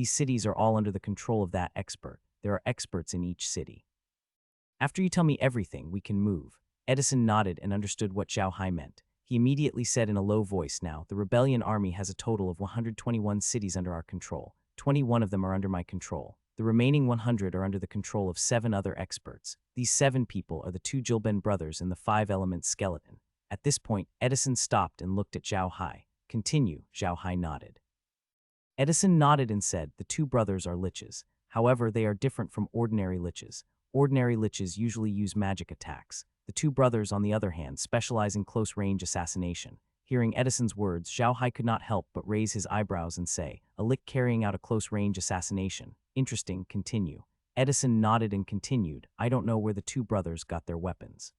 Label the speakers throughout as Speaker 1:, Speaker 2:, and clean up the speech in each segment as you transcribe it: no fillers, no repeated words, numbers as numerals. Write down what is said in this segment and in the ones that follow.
Speaker 1: These cities are all under the control of that expert. There are experts in each city. After you tell me everything, we can move. Edison nodded and understood what Zhao Hai meant. He immediately said in a low voice, now, the rebellion army has a total of 121 cities under our control. 21 of them are under my control. The remaining 100 are under the control of 7 other experts. These 7 people are the 2 Jilben brothers and the 5-element skeleton. At this point, Edison stopped and looked at Zhao Hai. Continue, Zhao Hai nodded. Edison nodded and said, the 2 brothers are liches. However, they are different from ordinary liches. Ordinary liches usually use magic attacks. The 2 brothers, on the other hand, specialize in close-range assassination. Hearing Edison's words, Zhao Hai could not help but raise his eyebrows and say, a lich carrying out a close-range assassination. Interesting, continue. Edison nodded and continued, I don't know where the 2 brothers got their weapons.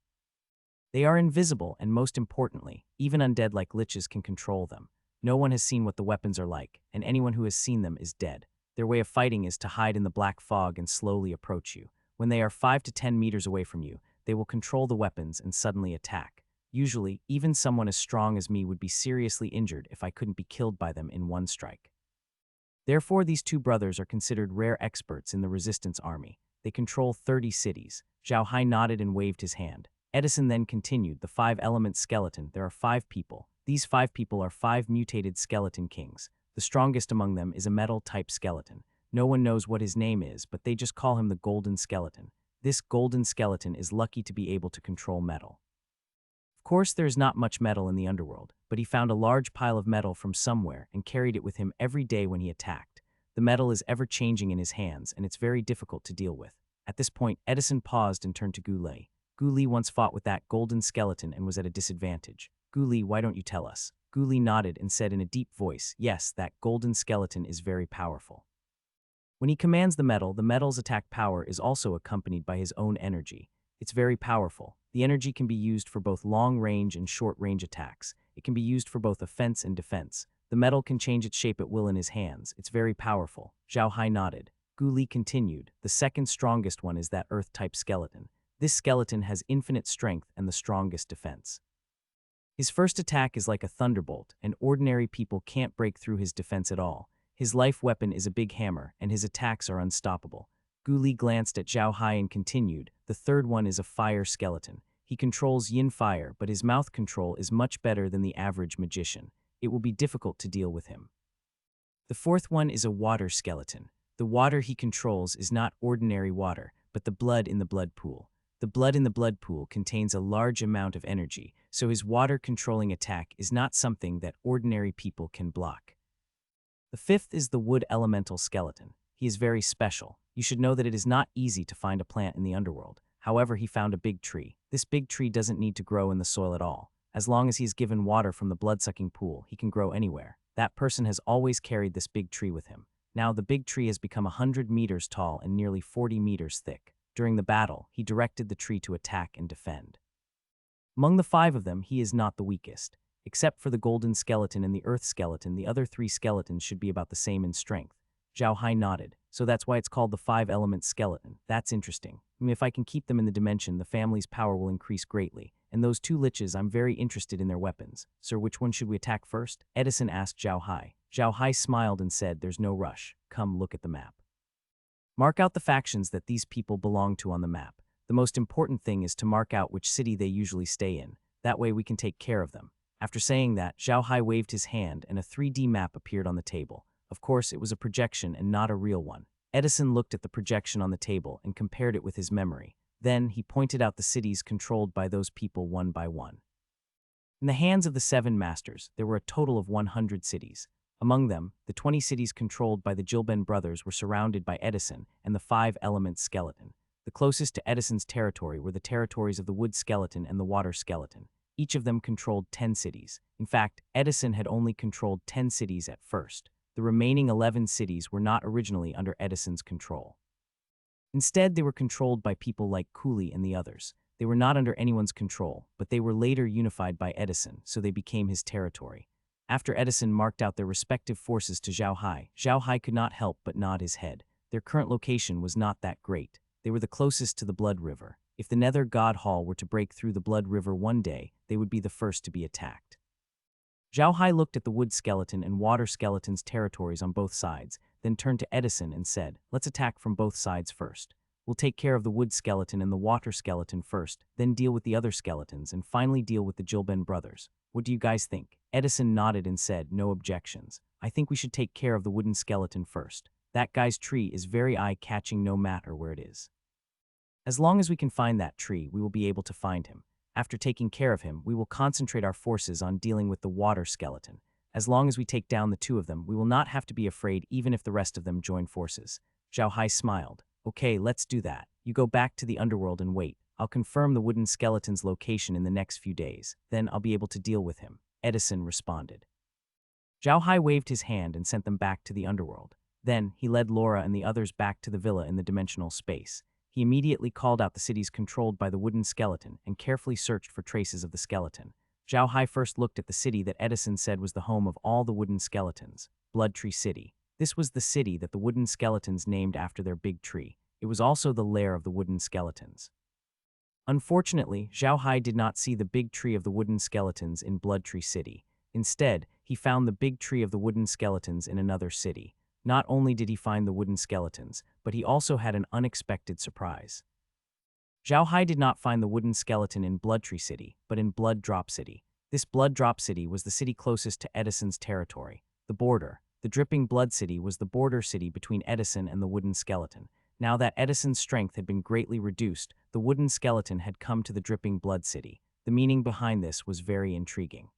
Speaker 1: They are invisible, and most importantly, even undead like liches can control them. No one has seen what the weapons are like, and anyone who has seen them is dead. Their way of fighting is to hide in the black fog and slowly approach you. When they are 5 to 10 meters away from you, they will control the weapons and suddenly attack. Usually, even someone as strong as me would be seriously injured if I couldn't be killed by them in one strike. Therefore, these 2 brothers are considered rare experts in the resistance army. They control 30 cities. Zhao Hai nodded and waved his hand. Edison then continued, the 5-element skeleton, there are 5 people. These 5 people are 5 mutated skeleton kings. The strongest among them is a metal-type skeleton. No one knows what his name is, but they just call him the golden skeleton. This golden skeleton is lucky to be able to control metal. Of course, there is not much metal in the underworld, but he found a large pile of metal from somewhere and carried it with him every day when he attacked. The metal is ever-changing in his hands, and it's very difficult to deal with. At this point, Edison paused and turned to Gu Li. Gu Li once fought with that golden skeleton and was at a disadvantage. Gu Li, why don't you tell us? Gu Li nodded and said in a deep voice, yes, that golden skeleton is very powerful. When he commands the metal's attack power is also accompanied by his own energy. It's very powerful. The energy can be used for both long-range and short-range attacks. It can be used for both offense and defense. The metal can change its shape at will in his hands. It's very powerful. Zhao Hai nodded. Gu Li continued, the second strongest one is that earth-type skeleton. This skeleton has infinite strength and the strongest defense. His first attack is like a thunderbolt, and ordinary people can't break through his defense at all. His life weapon is a big hammer, and his attacks are unstoppable. Gu Li glanced at Zhao Hai and continued, the third one is a fire skeleton. He controls yin fire, but his mouth control is much better than the average magician. It will be difficult to deal with him. The fourth one is a water skeleton. The water he controls is not ordinary water, but the blood in the blood pool. The blood in the blood pool contains a large amount of energy, so his water-controlling attack is not something that ordinary people can block. The fifth is the wood elemental skeleton. He is very special. You should know that it is not easy to find a plant in the underworld. However, he found a big tree. This big tree doesn't need to grow in the soil at all. As long as he is given water from the blood-sucking pool, he can grow anywhere. That person has always carried this big tree with him. Now the big tree has become 100 meters tall and nearly 40 meters thick. During the battle, he directed the tree to attack and defend. Among the 5 of them, he is not the weakest. Except for the golden skeleton and the earth skeleton, the other 3 skeletons should be about the same in strength. Zhao Hai nodded. So that's why it's called the 5-element skeleton. That's interesting. If I can keep them in the dimension, the family's power will increase greatly. And those 2 liches, I'm very interested in their weapons. Sir, which one should we attack first? Edison asked Zhao Hai. Zhao Hai smiled and said, there's no rush. Come look at the map. Mark out the factions that these people belong to on the map. The most important thing is to mark out which city they usually stay in. That way we can take care of them. After saying that, Zhao Hai waved his hand and a 3D map appeared on the table. Of course, it was a projection and not a real one. Edison looked at the projection on the table and compared it with his memory. Then, he pointed out the cities controlled by those people one by one. In the hands of the 7 masters, there were a total of 100 cities. Among them, the 20 cities controlled by the Jilben brothers were surrounded by Edison and the 5-element skeleton. The closest to Edison's territory were the territories of the wood skeleton and the water skeleton. Each of them controlled 10 cities. In fact, Edison had only controlled 10 cities at first. The remaining 11 cities were not originally under Edison's control. Instead, they were controlled by people like Cooley and the others. They were not under anyone's control, but they were later unified by Edison, so they became his territory. After Edison marked out their respective forces to Zhao Hai could not help but nod his head. Their current location was not that great. They were the closest to the Blood River. If the Nether God Hall were to break through the Blood River one day, they would be the first to be attacked. Zhao Hai looked at the wood skeleton and water skeleton's territories on both sides. then turned to Edison and said, "Let's attack from both sides first. We'll take care of the wood skeleton and the water skeleton first, then deal with the other skeletons, and finally deal with the Gilben brothers. What do you guys think?" Edison nodded and said, "No objections. I think we should take care of the wooden skeleton first. That guy's tree is very eye-catching no matter where it is. As long as we can find that tree, we will be able to find him. After taking care of him, we will concentrate our forces on dealing with the water skeleton. As long as we take down the two of them, we will not have to be afraid even if the rest of them join forces." Zhao Hai smiled. "Okay, let's do that. You go back to the underworld and wait. I'll confirm the wooden skeleton's location in the next few days. Then I'll be able to deal with him," Edison responded. Zhao Hai waved his hand and sent them back to the underworld. Then, he led Laura and the others back to the villa in the dimensional space. He immediately called out the cities controlled by the wooden skeleton and carefully searched for traces of the skeleton. Zhao Hai first looked at the city that Edison said was the home of all the wooden skeletons, Blood Tree City. This was the city that the wooden skeletons named after their big tree. It was also the lair of the wooden skeletons. Unfortunately, Zhao Hai did not see the big tree of the wooden skeletons in Blood Tree City. Instead, he found the big tree of the wooden skeletons in another city. Not only did he find the wooden skeletons, but he also had an unexpected surprise. Zhao Hai did not find the wooden skeleton in Blood Tree City, but in Blood Drop City. This Blood Drop City was the city closest to Edison's territory, the border. The Dripping Blood City was the border city between Edison and the wooden skeleton. Now that Edison's strength had been greatly reduced, the wooden skeleton had come to the Dripping Blood City. The meaning behind this was very intriguing.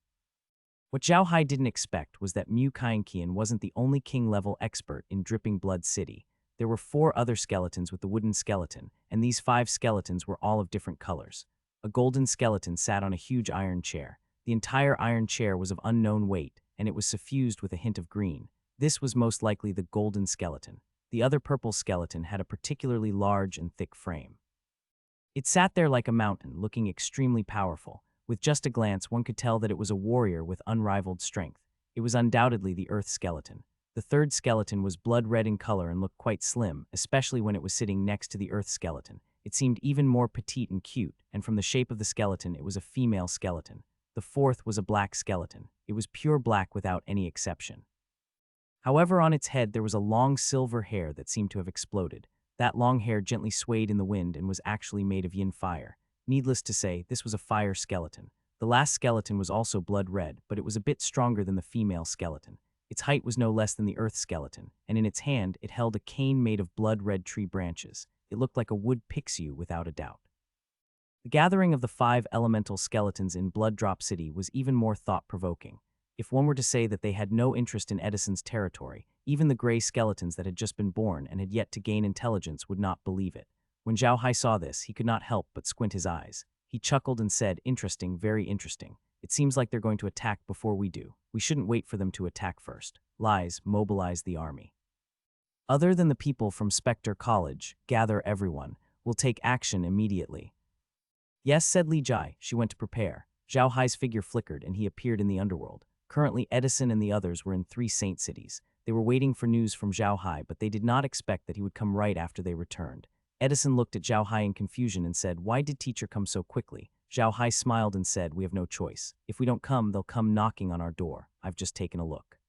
Speaker 1: What Zhao Hai didn't expect was that Mu Kaienqian wasn't the only king-level expert in Dripping Blood City. There were 4 other skeletons with the wooden skeleton, and these 5 skeletons were all of different colors. A golden skeleton sat on a huge iron chair. The entire iron chair was of unknown weight, and it was suffused with a hint of green. This was most likely the golden skeleton. The other purple skeleton had a particularly large and thick frame. It sat there like a mountain, looking extremely powerful. With just a glance, one could tell that it was a warrior with unrivaled strength. It was undoubtedly the earth skeleton. The third skeleton was blood red in color and looked quite slim, especially when it was sitting next to the earth skeleton. It seemed even more petite and cute, and from the shape of the skeleton, it was a female skeleton. The fourth was a black skeleton. It was pure black without any exception. However, on its head there was a long silver hair that seemed to have exploded. That long hair gently swayed in the wind and was actually made of yin fire. Needless to say, this was a fire skeleton. The last skeleton was also blood red, but it was a bit stronger than the female skeleton. Its height was no less than the earth skeleton, and in its hand it held a cane made of blood-red tree branches. It looked like a wood pixie without a doubt. The gathering of the 5 elemental skeletons in Blood Drop City was even more thought-provoking. If one were to say that they had no interest in Edison's territory, even the gray skeletons that had just been born and had yet to gain intelligence would not believe it. When Zhao Hai saw this, he could not help but squint his eyes. He chuckled and said, "Interesting, very interesting. It seems like they're going to attack before we do. We shouldn't wait for them to attack first. Lies, mobilize the army. Other than the people from Spectre College, gather everyone. We'll take action immediately." "Yes," said Li Jai. She went to prepare. Zhao Hai's figure flickered and he appeared in the underworld. Currently, Edison and the others were in 3 saint cities. They were waiting for news from Zhao Hai, but they did not expect that he would come right after they returned. Edison looked at Zhao Hai in confusion and said, "Why did teacher come so quickly?" Zhao Hai smiled and said, "We have no choice. If we don't come, they'll come knocking on our door. I've just taken a look.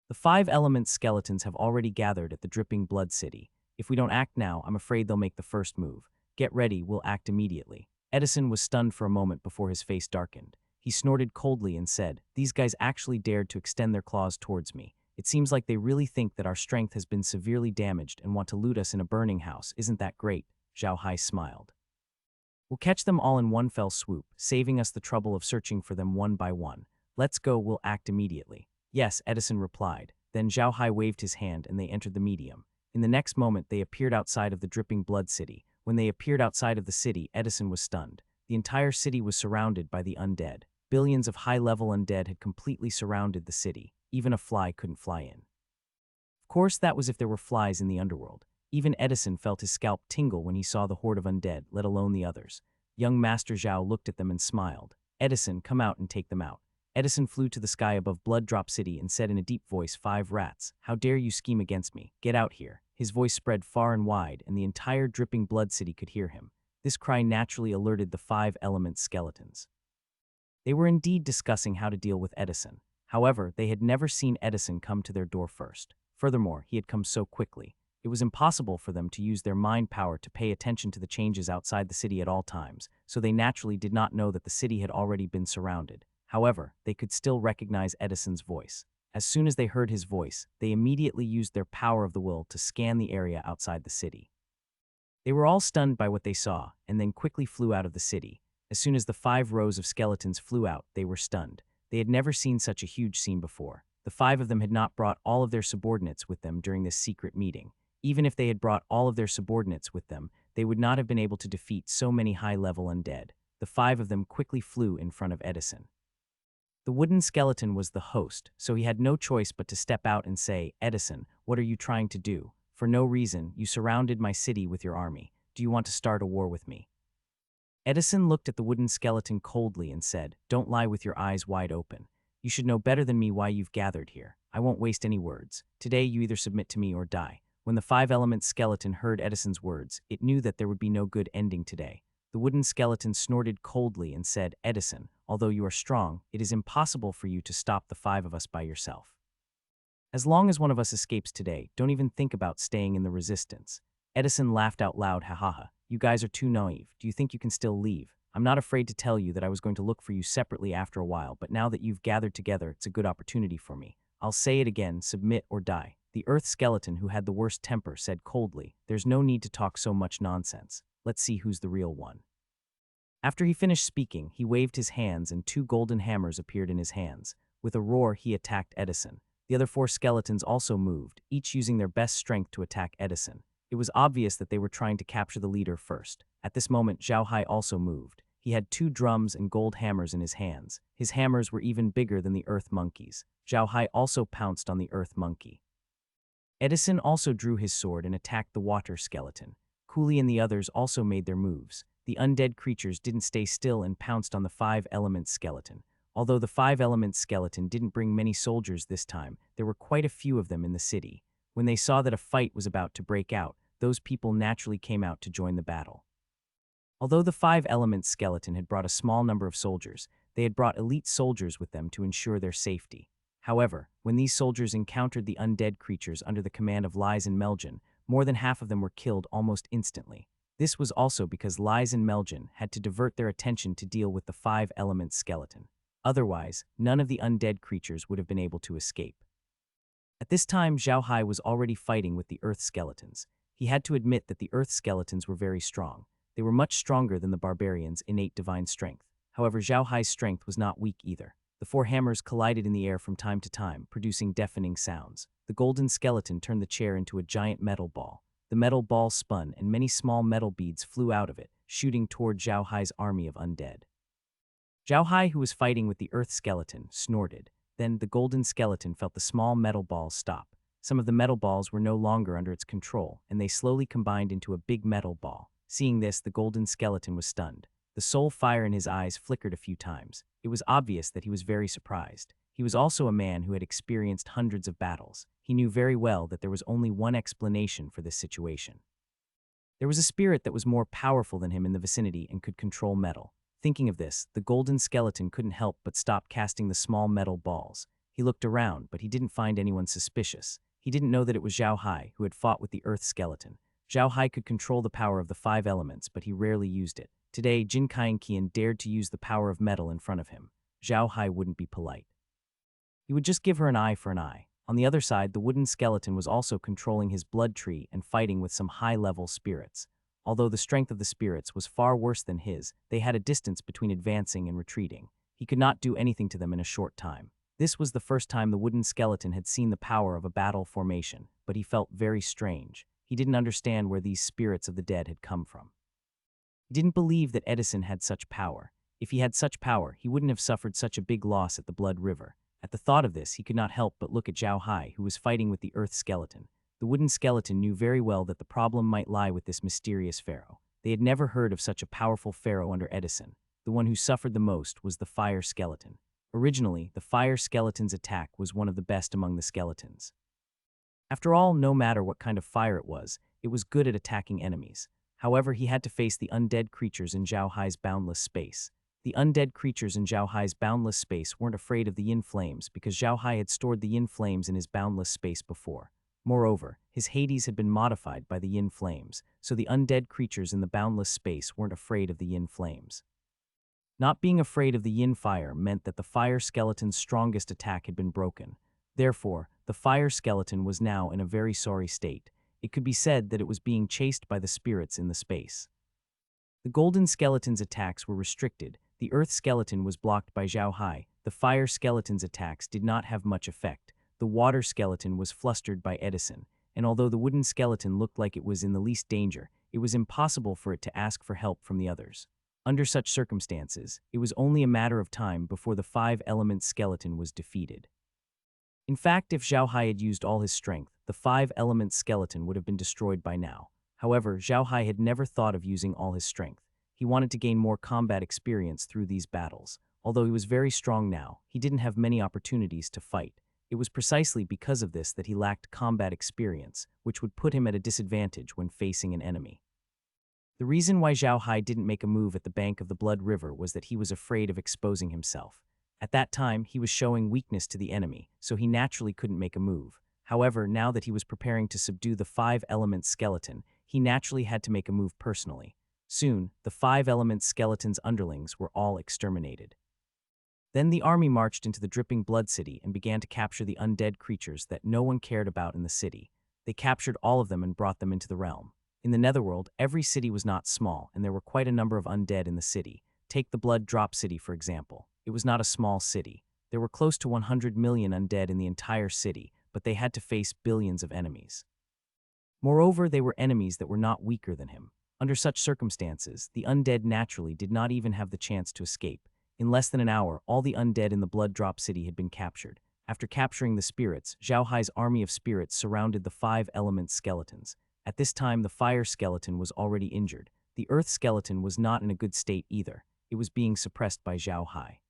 Speaker 1: The 5 element skeletons have already gathered at the Dripping Blood City. If we don't act now, I'm afraid they'll make the first move. Get ready, we'll act immediately." Edison was stunned for a moment before his face darkened. He snorted coldly and said, "These guys actually dared to extend their claws towards me. It seems like they really think that our strength has been severely damaged and want to loot us in a burning house. Isn't that great?" Zhao Hai smiled. "We'll catch them all in one fell swoop, saving us the trouble of searching for them one by one. Let's go, we'll act immediately." "Yes," Edison replied. Then Zhao Hai waved his hand and they entered the medium. In the next moment, they appeared outside of the Dripping Blood City. When they appeared outside of the city, Edison was stunned. The entire city was surrounded by the undead. Billions of high-level undead had completely surrounded the city. Even a fly couldn't fly in. Of course, that was if there were flies in the underworld. Even Edison felt his scalp tingle when he saw the horde of undead, let alone the others. Young Master Zhao looked at them and smiled. "Edison, come out and take them out." Edison flew to the sky above Blood Drop City and said in a deep voice, "5 rats, how dare you scheme against me? Get out here." His voice spread far and wide, and the entire Dripping Blood City could hear him. This cry naturally alerted the 5 element skeletons. They were indeed discussing how to deal with Edison. However, they had never seen Edison come to their door first. Furthermore, he had come so quickly. It was impossible for them to use their mind power to pay attention to the changes outside the city at all times, so they naturally did not know that the city had already been surrounded. However, they could still recognize Edison's voice. As soon as they heard his voice, they immediately used their power of the will to scan the area outside the city. They were all stunned by what they saw, and then quickly flew out of the city. As soon as the 5 rows of skeletons flew out, they were stunned. They had never seen such a huge scene before. The 5 of them had not brought all of their subordinates with them during this secret meeting. Even if they had brought all of their subordinates with them, they would not have been able to defeat so many high-level undead. The 5 of them quickly flew in front of Edison. The wooden skeleton was the host, so he had no choice but to step out and say, "Edison, what are you trying to do? For no reason, you surrounded my city with your army. Do you want to start a war with me?" Edison looked at the wooden skeleton coldly and said, "Don't lie with your eyes wide open. You should know better than me why you've gathered here. I won't waste any words. Today you either submit to me or die." When the 5-element skeleton heard Edison's words, it knew that there would be no good ending today. The wooden skeleton snorted coldly and said, "Edison, although you are strong, it is impossible for you to stop the 5 of us by yourself. As long as one of us escapes today, don't even think about staying in the resistance." Edison laughed out loud, "Ha ha ha. You guys are too naive. Do you think you can still leave? I'm not afraid to tell you that I was going to look for you separately after a while, but now that you've gathered together, it's a good opportunity for me. I'll say it again, submit or die." The earth skeleton, who had the worst temper, said coldly, "There's no need to talk so much nonsense. Let's see who's the real one." After he finished speaking, he waved his hands and 2 golden hammers appeared in his hands. With a roar, he attacked Edison. The other 4 skeletons also moved, each using their best strength to attack Edison. It was obvious that they were trying to capture the leader first. At this moment, Zhao Hai also moved. He had 2 drums and gold hammers in his hands. His hammers were even bigger than the earth monkeys. Zhao Hai also pounced on the earth monkey. Edison also drew his sword and attacked the water skeleton. Cooley and the others also made their moves. The undead creatures didn't stay still and pounced on the 5-element skeleton. Although the 5-element skeleton didn't bring many soldiers this time, there were quite a few of them in the city. When they saw that a fight was about to break out, those people naturally came out to join the battle. Although the 5-element skeleton had brought a small number of soldiers, they had brought elite soldiers with them to ensure their safety. However, when these soldiers encountered the undead creatures under the command of Lies and Melgen, more than half of them were killed almost instantly. This was also because Lies and Melgen had to divert their attention to deal with the 5-element skeleton. Otherwise, none of the undead creatures would have been able to escape. At this time, Zhao Hai was already fighting with the earth skeletons. He had to admit that the earth skeletons were very strong. They were much stronger than the barbarians' innate divine strength. However, Zhao Hai's strength was not weak either. The 4 hammers collided in the air from time to time, producing deafening sounds. The golden skeleton turned the chair into a giant metal ball. The metal ball spun, and many small metal beads flew out of it, shooting toward Zhao Hai's army of undead. Zhao Hai, who was fighting with the earth skeleton, snorted. Then the golden skeleton felt the small metal balls stop. Some of the metal balls were no longer under its control, and they slowly combined into a big metal ball. Seeing this, the golden skeleton was stunned. The soul fire in his eyes flickered a few times. It was obvious that he was very surprised. He was also a man who had experienced hundreds of battles. He knew very well that there was only one explanation for this situation. There was a spirit that was more powerful than him in the vicinity and could control metal. Thinking of this, the golden skeleton couldn't help but stop casting the small metal balls. He looked around, but he didn't find anyone suspicious. He didn't know that it was Zhao Hai who had fought with the earth skeleton. Zhao Hai could control the power of the 5 elements, but he rarely used it. Today, Jin Qian dared to use the power of metal in front of him. Zhao Hai wouldn't be polite. He would just give her an eye for an eye. On the other side, the wooden skeleton was also controlling his blood tree and fighting with some high-level spirits. Although the strength of the spirits was far worse than his, they had a distance between advancing and retreating. He could not do anything to them in a short time. This was the first time the wooden skeleton had seen the power of a battle formation, but he felt very strange. He didn't understand where these spirits of the dead had come from. He didn't believe that Edison had such power. If he had such power, he wouldn't have suffered such a big loss at the Blood River. At the thought of this, he could not help but look at Zhao Hai, who was fighting with the earth skeleton. The wooden skeleton knew very well that the problem might lie with this mysterious pharaoh. They had never heard of such a powerful pharaoh under Edison. The one who suffered the most was the fire skeleton. Originally, the fire skeleton's attack was one of the best among the skeletons. After all, no matter what kind of fire it was good at attacking enemies. However, he had to face the undead creatures in Zhao Hai's boundless space. The undead creatures in Zhao Hai's boundless space weren't afraid of the yin flames because Zhao Hai had stored the yin flames in his boundless space before. Moreover, his Hades had been modified by the yin flames, so the undead creatures in the boundless space weren't afraid of the yin flames. Not being afraid of the yin fire meant that the fire skeleton's strongest attack had been broken. Therefore, the fire skeleton was now in a very sorry state. It could be said that it was being chased by the spirits in the space. The golden skeleton's attacks were restricted. The earth skeleton was blocked by Zhao Hai. The fire skeleton's attacks did not have much effect. The water skeleton was flustered by Edison, and although the wooden skeleton looked like it was in the least danger, it was impossible for it to ask for help from the others. Under such circumstances, it was only a matter of time before the five-element skeleton was defeated. In fact, if Zhao Hai had used all his strength, the five-element skeleton would have been destroyed by now. However, Zhao Hai had never thought of using all his strength. He wanted to gain more combat experience through these battles. Although he was very strong now, he didn't have many opportunities to fight. It was precisely because of this that he lacked combat experience, which would put him at a disadvantage when facing an enemy. The reason why Zhao Hai didn't make a move at the bank of the Blood River was that he was afraid of exposing himself. At that time, he was showing weakness to the enemy, so he naturally couldn't make a move. However, now that he was preparing to subdue the five-element skeleton, he naturally had to make a move personally. Soon, the five-element skeleton's underlings were all exterminated. Then the army marched into the dripping blood city and began to capture the undead creatures that no one cared about in the city. They captured all of them and brought them into the realm. In the Netherworld, every city was not small, and there were quite a number of undead in the city. Take the Blood Drop City, for example. It was not a small city. There were close to 100 million undead in the entire city, but they had to face billions of enemies. Moreover, they were enemies that were not weaker than him. Under such circumstances, the undead naturally did not even have the chance to escape. In less than an hour, all the undead in the Blood Drop City had been captured. After capturing the spirits, Zhao Hai's army of spirits surrounded the five-element skeletons. At this time, the fire skeleton was already injured. The earth skeleton was not in a good state either. It was being suppressed by Zhao Hai.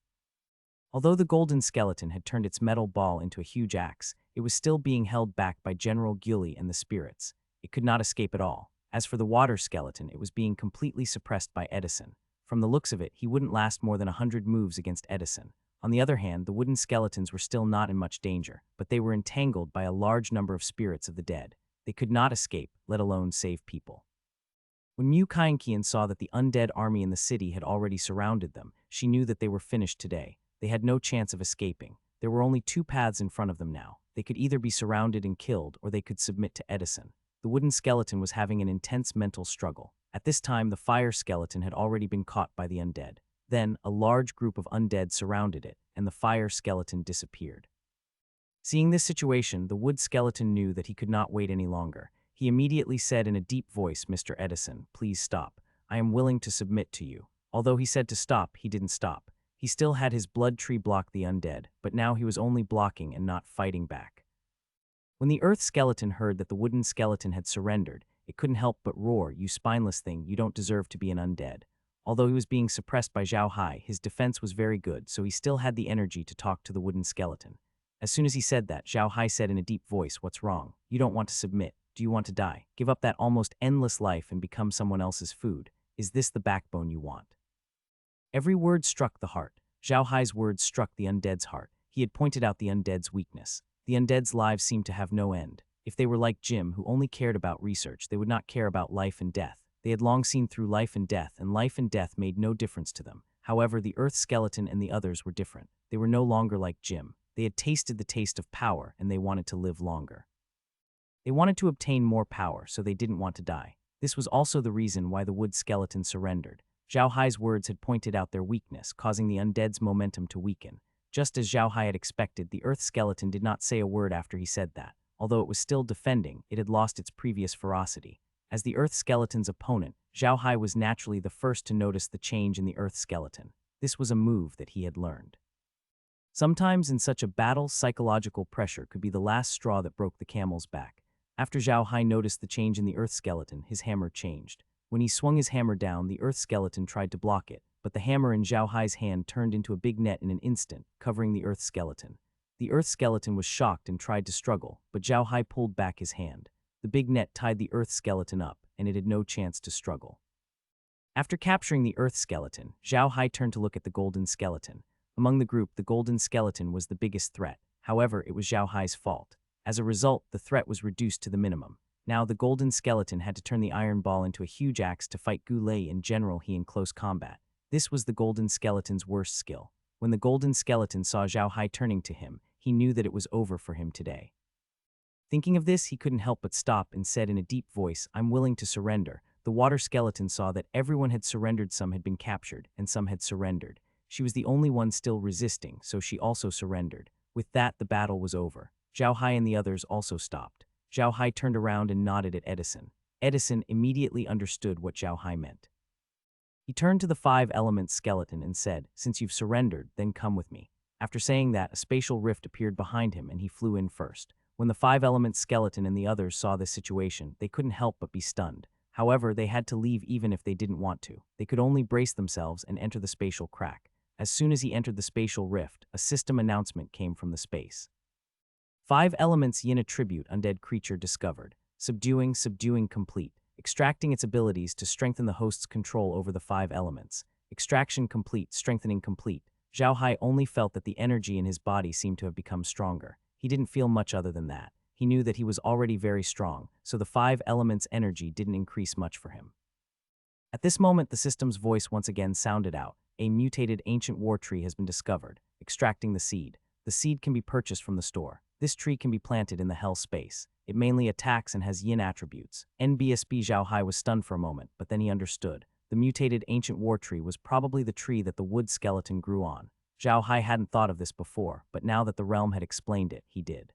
Speaker 1: Although the golden skeleton had turned its metal ball into a huge axe, it was still being held back by General Guli and the spirits. It could not escape at all. As for the water skeleton, it was being completely suppressed by Edison. From the looks of it, he wouldn't last more than 100 moves against Edison. On the other hand, the wooden skeletons were still not in much danger, but they were entangled by a large number of spirits of the dead. They could not escape, let alone save people. When Mu Kainqian saw that the undead army in the city had already surrounded them, she knew that they were finished today. They had no chance of escaping. There were only two paths in front of them now. They could either be surrounded and killed, or they could submit to Edison. The wooden skeleton was having an intense mental struggle. At this time, the fire skeleton had already been caught by the undead. Then, a large group of undead surrounded it, and the fire skeleton disappeared. Seeing this situation, the wood skeleton knew that he could not wait any longer. He immediately said in a deep voice, "Mr. Edison, please stop. I am willing to submit to you." Although he said to stop, he didn't stop. He still had his blood tree block the undead, but now he was only blocking and not fighting back. When the earth skeleton heard that the wooden skeleton had surrendered, it couldn't help but roar, "You spineless thing, you don't deserve to be an undead." Although he was being suppressed by Zhao Hai, his defense was very good, so he still had the energy to talk to the wooden skeleton. As soon as he said that, Zhao Hai said in a deep voice, "What's wrong? You don't want to submit. Do you want to die? Give up that almost endless life and become someone else's food? Is this the backbone you want?" Every word struck the heart. Zhao Hai's words struck the undead's heart. He had pointed out the undead's weakness. The undead's lives seemed to have no end. If they were like Jim, who only cared about research, they would not care about life and death. They had long seen through life and death made no difference to them. However, the earth skeleton and the others were different. They were no longer like Jim. They had tasted the taste of power, and they wanted to live longer. They wanted to obtain more power, so they didn't want to die. This was also the reason why the wood skeleton surrendered. Zhao Hai's words had pointed out their weakness, causing the undead's momentum to weaken. Just as Zhao Hai had expected, the earth skeleton did not say a word after he said that. Although it was still defending, it had lost its previous ferocity. As the earth skeleton's opponent, Zhao Hai was naturally the first to notice the change in the earth skeleton. This was a move that he had learned. Sometimes in such a battle, psychological pressure could be the last straw that broke the camel's back. After Zhao Hai noticed the change in the earth skeleton, his hammer changed. When he swung his hammer down, the earth skeleton tried to block it, but the hammer in Zhao Hai's hand turned into a big net in an instant, covering the earth skeleton. The earth skeleton was shocked and tried to struggle, but Zhao Hai pulled back his hand. The big net tied the earth skeleton up, and it had no chance to struggle. After capturing the earth skeleton, Zhao Hai turned to look at the golden skeleton. Among the group, the golden skeleton was the biggest threat. However, it was Zhao Hai's fault. As a result, the threat was reduced to the minimum. Now, the golden skeleton had to turn the iron ball into a huge axe to fight Goulet in general he in close combat. This was the golden skeleton's worst skill. When the golden skeleton saw Zhao Hai turning to him, he knew that it was over for him today. Thinking of this, he couldn't help but stop and said in a deep voice, "I'm willing to surrender." The water skeleton saw that everyone had surrendered, some had been captured, and some had surrendered. She was the only one still resisting, so she also surrendered. With that, the battle was over. Zhao Hai and the others also stopped. Zhao Hai turned around and nodded at Edison. Edison immediately understood what Zhao Hai meant. He turned to the five-element skeleton and said, "Since you've surrendered, then come with me." After saying that, a spatial rift appeared behind him and he flew in first. When the five-element skeleton and the others saw this situation, they couldn't help but be stunned. However, they had to leave even if they didn't want to. They could only brace themselves and enter the spatial crack. As soon as he entered the spatial rift, a system announcement came from the space. 5 elements yin attribute undead creature discovered. Subduing complete. Extracting its abilities to strengthen the host's control over the 5 elements. Extraction complete, strengthening complete. Zhao Hai only felt that the energy in his body seemed to have become stronger. He didn't feel much other than that. He knew that he was already very strong, so the 5 elements' energy didn't increase much for him. At this moment, the system's voice once again sounded out. A mutated ancient war tree has been discovered. Extracting the seed. The seed can be purchased from the store. This tree can be planted in the hell space. It mainly attacks and has yin attributes. NBSB Zhao Hai was stunned for a moment, but then he understood. The mutated ancient war tree was probably the tree that the wood skeleton grew on. Zhao Hai hadn't thought of this before, but now that the realm had explained it, he did.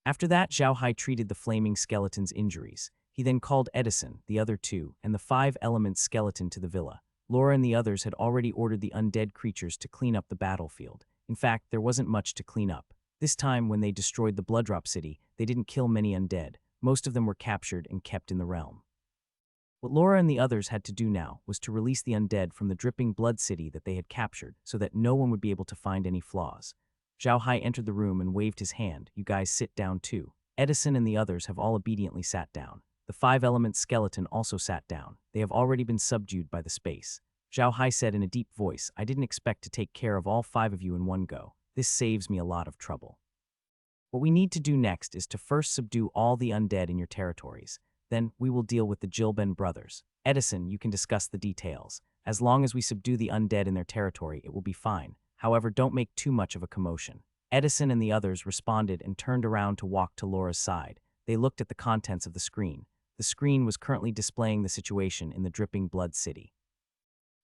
Speaker 1: After that, Zhao Hai treated the flaming skeleton's injuries. He then called Edison, the other two, and the 5-element skeleton to the villa. Laura and the others had already ordered the undead creatures to clean up the battlefield. In fact, there wasn't much to clean up. This time, when they destroyed the Bloodrop City, they didn't kill many undead. Most of them were captured and kept in the realm. What Laura and the others had to do now was to release the undead from the dripping blood city that they had captured so that no one would be able to find any flaws. Zhao Hai entered the room and waved his hand. "You guys sit down too." Edison and the others have all obediently sat down. The 5-element skeleton also sat down. They have already been subdued by the space. Zhao Hai said in a deep voice, "I didn't expect to take care of all 5 of you in one go. This saves me a lot of trouble. What we need to do next is to first subdue all the undead in your territories. Then we will deal with the Jilben brothers. Edison, you can discuss the details. As long as we subdue the undead in their territory, it will be fine. However, don't make too much of a commotion." Edison and the others responded and turned around to walk to Laura's side. They looked at the contents of the screen. The screen was currently displaying the situation in the dripping blood city.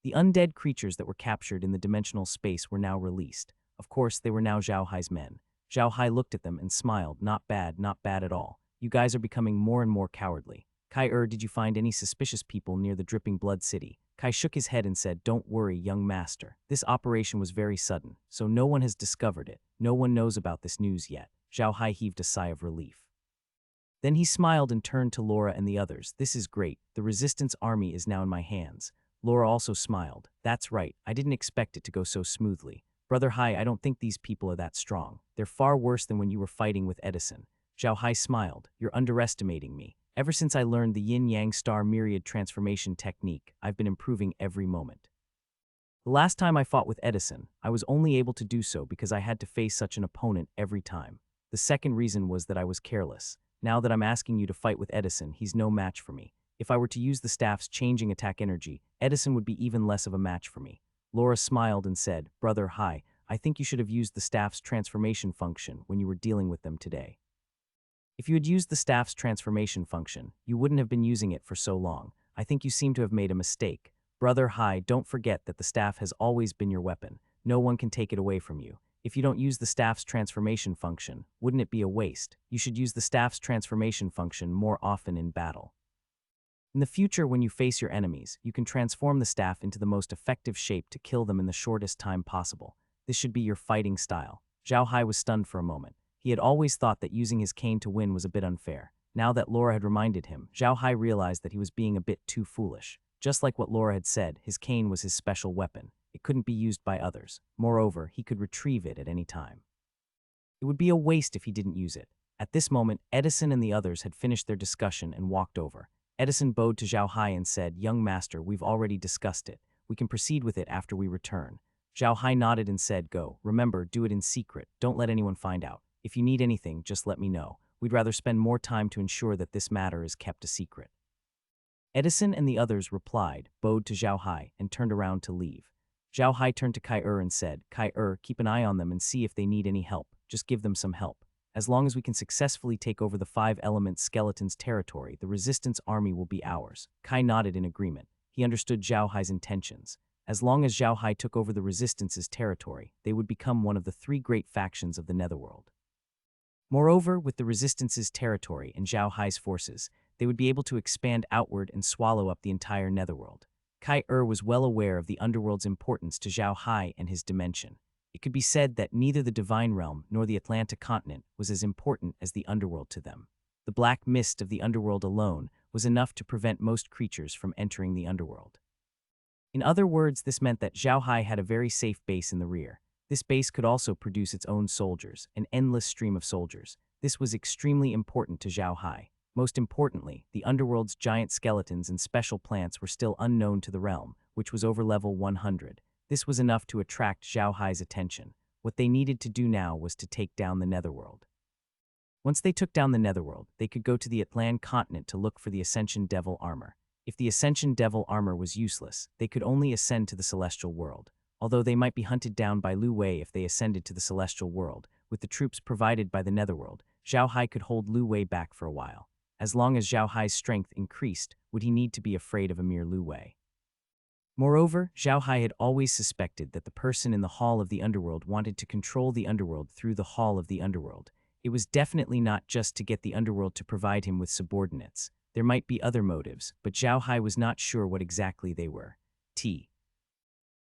Speaker 1: The undead creatures that were captured in the dimensional space were now released. Of course, they were now Zhao Hai's men. Zhao Hai looked at them and smiled. Not bad at all. You guys are becoming more and more cowardly. Kai did you find any suspicious people near the dripping blood city? Kai shook his head and said, "Don't worry, young master. This operation was very sudden, so no one has discovered it. No one knows about this news yet." Zhao Hai heaved a sigh of relief. Then he smiled and turned to Laura and the others. "This is great. The resistance army is now in my hands." Laura also smiled. "That's right. I didn't expect it to go so smoothly. Brother Hai, I don't think these people are that strong. They're far worse than when you were fighting with Edison." Zhao Hai smiled. "You're underestimating me. Ever since I learned the yin-yang star myriad transformation technique, I've been improving every moment. The last time I fought with Edison, I was only able to do so because I had to face such an opponent every time. The second reason was that I was careless. Now that I'm asking you to fight with Edison, he's no match for me. If I were to use the staff's changing attack energy, Edison would be even less of a match for me." Laura smiled and said, "Brother Hai, I think you should have used the staff's transformation function when you were dealing with them today. If you had used the staff's transformation function, you wouldn't have been using it for so long. I think you seem to have made a mistake. Brother Hai, don't forget that the staff has always been your weapon. No one can take it away from you. If you don't use the staff's transformation function, wouldn't it be a waste? You should use the staff's transformation function more often in battle. In the future, when you face your enemies, you can transform the staff into the most effective shape to kill them in the shortest time possible. This should be your fighting style." Zhao Hai was stunned for a moment. He had always thought that using his cane to win was a bit unfair. Now that Laura had reminded him, Zhao Hai realized that he was being a bit too foolish. Just like what Laura had said, his cane was his special weapon. It couldn't be used by others. Moreover, he could retrieve it at any time. It would be a waste if he didn't use it. At this moment, Edison and the others had finished their discussion and walked over. Edison bowed to Zhao Hai and said, "Young master, we've already discussed it. We can proceed with it after we return." Zhao Hai nodded and said, "Go. Remember, do it in secret. Don't let anyone find out." If you need anything, just let me know. We'd rather spend more time to ensure that this matter is kept a secret. Edison and the others replied, bowed to Zhao Hai, and turned around to leave. Zhao Hai turned to Kai and said, Kai, keep an eye on them and see if they need any help. Just give them some help. As long as we can successfully take over the 5-element skeleton's territory, the resistance army will be ours. Kai nodded in agreement. He understood Zhao Hai's intentions. As long as Zhao Hai took over the resistance's territory, they would become one of the 3 great factions of the Netherworld. Moreover, with the resistance's territory and Zhao Hai's forces, they would be able to expand outward and swallow up the entire Netherworld. Kai was well aware of the Underworld's importance to Zhao Hai and his dimension. It could be said that neither the Divine Realm nor the Atlantic continent was as important as the Underworld to them. The black mist of the Underworld alone was enough to prevent most creatures from entering the Underworld. In other words, this meant that Zhao Hai had a very safe base in the rear. This base could also produce its own soldiers, an endless stream of soldiers. This was extremely important to Zhao Hai. Most importantly, the Underworld's giant skeletons and special plants were still unknown to the realm, which was over level 100. This was enough to attract Zhao Hai's attention. What they needed to do now was to take down the Netherworld. Once they took down the Netherworld, they could go to the Atlantic continent to look for the Ascension Devil armor. If the Ascension Devil armor was useless, they could only ascend to the Celestial World. Although they might be hunted down by Lu Wei if they ascended to the Celestial World, with the troops provided by the Netherworld, Zhao Hai could hold Lu Wei back for a while. As long as Zhao Hai's strength increased, would he need to be afraid of a mere Lu Wei? Moreover, Zhao Hai had always suspected that the person in the Hall of the Underworld wanted to control the Underworld through the Hall of the Underworld. It was definitely not just to get the Underworld to provide him with subordinates. There might be other motives, but Zhao Hai was not sure what exactly they were.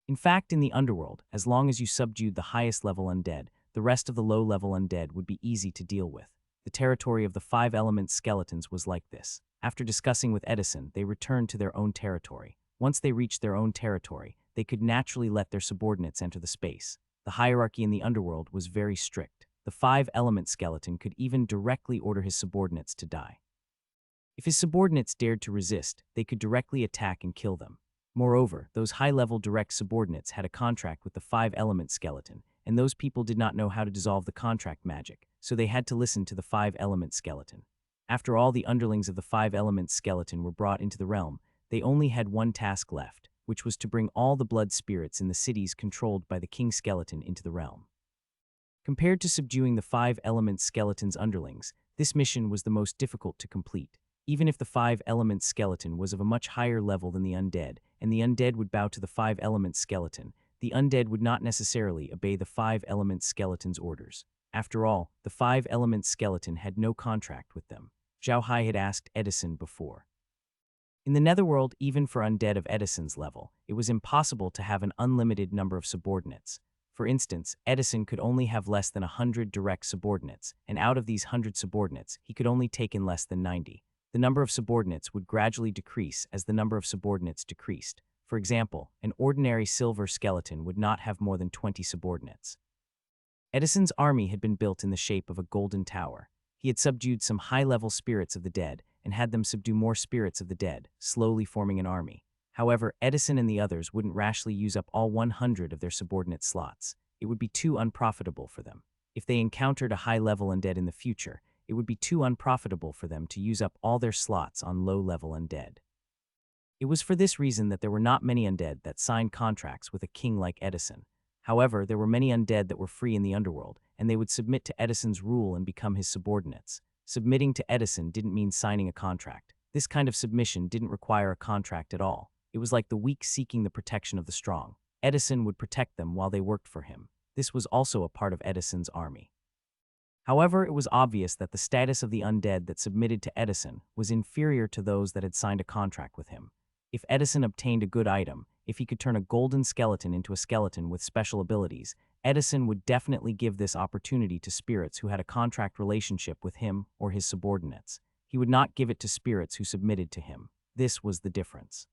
Speaker 1: In fact, in the Underworld, as long as you subdued the highest level undead, the rest of the low-level undead would be easy to deal with. The territory of the 5-element skeletons was like this. After discussing with Edison, they returned to their own territory. Once they reached their own territory, they could naturally let their subordinates enter the space. The hierarchy in the Underworld was very strict. The 5-element skeleton could even directly order his subordinates to die. If his subordinates dared to resist, they could directly attack and kill them. Moreover, those high-level direct subordinates had a contract with the 5-element skeleton, and those people did not know how to dissolve the contract magic, so they had to listen to the 5-element skeleton. After all the underlings of the 5-element skeleton were brought into the realm, they only had one task left, which was to bring all the blood spirits in the cities controlled by the king skeleton into the realm. Compared to subduing the 5-element skeleton's underlings, this mission was the most difficult to complete. Even if the 5-element skeleton was of a much higher level than the undead, and the undead would bow to the 5-element skeleton, the undead would not necessarily obey the 5-element skeleton's orders. After all, the 5-element skeleton had no contract with them. Zhao Hai had asked Edison before. In the Netherworld, even for undead of Edison's level, it was impossible to have an unlimited number of subordinates. For instance, Edison could only have less than 100 direct subordinates, and out of these 100 subordinates, he could only take in less than 90. The number of subordinates would gradually decrease as the number of subordinates decreased. For example, an ordinary silver skeleton would not have more than 20 subordinates. Edison's army had been built in the shape of a golden tower. He had subdued some high-level spirits of the dead and had them subdue more spirits of the dead, slowly forming an army. However, Edison and the others wouldn't rashly use up all 100 of their subordinate slots. It would be too unprofitable for them. If they encountered a high-level undead in the future, it would be too unprofitable for them to use up all their slots on low-level undead. It was for this reason that there were not many undead that signed contracts with a king like Edison. However, there were many undead that were free in the Underworld, and they would submit to Edison's rule and become his subordinates. Submitting to Edison didn't mean signing a contract. This kind of submission didn't require a contract at all. It was like the weak seeking the protection of the strong. Edison would protect them while they worked for him. This was also a part of Edison's army. However, it was obvious that the status of the undead that submitted to Edison was inferior to those that had signed a contract with him. If Edison obtained a good item, if he could turn a golden skeleton into a skeleton with special abilities, Edison would definitely give this opportunity to spirits who had a contract relationship with him or his subordinates. He would not give it to spirits who submitted to him. This was the difference.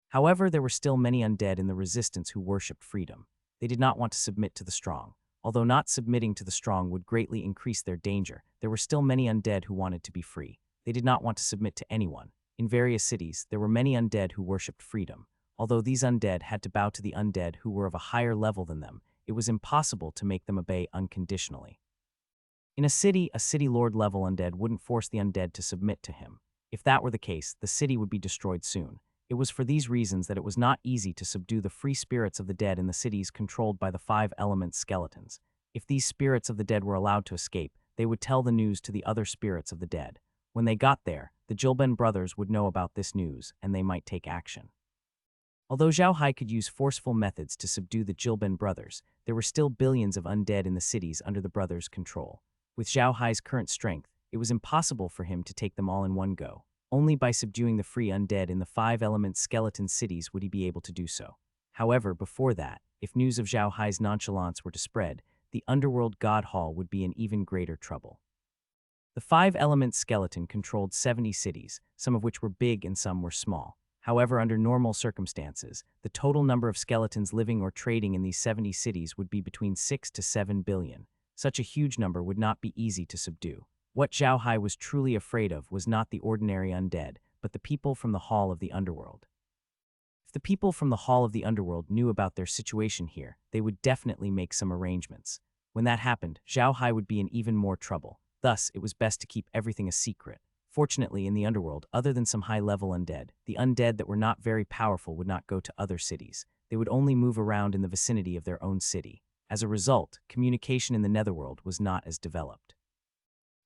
Speaker 1: However, there were still many undead in the resistance who worshipped freedom. They did not want to submit to the strong. Although not submitting to the strong would greatly increase their danger, there were still many undead who wanted to be free. They did not want to submit to anyone. In various cities, there were many undead who worshipped freedom. Although these undead had to bow to the undead who were of a higher level than them, it was impossible to make them obey unconditionally. In a city lord level undead wouldn't force the undead to submit to him. If that were the case, the city would be destroyed soon. It was for these reasons that it was not easy to subdue the free spirits of the dead in the cities controlled by the five element skeletons. If these spirits of the dead were allowed to escape, they would tell the news to the other spirits of the dead. When they got there, the Jilben brothers would know about this news, and they might take action. Although Zhao Hai could use forceful methods to subdue the Jilben brothers, there were still billions of undead in the cities under the brothers' control. With Zhao Hai's current strength, it was impossible for him to take them all in one go. Only by subduing the free undead in the five-element skeleton cities would he be able to do so. However, before that, if news of Zhao Hai's nonchalance were to spread, the underworld god hall would be in even greater trouble. The five-element skeleton controlled 70 cities, some of which were big and some were small. However, under normal circumstances, the total number of skeletons living or trading in these 70 cities would be between 6 to 7 billion. Such a huge number would not be easy to subdue. What Zhao Hai was truly afraid of was not the ordinary undead, but the people from the Hall of the Underworld. If the people from the Hall of the Underworld knew about their situation here, they would definitely make some arrangements. When that happened, Zhao Hai would be in even more trouble. Thus, it was best to keep everything a secret. Fortunately, in the underworld, other than some high-level undead, the undead that were not very powerful would not go to other cities. They would only move around in the vicinity of their own city. As a result, communication in the netherworld was not as developed.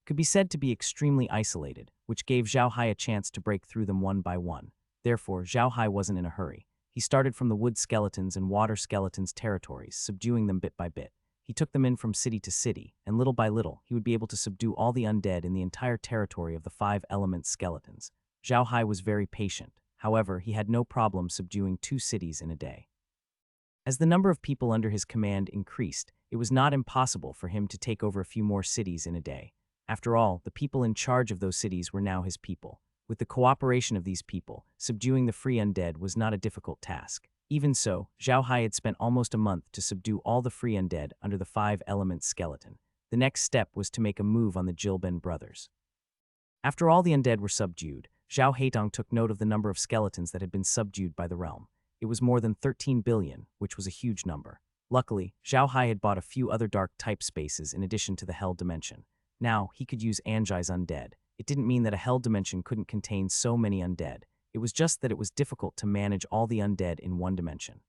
Speaker 1: It could be said to be extremely isolated, which gave Zhao Hai a chance to break through them one by one. Therefore, Zhao Hai wasn't in a hurry. He started from the wood skeletons and water skeletons territories, subduing them bit by bit. He took them in from city to city, and little by little, he would be able to subdue all the undead in the entire territory of the five-element skeletons. Zhao Hai was very patient. However, he had no problem subduing 2 cities in a day. As the number of people under his command increased, it was not impossible for him to take over a few more cities in a day. After all, the people in charge of those cities were now his people. With the cooperation of these people, subduing the free undead was not a difficult task. Even so, Zhao Hai had spent almost a month to subdue all the free undead under the five-element skeleton. The next step was to make a move on the Jilben brothers. After all the undead were subdued, Zhao Haitong took note of the number of skeletons that had been subdued by the realm. It was more than 13 billion, which was a huge number. Luckily, Zhao Hai had bought a few other dark type spaces in addition to the Hell dimension. Now, he could use Anjai's undead. It didn't mean that a Hell dimension couldn't contain so many undead. It was just that it was difficult to manage all the undead in one dimension.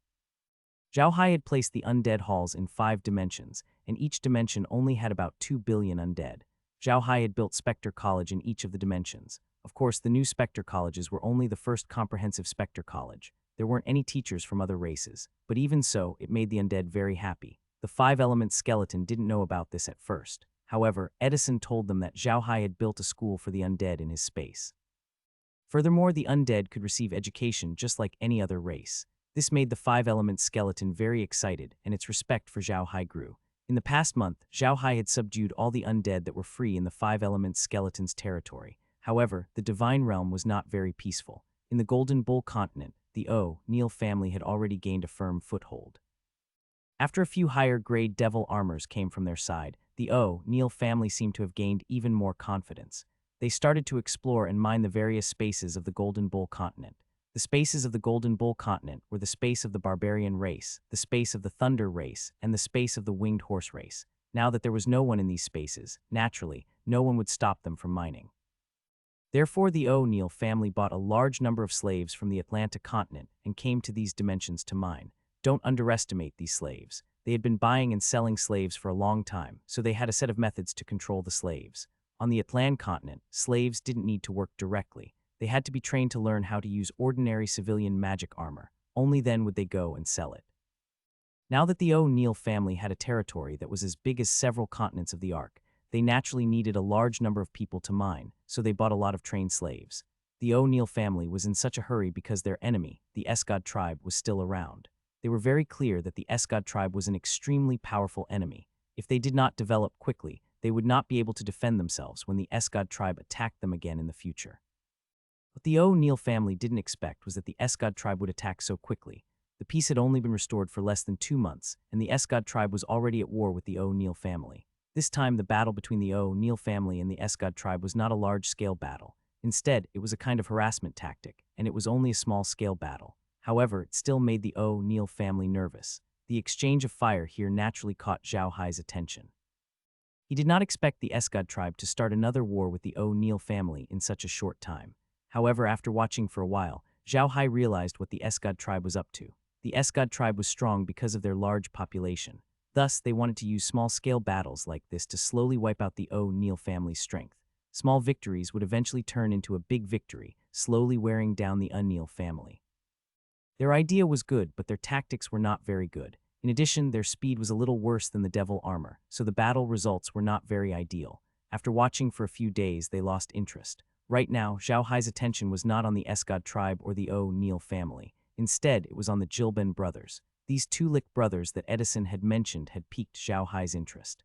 Speaker 1: Zhao Hai had placed the undead halls in 5 dimensions, and each dimension only had about 2 billion undead. Zhao Hai had built Spectre College in each of the dimensions. Of course, the new Spectre Colleges were only the first comprehensive Spectre College. There weren't any teachers from other races, but even so, it made the undead very happy. The five-element skeleton didn't know about this at first. However, Edison told them that Zhao Hai had built a school for the undead in his space. Furthermore, the undead could receive education just like any other race. This made the five-element skeleton very excited, and its respect for Zhao Hai grew. In the past month, Zhao Hai had subdued all the undead that were free in the five-element skeleton's territory. However, the divine realm was not very peaceful. In the Golden Bull continent, the O'Neill family had already gained a firm foothold. After a few higher-grade devil armors came from their side, the O'Neill family seemed to have gained even more confidence. They started to explore and mine the various spaces of the Golden Bull continent. The spaces of the Golden Bull continent were the space of the barbarian race, the space of the thunder race, and the space of the winged horse race. Now that there was no one in these spaces, naturally, no one would stop them from mining. Therefore, the O'Neill family bought a large number of slaves from the Atlantic continent and came to these dimensions to mine. Don't underestimate these slaves. They had been buying and selling slaves for a long time, so they had a set of methods to control the slaves. On the Atlantic continent, slaves didn't need to work directly. They had to be trained to learn how to use ordinary civilian magic armor. Only then would they go and sell it. Now that the O'Neill family had a territory that was as big as several continents of the Ark, they naturally needed a large number of people to mine, so they bought a lot of trained slaves. The O'Neill family was in such a hurry because their enemy, the Esgod tribe, was still around. They were very clear that the Esgod tribe was an extremely powerful enemy. If they did not develop quickly, they would not be able to defend themselves when the Esgod tribe attacked them again in the future. What the O'Neill family didn't expect was that the Esgod tribe would attack so quickly. The peace had only been restored for less than 2 months, and the Esgod tribe was already at war with the O'Neill family. This time, the battle between the O'Neill family and the Esgod tribe was not a large-scale battle. Instead, it was a kind of harassment tactic, and it was only a small-scale battle. However, it still made the O'Neill family nervous. The exchange of fire here naturally caught Zhao Hai's attention. He did not expect the Esgod tribe to start another war with the O'Neill family in such a short time. However, after watching for a while, Zhao Hai realized what the Esgod tribe was up to. The Esgod tribe was strong because of their large population. Thus, they wanted to use small-scale battles like this to slowly wipe out the O'Neill family's strength. Small victories would eventually turn into a big victory, slowly wearing down the O'Neill family. Their idea was good, but their tactics were not very good. In addition, their speed was a little worse than the devil armor, so the battle results were not very ideal. After watching for a few days, they lost interest. Right now, Zhao Hai's attention was not on the Esgod tribe or the O'Neill family. Instead, it was on the Jilben brothers. These two Lick brothers that Edison had mentioned had piqued Zhao Hai's interest.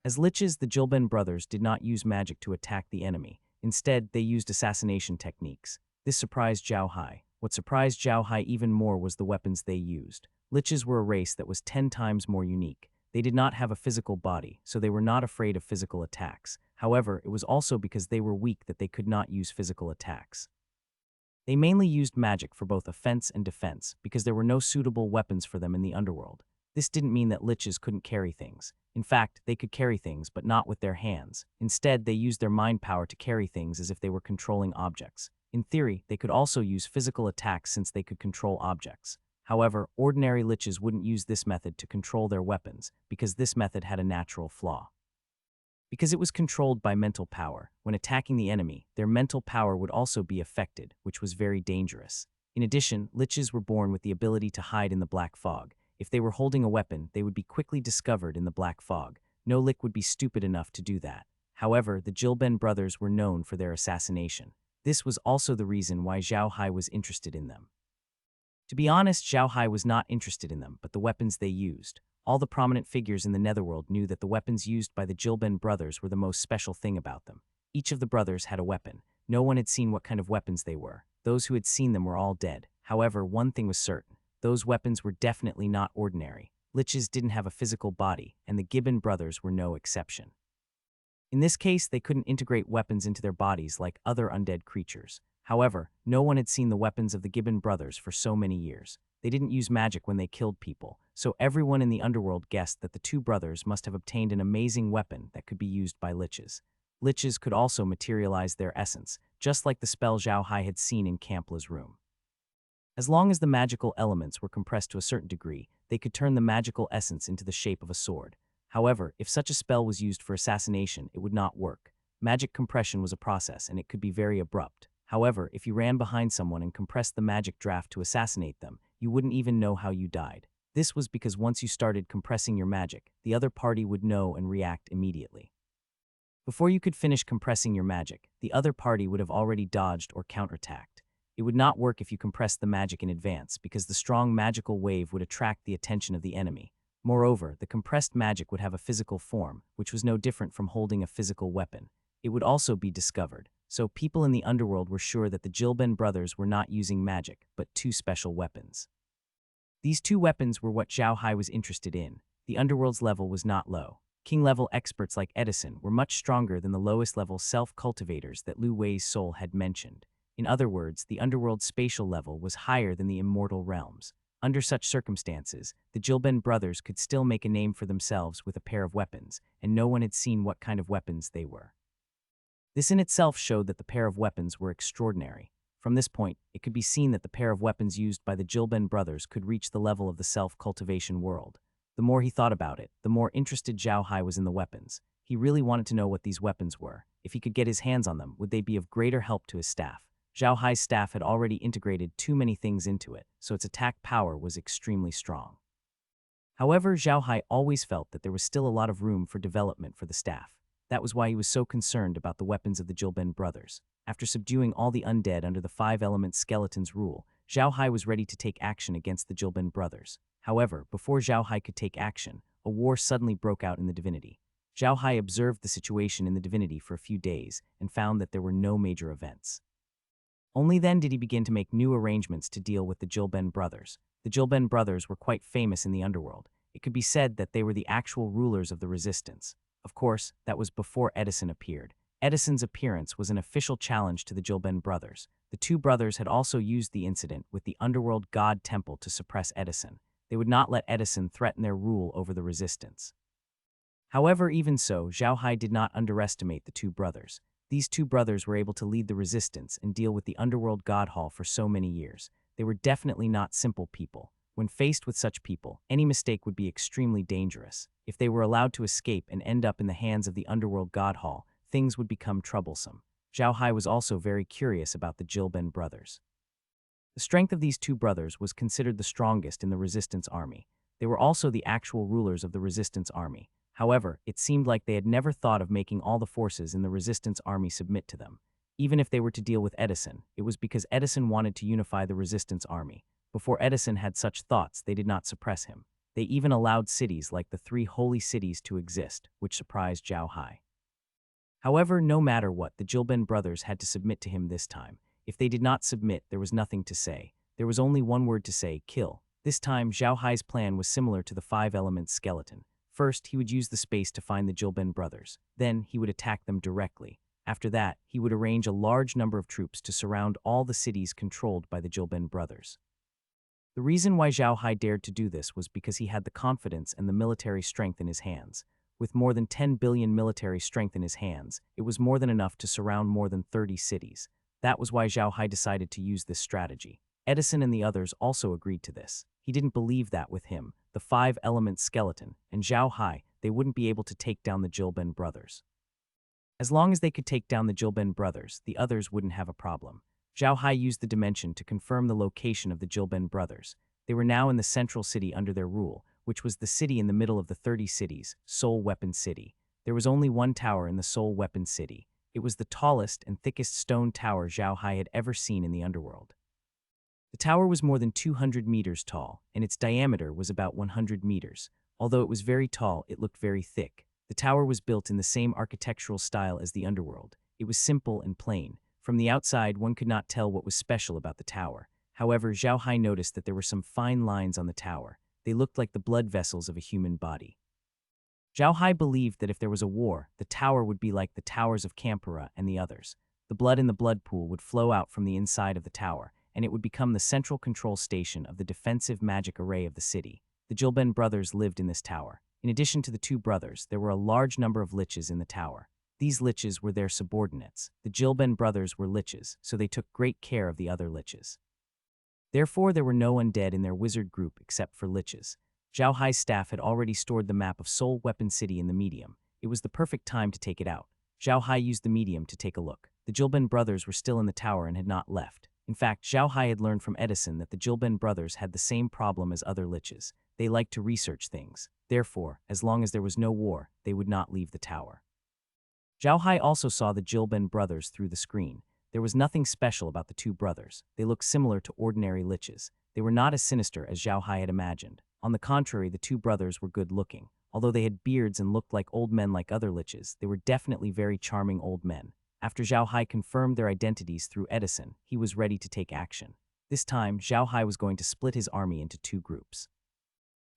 Speaker 1: As liches, the Jilben brothers did not use magic to attack the enemy. Instead, they used assassination techniques. This surprised Zhao Hai. What surprised Zhao Hai even more was the weapons they used. Liches were a race that was 10 times more unique. They did not have a physical body, so they were not afraid of physical attacks. However, it was also because they were weak that they could not use physical attacks. They mainly used magic for both offense and defense, because there were no suitable weapons for them in the underworld. This didn't mean that liches couldn't carry things. In fact, they could carry things, but not with their hands. Instead, they used their mind power to carry things as if they were controlling objects. In theory, they could also use physical attacks since they could control objects. However, ordinary liches wouldn't use this method to control their weapons, because this method had a natural flaw. Because it was controlled by mental power, when attacking the enemy, their mental power would also be affected, which was very dangerous. In addition, liches were born with the ability to hide in the black fog. If they were holding a weapon, they would be quickly discovered in the black fog. No Lick would be stupid enough to do that. However, the Jilben brothers were known for their assassination. This was also the reason why Zhao Hai was interested in them. To be honest, Zhao Hai was not interested in them, but the weapons they used. All the prominent figures in the netherworld knew that the weapons used by the Jilben brothers were the most special thing about them. Each of the brothers had a weapon. No one had seen what kind of weapons they were. Those who had seen them were all dead. However, one thing was certain. Those weapons were definitely not ordinary. Liches didn't have a physical body, and the Gibbon brothers were no exception. In this case, they couldn't integrate weapons into their bodies like other undead creatures. However, no one had seen the weapons of the Gibbon brothers for so many years. They didn't use magic when they killed people, so everyone in the underworld guessed that the two brothers must have obtained an amazing weapon that could be used by liches. Liches could also materialize their essence, just like the spell Zhao Hai had seen in Campla's room. As long as the magical elements were compressed to a certain degree, they could turn the magical essence into the shape of a sword. However, if such a spell was used for assassination, it would not work. Magic compression was a process, and it could be very abrupt. However, if you ran behind someone and compressed the magic draft to assassinate them, you wouldn't even know how you died. This was because once you started compressing your magic, the other party would know and react immediately. Before you could finish compressing your magic, the other party would have already dodged or counterattacked. It would not work if you compressed the magic in advance, because the strong magical wave would attract the attention of the enemy. Moreover, the compressed magic would have a physical form, which was no different from holding a physical weapon. It would also be discovered, so people in the underworld were sure that the Jilben brothers were not using magic, but two special weapons. These two weapons were what Zhao Hai was interested in. The underworld's level was not low. King-level experts like Edison were much stronger than the lowest-level self-cultivators that Lu Wei's soul had mentioned. In other words, the underworld's spatial level was higher than the immortal realms. Under such circumstances, the Jilben brothers could still make a name for themselves with a pair of weapons, and no one had seen what kind of weapons they were. This in itself showed that the pair of weapons were extraordinary. From this point, it could be seen that the pair of weapons used by the Jilben brothers could reach the level of the self-cultivation world. The more he thought about it, the more interested Zhao Hai was in the weapons. He really wanted to know what these weapons were. If he could get his hands on them, would they be of greater help to his staff? Zhao Hai's staff had already integrated too many things into it, so its attack power was extremely strong. However, Zhao Hai always felt that there was still a lot of room for development for the staff. That was why he was so concerned about the weapons of the Jilben brothers. After subduing all the undead under the five-element skeleton's rule, Zhao Hai was ready to take action against the Jilben brothers. However, before Zhao Hai could take action, a war suddenly broke out in the divinity. Zhao Hai observed the situation in the divinity for a few days and found that there were no major events. Only then did he begin to make new arrangements to deal with the Jilben brothers. The Jilben brothers were quite famous in the underworld. It could be said that they were the actual rulers of the resistance. Of course, that was before Edison appeared. Edison's appearance was an official challenge to the Jilben brothers. The two brothers had also used the incident with the underworld god temple to suppress Edison. They would not let Edison threaten their rule over the resistance. However, even so, Zhao Hai did not underestimate the two brothers. These two brothers were able to lead the resistance and deal with the underworld god hall for so many years. They were definitely not simple people. When faced with such people, any mistake would be extremely dangerous. If they were allowed to escape and end up in the hands of the underworld god hall, things would become troublesome. Zhao Hai was also very curious about the Jilben brothers. The strength of these two brothers was considered the strongest in the resistance army. They were also the actual rulers of the resistance army. However, it seemed like they had never thought of making all the forces in the resistance army submit to them. Even if they were to deal with Edison, it was because Edison wanted to unify the resistance army. Before Edison had such thoughts, they did not suppress him. They even allowed cities like the three holy cities to exist, which surprised Zhao Hai. However, no matter what, the Jilben brothers had to submit to him this time. If they did not submit, there was nothing to say. There was only one word to say: kill. This time, Zhao Hai's plan was similar to the five-elements skeleton. First, he would use the space to find the Jilben brothers. Then, he would attack them directly. After that, he would arrange a large number of troops to surround all the cities controlled by the Jilben brothers. The reason why Zhao Hai dared to do this was because he had the confidence and the military strength in his hands. With more than 10 billion military strength in his hands, it was more than enough to surround more than 30 cities. That was why Zhao Hai decided to use this strategy. Edison and the others also agreed to this. He didn't believe that with him, the five-element skeleton, and Zhao Hai, they wouldn't be able to take down the Jilben brothers. As long as they could take down the Jilben brothers, the others wouldn't have a problem. Zhao Hai used the dimension to confirm the location of the Jilben brothers. They were now in the central city under their rule, which was the city in the middle of the 30 cities, Soul Weapon City. There was only one tower in the Soul Weapon City. It was the tallest and thickest stone tower Zhao Hai had ever seen in the underworld. The tower was more than 200 meters tall, and its diameter was about 100 meters. Although it was very tall, it looked very thick. The tower was built in the same architectural style as the underworld. It was simple and plain. From the outside, one could not tell what was special about the tower. However, Zhao Hai noticed that there were some fine lines on the tower. They looked like the blood vessels of a human body. Zhao Hai believed that if there was a war, the tower would be like the towers of Kampara and the others. The blood in the blood pool would flow out from the inside of the tower, and it would become the central control station of the defensive magic array of the city. The Jilben brothers lived in this tower. In addition to the two brothers, there were a large number of liches in the tower. These liches were their subordinates. The Jilben brothers were liches, so they took great care of the other liches. Therefore, there were no undead in their wizard group except for liches. Zhao Hai's staff had already stored the map of Soul Weapon City in the medium. It was the perfect time to take it out. Zhao Hai used the medium to take a look. The Jilben brothers were still in the tower and had not left. In fact, Zhao Hai had learned from Edison that the Jilben brothers had the same problem as other liches. They liked to research things. Therefore, as long as there was no war, they would not leave the tower. Zhao Hai also saw the Jilben brothers through the screen. There was nothing special about the two brothers. They looked similar to ordinary liches. They were not as sinister as Zhao Hai had imagined. On the contrary, the two brothers were good-looking. Although they had beards and looked like old men like other liches, they were definitely very charming old men. After Zhao Hai confirmed their identities through Edison, he was ready to take action. This time, Zhao Hai was going to split his army into two groups.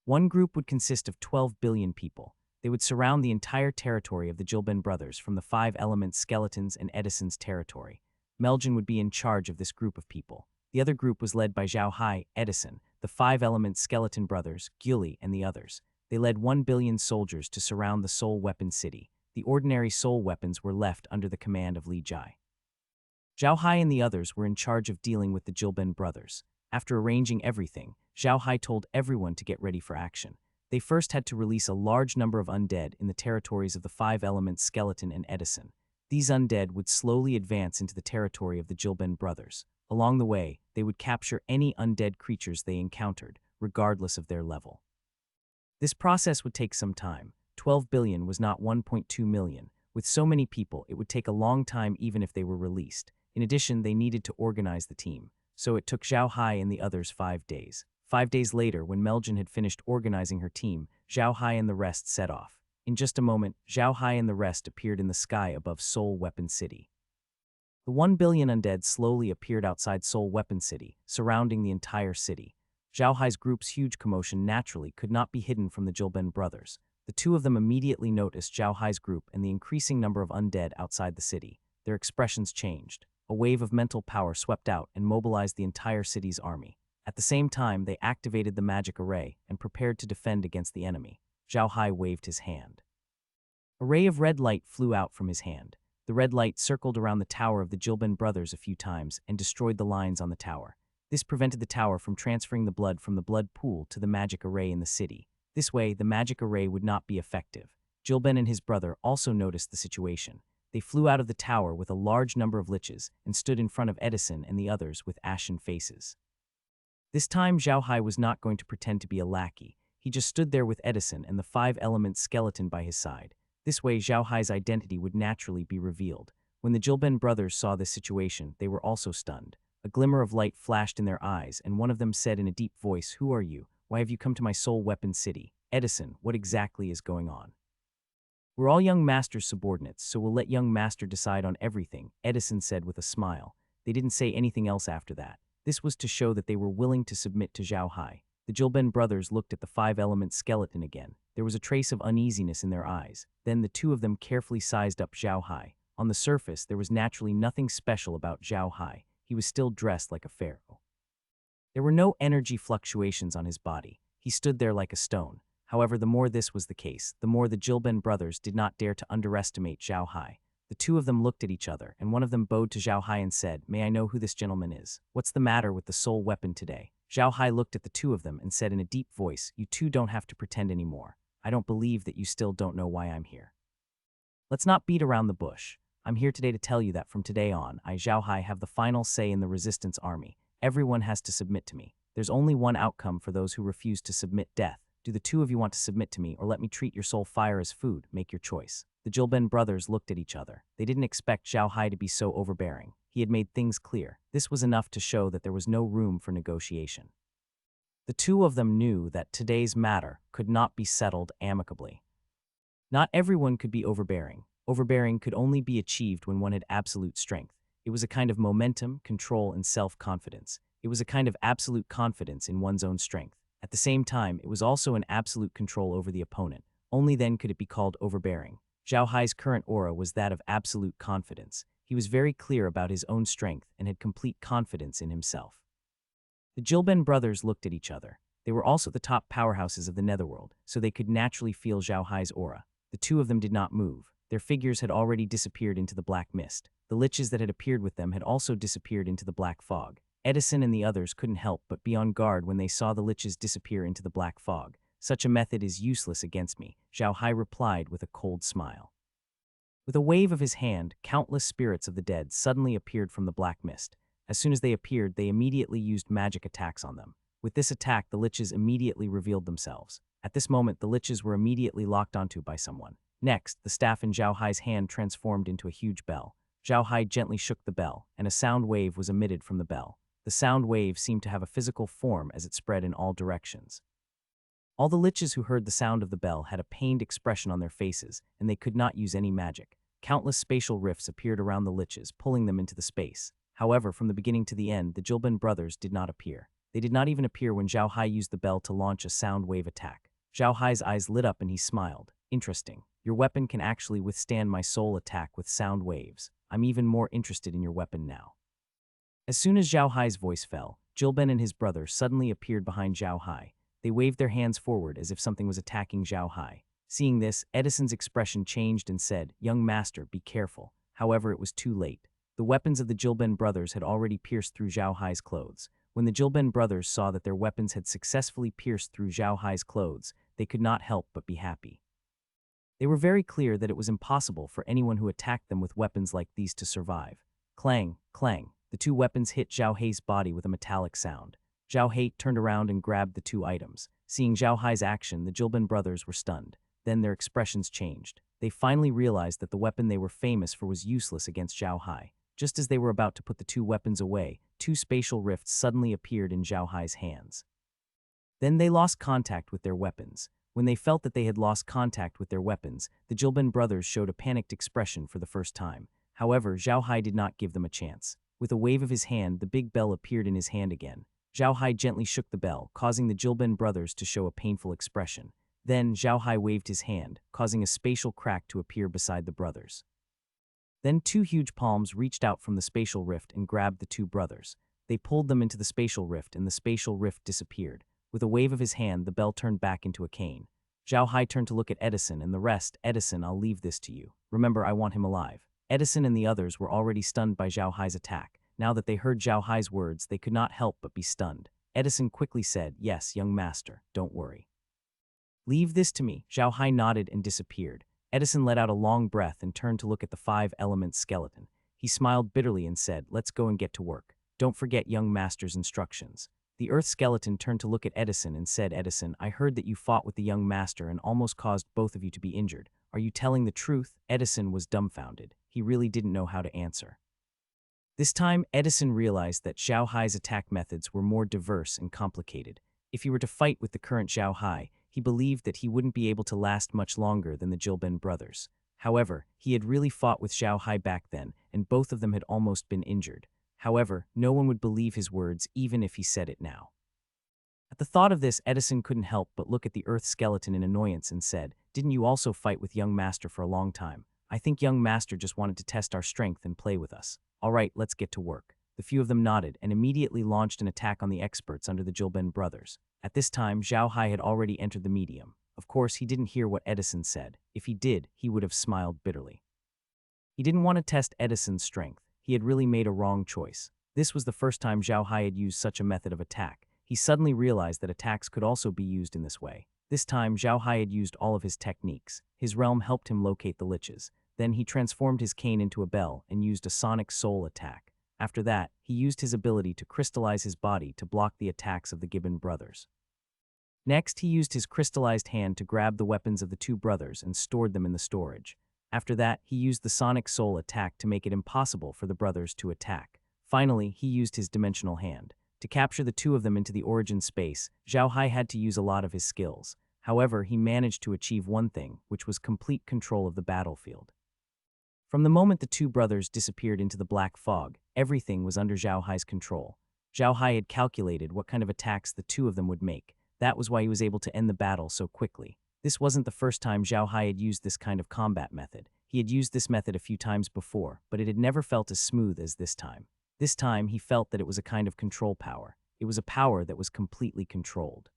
Speaker 1: One group would consist of 12 billion people. They would surround the entire territory of the Jilben brothers from the five-element skeletons and Edison's territory. Meljin would be in charge of this group of people. The other group was led by Zhao Hai, Edison, the five-element skeleton brothers, Gyuli, and the others. They led 1 billion soldiers to surround the Soul Weapon City. The ordinary soul weapons were left under the command of Li Jai. Zhao Hai and the others were in charge of dealing with the Jilben brothers. After arranging everything, Zhao Hai told everyone to get ready for action. They first had to release a large number of undead in the territories of the five-element skeleton and Edison. These undead would slowly advance into the territory of the Jilben brothers. Along the way, they would capture any undead creatures they encountered, regardless of their level. This process would take some time. 12 billion was not 1.2 million. With so many people, it would take a long time even if they were released. In addition, they needed to organize the team. So it took Zhao Hai and the others 5 days. 5 days later, when Meljin had finished organizing her team, Zhao Hai and the rest set off. In just a moment, Zhao Hai and the rest appeared in the sky above Soul Weapon City. The 1 billion undead slowly appeared outside Soul Weapon City, surrounding the entire city. Zhao Hai's group's huge commotion naturally could not be hidden from the Jilben brothers. The two of them immediately noticed Zhao Hai's group and the increasing number of undead outside the city. Their expressions changed. A wave of mental power swept out and mobilized the entire city's army. At the same time, they activated the magic array and prepared to defend against the enemy. Zhao Hai waved his hand. A ray of red light flew out from his hand. The red light circled around the tower of the Jilben brothers a few times and destroyed the lines on the tower. This prevented the tower from transferring the blood from the blood pool to the magic array in the city. This way, the magic array would not be effective. Jilben and his brother also noticed the situation. They flew out of the tower with a large number of liches and stood in front of Edison and the others with ashen faces. This time, Zhao Hai was not going to pretend to be a lackey. He just stood there with Edison and the five-element skeleton by his side. This way, Zhao Hai's identity would naturally be revealed. When the Jilben brothers saw this situation, they were also stunned. A glimmer of light flashed in their eyes, and one of them said in a deep voice, "Who are you? Why have you come to my soul weapon city? Edison, what exactly is going on?" "We're all young master's subordinates, so we'll let young master decide on everything," Edison said with a smile. They didn't say anything else after that. This was to show that they were willing to submit to Zhao Hai. The Jilben brothers looked at the five-element skeleton again. There was a trace of uneasiness in their eyes. Then the two of them carefully sized up Zhao Hai. On the surface, there was naturally nothing special about Zhao Hai. He was still dressed like a pharaoh. There were no energy fluctuations on his body. He stood there like a stone. However, the more this was the case, the more the Jilben brothers did not dare to underestimate Zhao Hai. The two of them looked at each other, and one of them bowed to Zhao Hai and said, "May I know who this gentleman is? What's the matter with the soul weapon today?" Zhao Hai looked at the two of them and said in a deep voice, "You two don't have to pretend anymore. I don't believe that you still don't know why I'm here. Let's not beat around the bush. I'm here today to tell you that from today on, I, Zhao Hai, have the final say in the resistance army. Everyone has to submit to me. There's only one outcome for those who refuse to submit: death. Do the two of you want to submit to me, or let me treat your soul fire as food? Make your choice." The Jilben brothers looked at each other. They didn't expect Zhao Hai to be so overbearing. He had made things clear. This was enough to show that there was no room for negotiation. The two of them knew that today's matter could not be settled amicably. Not everyone could be overbearing. Overbearing could only be achieved when one had absolute strength. It was a kind of momentum, control, and self-confidence. It was a kind of absolute confidence in one's own strength. At the same time, it was also an absolute control over the opponent. Only then could it be called overbearing. Zhao Hai's current aura was that of absolute confidence. He was very clear about his own strength and had complete confidence in himself. The Jilben brothers looked at each other. They were also the top powerhouses of the netherworld, so they could naturally feel Zhao Hai's aura. The two of them did not move. Their figures had already disappeared into the black mist. The liches that had appeared with them had also disappeared into the black fog. Edison and the others couldn't help but be on guard when they saw the liches disappear into the black fog. "Such a method is useless against me," Zhao Hai replied with a cold smile. With a wave of his hand, countless spirits of the dead suddenly appeared from the black mist. As soon as they appeared, they immediately used magic attacks on them. With this attack, the liches immediately revealed themselves. At this moment, the liches were immediately locked onto by someone. Next, the staff in Zhao Hai's hand transformed into a huge bell. Zhao Hai gently shook the bell, and a sound wave was emitted from the bell. The sound wave seemed to have a physical form as it spread in all directions. All the liches who heard the sound of the bell had a pained expression on their faces, and they could not use any magic. Countless spatial rifts appeared around the liches, pulling them into the space. However, from the beginning to the end, the Jilben brothers did not appear. They did not even appear when Zhao Hai used the bell to launch a sound wave attack. Zhao Hai's eyes lit up and he smiled. "Interesting. Your weapon can actually withstand my soul attack with sound waves. I'm even more interested in your weapon now." As soon as Zhao Hai's voice fell, Jilben and his brother suddenly appeared behind Zhao Hai. They waved their hands forward as if something was attacking Zhao Hai. Seeing this, Edison's expression changed and said, "Young master, be careful." However, it was too late. The weapons of the Jilben brothers had already pierced through Zhao Hai's clothes. When the Jilben brothers saw that their weapons had successfully pierced through Zhao Hai's clothes, they could not help but be happy. They were very clear that it was impossible for anyone who attacked them with weapons like these to survive. Clang, clang. The two weapons hit Zhao Hai's body with a metallic sound. Zhao Hai turned around and grabbed the two items. Seeing Zhao Hai's action, the Jilben brothers were stunned. Then their expressions changed. They finally realized that the weapon they were famous for was useless against Zhao Hai. Just as they were about to put the two weapons away, two spatial rifts suddenly appeared in Zhao Hai's hands. Then they lost contact with their weapons. When they felt that they had lost contact with their weapons, the Jilben brothers showed a panicked expression for the first time. However, Zhao Hai did not give them a chance. With a wave of his hand, the big bell appeared in his hand again. Zhao Hai gently shook the bell, causing the Jilben brothers to show a painful expression. Then Zhao Hai waved his hand, causing a spatial crack to appear beside the brothers. Then two huge palms reached out from the spatial rift and grabbed the two brothers. They pulled them into the spatial rift and the spatial rift disappeared. With a wave of his hand, the bell turned back into a cane. Zhao Hai turned to look at Edison and the rest. Edison, I'll leave this to you. Remember, I want him alive. Edison and the others were already stunned by Zhao Hai's attack. Now that they heard Zhao Hai's words, they could not help but be stunned. Edison quickly said, yes, young master, don't worry. Leave this to me. Zhao Hai nodded and disappeared. Edison let out a long breath and turned to look at the five-element skeleton. He smiled bitterly and said, let's go and get to work. Don't forget young master's instructions. The earth skeleton turned to look at Edison and said, Edison, I heard that you fought with the young master and almost caused both of you to be injured. Are you telling the truth? Edison was dumbfounded. He really didn't know how to answer. This time, Edison realized that Zhao Hai's attack methods were more diverse and complicated. If he were to fight with the current Zhao Hai, he believed that he wouldn't be able to last much longer than the Jilben brothers. However, he had really fought with Zhao Hai back then, and both of them had almost been injured. However, no one would believe his words even if he said it now. At the thought of this, Edison couldn't help but look at the earth skeleton in annoyance and said, didn't you also fight with young master for a long time? I think young master just wanted to test our strength and play with us. All right, let's get to work. The few of them nodded and immediately launched an attack on the experts under the Jilben brothers. At this time, Zhao Hai had already entered the medium. Of course, he didn't hear what Edison said. If he did, he would have smiled bitterly. He didn't want to test Edison's strength. He had really made a wrong choice. This was the first time Zhao Hai had used such a method of attack. He suddenly realized that attacks could also be used in this way. This time, Zhao Hai had used all of his techniques. His realm helped him locate the liches. Then he transformed his cane into a bell and used a sonic soul attack. After that, he used his ability to crystallize his body to block the attacks of the Gibbon brothers. Next, he used his crystallized hand to grab the weapons of the two brothers and stored them in the storage. After that, he used the sonic soul attack to make it impossible for the brothers to attack. Finally, he used his dimensional hand. To capture the two of them into the origin space, Zhao Hai had to use a lot of his skills. However, he managed to achieve one thing, which was complete control of the battlefield. From the moment the two brothers disappeared into the black fog, everything was under Zhao Hai's control. Zhao Hai had calculated what kind of attacks the two of them would make. That was why he was able to end the battle so quickly. This wasn't the first time Zhao Hai had used this kind of combat method. He had used this method a few times before, but it had never felt as smooth as this time. This time, he felt that it was a kind of control power. It was a power that was completely controlled.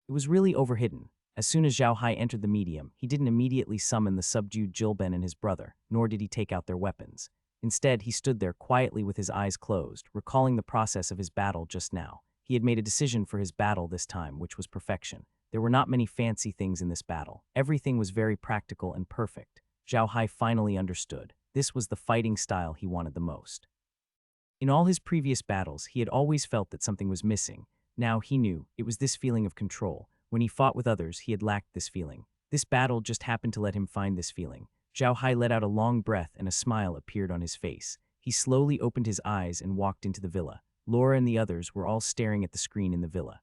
Speaker 1: It was really overhidden. As soon as Zhao Hai entered the medium, he didn't immediately summon the subdued Jilben and his brother, nor did he take out their weapons. Instead, he stood there quietly with his eyes closed, recalling the process of his battle just now. He had made a decision for his battle this time, which was perfection. There were not many fancy things in this battle. Everything was very practical and perfect. Zhao Hai finally understood. This was the fighting style he wanted the most. In all his previous battles, he had always felt that something was missing. Now he knew it was this feeling of control. When he fought with others, he had lacked this feeling. This battle just happened to let him find this feeling. Zhao Hai let out a long breath and a smile appeared on his face. He slowly opened his eyes and walked into the villa. Laura and the others were all staring at the screen in the villa.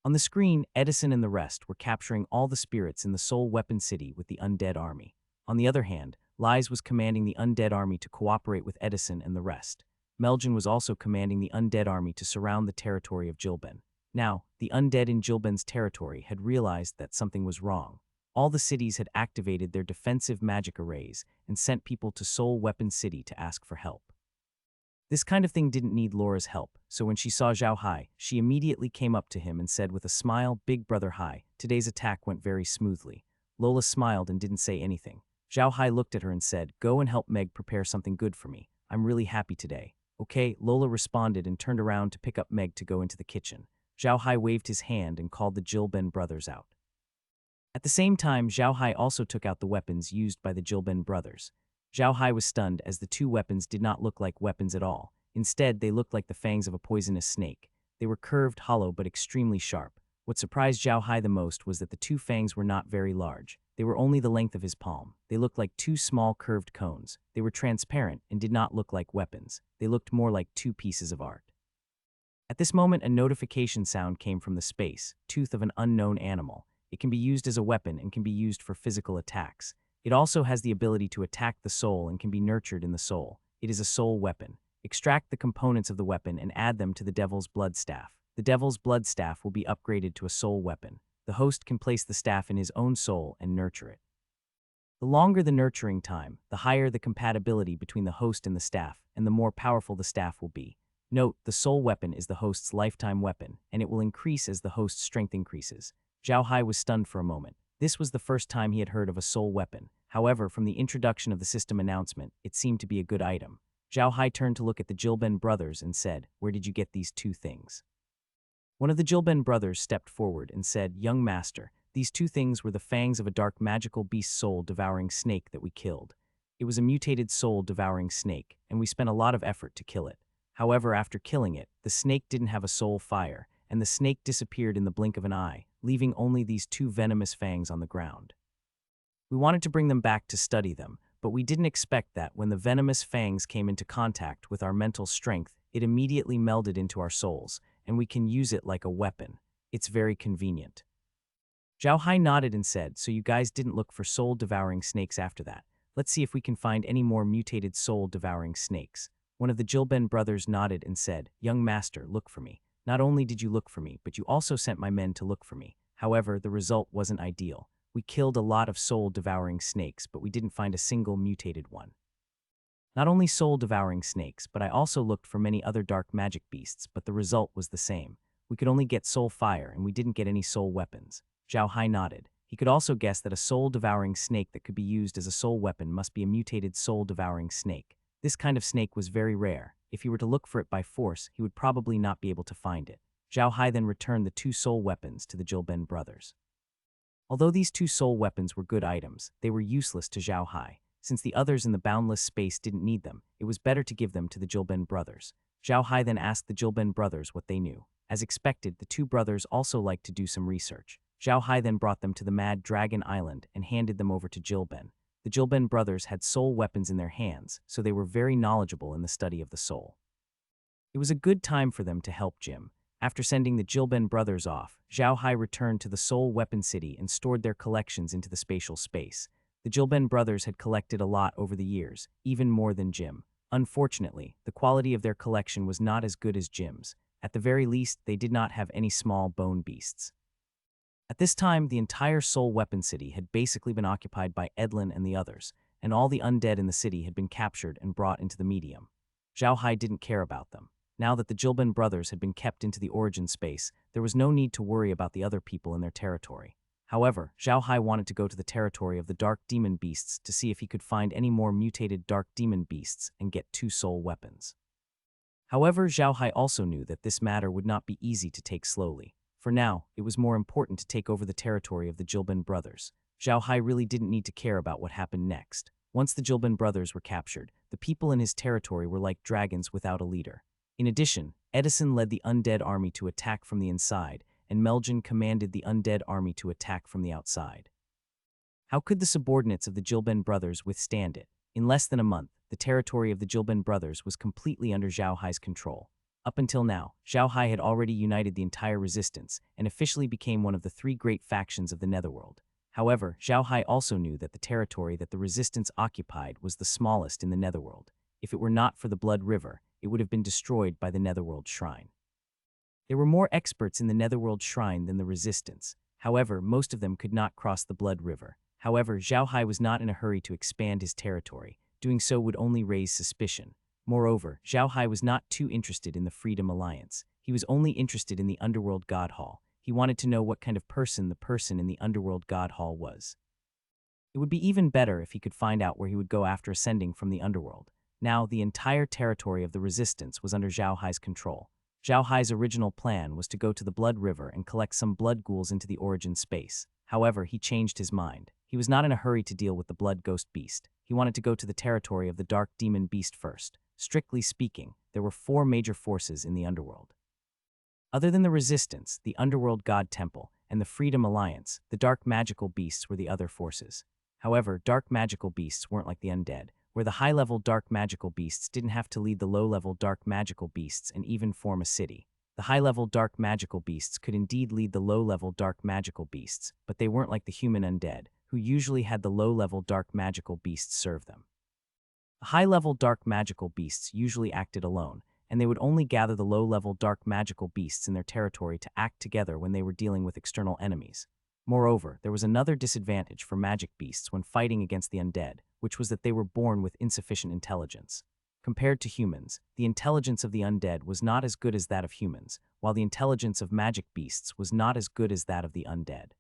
Speaker 1: On the screen, Edison and the rest were capturing all the spirits in the Soul Weapon City with the undead army. On the other hand, Lies was commanding the undead army to cooperate with Edison and the rest. Meljan was also commanding the undead army to surround the territory of Jilben. Now, the undead in Jilben's territory had realized that something was wrong. All the cities had activated their defensive magic arrays and sent people to Soul Weapon City to ask for help. This kind of thing didn't need Laura's help, so when she saw Zhao Hai, she immediately came up to him and said with a smile, "Big brother Hai, today's attack went very smoothly." Lola smiled and didn't say anything. Zhao Hai looked at her and said, "Go and help Meg prepare something good for me. I'm really happy today." "Okay," Lola responded and turned around to pick up Meg to go into the kitchen. Zhao Hai waved his hand and called the Jilben brothers out. At the same time, Zhao Hai also took out the weapons used by the Jilben brothers. Zhao Hai was stunned as the two weapons did not look like weapons at all. Instead, they looked like the fangs of a poisonous snake. They were curved, hollow, but extremely sharp. What surprised Zhao Hai the most was that the two fangs were not very large. They were only the length of his palm. They looked like two small curved cones. They were transparent and did not look like weapons. They looked more like two pieces of art. At this moment, a notification sound came from the space, tooth of an unknown animal. It can be used as a weapon and can be used for physical attacks. It also has the ability to attack the soul and can be nurtured in the soul. It is a soul weapon. Extract the components of the weapon and add them to the Devil's Blood Staff. The Devil's Blood Staff will be upgraded to a soul weapon. The host can place the staff in his own soul and nurture it. The longer the nurturing time, the higher the compatibility between the host and the staff, and the more powerful the staff will be. Note, the soul weapon is the host's lifetime weapon, and it will increase as the host's strength increases. Zhao Hai was stunned for a moment. This was the first time he had heard of a soul weapon. However, from the introduction of the system announcement, it seemed to be a good item. Zhao Hai turned to look at the Jilben brothers and said, "Where did you get these two things?" One of the Jilben brothers stepped forward and said, "Young master, these two things were the fangs of a dark magical beast soul-devouring snake that we killed. It was a mutated soul-devouring snake, and we spent a lot of effort to kill it. However, after killing it, the snake didn't have a soul fire, and the snake disappeared in the blink of an eye, leaving only these two venomous fangs on the ground. We wanted to bring them back to study them, but we didn't expect that when the venomous fangs came into contact with our mental strength, it immediately melded into our souls, and we can use it like a weapon. It's very convenient." Zhao Hai nodded and said, "So you guys didn't look for soul-devouring snakes after that. Let's see if we can find any more mutated soul-devouring snakes." One of the Jilben brothers nodded and said, "Young master, look for me. Not only did you look for me, but you also sent my men to look for me. However, the result wasn't ideal. We killed a lot of soul-devouring snakes, but we didn't find a single mutated one. Not only soul-devouring snakes, but I also looked for many other dark magic beasts, but the result was the same. We could only get soul fire, and we didn't get any soul weapons." Zhao Hai nodded. He could also guess that a soul-devouring snake that could be used as a soul weapon must be a mutated soul-devouring snake. This kind of snake was very rare. If he were to look for it by force, he would probably not be able to find it. Zhao Hai then returned the two soul weapons to the Jilben brothers. Although these two soul weapons were good items, they were useless to Zhao Hai. Since the others in the boundless space didn't need them, it was better to give them to the Jilben brothers. Zhao Hai then asked the Jilben brothers what they knew. As expected, the two brothers also liked to do some research. Zhao Hai then brought them to the Mad Dragon Island and handed them over to Jilben. The Jilben brothers had soul weapons in their hands, so they were very knowledgeable in the study of the soul. It was a good time for them to help Jim. After sending the Jilben brothers off, Zhao Hai returned to the Soul Weapon City and stored their collections into the spatial space. The Jilben brothers had collected a lot over the years, even more than Jim. Unfortunately, the quality of their collection was not as good as Jim's. At the very least, they did not have any small bone beasts. At this time, the entire Soul Weapon City had basically been occupied by Edlin and the others, and all the undead in the city had been captured and brought into the medium. Zhao Hai didn't care about them. Now that the Jilben brothers had been kept into the origin space, there was no need to worry about the other people in their territory. However, Zhao Hai wanted to go to the territory of the Dark Demon Beasts to see if he could find any more mutated Dark Demon Beasts and get two soul weapons. However, Zhao Hai also knew that this matter would not be easy to take slowly. For now, it was more important to take over the territory of the Jilben brothers. Zhao Hai really didn't need to care about what happened next. Once the Jilben brothers were captured, the people in his territory were like dragons without a leader. In addition, Edison led the undead army to attack from the inside, and Meljan commanded the undead army to attack from the outside. How could the subordinates of the Jilben brothers withstand it? In less than a month, the territory of the Jilben brothers was completely under Zhao Hai's control. Up until now, Zhao Hai had already united the entire resistance and officially became one of the three great factions of the Netherworld. However, Zhao Hai also knew that the territory that the resistance occupied was the smallest in the Netherworld. If it were not for the Blood River, it would have been destroyed by the Netherworld Shrine. There were more experts in the Netherworld Shrine than the resistance. However, most of them could not cross the Blood River. However, Zhao Hai was not in a hurry to expand his territory. Doing so would only raise suspicion. Moreover, Zhao Hai was not too interested in the Freedom Alliance. He was only interested in the Underworld God Hall. He wanted to know what kind of person the person in the Underworld God Hall was. It would be even better if he could find out where he would go after ascending from the Underworld. Now, the entire territory of the Resistance was under Zhao Hai's control. Zhao Hai's original plan was to go to the Blood River and collect some blood ghouls into the origin space. However, he changed his mind. He was not in a hurry to deal with the Blood Ghost Beast. He wanted to go to the territory of the Dark Demon Beast first. Strictly speaking, there were 4 major forces in the Underworld. Other than the Resistance, the Underworld God Temple, and the Freedom Alliance, the Dark Magical Beasts were the other forces. However, Dark Magical Beasts weren't like the undead, where the high-level Dark Magical Beasts didn't have to lead the low-level Dark Magical Beasts and even form a city. The high-level Dark Magical Beasts could indeed lead the low-level Dark Magical Beasts, but they weren't like the human undead, who usually had the low-level Dark Magical Beasts serve them. The high-level Dark Magical Beasts usually acted alone, and they would only gather the low-level Dark Magical Beasts in their territory to act together when they were dealing with external enemies. Moreover, there was another disadvantage for magic beasts when fighting against the undead, which was that they were born with insufficient intelligence. Compared to humans, the intelligence of the undead was not as good as that of humans, while the intelligence of magic beasts was not as good as that of the undead.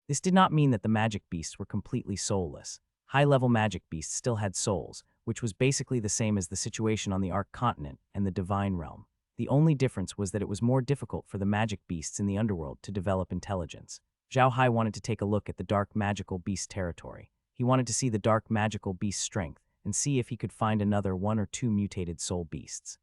Speaker 1: This did not mean that the magic beasts were completely soulless. High-level magic beasts still had souls, which was basically the same as the situation on the Ark Continent and the Divine Realm. The only difference was that it was more difficult for the magic beasts in the underworld to develop intelligence. Zhao Hai wanted to take a look at the dark magical beast territory. He wanted to see the dark magical beast's strength and see if he could find another 1 or 2 mutated soul beasts.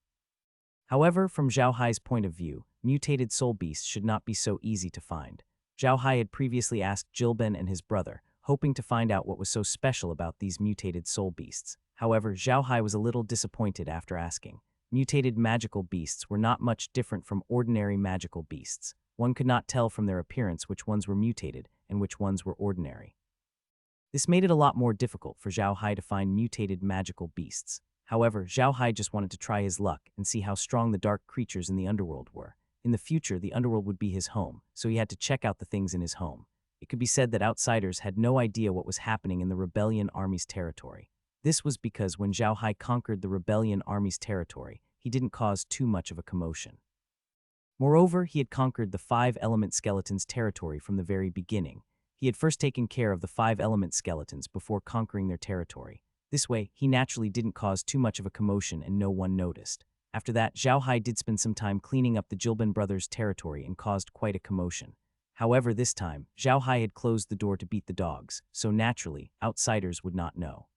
Speaker 1: However, from Zhao Hai's point of view, mutated soul beasts should not be so easy to find. Zhao Hai had previously asked Jilben and his brother, hoping to find out what was so special about these mutated soul beasts. However, Zhao Hai was a little disappointed after asking. Mutated magical beasts were not much different from ordinary magical beasts. One could not tell from their appearance which ones were mutated and which ones were ordinary. This made it a lot more difficult for Zhao Hai to find mutated magical beasts. However, Zhao Hai just wanted to try his luck and see how strong the dark creatures in the underworld were. In the future, the underworld would be his home, so he had to check out the things in his home. It could be said that outsiders had no idea what was happening in the rebellion army's territory. This was because when Zhao Hai conquered the rebellion army's territory, he didn't cause too much of a commotion. Moreover, he had conquered the 5-element skeletons' territory from the very beginning. He had first taken care of the 5-element skeletons before conquering their territory. This way, he naturally didn't cause too much of a commotion and no one noticed. After that, Zhao Hai did spend some time cleaning up the Jilben brothers' territory and caused quite a commotion. However, this time, Zhao Hai had closed the door to beat the dogs, so naturally, outsiders would not know.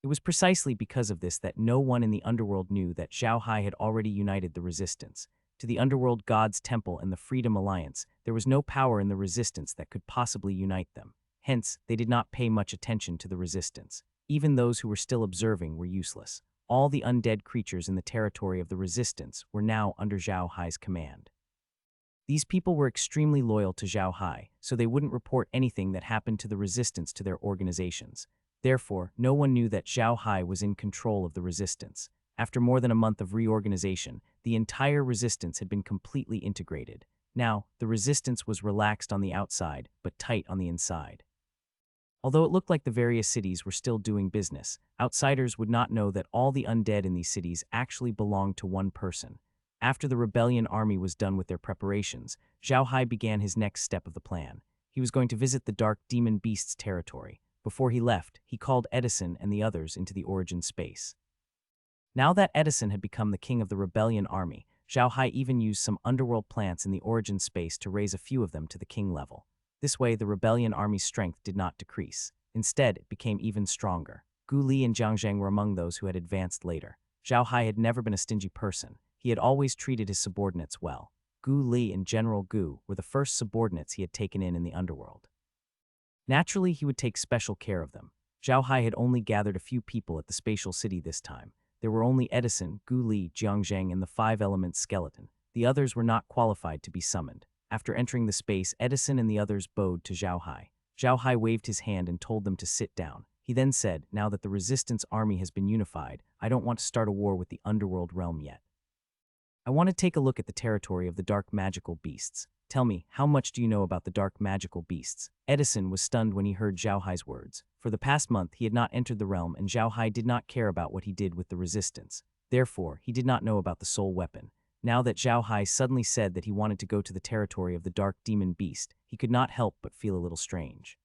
Speaker 1: It was precisely because of this that no one in the underworld knew that Zhao Hai had already united the resistance. To the underworld god's temple and the Freedom Alliance, there was no power in the resistance that could possibly unite them. Hence, they did not pay much attention to the resistance. Even those who were still observing were useless. All the undead creatures in the territory of the resistance were now under Zhao Hai's command. These people were extremely loyal to Zhao Hai, so they wouldn't report anything that happened to the resistance to their organizations. Therefore, no one knew that Zhao Hai was in control of the resistance. After more than a month of reorganization, the entire resistance had been completely integrated. Now, the resistance was relaxed on the outside, but tight on the inside. Although it looked like the various cities were still doing business, outsiders would not know that all the undead in these cities actually belonged to one person. After the rebellion army was done with their preparations, Zhao Hai began his next step of the plan. He was going to visit the dark demon beast's territory. Before he left, he called Edison and the others into the origin space. Now that Edison had become the king of the rebellion army, Zhao Hai even used some underworld plants in the origin space to raise a few of them to the king level. This way, the rebellion army's strength did not decrease. Instead, it became even stronger. Gu Li and Jiang Zhang were among those who had advanced later. Zhao Hai had never been a stingy person. He had always treated his subordinates well. Gu Li and General Gu were the first subordinates he had taken in the underworld. Naturally, he would take special care of them. Zhao Hai had only gathered a few people at the spatial city this time. There were only Edison, Gu Li, Jiang Zhang, and the 5-element skeleton. The others were not qualified to be summoned. After entering the space, Edison and the others bowed to Zhao Hai. Zhao Hai waved his hand and told them to sit down. He then said, "Now that the resistance army has been unified, I don't want to start a war with the underworld realm yet. I want to take a look at the territory of the dark magical beasts. Tell me, how much do you know about the dark magical beasts?" Edison was stunned when he heard Zhao Hai's words. For the past month, he had not entered the realm, and Zhao Hai did not care about what he did with the resistance. Therefore, he did not know about the soul weapon. Now that Zhao Hai suddenly said that he wanted to go to the territory of the dark demon beast, he could not help but feel a little strange.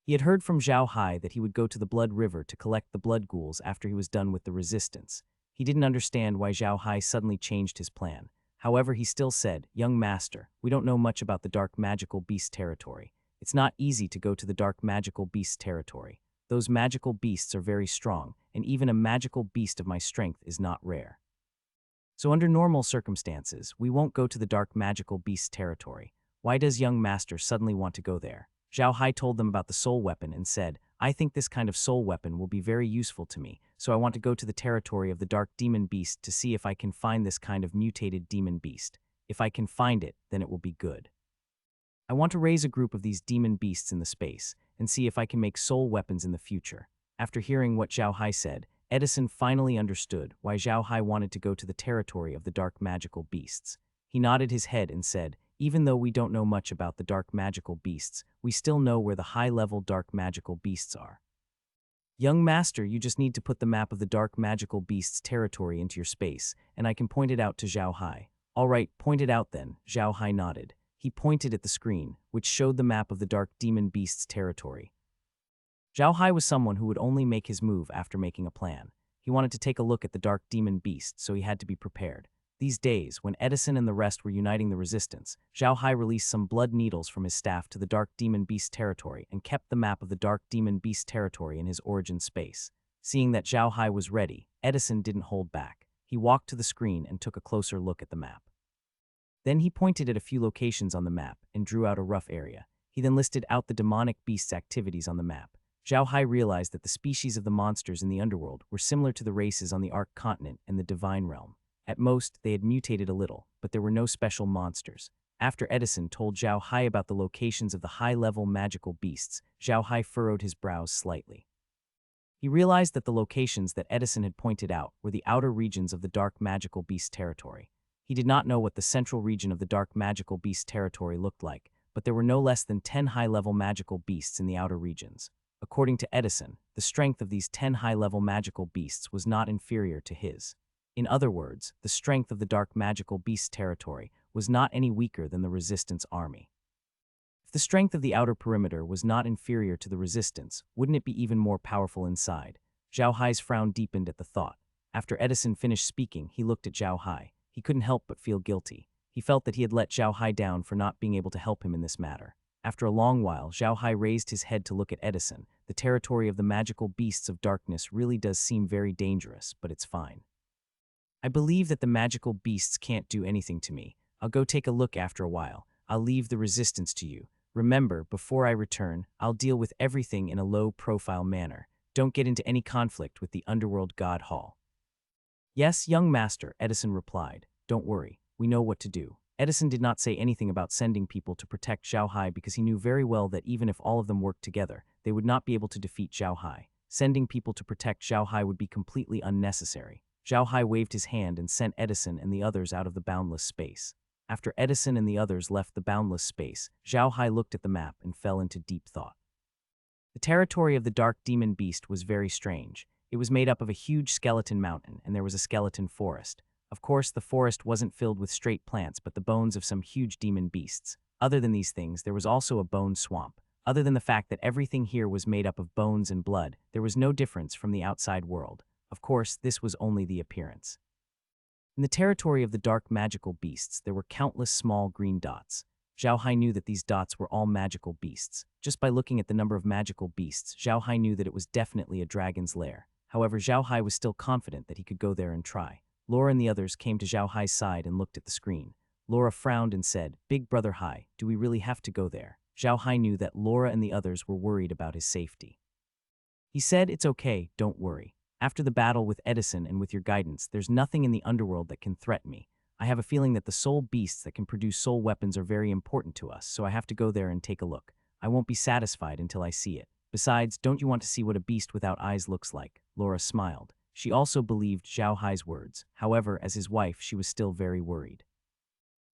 Speaker 1: He had heard from Zhao Hai that he would go to the Blood River to collect the blood ghouls after he was done with the resistance. He didn't understand why Zhao Hai suddenly changed his plan. However, he still said, "Young master, we don't know much about the dark magical beast territory. It's not easy to go to the dark magical beast territory. Those magical beasts are very strong, and even a magical beast of my strength is not rare. So under normal circumstances, we won't go to the dark magical beast territory. Why does young master suddenly want to go there?" Zhao Hai told them about the soul weapon and said, "I think this kind of soul weapon will be very useful to me, so I want to go to the territory of the dark demon beast to see if I can find this kind of mutated demon beast. If I can find it, then it will be good. I want to raise a group of these demon beasts in the space and see if I can make soul weapons in the future." After hearing what Zhao Hai said, Edison finally understood why Zhao Hai wanted to go to the territory of the dark magical beasts. He nodded his head and said, "Even though we don't know much about the dark magical beasts, we still know where the high-level dark magical beasts are. Young master, you just need to put the map of the dark magical beast's territory into your space, and I can point it out to Zhao Hai. All right, point it out then, Zhao Hai nodded. He pointed at the screen, which showed the map of the dark demon beast's territory. Zhao Hai was someone who would only make his move after making a plan. He wanted to take a look at the dark demon beast, so he had to be prepared. These days, when Edison and the rest were uniting the resistance, Zhao Hai released some blood needles from his staff to the dark demon beast territory and kept the map of the dark demon beast territory in his origin space. Seeing that Zhao Hai was ready, Edison didn't hold back. He walked to the screen and took a closer look at the map. Then he pointed at a few locations on the map and drew out a rough area. He then listed out the demonic beast's activities on the map. Zhao Hai realized that the species of the monsters in the underworld were similar to the races on the Ark continent and the Divine Realm. At most, they had mutated a little, but there were no special monsters. After Edison told Zhao Hai about the locations of the high-level magical beasts, Zhao Hai furrowed his brows slightly. He realized that the locations that Edison had pointed out were the outer regions of the dark magical beast territory. He did not know what the central region of the dark magical beast territory looked like, but there were no less than 10 high-level magical beasts in the outer regions. According to Edison, the strength of these 10 high-level magical beasts was not inferior to his. In other words, the strength of the dark magical beast territory was not any weaker than the resistance army. If the strength of the outer perimeter was not inferior to the resistance, wouldn't it be even more powerful inside? Zhao Hai's frown deepened at the thought. After Edison finished speaking, he looked at Zhao Hai. He couldn't help but feel guilty. He felt that he had let Zhao Hai down for not being able to help him in this matter. After a long while, Zhao Hai raised his head to look at Edison. The territory of the magical beasts of darkness really does seem very dangerous, but it's fine. I believe that the magical beasts can't do anything to me. I'll go take a look after a while. I'll leave the resistance to you. Remember, before I return, I'll deal with everything in a low-profile manner. Don't get into any conflict with the Underworld God Hall. Yes, young master, Edison replied. Don't worry, we know what to do. Edison did not say anything about sending people to protect Zhao Hai because he knew very well that even if all of them worked together, they would not be able to defeat Zhao Hai. Sending people to protect Zhao Hai would be completely unnecessary. Zhao Hai waved his hand and sent Edison and the others out of the boundless space. After Edison and the others left the boundless space, Zhao Hai looked at the map and fell into deep thought. The territory of the dark demon beast was very strange. It was made up of a huge skeleton mountain, and there was a skeleton forest. Of course, the forest wasn't filled with straight plants, but the bones of some huge demon beasts. Other than these things, there was also a bone swamp. Other than the fact that everything here was made up of bones and blood, there was no difference from the outside world. Of course, this was only the appearance. In the territory of the dark magical beasts, there were countless small green dots. Zhao Hai knew that these dots were all magical beasts. Just by looking at the number of magical beasts, Zhao Hai knew that it was definitely a dragon's lair. However, Zhao Hai was still confident that he could go there and try. Laura and the others came to Zhao Hai's side and looked at the screen. Laura frowned and said, "Big brother Hai, do we really have to go there?" Zhao Hai knew that Laura and the others were worried about his safety. He said, "It's okay, don't worry. After the battle with Edison and with your guidance, there's nothing in the underworld that can threaten me. I have a feeling that the soul beasts that can produce soul weapons are very important to us, so I have to go there and take a look. I won't be satisfied until I see it. Besides, don't you want to see what a beast without eyes looks like?" Laura smiled. She also believed Zhao Hai's words. However, as his wife, she was still very worried.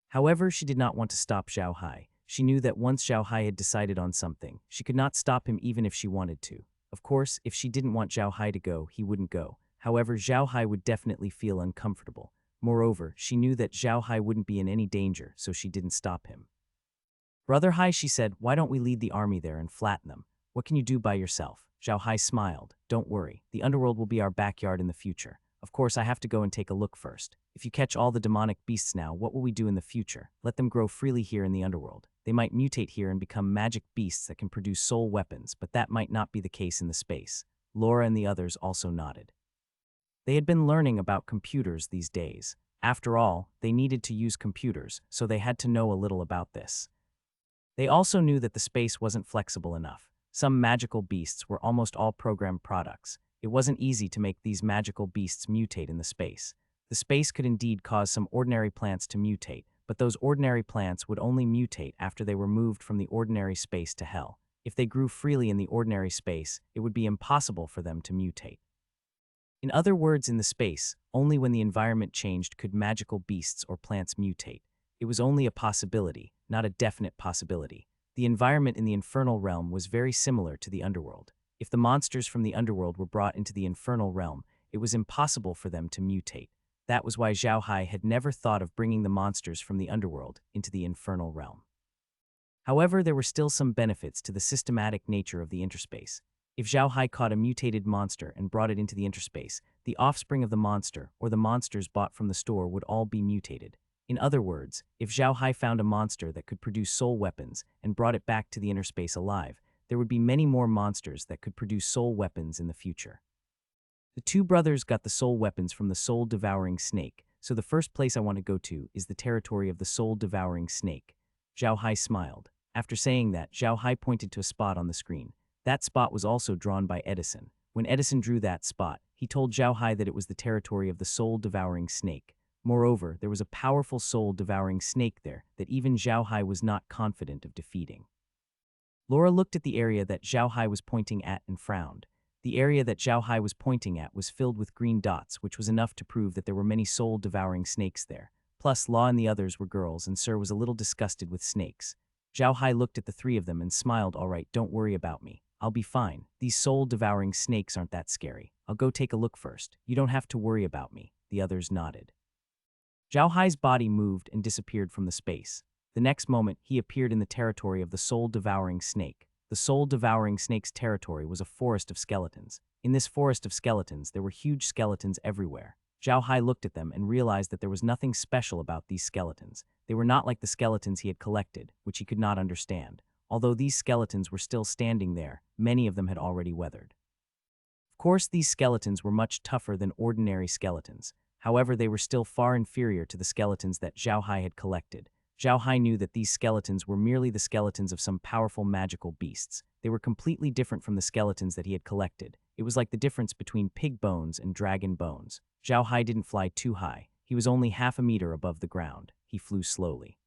Speaker 1: However, she did not want to stop Zhao Hai. She knew that once Zhao Hai had decided on something, she could not stop him even if she wanted to. Of course, if she didn't want Zhao Hai to go, he wouldn't go. However, Zhao Hai would definitely feel uncomfortable. Moreover, she knew that Zhao Hai wouldn't be in any danger, so she didn't stop him. "Brother Hai," she said, "why don't we lead the army there and flatten them? What can you do by yourself?" Zhao Hai smiled. "Don't worry, the underworld will be our backyard in the future. Of course, I have to go and take a look first. If you catch all the demonic beasts now, what will we do in the future? Let them grow freely here in the underworld. They might mutate here and become magic beasts that can produce soul weapons, but that might not be the case in the space." Laura and the others also nodded. They had been learning about computers these days. After all, they needed to use computers, so they had to know a little about this. They also knew that the space wasn't flexible enough. Some magical beasts were almost all programmed products. It wasn't easy to make these magical beasts mutate in the space. The space could indeed cause some ordinary plants to mutate, but those ordinary plants would only mutate after they were moved from the ordinary space to hell. If they grew freely in the ordinary space, it would be impossible for them to mutate. In other words, in the space, only when the environment changed could magical beasts or plants mutate. It was only a possibility, not a definite possibility. The environment in the infernal realm was very similar to the underworld. If the monsters from the underworld were brought into the infernal realm, it was impossible for them to mutate. That was why Zhao Hai had never thought of bringing the monsters from the underworld into the infernal realm. However, there were still some benefits to the systematic nature of the interspace. If Zhao Hai caught a mutated monster and brought it into the interspace, the offspring of the monster or the monsters bought from the store would all be mutated. In other words, if Zhao Hai found a monster that could produce soul weapons and brought it back to the interspace alive, there would be many more monsters that could produce soul weapons in the future. The two brothers got the soul weapons from the soul-devouring snake, so the first place I want to go to is the territory of the soul-devouring snake. Zhao Hai smiled. After saying that, Zhao Hai pointed to a spot on the screen. That spot was also drawn by Edison. When Edison drew that spot, he told Zhao Hai that it was the territory of the soul-devouring snake. Moreover, there was a powerful soul-devouring snake there that even Zhao Hai was not confident of defeating. Laura looked at the area that Zhao Hai was pointing at and frowned. The area that Zhao Hai was pointing at was filled with green dots, which was enough to prove that there were many soul-devouring snakes there. Plus, Law and the others were girls, and Sir was a little disgusted with snakes. Zhao Hai looked at the three of them and smiled. All right, don't worry about me. I'll be fine. These soul-devouring snakes aren't that scary. I'll go take a look first. You don't have to worry about me. The others nodded. Zhao Hai's body moved and disappeared from the space. The next moment, he appeared in the territory of the soul-devouring snake. The soul-devouring snake's territory was a forest of skeletons. In this forest of skeletons, there were huge skeletons everywhere. Zhao Hai looked at them and realized that there was nothing special about these skeletons. They were not like the skeletons he had collected, which he could not understand. Although these skeletons were still standing there, many of them had already weathered. Of course, these skeletons were much tougher than ordinary skeletons. However, they were still far inferior to the skeletons that Zhao Hai had collected. Zhao Hai knew that these skeletons were merely the skeletons of some powerful magical beasts. They were completely different from the skeletons that he had collected. It was like the difference between pig bones and dragon bones. Zhao Hai didn't fly too high. He was only half a meter above the ground. He flew slowly.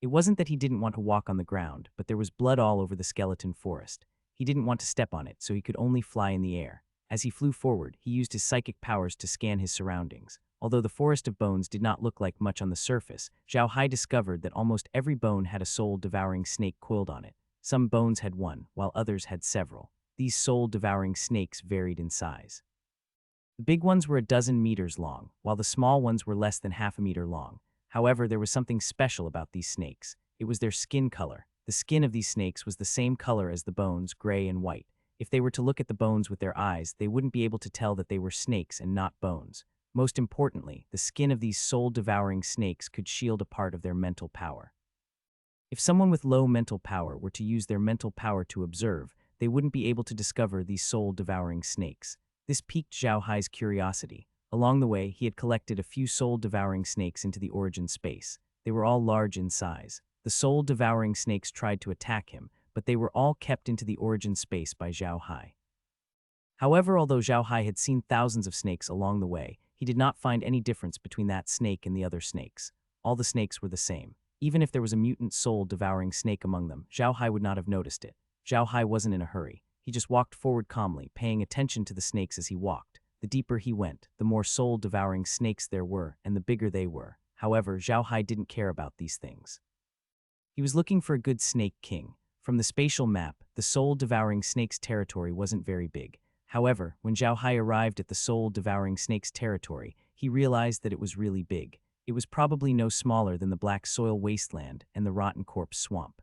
Speaker 1: It wasn't that he didn't want to walk on the ground, but there was blood all over the skeleton forest. He didn't want to step on it, so he could only fly in the air. As he flew forward, he used his psychic powers to scan his surroundings. Although the forest of bones did not look like much on the surface, Zhao Hai discovered that almost every bone had a soul-devouring snake coiled on it. Some bones had one, while others had several. These soul-devouring snakes varied in size. The big ones were 12 meters long, while the small ones were less than half a meter long. However, there was something special about these snakes. It was their skin color. The skin of these snakes was the same color as the bones, gray and white. If they were to look at the bones with their eyes, they wouldn't be able to tell that they were snakes and not bones. Most importantly, the skin of these soul-devouring snakes could shield a part of their mental power. If someone with low mental power were to use their mental power to observe, they wouldn't be able to discover these soul-devouring snakes. This piqued Zhao Hai's curiosity. Along the way, he had collected a few soul-devouring snakes into the origin space. They were all large in size. The soul-devouring snakes tried to attack him, but they were all kept into the origin space by Zhao Hai. However, although Zhao Hai had seen thousands of snakes along the way, he did not find any difference between that snake and the other snakes. All the snakes were the same. Even if there was a mutant soul-devouring snake among them, Zhao Hai would not have noticed it. Zhao Hai wasn't in a hurry. He just walked forward calmly, paying attention to the snakes as he walked. The deeper he went, the more soul-devouring snakes there were, and the bigger they were. However, Zhao Hai didn't care about these things. He was looking for a good snake king. From the spatial map, the soul-devouring snake's territory wasn't very big. However, when Zhao Hai arrived at the soul-devouring snake's territory, he realized that it was really big. It was probably no smaller than the black soil wasteland and the rotten corpse swamp.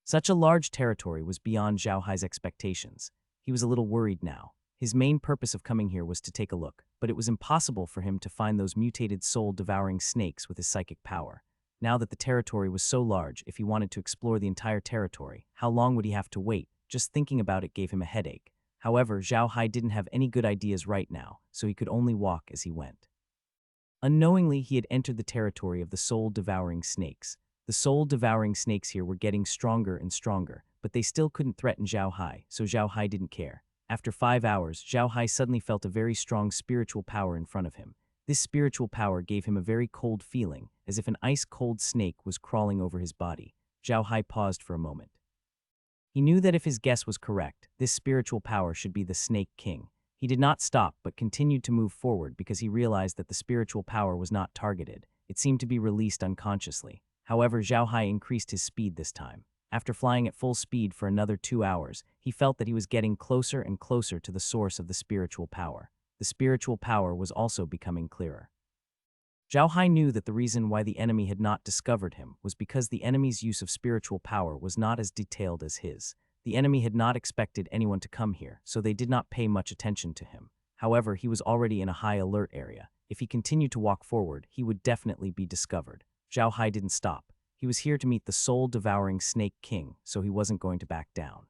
Speaker 1: Such a large territory was beyond Zhao Hai's expectations. He was a little worried now. His main purpose of coming here was to take a look, but it was impossible for him to find those mutated soul-devouring snakes with his psychic power. Now that the territory was so large, if he wanted to explore the entire territory, how long would he have to wait? Just thinking about it gave him a headache. However, Zhao Hai didn't have any good ideas right now, so he could only walk as he went. Unknowingly, he had entered the territory of the soul-devouring snakes. The soul-devouring snakes here were getting stronger and stronger, but they still couldn't threaten Zhao Hai, so Zhao Hai didn't care. After 5 hours, Zhao Hai suddenly felt a very strong spiritual power in front of him. This spiritual power gave him a very cold feeling, as if an ice-cold snake was crawling over his body. Zhao Hai paused for a moment. He knew that if his guess was correct, this spiritual power should be the Snake King. He did not stop but continued to move forward because he realized that the spiritual power was not targeted. It seemed to be released unconsciously. However, Zhao Hai increased his speed this time. After flying at full speed for another 2 hours, he felt that he was getting closer and closer to the source of the spiritual power. The spiritual power was also becoming clearer. Zhao Hai knew that the reason why the enemy had not discovered him was because the enemy's use of spiritual power was not as detailed as his. The enemy had not expected anyone to come here, so they did not pay much attention to him. However, he was already in a high alert area. If he continued to walk forward, he would definitely be discovered. Zhao Hai didn't stop. He was here to meet the soul-devouring Snake King, so he wasn't going to back down.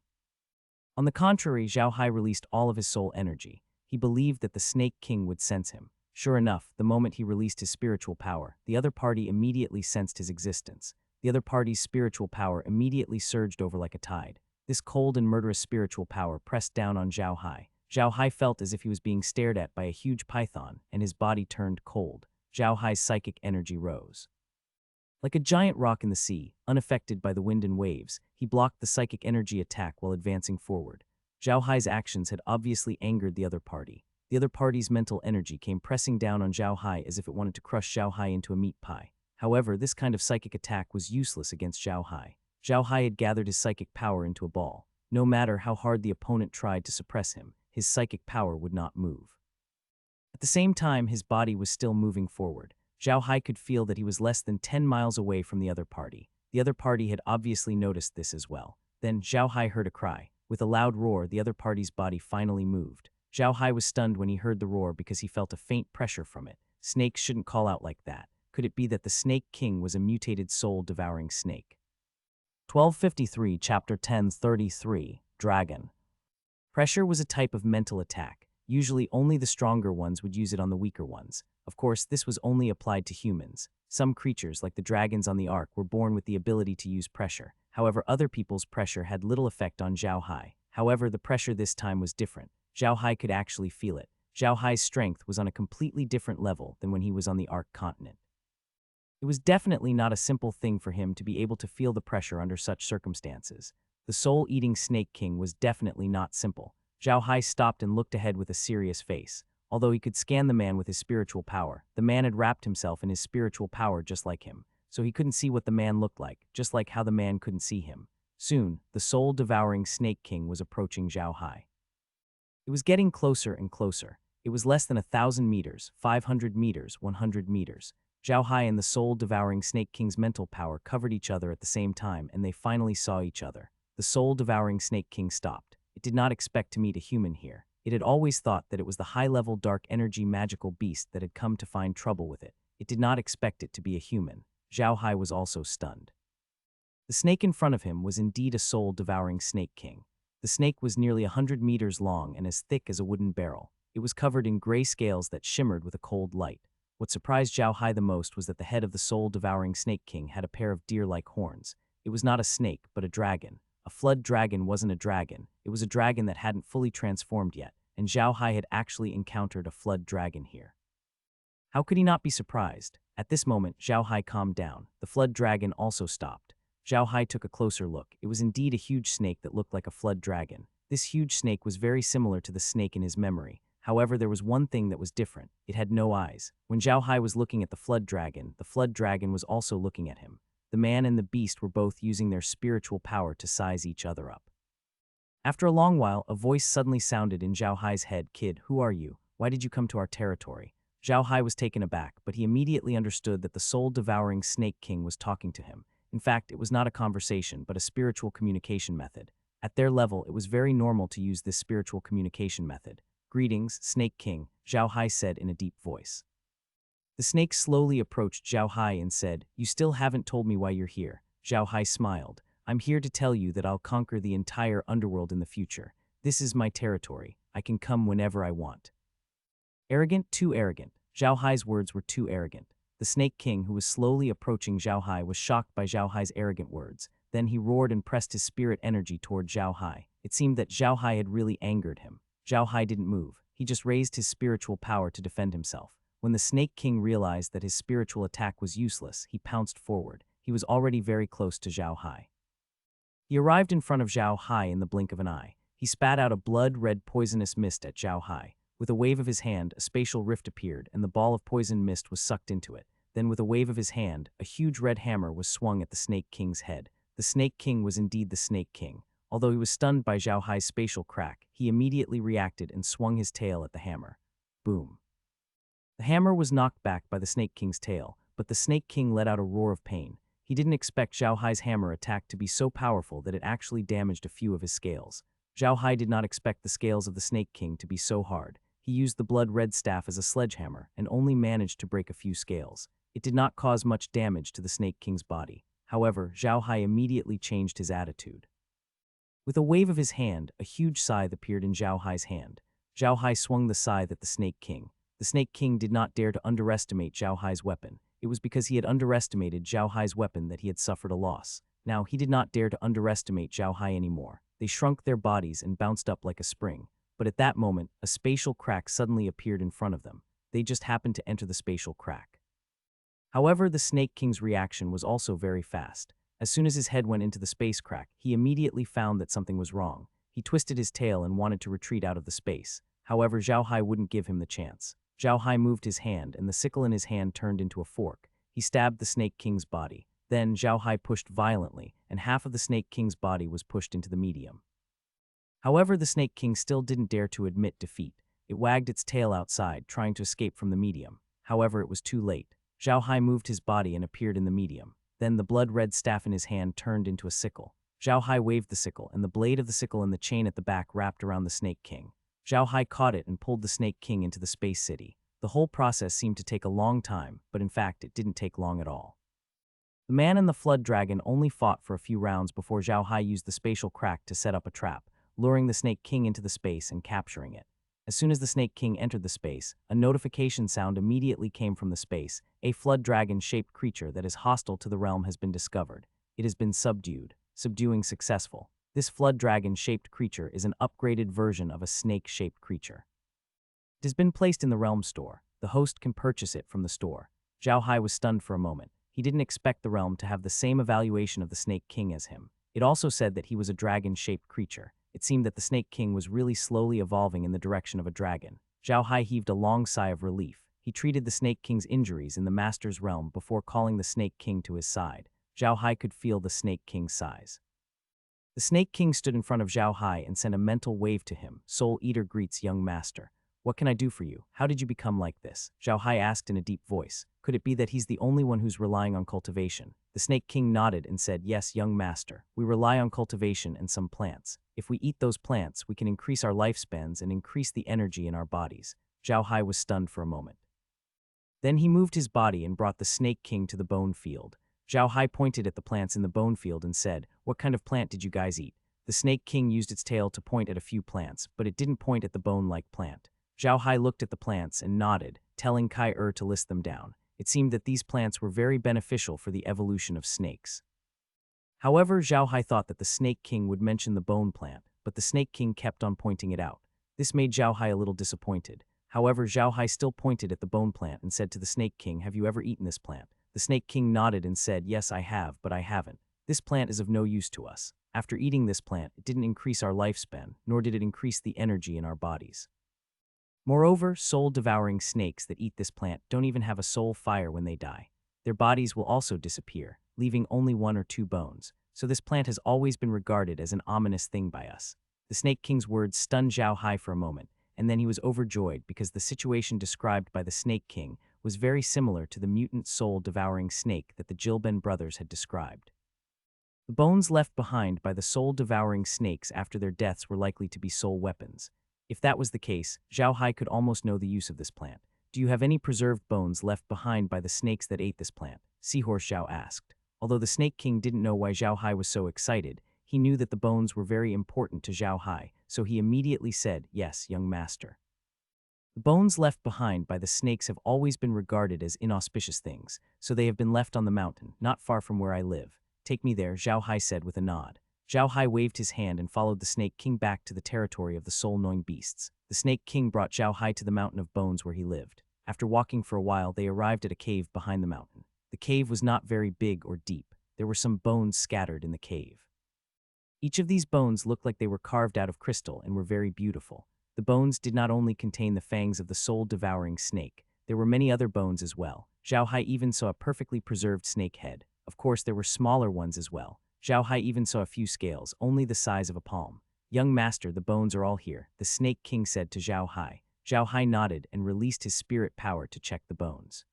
Speaker 1: On the contrary, Zhao Hai released all of his soul energy. He believed that the Snake King would sense him. Sure enough, the moment he released his spiritual power, the other party immediately sensed his existence. The other party's spiritual power immediately surged over like a tide. This cold and murderous spiritual power pressed down on Zhao Hai. Zhao Hai felt as if he was being stared at by a huge python, and his body turned cold. Zhao Hai's psychic energy rose. Like a giant rock in the sea, unaffected by the wind and waves, he blocked the psychic energy attack while advancing forward. Zhao Hai's actions had obviously angered the other party. The other party's mental energy came pressing down on Zhao Hai as if it wanted to crush Zhao Hai into a meat pie. However, this kind of psychic attack was useless against Zhao Hai. Zhao Hai had gathered his psychic power into a ball. No matter how hard the opponent tried to suppress him, his psychic power would not move. At the same time, his body was still moving forward. Zhao Hai could feel that he was less than 10 miles away from the other party. The other party had obviously noticed this as well. Then Zhao Hai heard a cry. With a loud roar, the other party's body finally moved. Zhao Hai was stunned when he heard the roar because he felt a faint pressure from it. Snakes shouldn't call out like that. Could it be that the Snake King was a mutated soul-devouring snake? 1253, Chapter 1033, Dragon. Pressure was a type of mental attack. Usually only the stronger ones would use it on the weaker ones. Of course, this was only applied to humans. Some creatures, like the dragons on the ark, were born with the ability to use pressure. However, other people's pressure had little effect on Zhao Hai. However, the pressure this time was different. Zhao Hai could actually feel it. Zhao Hai's strength was on a completely different level than when he was on the Ark continent. It was definitely not a simple thing for him to be able to feel the pressure under such circumstances. The soul-eating Snake King was definitely not simple. Zhao Hai stopped and looked ahead with a serious face. Although he could scan the man with his spiritual power, the man had wrapped himself in his spiritual power just like him, so he couldn't see what the man looked like, just like how the man couldn't see him. Soon, the soul-devouring Snake King was approaching Zhao Hai. It was getting closer and closer. It was less than 1,000 meters, 500 meters, 100 meters. Zhao Hai and the soul-devouring Snake King's mental power covered each other at the same time, and they finally saw each other. The soul-devouring Snake King stopped. It did not expect to meet a human here. It had always thought that it was the high-level dark energy magical beast that had come to find trouble with it. It did not expect it to be a human. Zhao Hai was also stunned. The snake in front of him was indeed a soul-devouring Snake King. The snake was nearly 100 meters long and as thick as a wooden barrel. It was covered in gray scales that shimmered with a cold light. What surprised Zhao Hai the most was that the head of the soul-devouring Snake King had a pair of deer-like horns. It was not a snake, but a dragon. A flood dragon wasn't a dragon. It was a dragon that hadn't fully transformed yet, and Zhao Hai had actually encountered a flood dragon here. How could he not be surprised? At this moment, Zhao Hai calmed down. The flood dragon also stopped. Zhao Hai took a closer look. It was indeed a huge snake that looked like a flood dragon. This huge snake was very similar to the snake in his memory. However, there was one thing that was different. It had no eyes. When Zhao Hai was looking at the flood dragon was also looking at him. The man and the beast were both using their spiritual power to size each other up. After a long while, a voice suddenly sounded in Zhao Hai's head. "Kid, who are you? Why did you come to our territory?" Zhao Hai was taken aback, but he immediately understood that the soul-devouring Snake King was talking to him. In fact, it was not a conversation, but a spiritual communication method. At their level, it was very normal to use this spiritual communication method. "Greetings, Snake King," Zhao Hai said in a deep voice. The snake slowly approached Zhao Hai and said, "You still haven't told me why you're here." Zhao Hai smiled. "I'm here to tell you that I'll conquer the entire underworld in the future. This is my territory. I can come whenever I want." Arrogant, too arrogant. Zhao Hai's words were too arrogant. The Snake King, who was slowly approaching Zhao Hai, was shocked by Zhao Hai's arrogant words. Then he roared and pressed his spirit energy toward Zhao Hai. It seemed that Zhao Hai had really angered him. Zhao Hai didn't move. He just raised his spiritual power to defend himself. When the Snake King realized that his spiritual attack was useless, he pounced forward. He was already very close to Zhao Hai. He arrived in front of Zhao Hai in the blink of an eye. He spat out a blood-red poisonous mist at Zhao Hai. With a wave of his hand, a spatial rift appeared, and the ball of poison mist was sucked into it. Then with a wave of his hand, a huge red hammer was swung at the Snake King's head. The Snake King was indeed the Snake King. Although he was stunned by Zhao Hai's spatial crack, he immediately reacted and swung his tail at the hammer. Boom. The hammer was knocked back by the Snake King's tail, but the Snake King let out a roar of pain. He didn't expect Zhao Hai's hammer attack to be so powerful that it actually damaged a few of his scales. Zhao Hai did not expect the scales of the Snake King to be so hard. He used the blood-red staff as a sledgehammer and only managed to break a few scales. It did not cause much damage to the Snake King's body. However, Zhao Hai immediately changed his attitude. With a wave of his hand, a huge scythe appeared in Zhao Hai's hand. Zhao Hai swung the scythe at the Snake King. The Snake King did not dare to underestimate Zhao Hai's weapon. It was because he had underestimated Zhao Hai's weapon that he had suffered a loss. Now, he did not dare to underestimate Zhao Hai anymore. They shrunk their bodies and bounced up like a spring. But at that moment, a spatial crack suddenly appeared in front of them. They just happened to enter the spatial crack. However, the Snake King's reaction was also very fast. As soon as his head went into the space crack, he immediately found that something was wrong. He twisted his tail and wanted to retreat out of the space. However, Zhao Hai wouldn't give him the chance. Zhao Hai moved his hand, and the sickle in his hand turned into a fork. He stabbed the Snake King's body. Then, Zhao Hai pushed violently, and half of the Snake King's body was pushed into the medium. However, the Snake King still didn't dare to admit defeat. It wagged its tail outside, trying to escape from the medium. However, it was too late. Zhao Hai moved his body and appeared in the medium. Then the blood-red staff in his hand turned into a sickle. Zhao Hai waved the sickle, and the blade of the sickle and the chain at the back wrapped around the Snake King. Zhao Hai caught it and pulled the Snake King into the space city. The whole process seemed to take a long time, but in fact it didn't take long at all. The man and the flood dragon only fought for a few rounds before Zhao Hai used the spatial crack to set up a trap, luring the Snake King into the space and capturing it. As soon as the Snake King entered the space, a notification sound immediately came from the space. A flood dragon-shaped creature that is hostile to the realm has been discovered. It has been subdued. Subduing successful. This flood dragon-shaped creature is an upgraded version of a snake-shaped creature. It has been placed in the realm store. The host can purchase it from the store. Zhao Hai was stunned for a moment. He didn't expect the realm to have the same evaluation of the Snake King as him. It also said that he was a dragon-shaped creature. It seemed that the Snake King was really slowly evolving in the direction of a dragon. Zhao Hai heaved a long sigh of relief. He treated the Snake King's injuries in the Master's realm before calling the Snake King to his side. Zhao Hai could feel the Snake King's sighs. The Snake King stood in front of Zhao Hai and sent a mental wave to him. Soul Eater greets young master. What can I do for you? How did you become like this? Zhao Hai asked in a deep voice. Could it be that he's the only one who's relying on cultivation? The Snake King nodded and said, yes, young master. We rely on cultivation and some plants. If we eat those plants, we can increase our lifespans and increase the energy in our bodies. Zhao Hai was stunned for a moment. Then he moved his body and brought the Snake King to the bone field. Zhao Hai pointed at the plants in the bone field and said, what kind of plant did you guys eat? The Snake King used its tail to point at a few plants, but it didn't point at the bone-like plant. Zhao Hai looked at the plants and nodded, telling Kai to list them down. It seemed that these plants were very beneficial for the evolution of snakes. However, Zhao Hai thought that the Snake King would mention the bone plant, but the Snake King kept on pointing it out. This made Zhao Hai a little disappointed. However, Zhao Hai still pointed at the bone plant and said to the Snake King, have you ever eaten this plant? The Snake King nodded and said, yes, I have, but I haven't. This plant is of no use to us. After eating this plant, it didn't increase our lifespan, nor did it increase the energy in our bodies. Moreover, soul-devouring snakes that eat this plant don't even have a soul fire when they die. Their bodies will also disappear, leaving only 1 or 2 bones. So this plant has always been regarded as an ominous thing by us. The Snake King's words stunned Zhao Hai for a moment, and then he was overjoyed because the situation described by the Snake King was very similar to the mutant soul-devouring snake that the Jilben brothers had described. The bones left behind by the soul-devouring snakes after their deaths were likely to be soul weapons. If that was the case, Zhao Hai could almost know the use of this plant. Do you have any preserved bones left behind by the snakes that ate this plant? Seahorse Zhao asked. Although the Snake King didn't know why Zhao Hai was so excited, he knew that the bones were very important to Zhao Hai, so he immediately said, yes, young master. The bones left behind by the snakes have always been regarded as inauspicious things, so they have been left on the mountain, not far from where I live. Take me there, Zhao Hai said with a nod. Zhao Hai waved his hand and followed the Snake King back to the territory of the soul-gnawing beasts. The Snake King brought Zhao Hai to the mountain of bones where he lived. After walking for a while, they arrived at a cave behind the mountain. The cave was not very big or deep. There were some bones scattered in the cave. Each of these bones looked like they were carved out of crystal and were very beautiful. The bones did not only contain the fangs of the soul-devouring snake, there were many other bones as well. Zhao Hai even saw a perfectly preserved snake head. Of course, there were smaller ones as well. Zhao Hai even saw a few scales, only the size of a palm. "Young master, the bones are all here," the Snake King said to Zhao Hai. Zhao Hai nodded and released his spirit power to check the bones.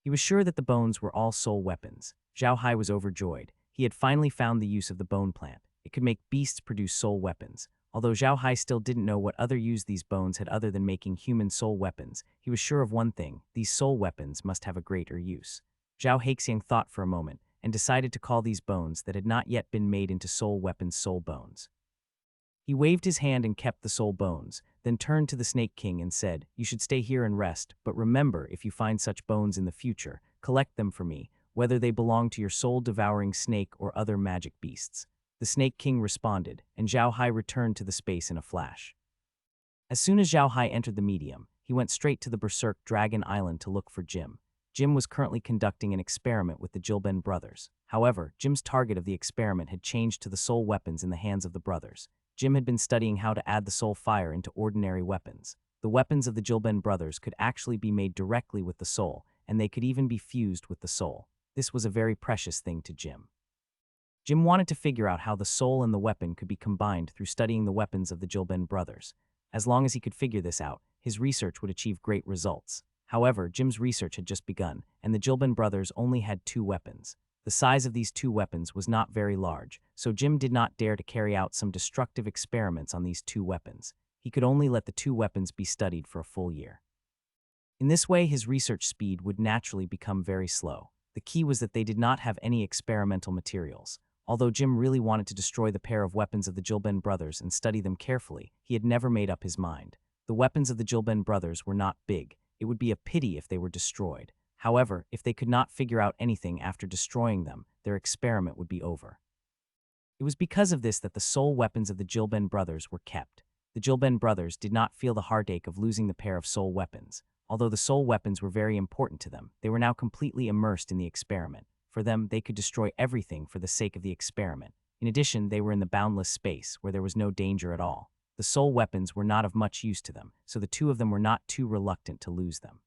Speaker 1: He was sure that the bones were all soul weapons. Zhao Hai was overjoyed. He had finally found the use of the bone plant. It could make beasts produce soul weapons. Although Zhao Hai still didn't know what other use these bones had other than making human soul weapons, he was sure of one thing: these soul weapons must have a greater use. Zhao Haixiang thought for a moment and decided to call these bones that had not yet been made into soul weapons soul bones. He waved his hand and kept the soul bones, then turned to the Snake King and said, "You should stay here and rest, but remember, if you find such bones in the future, collect them for me, whether they belong to your soul-devouring snake or other magic beasts." The Snake King responded, and Zhao Hai returned to the space in a flash. As soon as Zhao Hai entered the medium, he went straight to the Berserk Dragon Island to look for Jim. Jim was currently conducting an experiment with the Jilben brothers. However, Jim's target of the experiment had changed to the soul weapons in the hands of the brothers. Jim had been studying how to add the soul fire into ordinary weapons. The weapons of the Jilben brothers could actually be made directly with the soul, and they could even be fused with the soul. This was a very precious thing to Jim. Jim wanted to figure out how the soul and the weapon could be combined through studying the weapons of the Jilben brothers. As long as he could figure this out, his research would achieve great results. However, Jim's research had just begun, and the Jilben brothers only had 2 weapons. The size of these 2 weapons was not very large, so Jim did not dare to carry out some destructive experiments on these 2 weapons. He could only let the 2 weapons be studied for a full year. In this way, his research speed would naturally become very slow. The key was that they did not have any experimental materials. Although Jim really wanted to destroy the pair of weapons of the Jilben brothers and study them carefully, he had never made up his mind. The weapons of the Jilben brothers were not big. It would be a pity if they were destroyed. However, if they could not figure out anything after destroying them, their experiment would be over. It was because of this that the soul weapons of the Jilben brothers were kept. The Jilben brothers did not feel the heartache of losing the pair of soul weapons. Although the soul weapons were very important to them, they were now completely immersed in the experiment. For them, they could destroy everything for the sake of the experiment. In addition, they were in the boundless space, where there was no danger at all. The soul weapons were not of much use to them, so the 2 of them were not too reluctant to lose them.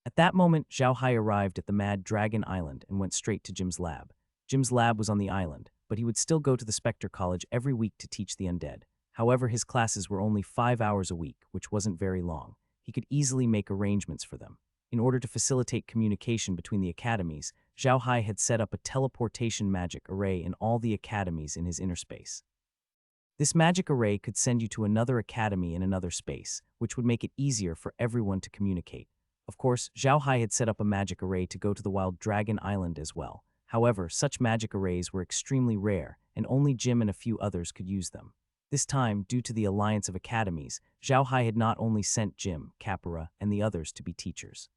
Speaker 1: At that moment, Zhao Hai arrived at the Mad Dragon Island and went straight to Jim's lab. Jim's lab was on the island, but he would still go to the Spectre College every week to teach the undead. However, his classes were only 5 hours a week, which wasn't very long. He could easily make arrangements for them. In order to facilitate communication between the academies, Zhao Hai had set up a teleportation magic array in all the academies in his inner space. This magic array could send you to another academy in another space, which would make it easier for everyone to communicate. Of course, Zhao Hai had set up a magic array to go to the Wild Dragon Island as well. However, such magic arrays were extremely rare, and only Jim and a few others could use them. This time, due to the alliance of academies, Zhao Hai had not only sent Jim, Capora, and the others to be teachers.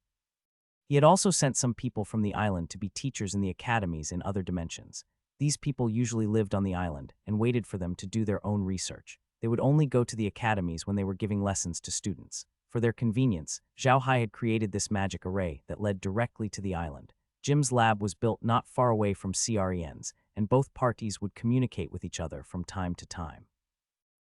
Speaker 1: He had also sent some people from the island to be teachers in the academies in other dimensions. These people usually lived on the island and waited for them to do their own research. They would only go to the academies when they were giving lessons to students. For their convenience, Zhao Hai had created this magic array that led directly to the island. Jim's lab was built not far away from CREN's, and both parties would communicate with each other from time to time.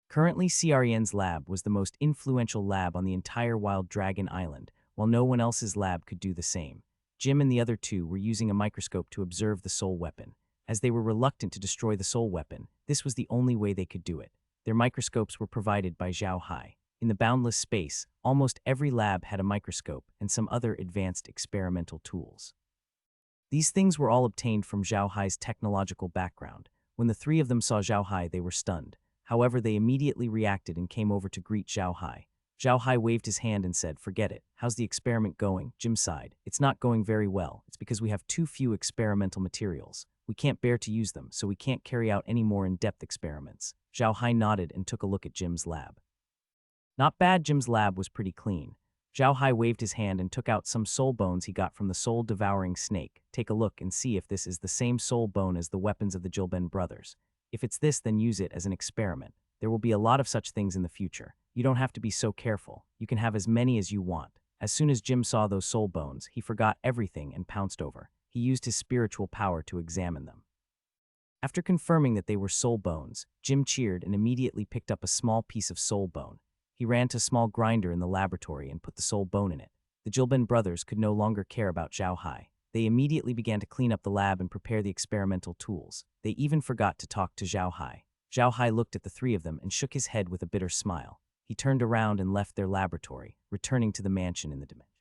Speaker 1: Currently, CREN's lab was the most influential lab on the entire Wild Dragon Island, while no one else's lab could do the same. Jim and the other 2 were using a microscope to observe the soul weapon. As they were reluctant to destroy the soul weapon, this was the only way they could do it. Their microscopes were provided by Zhao Hai. In the boundless space, almost every lab had a microscope and some other advanced experimental tools. These things were all obtained from Zhao Hai's technological background. When the 3 of them saw Zhao Hai, they were stunned. However, they immediately reacted and came over to greet Zhao Hai. Zhao Hai waved his hand and said, "Forget it. How's the experiment going?" Jim sighed. "It's not going very well. It's because we have too few experimental materials. We can't bear to use them, so we can't carry out any more in-depth experiments." Zhao Hai nodded and took a look at Jim's lab. Not bad. Jim's lab was pretty clean. Zhao Hai waved his hand and took out some soul bones he got from the soul-devouring snake. "Take a look and see if this is the same soul bone as the weapons of the Jilben brothers. If it's this, then use it as an experiment. There will be a lot of such things in the future. You don't have to be so careful. You can have as many as you want." As soon as Jim saw those soul bones, he forgot everything and pounced over. He used his spiritual power to examine them. After confirming that they were soul bones, Jim cheered and immediately picked up a small piece of soul bone. He ran to a small grinder in the laboratory and put the soul bone in it. The Jilben brothers could no longer care about Zhao Hai. They immediately began to clean up the lab and prepare the experimental tools. They even forgot to talk to Zhao Hai. Zhao Hai looked at the three of them and shook his head with a bitter smile. He turned around and left their laboratory, returning to the mansion in the dimension.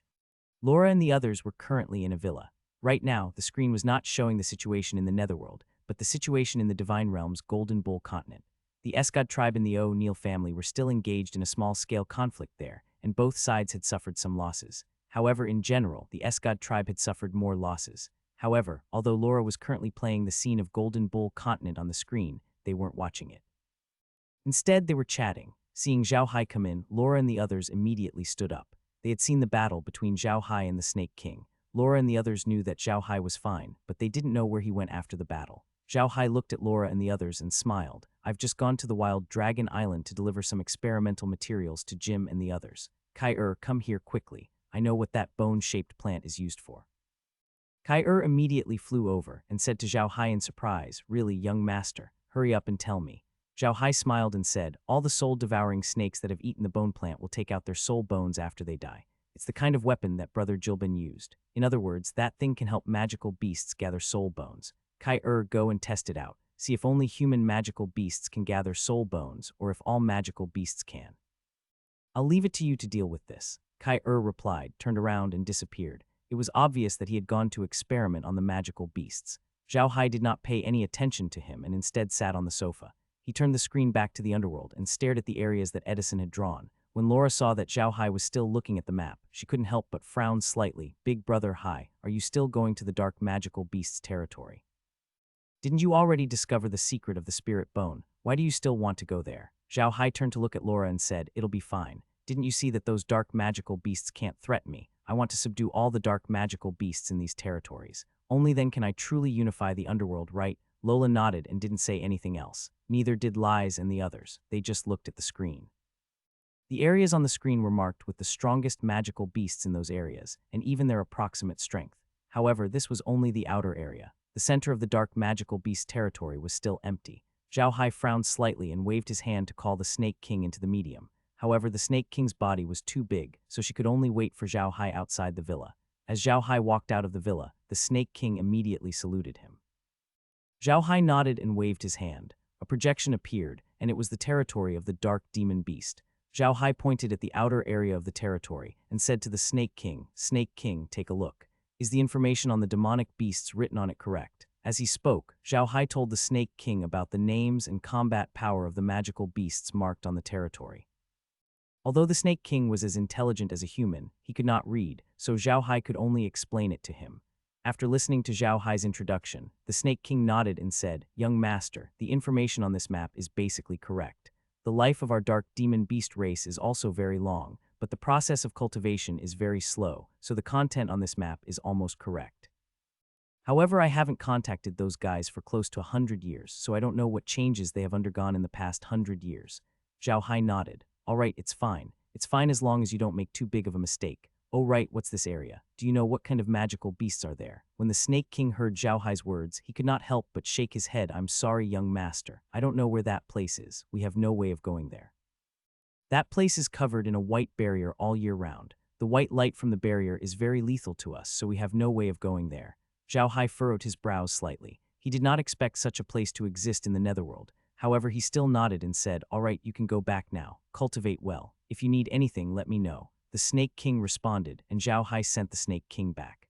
Speaker 1: Laura and the others were currently in a villa. Right now, the screen was not showing the situation in the Netherworld, but the situation in the Divine Realm's Golden Bull continent. The Esgod tribe and the O'Neill family were still engaged in a small-scale conflict there, and both sides had suffered some losses. However, in general, the Esgod tribe had suffered more losses. However, although Laura was currently playing the scene of Golden Bull continent on the screen, they weren't watching it. Instead, they were chatting. Seeing Zhao Hai come in, Laura and the others immediately stood up. They had seen the battle between Zhao Hai and the Snake King. Laura and the others knew that Zhao Hai was fine, but they didn't know where he went after the battle. Zhao Hai looked at Laura and the others and smiled. "I've just gone to the Wild Dragon Island to deliver some experimental materials to Jim and the others. Heir, come here quickly. I know what that bone-shaped plant is used for." Heir immediately flew over and said to Zhao Hai in surprise, "Really, young master, hurry up and tell me." Zhao Hai smiled and said, "All the soul-devouring snakes that have eaten the bone plant will take out their soul bones after they die. It's the kind of weapon that Brother Jilbin used. In other words, that thing can help magical beasts gather soul bones. Heir, go and test it out. See if only human magical beasts can gather soul bones, or if all magical beasts can. I'll leave it to you to deal with this." Heir replied, turned around and disappeared. It was obvious that he had gone to experiment on the magical beasts. Zhao Hai did not pay any attention to him and instead sat on the sofa. He turned the screen back to the underworld and stared at the areas that Edison had drawn. When Laura saw that Zhao Hai was still looking at the map, she couldn't help but frown slightly. "Big brother Hai, are you still going to the dark magical beasts territory? Didn't you already discover the secret of the spirit bone? Why do you still want to go there?" Zhao Hai turned to look at Laura and said, "It'll be fine. Didn't you see that those dark magical beasts can't threaten me? I want to subdue all the dark magical beasts in these territories. Only then can I truly unify the underworld, right?" Lola nodded and didn't say anything else. Neither did Lies and the others. They just looked at the screen. The areas on the screen were marked with the strongest magical beasts in those areas, and even their approximate strength. However, this was only the outer area. The center of the dark magical beast territory was still empty. Zhao Hai frowned slightly and waved his hand to call the Snake King into the medium. However, the Snake King's body was too big, so she could only wait for Zhao Hai outside the villa. As Zhao Hai walked out of the villa, the Snake King immediately saluted him. Zhao Hai nodded and waved his hand. A projection appeared, and it was the territory of the dark demon beast. Zhao Hai pointed at the outer area of the territory and said to the Snake King, "Snake King, take a look. Is the information on the demonic beasts written on it correct?" As he spoke, Zhao Hai told the Snake King about the names and combat power of the magical beasts marked on the territory. Although the Snake King was as intelligent as a human, he could not read, so Zhao Hai could only explain it to him. After listening to Zhao Hai's introduction, the Snake King nodded and said, "Young master, the information on this map is basically correct. The life of our dark demon beast race is also very long, but the process of cultivation is very slow, so the content on this map is almost correct. However, I haven't contacted those guys for close to 100 years, so I don't know what changes they have undergone in the past 100 years. Zhao Hai nodded. "All right, it's fine. It's fine as long as you don't make too big of a mistake. Oh right, what's this area? Do you know what kind of magical beasts are there?" When the Snake King heard Zhao Hai's words, he could not help but shake his head. "I'm sorry, young master. I don't know where that place is. We have no way of going there. That place is covered in a white barrier all year round. The white light from the barrier is very lethal to us, so we have no way of going there." Zhao Hai furrowed his brows slightly. He did not expect such a place to exist in the Netherworld. However, he still nodded and said, "All right, you can go back now. Cultivate well. If you need anything, let me know." The Snake King responded, and Zhao Hai sent the Snake King back.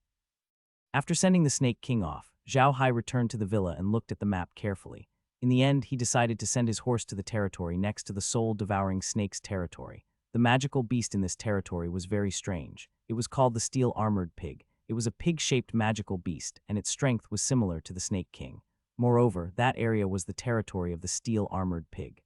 Speaker 1: After sending the Snake King off, Zhao Hai returned to the villa and looked at the map carefully. In the end, he decided to send his horse to the territory next to the soul-devouring snake's territory. The magical beast in this territory was very strange. It was called the Steel-Armored Pig. It was a pig-shaped magical beast, and its strength was similar to the Snake King. Moreover, that area was the territory of the Steel-Armored Pig.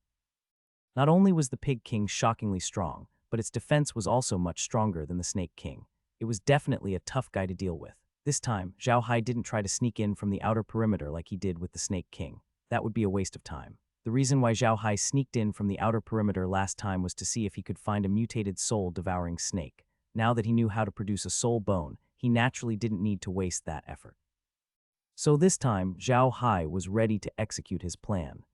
Speaker 1: Not only was the Pig King shockingly strong, but its defense was also much stronger than the Snake King. It was definitely a tough guy to deal with. This time, Zhao Hai didn't try to sneak in from the outer perimeter like he did with the Snake King. That would be a waste of time. The reason why Zhao Hai sneaked in from the outer perimeter last time was to see if he could find a mutated soul-devouring snake. Now that he knew how to produce a soul bone, he naturally didn't need to waste that effort. So this time, Zhao Hai was ready to execute his plan.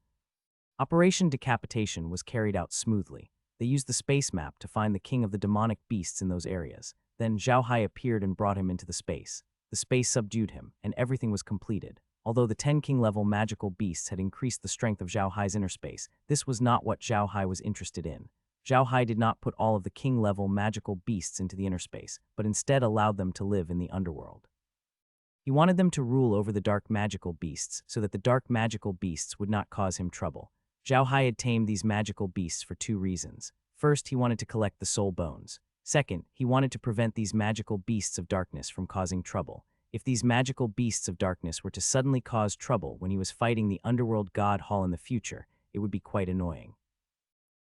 Speaker 1: Operation Decapitation was carried out smoothly. They used the space map to find the king of the demonic beasts in those areas. Then Zhao Hai appeared and brought him into the space. The the space subdued him, and everything was completed. Although the 10 king level magical beasts had increased the strength of Zhao Hai's inner space, this was not what Zhao Hai was interested in. Zhao Hai did not put all of the king level magical beasts into the inner space, but instead allowed them to live in the underworld. He wanted them to rule over the dark magical beasts so that the dark magical beasts would not cause him trouble. Zhao Hai had tamed these magical beasts for 2 reasons. First, he wanted to collect the soul bones. Second, he wanted to prevent these magical beasts of darkness from causing trouble. If these magical beasts of darkness were to suddenly cause trouble when he was fighting the underworld god Hall in the future, it would be quite annoying.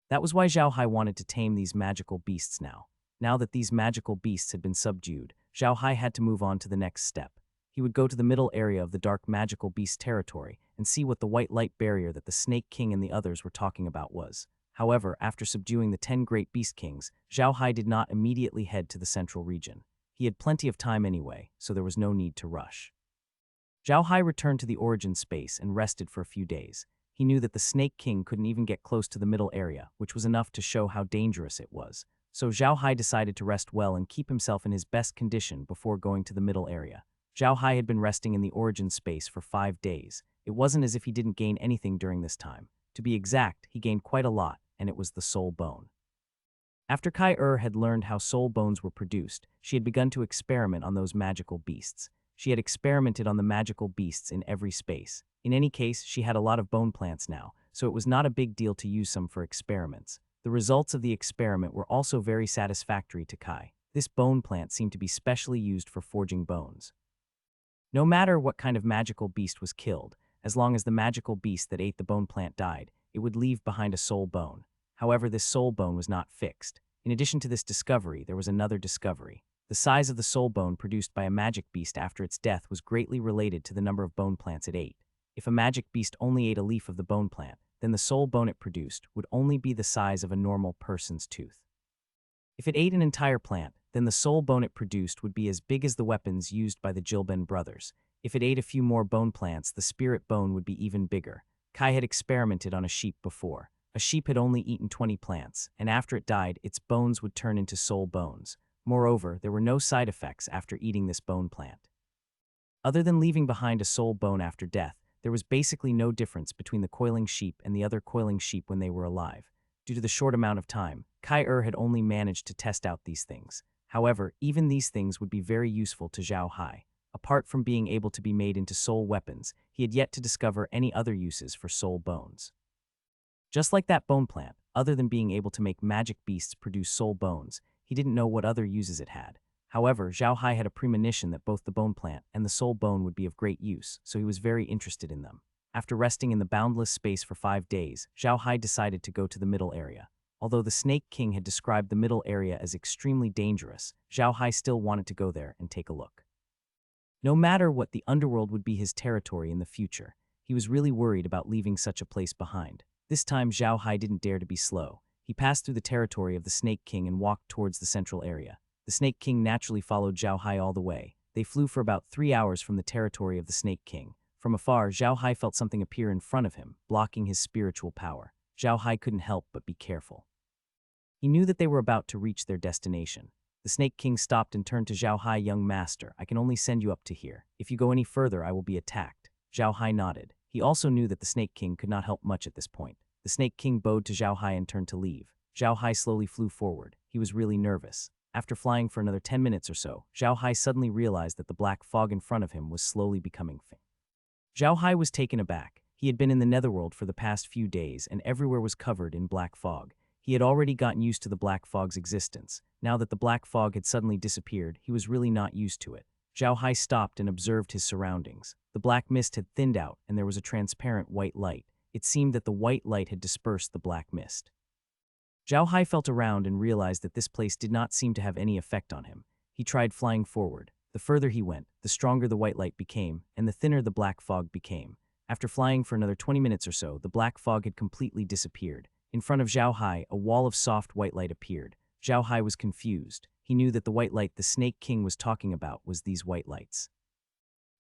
Speaker 1: That was why Zhao Hai wanted to tame these magical beasts now. Now that these magical beasts had been subdued, Zhao Hai had to move on to the next step. He would go to the middle area of the dark magical beast territory and see what the white light barrier that the Snake King and the others were talking about was. However, after subduing the 10 great beast kings, Zhao Hai did not immediately head to the central region. He had plenty of time anyway, so there was no need to rush. Zhao Hai returned to the origin space and rested for a few days. He knew that the Snake King couldn't even get close to the middle area, which was enough to show how dangerous it was. So Zhao Hai decided to rest well and keep himself in his best condition before going to the middle area. Zhao Hai had been resting in the origin space for 5 days. It wasn't as if he didn't gain anything during this time. To be exact, he gained quite a lot, and it was the soul bone. After Heir had learned how soul bones were produced, she had begun to experiment on those magical beasts. She had experimented on the magical beasts in every space. In any case, she had a lot of bone plants now, so it was not a big deal to use some for experiments. The results of the experiment were also very satisfactory to Kai. This bone plant seemed to be specially used for forging bones. No matter what kind of magical beast was killed, as long as the magical beast that ate the bone plant died, it would leave behind a soul bone. However, this soul bone was not fixed. In addition to this discovery, there was another discovery. The size of the soul bone produced by a magic beast after its death was greatly related to the number of bone plants it ate. If a magic beast only ate a leaf of the bone plant, then the soul bone it produced would only be the size of a normal person's tooth. If it ate an entire plant, then the soul bone it produced would be as big as the weapons used by the Jilben brothers. If it ate a few more bone plants, the spirit bone would be even bigger. Kai had experimented on a sheep before. A sheep had only eaten 20 plants, and after it died, its bones would turn into soul bones. Moreover, there were no side effects after eating this bone plant. Other than leaving behind a soul bone after death, there was basically no difference between the coiling sheep and the other coiling sheep when they were alive. Due to the short amount of time, Heir had only managed to test out these things. However, even these things would be very useful to Zhao Hai. Apart from being able to be made into soul weapons, he had yet to discover any other uses for soul bones. Just like that bone plant, other than being able to make magic beasts produce soul bones, he didn't know what other uses it had. However, Zhao Hai had a premonition that both the bone plant and the soul bone would be of great use, so he was very interested in them. After resting in the boundless space for 5 days, Zhao Hai decided to go to the middle area. Although the Snake King had described the middle area as extremely dangerous, Zhao Hai still wanted to go there and take a look. No matter what, the underworld would be his territory in the future. He was really worried about leaving such a place behind. This time, Zhao Hai didn't dare to be slow. He passed through the territory of the Snake King and walked towards the central area. The Snake King naturally followed Zhao Hai all the way. They flew for about 3 hours from the territory of the Snake King. From afar, Zhao Hai felt something appear in front of him, blocking his spiritual power. Zhao Hai couldn't help but be careful. He knew that they were about to reach their destination. The Snake King stopped and turned to Zhao Hai. "Young master, I can only send you up to here. If you go any further, I will be attacked." Zhao Hai nodded. He also knew that the Snake King could not help much at this point. The Snake King bowed to Zhao Hai and turned to leave. Zhao Hai slowly flew forward. He was really nervous. After flying for another 10 minutes or so, Zhao Hai suddenly realized that the black fog in front of him was slowly becoming faint. Zhao Hai was taken aback. He had been in the netherworld for the past few days, and everywhere was covered in black fog. He had already gotten used to the black fog's existence. Now that the black fog had suddenly disappeared, he was really not used to it. Zhao Hai stopped and observed his surroundings. The black mist had thinned out, and there was a transparent white light. It seemed that the white light had dispersed the black mist. Zhao Hai felt around and realized that this place did not seem to have any effect on him. He tried flying forward. The further he went, the stronger the white light became, and the thinner the black fog became. After flying for another 20 minutes or so, the black fog had completely disappeared. In front of Zhao Hai, a wall of soft white light appeared. Zhao Hai was confused. He knew that the white light the Snake King was talking about was these white lights.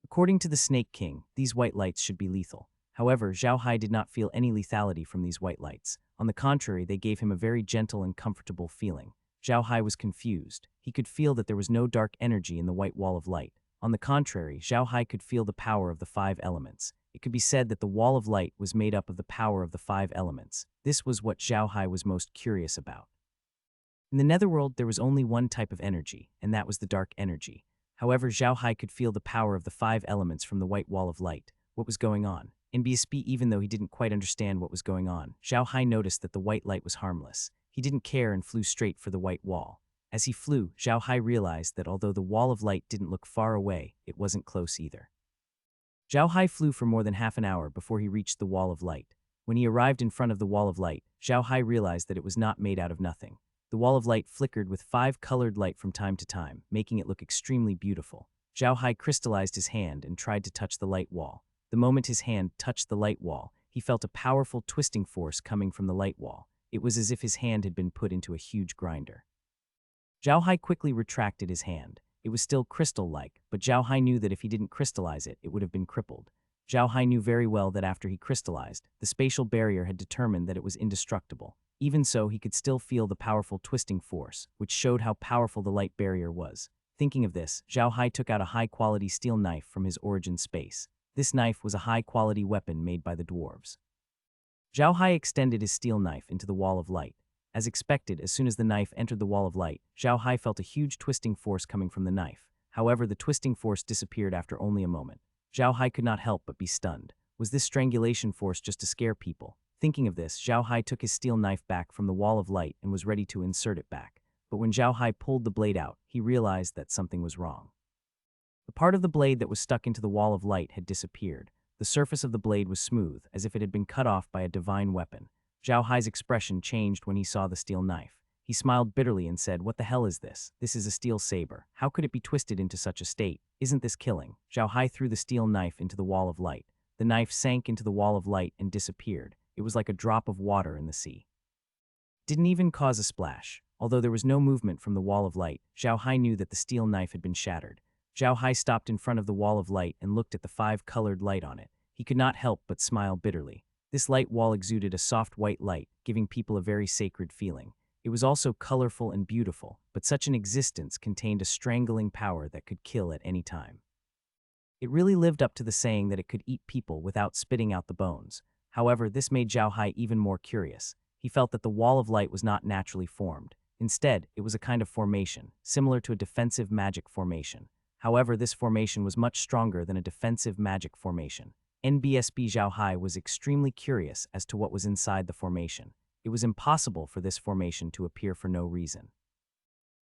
Speaker 1: According to the Snake King, these white lights should be lethal. However, Zhao Hai did not feel any lethality from these white lights. On the contrary, they gave him a very gentle and comfortable feeling. Zhao Hai was confused. He could feel that there was no dark energy in the white wall of light. On the contrary, Zhao Hai could feel the power of the five elements. It could be said that the wall of light was made up of the power of the five elements. This was what Zhao Hai was most curious about. In the netherworld, there was only one type of energy, and that was the dark energy. However, Zhao Hai could feel the power of the five elements from the white wall of light. What was going on? In BSB, even though he didn't quite understand what was going on, Zhao Hai noticed that the white light was harmless. He didn't care and flew straight for the white wall. As he flew, Zhao Hai realized that although the wall of light didn't look far away, it wasn't close either. Zhao Hai flew for more than half an hour before he reached the wall of light. When he arrived in front of the wall of light, Zhao Hai realized that it was not made out of nothing. The wall of light flickered with five colored light from time to time, making it look extremely beautiful. Zhao Hai crystallized his hand and tried to touch the light wall. The moment his hand touched the light wall, he felt a powerful twisting force coming from the light wall. It was as if his hand had been put into a huge grinder. Zhao Hai quickly retracted his hand. It was still crystal-like, but Zhao Hai knew that if he didn't crystallize it, it would have been crippled. Zhao Hai knew very well that after he crystallized, the spatial barrier had determined that it was indestructible. Even so, he could still feel the powerful twisting force, which showed how powerful the light barrier was. Thinking of this, Zhao Hai took out a high-quality steel knife from his origin space. This knife was a high-quality weapon made by the dwarves. Zhao Hai extended his steel knife into the wall of light. As expected, as soon as the knife entered the wall of light, Zhao Hai felt a huge twisting force coming from the knife. However, the twisting force disappeared after only a moment. Zhao Hai could not help but be stunned. Was this strangulation force just to scare people? Thinking of this, Zhao Hai took his steel knife back from the wall of light and was ready to insert it back. But when Zhao Hai pulled the blade out, he realized that something was wrong. The part of the blade that was stuck into the wall of light had disappeared. The surface of the blade was smooth, as if it had been cut off by a divine weapon. Zhao Hai's expression changed when he saw the steel knife. He smiled bitterly and said, "What the hell is this? This is a steel saber. How could it be twisted into such a state? Isn't this killing?" Zhao Hai threw the steel knife into the wall of light. The knife sank into the wall of light and disappeared. It was like a drop of water in the sea. Didn't even cause a splash. Although there was no movement from the wall of light, Zhao Hai knew that the steel knife had been shattered. Zhao Hai stopped in front of the wall of light and looked at the five-colored light on it. He could not help but smile bitterly. This light wall exuded a soft white light, giving people a very sacred feeling. It was also colorful and beautiful, but such an existence contained a strangling power that could kill at any time. It really lived up to the saying that it could eat people without spitting out the bones. However, this made Zhao Hai even more curious. He felt that the wall of light was not naturally formed. Instead, it was a kind of formation, similar to a defensive magic formation. However, this formation was much stronger than a defensive magic formation. NBSB Zhao Hai was extremely curious as to what was inside the formation. It was impossible for this formation to appear for no reason.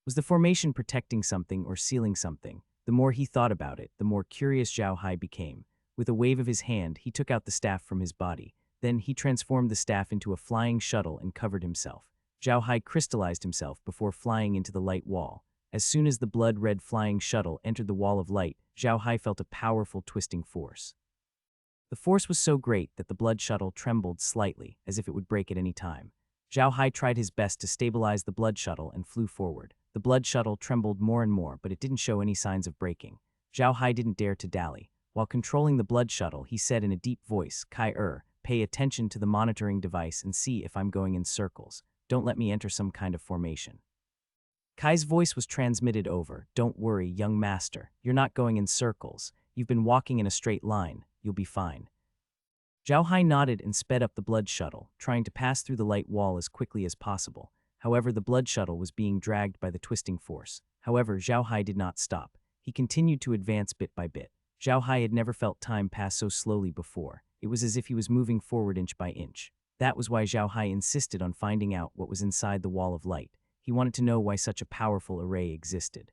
Speaker 1: Was the formation protecting something or sealing something? The more he thought about it, the more curious Zhao Hai became. With a wave of his hand, he took out the staff from his body. Then he transformed the staff into a flying shuttle and covered himself. Zhao Hai crystallized himself before flying into the light wall. As soon as the blood-red flying shuttle entered the wall of light, Zhao Hai felt a powerful twisting force. The force was so great that the blood shuttle trembled slightly, as if it would break at any time. Zhao Hai tried his best to stabilize the blood shuttle and flew forward. The blood shuttle trembled more and more, but it didn't show any signs of breaking. Zhao Hai didn't dare to dally. While controlling the blood shuttle, he said in a deep voice, "Heir, pay attention to the monitoring device and see if I'm going in circles. Don't let me enter some kind of formation." Kai's voice was transmitted over, "Don't worry, young master. You're not going in circles. You've been walking in a straight line. You'll be fine." Zhao Hai nodded and sped up the blood shuttle, trying to pass through the light wall as quickly as possible. However, the blood shuttle was being dragged by the twisting force. However, Zhao Hai did not stop. He continued to advance bit by bit. Zhao Hai had never felt time pass so slowly before. It was as if he was moving forward inch by inch. That was why Zhao Hai insisted on finding out what was inside the wall of light. He wanted to know why such a powerful array existed.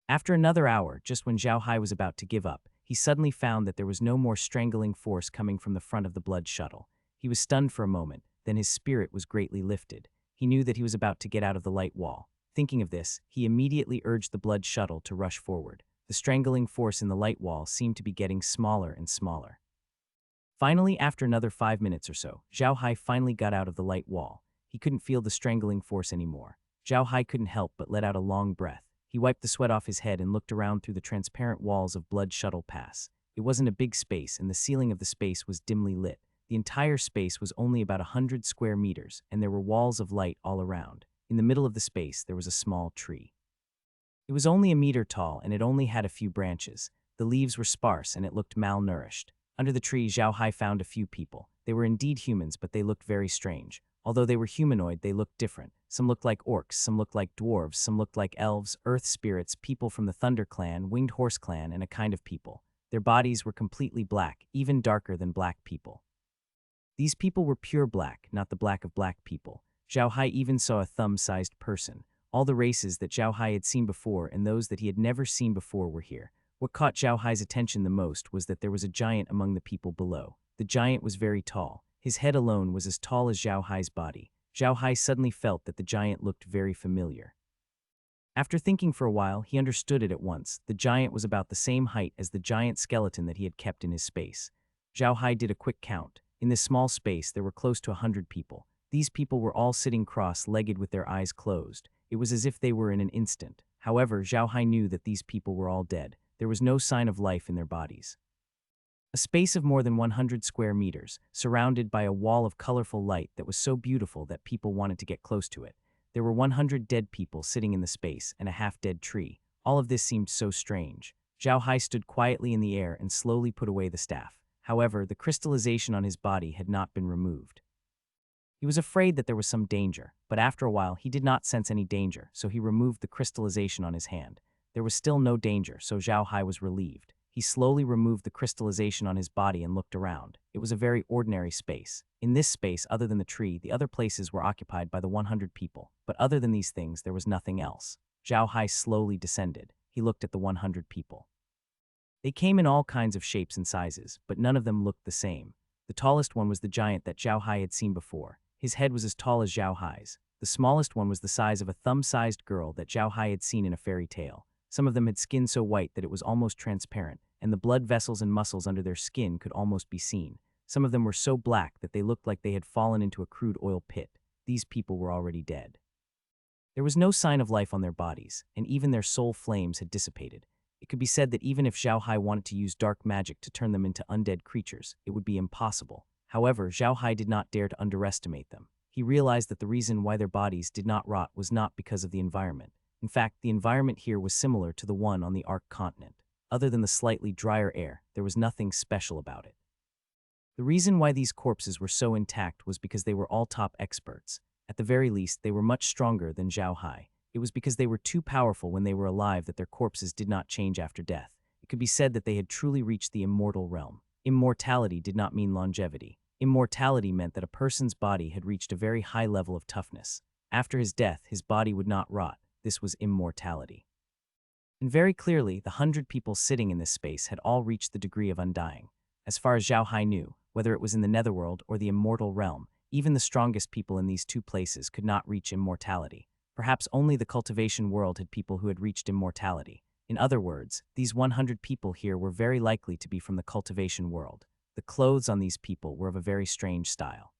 Speaker 1: After another hour, just when Zhao Hai was about to give up, he suddenly found that there was no more strangling force coming from the front of the blood shuttle. He was stunned for a moment, then his spirit was greatly lifted. He knew that he was about to get out of the light wall. Thinking of this, he immediately urged the blood shuttle to rush forward. The strangling force in the light wall seemed to be getting smaller and smaller. Finally, after another 5 minutes or so, Zhao Hai finally got out of the light wall. He couldn't feel the strangling force anymore. Zhao Hai couldn't help but let out a long breath. He wiped the sweat off his head and looked around through the transparent walls of Blood Shuttle Pass. It wasn't a big space, and the ceiling of the space was dimly lit. The entire space was only about 100 square meters, and there were walls of light all around. In the middle of the space, there was a small tree. It was only a meter tall and it only had a few branches. The leaves were sparse and it looked malnourished. Under the tree, Zhao Hai found a few people. They were indeed humans, but they looked very strange. Although they were humanoid, they looked different. Some looked like orcs, some looked like dwarves, some looked like elves, earth spirits, people from the Thunder Clan, Winged Horse Clan, and a kind of people. Their bodies were completely black, even darker than black people. These people were pure black, not the black of black people. Zhao Hai even saw a thumb-sized person. All the races that Zhao Hai had seen before and those that he had never seen before were here. What caught Zhao Hai's attention the most was that there was a giant among the people below. The giant was very tall. His head alone was as tall as Zhao Hai's body. Zhao Hai suddenly felt that the giant looked very familiar. After thinking for a while, he understood it at once. The giant was about the same height as the giant skeleton that he had kept in his space. Zhao Hai did a quick count. In this small space, there were close to 100 people. These people were all sitting cross-legged with their eyes closed. It was as if they were in an instant. However, Zhao Hai knew that these people were all dead. There was no sign of life in their bodies. A space of more than 100 square meters, surrounded by a wall of colorful light that was so beautiful that people wanted to get close to it. There were 100 dead people sitting in the space and a half-dead tree. All of this seemed so strange. Zhao Hai stood quietly in the air and slowly put away the staff. However, the crystallization on his body had not been removed. He was afraid that there was some danger, but after a while he did not sense any danger, so he removed the crystallization on his hand. There was still no danger, so Zhao Hai was relieved. He slowly removed the crystallization on his body and looked around. It was a very ordinary space. In this space, other than the tree, the other places were occupied by the 100 people. But other than these things, there was nothing else. Zhao Hai slowly descended. He looked at the 100 people. They came in all kinds of shapes and sizes, but none of them looked the same. The tallest one was the giant that Zhao Hai had seen before. His head was as tall as Zhao Hai's. The smallest one was the size of a thumb-sized girl that Zhao Hai had seen in a fairy tale. Some of them had skin so white that it was almost transparent, and the blood vessels and muscles under their skin could almost be seen. Some of them were so black that they looked like they had fallen into a crude oil pit. These people were already dead. There was no sign of life on their bodies, and even their soul flames had dissipated. It could be said that even if Zhao Hai wanted to use dark magic to turn them into undead creatures, it would be impossible. However, Zhao Hai did not dare to underestimate them. He realized that the reason why their bodies did not rot was not because of the environment. In fact, the environment here was similar to the one on the Ark continent. Other than the slightly drier air, there was nothing special about it. The reason why these corpses were so intact was because they were all top experts. At the very least, they were much stronger than Zhao Hai. It was because they were too powerful when they were alive that their corpses did not change after death. It could be said that they had truly reached the immortal realm. Immortality did not mean longevity. Immortality meant that a person's body had reached a very high level of toughness. After his death, his body would not rot. This was immortality. And very clearly, the 100 people sitting in this space had all reached the degree of undying. As far as Zhao Hai knew, whether it was in the netherworld or the immortal realm, even the strongest people in these two places could not reach immortality. Perhaps only the cultivation world had people who had reached immortality. In other words, these 100 people here were very likely to be from the cultivation world. The clothes on these people were of a very strange style.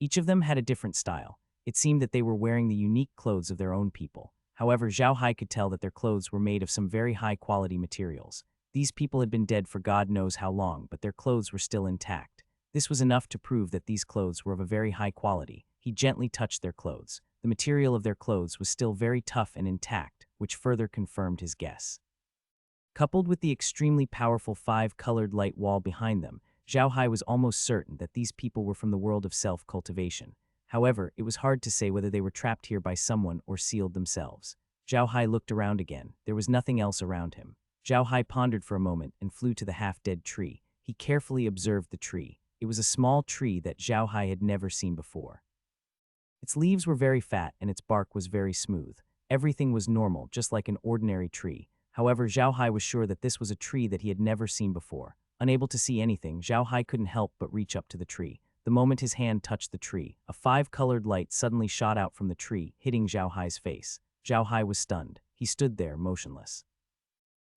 Speaker 1: Each of them had a different style. It seemed that they were wearing the unique clothes of their own people. However, Zhao Hai could tell that their clothes were made of some very high-quality materials. These people had been dead for God knows how long, but their clothes were still intact. This was enough to prove that these clothes were of a very high quality. He gently touched their clothes. The material of their clothes was still very tough and intact, which further confirmed his guess. Coupled with the extremely powerful 5-colored light wall behind them, Zhao Hai was almost certain that these people were from the world of self-cultivation. However, it was hard to say whether they were trapped here by someone or sealed themselves. Zhao Hai looked around again. There was nothing else around him. Zhao Hai pondered for a moment and flew to the half-dead tree. He carefully observed the tree. It was a small tree that Zhao Hai had never seen before. Its leaves were very fat and its bark was very smooth. Everything was normal, just like an ordinary tree. However, Zhao Hai was sure that this was a tree that he had never seen before. Unable to see anything, Zhao Hai couldn't help but reach up to the tree. The moment his hand touched the tree, a 5-colored light suddenly shot out from the tree, hitting Zhao Hai's face. Zhao Hai was stunned. He stood there, motionless.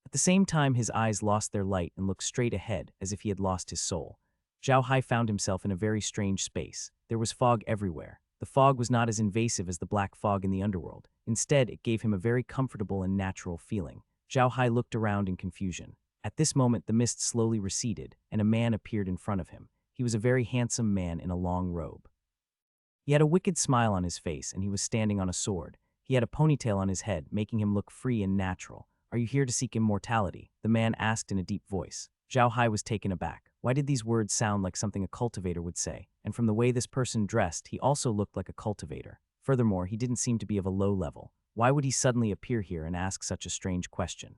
Speaker 1: At the same time, his eyes lost their light and looked straight ahead, as if he had lost his soul. Zhao Hai found himself in a very strange space. There was fog everywhere. The fog was not as invasive as the black fog in the underworld. Instead, it gave him a very comfortable and natural feeling. Zhao Hai looked around in confusion. At this moment, the mist slowly receded, and a man appeared in front of him. He was a very handsome man in a long robe. He had a wicked smile on his face, and he was standing on a sword. He had a ponytail on his head, making him look free and natural. "Are you here to seek immortality?" the man asked in a deep voice. Zhao Hai was taken aback. Why did these words sound like something a cultivator would say? And from the way this person dressed, he also looked like a cultivator. Furthermore, he didn't seem to be of a low level. Why would he suddenly appear here and ask such a strange question?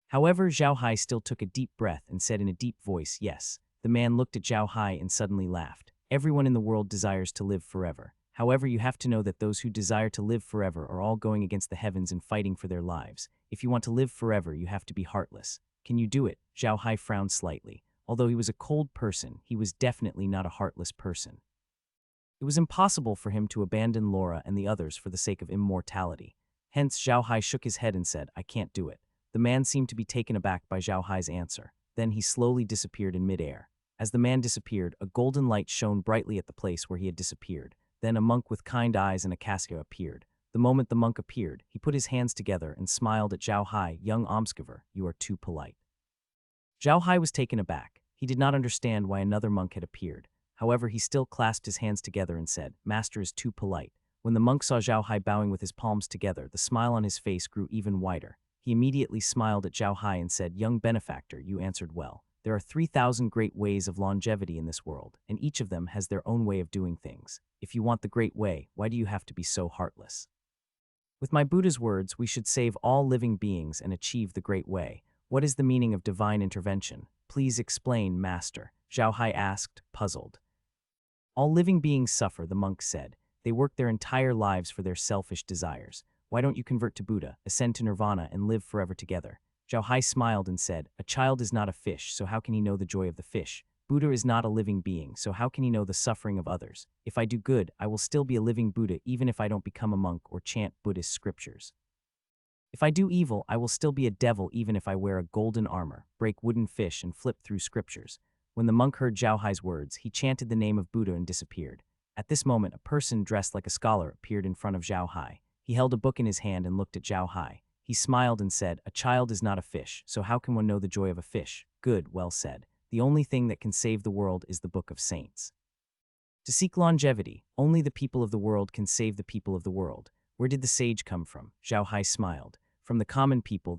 Speaker 1: However, Zhao Hai still took a deep breath and said in a deep voice, "Yes." The man looked at Zhao Hai and suddenly laughed. "Everyone in the world desires to live forever. However, you have to know that those who desire to live forever are all going against the heavens and fighting for their lives. If you want to live forever, you have to be heartless. Can you do it?" Zhao Hai frowned slightly. Although he was a cold person, he was definitely not a heartless person. It was impossible for him to abandon Laura and the others for the sake of immortality. Hence, Zhao Hai shook his head and said, "I can't do it." The man seemed to be taken aback by Zhao Hai's answer. Then he slowly disappeared in midair. As the man disappeared, a golden light shone brightly at the place where he had disappeared. Then a monk with kind eyes and a casca appeared. The moment the monk appeared, he put his hands together and smiled at Zhao Hai. "Young almsgiver, you are too polite." Zhao Hai was taken aback. He did not understand why another monk had appeared. However, he still clasped his hands together and said, "Master is too polite." When the monk saw Zhao Hai bowing with his palms together, the smile on his face grew even wider. He immediately smiled at Zhao Hai and said, "Young benefactor, you answered well. There are 3,000 great ways of longevity in this world, and each of them has their own way of doing things. If you want the great way, why do you have to be so heartless?" With my Buddha's words, we should save all living beings and achieve the great way. What is the meaning of divine intervention? Please explain, Master, Zhao Hai asked, puzzled. All living beings suffer, the monk said. They work their entire lives for their selfish desires. Why don't you convert to Buddha, ascend to nirvana, and live forever together? Zhao Hai smiled and said, "A child is not a fish, so how can he know the joy of the fish? Buddha is not a living being, so how can he know the suffering of others? If I do good, I will still be a living Buddha even if I don't become a monk or chant Buddhist scriptures. If I do evil, I will still be a devil even if I wear a golden armor, break wooden fish, and flip through scriptures." When the monk heard Zhao Hai's words, he chanted the name of Buddha and disappeared. At this moment, a person dressed like a scholar appeared in front of Zhao Hai. He held a book in his hand and looked at Zhao Hai. He smiled and said, "A child is not a fish, so how can one know the joy of a fish?" Good, well said. The only thing that can save the world is the Book of Saints. To seek longevity, only the people of the world can save the people of the world. Where did the sage come from? Zhao Hai smiled. From the common people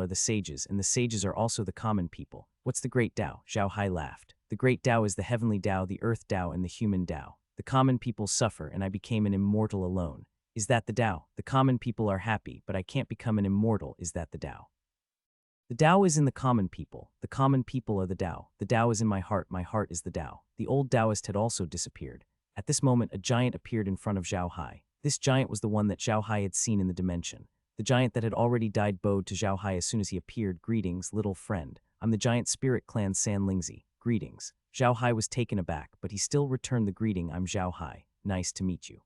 Speaker 1: are the sages, and the sages are also the common people. What's the great Tao? Zhao Hai laughed. The great Tao is the heavenly Tao, the earth Tao, and the human Tao. The common people suffer, and I became an immortal alone. Is that the Tao? The common people are happy, but I can't become an immortal. Is that the Tao? The Tao is in the common people are the Tao. The Tao is in my heart is the Tao. The old Taoist had also disappeared. At this moment, a giant appeared in front of Zhao Hai. This giant was the one that Zhao Hai had seen in the dimension. The giant that had already died bowed to Zhao Hai as soon as he appeared. "Greetings, little friend. I'm the giant spirit clan San Lingzi. Greetings." Zhao Hai was taken aback, but he still returned the greeting. "I'm Zhao Hai. Nice to meet you."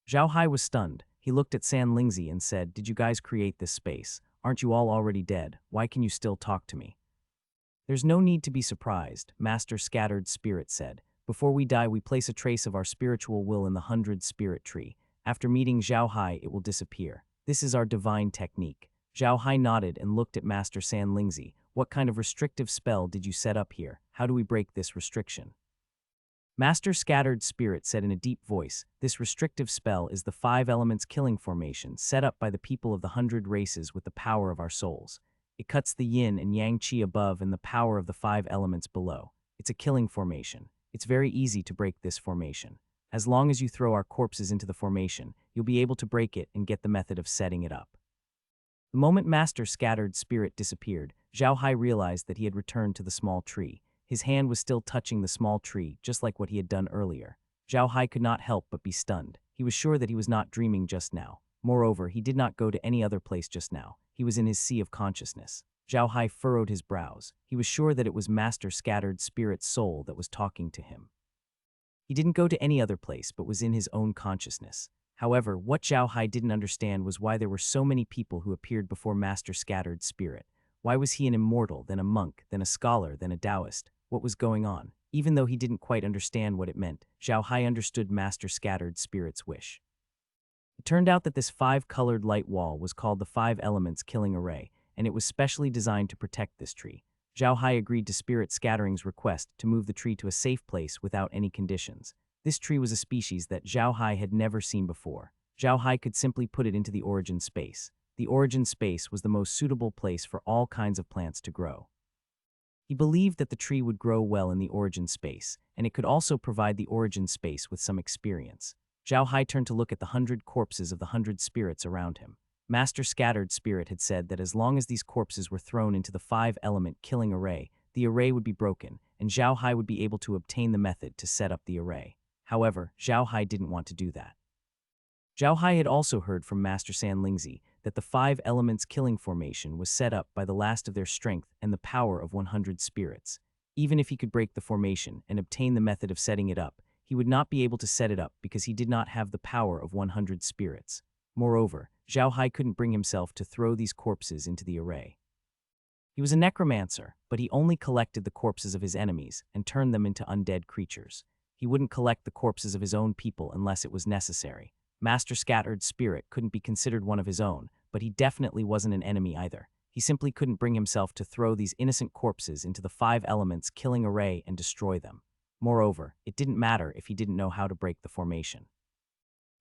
Speaker 1: Zhao Hai was stunned. He looked at San Lingzi and said, "Did you guys create this space? Aren't you all already dead? Why can you still talk to me?" "There's no need to be surprised," Master Scattered Spirit said. "Before we die, we place a trace of our spiritual will in the 100 Spirit Tree. After meeting Zhao Hai, it will disappear. This is our divine technique." Zhao Hai nodded and looked at Master San Lingzi. "What kind of restrictive spell did you set up here? How do we break this restriction?" Master Scattered Spirit said in a deep voice, "This restrictive spell is the 5 elements killing formation set up by the people of the 100 races with the power of our souls. It cuts the yin and yang chi above and the power of the 5 elements below. It's a killing formation. It's very easy to break this formation. As long as you throw our corpses into the formation, you'll be able to break it and get the method of setting it up." The moment Master Scattered Spirit disappeared, Zhao Hai realized that he had returned to the small tree. His hand was still touching the small tree, just like what he had done earlier. Zhao Hai could not help but be stunned. He was sure that he was not dreaming just now. Moreover, he did not go to any other place just now. He was in his sea of consciousness. Zhao Hai furrowed his brows. He was sure that it was Master Scattered Spirit's soul that was talking to him. He didn't go to any other place, but was in his own consciousness. However, what Zhao Hai didn't understand was why there were so many people who appeared before Master Scattered Spirit. Why was he an immortal, then a monk, then a scholar, then a Taoist? What was going on? Even though he didn't quite understand what it meant, Zhao Hai understood Master Scattered Spirit's wish. It turned out that this 5-colored light wall was called the 5 Elements Killing Array, and it was specially designed to protect this tree. Zhao Hai agreed to Spirit Scattering's request to move the tree to a safe place without any conditions. This tree was a species that Zhao Hai had never seen before. Zhao Hai could simply put it into the origin space. The origin space was the most suitable place for all kinds of plants to grow. He believed that the tree would grow well in the origin space, and it could also provide the origin space with some experience. Zhao Hai turned to look at the 100 corpses of the 100 spirits around him. Master Scattered Spirit had said that as long as these corpses were thrown into the 5-element killing array, the array would be broken, and Zhao Hai would be able to obtain the method to set up the array. However, Zhao Hai didn't want to do that. Zhao Hai had also heard from Master San Lingzi that the 5 elements killing formation was set up by the last of their strength and the power of 100 spirits. Even if he could break the formation and obtain the method of setting it up, he would not be able to set it up because he did not have the power of 100 spirits. Moreover, Zhao Hai couldn't bring himself to throw these corpses into the array. He was a necromancer, but he only collected the corpses of his enemies and turned them into undead creatures. He wouldn't collect the corpses of his own people unless it was necessary. Master Scattered Spirit couldn't be considered one of his own, but he definitely wasn't an enemy either. He simply couldn't bring himself to throw these innocent corpses into the 5 elements killing array and destroy them. Moreover, it didn't matter if he didn't know how to break the formation.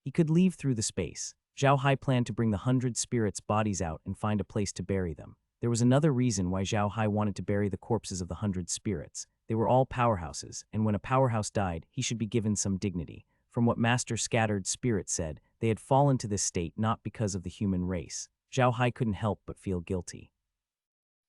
Speaker 1: He could leave through the space. Zhao Hai planned to bring the 100 spirits' bodies out and find a place to bury them. There was another reason why Zhao Hai wanted to bury the corpses of the 100 spirits. They were all powerhouses, and when a powerhouse died, he should be given some dignity. From what Master Scattered Spirit said, they had fallen to this state not because of the human race. Zhao Hai couldn't help but feel guilty.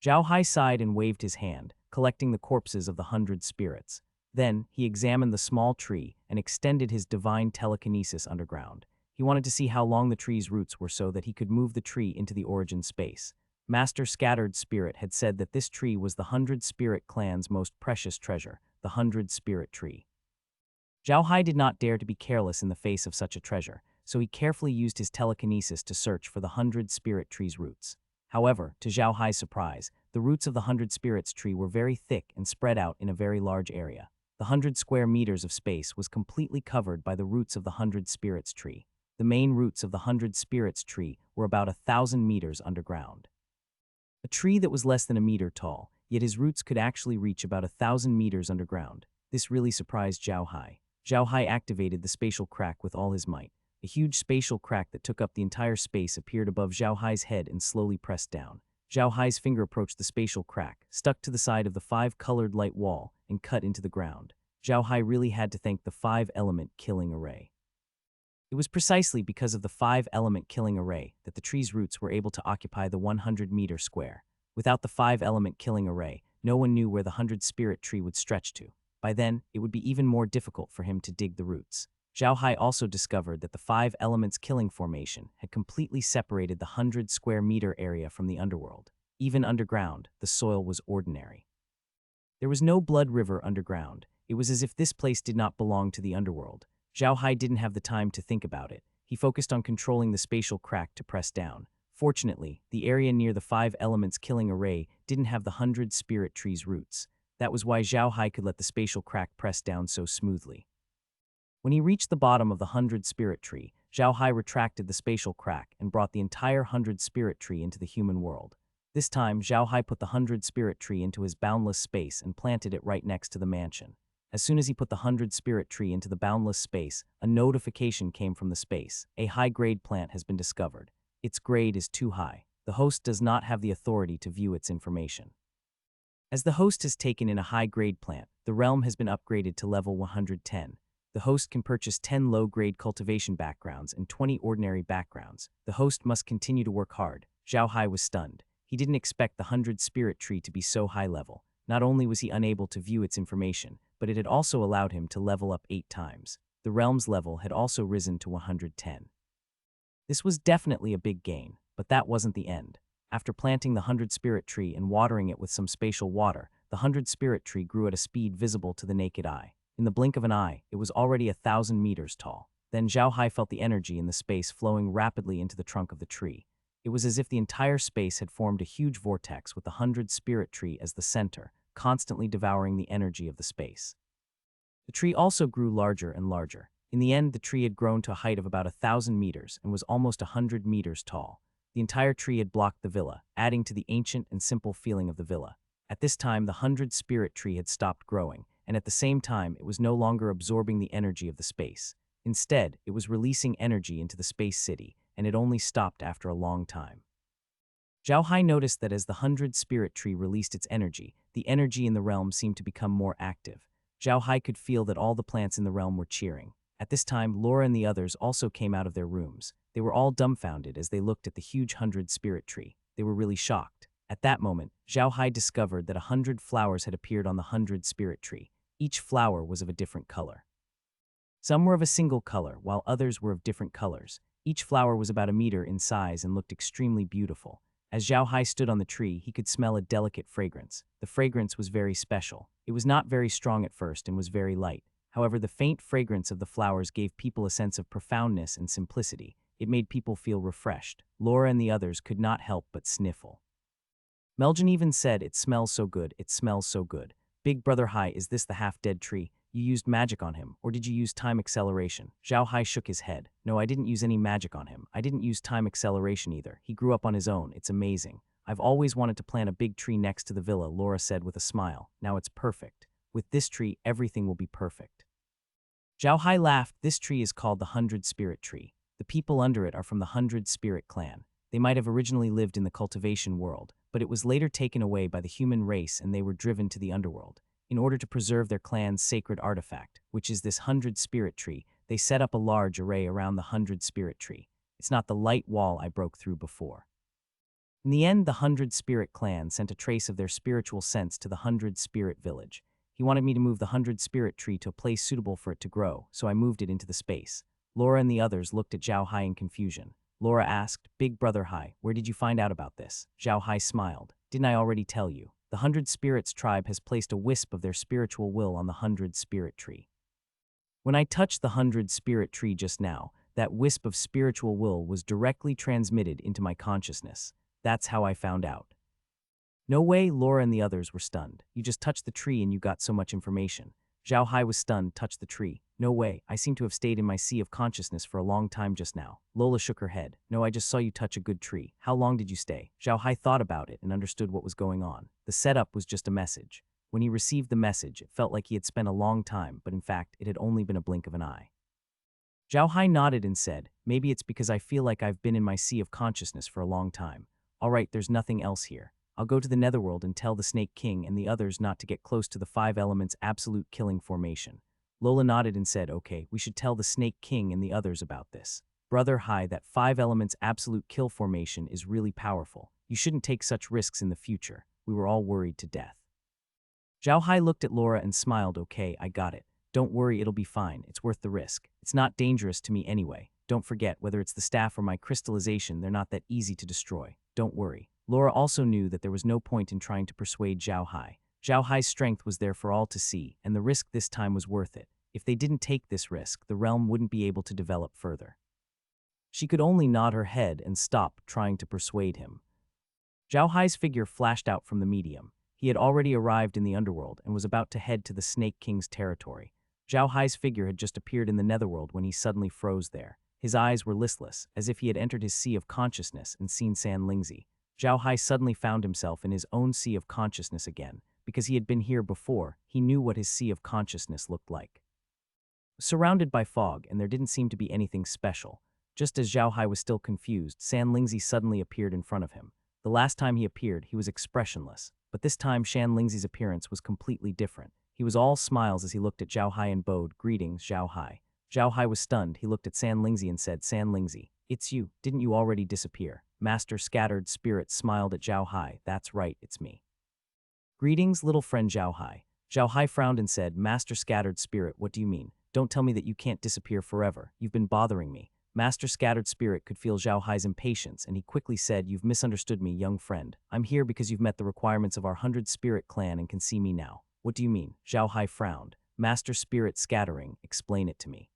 Speaker 1: Zhao Hai sighed and waved his hand, collecting the corpses of the 100 spirits. Then, he examined the small tree and extended his divine telekinesis underground. He wanted to see how long the tree's roots were so that he could move the tree into the origin space. Master Scattered Spirit had said that this tree was the 100 Spirit clan's most precious treasure, the 100 Spirit Tree. Zhao Hai did not dare to be careless in the face of such a treasure, so he carefully used his telekinesis to search for the 100 Spirit Tree's roots. However, to Zhao Hai's surprise, the roots of the 100 Spirits Tree were very thick and spread out in a very large area. The 100 square meters of space was completely covered by the roots of the 100 Spirits Tree. The main roots of the 100 Spirits Tree were about 1,000 meters underground. A tree that was less than a meter tall, yet his roots could actually reach about 1,000 meters underground. This really surprised Zhao Hai. Zhao Hai activated the spatial crack with all his might. A huge spatial crack that took up the entire space appeared above Zhao Hai's head and slowly pressed down. Zhao Hai's finger approached the spatial crack, stuck to the side of the 5-colored light wall, and cut into the ground. Zhao Hai really had to thank the 5-element killing array. It was precisely because of the 5-element killing array that the tree's roots were able to occupy the 100-meter square. Without the 5-element killing array, no one knew where the 100 Spirit Tree would stretch to. By then, it would be even more difficult for him to dig the roots. Zhao Hai also discovered that the 5 elements killing formation had completely separated the 100 square meter area from the underworld. Even underground, the soil was ordinary. There was no blood river underground. It was as if this place did not belong to the underworld. Zhao Hai didn't have the time to think about it. He focused on controlling the spatial crack to press down. Fortunately, the area near the 5 elements killing array didn't have the 100 Spirit Tree's roots. That was why Zhao Hai could let the spatial crack press down so smoothly. When he reached the bottom of the 100 Spirit Tree, Zhao Hai retracted the spatial crack and brought the entire 100 Spirit Tree into the human world. This time, Zhao Hai put the 100 Spirit Tree into his boundless space and planted it right next to the mansion. As soon as he put the 100 Spirit Tree into the boundless space, a notification came from the space. A high-grade plant has been discovered. Its grade is too high. The host does not have the authority to view its information. As the host has taken in a high-grade plant, the realm has been upgraded to level 110. The host can purchase 10 low-grade cultivation backgrounds and 20 ordinary backgrounds. The host must continue to work hard. Zhao Hai was stunned. He didn't expect the 100 Spirit Tree to be so high level. Not only was he unable to view its information, but it had also allowed him to level up 8 times. The realm's level had also risen to 110. This was definitely a big gain, but that wasn't the end. After planting the 100 Spirit Tree and watering it with some spatial water, the 100 Spirit Tree grew at a speed visible to the naked eye. In the blink of an eye, it was already 1,000 meters tall. Then Zhao Hai felt the energy in the space flowing rapidly into the trunk of the tree. It was as if the entire space had formed a huge vortex with the 100 Spirit Tree as the center, constantly devouring the energy of the space. The tree also grew larger and larger. In the end, the tree had grown to a height of about 1,000 meters and was almost 100 meters tall. The entire tree had blocked the villa, adding to the ancient and simple feeling of the villa. At this time, the 100 Spirit Tree had stopped growing, and at the same time, it was no longer absorbing the energy of the space. Instead, it was releasing energy into the space city, and it only stopped after a long time. Zhao Hai noticed that as the 100 Spirit Tree released its energy, the energy in the realm seemed to become more active. Zhao Hai could feel that all the plants in the realm were cheering. At this time, Laura and the others also came out of their rooms. They were all dumbfounded as they looked at the huge 100 Spirit Tree. They were really shocked. At that moment, Zhao Hai discovered that 100 flowers had appeared on the 100 Spirit Tree. Each flower was of a different color. Some were of a single color, while others were of different colors. Each flower was about a meter in size and looked extremely beautiful. As Zhao Hai stood on the tree, he could smell a delicate fragrance. The fragrance was very special. It was not very strong at first and was very light. However, the faint fragrance of the flowers gave people a sense of profoundness and simplicity. It made people feel refreshed. Laura and the others could not help but sniffle. Meljan even said, "It smells so good, it smells so good. Big Brother Hai, is this the half-dead tree? You used magic on him, or did you use time acceleration?" Zhao Hai shook his head. "No, I didn't use any magic on him. I didn't use time acceleration either. He grew up on his own. It's amazing. I've always wanted to plant a big tree next to the villa," Laura said with a smile. "Now it's perfect. With this tree, everything will be perfect." Zhao Hai laughed. "This tree is called the 100 Spirit Tree. The people under it are from the 100 Spirit clan. They might have originally lived in the cultivation world, but it was later taken away by the human race and they were driven to the underworld. In order to preserve their clan's sacred artifact, which is this 100 Spirit Tree, they set up a large array around the 100 Spirit Tree. It's not the light wall I broke through before." In the end, the 100 Spirit clan sent a trace of their spiritual sense to the 100 Spirit village. He wanted me to move the 100 Spirit Tree to a place suitable for it to grow, so I moved it into the space. Laura and the others looked at Zhao Hai in confusion. Laura asked, "Big Brother Hai, where did you find out about this?" Zhao Hai smiled. "Didn't I already tell you? The 100 Spirits tribe has placed a wisp of their spiritual will on the 100 Spirit Tree. When I touched the 100 Spirit Tree just now, that wisp of spiritual will was directly transmitted into my consciousness. That's how I found out." "No way," Laura and the others were stunned. "You just touched the tree and you got so much information." Zhao Hai was stunned. "Touched the tree? No way. I seem to have stayed in my sea of consciousness for a long time just now." Lola shook her head. "No, I just saw you touch a good tree. How long did you stay?" Zhao Hai thought about it and understood what was going on. The setup was just a message. When he received the message, it felt like he had spent a long time, but in fact, it had only been a blink of an eye. Zhao Hai nodded and said, "Maybe it's because I feel like I've been in my sea of consciousness for a long time. All right, there's nothing else here. I'll go to the Netherworld and tell the Snake King and the others not to get close to the 5 Elements Absolute Killing Formation." Lola nodded and said, "Okay, we should tell the Snake King and the others about this. Brother Hai, that 5 Elements Absolute Kill Formation is really powerful. You shouldn't take such risks in the future." We were all worried to death. Zhao Hai looked at Laura and smiled. "Okay, I got it. Don't worry, it'll be fine. It's worth the risk. It's not dangerous to me anyway. Don't forget, whether it's the staff or my crystallization, they're not that easy to destroy. Don't worry." Laura also knew that there was no point in trying to persuade Zhao Hai. Zhao Hai's strength was there for all to see, and the risk this time was worth it. If they didn't take this risk, the realm wouldn't be able to develop further. She could only nod her head and stop trying to persuade him. Zhao Hai's figure flashed out from the medium. He had already arrived in the underworld and was about to head to the Snake King's territory. Zhao Hai's figure had just appeared in the netherworld when he suddenly froze there. His eyes were listless, as if he had entered his sea of consciousness and seen San Lingzi. Zhao Hai suddenly found himself in his own sea of consciousness again. Because he had been here before, he knew what his sea of consciousness looked like. Surrounded by fog, and there didn't seem to be anything special. Just as Zhao Hai was still confused, San Lingzi suddenly appeared in front of him. The last time he appeared, he was expressionless, but this time San Lingzi's appearance was completely different. He was all smiles as he looked at Zhao Hai and bowed. "Greetings, Zhao Hai." Zhao Hai was stunned. He looked at San Lingzi and said, "San Lingzi, it's you. Didn't you already disappear?" Master Scattered Spirit smiled at Zhao Hai. "That's right, it's me." "Greetings, little friend Zhao Hai." Zhao Hai frowned and said, "Master Scattered Spirit, what do you mean? Don't tell me that you can't disappear forever. You've been bothering me." Master Scattered Spirit could feel Zhao Hai's impatience, and he quickly said, "You've misunderstood me, young friend. I'm here because you've met the requirements of our 100 Spirit clan and can see me now." "What do you mean?" Zhao Hai frowned. "Master Spirit Scattering, explain it to me."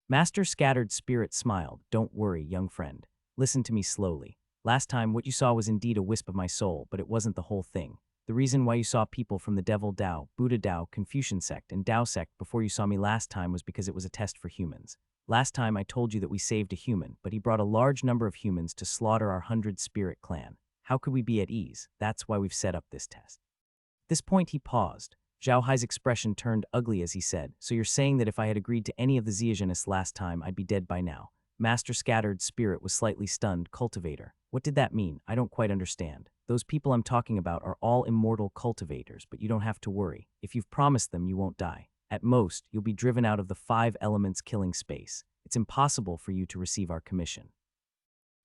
Speaker 1: Master Scattered Spirit smiled. "Don't worry, young friend. Listen to me slowly. Last time, what you saw was indeed a wisp of my soul, but it wasn't the whole thing. The reason why you saw people from the Devil Dao, Buddha Dao, Confucian sect, and Dao sect before you saw me last time was because it was a test for humans. Last time I told you that we saved a human, but he brought a large number of humans to slaughter our 100 Spirit clan. How could we be at ease? That's why we've set up this test." At this point he paused. Zhao Hai's expression turned ugly as he said, "So you're saying that if I had agreed to any of the Ziajianists last time, I'd be dead by now?" Master Scattered Spirit was slightly stunned. Cultivator. What did that mean? I don't quite understand. Those people I'm talking about are all immortal cultivators, but you don't have to worry. If you've promised them, you won't die. At most, you'll be driven out of the 5 elements killing space. It's impossible for you to receive our commission.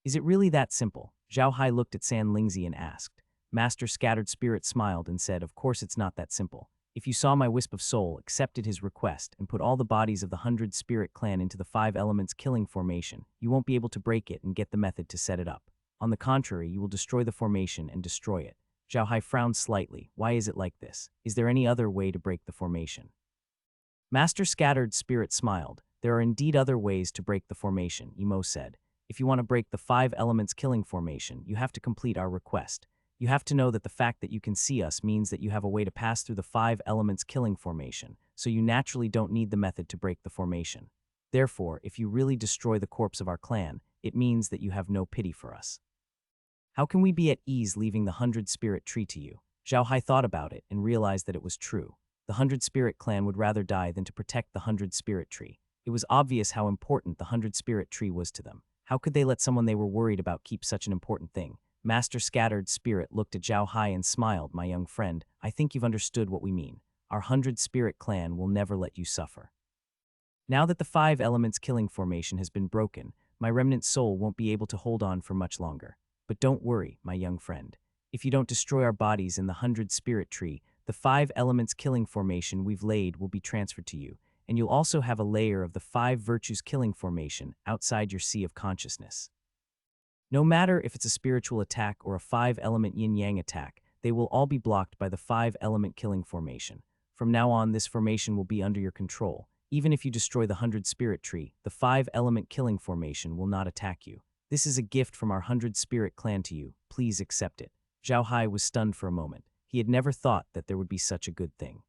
Speaker 1: Is it really that simple? Zhao Hai looked at San Lingzi and asked. Master Scattered Spirit smiled and said, "Of course it's not that simple. If you saw my Wisp of Soul accepted his request and put all the bodies of the 100 Spirit clan into the 5 elements killing formation, you won't be able to break it and get the method to set it up. On the contrary, you will destroy the formation and destroy it." Zhao Hai frowned slightly. Why is it like this? Is there any other way to break the formation? Master Scattered Spirit smiled. There are indeed other ways to break the formation, Emo said. If you want to break the 5 elements killing formation, you have to complete our request. You have to know that the fact that you can see us means that you have a way to pass through the 5 elements killing formation, so you naturally don't need the method to break the formation. Therefore, if you really destroy the corpse of our clan, it means that you have no pity for us. How can we be at ease leaving the 100 Spirit tree to you? Zhao Hai thought about it and realized that it was true. The 100 Spirit clan would rather die than to protect the 100 Spirit tree. It was obvious how important the 100 Spirit tree was to them. How could they let someone they were worried about keep such an important thing? Master Scattered Spirit looked at Zhao Hai and smiled. "My young friend, I think you've understood what we mean. Our 100 Spirit clan will never let you suffer. Now that the 5 elements killing formation has been broken, my remnant soul won't be able to hold on for much longer. But don't worry, my young friend. If you don't destroy our bodies in the 100 Spirit tree, the 5 elements killing formation we've laid will be transferred to you, and you'll also have a layer of the 5 virtues killing formation outside your sea of consciousness. No matter if it's a spiritual attack or a 5-element yin-yang attack, they will all be blocked by the 5-element killing formation. From now on, this formation will be under your control. Even if you destroy the 100 Spirit tree, the 5-element killing formation will not attack you. This is a gift from our 100 Spirit clan to you. Please accept it." Zhao Hai was stunned for a moment. He had never thought that there would be such a good thing.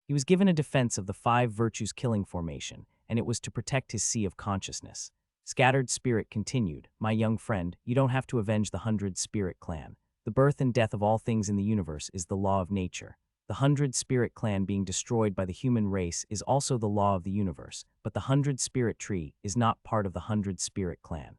Speaker 1: He was given a defense of the 5 virtues killing formation, and it was to protect his sea of consciousness. Scattered Spirit continued, "My young friend, you don't have to avenge the 100 Spirit clan. The birth and death of all things in the universe is the law of nature. The 100 Spirit clan being destroyed by the human race is also the law of the universe, but the 100 Spirit tree is not part of the 100 Spirit clan.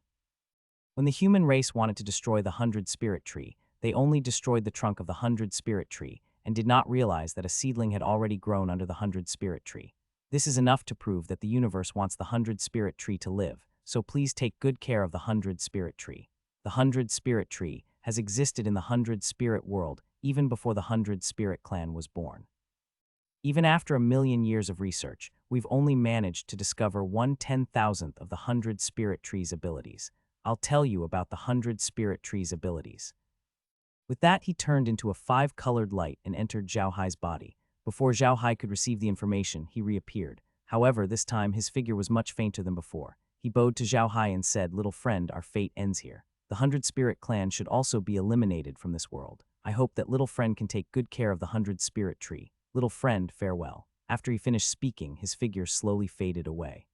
Speaker 1: When the human race wanted to destroy the 100 Spirit tree, they only destroyed the trunk of the 100 Spirit tree and did not realize that a seedling had already grown under the 100 Spirit tree. This is enough to prove that the universe wants the 100 Spirit tree to live, so please take good care of the 100 Spirit tree. The 100 Spirit tree has existed in the 100 Spirit world even before the 100 Spirit clan was born. Even after 1,000,000 years of research, we've only managed to discover 1/10,000th of the 100 Spirit tree's abilities. I'll tell you about the 100 Spirit tree's abilities." With that, he turned into a 5-colored light and entered Zhao Hai's body. Before Zhao Hai could receive the information, he reappeared. However, this time his figure was much fainter than before. He bowed to Zhao Hai and said, "Little friend, our fate ends here. The 100 Spirit clan should also be eliminated from this world. I hope that little friend can take good care of the 100 Spirit tree. Little friend, farewell." After he finished speaking, his figure slowly faded away.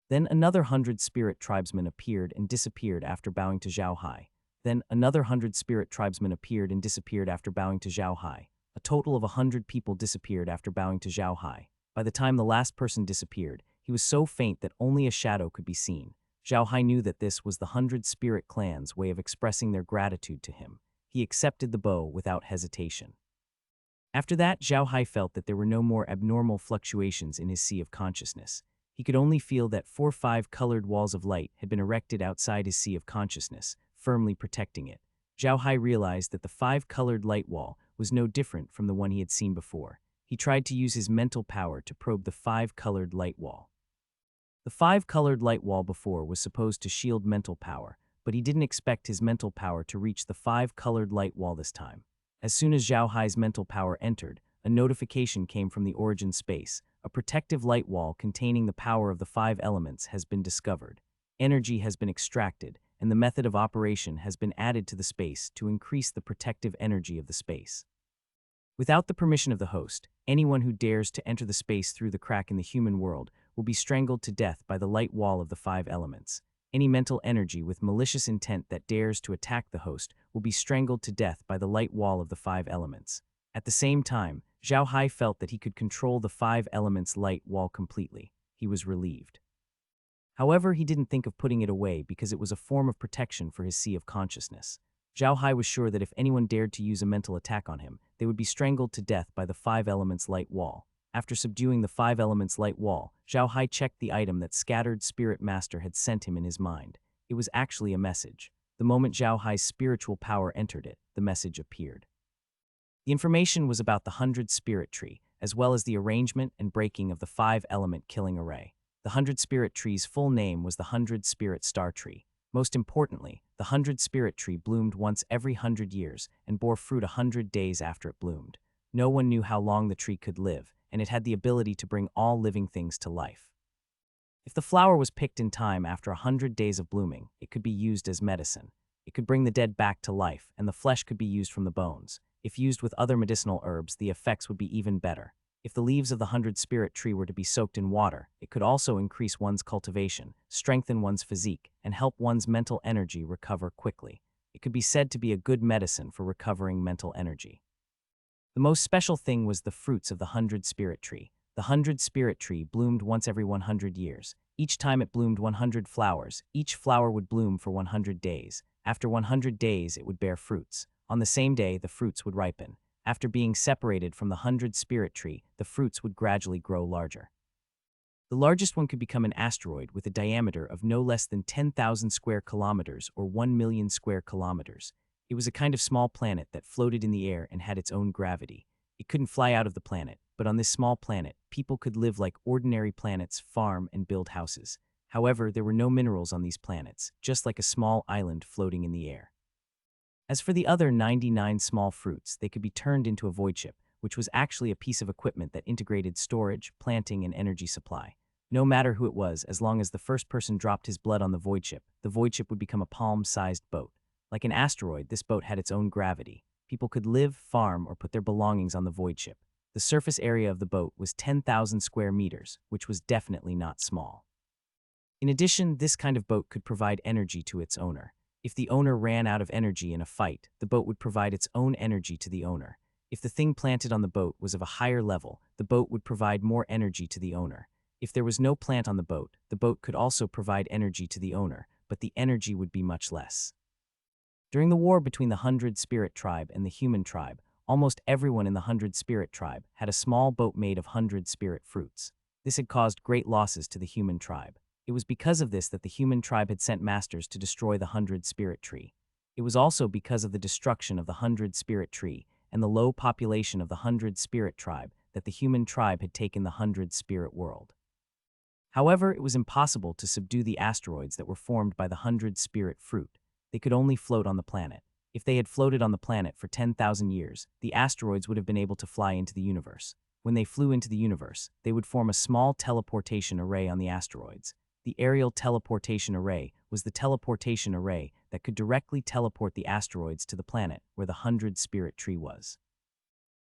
Speaker 1: Then another 100 Spirit tribesmen appeared and disappeared after bowing to Zhao Hai. Then another 100 Spirit tribesmen appeared and disappeared after bowing to Zhao Hai. A total of 100 people disappeared after bowing to Zhao Hai. By the time the last person disappeared, he was so faint that only a shadow could be seen. Zhao Hai knew that this was the 100 Spirit clan's way of expressing their gratitude to him. He accepted the bow without hesitation. After that, Zhao Hai felt that there were no more abnormal fluctuations in his sea of consciousness. He could only feel that 4 5-colored walls of light had been erected outside his sea of consciousness, firmly protecting it. Zhao Hai realized that the 5-colored light wall was no different from the one he had seen before. He tried to use his mental power to probe the 5-colored light wall. The 5-colored light wall before was supposed to shield mental power, but he didn't expect his mental power to reach the 5-colored light wall this time. As soon as Zhao Hai's mental power entered, a notification came from the origin space. A protective light wall containing the power of the 5 elements has been discovered. Energy has been extracted, and the method of operation has been added to the space to increase the protective energy of the space. Without the permission of the host, anyone who dares to enter the space through the crack in the human world will be strangled to death by the light wall of the 5 elements. Any mental energy with malicious intent that dares to attack the host will be strangled to death by the light wall of the 5 elements. At the same time, Zhao Hai felt that he could control the five elements light wall completely. He was relieved. However, he didn't think of putting it away because it was a form of protection for his sea of consciousness. Zhao Hai was sure that if anyone dared to use a mental attack on him, they would be strangled to death by the five elements light wall. After subduing the five elements light wall, Zhao Hai checked the item that Scattered Spirit Master had sent him in his mind. It was actually a message. The moment Zhao Hai's spiritual power entered it, the message appeared. The information was about the 100 Spirit Tree, as well as the arrangement and breaking of the 5-element killing array. The 100 Spirit Tree's full name was the 100 Spirit Star Tree. Most importantly, the 100 Spirit Tree bloomed once every 100 years and bore fruit 100 days after it bloomed. No one knew how long the tree could live, and it had the ability to bring all living things to life. If the flower was picked in time after 100 days of blooming, it could be used as medicine. It could bring the dead back to life, and the flesh could be used from the bones. If used with other medicinal herbs, the effects would be even better. If the leaves of the 100 Spirit Tree were to be soaked in water, it could also increase one's cultivation, strengthen one's physique, and help one's mental energy recover quickly. It could be said to be a good medicine for recovering mental energy. The most special thing was the fruits of the 100 Spirit Tree. The 100 Spirit Tree bloomed once every 100 years. Each time it bloomed 100 flowers. Each flower would bloom for 100 days. After 100 days, it would bear fruits. On the same day, the fruits would ripen. After being separated from the 100 Spirit Tree, the fruits would gradually grow larger. The largest one could become an asteroid with a diameter of no less than 10,000 square kilometers or 1 million square kilometers. It was a kind of small planet that floated in the air and had its own gravity. It couldn't fly out of the planet, but on this small planet, people could live like ordinary planets, farm, and build houses. However, there were no minerals on these planets, just like a small island floating in the air. As for the other 99 small fruits, they could be turned into a void ship, which was actually a piece of equipment that integrated storage, planting, and energy supply. No matter who it was, as long as the first person dropped his blood on the void ship would become a palm-sized boat. Like an asteroid, this boat had its own gravity. People could live, farm, or put their belongings on the void ship. The surface area of the boat was 10,000 square meters, which was definitely not small. In addition, this kind of boat could provide energy to its owner. If the owner ran out of energy in a fight, the boat would provide its own energy to the owner. If the thing planted on the boat was of a higher level, the boat would provide more energy to the owner. If there was no plant on the boat could also provide energy to the owner, but the energy would be much less. During the war between the 100 Spirit Tribe and the human tribe, almost everyone in the 100 Spirit Tribe had a small boat made of 100 spirit fruits. This had caused great losses to the human tribe. It was because of this that the human tribe had sent masters to destroy the 100 Spirit Tree. It was also because of the destruction of the 100 Spirit Tree and the low population of the 100 Spirit Tribe that the human tribe had taken the 100 Spirit World. However, it was impossible to subdue the asteroids that were formed by the 100 Spirit Fruit. They could only float on the planet. If they had floated on the planet for 10,000 years, the asteroids would have been able to fly into the universe. When they flew into the universe, they would form a small teleportation array on the asteroids. The aerial teleportation array was the teleportation array that could directly teleport the asteroids to the planet where the 100 Spirit Tree was.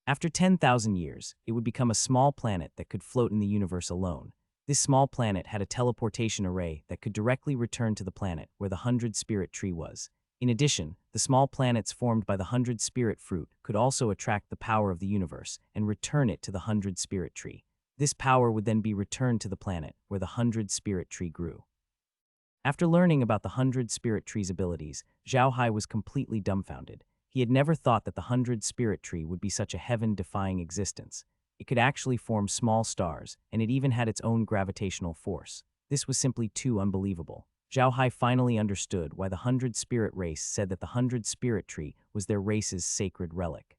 Speaker 1: After 10,000 years, it would become a small planet that could float in the universe alone. This small planet had a teleportation array that could directly return to the planet where the 100 Spirit Tree was. In addition, the small planets formed by the 100 Spirit Fruit could also attract the power of the universe and return it to the 100 Spirit Tree. This power would then be returned to the planet where the 100 Spirit Tree grew. After learning about the 100 Spirit Tree's abilities, Zhao Hai was completely dumbfounded. He had never thought that the 100 Spirit Tree would be such a heaven-defying existence. It could actually form small stars, and it even had its own gravitational force. This was simply too unbelievable. Zhao Hai finally understood why the 100 Spirit race said that the 100 Spirit Tree was their race's sacred relic.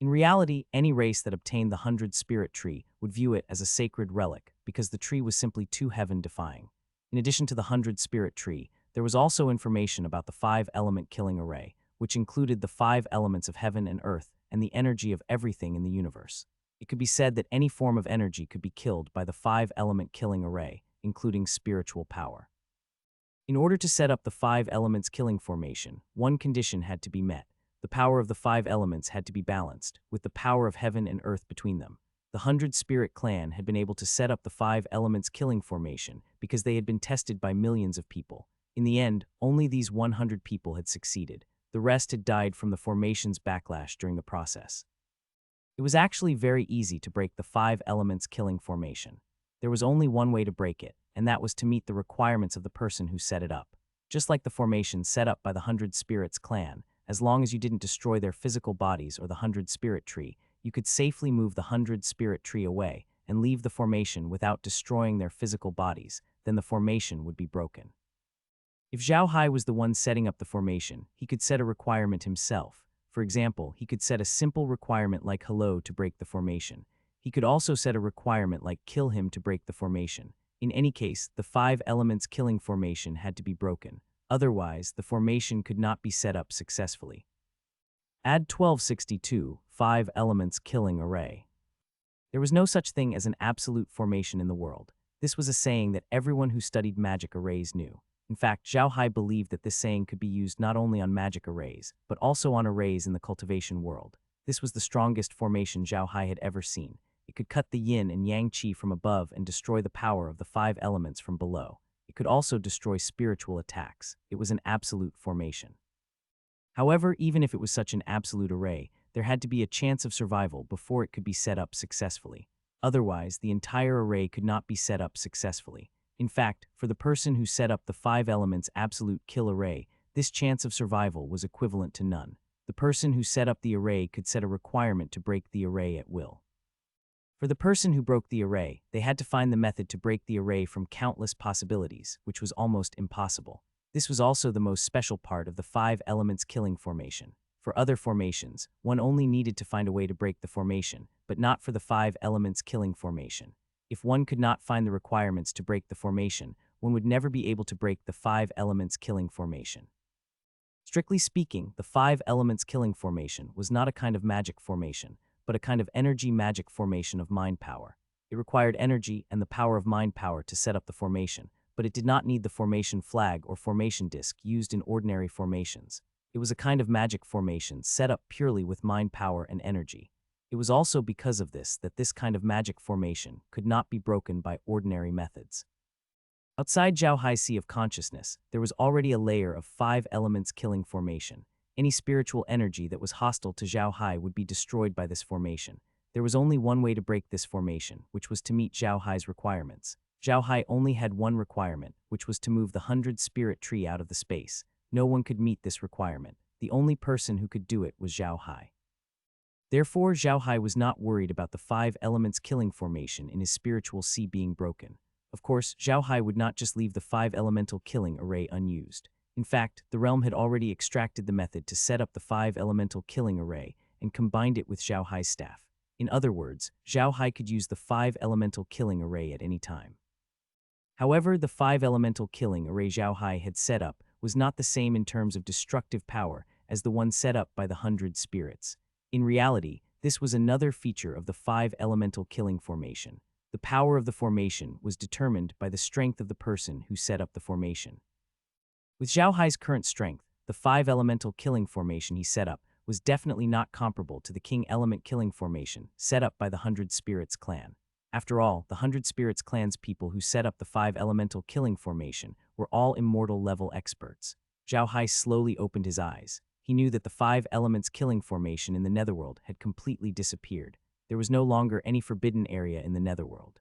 Speaker 1: In reality, any race that obtained the 100 Spirit Tree would view it as a sacred relic because the tree was simply too heaven-defying. In addition to the 100 Spirit Tree, there was also information about the 5-element killing array, which included the 5 elements of heaven and earth and the energy of everything in the universe. It could be said that any form of energy could be killed by the 5-element killing array, including spiritual power. In order to set up the 5 elements killing formation, one condition had to be met. The power of the 5 elements had to be balanced, with the power of heaven and earth between them. The 100 Spirit Clan had been able to set up the 5 elements killing formation because they had been tested by millions of people. In the end, only these 100 people had succeeded. The rest had died from the formation's backlash during the process. It was actually very easy to break the five elements killing formation. There was only one way to break it, and that was to meet the requirements of the person who set it up. Just like the formation set up by the Hundred Spirits clan, as long as you didn't destroy their physical bodies or the Hundred Spirit tree, you could safely move the Hundred Spirit tree away and leave the formation without destroying their physical bodies, then the formation would be broken. If Zhao Hai was the one setting up the formation, he could set a requirement himself. For example, he could set a simple requirement like hello to break the formation. He could also set a requirement like kill him to break the formation. In any case, the five elements killing formation had to be broken. Otherwise, the formation could not be set up successfully. Add 1262, five elements killing array. There was no such thing as an absolute formation in the world. This was a saying that everyone who studied magic arrays knew. In fact, Zhao Hai believed that this saying could be used not only on magic arrays, but also on arrays in the cultivation world. This was the strongest formation Zhao Hai had ever seen. It could cut the yin and yang qi from above and destroy the power of the five elements from below. It could also destroy spiritual attacks. It was an absolute formation. However, even if it was such an absolute array, there had to be a chance of survival before it could be set up successfully. Otherwise, the entire array could not be set up successfully. In fact, for the person who set up the five elements absolute kill array, this chance of survival was equivalent to none. The person who set up the array could set a requirement to break the array at will. For the person who broke the array, they had to find the method to break the array from countless possibilities, which was almost impossible. This was also the most special part of the five elements killing formation. For other formations, one only needed to find a way to break the formation, but not for the five elements killing formation. If one could not find the requirements to break the formation, one would never be able to break the five elements killing formation. Strictly speaking, the five elements killing formation was not a kind of magic formation, but a kind of energy magic formation of mind power. It required energy and the power of mind power to set up the formation, but it did not need the formation flag or formation disc used in ordinary formations. It was a kind of magic formation set up purely with mind power and energy. It was also because of this that this kind of magic formation could not be broken by ordinary methods. Outside Zhao Hai's sea of consciousness, there was already a layer of five elements killing formation. Any spiritual energy that was hostile to Zhao Hai would be destroyed by this formation. There was only one way to break this formation, which was to meet Zhao Hai's requirements. Zhao Hai only had one requirement, which was to move the 100 spirit tree out of the space. No one could meet this requirement. The only person who could do it was Zhao Hai. Therefore, Zhao Hai was not worried about the five elements killing formation in his spiritual sea being broken. Of course, Zhao Hai would not just leave the five elemental killing array unused. In fact, the realm had already extracted the method to set up the five elemental killing array and combined it with Zhao Hai's staff. In other words, Zhao Hai could use the five elemental killing array at any time. However, the five elemental killing array Zhao Hai had set up was not the same in terms of destructive power as the one set up by the 100 spirits. In reality, this was another feature of the five elemental killing formation. The power of the formation was determined by the strength of the person who set up the formation. With Zhao Hai's current strength, the five elemental killing formation he set up was definitely not comparable to the king element killing formation set up by the 100 Spirits clan. After all, the 100 Spirits clan's people who set up the five elemental killing formation were all immortal level experts. Zhao Hai slowly opened his eyes. He knew that the five elements killing formation in the netherworld had completely disappeared. There was no longer any forbidden area in the netherworld.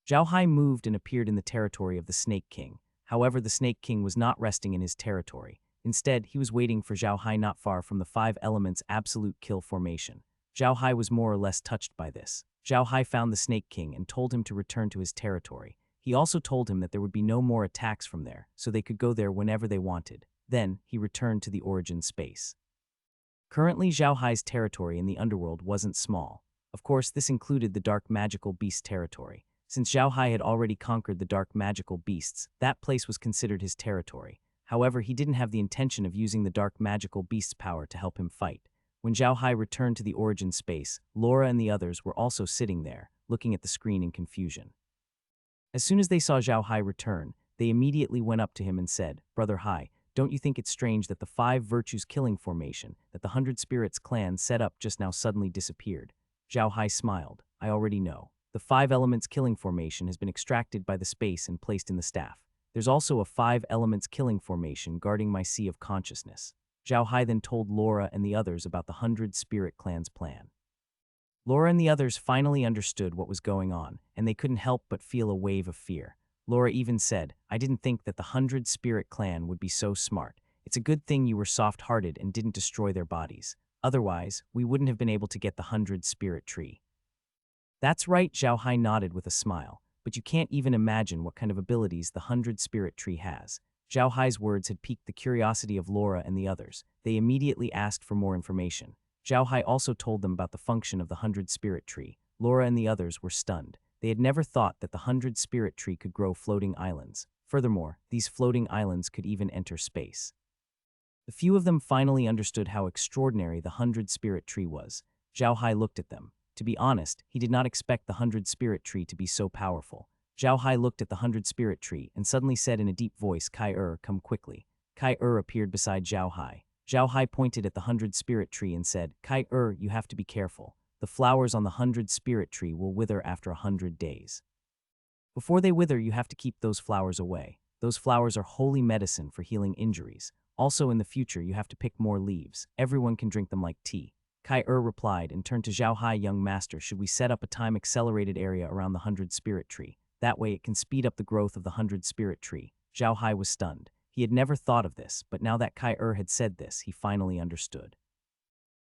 Speaker 1: Zhao Hai moved and appeared in the territory of the Snake King. However, the Snake King was not resting in his territory. Instead, he was waiting for Zhao Hai not far from the five elements absolute kill formation. Zhao Hai was more or less touched by this. Zhao Hai found the Snake King and told him to return to his territory. He also told him that there would be no more attacks from there, so they could go there whenever they wanted. Then, he returned to the origin space. Currently, Zhao Hai's territory in the underworld wasn't small. Of course, this included the dark magical beast territory. Since Zhao Hai had already conquered the dark magical beasts, that place was considered his territory. However, he didn't have the intention of using the dark magical beast's power to help him fight. When Zhao Hai returned to the origin space, Laura and the others were also sitting there, looking at the screen in confusion. As soon as they saw Zhao Hai return, they immediately went up to him and said, "Brother Hai, don't you think it's strange that the five virtues killing formation that the 100 Spirits clan set up just now suddenly disappeared?" Zhao Hai smiled. "I already know. The five elements killing formation has been extracted by the space and placed in the staff. There's also a five elements killing formation guarding my sea of consciousness." Zhao Hai then told Laura and the others about the 100 Spirit clan's plan. Laura and the others finally understood what was going on, and they couldn't help but feel a wave of fear. Laura even said, "I didn't think that the 100 Spirit clan would be so smart. It's a good thing you were soft-hearted and didn't destroy their bodies. Otherwise, we wouldn't have been able to get the 100 Spirit tree." That's right, Zhao Hai nodded with a smile, but you can't even imagine what kind of abilities the 100 Spirit tree has. Zhao Hai's words had piqued the curiosity of Laura and the others. They immediately asked for more information. Zhao Hai also told them about the function of the 100 Spirit tree. Laura and the others were stunned. They had never thought that the 100 Spirit tree could grow floating islands. Furthermore, these floating islands could even enter space. The few of them finally understood how extraordinary the 100 Spirit tree was. Zhao Hai looked at them. To be honest, he did not expect the 100 Spirit tree to be so powerful. Zhao Hai looked at the 100 Spirit tree and suddenly said in a deep voice, "Kai come quickly." Kai appeared beside Zhao Hai. Zhao Hai pointed at the 100 Spirit tree and said, "Kai you have to be careful. The flowers on the 100 Spirit tree will wither after 100 days. Before they wither, you have to keep those flowers away. Those flowers are holy medicine for healing injuries. Also, in the future, you have to pick more leaves. Everyone can drink them like tea." Kai replied and turned to Zhao Hai, "Young master, should we set up a time-accelerated area around the 100 Spirit tree? That way it can speed up the growth of the 100 Spirit tree." Zhao Hai was stunned. He had never thought of this, but now that Kai had said this, he finally understood.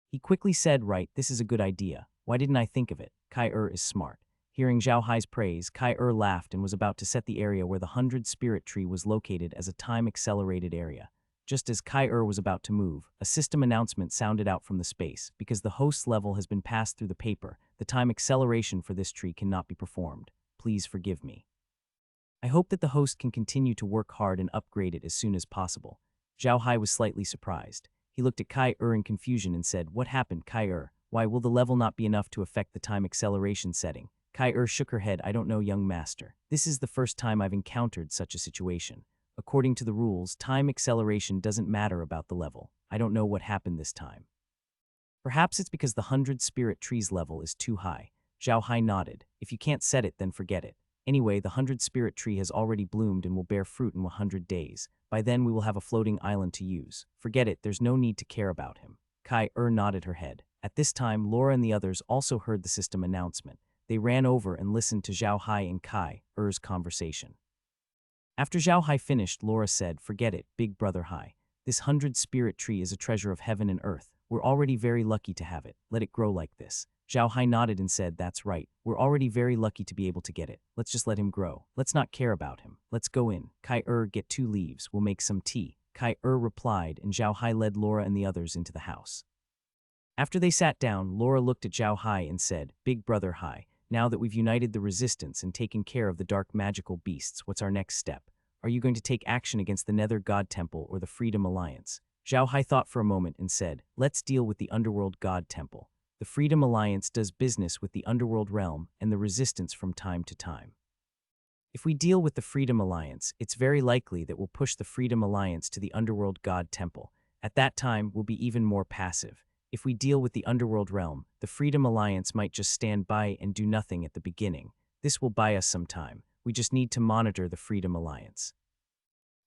Speaker 1: He quickly said, "Right, this is a good idea. Why didn't I think of it? Kai is smart." Hearing Zhao Hai's praise, Kai laughed and was about to set the area where the 100 Spirit tree was located as a time-accelerated area. Just as Kai was about to move, a system announcement sounded out from the space. "Because the host's level has been passed through the paper, the time acceleration for this tree cannot be performed. Please forgive me. I hope that the host can continue to work hard and upgrade it as soon as possible." Zhao Hai was slightly surprised. He looked at Kai in confusion and said, "What happened, Kai? Why will the level not be enough to affect the time acceleration setting?" Kai shook her head. "I don't know, young master. This is the first time I've encountered such a situation. According to the rules, time acceleration doesn't matter about the level. I don't know what happened this time. Perhaps it's because the 100 Spirit tree's level is too high." Zhao Hai nodded. "If you can't set it, then forget it. Anyway, the 100 Spirit tree has already bloomed and will bear fruit in 100 days. By then we will have a floating island to use. Forget it, there's no need to care about him." Kai nodded her head. At this time, Laura and the others also heard the system announcement. They ran over and listened to Zhao Hai and Kai's conversation. After Zhao Hai finished, Laura said, "Forget it, big brother Hai. This 100 Spirit tree is a treasure of heaven and earth. We're already very lucky to have it. Let it grow like this." Zhao Hai nodded and said, "That's right. We're already very lucky to be able to get it. Let's just let him grow. Let's not care about him. Let's go in. Kai get 2 leaves. We'll make some tea." Kai replied, and Zhao Hai led Laura and the others into the house. After they sat down, Laura looked at Zhao Hai and said, "Big brother Hai, now that we've united the resistance and taken care of the dark magical beasts, what's our next step? Are you going to take action against the Nether God Temple or the Freedom Alliance?" Zhao Hai thought for a moment and said, "Let's deal with the Underworld God Temple. The Freedom Alliance does business with the Underworld realm and the resistance from time to time. If we deal with the Freedom Alliance, it's very likely that we'll push the Freedom Alliance to the Underworld God Temple. At that time, we'll be even more passive. If we deal with the Underworld realm, the Freedom Alliance might just stand by and do nothing at the beginning. This will buy us some time. We just need to monitor the Freedom Alliance.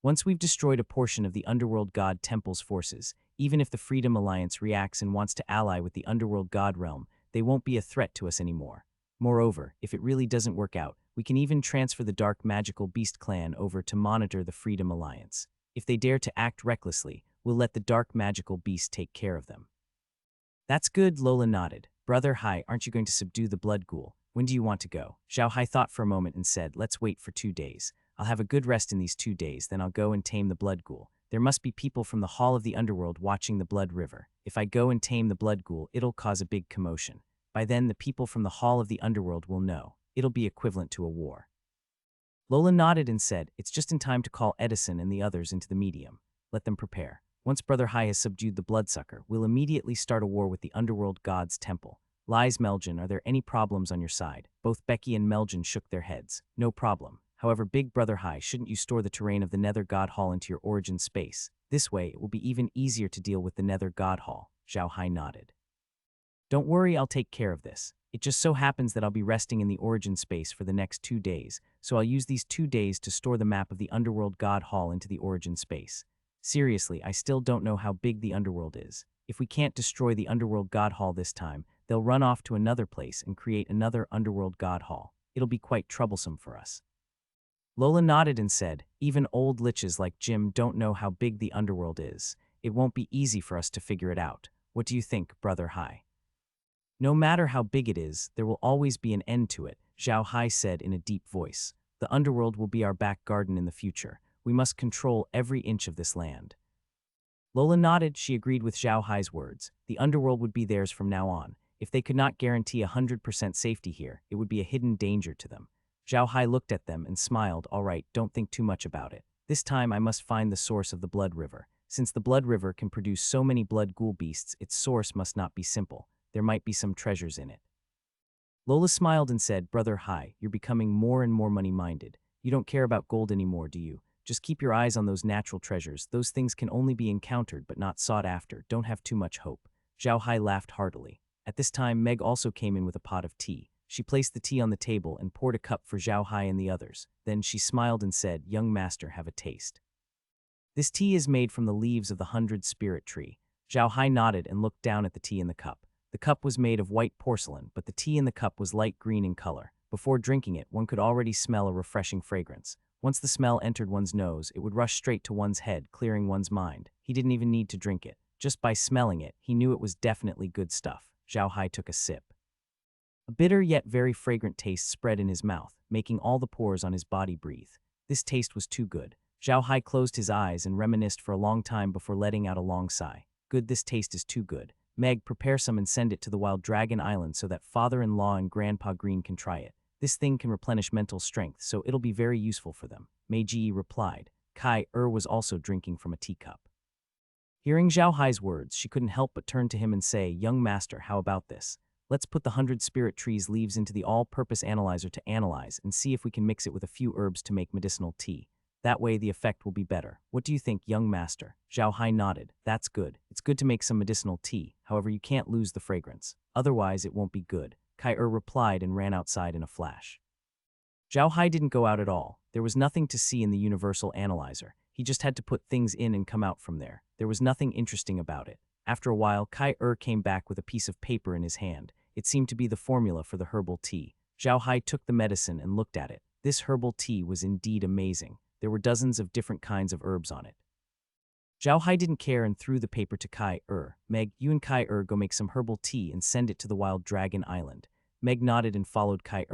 Speaker 1: Once we've destroyed a portion of the Underworld God Temple's forces, even if the Freedom Alliance reacts and wants to ally with the Underworld God realm, they won't be a threat to us anymore. Moreover, if it really doesn't work out, we can even transfer the Dark Magical Beast clan over to monitor the Freedom Alliance. If they dare to act recklessly, we'll let the Dark Magical Beast take care of them." "That's good," Lola nodded. "Brother Hai, aren't you going to subdue the Blood Ghoul? When do you want to go?" Zhao Hai thought for a moment and said, "Let's wait for 2 days. I'll have a good rest in these 2 days, then I'll go and tame the Blood Ghoul. There must be people from the Hall of the Underworld watching the Blood River. If I go and tame the Blood Ghoul, it'll cause a big commotion. By then, the people from the Hall of the Underworld will know. It'll be equivalent to a war." Lola nodded and said, "It's just in time to call Edison and the others into the medium. Let them prepare. Once Brother Hai has subdued the Bloodsucker, we'll immediately start a war with the Underworld God's Temple. Lies, Meljan, are there any problems on your side?" Both Becky and Meljan shook their heads. "No problem. However, Big Brother Hai, shouldn't you store the terrain of the Nether God Hall into your origin space? This way, it will be even easier to deal with the Nether God Hall." Zhao Hai nodded. "Don't worry, I'll take care of this. It just so happens that I'll be resting in the origin space for the next 2 days, so I'll use these 2 days to store the map of the Underworld God Hall into the origin space. Seriously, I still don't know how big the Underworld is. If we can't destroy the Underworld God Hall this time, They'll run off to another place and create another underworld god hall. It'll be quite troublesome for us. Lola nodded and said, even old liches like Jim don't know how big the underworld is. It won't be easy for us to figure it out. What do you think, Brother Hai? No matter how big it is, there will always be an end to it, Zhao Hai said in a deep voice. The underworld will be our back garden in the future. We must control every inch of this land. Lola nodded. She agreed with Zhao Hai's words. The underworld would be theirs from now on. If they could not guarantee 100% safety here, it would be a hidden danger to them. Zhao Hai looked at them and smiled. All right, don't think too much about it. This time I must find the source of the blood river. Since the blood river can produce so many blood ghoul beasts, its source must not be simple. There might be some treasures in it. Lola smiled and said, Brother Hai, you're becoming more and more money-minded. You don't care about gold anymore, do you? Just keep your eyes on those natural treasures. Those things can only be encountered but not sought after. Don't have too much hope. Zhao Hai laughed heartily. At this time, Meg also came in with a pot of tea. She placed the tea on the table and poured a cup for Zhao Hai and the others. Then she smiled and said, Young master, have a taste. This tea is made from the leaves of the 100 spirit tree. Zhao Hai nodded and looked down at the tea in the cup. The cup was made of white porcelain, but the tea in the cup was light green in color. Before drinking it, one could already smell a refreshing fragrance. Once the smell entered one's nose, it would rush straight to one's head, clearing one's mind. He didn't even need to drink it. Just by smelling it, he knew it was definitely good stuff. Zhao Hai took a sip. A bitter yet very fragrant taste spread in his mouth, making all the pores on his body breathe. This taste was too good. Zhao Hai closed his eyes and reminisced for a long time before letting out a long sigh. Good, this taste is too good. Meg, prepare some and send it to the Wild Dragon Island so that father-in-law and Grandpa Green can try it. This thing can replenish mental strength, so it'll be very useful for them. Meiji replied. Kai was also drinking from a teacup. Hearing Zhao Hai's words, she couldn't help but turn to him and say, Young master, how about this? Let's put the 100 spirit trees leaves into the all-purpose analyzer to analyze and see if we can mix it with a few herbs to make medicinal tea. That way the effect will be better. What do you think, young master? Zhao Hai nodded. That's good. It's good to make some medicinal tea. However, you can't lose the fragrance. Otherwise, it won't be good. Kai replied and ran outside in a flash. Zhao Hai didn't go out at all. There was nothing to see in the universal analyzer. He just had to put things in and come out from there. There was nothing interesting about it. After a while, Kai came back with a piece of paper in his hand. It seemed to be the formula for the herbal tea. Zhao Hai took the medicine and looked at it. This herbal tea was indeed amazing. There were dozens of different kinds of herbs on it. Zhao Hai didn't care and threw the paper to Kai Meg, you and Kai go make some herbal tea and send it to the Wild Dragon Island. Meg nodded and followed Kai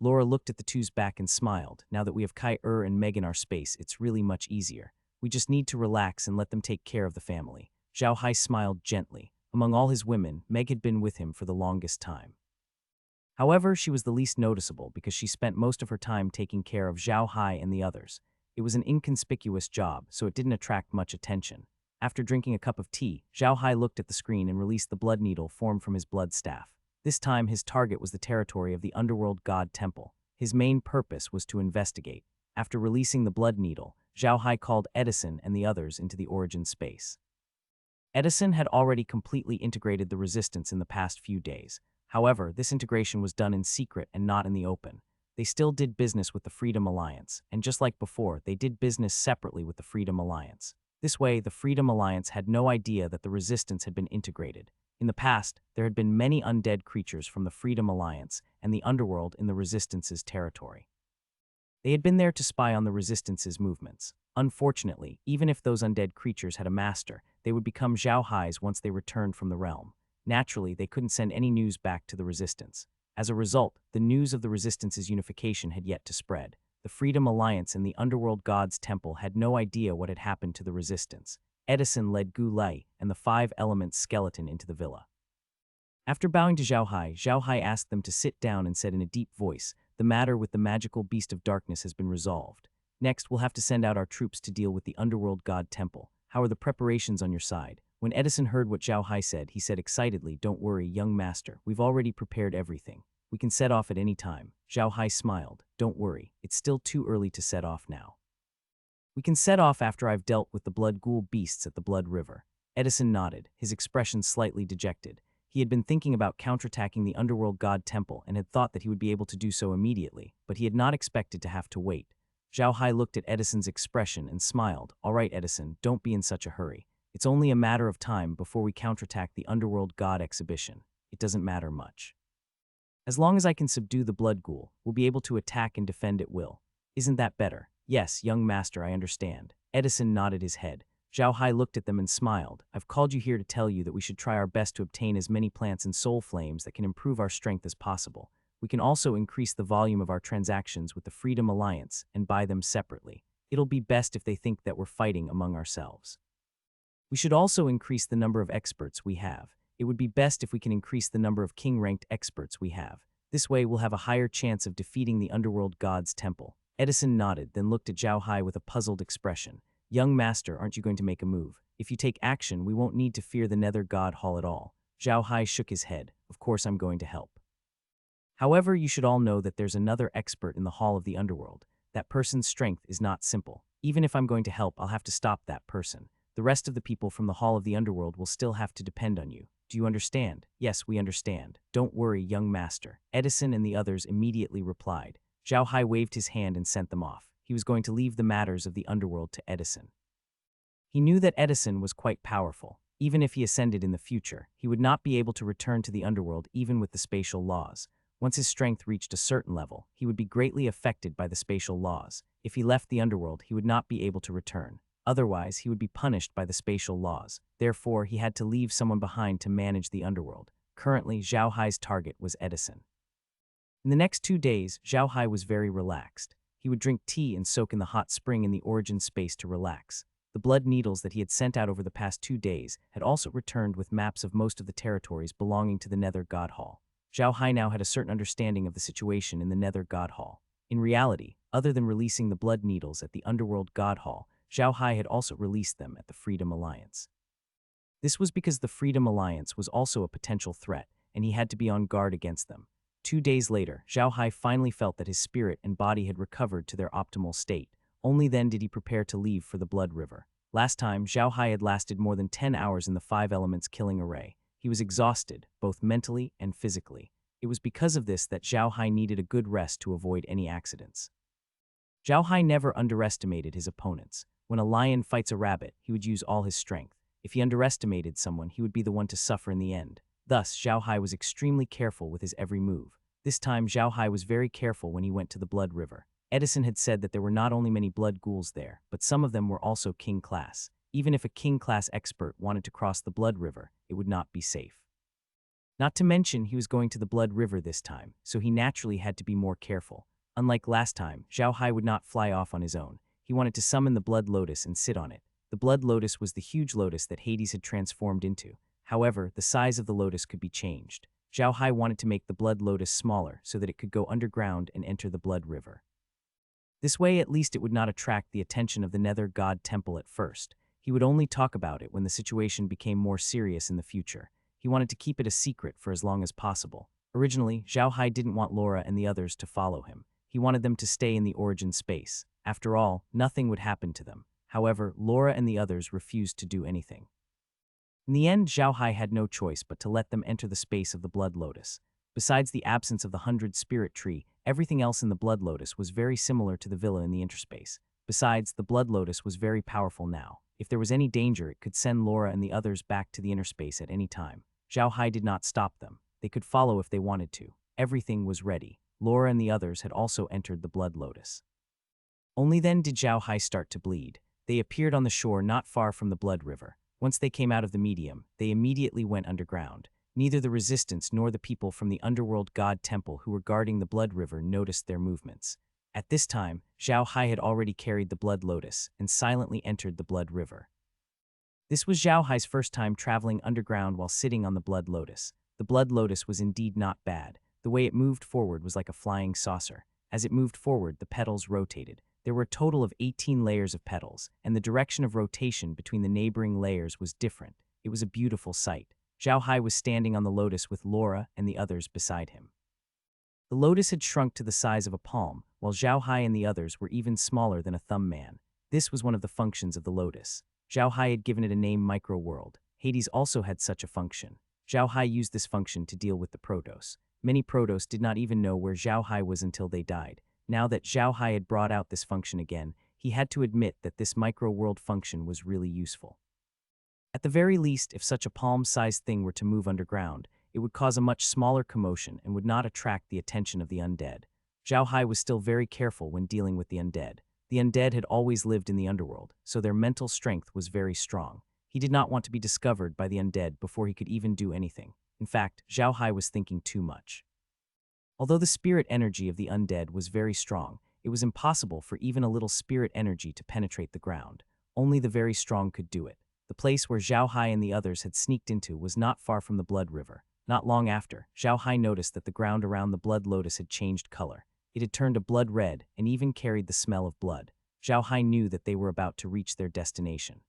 Speaker 1: Laura looked at the two's back and smiled. Now that we have Kai and Meg in our space, it's really much easier. We just need to relax and let them take care of the family. Zhao Hai smiled gently. Among all his women, Meg had been with him for the longest time. However, she was the least noticeable because she spent most of her time taking care of Zhao Hai and the others. It was an inconspicuous job, so it didn't attract much attention. After drinking a cup of tea, Zhao Hai looked at the screen and released the blood needle formed from his blood staff. This time, his target was the territory of the underworld god temple. His main purpose was to investigate. After releasing the blood needle, Zhao Hai called Edison and the others into the origin space. Edison had already completely integrated the resistance in the past few days. However, this integration was done in secret and not in the open. They still did business with the Freedom Alliance, and just like before, they did business separately with the Freedom Alliance. This way, the Freedom Alliance had no idea that the resistance had been integrated. In the past, there had been many undead creatures from the Freedom Alliance and the underworld in the Resistance's territory. They had been there to spy on the Resistance's movements. Unfortunately, even if those undead creatures had a master, they would become Zhao Hai's once they returned from the realm. Naturally, they couldn't send any news back to the Resistance. As a result, the news of the Resistance's unification had yet to spread. The Freedom Alliance and the Underworld God's Temple had no idea what had happened to the Resistance. Edison led Gu Lei and the Five Elements skeleton into the villa. After bowing to Zhao Hai asked them to sit down and said in a deep voice, "The matter with the magical beast of darkness has been resolved. Next, we'll have to send out our troops to deal with the Underworld God Temple. How are the preparations on your side?" When Edison heard what Zhao Hai said, he said excitedly, "Don't worry, young master. We've already prepared everything. We can set off at any time." Zhao Hai smiled. "Don't worry. It's still too early to set off now. We can set off after I've dealt with the blood ghoul beasts at the Blood River." Edison nodded, his expression slightly dejected. He had been thinking about counterattacking the Underworld God Temple and had thought that he would be able to do so immediately, but he had not expected to have to wait. Zhao Hai looked at Edison's expression and smiled. "All right, Edison, don't be in such a hurry. It's only a matter of time before we counterattack the Underworld God exhibition. it doesn't matter much. As long as I can subdue the blood ghoul, we'll be able to attack and defend at will. Isn't that better? Yes, young master, I understand. Edison nodded his head. Zhao Hai looked at them and smiled. I've called you here to tell you that we should try our best to obtain as many plants and soul flames that can improve our strength as possible. We can also increase the volume of our transactions with the Freedom Alliance and buy them separately. It'll be best if they think that we're fighting among ourselves. We should also increase the number of experts we have. It would be best if we can increase the number of king-ranked experts we have. This way we'll have a higher chance of defeating the underworld god's temple. Edison nodded, then looked at Zhao Hai with a puzzled expression. Young master, aren't you going to make a move? If you take action, we won't need to fear the Nether God Hall at all. Zhao Hai shook his head. Of course I'm going to help. However, you should all know that there's another expert in the Hall of the Underworld. That person's strength is not simple. Even if I'm going to help, I'll have to stop that person. The rest of the people from the Hall of the Underworld will still have to depend on you. Do you understand? Yes, we understand. Don't worry, young master. Edison and the others immediately replied. Zhao Hai waved his hand and sent them off. He was going to leave the matters of the underworld to Edison. He knew that Edison was quite powerful. Even if he ascended in the future, he would not be able to return to the underworld even with the spatial laws. Once his strength reached a certain level, he would be greatly affected by the spatial laws. If he left the underworld, he would not be able to return. Otherwise, he would be punished by the spatial laws. Therefore, he had to leave someone behind to manage the underworld. Currently, Zhao Hai's target was Edison. In the next 2 days, Zhao Hai was very relaxed. He would drink tea and soak in the hot spring in the origin space to relax. The blood needles that he had sent out over the past 2 days had also returned with maps of most of the territories belonging to the Nether God Hall. Zhao Hai now had a certain understanding of the situation in the Nether God Hall. In reality, other than releasing the blood needles at the Underworld God Hall, Zhao Hai had also released them at the Freedom Alliance. This was because the Freedom Alliance was also a potential threat, and he had to be on guard against them. 2 days later, Zhao Hai finally felt that his spirit and body had recovered to their optimal state. Only then did he prepare to leave for the Blood River. Last time, Zhao Hai had lasted more than 10 hours in the 5 Elements killing array. He was exhausted, both mentally and physically. It was because of this that Zhao Hai needed a good rest to avoid any accidents. Zhao Hai never underestimated his opponents. When a lion fights a rabbit, he would use all his strength. If he underestimated someone, he would be the one to suffer in the end. Thus, Zhao Hai was extremely careful with his every move. This time, Zhao Hai was very careful when he went to the Blood River. Edison had said that there were not only many blood ghouls there, but some of them were also king class. Even if a king class expert wanted to cross the Blood River, it would not be safe. Not to mention, he was going to the Blood River this time, so he naturally had to be more careful. Unlike last time, Zhao Hai would not fly off on his own. He wanted to summon the Blood Lotus and sit on it. The Blood Lotus was the huge lotus that Hades had transformed into. However, the size of the lotus could be changed. Zhao Hai wanted to make the Blood Lotus smaller so that it could go underground and enter the Blood River. This way, at least it would not attract the attention of the Nether God Temple at first. He would only talk about it when the situation became more serious in the future. He wanted to keep it a secret for as long as possible. Originally, Zhao Hai didn't want Laura and the others to follow him. He wanted them to stay in the origin space. After all, nothing would happen to them. However, Laura and the others refused to do anything. In the end, Zhao Hai had no choice but to let them enter the space of the Blood Lotus. Besides the absence of the 100 Spirit Tree, everything else in the Blood Lotus was very similar to the villa in the interspace. Besides, the Blood Lotus was very powerful now. If there was any danger, it could send Laura and the others back to the interspace at any time. Zhao Hai did not stop them. They could follow if they wanted to. Everything was ready. Laura and the others had also entered the Blood Lotus. Only then did Zhao Hai start to bleed. They appeared on the shore not far from the Blood River. Once they came out of the medium, they immediately went underground. Neither the resistance nor the people from the underworld god temple who were guarding the Blood River noticed their movements. At this time, Zhao Hai had already carried the Blood Lotus and silently entered the Blood River. This was Zhao Hai's first time traveling underground while sitting on the Blood Lotus. The Blood Lotus was indeed not bad. The way it moved forward was like a flying saucer. As it moved forward, the petals rotated. There were a total of 18 layers of petals, and the direction of rotation between the neighboring layers was different. It was a beautiful sight. Zhao Hai was standing on the lotus with Laura and the others beside him. The lotus had shrunk to the size of a palm, while Zhao Hai and the others were even smaller than a thumb man. This was one of the functions of the lotus. Zhao Hai had given it a name Micro-World. Hades also had such a function. Zhao Hai used this function to deal with the Protos. Many Protos did not even know where Zhao Hai was until they died. Now that Zhao Hai had brought out this function again, he had to admit that this micro-world function was really useful. At the very least, if such a palm-sized thing were to move underground, it would cause a much smaller commotion and would not attract the attention of the undead. Zhao Hai was still very careful when dealing with the undead. The undead had always lived in the underworld, so their mental strength was very strong. He did not want to be discovered by the undead before he could even do anything. In fact, Zhao Hai was thinking too much. Although the spirit energy of the undead was very strong, it was impossible for even a little spirit energy to penetrate the ground. Only the very strong could do it. The place where Zhao Hai and the others had sneaked into was not far from the Blood River. Not long after, Zhao Hai noticed that the ground around the Blood Lotus had changed color. It had turned a blood red and even carried the smell of blood. Zhao Hai knew that they were about to reach their destination.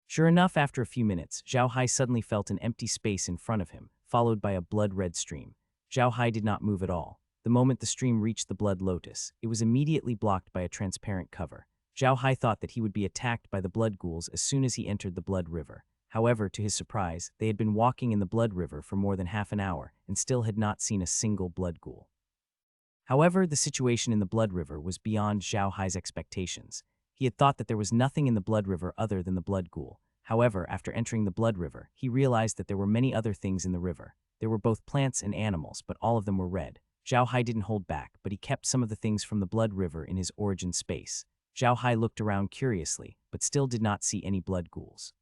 Speaker 1: Sure enough, after a few minutes, Zhao Hai suddenly felt an empty space in front of him, followed by a blood-red stream. Zhao Hai did not move at all. The moment the stream reached the Blood Lotus, it was immediately blocked by a transparent cover. Zhao Hai thought that he would be attacked by the blood ghouls as soon as he entered the Blood River. However, to his surprise, they had been walking in the Blood River for more than half an hour and still had not seen a single blood ghoul. However, the situation in the Blood River was beyond Zhao Hai's expectations. He had thought that there was nothing in the Blood River other than the blood ghoul. However, after entering the Blood River, he realized that there were many other things in the river. There were both plants and animals, but all of them were red. Zhao Hai didn't hold back, but he kept some of the things from the Blood River in his origin space. Zhao Hai looked around curiously, but still did not see any blood ghouls.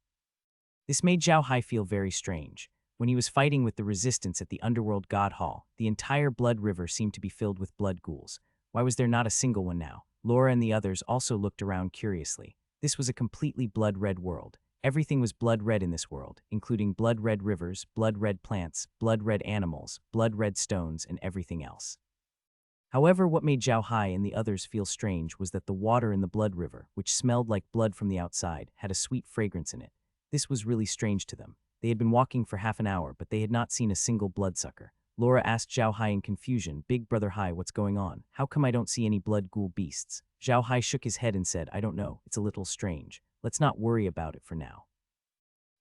Speaker 1: This made Zhao Hai feel very strange. When he was fighting with the resistance at the Underworld God Hall, the entire Blood River seemed to be filled with blood ghouls. Why was there not a single one now? Laura and the others also looked around curiously. This was a completely blood-red world. Everything was blood-red in this world, including blood-red rivers, blood-red plants, blood-red animals, blood-red stones, and everything else. However, what made Zhao Hai and the others feel strange was that the water in the Blood River, which smelled like blood from the outside, had a sweet fragrance in it. This was really strange to them. They had been walking for half an hour, but they had not seen a single bloodsucker. Laura asked Zhao Hai in confusion, "Big brother Hai, what's going on? How come I don't see any blood ghoul beasts?" Zhao Hai shook his head and said, "I don't know, it's a little strange. Let's not worry about it for now.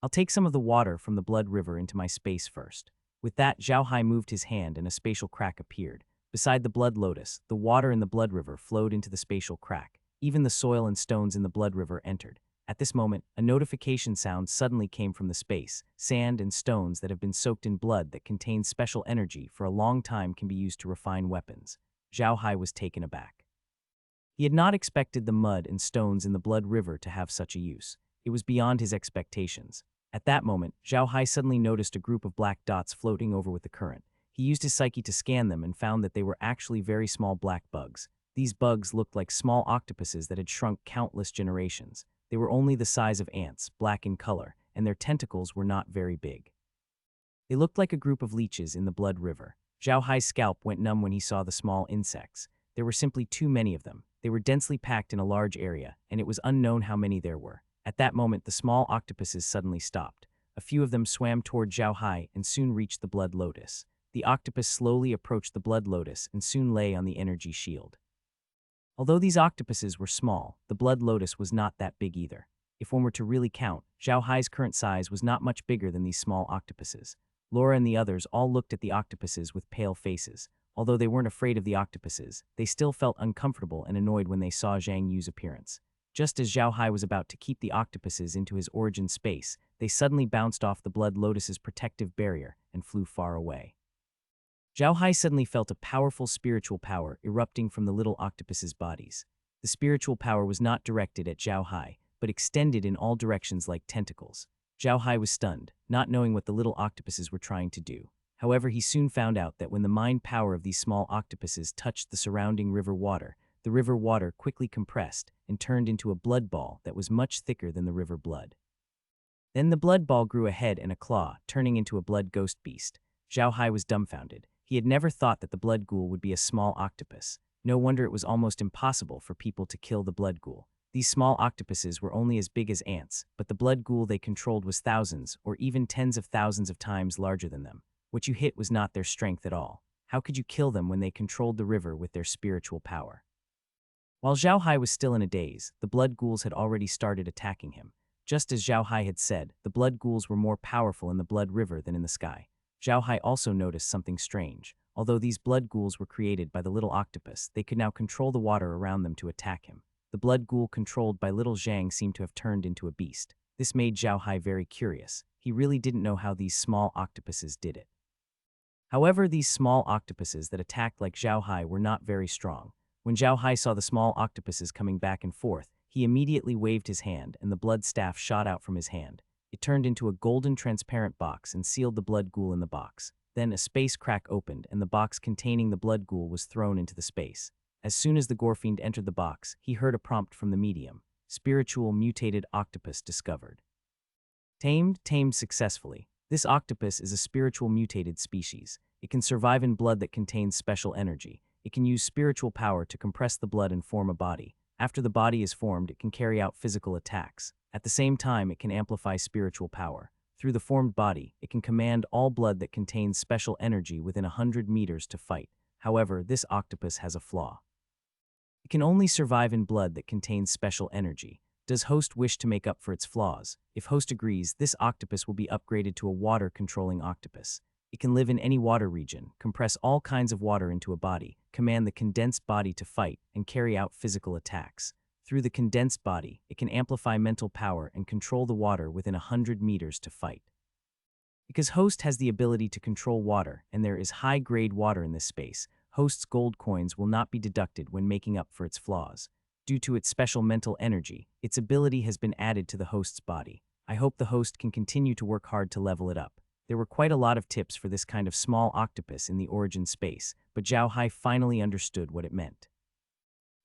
Speaker 1: I'll take some of the water from the Blood River into my space first." With that, Zhao Hai moved his hand and a spatial crack appeared. Beside the Blood Lotus, the water in the Blood River flowed into the spatial crack. Even the soil and stones in the Blood River entered. At this moment, a notification sound suddenly came from the space. Sand and stones that have been soaked in blood that contain special energy for a long time can be used to refine weapons. Zhao Hai was taken aback. He had not expected the mud and stones in the Blood River to have such a use. It was beyond his expectations. At that moment, Zhao Hai suddenly noticed a group of black dots floating over with the current. He used his psyche to scan them and found that they were actually very small black bugs. These bugs looked like small octopuses that had shrunk countless generations. They were only the size of ants, black in color, and their tentacles were not very big. They looked like a group of leeches in the Blood River. Zhao Hai's scalp went numb when he saw the small insects. There were simply too many of them. They were densely packed in a large area, and it was unknown how many there were. At that moment, the small octopuses suddenly stopped. A few of them swam toward Zhao Hai and soon reached the Blood Lotus. The octopus slowly approached the Blood Lotus and soon lay on the energy shield. Although these octopuses were small, the Blood Lotus was not that big either. If one were to really count, Zhao Hai's current size was not much bigger than these small octopuses. Laura and the others all looked at the octopuses with pale faces. Although they weren't afraid of the octopuses, they still felt uncomfortable and annoyed when they saw Zhang Yu's appearance. Just as Zhao Hai was about to keep the octopuses into his origin space, they suddenly bounced off the Blood Lotus's protective barrier and flew far away. Zhao Hai suddenly felt a powerful spiritual power erupting from the little octopus's bodies. The spiritual power was not directed at Zhao Hai, but extended in all directions like tentacles. Zhao Hai was stunned, not knowing what the little octopuses were trying to do. However, he soon found out that when the mind power of these small octopuses touched the surrounding river water, the river water quickly compressed and turned into a blood ball that was much thicker than the river blood. Then the blood ball grew a head and a claw, turning into a blood ghost beast. Zhao Hai was dumbfounded. He had never thought that the blood ghoul would be a small octopus. No wonder it was almost impossible for people to kill the blood ghoul. These small octopuses were only as big as ants, but the blood ghoul they controlled was thousands or even tens of thousands of times larger than them. What you hit was not their strength at all. How could you kill them when they controlled the river with their spiritual power? While Zhao Hai was still in a daze, the blood ghouls had already started attacking him. Just as Zhao Hai had said, the blood ghouls were more powerful in the Blood River than in the sky. Zhao Hai also noticed something strange. Although these blood ghouls were created by the little octopus, they could now control the water around them to attack him. The blood ghoul controlled by little Zhang seemed to have turned into a beast. This made Zhao Hai very curious. He really didn't know how these small octopuses did it. However, these small octopuses that attacked like Zhao Hai were not very strong. When Zhao Hai saw the small octopuses coming back and forth, he immediately waved his hand and the blood staff shot out from his hand. It turned into a golden transparent box and sealed the blood ghoul in the box. Then a space crack opened and the box containing the blood ghoul was thrown into the space. As soon as the Gorefiend entered the box, he heard a prompt from the medium. Spiritual mutated octopus discovered. Tamed successfully. This octopus is a spiritual mutated species. It can survive in blood that contains special energy. It can use spiritual power to compress the blood and form a body. After the body is formed, it can carry out physical attacks. At the same time, it can amplify spiritual power. Through the formed body, it can command all blood that contains special energy within 100 meters to fight. However, this octopus has a flaw. It can only survive in blood that contains special energy. Does host wish to make up for its flaws? If host agrees, this octopus will be upgraded to a water-controlling octopus. It can live in any water region, compress all kinds of water into a body, command the condensed body to fight, and carry out physical attacks. Through the condensed body, it can amplify mental power and control the water within 100 meters to fight. Because host has the ability to control water, and there is high-grade water in this space, host's gold coins will not be deducted when making up for its flaws. Due to its special mental energy, its ability has been added to the host's body. I hope the host can continue to work hard to level it up. There were quite a lot of tips for this kind of small octopus in the origin space, but Zhao Hai finally understood what it meant.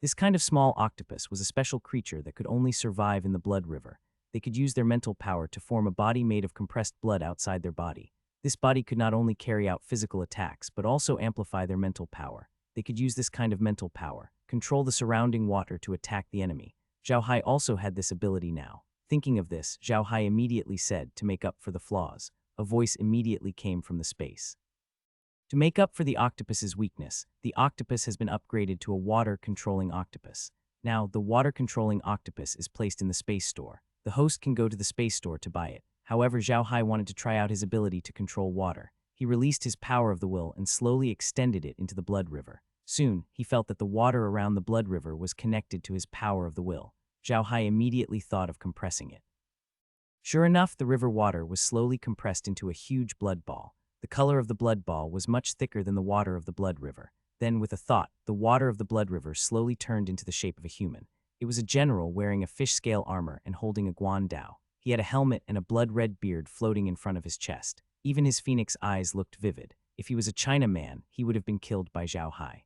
Speaker 1: This kind of small octopus was a special creature that could only survive in the blood river. They could use their mental power to form a body made of compressed blood outside their body. This body could not only carry out physical attacks, but also amplify their mental power. They could use this kind of mental power, control the surrounding water to attack the enemy. Zhao Hai also had this ability now. Thinking of this, Zhao Hai immediately said, to make up for the flaws. A voice immediately came from the space. To make up for the octopus's weakness, the octopus has been upgraded to a water-controlling octopus. Now, the water-controlling octopus is placed in the space store. The host can go to the space store to buy it. However, Zhao Hai wanted to try out his ability to control water. He released his power of the will and slowly extended it into the blood river. Soon, he felt that the water around the blood river was connected to his power of the will. Zhao Hai immediately thought of compressing it. Sure enough, the river water was slowly compressed into a huge blood ball. The color of the blood ball was much thicker than the water of the blood river. Then, with a thought, the water of the blood river slowly turned into the shape of a human. It was a general wearing a fish-scale armor and holding a guan dao. He had a helmet and a blood-red beard floating in front of his chest. Even his phoenix eyes looked vivid. If he was a Chinaman, he would have been killed by Zhao Hai.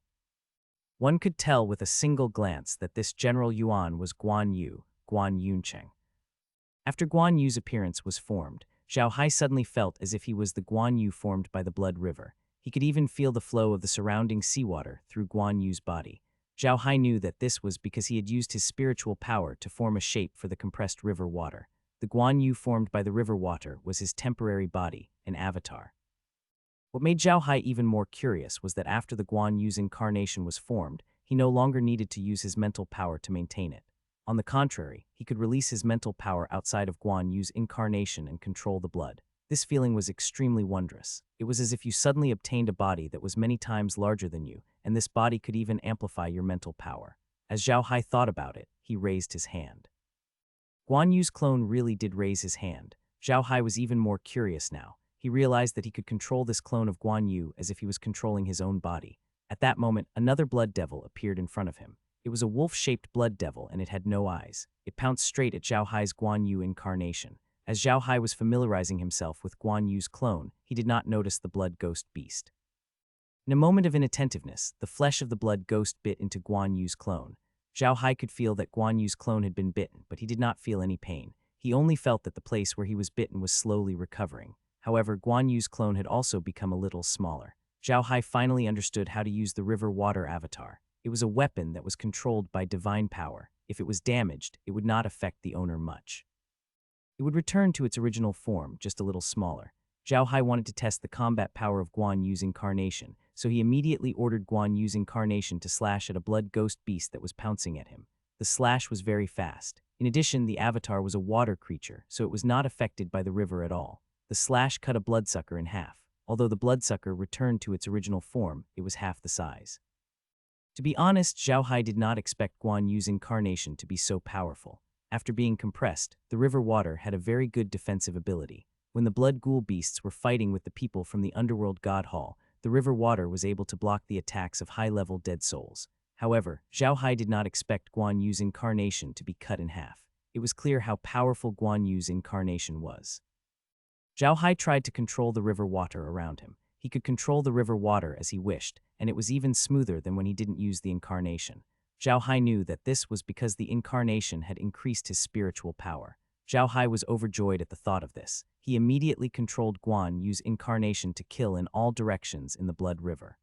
Speaker 1: One could tell with a single glance that this General Yuan was Guan Yuncheng. After Guan Yu's appearance was formed, Zhao Hai suddenly felt as if he was the Guan Yu formed by the blood river. He could even feel the flow of the surrounding seawater through Guan Yu's body. Zhao Hai knew that this was because he had used his spiritual power to form a shape for the compressed river water. The Guan Yu formed by the river water was his temporary body, an avatar. What made Zhao Hai even more curious was that after the Guan Yu's incarnation was formed, he no longer needed to use his mental power to maintain it. On the contrary, he could release his mental power outside of Guan Yu's incarnation and control the blood. This feeling was extremely wondrous. It was as if you suddenly obtained a body that was many times larger than you, and this body could even amplify your mental power. As Zhao Hai thought about it, he raised his hand. Guan Yu's clone really did raise his hand. Zhao Hai was even more curious now. He realized that he could control this clone of Guan Yu as if he was controlling his own body. At that moment, another blood devil appeared in front of him. It was a wolf-shaped blood devil, and it had no eyes. It pounced straight at Zhao Hai's Guan Yu incarnation. As Zhao Hai was familiarizing himself with Guan Yu's clone, he did not notice the blood ghost beast. In a moment of inattentiveness, the flesh of the blood ghost bit into Guan Yu's clone. Zhao Hai could feel that Guan Yu's clone had been bitten, but he did not feel any pain. He only felt that the place where he was bitten was slowly recovering. However, Guan Yu's clone had also become a little smaller. Zhao Hai finally understood how to use the river water avatar. It was a weapon that was controlled by divine power. If it was damaged, it would not affect the owner much. It would return to its original form, just a little smaller. Zhao Hai wanted to test the combat power of Guan Yu's incarnation, so he immediately ordered Guan Yu's incarnation to slash at a blood ghost beast that was pouncing at him. The slash was very fast. In addition, the avatar was a water creature, so it was not affected by the river at all. The slash cut a bloodsucker in half. Although the bloodsucker returned to its original form, it was half the size. To be honest, Zhao Hai did not expect Guan Yu's incarnation to be so powerful. After being compressed, the river water had a very good defensive ability. When the blood ghoul beasts were fighting with the people from the underworld god hall, the river water was able to block the attacks of high-level dead souls. However, Zhao Hai did not expect Guan Yu's incarnation to be cut in half. It was clear how powerful Guan Yu's incarnation was. Zhao Hai tried to control the river water around him. He could control the river water as he wished, and it was even smoother than when he didn't use the incarnation. Zhao Hai knew that this was because the incarnation had increased his spiritual power. Zhao Hai was overjoyed at the thought of this. He immediately controlled Guan Yu's incarnation to kill in all directions in the Blood River.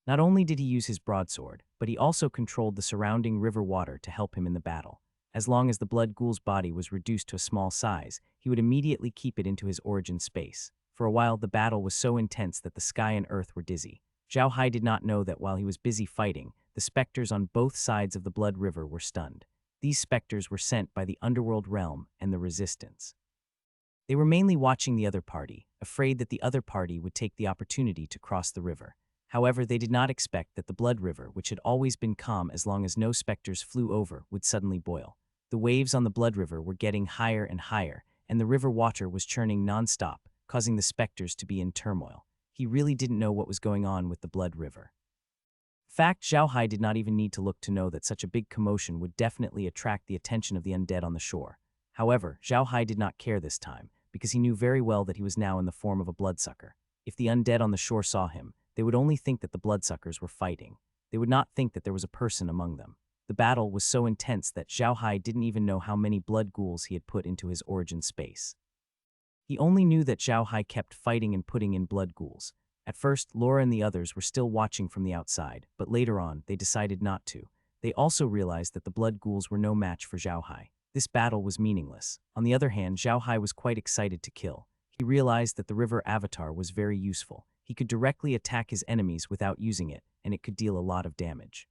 Speaker 1: Not only did he use his broadsword, but he also controlled the surrounding river water to help him in the battle. As long as the blood ghoul's body was reduced to a small size, he would immediately keep it into his origin space. For a while, the battle was so intense that the sky and earth were dizzy. Zhao Hai did not know that while he was busy fighting, the specters on both sides of the Blood River were stunned. These specters were sent by the underworld realm and the resistance. They were mainly watching the other party, afraid that the other party would take the opportunity to cross the river. However, they did not expect that the Blood River, which had always been calm as long as no specters flew over, would suddenly boil. The waves on the Blood River were getting higher and higher, and the river water was churning non-stop, causing the specters to be in turmoil. He really didn't know what was going on with the Blood River. In fact, Zhao Hai did not even need to look to know that such a big commotion would definitely attract the attention of the undead on the shore. However, Zhao Hai did not care this time, because he knew very well that he was now in the form of a bloodsucker. If the undead on the shore saw him, they would only think that the bloodsuckers were fighting. They would not think that there was a person among them. The battle was so intense that Zhao Hai didn't even know how many blood ghouls he had put into his origin space. He only knew that Zhao Hai kept fighting and putting in blood ghouls. At first, Laura and the others were still watching from the outside, but later on, they decided not to. They also realized that the blood ghouls were no match for Zhao Hai. This battle was meaningless. On the other hand, Zhao Hai was quite excited to kill. He realized that the river avatar was very useful. He could directly attack his enemies without using it, and it could deal a lot of damage.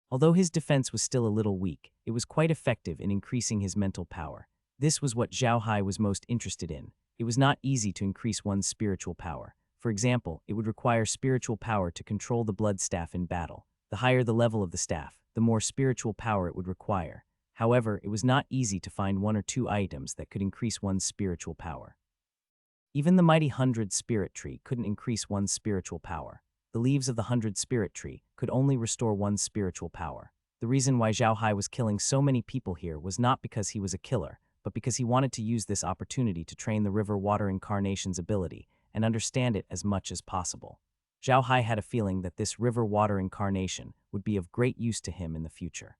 Speaker 1: Although his defense was still a little weak, it was quite effective in increasing his mental power. This was what Zhao Hai was most interested in. It was not easy to increase one's spiritual power. For example, it would require spiritual power to control the blood staff in battle. The higher the level of the staff, the more spiritual power it would require. However, it was not easy to find 1 or 2 items that could increase one's spiritual power. Even the mighty 100 spirit tree couldn't increase one's spiritual power. The leaves of the 100 spirit tree could only restore one's spiritual power. The reason why Zhao Hai was killing so many people here was not because he was a killer, but because he wanted to use this opportunity to train the river water incarnation's ability and understand it as much as possible. Zhao Hai had a feeling that this river water incarnation would be of great use to him in the future.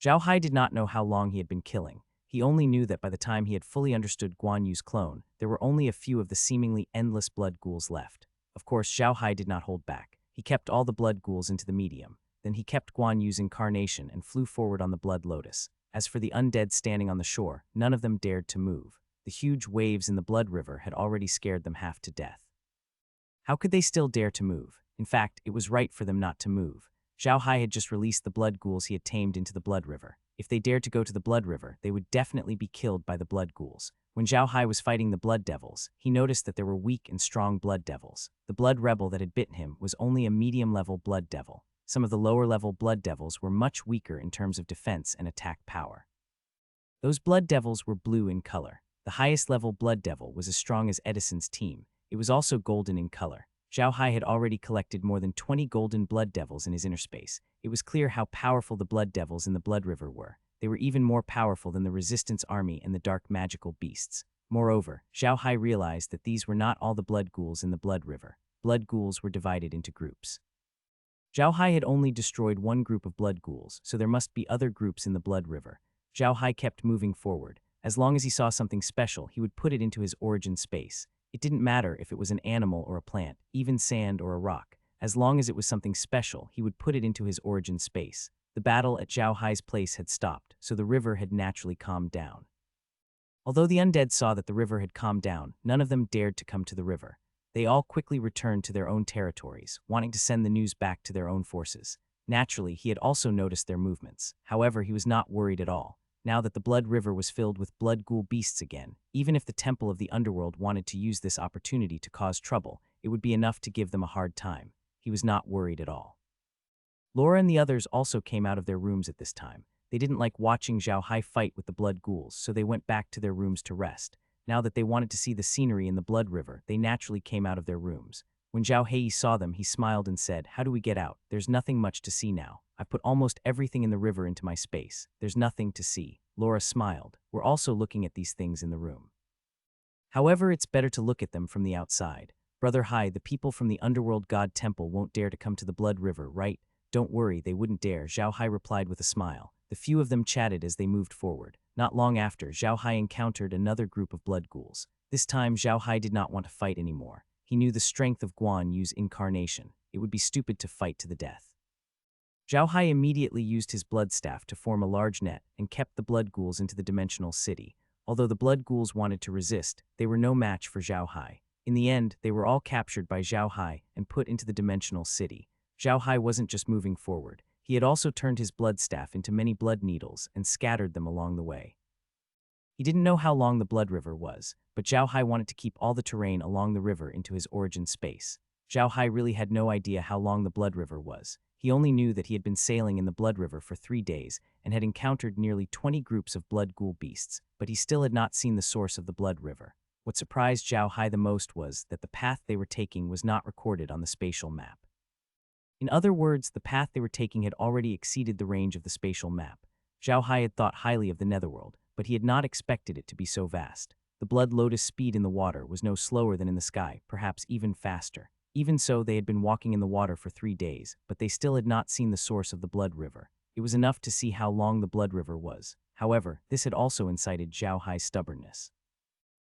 Speaker 1: Zhao Hai did not know how long he had been killing. He only knew that by the time he had fully understood Guan Yu's clone, there were only a few of the seemingly endless blood ghouls left. Of course, Zhao Hai did not hold back. He kept all the blood ghouls into the medium. Then he kept Guan Yu's incarnation and flew forward on the blood lotus. As for the undead standing on the shore, none of them dared to move. The huge waves in the blood river had already scared them half to death. How could they still dare to move? In fact, it was right for them not to move. Zhao Hai had just released the blood ghouls he had tamed into the blood river. If they dared to go to the blood river, they would definitely be killed by the blood ghouls. When Zhao Hai was fighting the blood devils, he noticed that there were weak and strong blood devils. The blood rebel that had bitten him was only a medium-level blood devil. Some of the lower-level blood devils were much weaker in terms of defense and attack power. Those blood devils were blue in color. The highest-level blood devil was as strong as Edison's team. It was also golden in color. Zhao Hai had already collected more than 20 golden blood devils in his inner space. It was clear how powerful the blood devils in the Blood River were. They were even more powerful than the Resistance Army and the dark magical beasts. Moreover, Zhao Hai realized that these were not all the blood ghouls in the Blood River. Blood ghouls were divided into groups. Zhao Hai had only destroyed one group of blood ghouls, so there must be other groups in the Blood River. Zhao Hai kept moving forward. As long as he saw something special, he would put it into his origin space. It didn't matter if it was an animal or a plant, even sand or a rock. As long as it was something special, he would put it into his origin space. The battle at Zhao Hai's place had stopped, so the river had naturally calmed down. Although the undead saw that the river had calmed down, none of them dared to come to the river. They all quickly returned to their own territories, wanting to send the news back to their own forces. Naturally, he had also noticed their movements. However, he was not worried at all. Now that the Blood River was filled with blood ghoul beasts again, even if the Temple of the Underworld wanted to use this opportunity to cause trouble, it would be enough to give them a hard time. He was not worried at all. Laura and the others also came out of their rooms at this time. They didn't like watching Zhao Hai fight with the blood ghouls, so they went back to their rooms to rest. Now that they wanted to see the scenery in the Blood River, they naturally came out of their rooms. When Zhao Hei saw them, he smiled and said, "How do we get out? There's nothing much to see now. I've put almost everything in the river into my space. There's nothing to see." Laura smiled. "We're also looking at these things in the room. However, it's better to look at them from the outside. Brother Hai, the people from the underworld god temple won't dare to come to the Blood River, right?" "Don't worry, they wouldn't dare," Zhao Hai replied with a smile. The few of them chatted as they moved forward. Not long after, Zhao Hai encountered another group of blood ghouls. This time, Zhao Hai did not want to fight anymore. He knew the strength of Guan Yu's incarnation. It would be stupid to fight to the death. Zhao Hai immediately used his blood staff to form a large net and kept the blood ghouls into the dimensional city. Although the blood ghouls wanted to resist, they were no match for Zhao Hai. In the end, they were all captured by Zhao Hai and put into the dimensional city. Zhao Hai wasn't just moving forward. He had also turned his blood staff into many blood needles and scattered them along the way. He didn't know how long the Blood River was, but Zhao Hai wanted to keep all the terrain along the river into his origin space. Zhao Hai really had no idea how long the Blood River was. He only knew that he had been sailing in the Blood River for 3 days and had encountered nearly 20 groups of blood ghoul beasts, but he still had not seen the source of the Blood River. What surprised Zhao Hai the most was that the path they were taking was not recorded on the spatial map. In other words, the path they were taking had already exceeded the range of the spatial map. Zhao Hai had thought highly of the Netherworld, but he had not expected it to be so vast. The Blood Lotus speed in the water was no slower than in the sky, perhaps even faster. Even so, they had been walking in the water for 3 days, but they still had not seen the source of the Blood River. It was enough to see how long the Blood River was. However, this had also incited Zhao Hai's stubbornness.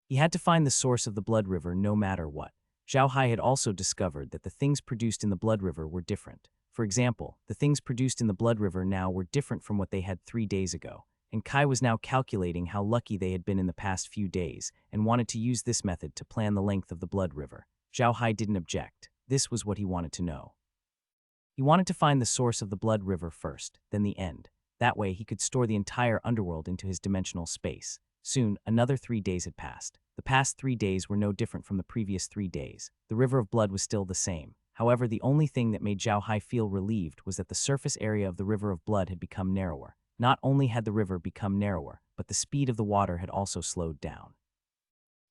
Speaker 1: He had to find the source of the Blood River no matter what. Zhao Hai had also discovered that the things produced in the Blood River were different. For example, the things produced in the Blood River now were different from what they had 3 days ago. And Kai was now calculating how lucky they had been in the past few days and wanted to use this method to plan the length of the Blood River. Zhao Hai didn't object. This was what he wanted to know. He wanted to find the source of the Blood River first, then the end. That way, he could store the entire underworld into his dimensional space. Soon, another 3 days had passed. The past 3 days were no different from the previous 3 days. The River of Blood was still the same. However, the only thing that made Zhao Hai feel relieved was that the surface area of the River of Blood had become narrower. Not only had the river become narrower, but the speed of the water had also slowed down.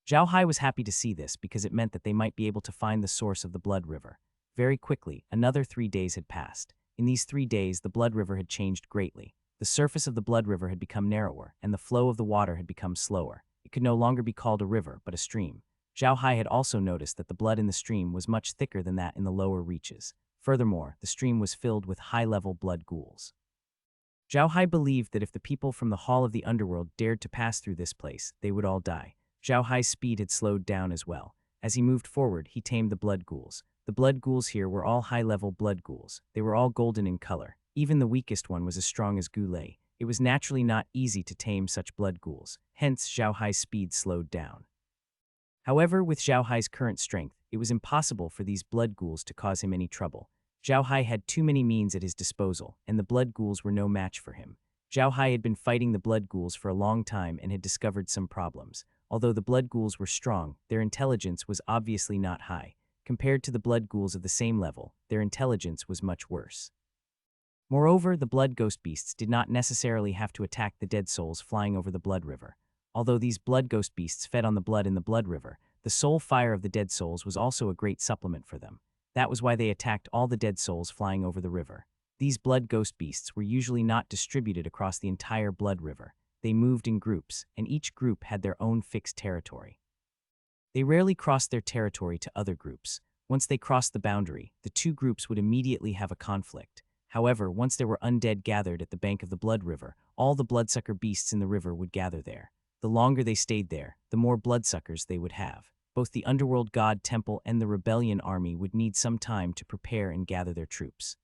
Speaker 1: Zhao Hai was happy to see this because it meant that they might be able to find the source of the Blood River. Very quickly, another 3 days had passed. In these 3 days, the Blood River had changed greatly. The surface of the Blood River had become narrower, and the flow of the water had become slower. It could no longer be called a river, but a stream. Zhao Hai had also noticed that the blood in the stream was much thicker than that in the lower reaches. Furthermore, the stream was filled with high-level blood ghouls. Zhao Hai believed that if the people from the Hall of the Underworld dared to pass through this place, they would all die. Zhao Hai's speed had slowed down as well. As he moved forward, he tamed the blood ghouls. The blood ghouls here were all high-level blood ghouls. They were all golden in color. Even the weakest one was as strong as Gulei. It was naturally not easy to tame such blood ghouls. Hence, Zhao Hai's speed slowed down. However, with Zhao Hai's current strength, it was impossible for these blood ghouls to cause him any trouble. Zhao Hai had too many means at his disposal, and the blood ghouls were no match for him. Zhao Hai had been fighting the blood ghouls for a long time and had discovered some problems. Although the blood ghouls were strong, their intelligence was obviously not high. Compared to the blood ghouls of the same level, their intelligence was much worse. Moreover, the blood ghost beasts did not necessarily have to attack the dead souls flying over the Blood River. Although these blood ghost beasts fed on the blood in the Blood River, the soul fire of the dead souls was also a great supplement for them. That was why they attacked all the dead souls flying over the river. These blood ghost beasts were usually not distributed across the entire Blood River. They moved in groups, and each group had their own fixed territory. They rarely crossed their territory to other groups. Once they crossed the boundary, the two groups would immediately have a conflict. However, once there were undead gathered at the bank of the Blood River, all the bloodsucker beasts in the river would gather there. The longer they stayed there, the more bloodsuckers they would have. Both the Underworld God Temple and the Rebellion Army would need some time to prepare and gather their troops.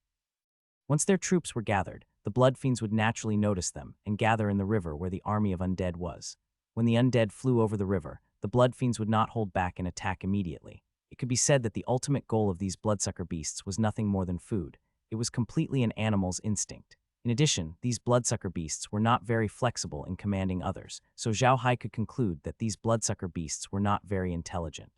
Speaker 1: Once their troops were gathered, the Blood Fiends would naturally notice them and gather in the river where the army of undead was. When the undead flew over the river, the Blood Fiends would not hold back and attack immediately. It could be said that the ultimate goal of these bloodsucker beasts was nothing more than food. It was completely an animal's instinct. In addition, these bloodsucker beasts were not very flexible in commanding others, so Zhao Hai could conclude that these bloodsucker beasts were not very intelligent.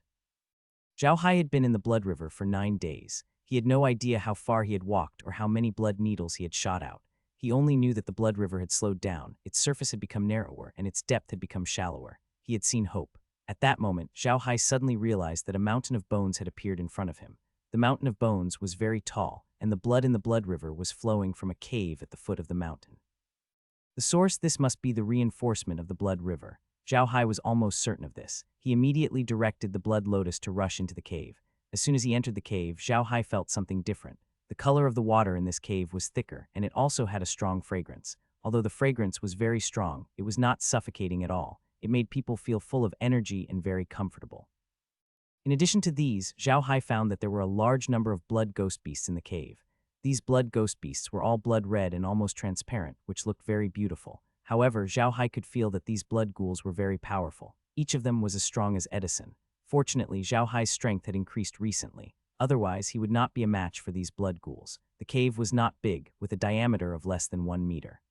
Speaker 1: Zhao Hai had been in the Blood River for 9 days. He had no idea how far he had walked or how many blood needles he had shot out. He only knew that the Blood River had slowed down, its surface had become narrower, and its depth had become shallower. He had seen hope. At that moment, Zhao Hai suddenly realized that a mountain of bones had appeared in front of him. The mountain of bones was very tall, and the blood in the blood river was flowing from a cave at the foot of the mountain. The source, this must be the reinforcement of the blood river. Zhao Hai was almost certain of this. He immediately directed the blood lotus to rush into the cave. As soon as he entered the cave, Zhao Hai felt something different. The color of the water in this cave was thicker, and it also had a strong fragrance. Although the fragrance was very strong, it was not suffocating at all. It made people feel full of energy and very comfortable. In addition to these, Zhao Hai found that there were a large number of blood ghost beasts in the cave. These blood ghost beasts were all blood red and almost transparent, which looked very beautiful. However, Zhao Hai could feel that these blood ghouls were very powerful. Each of them was as strong as Edison. Fortunately, Zhao Hai's strength had increased recently. Otherwise, he would not be a match for these blood ghouls. The cave was not big, with a diameter of less than 1 meter.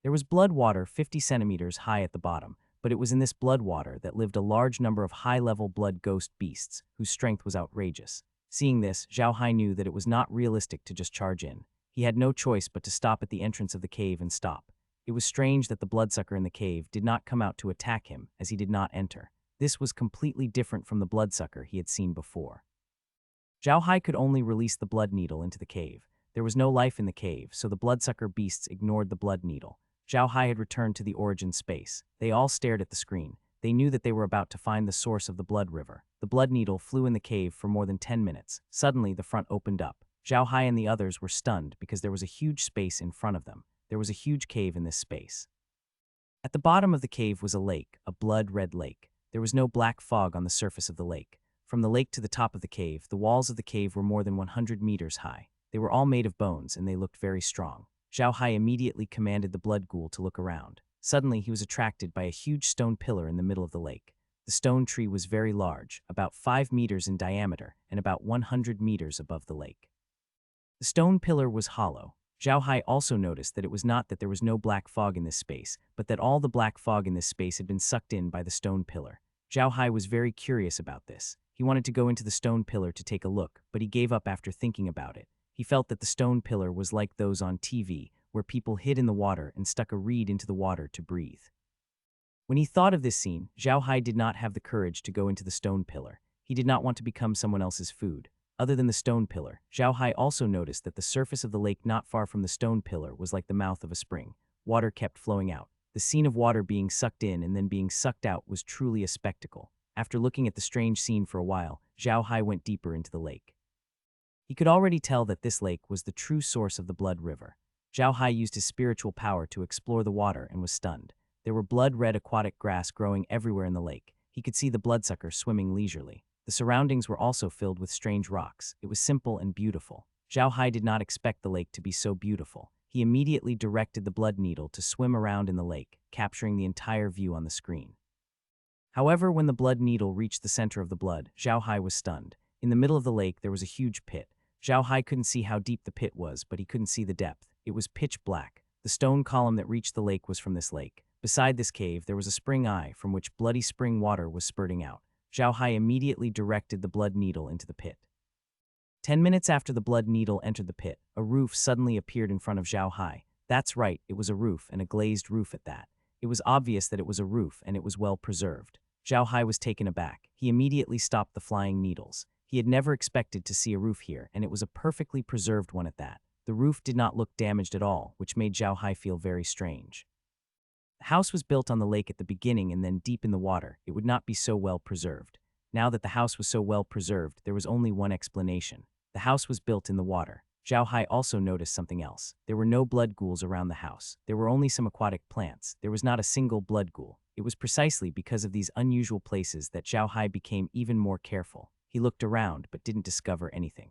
Speaker 1: There was blood water 50 centimeters high at the bottom, but it was in this blood water that lived a large number of high-level blood ghost beasts, whose strength was outrageous. Seeing this, Zhao Hai knew that it was not realistic to just charge in. He had no choice but to stop at the entrance of the cave and stop. It was strange that the bloodsucker in the cave did not come out to attack him, as he did not enter. This was completely different from the bloodsucker he had seen before. Zhao Hai could only release the blood needle into the cave. There was no life in the cave, so the bloodsucker beasts ignored the blood needle. Zhao Hai had returned to the origin space. They all stared at the screen. They knew that they were about to find the source of the blood river. The blood needle flew in the cave for more than 10 minutes. Suddenly, the front opened up. Zhao Hai and the others were stunned because there was a huge space in front of them. There was a huge cave in this space. At the bottom of the cave was a lake, a blood-red lake. There was no black fog on the surface of the lake. From the lake to the top of the cave, the walls of the cave were more than 100 meters high. They were all made of bones, and they looked very strong. Zhao Hai immediately commanded the blood ghoul to look around. Suddenly, he was attracted by a huge stone pillar in the middle of the lake. The stone tree was very large, about 5 meters in diameter and about 100 meters above the lake. The stone pillar was hollow. Zhao Hai also noticed that it was not that there was no black fog in this space, but that all the black fog in this space had been sucked in by the stone pillar. Zhao Hai was very curious about this. He wanted to go into the stone pillar to take a look, but he gave up after thinking about it. He felt that the stone pillar was like those on TV, where people hid in the water and stuck a reed into the water to breathe. When he thought of this scene, Zhao Hai did not have the courage to go into the stone pillar. He did not want to become someone else's food. Other than the stone pillar, Zhao Hai also noticed that the surface of the lake not far from the stone pillar was like the mouth of a spring. Water kept flowing out. The scene of water being sucked in and then being sucked out was truly a spectacle. After looking at the strange scene for a while, Zhao Hai went deeper into the lake. He could already tell that this lake was the true source of the blood river. Zhao Hai used his spiritual power to explore the water and was stunned. There were blood-red aquatic grass growing everywhere in the lake. He could see the bloodsucker swimming leisurely. The surroundings were also filled with strange rocks. It was simple and beautiful. Zhao Hai did not expect the lake to be so beautiful. He immediately directed the blood needle to swim around in the lake, capturing the entire view on the screen. However, when the blood needle reached the center of the blood, Zhao Hai was stunned. In the middle of the lake, there was a huge pit. Zhao Hai couldn't see how deep the pit was, but he couldn't see the depth. It was pitch black. The stone column that reached the lake was from this lake. Beside this cave, there was a spring eye from which bloody spring water was spurting out. Zhao Hai immediately directed the blood needle into the pit. 10 minutes after the blood needle entered the pit, a roof suddenly appeared in front of Zhao Hai. That's right, it was a roof, and a glazed roof at that. It was obvious that it was a roof, and it was well preserved. Zhao Hai was taken aback. He immediately stopped the flying needles. He had never expected to see a roof here, and it was a perfectly preserved one at that. The roof did not look damaged at all, which made Zhao Hai feel very strange. The house was built on the lake at the beginning and then deep in the water. It would not be so well preserved. Now that the house was so well preserved, there was only one explanation. The house was built in the water. Zhao Hai also noticed something else. There were no blood ghouls around the house. There were only some aquatic plants. There was not a single blood ghoul. It was precisely because of these unusual places that Zhao Hai became even more careful. He looked around but didn't discover anything.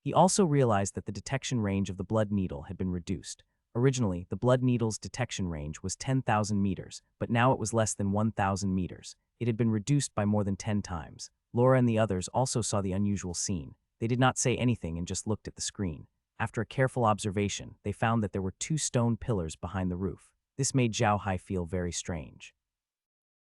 Speaker 1: He also realized that the detection range of the blood needle had been reduced. Originally, the blood needle's detection range was 10,000 meters, but now it was less than 1,000 meters. It had been reduced by more than 10 times. Laura and the others also saw the unusual scene. They did not say anything and just looked at the screen. After a careful observation, they found that there were 2 stone pillars behind the roof. This made Zhao Hai feel very strange.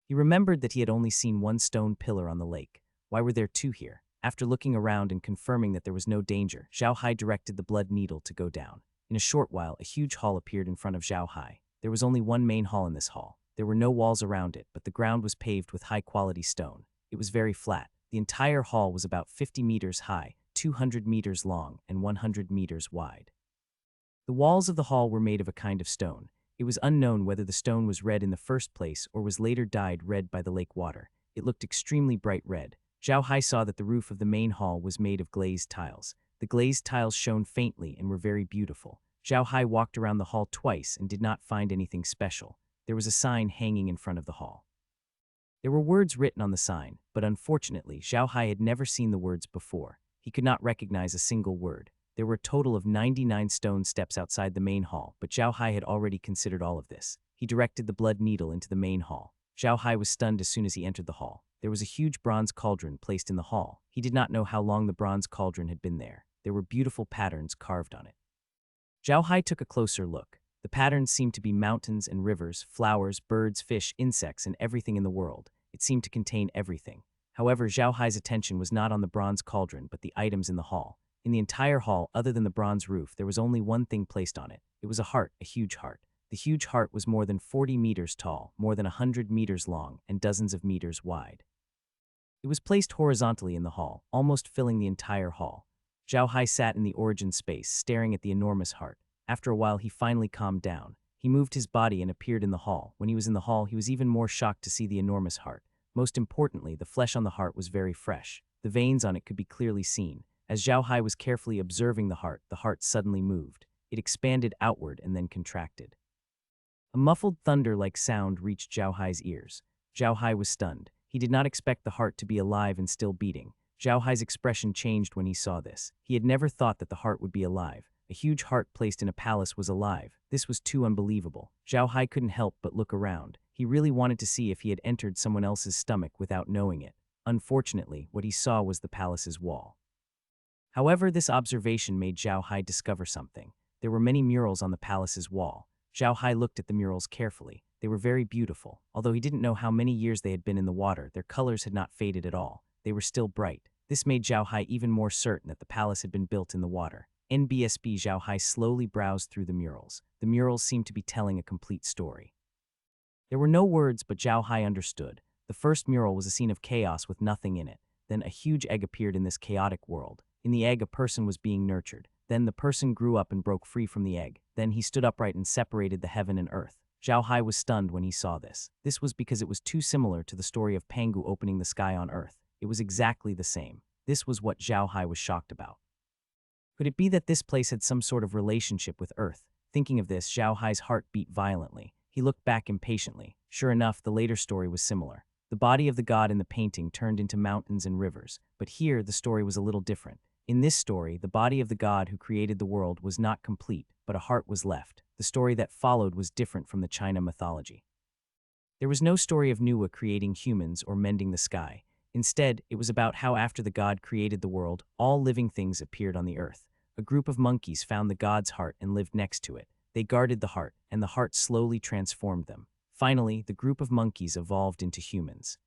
Speaker 1: He remembered that he had only seen 1 stone pillar on the lake. Why were there 2 here? After looking around and confirming that there was no danger, Zhao Hai directed the blood needle to go down. In a short while, a huge hall appeared in front of Zhao Hai. There was only one main hall in this hall. There were no walls around it, but the ground was paved with high-quality stone. It was very flat. The entire hall was about 50 meters high, 200 meters long, and 100 meters wide. The walls of the hall were made of a kind of stone. It was unknown whether the stone was red in the first place or was later dyed red by the lake water. It looked extremely bright red. Zhao Hai saw that the roof of the main hall was made of glazed tiles. The glazed tiles shone faintly and were very beautiful. Zhao Hai walked around the hall twice and did not find anything special. There was a sign hanging in front of the hall. There were words written on the sign, but unfortunately, Zhao Hai had never seen the words before. He could not recognize a single word. There were a total of 99 stone steps outside the main hall, but Zhao Hai had already considered all of this. He directed the blood needle into the main hall. Zhao Hai was stunned as soon as he entered the hall. There was a huge bronze cauldron placed in the hall. He did not know how long the bronze cauldron had been there. There were beautiful patterns carved on it. Zhao Hai took a closer look. The patterns seemed to be mountains and rivers, flowers, birds, fish, insects, and everything in the world. It seemed to contain everything. However, Zhao Hai's attention was not on the bronze cauldron, but the items in the hall. In the entire hall, other than the bronze roof, there was only one thing placed on it. It was a heart, a huge heart. The huge heart was more than 40 meters tall, more than 100 meters long, and dozens of meters wide. It was placed horizontally in the hall, almost filling the entire hall. Zhao Hai sat in the origin space, staring at the enormous heart. After a while, he finally calmed down. He moved his body and appeared in the hall. When he was in the hall, he was even more shocked to see the enormous heart. Most importantly, the flesh on the heart was very fresh. The veins on it could be clearly seen. As Zhao Hai was carefully observing the heart suddenly moved. It expanded outward and then contracted. A muffled thunder-like sound reached Zhao Hai's ears. Zhao Hai was stunned. He did not expect the heart to be alive and still beating. Zhao Hai's expression changed when he saw this. He had never thought that the heart would be alive. A huge heart placed in a palace was alive. This was too unbelievable. Zhao Hai couldn't help but look around. He really wanted to see if he had entered someone else's stomach without knowing it. Unfortunately, what he saw was the palace's wall. However, this observation made Zhao Hai discover something. There were many murals on the palace's wall. Zhao Hai looked at the murals carefully. They were very beautiful. Although he didn't know how many years they had been in the water, their colors had not faded at all. They were still bright. This made Zhao Hai even more certain that the palace had been built in the water. NBSB Zhao Hai slowly browsed through the murals. The murals seemed to be telling a complete story. There were no words, but Zhao Hai understood. The first mural was a scene of chaos with nothing in it. Then a huge egg appeared in this chaotic world. In the egg, a person was being nurtured. Then the person grew up and broke free from the egg. Then he stood upright and separated the heaven and earth. Zhao Hai was stunned when he saw this. This was because it was too similar to the story of Pangu opening the sky on earth. It was exactly the same. This was what Zhao Hai was shocked about. Could it be that this place had some sort of relationship with earth? Thinking of this, Zhao Hai's heart beat violently. He looked back impatiently. Sure enough, the later story was similar. The body of the god in the painting turned into mountains and rivers. But here, the story was a little different. In this story, the body of the god who created the world was not complete, but a heart was left. The story that followed was different from the China mythology. There was no story of Nuwa creating humans or mending the sky. Instead, it was about how after the god created the world, all living things appeared on the earth. A group of monkeys found the god's heart and lived next to it. They guarded the heart, and the heart slowly transformed them. Finally, the group of monkeys evolved into humans.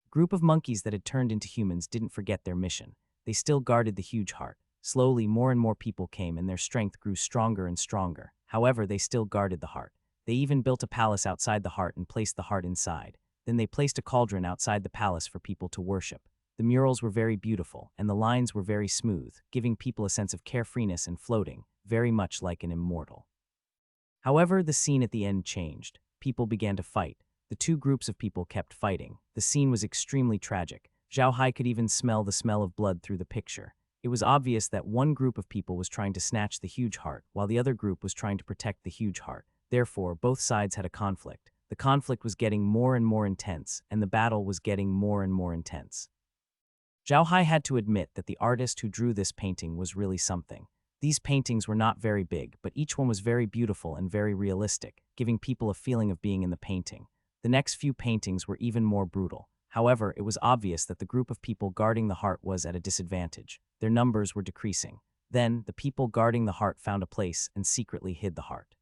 Speaker 1: The group of monkeys that had turned into humans didn't forget their mission. They still guarded the huge heart. Slowly, more and more people came, and their strength grew stronger and stronger. However, they still guarded the heart. They even built a palace outside the heart and placed the heart inside. Then they placed a cauldron outside the palace for people to worship. The murals were very beautiful, and the lines were very smooth, giving people a sense of carefreeness and floating, very much like an immortal. However, the scene at the end changed. People began to fight. The two groups of people kept fighting. The scene was extremely tragic. Zhao Hai could even smell the smell of blood through the picture. It was obvious that one group of people was trying to snatch the huge heart, while the other group was trying to protect the huge heart. Therefore, both sides had a conflict. The conflict was getting more and more intense, and the battle was getting more and more intense. Zhao Hai had to admit that the artist who drew this painting was really something. These paintings were not very big, but each one was very beautiful and very realistic, giving people a feeling of being in the painting. The next few paintings were even more brutal. However, it was obvious that the group of people guarding the heart was at a disadvantage. Their numbers were decreasing. Then, the people guarding the heart found a place and secretly hid the heart.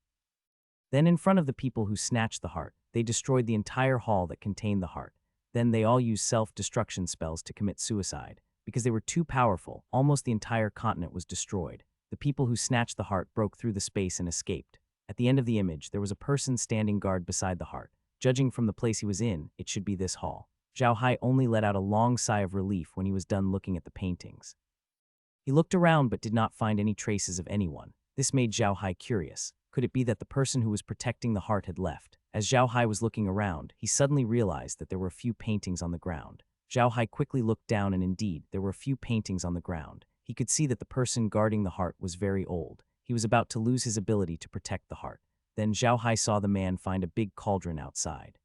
Speaker 1: Then, in front of the people who snatched the heart, they destroyed the entire hall that contained the heart. Then they all used self-destruction spells to commit suicide. Because they were too powerful, almost the entire continent was destroyed. The people who snatched the heart broke through the space and escaped. At the end of the image, there was a person standing guard beside the heart. Judging from the place he was in, it should be this hall. Zhao Hai only let out a long sigh of relief when he was done looking at the paintings. He looked around but did not find any traces of anyone. This made Zhao Hai curious. Could it be that the person who was protecting the heart had left? As Zhao Hai was looking around, he suddenly realized that there were a few paintings on the ground. Zhao Hai quickly looked down and indeed, there were a few paintings on the ground. He could see that the person guarding the heart was very old. He was about to lose his ability to protect the heart. Then Zhao Hai saw the man find a big cauldron outside.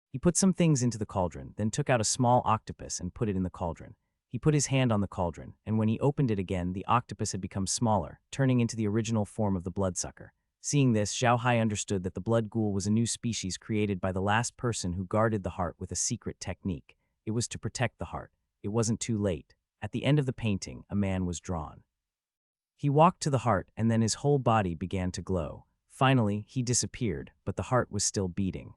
Speaker 1: He put some things into the cauldron, then took out a small octopus and put it in the cauldron. He put his hand on the cauldron, and when he opened it again, the octopus had become smaller, turning into the original form of the bloodsucker. Seeing this, Zhao Hai understood that the blood ghoul was a new species created by the last person who guarded the heart with a secret technique. It was to protect the heart. It wasn't too late. At the end of the painting, a man was drawn. He walked to the heart, and then his whole body began to glow. Finally, he disappeared, but the heart was still beating.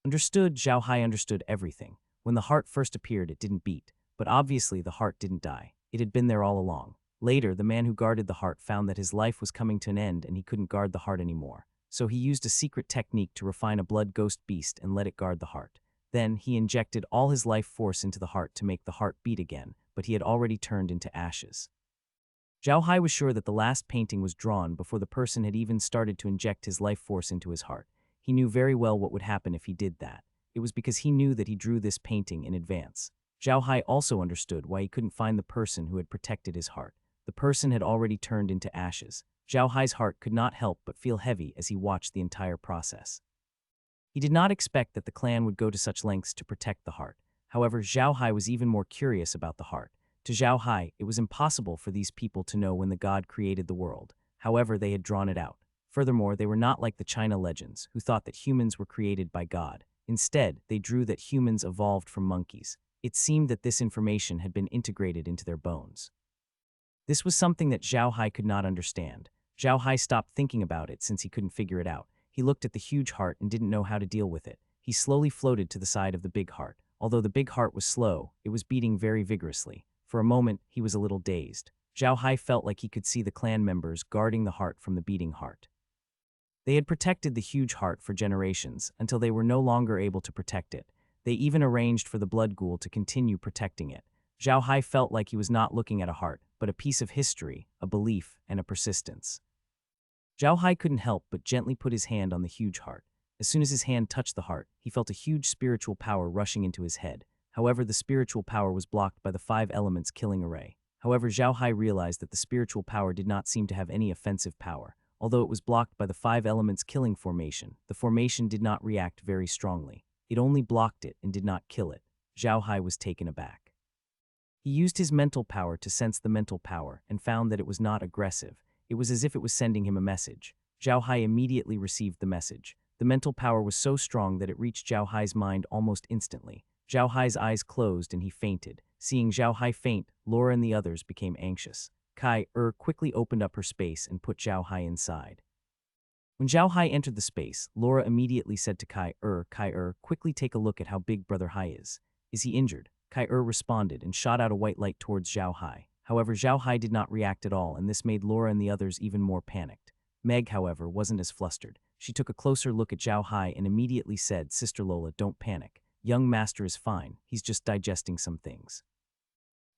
Speaker 1: Understood, Zhao Hai understood everything. When the heart first appeared, it didn't beat. But obviously the heart didn't die. It had been there all along. Later, the man who guarded the heart found that his life was coming to an end and he couldn't guard the heart anymore. So he used a secret technique to refine a blood ghost beast and let it guard the heart. Then, he injected all his life force into the heart to make the heart beat again, but he had already turned into ashes. Zhao Hai was sure that the last painting was drawn before the person had even started to inject his life force into his heart. He knew very well what would happen if he did that. It was because he knew that he drew this painting in advance. Zhao Hai also understood why he couldn't find the person who had protected his heart. The person had already turned into ashes. Zhao Hai's heart could not help but feel heavy as he watched the entire process. He did not expect that the clan would go to such lengths to protect the heart. However, Zhao Hai was even more curious about the heart. To Zhao Hai, it was impossible for these people to know when the god created the world. However, they had drawn it out. Furthermore, they were not like the China legends, who thought that humans were created by God. Instead, they drew that humans evolved from monkeys. It seemed that this information had been integrated into their bones. This was something that Zhao Hai could not understand. Zhao Hai stopped thinking about it since he couldn't figure it out. He looked at the huge heart and didn't know how to deal with it. He slowly floated to the side of the big heart. Although the big heart was slow, it was beating very vigorously. For a moment, he was a little dazed. Zhao Hai felt like he could see the clan members guarding the heart from the beating heart. They had protected the huge heart for generations until they were no longer able to protect it. They even arranged for the blood ghoul to continue protecting it. Zhao Hai felt like he was not looking at a heart, but a piece of history, a belief, and a persistence. Zhao Hai couldn't help but gently put his hand on the huge heart. As soon as his hand touched the heart, he felt a huge spiritual power rushing into his head. However, the spiritual power was blocked by the 5 elements killing array. However, Zhao Hai realized that the spiritual power did not seem to have any offensive power. Although it was blocked by the 5 elements killing formation, the formation did not react very strongly. It only blocked it and did not kill it. Zhao Hai was taken aback. He used his mental power to sense the mental power and found that it was not aggressive. It was as if it was sending him a message. Zhao Hai immediately received the message. The mental power was so strong that it reached Zhao Hai's mind almost instantly. Zhao Hai's eyes closed and he fainted. Seeing Zhao Hai faint, Laura and the others became anxious. Heir quickly opened up her space and put Zhao Hai inside. When Zhao Hai entered the space, Laura immediately said to Heir, quickly take a look at how big Brother Hai is. Is he injured? Heir responded and shot out a white light towards Zhao Hai. However, Zhao Hai did not react at all, and this made Laura and the others even more panicked. Meg, however, wasn't as flustered. She took a closer look at Zhao Hai and immediately said, Sister Lola, don't panic. Young Master is fine. He's just digesting some things.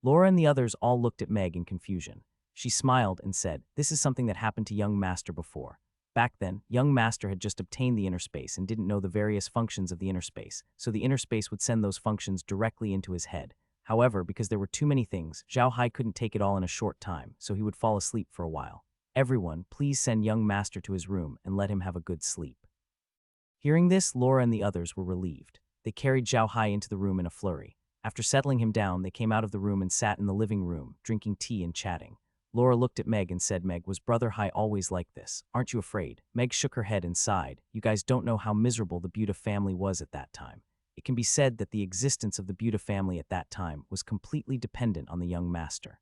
Speaker 1: Laura and the others all looked at Meg in confusion. She smiled and said, this is something that happened to Young Master before. Back then, Young Master had just obtained the inner space and didn't know the various functions of the inner space, so the inner space would send those functions directly into his head. However, because there were too many things, Zhao Hai couldn't take it all in a short time, so he would fall asleep for a while. Everyone, please send Young Master to his room and let him have a good sleep. Hearing this, Laura and the others were relieved. They carried Zhao Hai into the room in a flurry. After settling him down, they came out of the room and sat in the living room, drinking tea and chatting. Laura looked at Meg and said, Meg, was Brother Hai always like this? Aren't you afraid? Meg shook her head and sighed. You guys don't know how miserable the Buddha family was at that time. It can be said that the existence of the Buddha family at that time was completely dependent on the young master.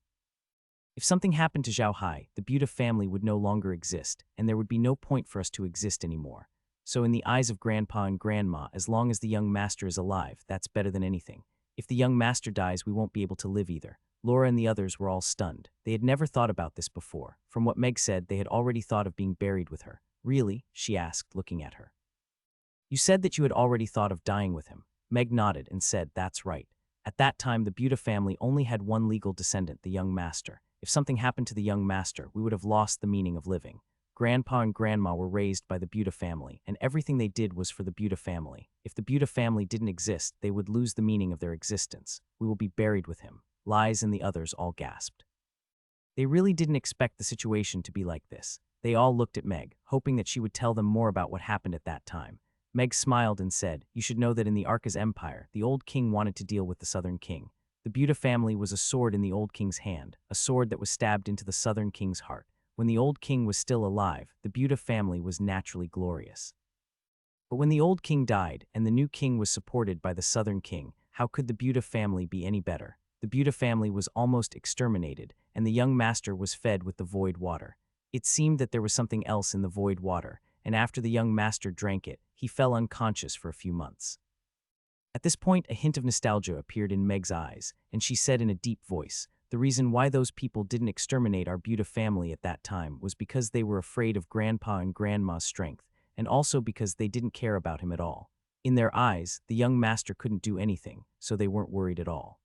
Speaker 1: If something happened to Zhao Hai, the Buddha family would no longer exist, and there would be no point for us to exist anymore. So in the eyes of Grandpa and Grandma, as long as the young master is alive, that's better than anything. If the young master dies, we won't be able to live either. Laura and the others were all stunned. They had never thought about this before. From what Meg said, they had already thought of being buried with her. Really? She asked, looking at her. You said that you had already thought of dying with him. Meg nodded and said, that's right. At that time, the Buda family only had one legal descendant, the young master. If something happened to the young master, we would have lost the meaning of living. Grandpa and Grandma were raised by the Buda family, and everything they did was for the Buda family. If the Buda family didn't exist, they would lose the meaning of their existence. We will be buried with him. Lies and the others all gasped. They really didn't expect the situation to be like this. They all looked at Meg, hoping that she would tell them more about what happened at that time. Meg smiled and said, you should know that in the Arca's empire, the old king wanted to deal with the southern king. The Buda family was a sword in the old king's hand, a sword that was stabbed into the southern king's heart. When the old king was still alive, the Buda family was naturally glorious. But when the old king died and the new king was supported by the southern king, how could the Buda family be any better? The Buda family was almost exterminated, and the young master was fed with the void water. It seemed that there was something else in the void water, and after the young master drank it, he fell unconscious for a few months. At this point, a hint of nostalgia appeared in Meg's eyes, and she said in a deep voice, the reason why those people didn't exterminate our Buda family at that time was because they were afraid of Grandpa and Grandma's strength, and also because they didn't care about him at all. In their eyes, the young master couldn't do anything, so they weren't worried at all.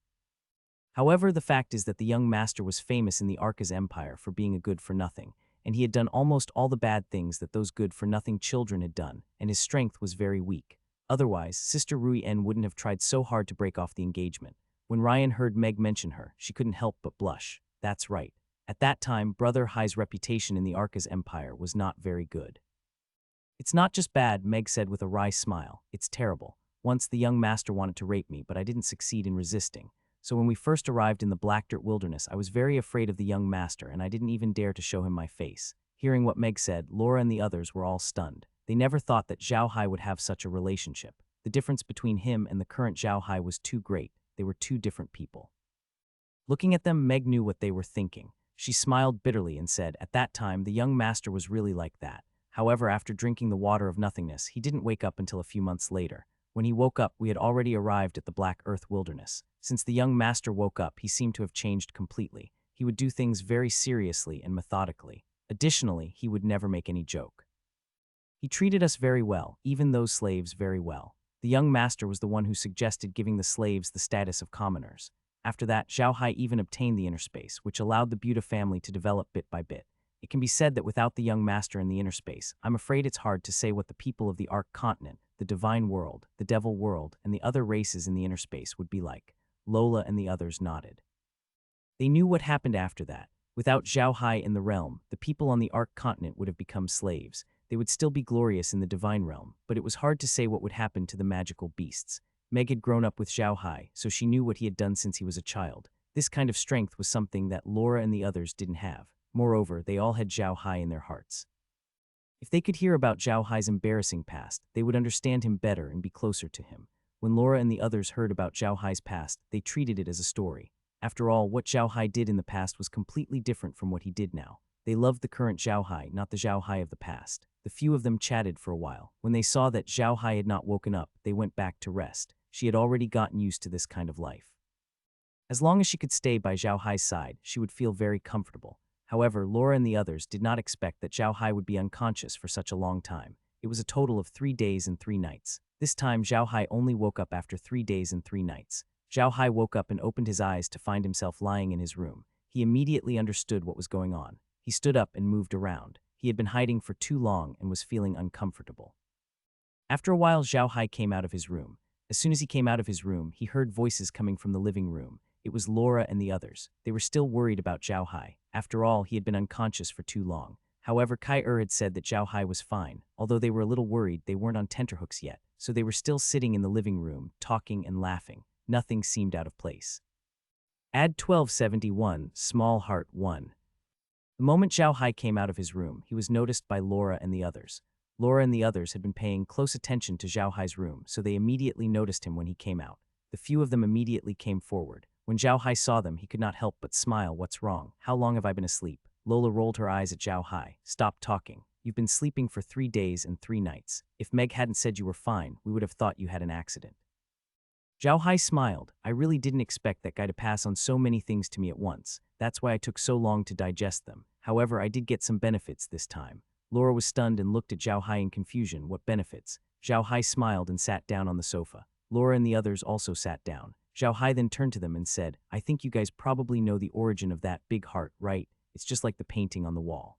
Speaker 1: However, the fact is that the young master was famous in the Arca's empire for being a good-for-nothing, and he had done almost all the bad things that those good-for-nothing children had done, and his strength was very weak. Otherwise, Sister Rui En wouldn't have tried so hard to break off the engagement. When Ryan heard Meg mention her, she couldn't help but blush. That's right. At that time, Brother Hai's reputation in the Arca's empire was not very good. It's not just bad, Meg said with a wry smile. It's terrible. Once the young master wanted to rape me, but I didn't succeed in resisting. So when we first arrived in the Black Dirt Wilderness, I was very afraid of the young master, and I didn't even dare to show him my face. Hearing what Meg said, Laura and the others were all stunned. They never thought that Zhao Hai would have such a relationship. The difference between him and the current Zhao Hai was too great. They were two different people. Looking at them, Meg knew what they were thinking. She smiled bitterly and said, at that time, the young master was really like that. However, after drinking the water of nothingness, he didn't wake up until a few months later. When he woke up, we had already arrived at the Black Earth Wilderness. Since the young master woke up, he seemed to have changed completely. He would do things very seriously and methodically. Additionally, he would never make any joke. He treated us very well, even those slaves very well. The young master was the one who suggested giving the slaves the status of commoners. After that, Zhao Hai even obtained the inner space, which allowed the Buda family to develop bit by bit. It can be said that without the young master in the inner space, I'm afraid it's hard to say what the people of the Arc Continent, the Divine World, the Devil World, and the other races in the inner space would be like. Lola and the others nodded. They knew what happened after that. Without Zhao Hai in the realm, the people on the Arc Continent would have become slaves. They would still be glorious in the Divine Realm, but it was hard to say what would happen to the magical beasts. Meg had grown up with Zhao Hai, so she knew what he had done since he was a child. This kind of strength was something that Laura and the others didn't have. Moreover, they all had Zhao Hai in their hearts. If they could hear about Zhao Hai's embarrassing past, they would understand him better and be closer to him. When Laura and the others heard about Zhao Hai's past, they treated it as a story. After all, what Zhao Hai did in the past was completely different from what he did now. They loved the current Zhao Hai, not the Zhao Hai of the past. The few of them chatted for a while. When they saw that Zhao Hai had not woken up, they went back to rest. She had already gotten used to this kind of life. As long as she could stay by Zhao Hai's side, she would feel very comfortable. However, Laura and the others did not expect that Zhao Hai would be unconscious for such a long time. It was a total of 3 days and 3 nights. This time, Zhao Hai only woke up after 3 days and 3 nights. Zhao Hai woke up and opened his eyes to find himself lying in his room. He immediately understood what was going on. He stood up and moved around. He had been hiding for too long and was feeling uncomfortable. After a while, Zhao Hai came out of his room. As soon as he came out of his room, he heard voices coming from the living room. It was Laura and the others. They were still worried about Zhao Hai. After all, he had been unconscious for too long. However, Kai had said that Zhao Hai was fine. Although they were a little worried, they weren't on tenterhooks yet, so they were still sitting in the living room, talking and laughing. Nothing seemed out of place. Ad 1271, Small Heart 1. The moment Zhao Hai came out of his room, he was noticed by Laura and the others. Laura and the others had been paying close attention to Zhao Hai's room, so they immediately noticed him when he came out. The few of them immediately came forward. When Zhao Hai saw them, he could not help but smile. What's wrong? How long have I been asleep? Lola rolled her eyes at Zhao Hai. Stop talking. You've been sleeping for 3 days and 3 nights. If Meg hadn't said you were fine, we would have thought you had an accident. Zhao Hai smiled. I really didn't expect that guy to pass on so many things to me at once. That's why I took so long to digest them. However, I did get some benefits this time. Laura was stunned and looked at Zhao Hai in confusion. What benefits? Zhao Hai smiled and sat down on the sofa. Laura and the others also sat down. Zhao Hai then turned to them and said, I think you guys probably know the origin of that big heart, right? It's just like the painting on the wall.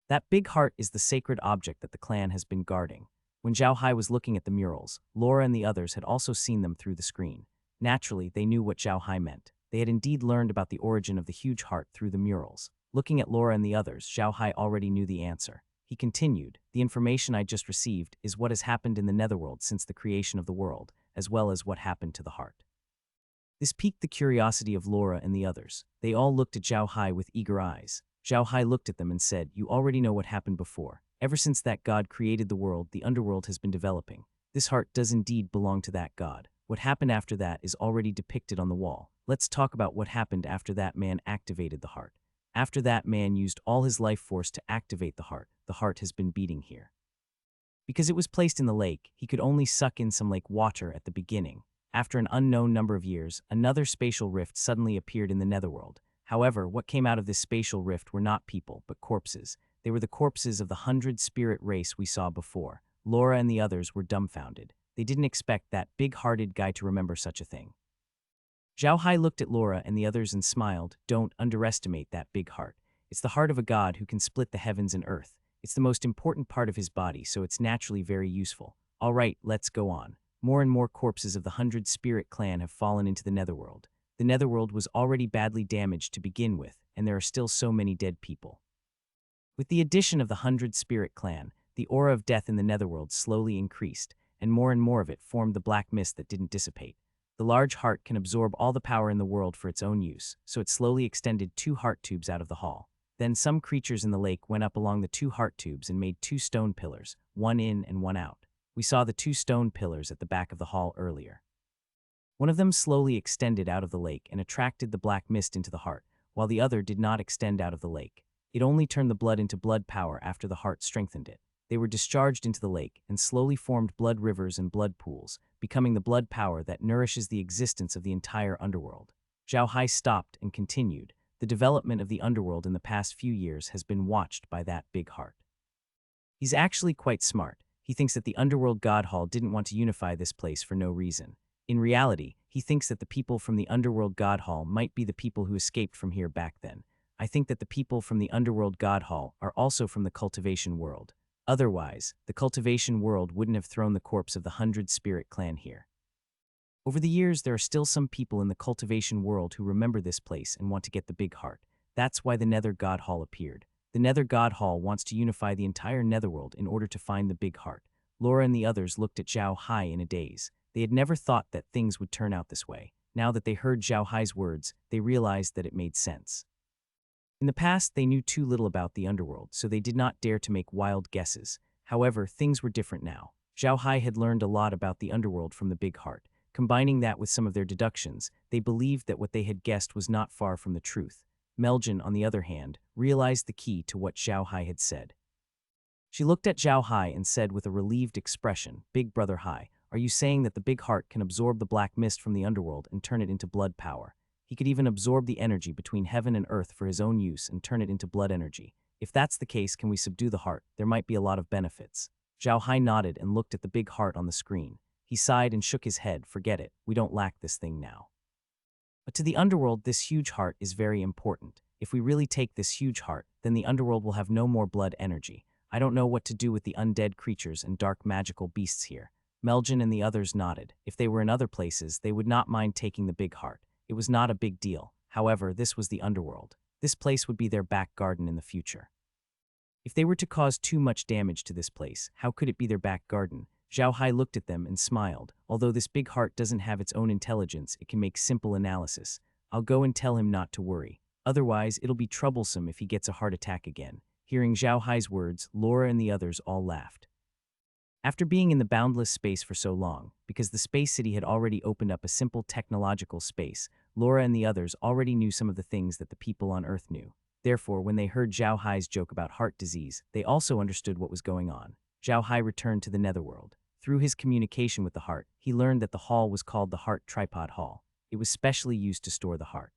Speaker 1: That big heart is the sacred object that the clan has been guarding. When Zhao Hai was looking at the murals, Laura and the others had also seen them through the screen. Naturally, they knew what Zhao Hai meant. They had indeed learned about the origin of the huge heart through the murals. Looking at Laura and the others, Zhao Hai already knew the answer. He continued, the information I just received is what has happened in the netherworld since the creation of the world, as well as what happened to the heart. This piqued the curiosity of Laura and the others. They all looked at Zhao Hai with eager eyes. Zhao Hai looked at them and said, you already know what happened before. Ever since that god created the world, the underworld has been developing. This heart does indeed belong to that god. What happened after that is already depicted on the wall. Let's talk about what happened after that man activated the heart. After that man used all his life force to activate the heart has been beating here. Because it was placed in the lake, he could only suck in some lake water at the beginning. After an unknown number of years, another spatial rift suddenly appeared in the netherworld. However, what came out of this spatial rift were not people, but corpses. They were the corpses of the 100-spirit race we saw before. Laura and the others were dumbfounded. They didn't expect that big-hearted guy to remember such a thing. Zhao Hai looked at Laura and the others and smiled. Don't underestimate that big heart. It's the heart of a god who can split the heavens and earth. It's the most important part of his body, so it's naturally very useful. All right, let's go on. More and more corpses of the 100-spirit clan have fallen into the netherworld. The netherworld was already badly damaged to begin with, and there are still so many dead people. With the addition of the 100-spirit clan, the aura of death in the netherworld slowly increased, and more of it formed the black mist that didn't dissipate. The large heart can absorb all the power in the world for its own use, so it slowly extended 2 heart tubes out of the hall. Then some creatures in the lake went up along the 2 heart tubes and made 2 stone pillars, one in and one out. We saw the 2 stone pillars at the back of the hall earlier. One of them slowly extended out of the lake and attracted the black mist into the heart, while the other did not extend out of the lake. It only turned the blood into blood power after the heart strengthened it. They were discharged into the lake and slowly formed blood rivers and blood pools, becoming the blood power that nourishes the existence of the entire underworld. Zhao Hai stopped and continued. The development of the underworld in the past few years has been watched by that big heart. He's actually quite smart. He thinks that the underworld god hall didn't want to unify this place for no reason. In reality, he thinks that the people from the underworld god hall might be the people who escaped from here back then. I think that the people from the underworld god hall are also from the cultivation world. Otherwise, the cultivation world wouldn't have thrown the corpse of the 100-spirit clan here. Over the years, there are still some people in the cultivation world who remember this place and want to get the big heart. That's why the Nether God Hall appeared. The Nether God Hall wants to unify the entire netherworld in order to find the big heart. Laura and the others looked at Zhao Hai in a daze. They had never thought that things would turn out this way. Now that they heard Zhao Hai's words, they realized that it made sense. In the past, they knew too little about the underworld, so they did not dare to make wild guesses. However, things were different now. Zhao Hai had learned a lot about the underworld from the big heart. Combining that with some of their deductions, they believed that what they had guessed was not far from the truth. Meljin, on the other hand, realized the key to what Zhao Hai had said. She looked at Zhao Hai and said with a relieved expression, "Big Brother Hai, are you saying that the big heart can absorb the black mist from the underworld and turn it into blood power? He could even absorb the energy between heaven and earth for his own use and turn it into blood energy. If that's the case, can we subdue the heart? There might be a lot of benefits." Zhao Hai nodded and looked at the big heart on the screen. He sighed and shook his head. "Forget it, we don't lack this thing now. But to the underworld, this huge heart is very important. If we really take this huge heart, then the underworld will have no more blood energy. I don't know what to do with the undead creatures and dark magical beasts here." Meljin and the others nodded. If they were in other places, they would not mind taking the big heart. It was not a big deal. However, this was the underworld. This place would be their back garden in the future. If they were to cause too much damage to this place, how could it be their back garden? Zhao Hai looked at them and smiled. Although this big heart doesn't have its own intelligence, it can make simple analysis. I'll go and tell him not to worry. Otherwise, it'll be troublesome if he gets a heart attack again. Hearing Zhao Hai's words, Laura and the others all laughed. After being in the boundless space for so long, because the space city had already opened up a simple technological space, Laura and the others already knew some of the things that the people on Earth knew. Therefore, when they heard Zhao Hai's joke about heart disease, they also understood what was going on. Zhao Hai returned to the netherworld. Through his communication with the heart, he learned that the hall was called the Heart Tripod Hall. It was specially used to store the heart.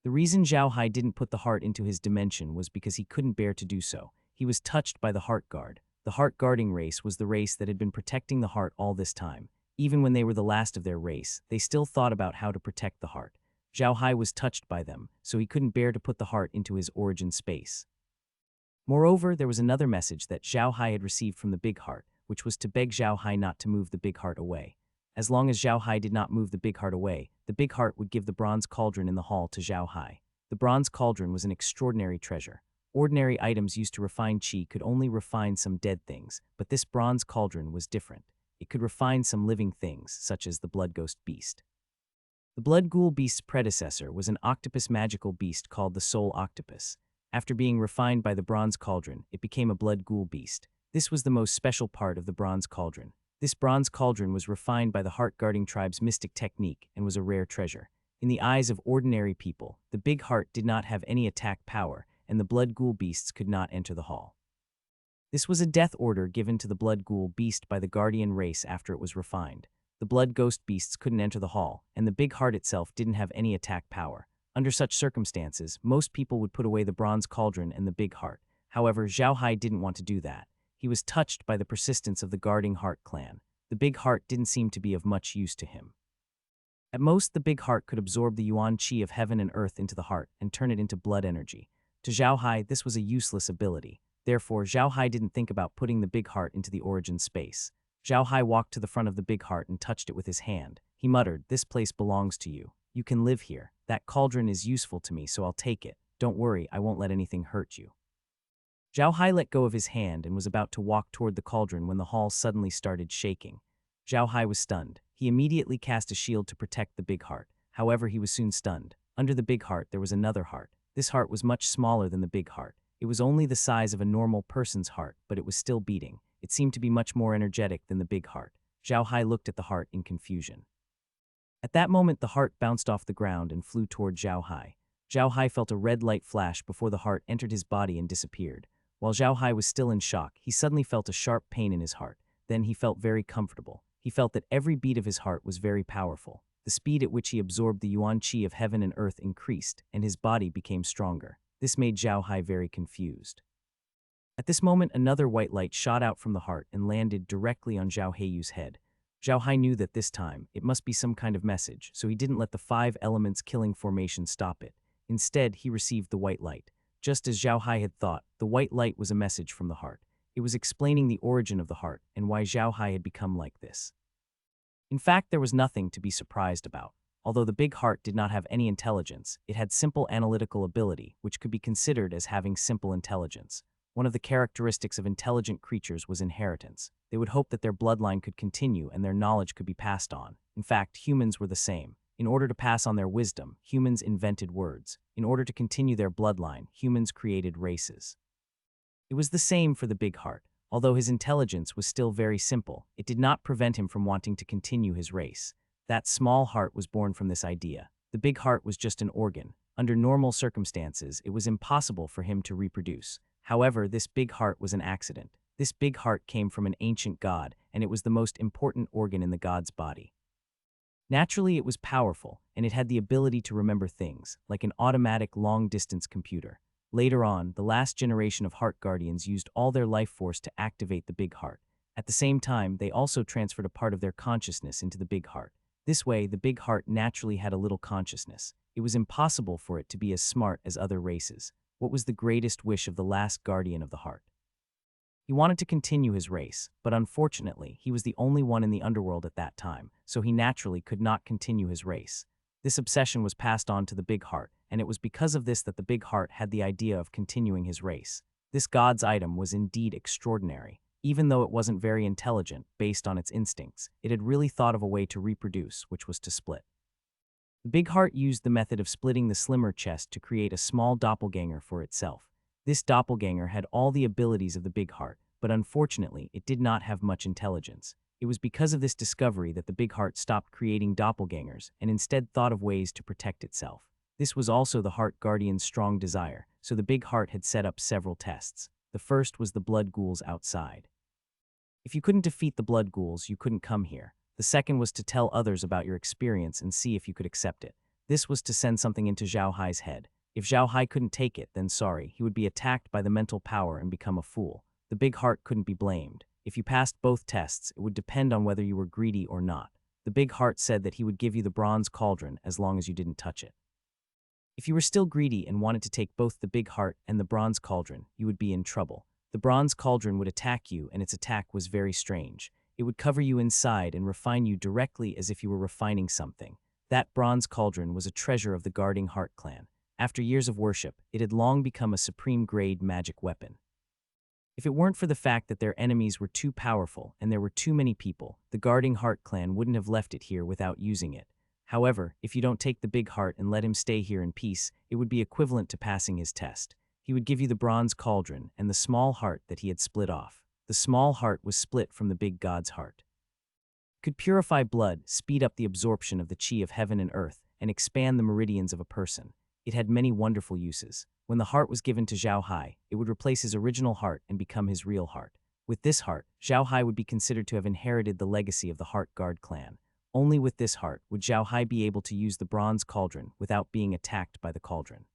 Speaker 1: The reason Zhao Hai didn't put the heart into his dimension was because he couldn't bear to do so. He was touched by the heart guard. The heart-guarding race was the race that had been protecting the heart all this time. Even when they were the last of their race, they still thought about how to protect the heart. Zhao Hai was touched by them, so he couldn't bear to put the heart into his origin space. Moreover, there was another message that Zhao Hai had received from the big heart, which was to beg Zhao Hai not to move the big heart away. As long as Zhao Hai did not move the big heart away, the big heart would give the bronze cauldron in the hall to Zhao Hai. The bronze cauldron was an extraordinary treasure. Ordinary items used to refine qi could only refine some dead things, but this bronze cauldron was different. It could refine some living things, such as the blood ghost beast. The blood ghoul beast's predecessor was an octopus magical beast called the soul octopus. After being refined by the bronze cauldron, it became a blood ghoul beast. This was the most special part of the bronze cauldron. This bronze cauldron was refined by the heart-guarding tribe's mystic technique and was a rare treasure. In the eyes of ordinary people, the big heart did not have any attack power, and the blood ghoul beasts could not enter the hall. This was a death order given to the blood ghoul beast by the guardian race after it was refined. The blood ghost beasts couldn't enter the hall, and the big heart itself didn't have any attack power. Under such circumstances, most people would put away the bronze cauldron and the big heart. However, Zhao Hai didn't want to do that. He was touched by the persistence of the guarding heart clan. The big heart didn't seem to be of much use to him. At most, the big heart could absorb the yuan qi of heaven and earth into the heart and turn it into blood energy. To Zhao Hai, this was a useless ability. Therefore, Zhao Hai didn't think about putting the big heart into the origin space. Zhao Hai walked to the front of the big heart and touched it with his hand. He muttered, "This place belongs to you. You can live here. That cauldron is useful to me, so I'll take it. Don't worry, I won't let anything hurt you." Zhao Hai let go of his hand and was about to walk toward the cauldron when the hall suddenly started shaking. Zhao Hai was stunned. He immediately cast a shield to protect the big heart. However, he was soon stunned. Under the big heart, there was another heart. This heart was much smaller than the big heart. It was only the size of a normal person's heart, but it was still beating. It seemed to be much more energetic than the big heart. Zhao Hai looked at the heart in confusion. At that moment, the heart bounced off the ground and flew toward Zhao Hai. Zhao Hai felt a red light flash before the heart entered his body and disappeared. While Zhao Hai was still in shock, he suddenly felt a sharp pain in his heart. Then he felt very comfortable. He felt that every beat of his heart was very powerful. The speed at which he absorbed the yuan qi of heaven and earth increased, and his body became stronger. This made Zhao Hai very confused. At this moment, another white light shot out from the heart and landed directly on Zhao Heiyu's head. Zhao Hai knew that this time, it must be some kind of message, so he didn't let the 5 elements killing formation stop it. Instead, he received the white light. Just as Zhao Hai had thought, the white light was a message from the heart. It was explaining the origin of the heart and why Zhao Hai had become like this. In fact, there was nothing to be surprised about. Although the big heart did not have any intelligence, it had simple analytical ability, which could be considered as having simple intelligence. One of the characteristics of intelligent creatures was inheritance. They would hope that their bloodline could continue and their knowledge could be passed on. In fact, humans were the same. In order to pass on their wisdom, humans invented words. In order to continue their bloodline, humans created races. It was the same for the big heart. Although his intelligence was still very simple, it did not prevent him from wanting to continue his race. That small heart was born from this idea. The big heart was just an organ. Under normal circumstances, it was impossible for him to reproduce. However, this big heart was an accident. This big heart came from an ancient god, and it was the most important organ in the god's body. Naturally, it was powerful, and it had the ability to remember things, like an automatic long-distance computer. Later on, the last generation of heart guardians used all their life force to activate the big heart. At the same time, they also transferred a part of their consciousness into the big heart. This way, the big heart naturally had a little consciousness. It was impossible for it to be as smart as other races. What was the greatest wish of the last guardian of the heart? He wanted to continue his race, but unfortunately, he was the only one in the underworld at that time, so he naturally could not continue his race. This obsession was passed on to the big heart, and it was because of this that the big heart had the idea of continuing his race. This god's item was indeed extraordinary. Even though it wasn't very intelligent, based on its instincts, it had really thought of a way to reproduce, which was to split. The big heart used the method of splitting the slimmer chest to create a small doppelganger for itself. This doppelganger had all the abilities of the big heart, but unfortunately, it did not have much intelligence. It was because of this discovery that the big heart stopped creating doppelgangers and instead thought of ways to protect itself. This was also the heart guardian's strong desire, so the big heart had set up several tests. The first was the blood ghouls outside. If you couldn't defeat the blood ghouls, you couldn't come here. The second was to tell others about your experience and see if you could accept it. This was to send something into Zhao Hai's head. If Zhao Hai couldn't take it, then sorry, he would be attacked by the mental power and become a fool. The The big heart couldn't be blamed. If you passed both tests, it would depend on whether you were greedy or not. The big heart said that he would give you the bronze cauldron as long as you didn't touch it. If you were still greedy and wanted to take both the big heart and the bronze cauldron, you would be in trouble. The bronze cauldron would attack you, and its attack was very strange. It would cover you inside and refine you directly as if you were refining something. That bronze cauldron was a treasure of the Guarding Heart clan. After years of worship, it had long become a supreme-grade magic weapon. If it weren't for the fact that their enemies were too powerful and there were too many people, the Guarding Heart clan wouldn't have left it here without using it. However, if you don't take the big heart and let him stay here in peace, it would be equivalent to passing his test. He would give you the bronze cauldron and the small heart that he had split off. The small heart was split from the big god's heart. It could purify blood, speed up the absorption of the chi of heaven and earth, and expand the meridians of a person. It had many wonderful uses. When the heart was given to Zhao Hai, it would replace his original heart and become his real heart. With this heart, Zhao Hai would be considered to have inherited the legacy of the Heart Guard clan. Only with this heart would Zhao Hai be able to use the bronze cauldron without being attacked by the cauldron.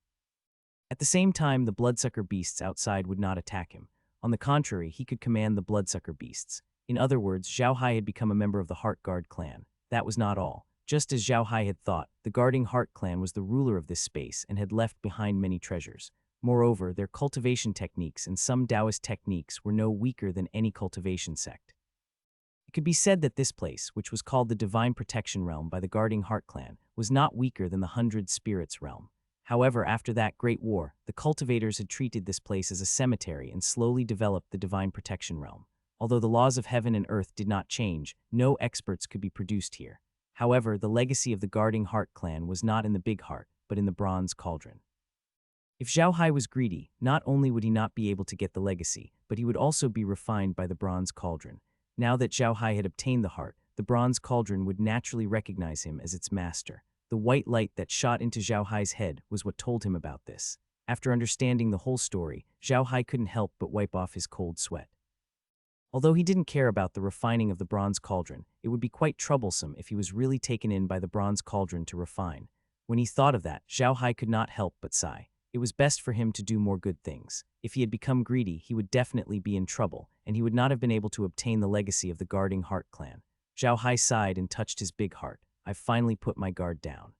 Speaker 1: At the same time, the bloodsucker beasts outside would not attack him. On the contrary, he could command the bloodsucker beasts. In other words, Zhao Hai had become a member of the Heart Guard clan. That was not all. Just as Zhao Hai had thought, the Guarding Heart clan was the ruler of this space and had left behind many treasures. Moreover, their cultivation techniques and some Taoist techniques were no weaker than any cultivation sect. It could be said that this place, which was called the Divine Protection Realm by the Guarding Heart clan, was not weaker than the 100 Spirits realm. However, after that great war, the cultivators had treated this place as a cemetery and slowly developed the Divine Protection Realm. Although the laws of heaven and earth did not change, no experts could be produced here. However, the legacy of the Guarding Heart clan was not in the big heart, but in the bronze cauldron. If Zhao Hai was greedy, not only would he not be able to get the legacy, but he would also be refined by the bronze cauldron. Now that Zhao Hai had obtained the heart, the bronze cauldron would naturally recognize him as its master. The white light that shot into Zhao Hai's head was what told him about this. After understanding the whole story, Zhao Hai couldn't help but wipe off his cold sweat. Although he didn't care about the refining of the bronze cauldron, it would be quite troublesome if he was really taken in by the bronze cauldron to refine. When he thought of that, Zhao Hai could not help but sigh. It was best for him to do more good things. If he had become greedy, he would definitely be in trouble, and he would not have been able to obtain the legacy of the Guarding Heart clan. Zhao Hai sighed and touched his big heart. I've finally put my guard down.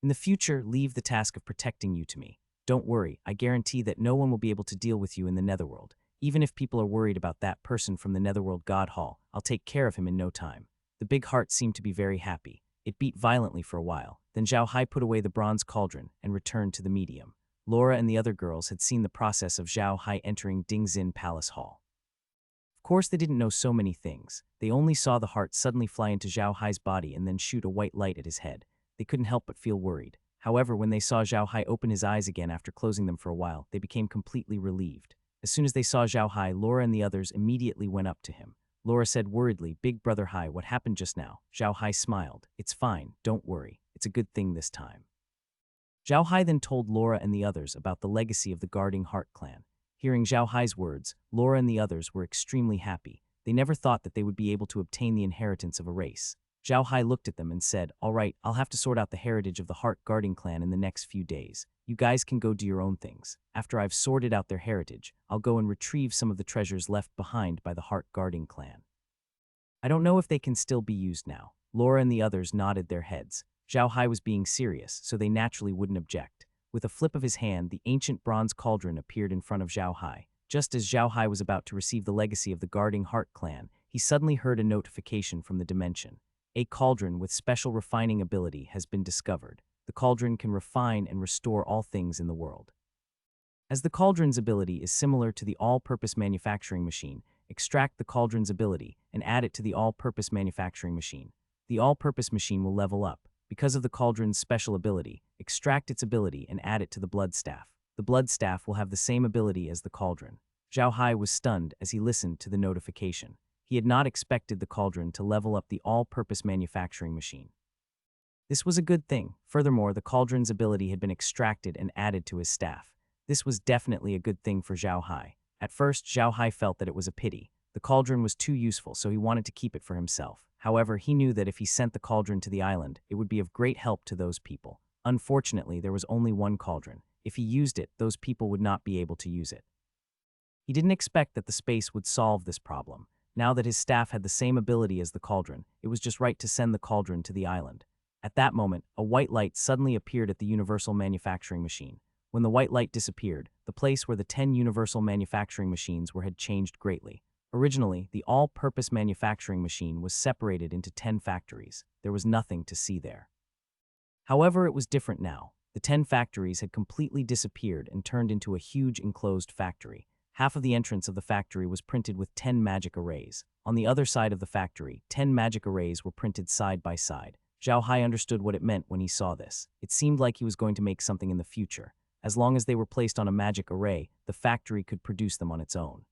Speaker 1: In the future, leave the task of protecting you to me. Don't worry, I guarantee that no one will be able to deal with you in the Netherworld. Even if people are worried about that person from the Netherworld God Hall, I'll take care of him in no time. The big heart seemed to be very happy. It beat violently for a while. Then Zhao Hai put away the bronze cauldron and returned to the medium. Laura and the other girls had seen the process of Zhao Hai entering Dingxin Palace Hall. Of course, they didn't know so many things. They only saw the heart suddenly fly into Zhao Hai's body and then shoot a white light at his head. They couldn't help but feel worried. However, when they saw Zhao Hai open his eyes again after closing them for a while, they became completely relieved. As soon as they saw Zhao Hai, Laura and the others immediately went up to him. Laura said worriedly, "Big brother Hai, what happened just now?" Zhao Hai smiled. "It's fine, don't worry. It's a good thing this time." Zhao Hai then told Laura and the others about the legacy of the Guarding Heart clan. Hearing Zhao Hai's words, Laura and the others were extremely happy. They never thought that they would be able to obtain the inheritance of a race. Zhao Hai looked at them and said, "All right, I'll have to sort out the heritage of the Heart Guarding clan in the next few days. You guys can go do your own things. After I've sorted out their heritage, I'll go and retrieve some of the treasures left behind by the Heart Guarding clan." I don't know if they can still be used now. Laura and the others nodded their heads. Zhao Hai was being serious, so they naturally wouldn't object. With a flip of his hand, the ancient bronze cauldron appeared in front of Zhao Hai. Just as Zhao Hai was about to receive the legacy of the Guarding Heart clan, he suddenly heard a notification from the dimension. A cauldron with special refining ability has been discovered. The cauldron can refine and restore all things in the world. As the cauldron's ability is similar to the all-purpose manufacturing machine, extract the cauldron's ability and add it to the all-purpose manufacturing machine. The all-purpose machine will level up. Because of the cauldron's special ability, extract its ability and add it to the blood staff. The blood staff will have the same ability as the cauldron. Zhao Hai was stunned as he listened to the notification. He had not expected the cauldron to level up the all-purpose manufacturing machine. This was a good thing. Furthermore, the cauldron's ability had been extracted and added to his staff. This was definitely a good thing for Zhao Hai. At first, Zhao Hai felt that it was a pity. The cauldron was too useful, so he wanted to keep it for himself. However, he knew that if he sent the cauldron to the island, it would be of great help to those people. Unfortunately, there was only one cauldron. If he used it, those people would not be able to use it. He didn't expect that the space would solve this problem. Now that his staff had the same ability as the cauldron, it was just right to send the cauldron to the island. At that moment, a white light suddenly appeared at the universal manufacturing machine. When the white light disappeared, the place where the 10 universal manufacturing machines were had changed greatly. Originally, the all-purpose manufacturing machine was separated into 10 factories. There was nothing to see there. However, it was different now. The 10 factories had completely disappeared and turned into a huge enclosed factory. Half of the entrance of the factory was printed with 10 magic arrays. On the other side of the factory, 10 magic arrays were printed side by side. Zhao Hai understood what it meant when he saw this. It seemed like he was going to make something in the future. As long as they were placed on a magic array, the factory could produce them on its own.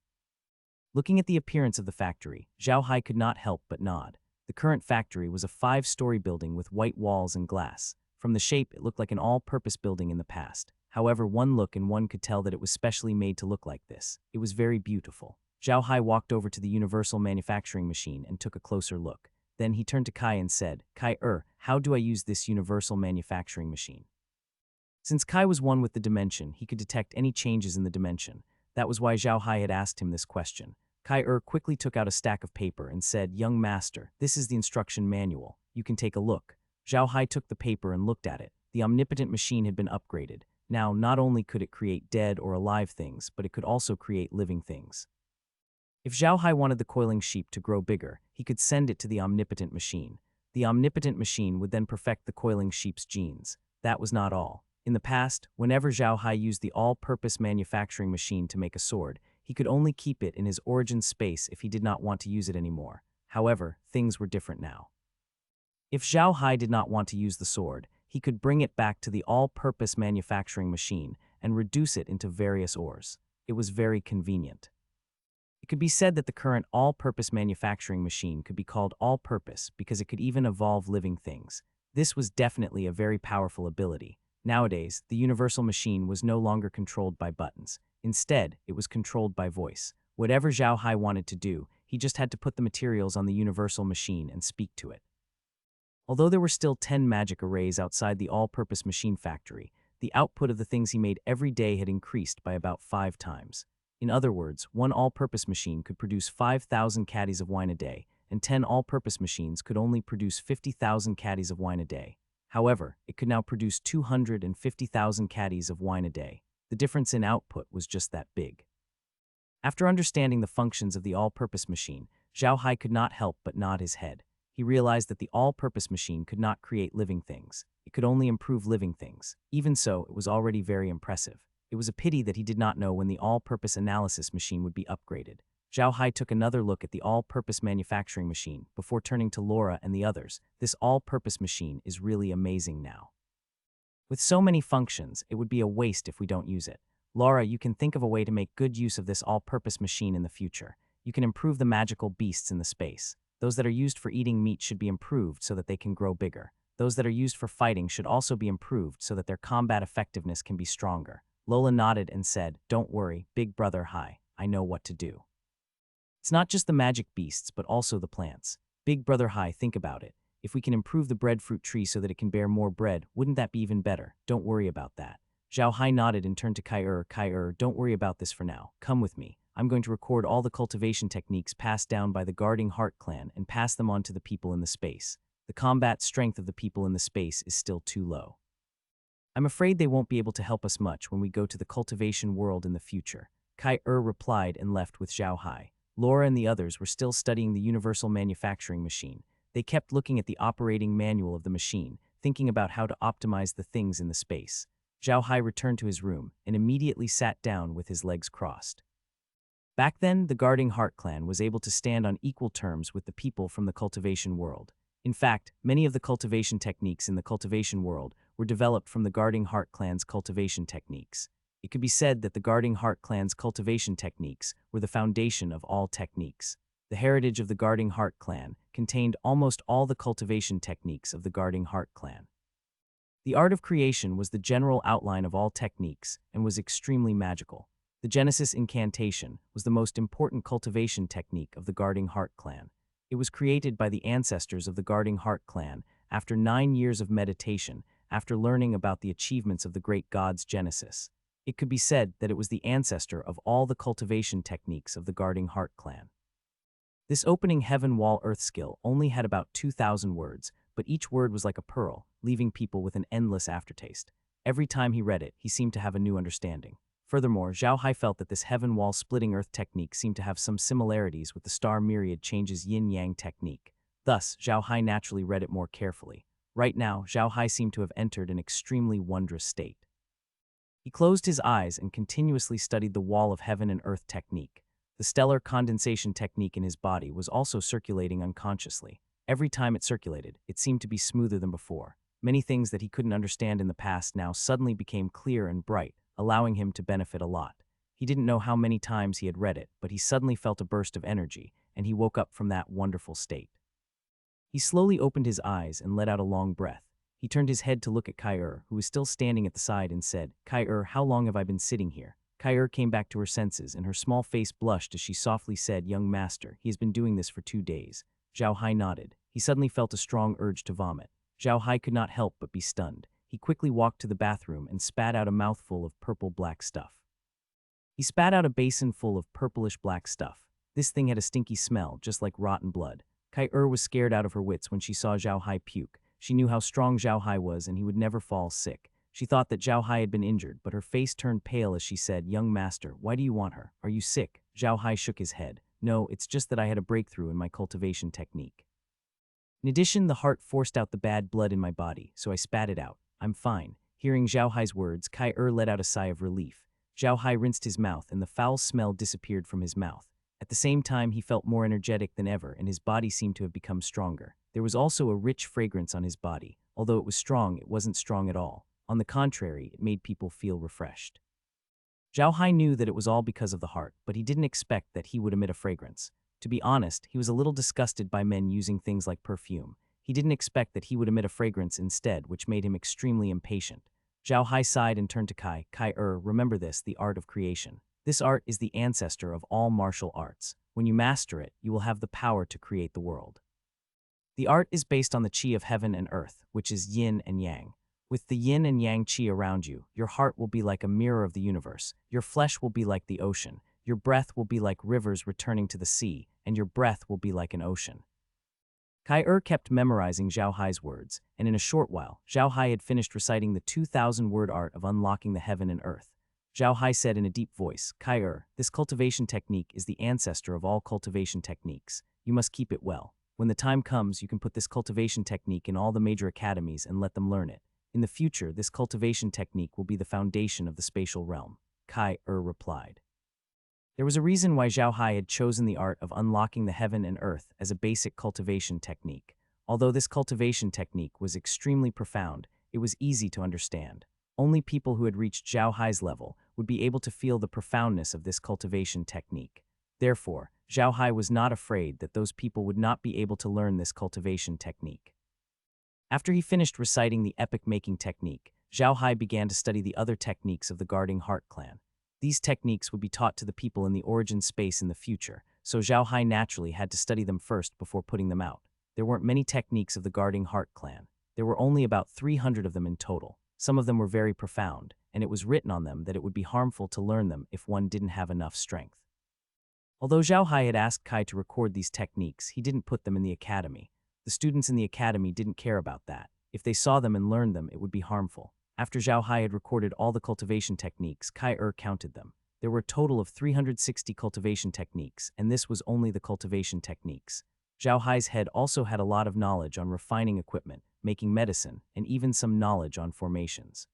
Speaker 1: Looking at the appearance of the factory, Zhao Hai could not help but nod. The current factory was a 5-story building with white walls and glass. From the shape, it looked like an all-purpose building in the past. However, one look and one could tell that it was specially made to look like this. It was very beautiful. Zhao Hai walked over to the universal manufacturing machine and took a closer look. Then he turned to Kai and said, Kai, how do I use this universal manufacturing machine? Since Kai was one with the dimension, he could detect any changes in the dimension. That was why Zhao Hai had asked him this question. Kai quickly took out a stack of paper and said, Young master, this is the instruction manual. You can take a look. Zhao Hai took the paper and looked at it. The omnipotent machine had been upgraded. Now, not only could it create dead or alive things, but it could also create living things. If Zhao Hai wanted the coiling sheep to grow bigger, he could send it to the omnipotent machine. The omnipotent machine would then perfect the coiling sheep's genes. That was not all. In the past, whenever Zhao Hai used the all-purpose manufacturing machine to make a sword, he could only keep it in his origin space if he did not want to use it anymore. However, things were different now. If Zhao Hai did not want to use the sword, he could bring it back to the all-purpose manufacturing machine and reduce it into various ores. It was very convenient. It could be said that the current all-purpose manufacturing machine could be called all-purpose because it could even evolve living things. This was definitely a very powerful ability. Nowadays, the universal machine was no longer controlled by buttons. Instead, it was controlled by voice. Whatever Zhao Hai wanted to do, he just had to put the materials on the universal machine and speak to it. Although there were still 10 magic arrays outside the all-purpose machine factory, the output of the things he made every day had increased by about 5 times. In other words, one all-purpose machine could produce 5,000 caddies of wine a day, and 10 all-purpose machines could only produce 50,000 caddies of wine a day. However, it could now produce 250,000 caddies of wine a day. The difference in output was just that big. After understanding the functions of the all-purpose machine, Zhao Hai could not help but nod his head. He realized that the all-purpose machine could not create living things. It could only improve living things. Even so, it was already very impressive. It was a pity that he did not know when the all-purpose analysis machine would be upgraded. Zhao Hai took another look at the all-purpose manufacturing machine before turning to Laura and the others. This all-purpose machine is really amazing now. With so many functions, it would be a waste if we don't use it. Laura, you can think of a way to make good use of this all-purpose machine in the future. You can improve the magical beasts in the space. Those that are used for eating meat should be improved so that they can grow bigger. Those that are used for fighting should also be improved so that their combat effectiveness can be stronger. Lola nodded and said, Don't worry, Big Brother Hai, I know what to do. It's not just the magic beasts, but also the plants. Big Brother Hai, think about it. If we can improve the breadfruit tree so that it can bear more bread, wouldn't that be even better? Don't worry about that. Zhao Hai nodded and turned to Kai, don't worry about this for now. Come with me. I'm going to record all the cultivation techniques passed down by the Guarding Heart clan and pass them on to the people in the space. The combat strength of the people in the space is still too low. I'm afraid they won't be able to help us much when we go to the cultivation world in the future. Kai replied and left with Zhao Hai. Laura and the others were still studying the universal manufacturing machine. They kept looking at the operating manual of the machine, thinking about how to optimize the things in the space. Zhao Hai returned to his room and immediately sat down with his legs crossed. Back then, the Guarding Heart clan was able to stand on equal terms with the people from the cultivation world. In fact, many of the cultivation techniques in the cultivation world were developed from the Guarding Heart clan's cultivation techniques. It could be said that the Guarding Heart clan's cultivation techniques were the foundation of all techniques. The heritage of the Guarding Heart clan contained almost all the cultivation techniques of the Guarding Heart clan. The art of creation was the general outline of all techniques and was extremely magical. The Genesis incantation was the most important cultivation technique of the Guarding Heart clan. It was created by the ancestors of the Guarding Heart clan after 9 years of meditation, after learning about the achievements of the great gods Genesis. It could be said that it was the ancestor of all the cultivation techniques of the Guarding Heart clan. This opening heaven wall earth skill only had about 2,000 words, but each word was like a pearl, leaving people with an endless aftertaste. Every time he read it, he seemed to have a new understanding. Furthermore, Zhao Hai felt that this heaven wall splitting earth technique seemed to have some similarities with the star myriad changes yin-yang technique. Thus, Zhao Hai naturally read it more carefully. Right now, Zhao Hai seemed to have entered an extremely wondrous state. He closed his eyes and continuously studied the wall of heaven and earth technique. The stellar condensation technique in his body was also circulating unconsciously. Every time it circulated, it seemed to be smoother than before. Many things that he couldn't understand in the past now suddenly became clear and bright, allowing him to benefit a lot. He didn't know how many times he had read it, but he suddenly felt a burst of energy, and he woke up from that wonderful state. He slowly opened his eyes and let out a long breath. He turned his head to look at Heir, who was still standing at the side, and said, "Heir, how long have I been sitting here?" Heir came back to her senses, and her small face blushed as she softly said, "Young master, he has been doing this for 2 days." Zhao Hai nodded. He suddenly felt a strong urge to vomit. Zhao Hai could not help but be stunned. He quickly walked to the bathroom and spat out a mouthful of purple-black stuff. He spat out a basin full of purplish-black stuff. This thing had a stinky smell, just like rotten blood. Heir was scared out of her wits when she saw Zhao Hai puke. She knew how strong Zhao Hai was and he would never fall sick. She thought that Zhao Hai had been injured, but her face turned pale as she said, "Young master, why do you want her? Are you sick?" Zhao Hai shook his head. "No, it's just that I had a breakthrough in my cultivation technique. In addition, the heart forced out the bad blood in my body, so I spat it out. I'm fine." Hearing Zhao Hai's words, Heir let out a sigh of relief. Zhao Hai rinsed his mouth and the foul smell disappeared from his mouth. At the same time, he felt more energetic than ever and his body seemed to have become stronger. There was also a rich fragrance on his body. Although it was strong, it wasn't strong at all. On the contrary, it made people feel refreshed. Zhao Hai knew that it was all because of the heart, but he didn't expect that he would emit a fragrance. To be honest, he was a little disgusted by men using things like perfume. He didn't expect that he would emit a fragrance instead, which made him extremely impatient. Zhao Hai sighed and turned to Heir, remember this, the art of creation. This art is the ancestor of all martial arts. When you master it, you will have the power to create the world. The art is based on the qi of heaven and earth, which is yin and yang. With the yin and yang qi around you, your heart will be like a mirror of the universe, your flesh will be like the ocean, your breath will be like rivers returning to the sea, and your breath will be like an ocean. Heir kept memorizing Zhao Hai's words, and in a short while, Zhao Hai had finished reciting the 2,000-word art of unlocking the heaven and earth. Zhao Hai said in a deep voice, "Heir, this cultivation technique is the ancestor of all cultivation techniques. You must keep it well. When the time comes, you can put this cultivation technique in all the major academies and let them learn it. In the future, this cultivation technique will be the foundation of the spatial realm." Heir replied. There was a reason why Zhao Hai had chosen the art of unlocking the heaven and earth as a basic cultivation technique. Although this cultivation technique was extremely profound, it was easy to understand. Only people who had reached Zhao Hai's level would be able to feel the profoundness of this cultivation technique. Therefore, Zhao Hai was not afraid that those people would not be able to learn this cultivation technique. After he finished reciting the epic-making technique, Zhao Hai began to study the other techniques of the Guarding Heart clan. These techniques would be taught to the people in the origin space in the future, so Zhao Hai naturally had to study them first before putting them out. There weren't many techniques of the Guarding Heart clan. There were only about 300 of them in total. Some of them were very profound, and it was written on them that it would be harmful to learn them if one didn't have enough strength. Although Zhao Hai had asked Kai to record these techniques, he didn't put them in the academy. The students in the academy didn't care about that. If they saw them and learned them, it would be harmful. After Zhao Hai had recorded all the cultivation techniques, Heir counted them. There were a total of 360 cultivation techniques, and this was only the cultivation techniques. Zhao Hai's head also had a lot of knowledge on refining equipment, making medicine, and even some knowledge on formations.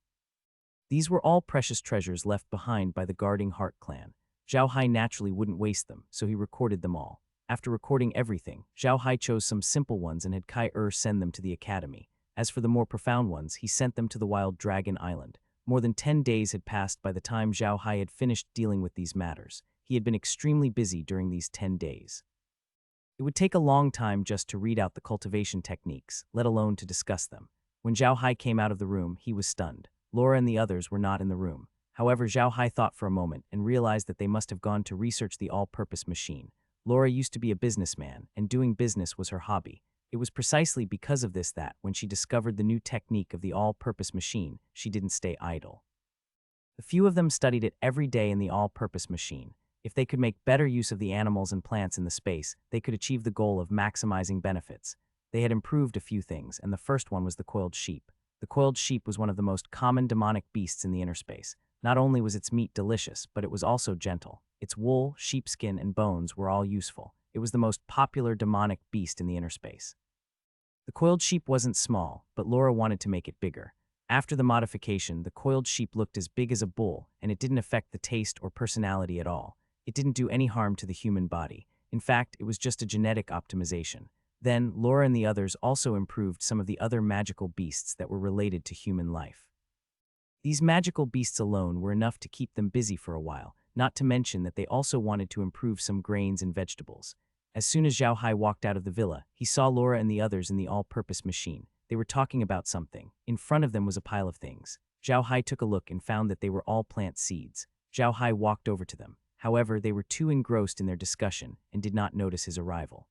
Speaker 1: These were all precious treasures left behind by the Guarding Heart clan. Zhao Hai naturally wouldn't waste them, so he recorded them all. After recording everything, Zhao Hai chose some simple ones and had Heir send them to the academy. As for the more profound ones, he sent them to the Wild Dragon Island. More than 10 days had passed by the time Zhao Hai had finished dealing with these matters. He had been extremely busy during these 10 days. It would take a long time just to read out the cultivation techniques, let alone to discuss them. When Zhao Hai came out of the room, he was stunned. Laura and the others were not in the room. However, Zhao Hai thought for a moment and realized that they must have gone to research the all-purpose machine. Laura used to be a businessman, and doing business was her hobby. It was precisely because of this that, when she discovered the new technique of the all-purpose machine, she didn't stay idle. A few of them studied it every day in the all-purpose machine. If they could make better use of the animals and plants in the space, they could achieve the goal of maximizing benefits. They had improved a few things, and the first one was the coiled sheep. The coiled sheep was one of the most common demonic beasts in the inner space. Not only was its meat delicious, but it was also gentle. Its wool, sheepskin, and bones were all useful. It was the most popular demonic beast in the inner space. The coiled sheep wasn't small, but Laura wanted to make it bigger. After the modification, the coiled sheep looked as big as a bull, and it didn't affect the taste or personality at all. It didn't do any harm to the human body. In fact, it was just a genetic optimization. Then, Laura and the others also improved some of the other magical beasts that were related to human life. These magical beasts alone were enough to keep them busy for a while, not to mention that they also wanted to improve some grains and vegetables. As soon as Zhao Hai walked out of the villa, he saw Laura and the others in the all-purpose machine. They were talking about something. In front of them was a pile of things. Zhao Hai took a look and found that they were all plant seeds. Zhao Hai walked over to them. However, they were too engrossed in their discussion and did not notice his arrival.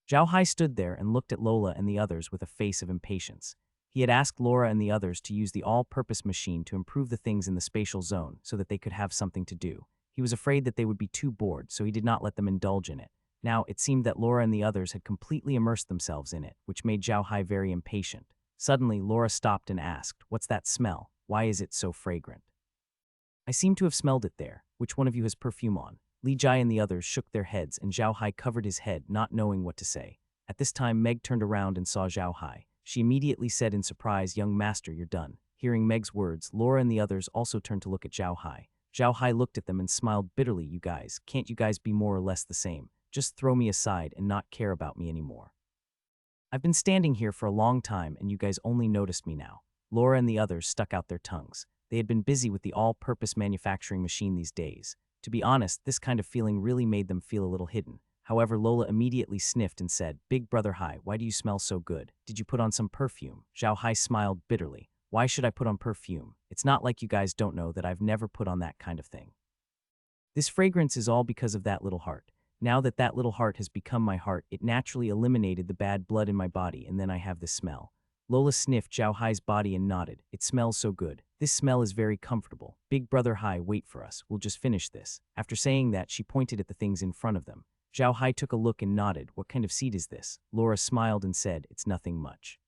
Speaker 1: Zhao Hai stood there and looked at Lola and the others with a face of impatience. He had asked Laura and the others to use the all-purpose machine to improve the things in the spatial zone so that they could have something to do. He was afraid that they would be too bored, so he did not let them indulge in it. Now, it seemed that Laura and the others had completely immersed themselves in it, which made Zhao Hai very impatient. Suddenly, Laura stopped and asked, "What's that smell? Why is it so fragrant?" "I seem to have smelled it there. Which one of you has perfume on?" Li Jai and the others shook their heads, and Zhao Hai covered his head, not knowing what to say. At this time, Meg turned around and saw Zhao Hai. She immediately said in surprise, "Young master, you're done." Hearing Meg's words, Laura and the others also turned to look at Zhao Hai. Zhao Hai looked at them and smiled bitterly. "You guys, can't you guys be more or less the same? Just throw me aside and not care about me anymore. I've been standing here for a long time and you guys only noticed me now." Laura and the others stuck out their tongues. They had been busy with the all-purpose manufacturing machine these days. To be honest, this kind of feeling really made them feel a little hidden. However, Lola immediately sniffed and said, "Big brother Hai, why do you smell so good? Did you put on some perfume?" Zhao Hai smiled bitterly. "Why should I put on perfume? It's not like you guys don't know that I've never put on that kind of thing. This fragrance is all because of that little heart. Now that that little heart has become my heart, it naturally eliminated the bad blood in my body, and then I have this smell." Lola sniffed Zhao Hai's body and nodded. "It smells so good. This smell is very comfortable. Big brother Hai, wait for us. We'll just finish this." After saying that, she pointed at the things in front of them. Zhao Hai took a look and nodded. "What kind of seed is this?" Laura smiled and said, "It's nothing much.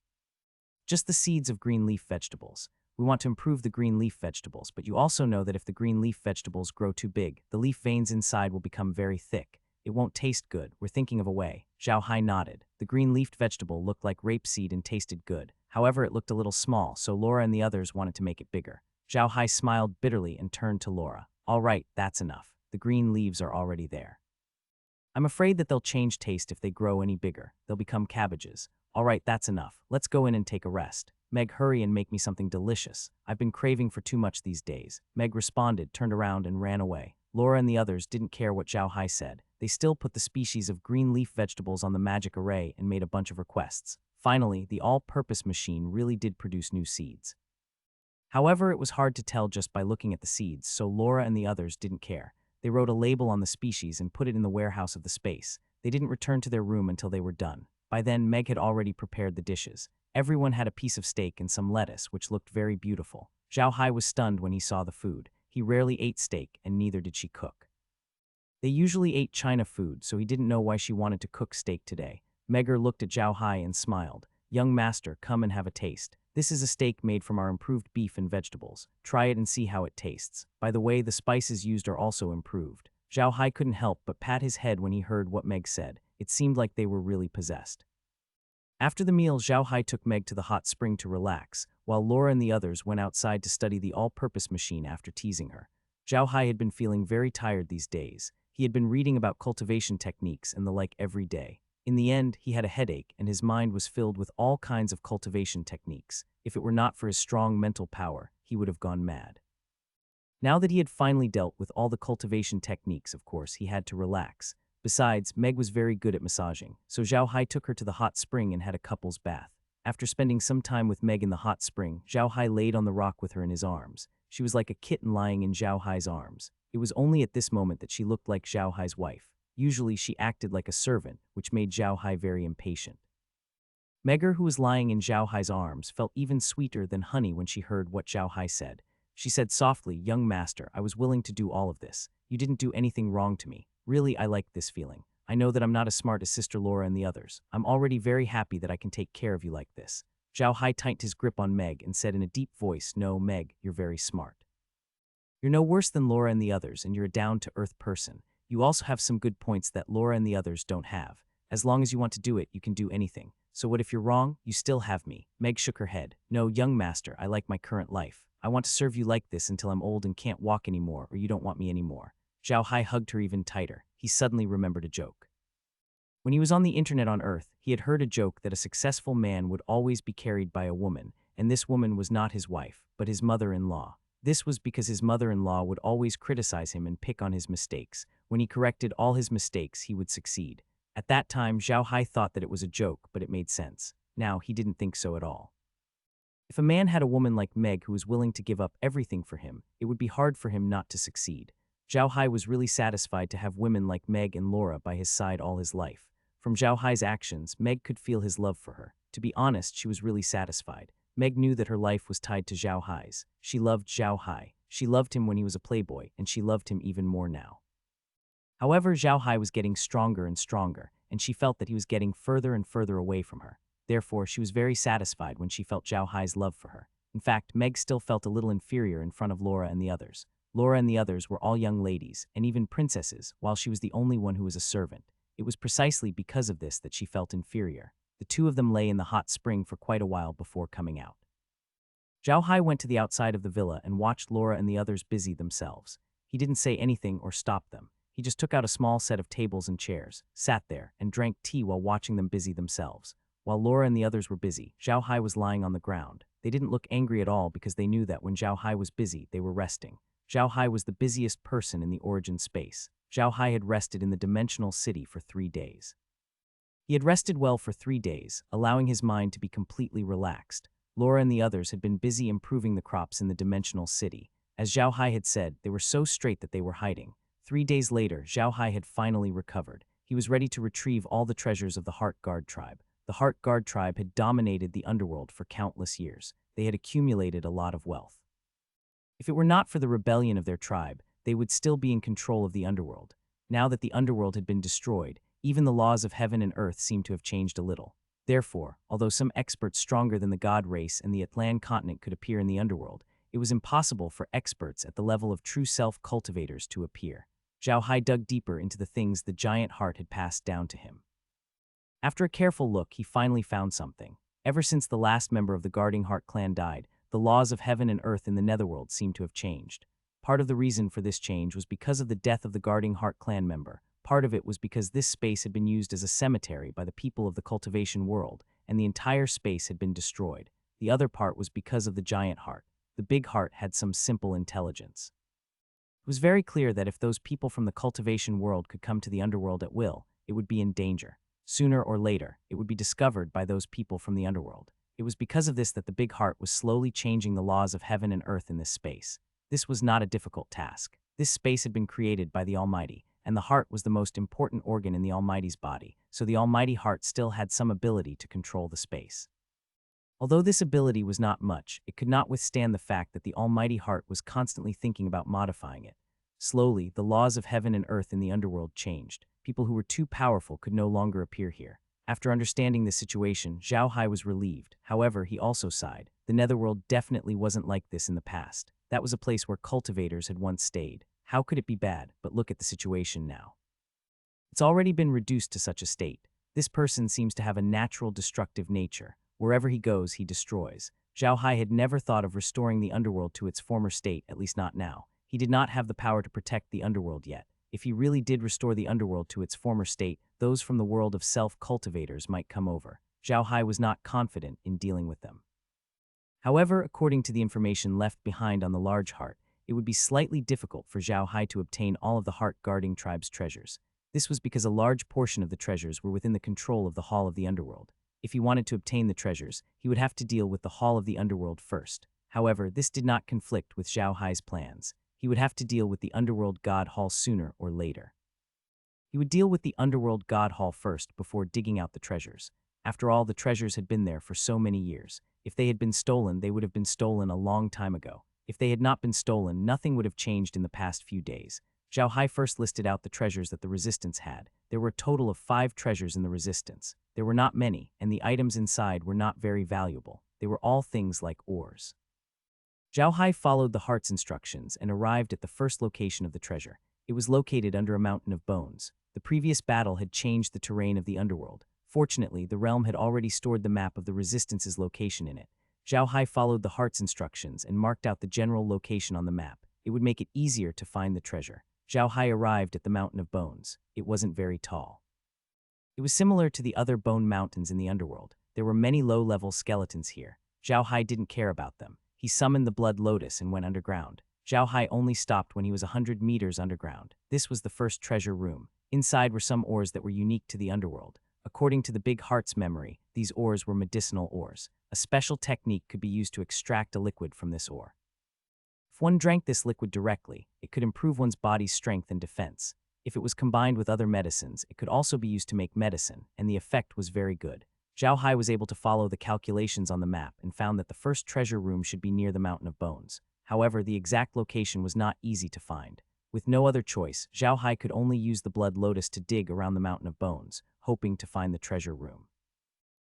Speaker 1: Just the seeds of green leaf vegetables. We want to improve the green leaf vegetables, but you also know that if the green leaf vegetables grow too big, the leaf veins inside will become very thick. It won't taste good. We're thinking of a way." Zhao Hai nodded. The green-leafed vegetable looked like rapeseed and tasted good. However, it looked a little small, so Laura and the others wanted to make it bigger. Zhao Hai smiled bitterly and turned to Laura. "All right, that's enough. The green leaves are already there. I'm afraid that they'll change taste if they grow any bigger. They'll become cabbages. All right, that's enough. Let's go in and take a rest. Meg, hurry and make me something delicious. I've been craving for too much these days." Meg responded, turned around, and ran away. Laura and the others didn't care what Zhao Hai said. They still put the species of green leaf vegetables on the magic array and made a bunch of requests. Finally, the all-purpose machine really did produce new seeds. However, it was hard to tell just by looking at the seeds, so Laura and the others didn't care. They wrote a label on the species and put it in the warehouse of the space. They didn't return to their room until they were done. By then, Meg had already prepared the dishes. Everyone had a piece of steak and some lettuce, which looked very beautiful. Zhao Hai was stunned when he saw the food. He rarely ate steak, and neither did she cook. They usually ate China food, so he didn't know why she wanted to cook steak today. Megger looked at Zhao Hai and smiled. "Young master, come and have a taste. This is a steak made from our improved beef and vegetables. Try it and see how it tastes. By the way, the spices used are also improved." Zhao Hai couldn't help but pat his head when he heard what Meg said. It seemed like they were really possessed. After the meal, Zhao Hai took Meg to the hot spring to relax, while Laura and the others went outside to study the all-purpose machine after teasing her. Zhao Hai had been feeling very tired these days. He had been reading about cultivation techniques and the like every day. In the end, he had a headache, and his mind was filled with all kinds of cultivation techniques. If it were not for his strong mental power, he would have gone mad. Now that he had finally dealt with all the cultivation techniques, of course, he had to relax. Besides, Meg was very good at massaging, so Zhao Hai took her to the hot spring and had a couple's bath. After spending some time with Meg in the hot spring, Zhao Hai laid on the rock with her in his arms. She was like a kitten lying in Zhao Hai's arms. It was only at this moment that she looked like Zhao Hai's wife. Usually she acted like a servant, which made Zhao Hai very impatient. Megger, who was lying in Zhao Hai's arms, felt even sweeter than honey when she heard what Zhao Hai said. She said softly, "Young master, I was willing to do all of this. You didn't do anything wrong to me. Really, I like this feeling. I know that I'm not as smart as Sister Laura and the others. I'm already very happy that I can take care of you like this." Zhao Hai tightened his grip on Meg and said in a deep voice, "No, Meg, you're very smart. You're no worse than Laura and the others, and you're a down-to-earth person. You also have some good points that Laura and the others don't have. As long as you want to do it, you can do anything. So what if you're wrong? You still have me." Meg shook her head. "No, young master, I like my current life. I want to serve you like this until I'm old and can't walk anymore, or you don't want me anymore." Zhao Hai hugged her even tighter. He suddenly remembered a joke. When he was on the internet on Earth, he had heard a joke that a successful man would always be carried by a woman, and this woman was not his wife, but his mother-in-law. This was because his mother-in-law would always criticize him and pick on his mistakes. When he corrected all his mistakes, he would succeed. At that time, Zhao Hai thought that it was a joke, but it made sense. Now, he didn't think so at all. If a man had a woman like Meg who was willing to give up everything for him, it would be hard for him not to succeed. Zhao Hai was really satisfied to have women like Meg and Laura by his side all his life. From Zhao Hai's actions, Meg could feel his love for her. To be honest, she was really satisfied. Meg knew that her life was tied to Zhao Hai's. She loved Zhao Hai. She loved him when he was a playboy, and she loved him even more now. However, Zhao Hai was getting stronger and stronger, and she felt that he was getting further and further away from her. Therefore, she was very satisfied when she felt Zhao Hai's love for her. In fact, Meg still felt a little inferior in front of Laura and the others. Laura and the others were all young ladies, and even princesses, while she was the only one who was a servant. It was precisely because of this that she felt inferior. The two of them lay in the hot spring for quite a while before coming out. Zhao Hai went to the outside of the villa and watched Laura and the others busy themselves. He didn't say anything or stop them. He just took out a small set of tables and chairs, sat there, and drank tea while watching them busy themselves. While Laura and the others were busy, Zhao Hai was lying on the ground. They didn't look angry at all because they knew that when Zhao Hai was busy, they were resting. Zhao Hai was the busiest person in the origin space. Zhao Hai had rested in the dimensional city for 3 days. He had rested well for 3 days, allowing his mind to be completely relaxed. Laura and the others had been busy improving the crops in the dimensional city. As Zhao Hai had said, they were so straight that they were hiding. 3 days later, Zhao Hai had finally recovered. He was ready to retrieve all the treasures of the Heart Guard tribe. The Heart Guard tribe had dominated the underworld for countless years. They had accumulated a lot of wealth. If it were not for the rebellion of their tribe, they would still be in control of the underworld. Now that the underworld had been destroyed, even the laws of heaven and earth seemed to have changed a little. Therefore, although some experts stronger than the god race and the Atlan continent could appear in the underworld, it was impossible for experts at the level of true self-cultivators to appear. Zhao Hai dug deeper into the things the giant heart had passed down to him. After a careful look, he finally found something. Ever since the last member of the Guarding Heart clan died, the laws of heaven and earth in the netherworld seemed to have changed. Part of the reason for this change was because of the death of the Guarding Heart clan member. Part of it was because this space had been used as a cemetery by the people of the cultivation world, and the entire space had been destroyed. The other part was because of the giant heart. The big heart had some simple intelligence. It was very clear that if those people from the cultivation world could come to the underworld at will, it would be in danger. Sooner or later, it would be discovered by those people from the underworld. It was because of this that the big heart was slowly changing the laws of heaven and earth in this space. This was not a difficult task. This space had been created by the Almighty, and the heart was the most important organ in the Almighty's body, so the Almighty heart still had some ability to control the space. Although this ability was not much, it could not withstand the fact that the Almighty heart was constantly thinking about modifying it. Slowly, the laws of heaven and earth in the underworld changed. People who were too powerful could no longer appear here. After understanding the situation, Zhao Hai was relieved. However, he also sighed. The netherworld definitely wasn't like this in the past. That was a place where cultivators had once stayed. How could it be bad? But look at the situation now. It's already been reduced to such a state. This person seems to have a natural destructive nature. Wherever he goes, he destroys. Zhao Hai had never thought of restoring the underworld to its former state, at least not now. He did not have the power to protect the underworld yet. If he really did restore the underworld to its former state, those from the world of self-cultivators might come over. Zhao Hai was not confident in dealing with them. However, according to the information left behind on the large heart, it would be slightly difficult for Zhao Hai to obtain all of the heart-guarding tribe's treasures. This was because a large portion of the treasures were within the control of the Hall of the Underworld. If he wanted to obtain the treasures, he would have to deal with the Hall of the Underworld first. However, this did not conflict with Zhao Hai's plans. He would have to deal with the Underworld God Hall sooner or later. He would deal with the Underworld God Hall first before digging out the treasures. After all, the treasures had been there for so many years. If they had been stolen, they would have been stolen a long time ago. If they had not been stolen, nothing would have changed in the past few days. Zhao Hai first listed out the treasures that the resistance had. There were a total of 5 treasures in the resistance. There were not many, and the items inside were not very valuable. They were all things like ores. Zhao Hai followed the heart's instructions and arrived at the first location of the treasure. It was located under a mountain of bones. The previous battle had changed the terrain of the underworld. Fortunately, the realm had already stored the map of the resistance's location in it. Zhao Hai followed the heart's instructions and marked out the general location on the map. It would make it easier to find the treasure. Zhao Hai arrived at the mountain of bones. It wasn't very tall. It was similar to the other bone mountains in the underworld. There were many low-level skeletons here. Zhao Hai didn't care about them. He summoned the blood lotus and went underground. Zhao Hai only stopped when he was 100 meters underground. This was the first treasure room. Inside were some ores that were unique to the underworld. According to the Big Heart's memory, these ores were medicinal ores. A special technique could be used to extract a liquid from this ore. If one drank this liquid directly, it could improve one's body's strength and defense. If it was combined with other medicines, it could also be used to make medicine, and the effect was very good. Zhao Hai was able to follow the calculations on the map and found that the first treasure room should be near the Mountain of Bones. However, the exact location was not easy to find. With no other choice, Zhao Hai could only use the blood lotus to dig around the Mountain of Bones, hoping to find the treasure room.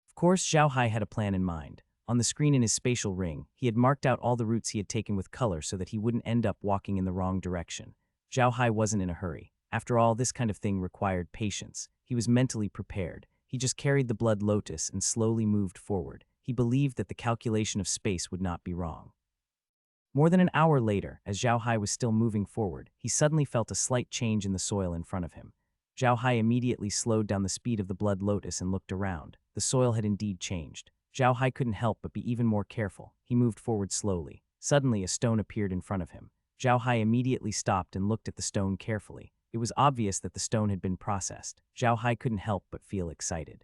Speaker 1: Of course, Zhao Hai had a plan in mind. On the screen in his spatial ring, he had marked out all the routes he had taken with color so that he wouldn't end up walking in the wrong direction. Zhao Hai wasn't in a hurry. After all, this kind of thing required patience. He was mentally prepared. He just carried the blood lotus and slowly moved forward. He believed that the calculation of space would not be wrong. More than an hour later, as Zhao Hai was still moving forward, he suddenly felt a slight change in the soil in front of him. Zhao Hai immediately slowed down the speed of the blood lotus and looked around. The soil had indeed changed. Zhao Hai couldn't help but be even more careful. He moved forward slowly. Suddenly, a stone appeared in front of him. Zhao Hai immediately stopped and looked at the stone carefully. It was obvious that the stone had been processed. Zhao Hai couldn't help but feel excited.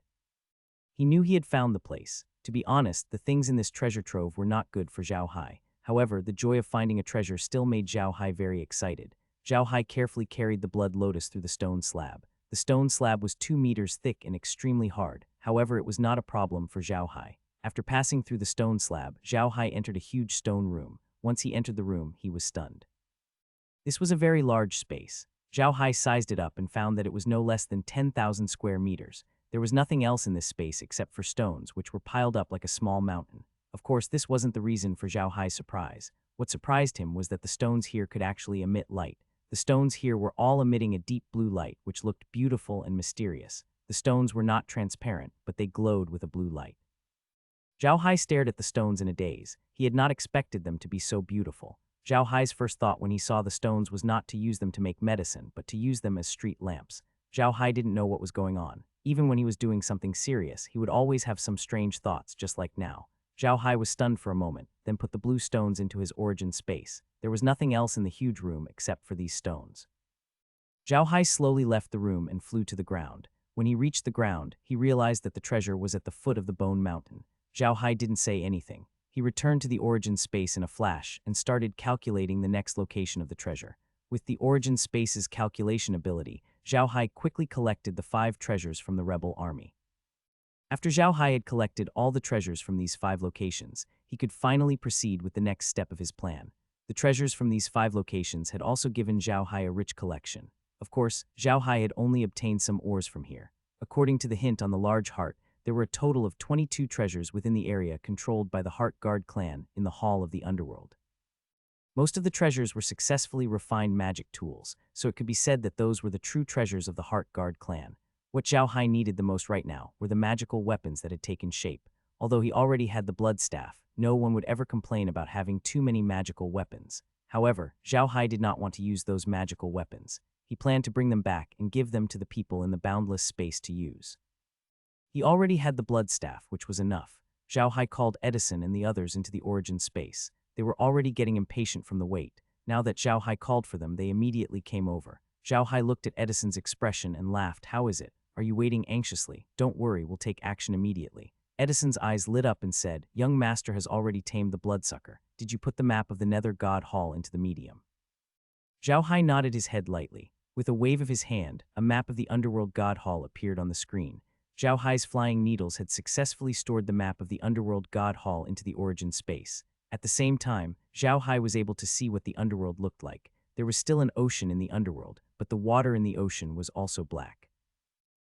Speaker 1: He knew he had found the place. To be honest, the things in this treasure trove were not good for Zhao Hai. However, the joy of finding a treasure still made Zhao Hai very excited. Zhao Hai carefully carried the blood lotus through the stone slab. The stone slab was 2 meters thick and extremely hard. However, it was not a problem for Zhao Hai. After passing through the stone slab, Zhao Hai entered a huge stone room. Once he entered the room, he was stunned. This was a very large space. Zhao Hai sized it up and found that it was no less than 10,000 square meters. There was nothing else in this space except for stones, which were piled up like a small mountain. Of course, this wasn't the reason for Zhao Hai's surprise. What surprised him was that the stones here could actually emit light. The stones here were all emitting a deep blue light, which looked beautiful and mysterious. The stones were not transparent, but they glowed with a blue light. Zhao Hai stared at the stones in a daze. He had not expected them to be so beautiful. Zhao Hai's first thought when he saw the stones was not to use them to make medicine, but to use them as street lamps. Zhao Hai didn't know what was going on. Even when he was doing something serious, he would always have some strange thoughts, just like now. Zhao Hai was stunned for a moment, then put the blue stones into his origin space. There was nothing else in the huge room except for these stones. Zhao Hai slowly left the room and flew to the ground. When he reached the ground, he realized that the treasure was at the foot of the Bone Mountain. Zhao Hai didn't say anything. He returned to the origin space in a flash and started calculating the next location of the treasure. With the origin space's calculation ability, Zhao Hai quickly collected the 5 treasures from the rebel army. After Zhao Hai had collected all the treasures from these 5 locations, he could finally proceed with the next step of his plan. The treasures from these 5 locations had also given Zhao Hai a rich collection. Of course, Zhao Hai had only obtained some ores from here. According to the hint on the large heart, there were a total of 22 treasures within the area controlled by the Heart Guard clan in the Hall of the Underworld. Most of the treasures were successfully refined magic tools, so it could be said that those were the true treasures of the Heart Guard clan. What Zhao Hai needed the most right now were the magical weapons that had taken shape. Although he already had the blood staff, no one would ever complain about having too many magical weapons. However, Zhao Hai did not want to use those magical weapons. He planned to bring them back and give them to the people in the boundless space to use. He already had the blood staff, which was enough. Zhao Hai called Edison and the others into the origin space. They were already getting impatient from the wait. Now that Zhao Hai called for them, they immediately came over. Zhao Hai looked at Edison's expression and laughed. "How is it? Are you waiting anxiously? Don't worry, we'll take action immediately." Edison's eyes lit up and said, "Young master has already tamed the bloodsucker. Did you put the map of the Nether God Hall into the medium?" Zhao Hai nodded his head lightly. With a wave of his hand, a map of the Underworld God Hall appeared on the screen. Zhao Hai's flying needles had successfully stored the map of the Underworld God Hall into the origin space. At the same time, Zhao Hai was able to see what the underworld looked like. There was still an ocean in the underworld, but the water in the ocean was also black.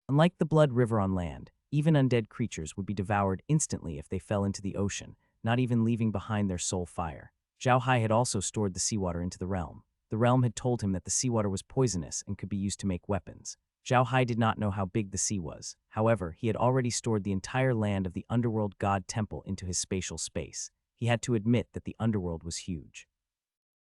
Speaker 1: Unlike the blood river on land, even undead creatures would be devoured instantly if they fell into the ocean, not even leaving behind their soul fire. Zhao Hai had also stored the seawater into the realm. The realm had told him that the seawater was poisonous and could be used to make weapons. Zhao Hai did not know how big the sea was. However, he had already stored the entire land of the underworld god temple into his spatial space. He had to admit that the underworld was huge.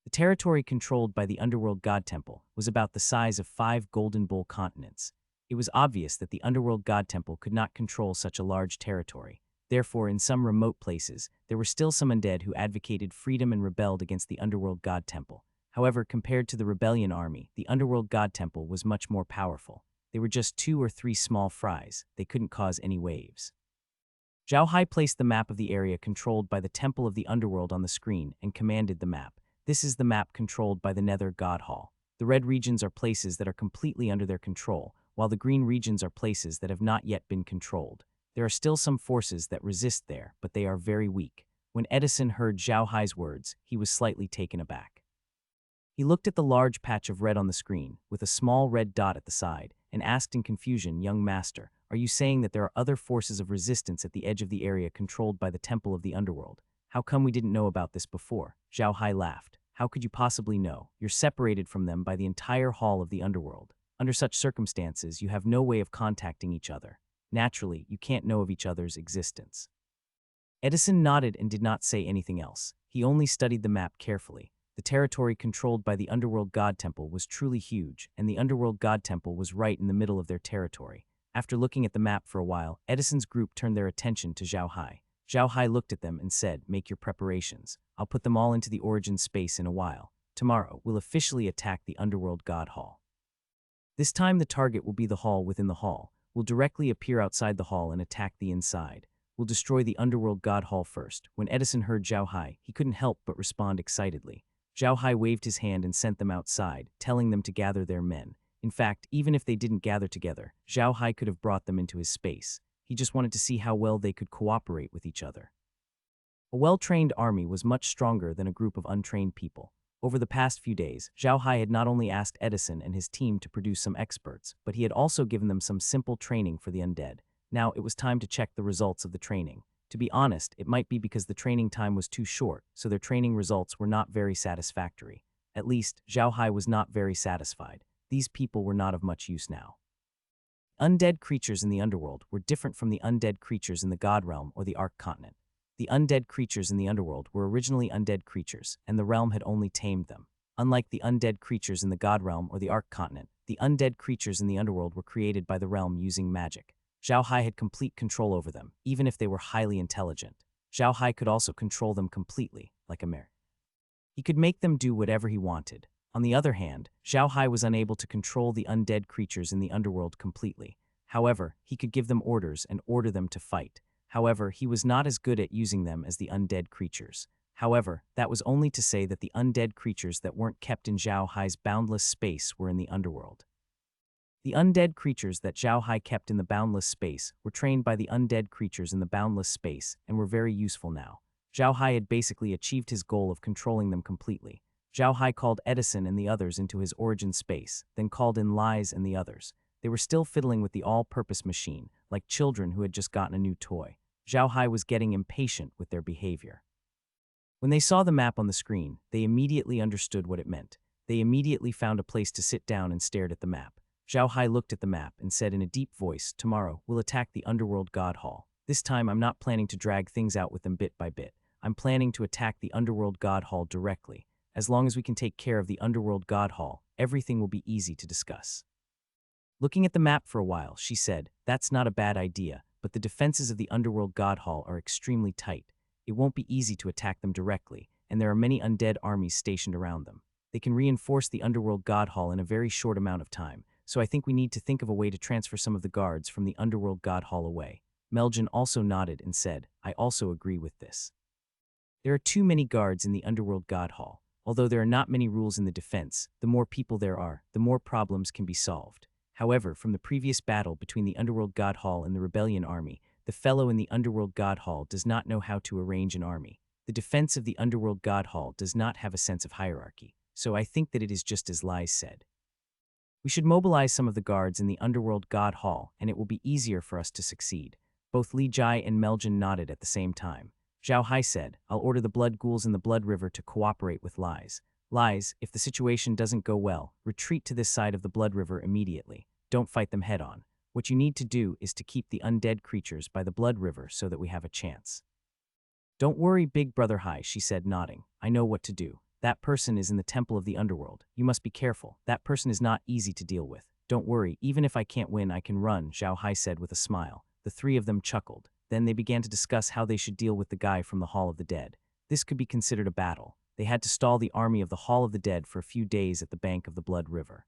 Speaker 1: The territory controlled by the underworld god temple was about the size of 5 Golden Bowl continents. It was obvious that the underworld god temple could not control such a large territory. Therefore, in some remote places, there were still some undead who advocated freedom and rebelled against the underworld god temple. However, compared to the rebellion army, the underworld god temple was much more powerful. They were just 2 or 3 small fries. They couldn't cause any waves. Zhao Hai placed the map of the area controlled by the Temple of the Underworld on the screen and commanded the map. This is the map controlled by the Nether God Hall. The red regions are places that are completely under their control, while the green regions are places that have not yet been controlled. There are still some forces that resist there, but they are very weak. When Edison heard Zhao Hai's words, he was slightly taken aback. He looked at the large patch of red on the screen, with a small red dot at the side, and asked in confusion, "Young master, are you saying that there are other forces of resistance at the edge of the area controlled by the Temple of the Underworld? How come we didn't know about this before?" Zhao Hai laughed. "How could you possibly know? You're separated from them by the entire hall of the underworld. Under such circumstances, you have no way of contacting each other. Naturally, you can't know of each other's existence." Edison nodded and did not say anything else. He only studied the map carefully. The territory controlled by the Underworld God Temple was truly huge, and the Underworld God Temple was right in the middle of their territory. After looking at the map for a while, Edison's group turned their attention to Zhao Hai. Zhao Hai looked at them and said, "Make your preparations. I'll put them all into the origin space in a while. Tomorrow, we'll officially attack the Underworld God Hall. This time the target will be the hall within the hall. We'll directly appear outside the hall and attack the inside. We'll destroy the Underworld God Hall first." When Edison heard Zhao Hai, he couldn't help but respond excitedly. Zhao Hai waved his hand and sent them outside, telling them to gather their men. In fact, even if they didn't gather together, Zhao Hai could have brought them into his space. He just wanted to see how well they could cooperate with each other. A well-trained army was much stronger than a group of untrained people. Over the past few days, Zhao Hai had not only asked Edison and his team to produce some experts, but he had also given them some simple training for the undead. Now it was time to check the results of the training. To be honest, it might be because the training time was too short, so their training results were not very satisfactory. At least, Zhao Hai was not very satisfied. These people were not of much use now. Undead creatures in the underworld were different from the undead creatures in the God Realm or the Ark Continent. The undead creatures in the underworld were originally undead creatures, and the realm had only tamed them. Unlike the undead creatures in the God Realm or the Ark Continent, the undead creatures in the underworld were created by the realm using magic. Zhao Hai had complete control over them, even if they were highly intelligent. Zhao Hai could also control them completely, like a mirror. He could make them do whatever he wanted. On the other hand, Zhao Hai was unable to control the undead creatures in the underworld completely. However, he could give them orders and order them to fight. However, he was not as good at using them as the undead creatures. However, that was only to say that the undead creatures that weren't kept in Zhao Hai's boundless space were in the underworld. The undead creatures that Zhao Hai kept in the boundless space were trained by the undead creatures in the boundless space and were very useful now. Zhao Hai had basically achieved his goal of controlling them completely. Zhao Hai called Edison and the others into his origin space, then called in Lies and the others. They were still fiddling with the all-purpose machine, like children who had just gotten a new toy. Zhao Hai was getting impatient with their behavior. When they saw the map on the screen, they immediately understood what it meant. They immediately found a place to sit down and stared at the map. Zhao Hai looked at the map and said in a deep voice, "Tomorrow, we'll attack the Underworld God Hall. This time, I'm not planning to drag things out with them bit by bit. I'm planning to attack the Underworld God Hall directly. As long as we can take care of the Underworld God Hall, everything will be easy to discuss." Looking at the map for a while, she said, "That's not a bad idea, but the defenses of the Underworld God Hall are extremely tight. It won't be easy to attack them directly, and there are many undead armies stationed around them. They can reinforce the Underworld God Hall in a very short amount of time, so I think we need to think of a way to transfer some of the guards from the Underworld God Hall away." Meljan also nodded and said, "I also agree with this. There are too many guards in the Underworld God Hall. Although there are not many rules in the defense, the more people there are, the more problems can be solved. However, from the previous battle between the Underworld God Hall and the Rebellion Army, the fellow in the Underworld God Hall does not know how to arrange an army. The defense of the underworld god hall does not have a sense of hierarchy, so I think that it is just as Lies said. We should mobilize some of the guards in the underworld god hall, and it will be easier for us to succeed. Both Li Jai and Meljin nodded at the same time. Zhao Hai said, I'll order the blood ghouls in the blood river to cooperate with Lies. Lies, if the situation doesn't go well, retreat to this side of the blood river immediately. Don't fight them head on. What you need to do is to keep the undead creatures by the blood river so that we have a chance. Don't worry, big brother Hai, she said, nodding. I know what to do. That person is in the temple of the underworld. You must be careful. That person is not easy to deal with. Don't worry, even if I can't win, I can run, Zhao Hai said with a smile. The three of them chuckled. Then they began to discuss how they should deal with the guy from the Hall of the Dead. This could be considered a battle. They had to stall the army of the Hall of the Dead for a few days at the bank of the Blood River.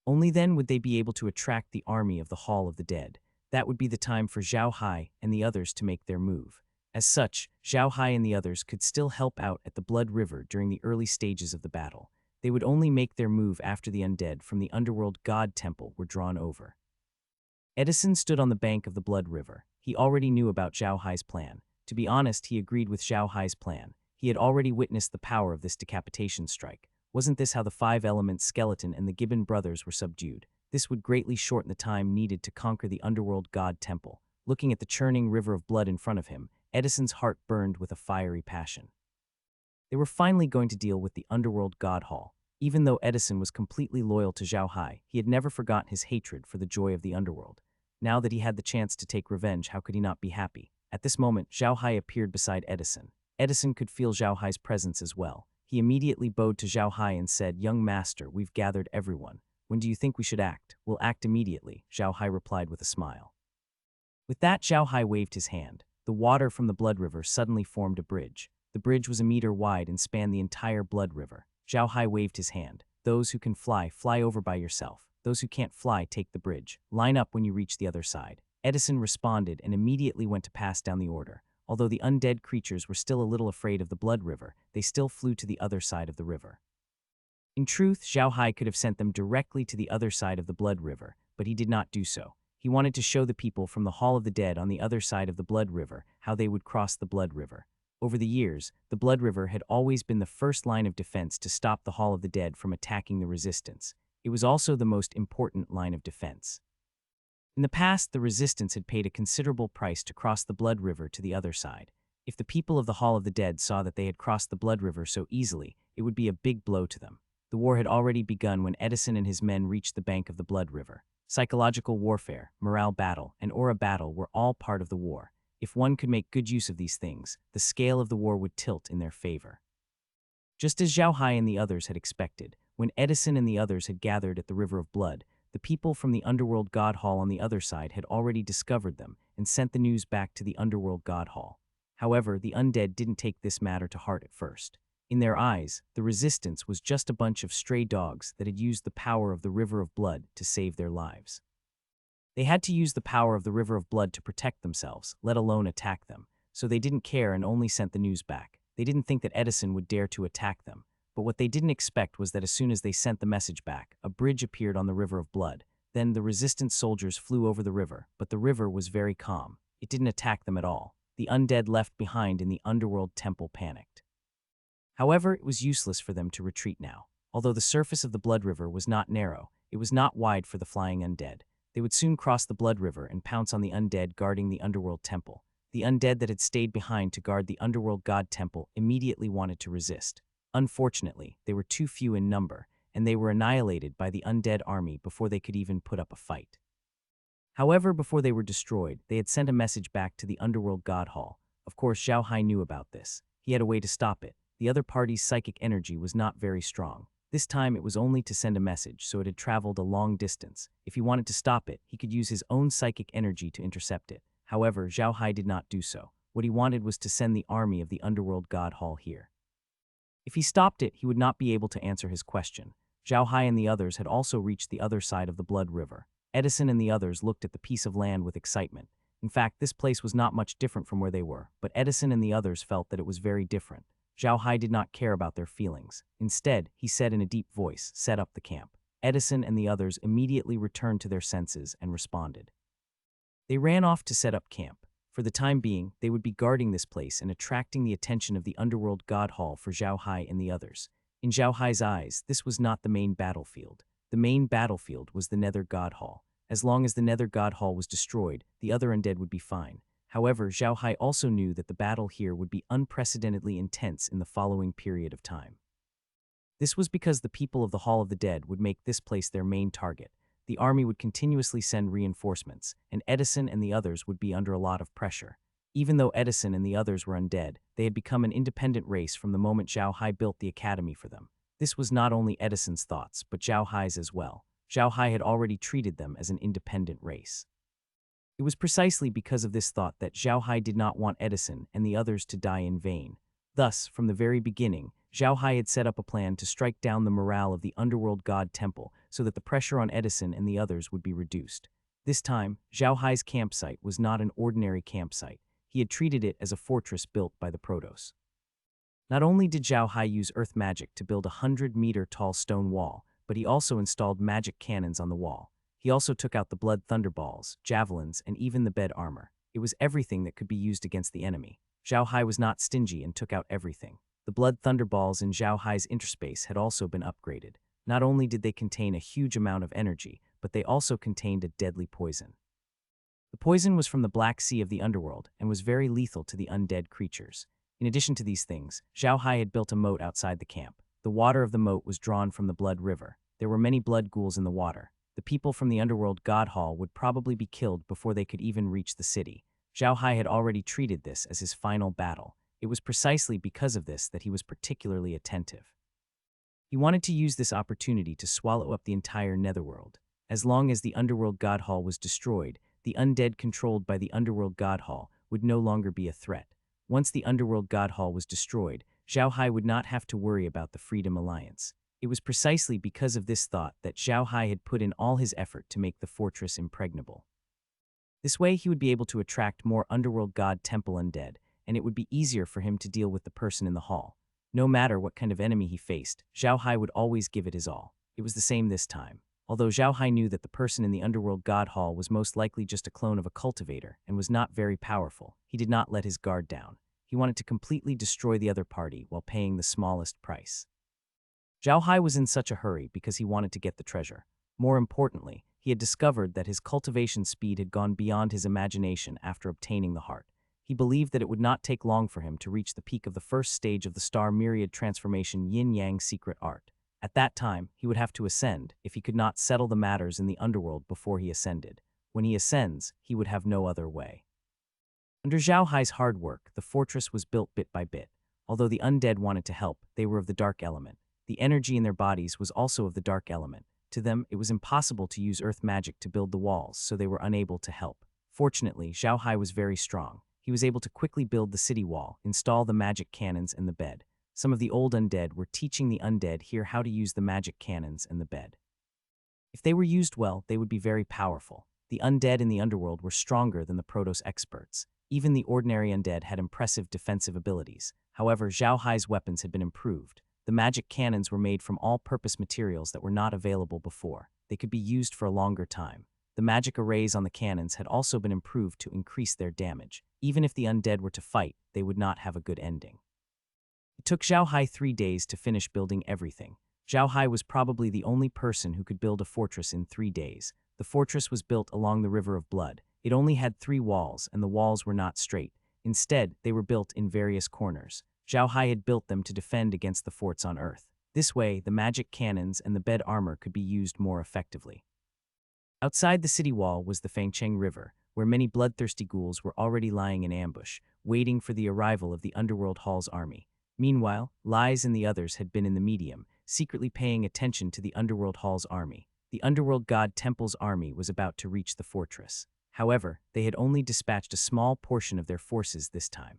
Speaker 1: Only then would they be able to attract the army of the Hall of the Dead. That would be the time for Zhao Hai and the others to make their move. As such, Zhao Hai and the others could still help out at the Blood River during the early stages of the battle. They would only make their move after the undead from the underworld god temple were drawn over. Edison stood on the bank of the Blood River. He already knew about Zhao Hai's plan. To be honest, he agreed with Zhao Hai's plan. He had already witnessed the power of this decapitation strike. Wasn't this how the five-element skeleton and the Gibbon brothers were subdued? This would greatly shorten the time needed to conquer the underworld god temple. Looking at the churning river of blood in front of him, Edison's heart burned with a fiery passion. They were finally going to deal with the underworld god hall. Even though Edison was completely loyal to Zhao Hai, he had never forgotten his hatred for the joy of the underworld. Now that he had the chance to take revenge, how could he not be happy? At this moment, Zhao Hai appeared beside Edison. Edison could feel Zhao Hai's presence as well. He immediately bowed to Zhao Hai and said, Young master, we've gathered everyone. When do you think we should act? We'll act immediately, Zhao Hai replied with a smile. With that, Zhao Hai waved his hand. The water from the blood river suddenly formed a bridge. The bridge was a meter wide and spanned the entire blood river. Zhao Hai waved his hand. Those who can fly, fly over by yourself. Those who can't fly, take the bridge. Line up when you reach the other side. Edison responded and immediately went to pass down the order. Although the undead creatures were still a little afraid of the blood river, they still flew to the other side of the river. In truth, Zhao Hai could have sent them directly to the other side of the blood river, but he did not do so. He wanted to show the people from the Hall of the Dead on the other side of the blood river how they would cross the blood river. Over the years, the blood river had always been the first line of defense to stop the Hall of the Dead from attacking the resistance. It was also the most important line of defense. In the past, the resistance had paid a considerable price to cross the blood river to the other side. If the people of the Hall of the Dead saw that they had crossed the blood river so easily, it would be a big blow to them. The war had already begun when Edison and his men reached the bank of the blood river. Psychological warfare, morale battle, and aura battle were all part of the war. If one could make good use of these things, the scale of the war would tilt in their favor. Just as Zhao Hai and the others had expected, when Edison and the others had gathered at the River of Blood, the people from the Underworld God Hall on the other side had already discovered them and sent the news back to the Underworld God Hall. However, the undead didn't take this matter to heart at first. In their eyes, the resistance was just a bunch of stray dogs that had used the power of the River of Blood to save their lives. They had to use the power of the River of Blood to protect themselves, let alone attack them, so they didn't care and only sent the news back. They didn't think that Edison would dare to attack them, but what they didn't expect was that as soon as they sent the message back, a bridge appeared on the River of Blood. Then the resistance soldiers flew over the river, but the river was very calm. It didn't attack them at all. The undead left behind in the underworld temple panicked. However, it was useless for them to retreat now. Although the surface of the Blood River was not narrow, it was not wide for the flying undead. They would soon cross the Blood River and pounce on the undead guarding the underworld temple. The undead that had stayed behind to guard the underworld god temple immediately wanted to resist. Unfortunately, they were too few in number, and they were annihilated by the undead army before they could even put up a fight. However, before they were destroyed, they had sent a message back to the underworld god hall. Of course, Zhao Hai knew about this. He had a way to stop it. The other party's psychic energy was not very strong. This time it was only to send a message, so it had traveled a long distance. If he wanted to stop it, he could use his own psychic energy to intercept it. However, Zhao Hai did not do so. What he wanted was to send the army of the underworld god hall here. If he stopped it, he would not be able to answer his question. Zhao Hai and the others had also reached the other side of the Blood River. Edison and the others looked at the piece of land with excitement. In fact, this place was not much different from where they were, but Edison and the others felt that it was very different. Zhao Hai did not care about their feelings. Instead, he said in a deep voice, "Set up the camp." Edison and the others immediately returned to their senses and responded. They ran off to set up camp. For the time being, they would be guarding this place and attracting the attention of the underworld god hall for Zhao Hai and the others. In Zhao Hai's eyes, this was not the main battlefield. The main battlefield was the Nether God Hall. As long as the Nether God Hall was destroyed, the other undead would be fine. However, Zhao Hai also knew that the battle here would be unprecedentedly intense in the following period of time. This was because the people of the Hall of the Dead would make this place their main target. The army would continuously send reinforcements, and Edison and the others would be under a lot of pressure. Even though Edison and the others were undead, they had become an independent race from the moment Zhao Hai built the academy for them. This was not only Edison's thoughts, but Zhao Hai's as well. Zhao Hai had already treated them as an independent race. It was precisely because of this thought that Zhao Hai did not want Edison and the others to die in vain. Thus, from the very beginning, Zhao Hai had set up a plan to strike down the morale of the underworld god temple so that the pressure on Edison and the others would be reduced. This time, Zhao Hai's campsite was not an ordinary campsite. He had treated it as a fortress built by the Protoss. Not only did Zhao Hai use earth magic to build a 100-meter-tall stone wall, but he also installed magic cannons on the wall. He also took out the blood thunderballs, javelins, and even the bed armor. It was everything that could be used against the enemy. Zhao Hai was not stingy and took out everything. The blood thunderballs in Zhao Hai's interspace had also been upgraded. Not only did they contain a huge amount of energy, but they also contained a deadly poison. The poison was from the Black Sea of the underworld and was very lethal to the undead creatures. In addition to these things, Zhao Hai had built a moat outside the camp. The water of the moat was drawn from the Blood River. There were many blood ghouls in the water. The people from the underworld god hall would probably be killed before they could even reach the city. Zhao Hai had already treated this as his final battle. It was precisely because of this that he was particularly attentive. He wanted to use this opportunity to swallow up the entire netherworld. As long as the underworld god hall was destroyed, the undead controlled by the underworld god hall would no longer be a threat. Once the underworld god hall was destroyed, Zhao Hai would not have to worry about the Freedom Alliance. It was precisely because of this thought that Zhao Hai had put in all his effort to make the fortress impregnable. This way he would be able to attract more underworld god temple undead, and it would be easier for him to deal with the person in the hall. No matter what kind of enemy he faced, Zhao Hai would always give it his all. It was the same this time. Although Zhao Hai knew that the person in the underworld god hall was most likely just a clone of a cultivator and was not very powerful, he did not let his guard down. He wanted to completely destroy the other party while paying the smallest price. Zhao Hai was in such a hurry because he wanted to get the treasure. More importantly, he had discovered that his cultivation speed had gone beyond his imagination after obtaining the heart. He believed that it would not take long for him to reach the peak of the first stage of the Star Myriad Transformation Yin-Yang secret art. At that time, he would have to ascend if he could not settle the matters in the underworld before he ascended. When he ascends, he would have no other way. Under Zhao Hai's hard work, the fortress was built bit by bit. Although the undead wanted to help, they were of the dark element. The energy in their bodies was also of the dark element. To them, it was impossible to use earth magic to build the walls, so they were unable to help. Fortunately, Zhao Hai was very strong. He was able to quickly build the city wall, install the magic cannons and the bed. Some of the old undead were teaching the undead here how to use the magic cannons and the bed. If they were used well, they would be very powerful. The undead in the underworld were stronger than the Protoss experts. Even the ordinary undead had impressive defensive abilities. However, Zhao Hai's weapons had been improved. The magic cannons were made from all-purpose materials that were not available before. They could be used for a longer time. The magic arrays on the cannons had also been improved to increase their damage. Even if the undead were to fight, they would not have a good ending. It took Zhao Hai 3 days to finish building everything. Zhao Hai was probably the only person who could build a fortress in 3 days. The fortress was built along the River of Blood. It only had 3 walls, and the walls were not straight. Instead, they were built in various corners. Zhao Hai had built them to defend against the forts on Earth. This way, the magic cannons and the bed armor could be used more effectively. Outside the city wall was the Fangcheng River, where many bloodthirsty ghouls were already lying in ambush, waiting for the arrival of the Underworld Hall's army. Meanwhile, Lies and the others had been in the medium, secretly paying attention to the Underworld Hall's army. The Underworld God Temple's army was about to reach the fortress. However, they had only dispatched a small portion of their forces this time.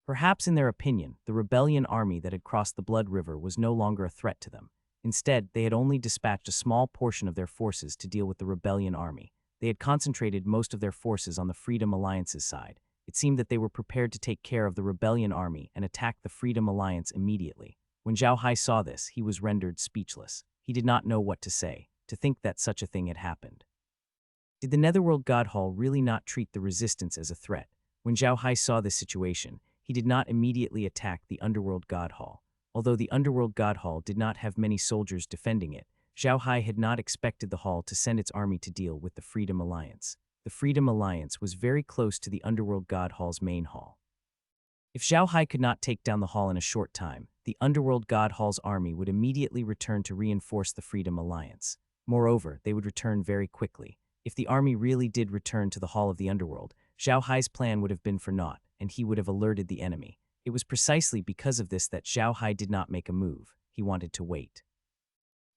Speaker 1: Perhaps in their opinion, the rebellion army that had crossed the Blood River was no longer a threat to them. Instead, they had only dispatched a small portion of their forces to deal with the rebellion army. They had concentrated most of their forces on the Freedom Alliance's side. It seemed that they were prepared to take care of the rebellion army and attack the Freedom Alliance immediately. When Zhao Hai saw this, he was rendered speechless. He did not know what to say. To think that such a thing had happened. Did the Netherworld God Hall really not treat the resistance as a threat? When Zhao Hai saw this situation, he did not immediately attack the Underworld God Hall. Although the Underworld God Hall did not have many soldiers defending it, Zhao Hai had not expected the hall to send its army to deal with the Freedom Alliance. The Freedom Alliance was very close to the Underworld God Hall's main hall. If Zhao Hai could not take down the hall in a short time, the Underworld God Hall's army would immediately return to reinforce the Freedom Alliance. Moreover, they would return very quickly. If the army really did return to the Hall of the Underworld, Zhao Hai's plan would have been for naught, and he would have alerted the enemy. It was precisely because of this that Zhao Hai did not make a move. He wanted to wait.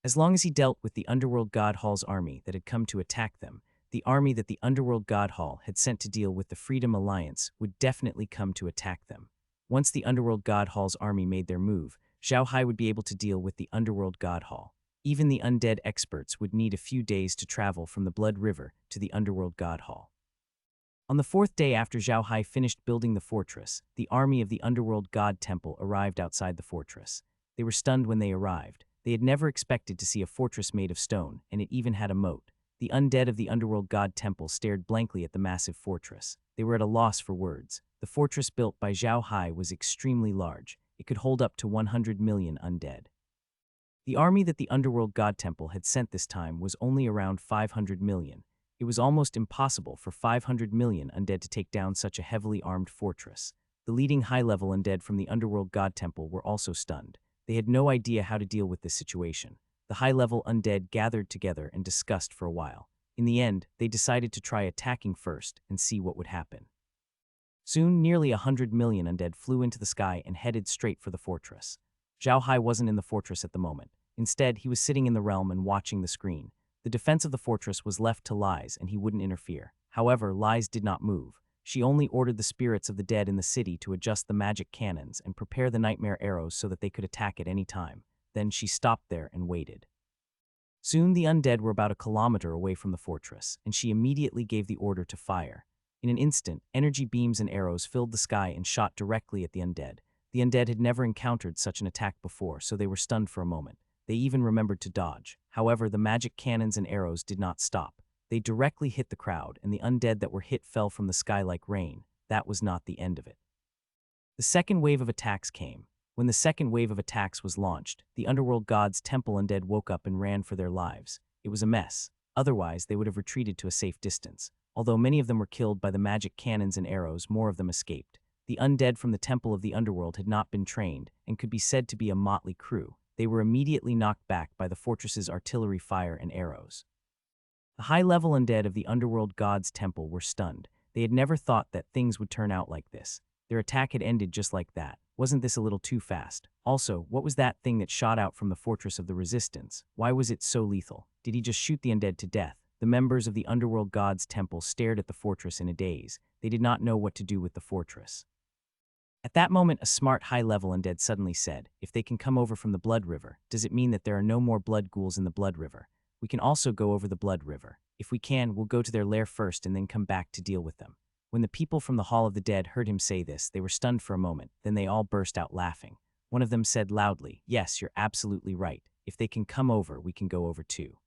Speaker 1: As long as he dealt with the Underworld God Hall's army that had come to attack them, the army that the Underworld God Hall had sent to deal with the Freedom Alliance would definitely come to attack them. Once the Underworld God Hall's army made their move, Zhao Hai would be able to deal with the Underworld God Hall. Even the undead experts would need a few days to travel from the Blood River to the Underworld God Hall. On the fourth day after Zhao Hai finished building the fortress, the army of the Underworld God Temple arrived outside the fortress. They were stunned when they arrived. They had never expected to see a fortress made of stone, and it even had a moat. The undead of the Underworld God Temple stared blankly at the massive fortress. They were at a loss for words. The fortress built by Zhao Hai was extremely large. It could hold up to 100 million undead. The army that the Underworld God Temple had sent this time was only around 500 million. It was almost impossible for 500 million undead to take down such a heavily armed fortress. The leading high-level undead from the Underworld God Temple were also stunned. They had no idea how to deal with this situation. The high-level undead gathered together and discussed for a while. In the end, they decided to try attacking first and see what would happen. Soon, nearly 100 million undead flew into the sky and headed straight for the fortress. Zhao Hai wasn't in the fortress at the moment. Instead, he was sitting in the realm and watching the screen. The defense of the fortress was left to Lies, and he wouldn't interfere. However, Lies did not move. She only ordered the spirits of the dead in the city to adjust the magic cannons and prepare the nightmare arrows so that they could attack at any time. Then she stopped there and waited. Soon the undead were about a kilometer away from the fortress, and she immediately gave the order to fire. In an instant, energy beams and arrows filled the sky and shot directly at the undead. The undead had never encountered such an attack before, so they were stunned for a moment. They even remembered to dodge. However, the magic cannons and arrows did not stop. They directly hit the crowd, and the undead that were hit fell from the sky like rain. That was not the end of it. The second wave of attacks came. When the second wave of attacks was launched, the Underworld God's Temple undead woke up and ran for their lives. It was a mess. Otherwise, they would have retreated to a safe distance. Although many of them were killed by the magic cannons and arrows, more of them escaped. The undead from the Temple of the Underworld had not been trained and could be said to be a motley crew. They were immediately knocked back by the fortress's artillery fire and arrows. The high-level undead of the Underworld God's Temple were stunned. They had never thought that things would turn out like this. Their attack had ended just like that. Wasn't this a little too fast? Also, what was that thing that shot out from the Fortress of the Resistance? Why was it so lethal? Did he just shoot the undead to death? The members of the Underworld God's Temple stared at the fortress in a daze. They did not know what to do with the fortress. At that moment, a smart high-level undead suddenly said, "If they can come over from the Blood River, does it mean that there are no more blood ghouls in the Blood River? We can also go over the Blood River. If we can, we'll go to their lair first and then come back to deal with them." When the people from the Hall of the Dead heard him say this, they were stunned for a moment. Then they all burst out laughing. One of them said loudly, "Yes, you're absolutely right. If they can come over, we can go over too.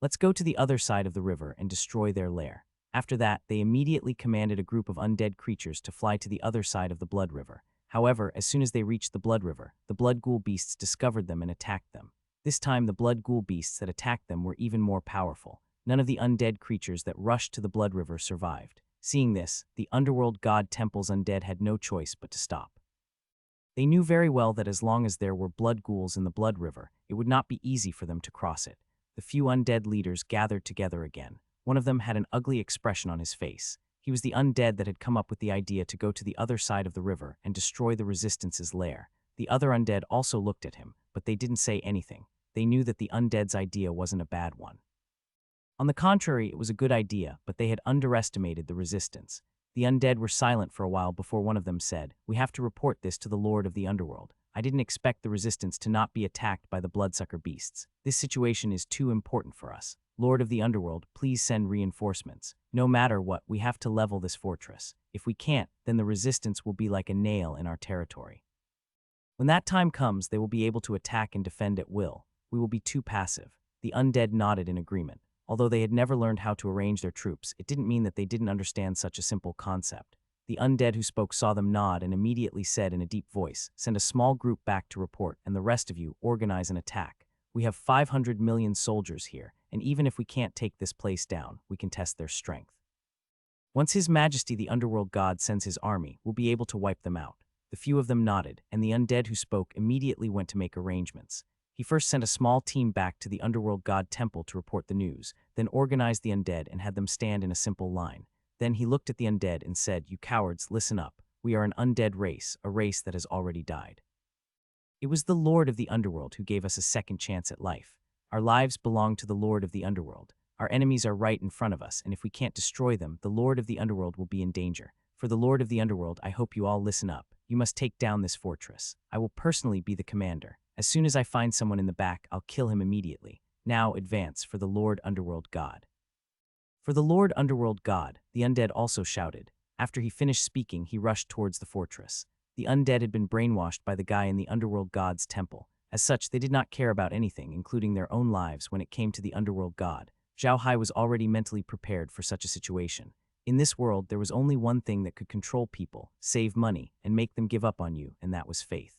Speaker 1: Let's go to the other side of the river and destroy their lair." After that, they immediately commanded a group of undead creatures to fly to the other side of the Blood River. However, as soon as they reached the Blood River, the Blood Ghoul beasts discovered them and attacked them. This time, the Blood Ghoul beasts that attacked them were even more powerful. None of the undead creatures that rushed to the Blood River survived. Seeing this, the Underworld God Temple's undead had no choice but to stop. They knew very well that as long as there were blood ghouls in the Blood River, it would not be easy for them to cross it. The few undead leaders gathered together again. One of them had an ugly expression on his face. He was the undead that had come up with the idea to go to the other side of the river and destroy the Resistance's lair. The other undead also looked at him, but they didn't say anything. They knew that the undead's idea wasn't a bad one. On the contrary, it was a good idea, but they had underestimated the Resistance. The undead were silent for a while before one of them said, "We have to report this to the Lord of the Underworld. I didn't expect the Resistance to not be attacked by the bloodsucker beasts. This situation is too important for us. Lord of the Underworld, please send reinforcements. No matter what, we have to level this fortress. If we can't, then the Resistance will be like a nail in our territory. When that time comes, they will be able to attack and defend at will. We will be too passive." The undead nodded in agreement. Although they had never learned how to arrange their troops, it didn't mean that they didn't understand such a simple concept. The The undead who spoke saw them nod and immediately said in a deep voice, "Send a small group back to report, and the rest of you organize an attack. We have 500 million soldiers here, and even if we can't take this place down, we can test their strength. Once His Majesty the Underworld God sends his army, we'll be able to wipe them out." The few of them nodded, and the undead who spoke immediately went to make arrangements. He first sent a small team back to the Underworld God Temple to report the news, then organized the undead and had them stand in a simple line. Then he looked at the undead and said, "You cowards, listen up. We are an undead race, a race that has already died. It was the Lord of the Underworld who gave us a second chance at life. Our lives belong to the Lord of the Underworld. Our enemies are right in front of us, and if we can't destroy them, the Lord of the Underworld will be in danger. For the Lord of the Underworld, I hope you all listen up. You must take down this fortress. I will personally be the commander. As soon as I find someone in the back, I'll kill him immediately. Now advance for the Lord Underworld God." For the Lord Underworld God, the undead also shouted. After he finished speaking, he rushed towards the fortress. The undead had been brainwashed by the guy in the Underworld God's temple. As such, they did not care about anything, including their own lives, when it came to the Underworld God. Zhao Hai was already mentally prepared for such a situation. In this world, there was only one thing that could control people, save money, and make them give up on you, and that was faith.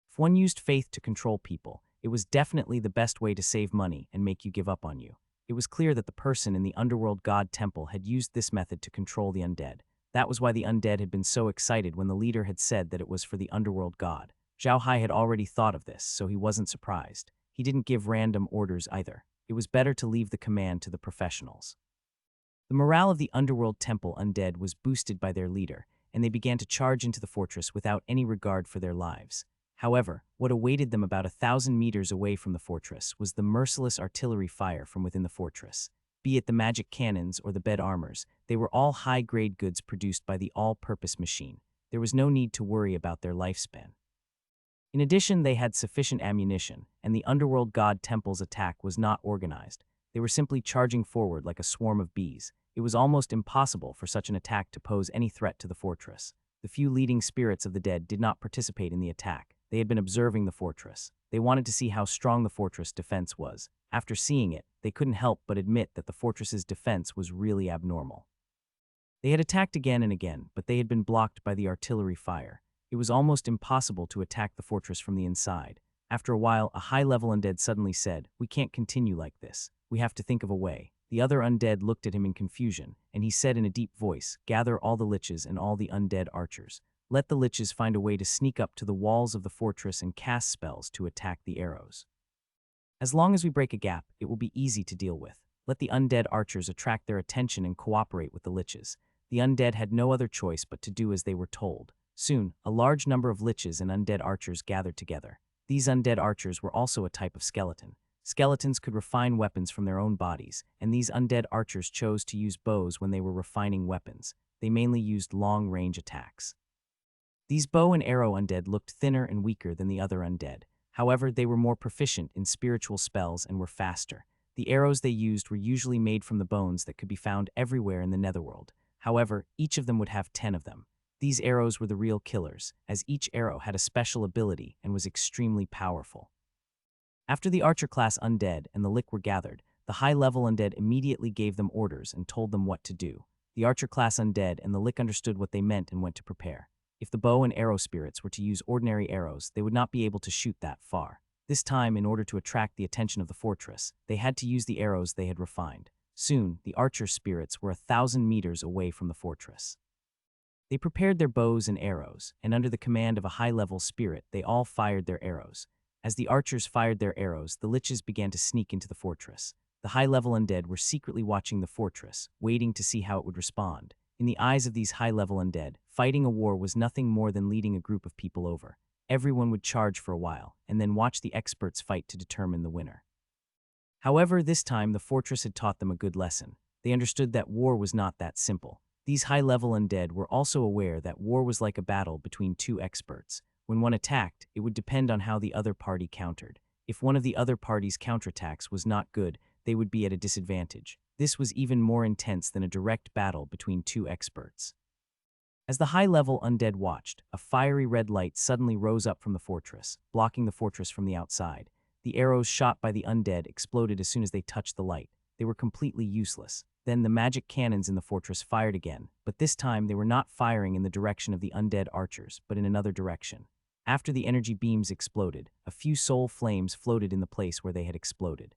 Speaker 1: If one used faith to control people, it was definitely the best way to save money and make you give up on you. It was clear that the person in the Underworld God Temple had used this method to control the undead. That was why the undead had been so excited when the leader had said that it was for the Underworld God. Zhao Hai had already thought of this, so he wasn't surprised. He didn't give random orders either. It was better to leave the command to the professionals. The morale of the Underworld Temple undead was boosted by their leader, and they began to charge into the fortress without any regard for their lives. However, what awaited them about 1,000 meters away from the fortress was the merciless artillery fire from within the fortress. Be it the magic cannons or the bed armors, they were all high-grade goods produced by the all-purpose machine. There was no need to worry about their lifespan. In addition, they had sufficient ammunition, and the Underworld God Temple's attack was not organized. They were simply charging forward like a swarm of bees. It was almost impossible for such an attack to pose any threat to the fortress. The few leading spirits of the dead did not participate in the attack. They had been observing the fortress. They wanted to see how strong the fortress defense was. After seeing it, they couldn't help but admit that the fortress's defense was really abnormal. They had attacked again and again, but they had been blocked by the artillery fire. It was almost impossible to attack the fortress from the inside. After a while, a high-level undead suddenly said, "We can't continue like this. We have to think of a way." The other undead looked at him in confusion, and he said in a deep voice, "Gather all the liches and all the undead archers. Let the liches find a way to sneak up to the walls of the fortress and cast spells to attack the arrows. As long as we break a gap, it will be easy to deal with. Let the undead archers attract their attention and cooperate with the liches." The undead had no other choice but to do as they were told. Soon, a large number of liches and undead archers gathered together. These undead archers were also a type of skeleton. Skeletons could refine weapons from their own bodies, and these undead archers chose to use bows when they were refining weapons. They mainly used long-range attacks. These bow and arrow undead looked thinner and weaker than the other undead. However, they were more proficient in spiritual spells and were faster. The arrows they used were usually made from the bones that could be found everywhere in the netherworld. However, each of them would have 10 of them. These arrows were the real killers, as each arrow had a special ability and was extremely powerful. After the archer class undead and the lich were gathered, the high-level undead immediately gave them orders and told them what to do. The archer class undead and the lich understood what they meant and went to prepare. If the bow and arrow spirits were to use ordinary arrows, they would not be able to shoot that far. This time, in order to attract the attention of the fortress, they had to use the arrows they had refined. Soon, the archer spirits were 1,000 meters away from the fortress. They prepared their bows and arrows, and under the command of a high-level spirit, they all fired their arrows. As the archers fired their arrows, the liches began to sneak into the fortress. The high-level undead were secretly watching the fortress, waiting to see how it would respond. In the eyes of these high-level undead, fighting a war was nothing more than leading a group of people over. Everyone would charge for a while, and then watch the experts fight to determine the winner. However, this time the fortress had taught them a good lesson. They understood that war was not that simple. These high-level undead were also aware that war was like a battle between two experts. When one attacked, it would depend on how the other party countered. If one of the other party's counterattacks was not good, they would be at a disadvantage. This was even more intense than a direct battle between two experts. As the high-level undead watched, a fiery red light suddenly rose up from the fortress, blocking the fortress from the outside. The arrows shot by the undead exploded as soon as they touched the light. They were completely useless. Then the magic cannons in the fortress fired again, but this time they were not firing in the direction of the undead archers, but in another direction. After the energy beams exploded, a few soul flames floated in the place where they had exploded.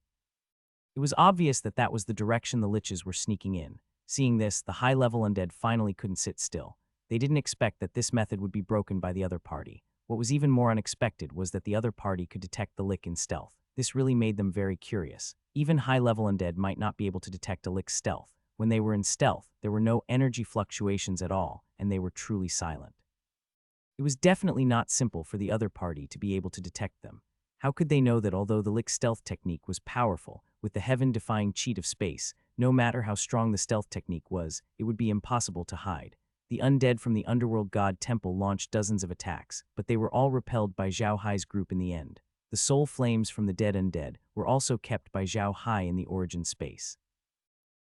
Speaker 1: It was obvious that that was the direction the liches were sneaking in. Seeing this, the high-level undead finally couldn't sit still. They didn't expect that this method would be broken by the other party. What was even more unexpected was that the other party could detect the lick in stealth. This really made them very curious. Even high-level undead might not be able to detect a lick's stealth. When they were in stealth, there were no energy fluctuations at all, and they were truly silent. It was definitely not simple for the other party to be able to detect them. How could they know that although the lick stealth technique was powerful, with the heaven-defying cheat of space, no matter how strong the stealth technique was, it would be impossible to hide? The undead from the underworld god temple launched dozens of attacks, but they were all repelled by Zhao Hai's group in the end. The soul flames from the dead undead were also kept by Zhao Hai in the origin space.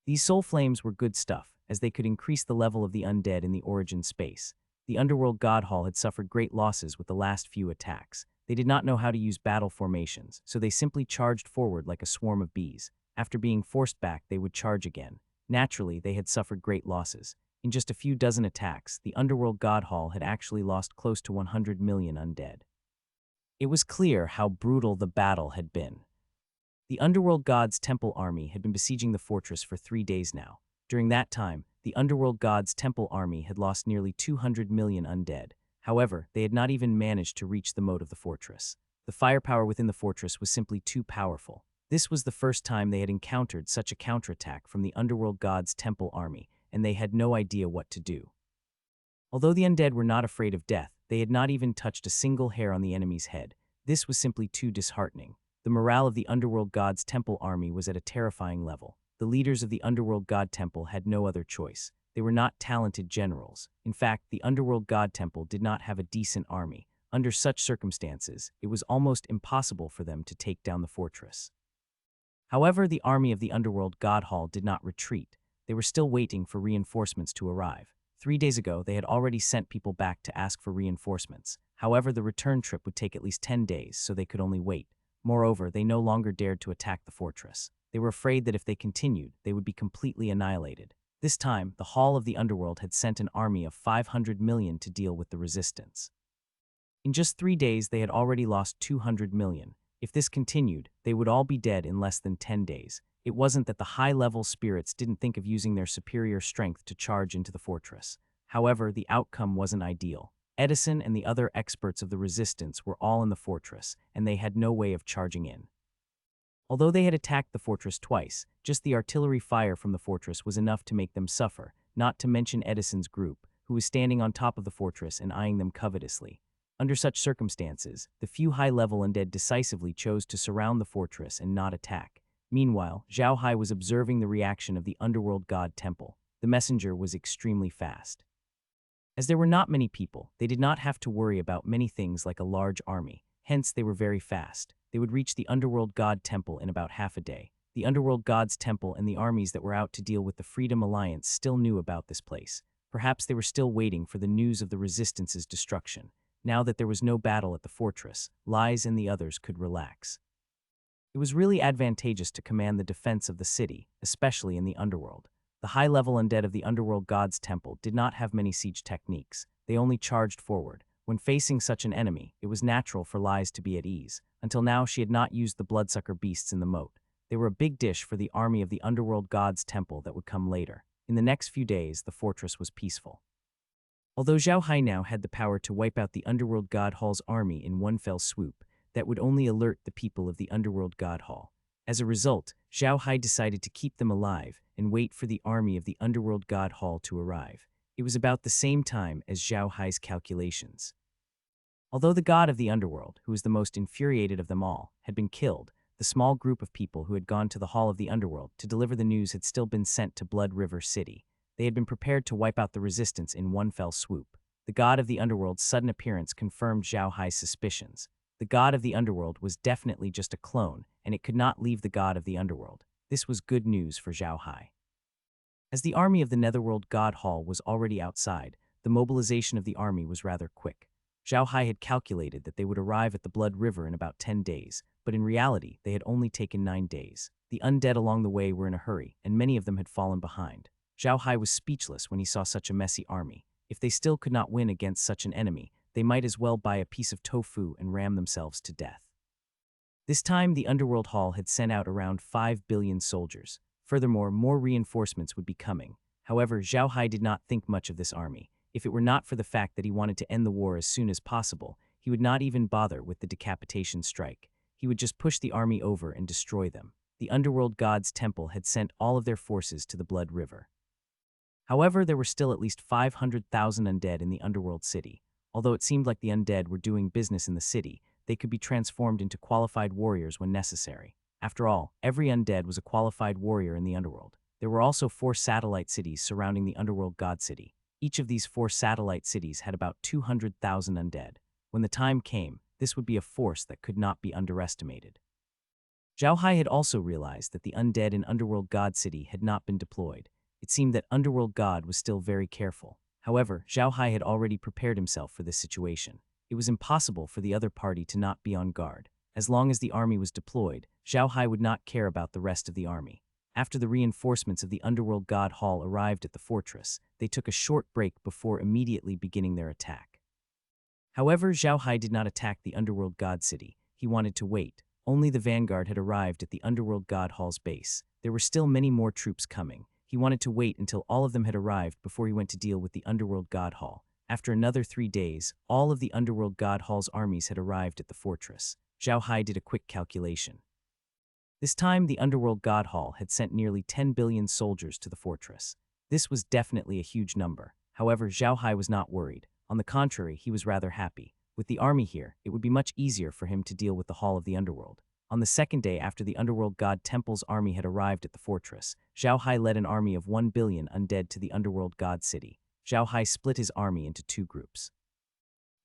Speaker 1: These soul flames were good stuff, as they could increase the level of the undead in the origin space. The underworld god hall had suffered great losses with the last few attacks. They did not know how to use battle formations, so they simply charged forward like a swarm of bees. After being forced back, they would charge again. Naturally, they had suffered great losses. In just a few dozen attacks, the underworld god hall had actually lost close to 100 million undead. It was clear how brutal the battle had been. The underworld god's temple army had been besieging the fortress for 3 days now. During that time, the underworld god's temple army had lost nearly 200 million undead. However, they had not even managed to reach the moat of the fortress. The firepower within the fortress was simply too powerful. This was the first time they had encountered such a counterattack from the underworld god's temple army, and they had no idea what to do. Although the undead were not afraid of death, they had not even touched a single hair on the enemy's head. This was simply too disheartening. The morale of the underworld god's temple army was at a terrifying level. The leaders of the underworld god temple had no other choice. They were not talented generals. In fact, the underworld god temple did not have a decent army. Under such circumstances, it was almost impossible for them to take down the fortress. However, the army of the underworld god hall did not retreat. They were still waiting for reinforcements to arrive. 3 days ago, they had already sent people back to ask for reinforcements. However, the return trip would take at least 10 days, so they could only wait. Moreover, they no longer dared to attack the fortress. They were afraid that if they continued, they would be completely annihilated. This time, the Hall of the Underworld had sent an army of 500 million to deal with the resistance. In just 3 days, they had already lost 200 million. If this continued, they would all be dead in less than 10 days. It wasn't that the high-level spirits didn't think of using their superior strength to charge into the fortress. However, the outcome wasn't ideal. Edison and the other experts of the resistance were all in the fortress, and they had no way of charging in. Although they had attacked the fortress twice, just the artillery fire from the fortress was enough to make them suffer, not to mention Edison's group, who was standing on top of the fortress and eyeing them covetously. Under such circumstances, the few high-level undead decisively chose to surround the fortress and not attack. Meanwhile, Zhao Hai was observing the reaction of the underworld god temple. The messenger was extremely fast. As there were not many people, they did not have to worry about many things like a large army. Hence, they were very fast. They would reach the underworld god temple in about half a day. The underworld god's temple and the armies that were out to deal with the Freedom Alliance still knew about this place. Perhaps they were still waiting for the news of the resistance's destruction. Now that there was no battle at the fortress, Lies and the others could relax. It was really advantageous to command the defense of the city, especially in the underworld. The high-level undead of the underworld god's temple did not have many siege techniques. They only charged forward. When facing such an enemy, it was natural for Lies to be at ease. Until now, she had not used the bloodsucker beasts in the moat. They were a big dish for the army of the underworld god's temple that would come later. In the next few days, the fortress was peaceful. Although Zhao Hai now had the power to wipe out the underworld god hall's army in one fell swoop, that would only alert the people of the underworld god hall. As a result, Zhao Hai decided to keep them alive and wait for the army of the underworld god hall to arrive. It was about the same time as Zhao Hai's calculations. Although the god of the underworld, who was the most infuriated of them all, had been killed, the small group of people who had gone to the hall of the underworld to deliver the news had still been sent to Blood River City. They had been prepared to wipe out the resistance in one fell swoop. The god of the underworld's sudden appearance confirmed Zhao Hai's suspicions. The god of the underworld was definitely just a clone, and it could not leave the god of the underworld. This was good news for Zhao Hai. As the army of the Netherworld God Hall was already outside, the mobilization of the army was rather quick. Zhao Hai had calculated that they would arrive at the Blood River in about 10 days, but in reality, they had only taken 9 days. The undead along the way were in a hurry, and many of them had fallen behind. Zhao Hai was speechless when he saw such a messy army. If they still could not win against such an enemy, they might as well buy a piece of tofu and ram themselves to death. This time, the Underworld Hall had sent out around 5 billion soldiers. Furthermore, more reinforcements would be coming. However, Zhao Hai did not think much of this army. If it were not for the fact that he wanted to end the war as soon as possible, he would not even bother with the decapitation strike. He would just push the army over and destroy them. The Underworld God's Temple had sent all of their forces to the Blood River. However, there were still at least 500,000 undead in the Underworld City. Although it seemed like the undead were doing business in the city, they could be transformed into qualified warriors when necessary. After all, every undead was a qualified warrior in the Underworld. There were also 4 satellite cities surrounding the Underworld God City. Each of these 4 satellite cities had about 200,000 undead. When the time came, this would be a force that could not be underestimated. Zhao Hai had also realized that the undead in Underworld God City had not been deployed. It seemed that Underworld God was still very careful. However, Zhao Hai had already prepared himself for this situation. It was impossible for the other party to not be on guard. As long as the army was deployed, Zhao Hai would not care about the rest of the army. After the reinforcements of the Underworld God Hall arrived at the fortress, they took a short break before immediately beginning their attack. However, Zhao Hai did not attack the Underworld God City. He wanted to wait. Only the vanguard had arrived at the Underworld God Hall's base. There were still many more troops coming. He wanted to wait until all of them had arrived before he went to deal with the Underworld God Hall. After another 3 days, all of the Underworld God Hall's armies had arrived at the fortress. Zhao Hai did a quick calculation. This time, the Underworld God Hall had sent nearly 10 billion soldiers to the fortress. This was definitely a huge number. However, Zhao Hai was not worried. On the contrary, he was rather happy. With the army here, it would be much easier for him to deal with the Hall of the Underworld. On the second day after the Underworld God Temple's army had arrived at the fortress, Zhao Hai led an army of 1 billion undead to the Underworld God City. Zhao Hai split his army into 2 groups.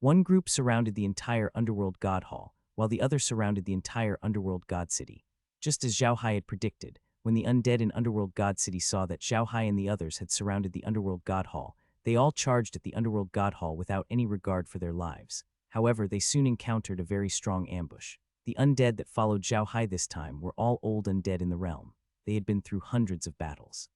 Speaker 1: One group surrounded the entire Underworld God Hall, while the other surrounded the entire Underworld God City. Just as Zhao Hai had predicted, when the undead in Underworld God City saw that Zhao Hai and the others had surrounded the Underworld God Hall, they all charged at the Underworld God Hall without any regard for their lives. However, they soon encountered a very strong ambush. The undead that followed Zhao Hai this time were all old undead in the realm. They had been through hundreds of battles.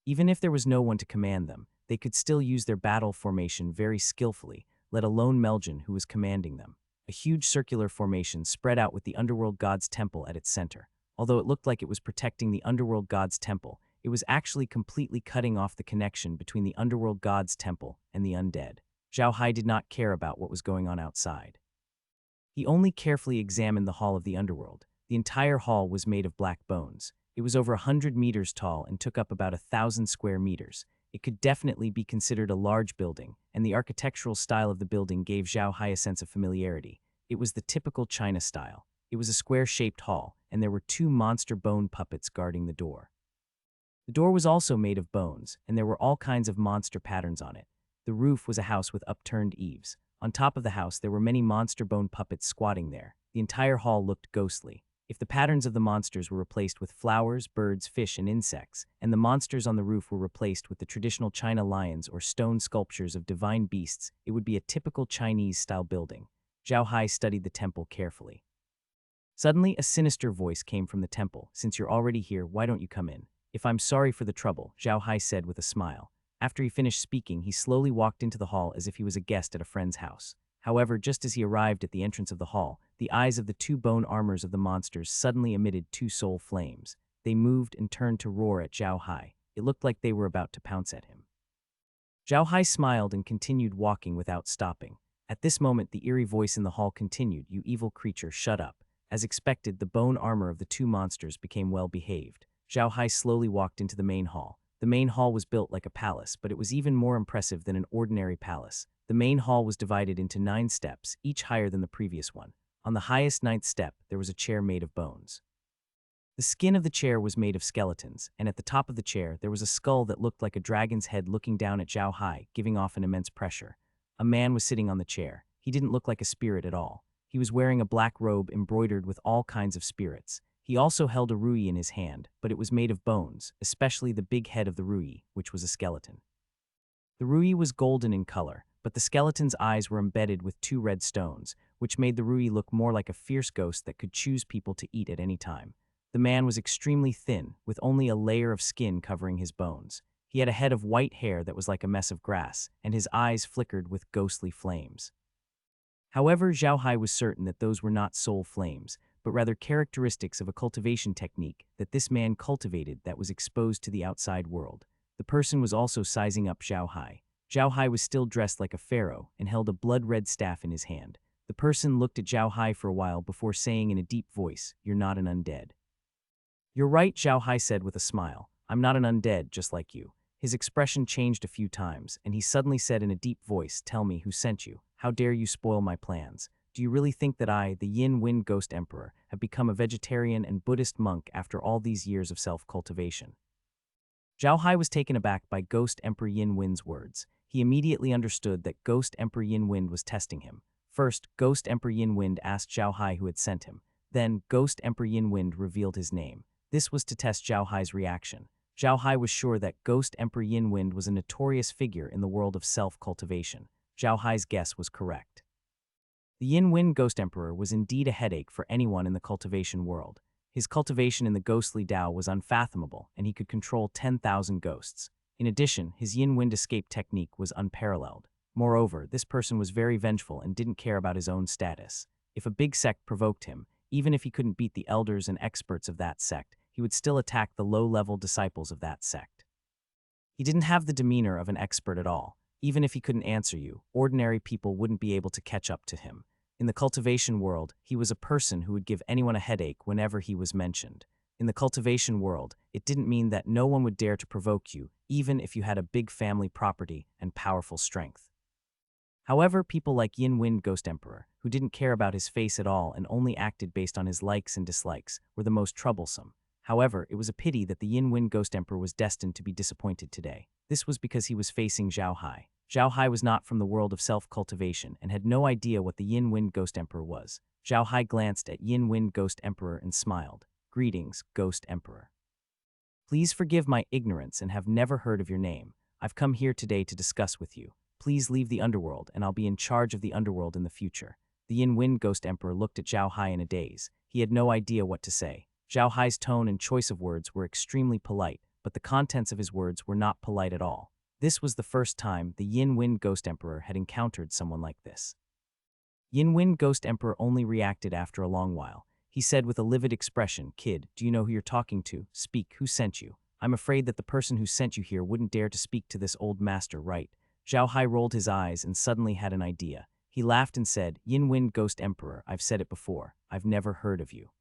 Speaker 1: Even if there was no one to command them, they could still use their battle formation very skillfully, let alone Meljan, who was commanding them. A huge circular formation spread out with the Underworld God's Temple at its center. Although it looked like it was protecting the Underworld God's Temple, it was actually completely cutting off the connection between the Underworld God's Temple and the undead. Zhao Hai did not care about what was going on outside. He only carefully examined the Hall of the Underworld. The entire hall was made of black bones. It was over 100 meters tall and took up about 1,000 square meters. It could definitely be considered a large building, and the architectural style of the building gave Zhao Hai a sense of familiarity. It was the typical China style. It was a square-shaped hall, and there were 2 monster bone puppets guarding the door. The door was also made of bones, and there were all kinds of monster patterns on it. The roof was a house with upturned eaves. On top of the house, there were many monster bone puppets squatting there. The entire hall looked ghostly. If the patterns of the monsters were replaced with flowers, birds, fish, and insects, and the monsters on the roof were replaced with the traditional China lions or stone sculptures of divine beasts, it would be a typical Chinese-style building. Zhao Hai studied the temple carefully. Suddenly, a sinister voice came from the temple. "Since you're already here, why don't you come in?" "If I'm sorry for the trouble," Zhao Hai said with a smile. After he finished speaking, he slowly walked into the hall as if he was a guest at a friend's house. However, just as he arrived at the entrance of the hall, the eyes of the 2 bone armors of the monsters suddenly emitted 2 soul flames. They moved and turned to roar at Zhao Hai. It looked like they were about to pounce at him. Zhao Hai smiled and continued walking without stopping. At this moment, the eerie voice in the hall continued, "You evil creature, shut up." As expected, the bone armor of the 2 monsters became well behaved. Zhao Hai slowly walked into the main hall. The main hall was built like a palace, but it was even more impressive than an ordinary palace. The main hall was divided into 9 steps, each higher than the previous one. On the highest 9th step, there was a chair made of bones. The skin of the chair was made of skeletons, and at the top of the chair, there was a skull that looked like a dragon's head looking down at Zhao Hai, giving off an immense pressure. A man was sitting on the chair. He didn't look like a spirit at all. He was wearing a black robe embroidered with all kinds of spirits. He also held a rui in his hand, but it was made of bones, especially the big head of the rui, which was a skeleton. The rui was golden in color, but the skeleton's eyes were embedded with 2 red stones, which made the Rui look more like a fierce ghost that could choose people to eat at any time. The man was extremely thin, with only a layer of skin covering his bones. He had a head of white hair that was like a mess of grass, and his eyes flickered with ghostly flames. However, Zhao Hai was certain that those were not soul flames, but rather characteristics of a cultivation technique that this man cultivated that was exposed to the outside world. The person was also sizing up Zhao Hai. Zhao Hai was still dressed like a pharaoh and held a blood-red staff in his hand. The person looked at Zhao Hai for a while before saying in a deep voice, "You're not an undead." "You're right," Zhao Hai said with a smile. "I'm not an undead, just like you." His expression changed a few times, and he suddenly said in a deep voice, "Tell me, who sent you? How dare you spoil my plans? Do you really think that I, the Yin Wind Ghost Emperor, have become a vegetarian and Buddhist monk after all these years of self-cultivation?" Zhao Hai was taken aback by Ghost Emperor Yin Wind's words. He immediately understood that Ghost Emperor Yin Wind was testing him. First, Ghost Emperor Yin Wind asked Zhao Hai who had sent him. Then, Ghost Emperor Yin Wind revealed his name. This was to test Zhao Hai's reaction. Zhao Hai was sure that Ghost Emperor Yin Wind was a notorious figure in the world of self-cultivation. Zhao Hai's guess was correct. The Yin Wind Ghost Emperor was indeed a headache for anyone in the cultivation world. His cultivation in the ghostly Tao was unfathomable, and he could control 10,000 ghosts. In addition, his Yin Wind escape technique was unparalleled. Moreover, this person was very vengeful and didn't care about his own status. If a big sect provoked him, even if he couldn't beat the elders and experts of that sect, he would still attack the low-level disciples of that sect. He didn't have the demeanor of an expert at all. Even if he couldn't answer you, ordinary people wouldn't be able to catch up to him. In the cultivation world, he was a person who would give anyone a headache whenever he was mentioned. In the cultivation world, it didn't mean that no one would dare to provoke you, even if you had a big family property and powerful strength. However, people like Yin Wind Ghost Emperor, who didn't care about his face at all and only acted based on his likes and dislikes, were the most troublesome. However, it was a pity that the Yin Wind Ghost Emperor was destined to be disappointed today. This was because he was facing Zhao Hai. Zhao Hai was not from the world of self-cultivation and had no idea what the Yin Wind Ghost Emperor was. Zhao Hai glanced at Yin Wind Ghost Emperor and smiled. "Greetings, Ghost Emperor. Please forgive my ignorance and have never heard of your name. I've come here today to discuss with you. Please leave the underworld and I'll be in charge of the underworld in the future." The Yin Wind Ghost Emperor looked at Zhao Hai in a daze. He had no idea what to say. Zhao Hai's tone and choice of words were extremely polite, but the contents of his words were not polite at all. This was the first time the Yin Wind Ghost Emperor had encountered someone like this. Yin Wind Ghost Emperor only reacted after a long while. He said with a livid expression, "Kid, do you know who you're talking to? Speak, who sent you? I'm afraid that the person who sent you here wouldn't dare to speak to this old master, right?" Zhao Hai rolled his eyes and suddenly had an idea. He laughed and said, "Yin Wind Ghost Emperor, I've said it before. I've never heard of you.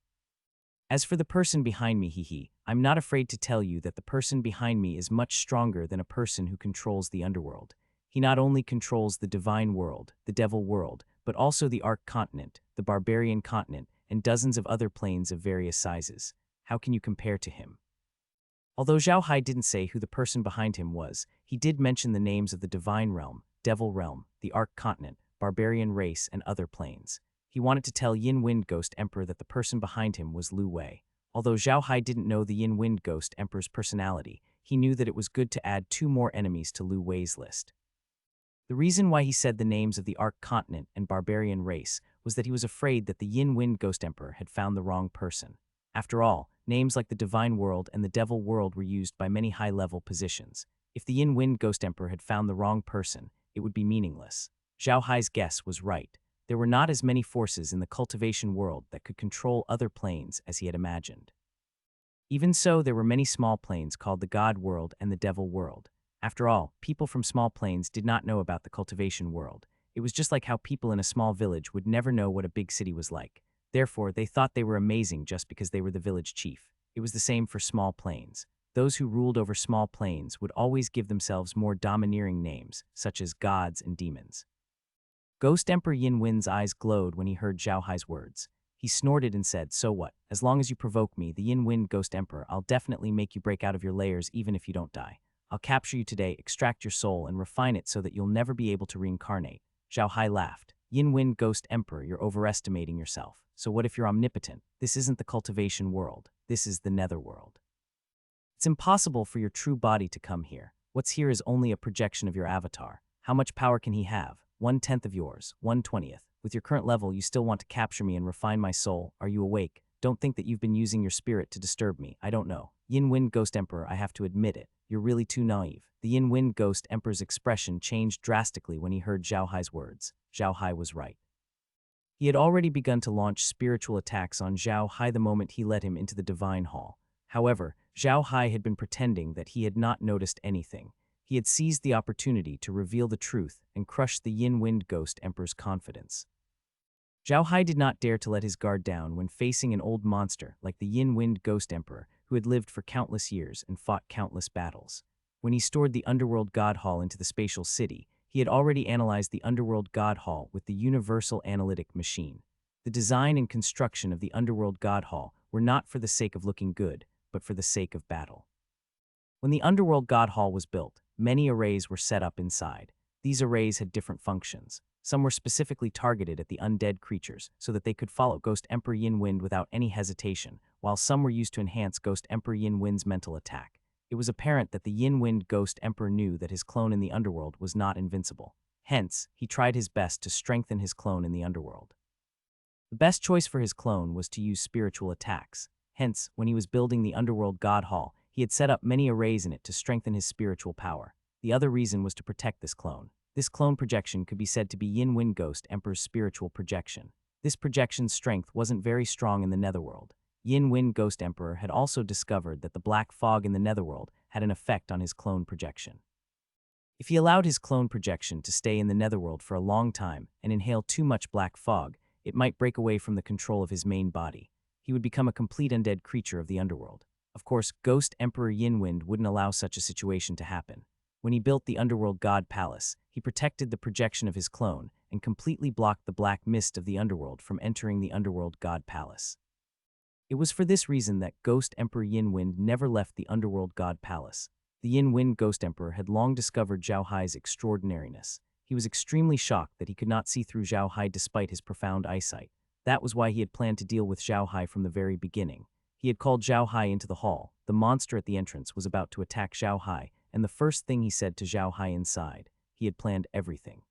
Speaker 1: As for the person behind me, I'm not afraid to tell you that the person behind me is much stronger than a person who controls the underworld. He not only controls the divine world, the devil world, but also the Ark continent, the barbarian continent, and dozens of other planes of various sizes. How can you compare to him?" Although Zhao Hai didn't say who the person behind him was, he did mention the names of the divine realm, devil realm, the Ark continent, barbarian race, and other planes. He wanted to tell Yin Wind Ghost Emperor that the person behind him was Lu Wei. Although Zhao Hai didn't know the Yin Wind Ghost Emperor's personality, he knew that it was good to add 2 more enemies to Lu Wei's list. The reason why he said the names of the Ark continent and barbarian race was that he was afraid that the Yin Wind Ghost Emperor had found the wrong person. After all, names like the Divine World and the Devil World were used by many high-level positions. If the Yin Wind Ghost Emperor had found the wrong person, it would be meaningless. Zhao Hai's guess was right. There were not as many forces in the cultivation world that could control other planes as he had imagined. Even so, there were many small planes called the God World and the Devil World. After all, people from small planes did not know about the cultivation world. It was just like how people in a small village would never know what a big city was like. Therefore, they thought they were amazing just because they were the village chief. It was the same for small planes. Those who ruled over small planes would always give themselves more domineering names, such as gods and demons. Ghost Emperor Yin Wind's eyes glowed when he heard Zhao Hai's words. He snorted and said, "So what? As long as you provoke me, the Yin Wind Ghost Emperor, I'll definitely make you break out of your layers even if you don't die. I'll capture you today, extract your soul, and refine it so that you'll never be able to reincarnate." Zhao Hai laughed. "Yin Wind Ghost Emperor, you're overestimating yourself. So what if you're omnipotent? This isn't the cultivation world. This is the netherworld. It's impossible for your true body to come here. What's here is only a projection of your avatar. How much power can he have? 1/10 of yours, 1/20th. With your current level, you still want to capture me and refine my soul. Are you awake? Don't think that you've been using your spirit to disturb me. I don't know. Yin Wind Ghost Emperor, I have to admit it. You're really too naive. The Yin Wind Ghost Emperor's expression changed drastically when he heard Zhao Hai's words. Zhao Hai was right. He had already begun to launch spiritual attacks on Zhao Hai the moment he led him into the Divine Hall. However, Zhao Hai had been pretending that he had not noticed anything. He had seized the opportunity to reveal the truth and crush the Yin Wind Ghost Emperor's confidence. Zhao Hai did not dare to let his guard down when facing an old monster like the Yin Wind Ghost Emperor, who had lived for countless years and fought countless battles. When he stored the Underworld God Hall into the spatial city, he had already analyzed the Underworld God Hall with the Universal Analytic Machine. The design and construction of the Underworld God Hall were not for the sake of looking good, but for the sake of battle. When the Underworld God Hall was built, many arrays were set up inside. These arrays had different functions. Some were specifically targeted at the undead creatures so that they could follow Ghost Emperor Yin Wind without any hesitation, while some were used to enhance Ghost Emperor Yin Wind's mental attack. It was apparent that the Yin Wind Ghost Emperor knew that his clone in the underworld was not invincible. Hence, he tried his best to strengthen his clone in the underworld. The best choice for his clone was to use spiritual attacks. Hence, when he was building the Underworld God Hall, he had set up many arrays in it to strengthen his spiritual power. The other reason was to protect this clone. This clone projection could be said to be Yin Wind Ghost Emperor's spiritual projection. This projection's strength wasn't very strong in the netherworld. Yin Wind Ghost Emperor had also discovered that the black fog in the netherworld had an effect on his clone projection. If he allowed his clone projection to stay in the netherworld for a long time and inhale too much black fog, it might break away from the control of his main body. He would become a complete undead creature of the underworld. Of course, Ghost Emperor Yin Wind wouldn't allow such a situation to happen. When he built the Underworld God Palace, he protected the projection of his clone and completely blocked the black mist of the underworld from entering the Underworld God Palace. It was for this reason that Ghost Emperor Yin Wind never left the Underworld God Palace. The Yin Wind Ghost Emperor had long discovered Zhao Hai's extraordinariness. He was extremely shocked that he could not see through Zhao Hai despite his profound eyesight. That was why he had planned to deal with Zhao Hai from the very beginning. He had called Zhao Hai into the hall. The monster at the entrance was about to attack Zhao Hai, and the first thing he said to Zhao Hai inside, he had planned everything.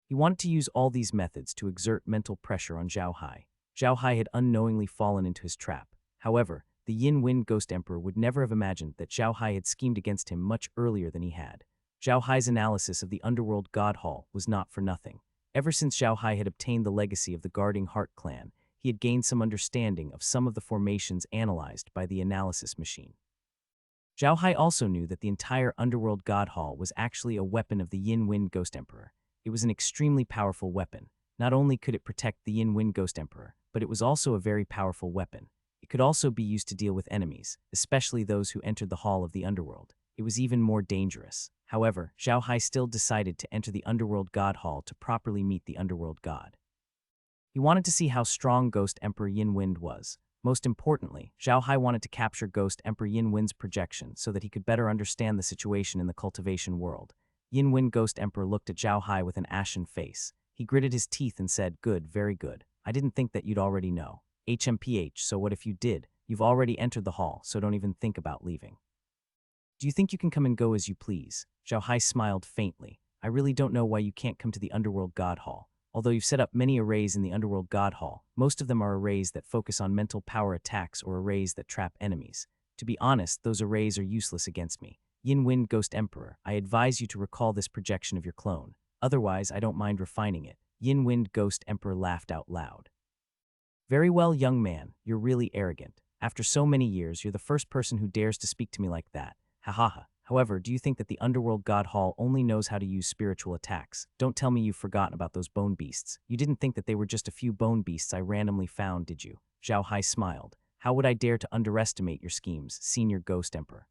Speaker 1: He wanted to use all these methods to exert mental pressure on Zhao Hai. Zhao Hai had unknowingly fallen into his trap. However, the Yin Wind Ghost Emperor would never have imagined that Zhao Hai had schemed against him much earlier than he had. Zhao Hai's analysis of the Underworld God Hall was not for nothing. Ever since Zhao Hai had obtained the legacy of the Guarding Heart clan, he had gained some understanding of some of the formations analyzed by the analysis machine. Zhao Hai also knew that the entire Underworld God Hall was actually a weapon of the Yin Wind Ghost Emperor. It was an extremely powerful weapon. Not only could it protect the Yin Wind Ghost Emperor, but it was also a very powerful weapon. It could also be used to deal with enemies, especially those who entered the Hall of the Underworld. It was even more dangerous. However, Zhao Hai still decided to enter the Underworld God Hall to properly meet the Underworld God. He wanted to see how strong Ghost Emperor Yin Wind was. Most importantly, Zhao Hai wanted to capture Ghost Emperor Yin Wind's projection so that he could better understand the situation in the cultivation world. Yin Wind Ghost Emperor looked at Zhao Hai with an ashen face. He gritted his teeth and said, "Good, very good. I didn't think that you'd already know. HMPH, so what if you did? You've already entered the hall, so don't even think about leaving. Do you think you can come and go as you please?" Zhao Hai smiled faintly. "I really don't know why you can't come to the Underworld God Hall. Although you've set up many arrays in the Underworld God Hall, most of them are arrays that focus on mental power attacks or arrays that trap enemies. To be honest, those arrays are useless against me. Yin Wind Ghost Emperor, I advise you to recall this projection of your clone. Otherwise, I don't mind refining it." Yin Wind Ghost Emperor laughed out loud. "Very well, young man, you're really arrogant. After so many years, you're the first person who dares to speak to me like that. Ha ha ha. However, do you think that the Underworld God Hall only knows how to use spiritual attacks? Don't tell me you've forgotten about those bone beasts. You didn't think that they were just a few bone beasts I randomly found, did you?" Zhao Hai smiled. "How would I dare to underestimate your schemes, Senior Ghost Emperor?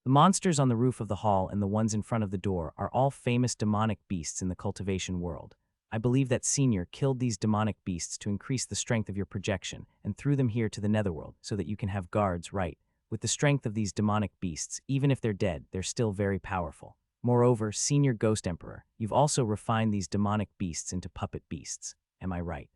Speaker 1: The monsters on the roof of the hall and the ones in front of the door are all famous demonic beasts in the cultivation world. I believe that Senior killed these demonic beasts to increase the strength of your projection and threw them here to the netherworld so that you can have guards, right? With the strength of these demonic beasts, even if they're dead, they're still very powerful. Moreover, Senior Ghost Emperor, you've also refined these demonic beasts into puppet beasts. Am I right?"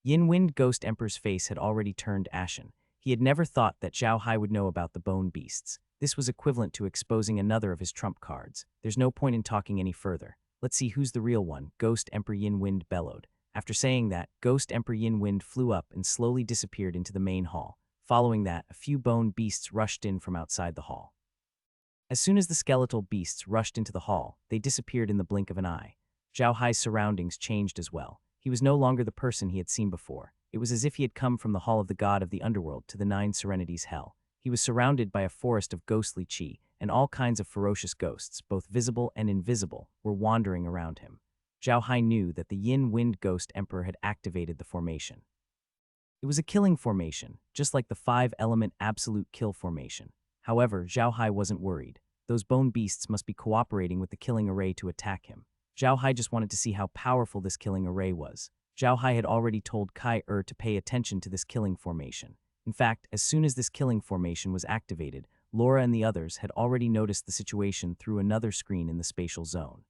Speaker 1: Yin Wind Ghost Emperor's face had already turned ashen. He had never thought that Zhao Hai would know about the bone beasts. This was equivalent to exposing another of his trump cards. There's no point in talking any further. Let's see who's the real one, Ghost Emperor Yin Wind bellowed. After saying that, Ghost Emperor Yin Wind flew up and slowly disappeared into the main hall. Following that, a few bone beasts rushed in from outside the hall. As soon as the skeletal beasts rushed into the hall, they disappeared in the blink of an eye. Zhao Hai's surroundings changed as well. He was no longer the person he had seen before. It was as if he had come from the hall of the god of the underworld to the Nine Serenities hell. He was surrounded by a forest of ghostly chi, and all kinds of ferocious ghosts, both visible and invisible, were wandering around him. Zhao Hai knew that the Yin Wind Ghost Emperor had activated the formation. It was a killing formation, just like the 5-element absolute kill formation. However, Zhao Hai wasn't worried. Those bone beasts must be cooperating with the killing array to attack him. Zhao Hai just wanted to see how powerful this killing array was. Zhao Hai had already told Heir to pay attention to this killing formation. In fact, as soon as this killing formation was activated, Laura and the others had already noticed the situation through another screen in the spatial zone.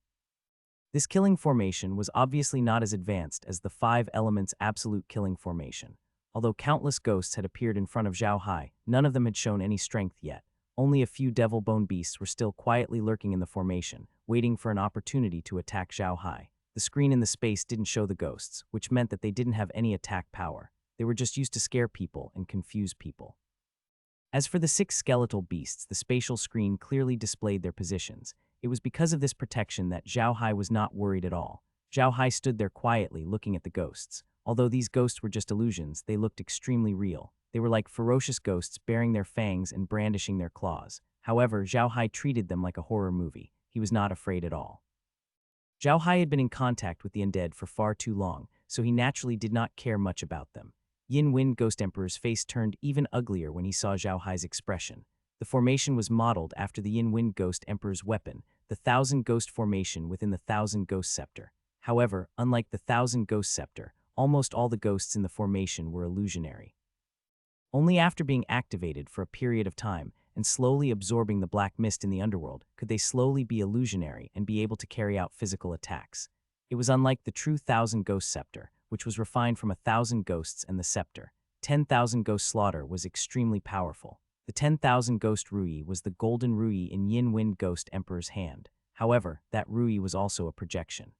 Speaker 1: This killing formation was obviously not as advanced as the 5 elements absolute killing formation. Although countless ghosts had appeared in front of Zhao Hai, none of them had shown any strength yet. Only a few devil bone beasts were still quietly lurking in the formation, waiting for an opportunity to attack Zhao Hai. The screen in the space didn't show the ghosts, which meant that they didn't have any attack power. They were just used to scare people and confuse people. As for the 6 skeletal beasts, the spatial screen clearly displayed their positions. It was because of this protection that Zhao Hai was not worried at all. Zhao Hai stood there quietly looking at the ghosts. Although these ghosts were just illusions, they looked extremely real. They were like ferocious ghosts baring their fangs and brandishing their claws. However, Zhao Hai treated them like a horror movie. He was not afraid at all. Zhao Hai had been in contact with the undead for far too long, so he naturally did not care much about them. Yin Wind Ghost Emperor's face turned even uglier when he saw Zhao Hai's expression. The formation was modeled after the Yin Wind Ghost Emperor's weapon, the 1,000 Ghost formation within the 1,000 Ghost Scepter. However, unlike the 1,000 Ghost Scepter, almost all the ghosts in the formation were illusionary. Only after being activated for a period of time and slowly absorbing the black mist in the underworld could they slowly be illusionary and be able to carry out physical attacks. It was unlike the true 1,000 Ghost Scepter, which was refined from 1,000 ghosts and the scepter. 10,000 Ghost Slaughter was extremely powerful. The 10,000 Ghost Rui was the golden Rui in Yin Wind Ghost Emperor's hand. However, that Rui was also a projection.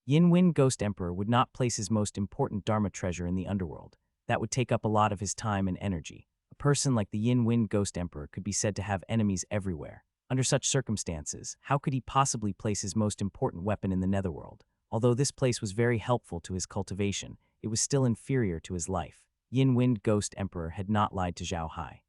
Speaker 1: Yin Wind Ghost Emperor would not place his most important Dharma treasure in the underworld. That would take up a lot of his time and energy. A person like the Yin Wind Ghost Emperor could be said to have enemies everywhere. Under such circumstances, how could he possibly place his most important weapon in the netherworld? Although this place was very helpful to his cultivation, it was still inferior to his life. Yin Wind Ghost Emperor had not lied to Zhao Hai.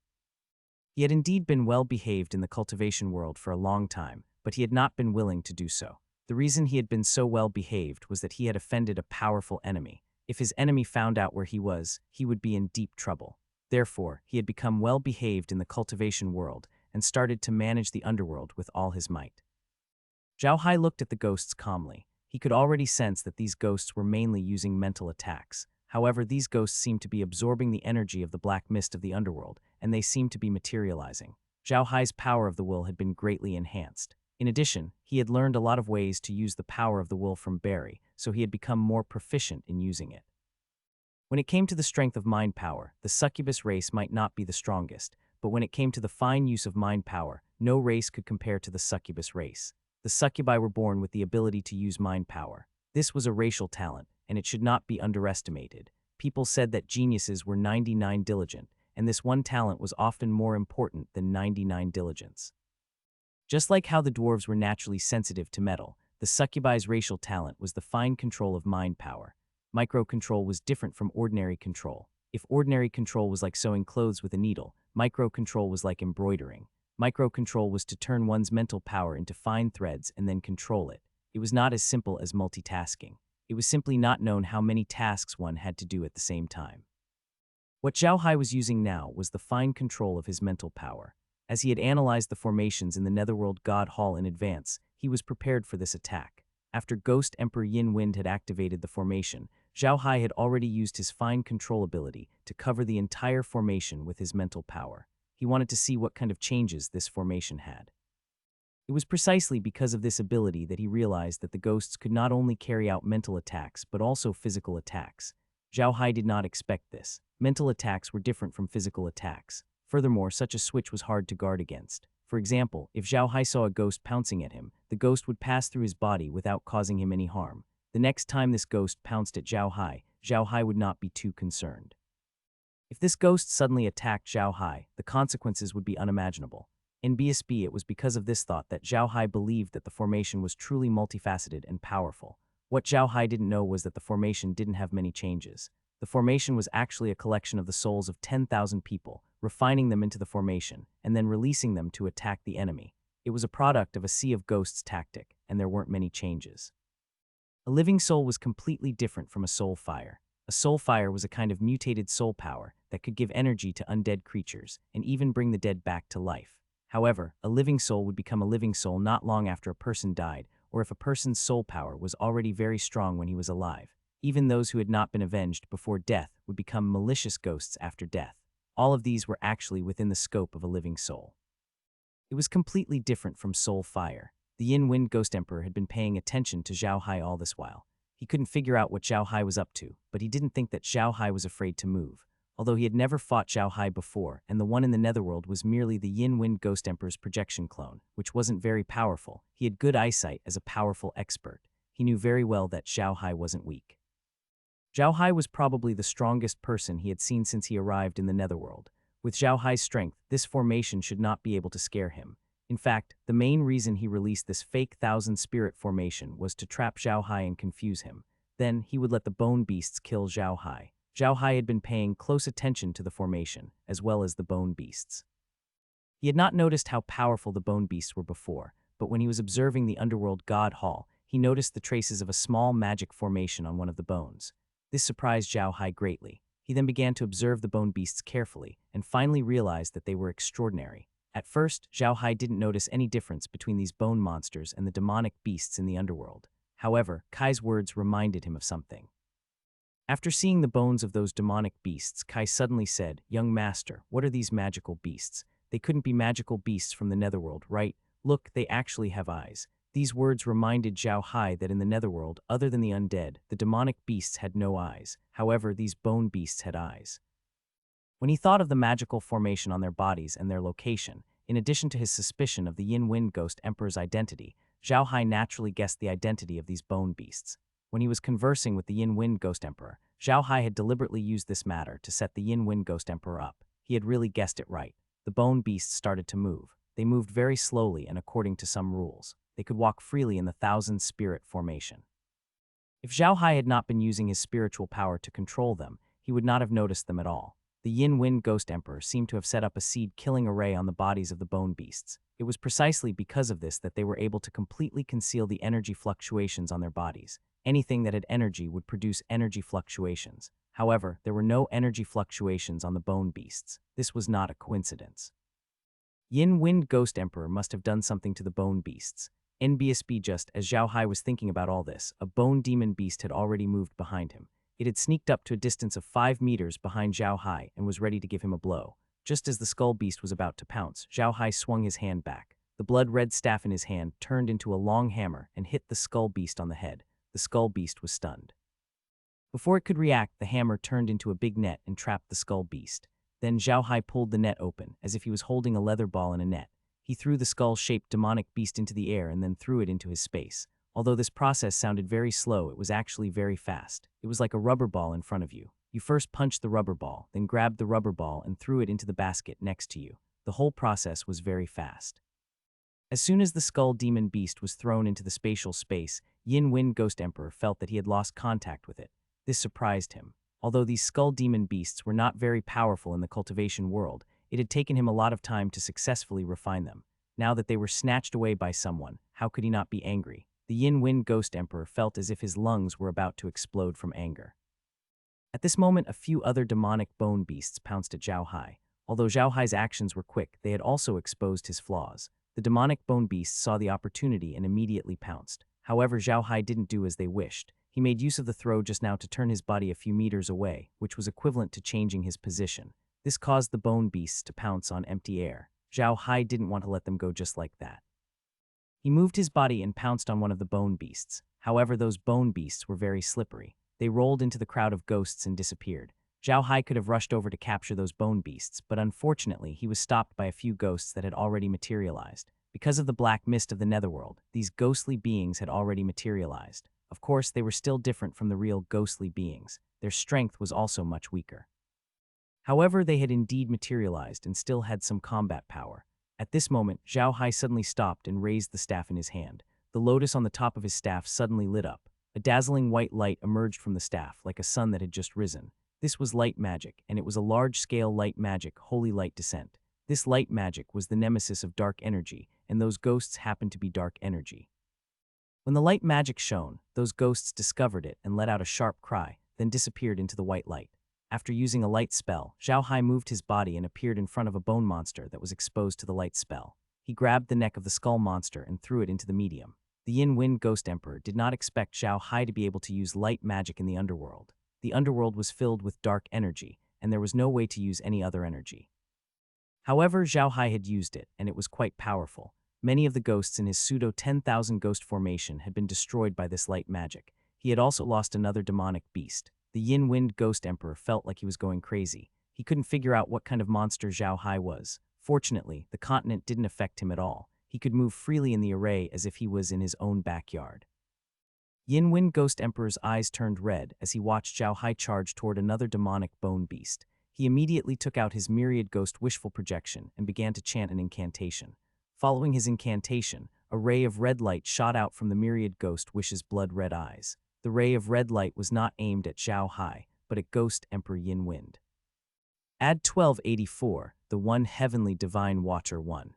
Speaker 1: He had indeed been well behaved in the cultivation world for a long time, but he had not been willing to do so. The reason he had been so well behaved was that he had offended a powerful enemy. If his enemy found out where he was, he would be in deep trouble. Therefore, he had become well behaved in the cultivation world and started to manage the underworld with all his might. Zhao Hai looked at the ghosts calmly. He could already sense that these ghosts were mainly using mental attacks. However, these ghosts seemed to be absorbing the energy of the black mist of the underworld, and they seemed to be materializing. Zhao Hai's power of the will had been greatly enhanced. In addition, he had learned a lot of ways to use the power of the will from Barry, so he had become more proficient in using it. When it came to the strength of mind power, the succubus race might not be the strongest, but when it came to the fine use of mind power, no race could compare to the succubus race. The succubi were born with the ability to use mind power. This was a racial talent, and it should not be underestimated. People said that geniuses were 99 diligent, and this one talent was often more important than 99 diligence. Just like how the dwarves were naturally sensitive to metal, the succubi's racial talent was the fine control of mind power. Micro-control was different from ordinary control. If ordinary control was like sewing clothes with a needle, micro-control was like embroidering. Micro-control was to turn one's mental power into fine threads and then control it. It was not as simple as multitasking. It was simply not known how many tasks one had to do at the same time. What Zhao Hai was using now was the fine control of his mental power. As he had analyzed the formations in the Netherworld God Hall in advance, he was prepared for this attack. After Ghost Emperor Yin Wind had activated the formation, Zhao Hai had already used his fine control ability to cover the entire formation with his mental power. He wanted to see what kind of changes this formation had. It was precisely because of this ability that he realized that the ghosts could not only carry out mental attacks but also physical attacks. Zhao Hai did not expect this. Mental attacks were different from physical attacks. Furthermore, such a switch was hard to guard against. For example, if Zhao Hai saw a ghost pouncing at him, the ghost would pass through his body without causing him any harm. The next time this ghost pounced at Zhao Hai would not be too concerned. If this ghost suddenly attacked Zhao Hai, the consequences would be unimaginable. In BSB, it was because of this thought that Zhao Hai believed that the formation was truly multifaceted and powerful. What Zhao Hai didn't know was that the formation didn't have many changes. The formation was actually a collection of the souls of 10,000 people, refining them into the formation, and then releasing them to attack the enemy. It was a product of a Sea of Ghosts tactic, and there weren't many changes. A living soul was completely different from a soul fire. A soul fire was a kind of mutated soul power that could give energy to undead creatures and even bring the dead back to life. However, a living soul would become a living soul not long after a person died, or if a person's soul power was already very strong when he was alive. Even those who had not been avenged before death would become malicious ghosts after death. All of these were actually within the scope of a living soul. It was completely different from soul fire. The Yin Wind Ghost Emperor had been paying attention to Zhao Hai all this while. He couldn't figure out what Zhao Hai was up to, but he didn't think that Zhao Hai was afraid to move. Although he had never fought Zhao Hai before, and the one in the Netherworld was merely the Yin Wind Ghost Emperor's projection clone, which wasn't very powerful, he had good eyesight as a powerful expert. He knew very well that Zhao Hai wasn't weak. Zhao Hai was probably the strongest person he had seen since he arrived in the Netherworld. With Zhao Hai's strength, this formation should not be able to scare him. In fact, the main reason he released this fake thousand-spirit formation was to trap Zhao Hai and confuse him. Then, he would let the bone beasts kill Zhao Hai. Zhao Hai had been paying close attention to the formation, as well as the bone beasts. He had not noticed how powerful the bone beasts were before, but when he was observing the underworld god hall, he noticed the traces of a small magic formation on one of the bones. This surprised Zhao Hai greatly. He then began to observe the bone beasts carefully, and finally realized that they were extraordinary. At first, Zhao Hai didn't notice any difference between these bone monsters and the demonic beasts in the underworld. However, Kai's words reminded him of something. After seeing the bones of those demonic beasts, Kai suddenly said, "Young master, what are these magical beasts? They couldn't be magical beasts from the Netherworld, right? Look, they actually have eyes." These words reminded Zhao Hai that in the Netherworld, other than the undead, the demonic beasts had no eyes. However, these bone beasts had eyes. When he thought of the magical formation on their bodies and their location, in addition to his suspicion of the Yin Wind Ghost Emperor's identity, Zhao Hai naturally guessed the identity of these bone beasts. When he was conversing with the Yin Wind Ghost Emperor, Zhao Hai had deliberately used this matter to set the Yin Wind Ghost Emperor up. He had really guessed it right. The bone beasts started to move. They moved very slowly and according to some rules. They could walk freely in the thousand-spirit formation. If Zhao Hai had not been using his spiritual power to control them, he would not have noticed them at all. The Yin Wind Ghost Emperor seemed to have set up a seed-killing array on the bodies of the bone beasts. It was precisely because of this that they were able to completely conceal the energy fluctuations on their bodies. Anything that had energy would produce energy fluctuations. However, there were no energy fluctuations on the bone beasts. This was not a coincidence. Yin Wind Ghost Emperor must have done something to the bone beasts. NBSB. Just as Zhao Hai was thinking about all this, a bone demon beast had already moved behind him. It had sneaked up to a distance of 5 meters behind Zhao Hai and was ready to give him a blow. Just as the skull beast was about to pounce, Zhao Hai swung his hand back. The blood-red staff in his hand turned into a long hammer and hit the skull beast on the head. The skull beast was stunned. Before it could react, the hammer turned into a big net and trapped the skull beast. Then Zhao Hai pulled the net open, as if he was holding a leather ball in a net. He threw the skull-shaped demonic beast into the air and then threw it into his space. Although this process sounded very slow, it was actually very fast. It was like a rubber ball in front of you. You first punched the rubber ball, then grabbed the rubber ball and threw it into the basket next to you. The whole process was very fast. As soon as the skull demon beast was thrown into the spatial space, Yin Wind Ghost Emperor felt that he had lost contact with it. This surprised him. Although these skull demon beasts were not very powerful in the cultivation world, it had taken him a lot of time to successfully refine them. Now that they were snatched away by someone, how could he not be angry? The Yin Wind Ghost Emperor felt as if his lungs were about to explode from anger. At this moment, a few other demonic bone beasts pounced at Zhao Hai. Although Zhao Hai's actions were quick, they had also exposed his flaws. The demonic bone beasts saw the opportunity and immediately pounced. However, Zhao Hai didn't do as they wished. He made use of the throw just now to turn his body a few meters away, which was equivalent to changing his position. This caused the bone beasts to pounce on empty air. Zhao Hai didn't want to let them go just like that. He moved his body and pounced on one of the bone beasts. However, those bone beasts were very slippery. They rolled into the crowd of ghosts and disappeared. Zhao Hai could have rushed over to capture those bone beasts, but unfortunately he was stopped by a few ghosts that had already materialized. Because of the black mist of the netherworld, these ghostly beings had already materialized. Of course, they were still different from the real ghostly beings. Their strength was also much weaker. However, they had indeed materialized and still had some combat power. At this moment, Zhao Hai suddenly stopped and raised the staff in his hand. The lotus on the top of his staff suddenly lit up. A dazzling white light emerged from the staff, like a sun that had just risen. This was light magic, and it was a large-scale light magic, holy light descent. This light magic was the nemesis of dark energy, and those ghosts happened to be dark energy. When the light magic shone, those ghosts discovered it and let out a sharp cry, then disappeared into the white light. After using a light spell, Zhao Hai moved his body and appeared in front of a bone monster that was exposed to the light spell. He grabbed the neck of the skull monster and threw it into the medium. The Yin Wind Ghost Emperor did not expect Zhao Hai to be able to use light magic in the underworld. The underworld was filled with dark energy, and there was no way to use any other energy. However, Zhao Hai had used it, and it was quite powerful. Many of the ghosts in his pseudo-10,000 ghost formation had been destroyed by this light magic. He had also lost another demonic beast. The Yin Wind Ghost Emperor felt like he was going crazy. He couldn't figure out what kind of monster Zhao Hai was. Fortunately, the continent didn't affect him at all. He could move freely in the array as if he was in his own backyard. Yin Wind Ghost Emperor's eyes turned red as he watched Zhao Hai charge toward another demonic bone beast. He immediately took out his myriad ghost wishful projection and began to chant an incantation. Following his incantation, a ray of red light shot out from the myriad ghost wish's blood-red eyes. The ray of red light was not aimed at Zhao Hai, but at Ghost Emperor Yin Wind. Ad 1284, the One Heavenly Divine Watcher 1.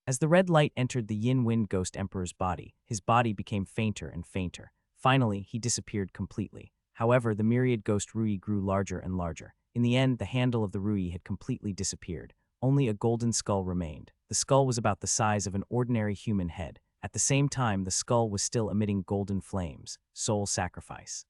Speaker 1: As the red light entered the Yin Wind Ghost Emperor's body, his body became fainter and fainter. Finally, he disappeared completely. However, the myriad ghost Rui grew larger and larger. In the end, the handle of the Rui had completely disappeared. Only a golden skull remained. The skull was about the size of an ordinary human head. At the same time, the skull was still emitting golden flames, soul sacrifice.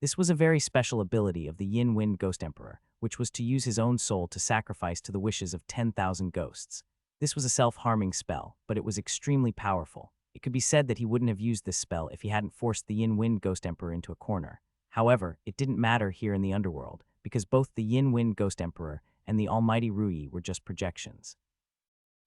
Speaker 1: This was a very special ability of the Yin Wind Ghost Emperor, which was to use his own soul to sacrifice to the wishes of 10,000 ghosts. This was a self-harming spell, but it was extremely powerful. It could be said that he wouldn't have used this spell if he hadn't forced the Yin Wind Ghost Emperor into a corner. However, it didn't matter here in the underworld, because both the Yin Wind Ghost Emperor and the Almighty Rui were just projections.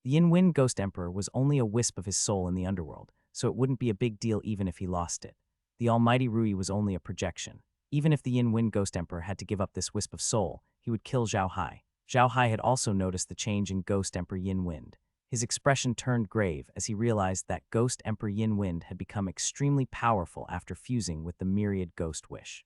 Speaker 1: The Yin Wind Ghost Emperor was only a wisp of his soul in the underworld, so it wouldn't be a big deal even if he lost it. The Almighty Rui was only a projection. Even if the Yin Wind Ghost Emperor had to give up this wisp of soul, he would kill Zhao Hai. Zhao Hai had also noticed the change in Ghost Emperor Yin Wind. His expression turned grave as he realized that Ghost Emperor Yin Wind had become extremely powerful after fusing with the myriad ghost wish.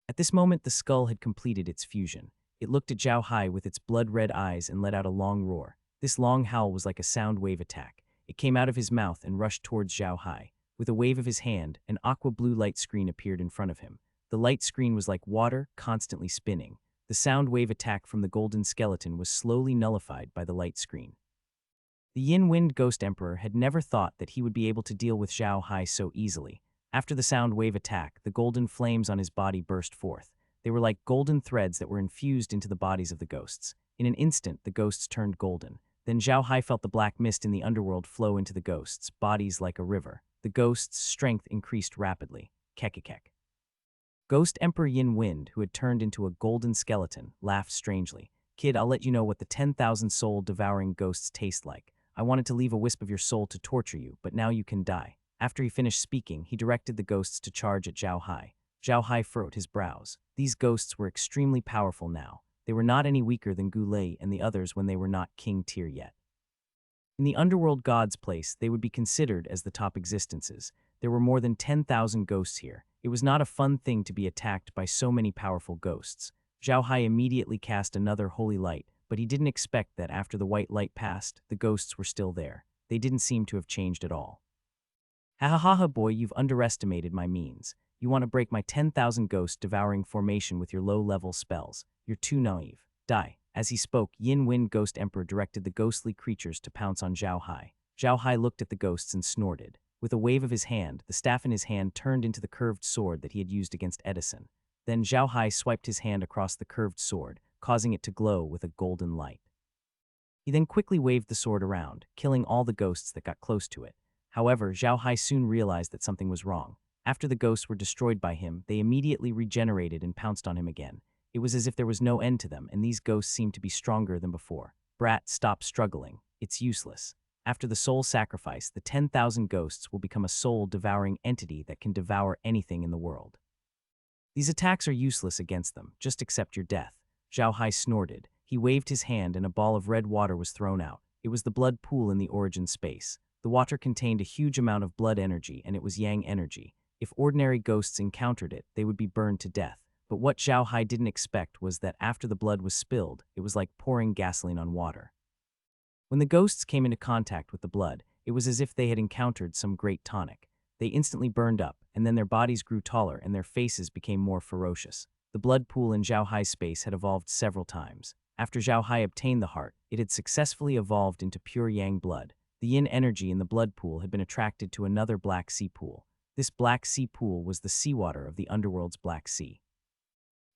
Speaker 1: At this moment, the skull had completed its fusion. It looked at Zhao Hai with its blood-red eyes and let out a long roar. This long howl was like a sound wave attack. It came out of his mouth and rushed towards Zhao Hai. With a wave of his hand, an aqua-blue light screen appeared in front of him. The light screen was like water, constantly spinning. The sound wave attack from the golden skeleton was slowly nullified by the light screen. The Yin Wind Ghost Emperor had never thought that he would be able to deal with Zhao Hai so easily. After the sound wave attack, the golden flames on his body burst forth. They were like golden threads that were infused into the bodies of the ghosts. In an instant, the ghosts turned golden. Then Zhao Hai felt the black mist in the underworld flow into the ghosts' bodies like a river. The ghosts' strength increased rapidly. Kekekek. Ghost Emperor Yin Wind, who had turned into a golden skeleton, laughed strangely. Kid, I'll let you know what the 10,000 soul-devouring ghosts taste like. I wanted to leave a wisp of your soul to torture you, but now you can die. After he finished speaking, he directed the ghosts to charge at Zhao Hai. Zhao Hai furrowed his brows. These ghosts were extremely powerful now. They were not any weaker than Gu Lei and the others when they were not king tier yet. In the underworld god's place, they would be considered as the top existences. There were more than 10,000 ghosts here. It was not a fun thing to be attacked by so many powerful ghosts. Zhao Hai immediately cast another holy light, but he didn't expect that after the white light passed, the ghosts were still there. They didn't seem to have changed at all. Ha ha ha ha boy, you've underestimated my means. You want to break my 10,000 ghost devouring formation with your low-level spells. You're too naive. Die. As he spoke, Yin Wind Ghost Emperor directed the ghostly creatures to pounce on Zhao Hai. Zhao Hai looked at the ghosts and snorted. With a wave of his hand, the staff in his hand turned into the curved sword that he had used against Edison. Then Zhao Hai swiped his hand across the curved sword, causing it to glow with a golden light. He then quickly waved the sword around, killing all the ghosts that got close to it. However, Zhao Hai soon realized that something was wrong. After the ghosts were destroyed by him, they immediately regenerated and pounced on him again. It was as if there was no end to them, and these ghosts seemed to be stronger than before. Brat, stop struggling. It's useless. After the soul sacrifice, the 10,000 ghosts will become a soul-devouring entity that can devour anything in the world. These attacks are useless against them. Just accept your death. Zhao Hai snorted. He waved his hand and a ball of red water was thrown out. It was the blood pool in the origin space. The water contained a huge amount of blood energy, and it was yang energy. If ordinary ghosts encountered it, they would be burned to death. But what Zhao Hai didn't expect was that after the blood was spilled, it was like pouring gasoline on water. When the ghosts came into contact with the blood, it was as if they had encountered some great tonic. They instantly burned up, and then their bodies grew taller and their faces became more ferocious. The blood pool in Zhao Hai's space had evolved several times. After Zhao Hai obtained the heart, it had successfully evolved into pure yang blood. The yin energy in the blood pool had been attracted to another Black Sea pool. This Black Sea pool was the seawater of the underworld's Black Sea.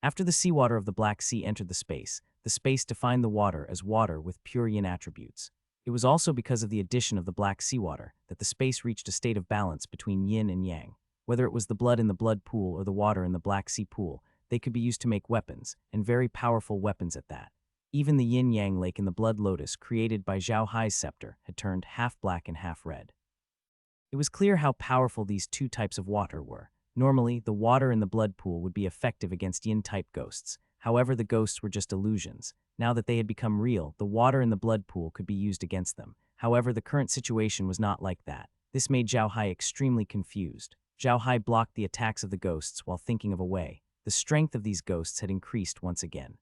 Speaker 1: After the seawater of the Black Sea entered the space defined the water as water with pure yin attributes. It was also because of the addition of the Black Seawater that the space reached a state of balance between yin and yang. Whether it was the blood in the blood pool or the water in the Black Sea pool, they could be used to make weapons, and very powerful weapons at that. Even the yin-yang lake in the blood lotus created by Zhao Hai's scepter had turned half black and half red. It was clear how powerful these two types of water were. Normally, the water in the blood pool would be effective against yin-type ghosts. However, the ghosts were just illusions. Now that they had become real, the water in the blood pool could be used against them. However, the current situation was not like that. This made Zhao Hai extremely confused. Zhao Hai blocked the attacks of the ghosts while thinking of a way. The strength of these ghosts had increased once again.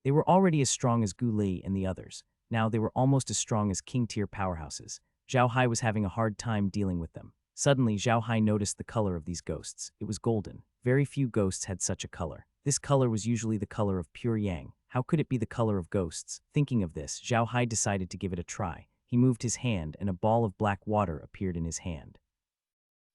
Speaker 1: They were already as strong as Gu Li and the others. Now they were almost as strong as king-tier powerhouses. Zhao Hai was having a hard time dealing with them. Suddenly, Zhao Hai noticed the color of these ghosts. It was golden. Very few ghosts had such a color. This color was usually the color of pure yang. How could it be the color of ghosts? Thinking of this, Zhao Hai decided to give it a try. He moved his hand and a ball of black water appeared in his hand.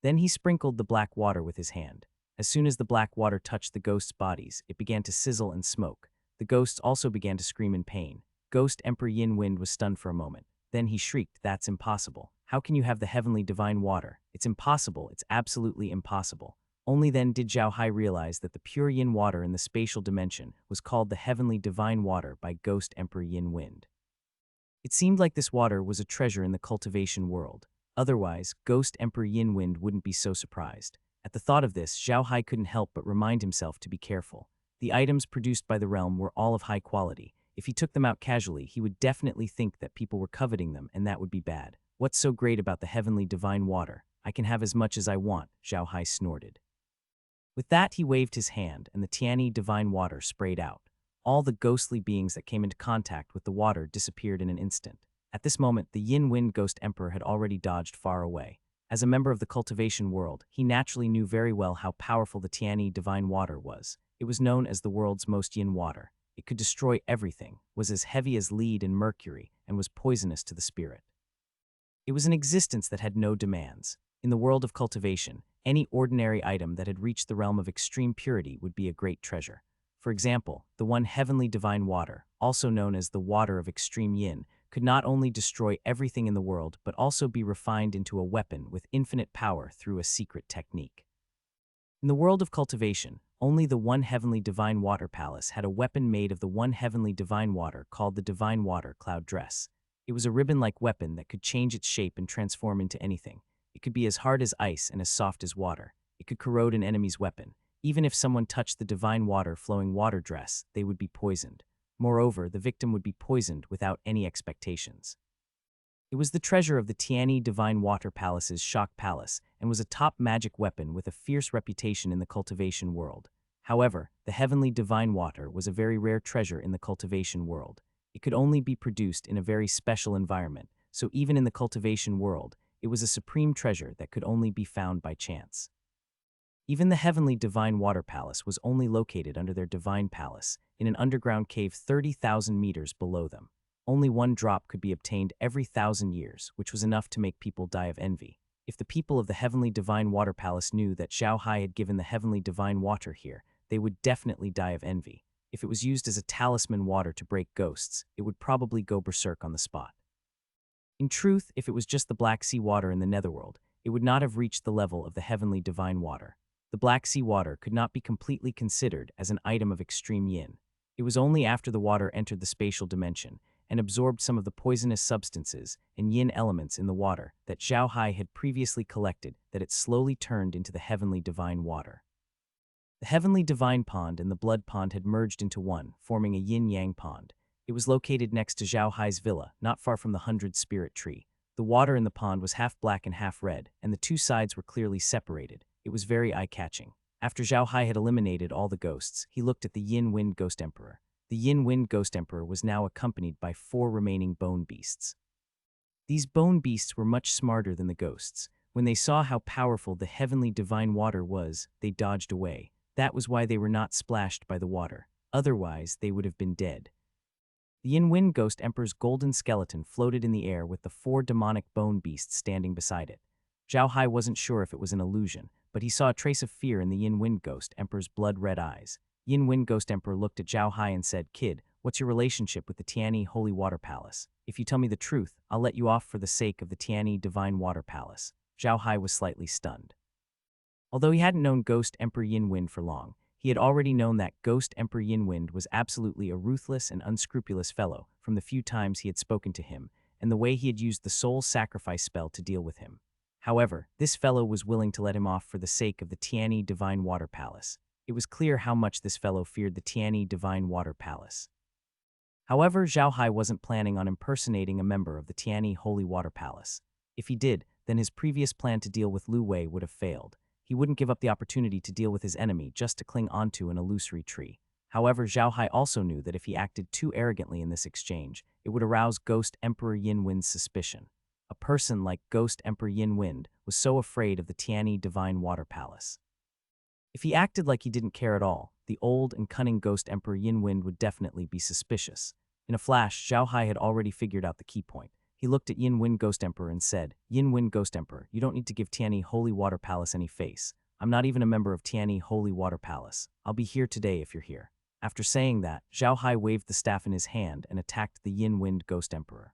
Speaker 1: Then he sprinkled the black water with his hand. As soon as the black water touched the ghosts' bodies, it began to sizzle and smoke. The ghosts also began to scream in pain. Ghost Emperor Yin Wind was stunned for a moment. Then he shrieked, "That's impossible. How can you have the heavenly divine water? It's impossible. It's absolutely impossible." Only then did Zhao Hai realize that the pure yin water in the spatial dimension was called the heavenly divine water by Ghost Emperor Yin Wind. It seemed like this water was a treasure in the cultivation world. Otherwise, Ghost Emperor Yin Wind wouldn't be so surprised. At the thought of this, Zhao Hai couldn't help but remind himself to be careful. The items produced by the realm were all of high quality. If he took them out casually, he would definitely think that people were coveting them, and that would be bad. What's so great about the heavenly divine water? I can have as much as I want, Zhao Hai snorted. With that, he waved his hand, and the Tiani divine water sprayed out. All the ghostly beings that came into contact with the water disappeared in an instant. At this moment, the Yin Wind Ghost Emperor had already dodged far away. As a member of the cultivation world, he naturally knew very well how powerful the Tiani divine water was. It was known as the world's most yin water. It could destroy everything, was as heavy as lead and mercury, and was poisonous to the spirit. It was an existence that had no demands. In the world of cultivation, any ordinary item that had reached the realm of extreme purity would be a great treasure. For example, the one heavenly divine water, also known as the water of extreme yin, could not only destroy everything in the world, but also be refined into a weapon with infinite power through a secret technique. In the world of cultivation, only the one heavenly divine water palace had a weapon made of the one heavenly divine water called the divine water cloud dress. It was a ribbon-like weapon that could change its shape and transform into anything. It could be as hard as ice and as soft as water. It could corrode an enemy's weapon. Even if someone touched the divine water flowing water dress, they would be poisoned. Moreover, the victim would be poisoned without any expectations. It was the treasure of the Tiani Divine Water Palace's Shock Palace and was a top magic weapon with a fierce reputation in the cultivation world. However, the heavenly divine water was a very rare treasure in the cultivation world. It could only be produced in a very special environment, so even in the cultivation world, it was a supreme treasure that could only be found by chance. Even the heavenly divine water palace was only located under their divine palace, in an underground cave 30,000 meters below them. Only one drop could be obtained every 1,000 years, which was enough to make people die of envy. If the people of the heavenly divine water palace knew that Zhao Hai had given the heavenly divine water here, they would definitely die of envy. If it was used as a talisman water to break ghosts, it would probably go berserk on the spot. In truth, if it was just the Black Sea water in the netherworld, it would not have reached the level of the heavenly divine water. the Black Sea water could not be completely considered as an item of extreme yin. It was only after the water entered the spatial dimension and absorbed some of the poisonous substances and yin elements in the water that Zhao Hai had previously collected that it slowly turned into the heavenly divine water. The heavenly divine pond and the blood pond had merged into one, forming a yin-yang pond. It was located next to Zhao Hai's villa, not far from the 100-spirit tree. The water in the pond was half black and half red, and the two sides were clearly separated. It was very eye-catching. After Zhao Hai had eliminated all the ghosts, he looked at the Yin-Wind Ghost Emperor. The Yin-Wind Ghost Emperor was now accompanied by 4 remaining bone beasts. These bone beasts were much smarter than the ghosts. When they saw how powerful the heavenly divine water was, they dodged away. That was why they were not splashed by the water. Otherwise, they would have been dead. The Yin-Wind Ghost Emperor's golden skeleton floated in the air with the 4 demonic bone beasts standing beside it. Zhao Hai wasn't sure if it was an illusion, but he saw a trace of fear in the Yin-Wind Ghost Emperor's blood-red eyes. Yin-Wind Ghost Emperor looked at Zhao Hai and said, "Kid, what's your relationship with the Tianyi Holy Water Palace? If you tell me the truth, I'll let you off for the sake of the Tianyi Divine Water Palace." Zhao Hai was slightly stunned. Although he hadn't known Ghost Emperor Yin-Wind for long, he had already known that Ghost Emperor Yin-Wind was absolutely a ruthless and unscrupulous fellow from the few times he had spoken to him and the way he had used the soul sacrifice spell to deal with him. However, this fellow was willing to let him off for the sake of the Tianyi Divine Water Palace. It was clear how much this fellow feared the Tianyi Divine Water Palace. However, Zhao Hai wasn't planning on impersonating a member of the Tianyi Holy Water Palace. If he did, then his previous plan to deal with Lu Wei would have failed. He wouldn't give up the opportunity to deal with his enemy just to cling onto an illusory tree. However, Zhao Hai also knew that if he acted too arrogantly in this exchange, it would arouse Ghost Emperor Yin-Wind's suspicion. A person like Ghost Emperor Yin-Wind was so afraid of the Tianyi Divine Water Palace. If he acted like he didn't care at all, the old and cunning Ghost Emperor Yin-Wind would definitely be suspicious. In a flash, Zhao Hai had already figured out the key point. He looked at Yin-Wind Ghost Emperor and said, "Yin-Wind Ghost Emperor, you don't need to give Tianyi Holy Water Palace any face. I'm not even a member of Tianyi Holy Water Palace. I'll be here today if you're here." After saying that, Zhao Hai waved the staff in his hand and attacked the Yin-Wind Ghost Emperor.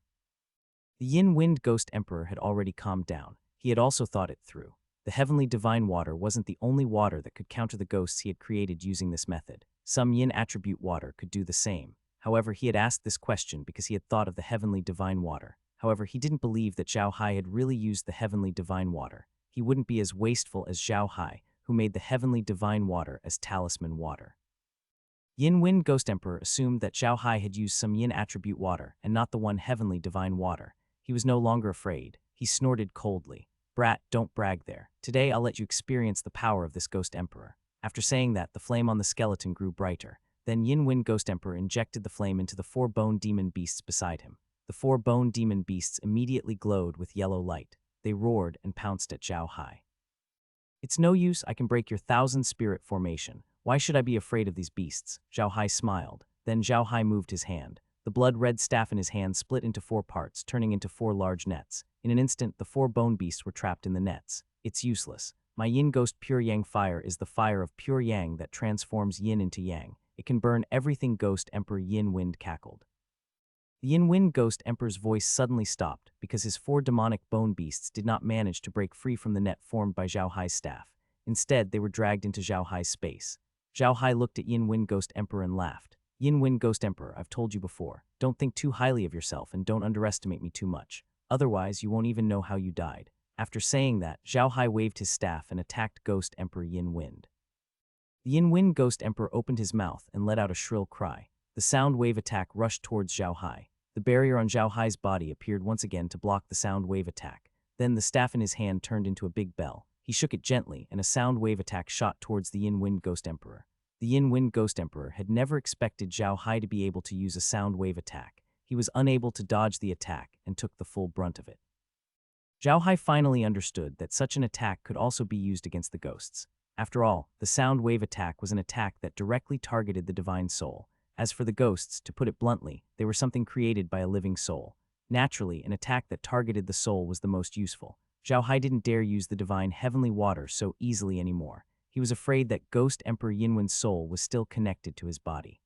Speaker 1: The Yin-Wind Ghost Emperor had already calmed down. He had also thought it through. The heavenly divine water wasn't the only water that could counter the ghosts he had created using this method. Some yin attribute water could do the same. However, he had asked this question because he had thought of the heavenly divine water. However, he didn't believe that Zhao Hai had really used the heavenly divine water. He wouldn't be as wasteful as Zhao Hai, who made the heavenly divine water as talisman water. Yin-Wind Ghost Emperor assumed that Zhao Hai had used some yin attribute water and not the one heavenly divine water. He was no longer afraid. He snorted coldly. "Brat, don't brag there. Today I'll let you experience the power of this Ghost Emperor." After saying that, the flame on the skeleton grew brighter. Then Yin-Wind Ghost Emperor injected the flame into the 4 bone demon beasts beside him. The 4 bone demon beasts immediately glowed with yellow light. They roared and pounced at Zhao Hai. "It's no use, I can break your 1,000-spirit formation. Why should I be afraid of these beasts?" Zhao Hai smiled. Then Zhao Hai moved his hand. The blood-red staff in his hand split into 4 parts, turning into 4 large nets. In an instant, the 4 bone beasts were trapped in the nets. "It's useless. My yin ghost pure yang fire is the fire of pure yang that transforms yin into yang. It can burn everything." Ghost Emperor Yin-Wind cackled. The Yin-Wind Ghost Emperor's voice suddenly stopped because his 4 demonic bone beasts did not manage to break free from the net formed by Zhao Hai's staff. Instead, they were dragged into Zhao Hai's space. Zhao Hai looked at Yin-Wind Ghost Emperor and laughed. "Yin-Wind Ghost Emperor, I've told you before, don't think too highly of yourself and don't underestimate me too much. Otherwise, you won't even know how you died." After saying that, Zhao Hai waved his staff and attacked Ghost Emperor Yin-Wind. The Yin-Wind Ghost Emperor opened his mouth and let out a shrill cry. The sound wave attack rushed towards Zhao Hai. The barrier on Zhao Hai's body appeared once again to block the sound wave attack. Then the staff in his hand turned into a big bell. He shook it gently, and a sound wave attack shot towards the Yin-Wind Ghost Emperor. The Yin-Wind Ghost Emperor had never expected Zhao Hai to be able to use a sound wave attack. He was unable to dodge the attack and took the full brunt of it. Zhao Hai finally understood that such an attack could also be used against the ghosts. After all, the sound wave attack was an attack that directly targeted the divine soul. As for the ghosts, to put it bluntly, they were something created by a living soul. Naturally, an attack that targeted the soul was the most useful. Zhao Hai didn't dare use the divine heavenly water so easily anymore. He was afraid that Ghost Emperor Yin-Wind's soul was still connected to his body.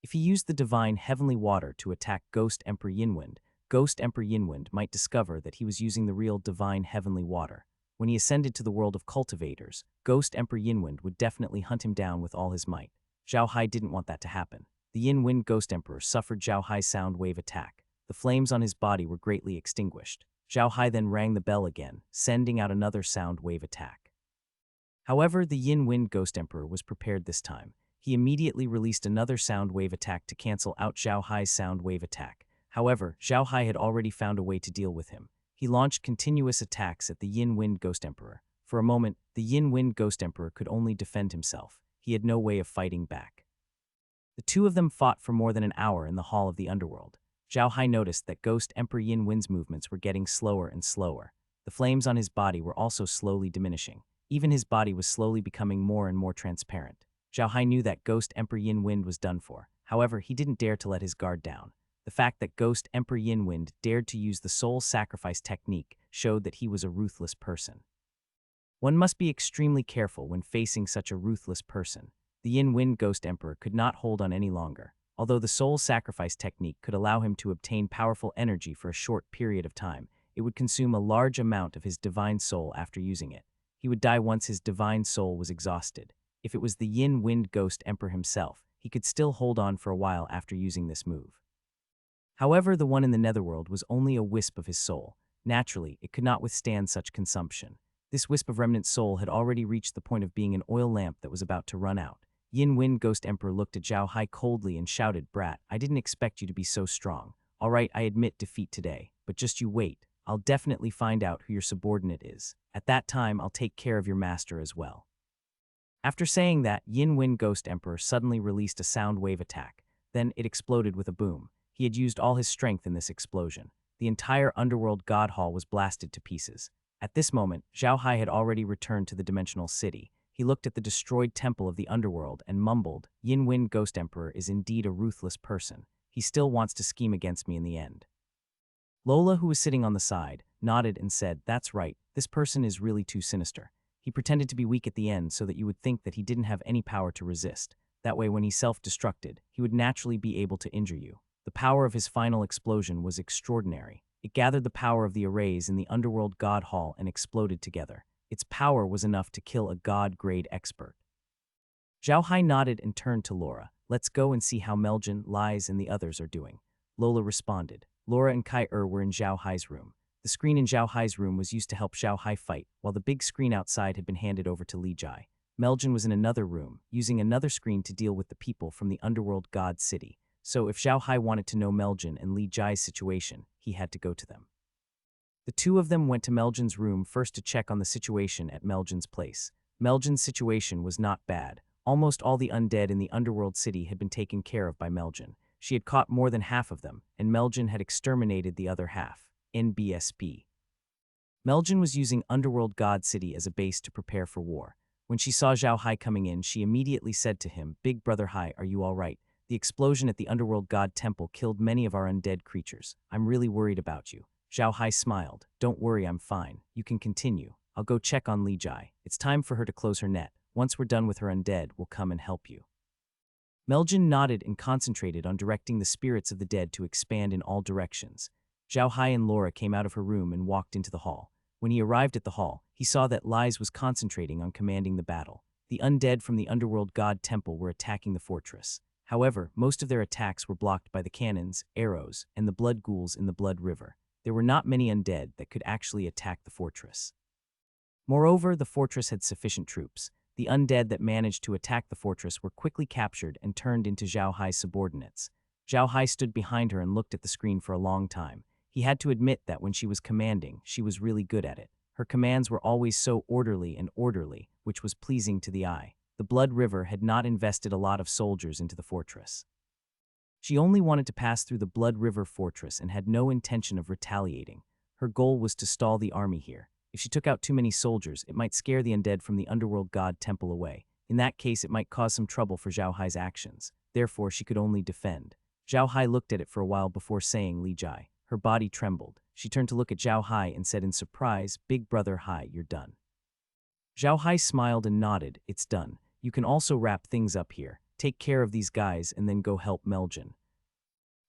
Speaker 1: If he used the divine heavenly water to attack Ghost Emperor Yin-Wind, Ghost Emperor Yin-Wind might discover that he was using the real divine heavenly water. When he ascended to the world of cultivators, Ghost Emperor Yinwind would definitely hunt him down with all his might. Zhao Hai didn't want that to happen. The Yinwind Ghost Emperor suffered Zhao Hai's sound wave attack. The flames on his body were greatly extinguished. Zhao Hai then rang the bell again, sending out another sound wave attack. However, the Yinwind Ghost Emperor was prepared this time. He immediately released another sound wave attack to cancel out Zhao Hai's sound wave attack. However, Zhao Hai had already found a way to deal with him. He launched continuous attacks at the Yinwind Ghost Emperor. For a moment, the Yinwind Ghost Emperor could only defend himself. He had no way of fighting back. The two of them fought for more than an hour in the Hall of the Underworld. Zhao Hai noticed that Ghost Emperor Yinwind's movements were getting slower and slower. The flames on his body were also slowly diminishing. Even his body was slowly becoming more and more transparent. Zhao Hai knew that Ghost Emperor Yinwind was done for. However, he didn't dare to let his guard down. The fact that Ghost Emperor Yinwind dared to use the soul sacrifice technique showed that he was a ruthless person. One must be extremely careful when facing such a ruthless person. The Yinwind Ghost Emperor could not hold on any longer. Although the soul sacrifice technique could allow him to obtain powerful energy for a short period of time, it would consume a large amount of his divine soul after using it. He would die once his divine soul was exhausted. If it was the Yinwind Ghost Emperor himself, he could still hold on for a while after using this move. However, the one in the netherworld was only a wisp of his soul. Naturally, it could not withstand such consumption. This wisp of remnant soul had already reached the point of being an oil lamp that was about to run out. Yinwind Ghost Emperor looked at Zhao Hai coldly and shouted, "Brat, I didn't expect you to be so strong. All right, I admit defeat today, but just you wait. I'll definitely find out who your subordinate is. At that time, I'll take care of your master as well." After saying that, Yinwind Ghost Emperor suddenly released a sound wave attack. Then it exploded with a boom. He had used all his strength in this explosion. The entire underworld god hall was blasted to pieces. At this moment, Zhao Hai had already returned to the dimensional city. He looked at the destroyed temple of the underworld and mumbled, "Yinwind Ghost Emperor is indeed a ruthless person. He still wants to scheme against me in the end." Lola, who was sitting on the side, nodded and said, "That's right, this person is really too sinister. He pretended to be weak at the end so that you would think that he didn't have any power to resist. That way, when he self-destructed, he would naturally be able to injure you." The power of his final explosion was extraordinary. It gathered the power of the arrays in the underworld god hall and exploded together. Its power was enough to kill a god-grade expert. Zhao Hai nodded and turned to Laura. "Let's go and see how Meljan, Lies, and the others are doing." Lola responded. Laura and Kai were in Zhao Hai's room. The screen in Zhao Hai's room was used to help Zhao Hai fight, while the big screen outside had been handed over to Li Jai. Meljan was in another room, using another screen to deal with the people from the underworld god city. So if Zhao Hai wanted to know Meljan and Li Jai's situation, he had to go to them. The two of them went to Meljan's room first to check on the situation at Meljan's place. Meljan's situation was not bad. Almost all the undead in the underworld city had been taken care of by Meljan. She had caught more than half of them, and Meljan had exterminated the other half. NBSB. Meljan was using Underworld God City as a base to prepare for war. When she saw Zhao Hai coming in, she immediately said to him, "Big brother Hai, are you all right? The explosion at the Underworld God Temple killed many of our undead creatures. I'm really worried about you." Zhao Hai smiled. "Don't worry, I'm fine. You can continue. I'll go check on Li Jai. It's time for her to close her net. Once we're done with her undead, we'll come and help you." Meljan nodded and concentrated on directing the spirits of the dead to expand in all directions. Zhao Hai and Laura came out of her room and walked into the hall. When he arrived at the hall, he saw that Lies was concentrating on commanding the battle. The undead from the Underworld God Temple were attacking the fortress. However, most of their attacks were blocked by the cannons, arrows, and the blood ghouls in the Blood River. There were not many undead that could actually attack the fortress. Moreover, the fortress had sufficient troops. The undead that managed to attack the fortress were quickly captured and turned into Zhao Hai's subordinates. Zhao Hai stood behind her and looked at the screen for a long time. He had to admit that when she was commanding, she was really good at it. Her commands were always so orderly, which was pleasing to the eye. The Blood River had not invested a lot of soldiers into the fortress. She only wanted to pass through the Blood River fortress and had no intention of retaliating. Her goal was to stall the army here. If she took out too many soldiers, it might scare the undead from the Underworld God Temple away. In that case, it might cause some trouble for Zhao Hai's actions. Therefore, she could only defend. Zhao Hai looked at it for a while before saying Li Jai. Her body trembled. She turned to look at Zhao Hai and said in surprise, "Big brother Hai, you're done." Zhao Hai smiled and nodded. "It's done. You can also wrap things up here. Take care of these guys and then go help Meljan."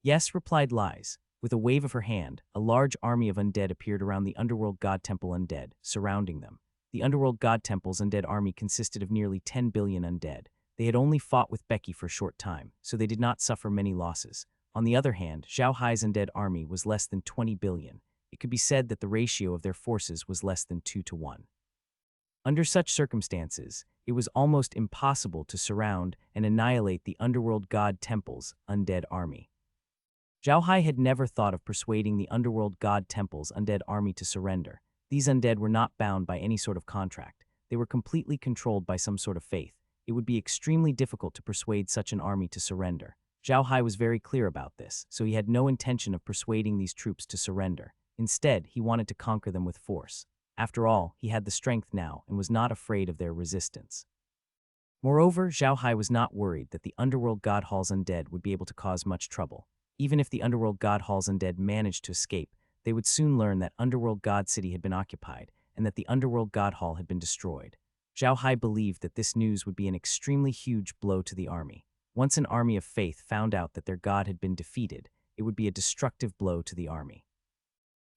Speaker 1: "Yes," replied Lies. With a wave of her hand, a large army of undead appeared around the underworld god temple undead, surrounding them. The underworld god temple's undead army consisted of nearly 10 billion undead. They had only fought with Becky for a short time, so they did not suffer many losses. On the other hand, Zhao Hai's undead army was less than 20 billion. It could be said that the ratio of their forces was less than 2 to 1. Under such circumstances, it was almost impossible to surround and annihilate the underworld god temple's undead army. Zhao Hai had never thought of persuading the underworld god temple's undead army to surrender. These undead were not bound by any sort of contract. They were completely controlled by some sort of faith. It would be extremely difficult to persuade such an army to surrender. Zhao Hai was very clear about this, so he had no intention of persuading these troops to surrender. Instead, he wanted to conquer them with force. After all, he had the strength now and was not afraid of their resistance. Moreover, Zhao Hai was not worried that the underworld god hall's undead would be able to cause much trouble. Even if the underworld god hall's undead managed to escape, they would soon learn that underworld god city had been occupied and that the underworld god hall had been destroyed. Zhao Hai believed that this news would be an extremely huge blow to the army. Once an army of faith found out that their god had been defeated, it would be a destructive blow to the army.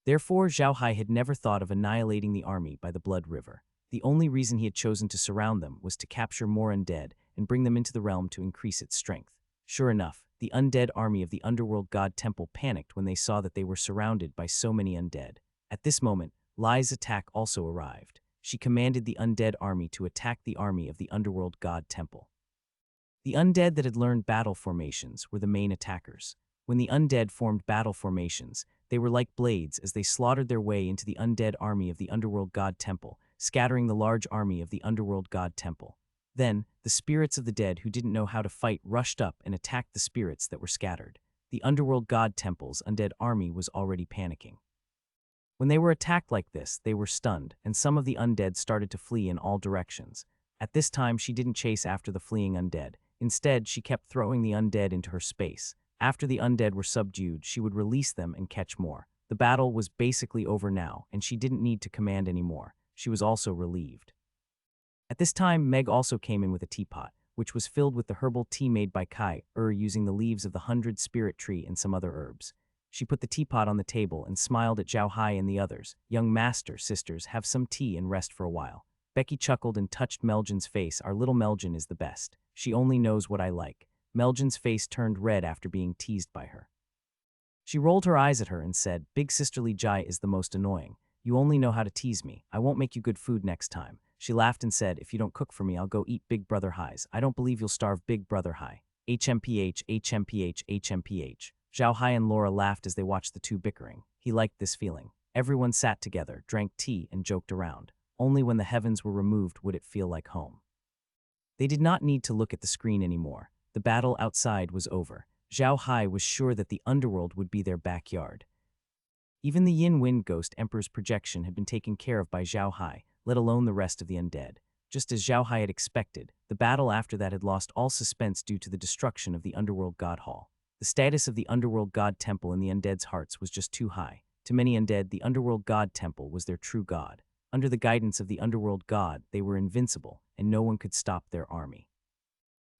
Speaker 1: Therefore, Zhao Hai had never thought of annihilating the army by the Blood River. The only reason he had chosen to surround them was to capture more undead and bring them into the realm to increase its strength. Sure enough, the undead army of the underworld god temple panicked when they saw that they were surrounded by so many undead. At this moment, Lai's attack also arrived. She commanded the undead army to attack the army of the underworld god temple. The undead that had learned battle formations were the main attackers. When the undead formed battle formations, they were like blades as they slaughtered their way into the undead army of the underworld god temple, scattering the large army of the underworld god temple. Then, the spirits of the dead who didn't know how to fight rushed up and attacked the spirits that were scattered. The underworld god temple's undead army was already panicking. When they were attacked like this, they were stunned, and some of the undead started to flee in all directions. At this time, she didn't chase after the fleeing undead. Instead, she kept throwing the undead into her space. After the undead were subdued, she would release them and catch more. The battle was basically over now, and she didn't need to command anymore. She was also relieved. At this time, Meg also came in with a teapot, which was filled with the herbal tea made by Kai using the leaves of the 100 spirit tree and some other herbs. She put the teapot on the table and smiled at Zhao Hai and the others. Young master, sisters, have some tea and rest for a while. Becky chuckled and touched Meljan's face. Our little Meljan is the best. She only knows what I like. Meljan's face turned red after being teased by her. She rolled her eyes at her and said, Big sisterly Jai is the most annoying. You only know how to tease me. I won't make you good food next time. She laughed and said, if you don't cook for me, I'll go eat Big Brother Hai's. I don't believe you'll starve Big Brother Hai. HMPH, HMPH, HMPH. Zhao Hai and Laura laughed as they watched the two bickering. He liked this feeling. Everyone sat together, drank tea, and joked around. Only when the heavens were removed would it feel like home. They did not need to look at the screen anymore. The battle outside was over. Zhao Hai was sure that the underworld would be their backyard. Even the Yin Wind Ghost Emperor's projection had been taken care of by Zhao Hai, let alone the rest of the undead. Just as Zhao Hai had expected, the battle after that had lost all suspense due to the destruction of the underworld god hall. The status of the underworld god temple in the undead's hearts was just too high. To many undead, the underworld god temple was their true god. Under the guidance of the underworld god, they were invincible, and no one could stop their army.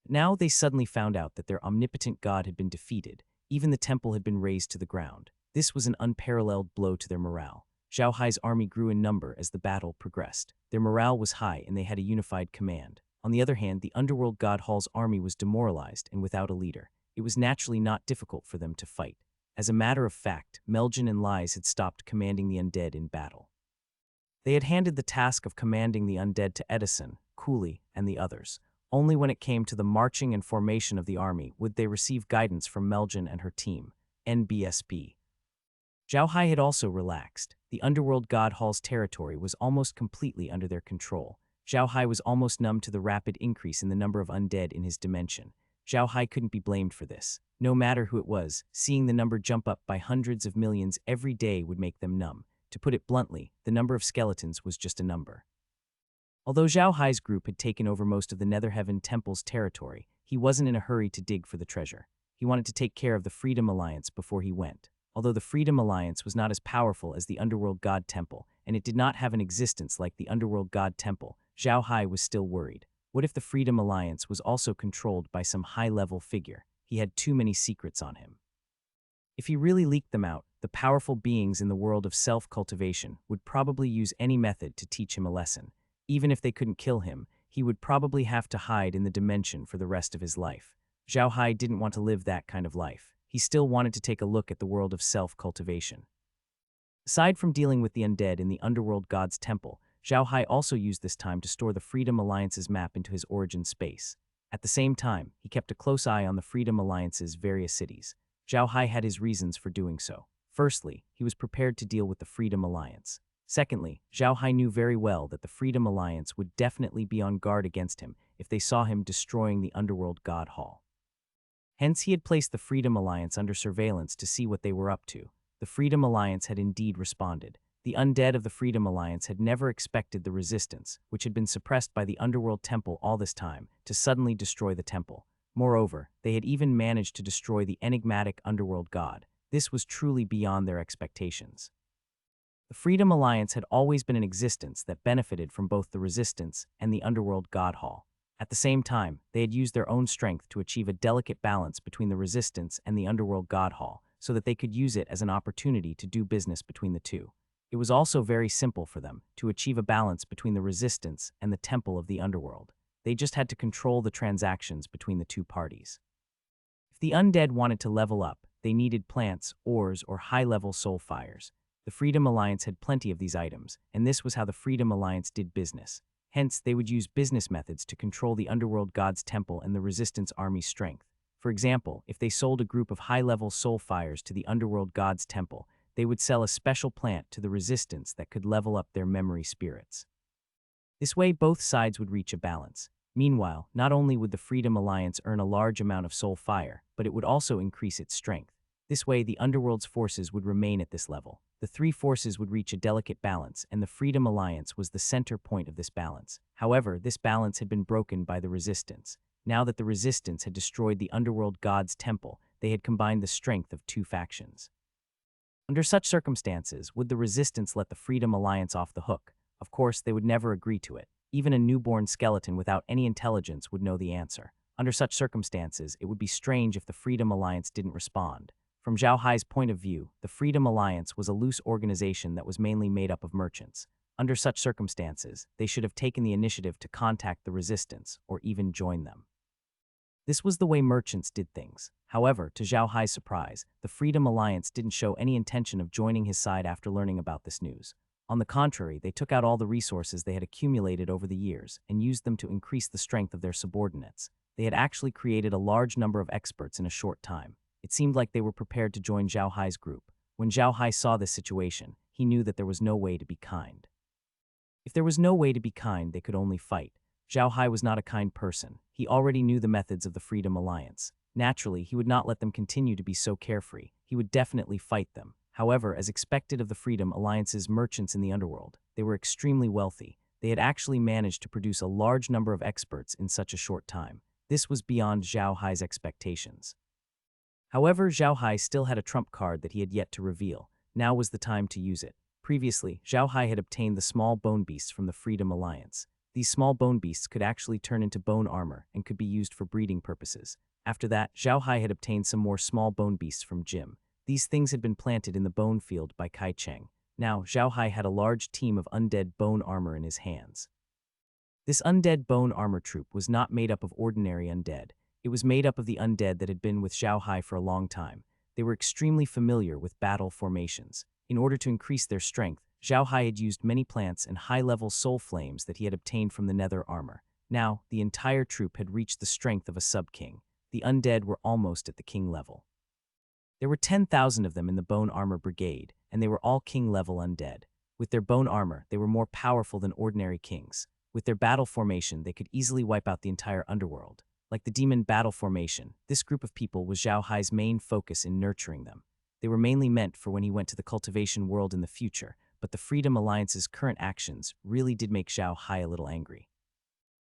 Speaker 1: Now they suddenly found out that their omnipotent god had been defeated. Even the temple had been razed to the ground. This was an unparalleled blow to their morale. Zhao Hai's army grew in number as the battle progressed. Their morale was high and they had a unified command. On the other hand, the underworld god hall's army was demoralized and without a leader. It was naturally not difficult for them to fight. As a matter of fact, Meljan and Lais had stopped commanding the undead in battle. They had handed the task of commanding the undead to Edison, Cooley, and the others. Only when it came to the marching and formation of the army would they receive guidance from Meljan and her team, NBSB. Zhao Hai had also relaxed. The underworld god hall's territory was almost completely under their control. Zhao Hai was almost numb to the rapid increase in the number of undead in his dimension. Zhao Hai couldn't be blamed for this. No matter who it was, seeing the number jump up by hundreds of millions every day would make them numb. To put it bluntly, the number of skeletons was just a number. Although Zhao Hai's group had taken over most of the Netherheaven Temple's territory, he wasn't in a hurry to dig for the treasure. He wanted to take care of the Freedom Alliance before he went. Although the Freedom Alliance was not as powerful as the Underworld God Temple, and it did not have an existence like the Underworld God Temple, Zhao Hai was still worried. What if the Freedom Alliance was also controlled by some high-level figure? He had too many secrets on him. If he really leaked them out, the powerful beings in the world of self-cultivation would probably use any method to teach him a lesson. Even if they couldn't kill him, he would probably have to hide in the dimension for the rest of his life. Zhao Hai didn't want to live that kind of life. He still wanted to take a look at the world of self-cultivation. Aside from dealing with the undead in the underworld god's temple, Zhao Hai also used this time to store the Freedom Alliance's map into his origin space. At the same time, he kept a close eye on the Freedom Alliance's various cities. Zhao Hai had his reasons for doing so. Firstly, he was prepared to deal with the Freedom Alliance. Secondly, Zhao Hai knew very well that the Freedom Alliance would definitely be on guard against him if they saw him destroying the Underworld God Hall. Hence, he had placed the Freedom Alliance under surveillance to see what they were up to. The Freedom Alliance had indeed responded. The undead of the Freedom Alliance had never expected the resistance, which had been suppressed by the Underworld Temple all this time, to suddenly destroy the temple. Moreover, they had even managed to destroy the enigmatic Underworld God. This was truly beyond their expectations. The Freedom Alliance had always been in existence that benefited from both the resistance and the Underworld God Hall. At the same time, they had used their own strength to achieve a delicate balance between the resistance and the Underworld God Hall, so that they could use it as an opportunity to do business between the two. It was also very simple for them to achieve a balance between the resistance and the temple of the underworld. They just had to control the transactions between the two parties. If the undead wanted to level up, they needed plants, ores, or high-level soul fires. The Freedom Alliance had plenty of these items, and this was how the Freedom Alliance did business. Hence, they would use business methods to control the Underworld God's temple and the Resistance Army's strength. For example, if they sold a group of high-level soul fires to the Underworld God's temple, they would sell a special plant to the Resistance that could level up their memory spirits. This way, both sides would reach a balance. Meanwhile, not only would the Freedom Alliance earn a large amount of soul fire, but it would also increase its strength. This way, the Underworld's forces would remain at this level. The three forces would reach a delicate balance, and the Freedom Alliance was the center point of this balance. However, this balance had been broken by the Resistance. Now that the Resistance had destroyed the Underworld God's temple, they had combined the strength of two factions. Under such circumstances, would the Resistance let the Freedom Alliance off the hook? Of course, they would never agree to it. Even a newborn skeleton without any intelligence would know the answer. Under such circumstances, it would be strange if the Freedom Alliance didn't respond. From Zhao Hai's point of view, the Freedom Alliance was a loose organization that was mainly made up of merchants. Under such circumstances, they should have taken the initiative to contact the Resistance or even join them. This was the way merchants did things. However, to Zhao Hai's surprise, the Freedom Alliance didn't show any intention of joining his side after learning about this news. On the contrary, they took out all the resources they had accumulated over the years and used them to increase the strength of their subordinates. They had actually created a large number of experts in a short time. It seemed like they were prepared to join Zhao Hai's group. When Zhao Hai saw this situation, he knew that there was no way to be kind. If there was no way to be kind, they could only fight. Zhao Hai was not a kind person. He already knew the methods of the Freedom Alliance. Naturally, he would not let them continue to be so carefree. He would definitely fight them. However, as expected of the Freedom Alliance's merchants in the underworld, they were extremely wealthy. They had actually managed to produce a large number of experts in such a short time. This was beyond Zhao Hai's expectations. However, Zhao Hai still had a trump card that he had yet to reveal. Now was the time to use it. Previously, Zhao Hai had obtained the small bone beasts from the Freedom Alliance. These small bone beasts could actually turn into bone armor and could be used for breeding purposes. After that, Zhao Hai had obtained some more small bone beasts from Jim. These things had been planted in the bone field by Kai Cheng. Now, Zhao Hai had a large team of undead bone armor in his hands. This undead bone armor troop was not made up of ordinary undead. It was made up of the undead that had been with Zhao Hai for a long time. They were extremely familiar with battle formations. In order to increase their strength, Zhao Hai had used many plants and high-level soul flames that he had obtained from the nether armor. Now, the entire troop had reached the strength of a sub-king. The undead were almost at the king level. There were 10,000 of them in the bone armor brigade, and they were all king-level undead. With their bone armor, they were more powerful than ordinary kings. With their battle formation, they could easily wipe out the entire underworld. Like the demon battle formation, this group of people was Zhao Hai's main focus in nurturing them. They were mainly meant for when he went to the cultivation world in the future, but the Freedom Alliance's current actions really did make Zhao Hai a little angry.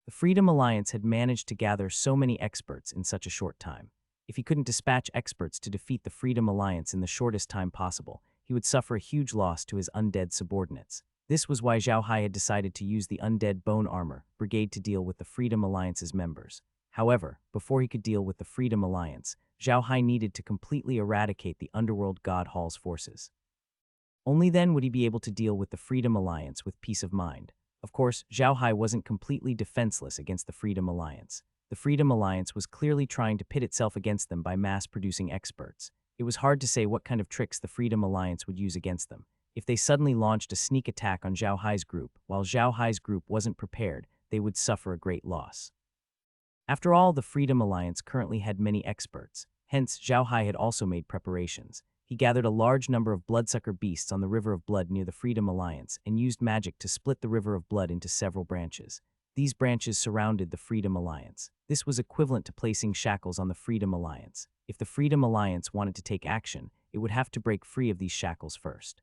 Speaker 1: The Freedom Alliance had managed to gather so many experts in such a short time. If he couldn't dispatch experts to defeat the Freedom Alliance in the shortest time possible, he would suffer a huge loss to his undead subordinates. This was why Zhao Hai had decided to use the undead bone armor brigade to deal with the Freedom Alliance's members. However, before he could deal with the Freedom Alliance, Zhao Hai needed to completely eradicate the Underworld God Hall's forces. Only then would he be able to deal with the Freedom Alliance with peace of mind. Of course, Zhao Hai wasn't completely defenseless against the Freedom Alliance. The Freedom Alliance was clearly trying to pit itself against them by mass-producing experts. It was hard to say what kind of tricks the Freedom Alliance would use against them. If they suddenly launched a sneak attack on Zhao Hai's group, while Zhao Hai's group wasn't prepared, they would suffer a great loss. After all, the Freedom Alliance currently had many experts. Hence, Zhao Hai had also made preparations. He gathered a large number of bloodsucker beasts on the River of Blood near the Freedom Alliance and used magic to split the River of Blood into several branches. These branches surrounded the Freedom Alliance. This was equivalent to placing shackles on the Freedom Alliance. If the Freedom Alliance wanted to take action, it would have to break free of these shackles first.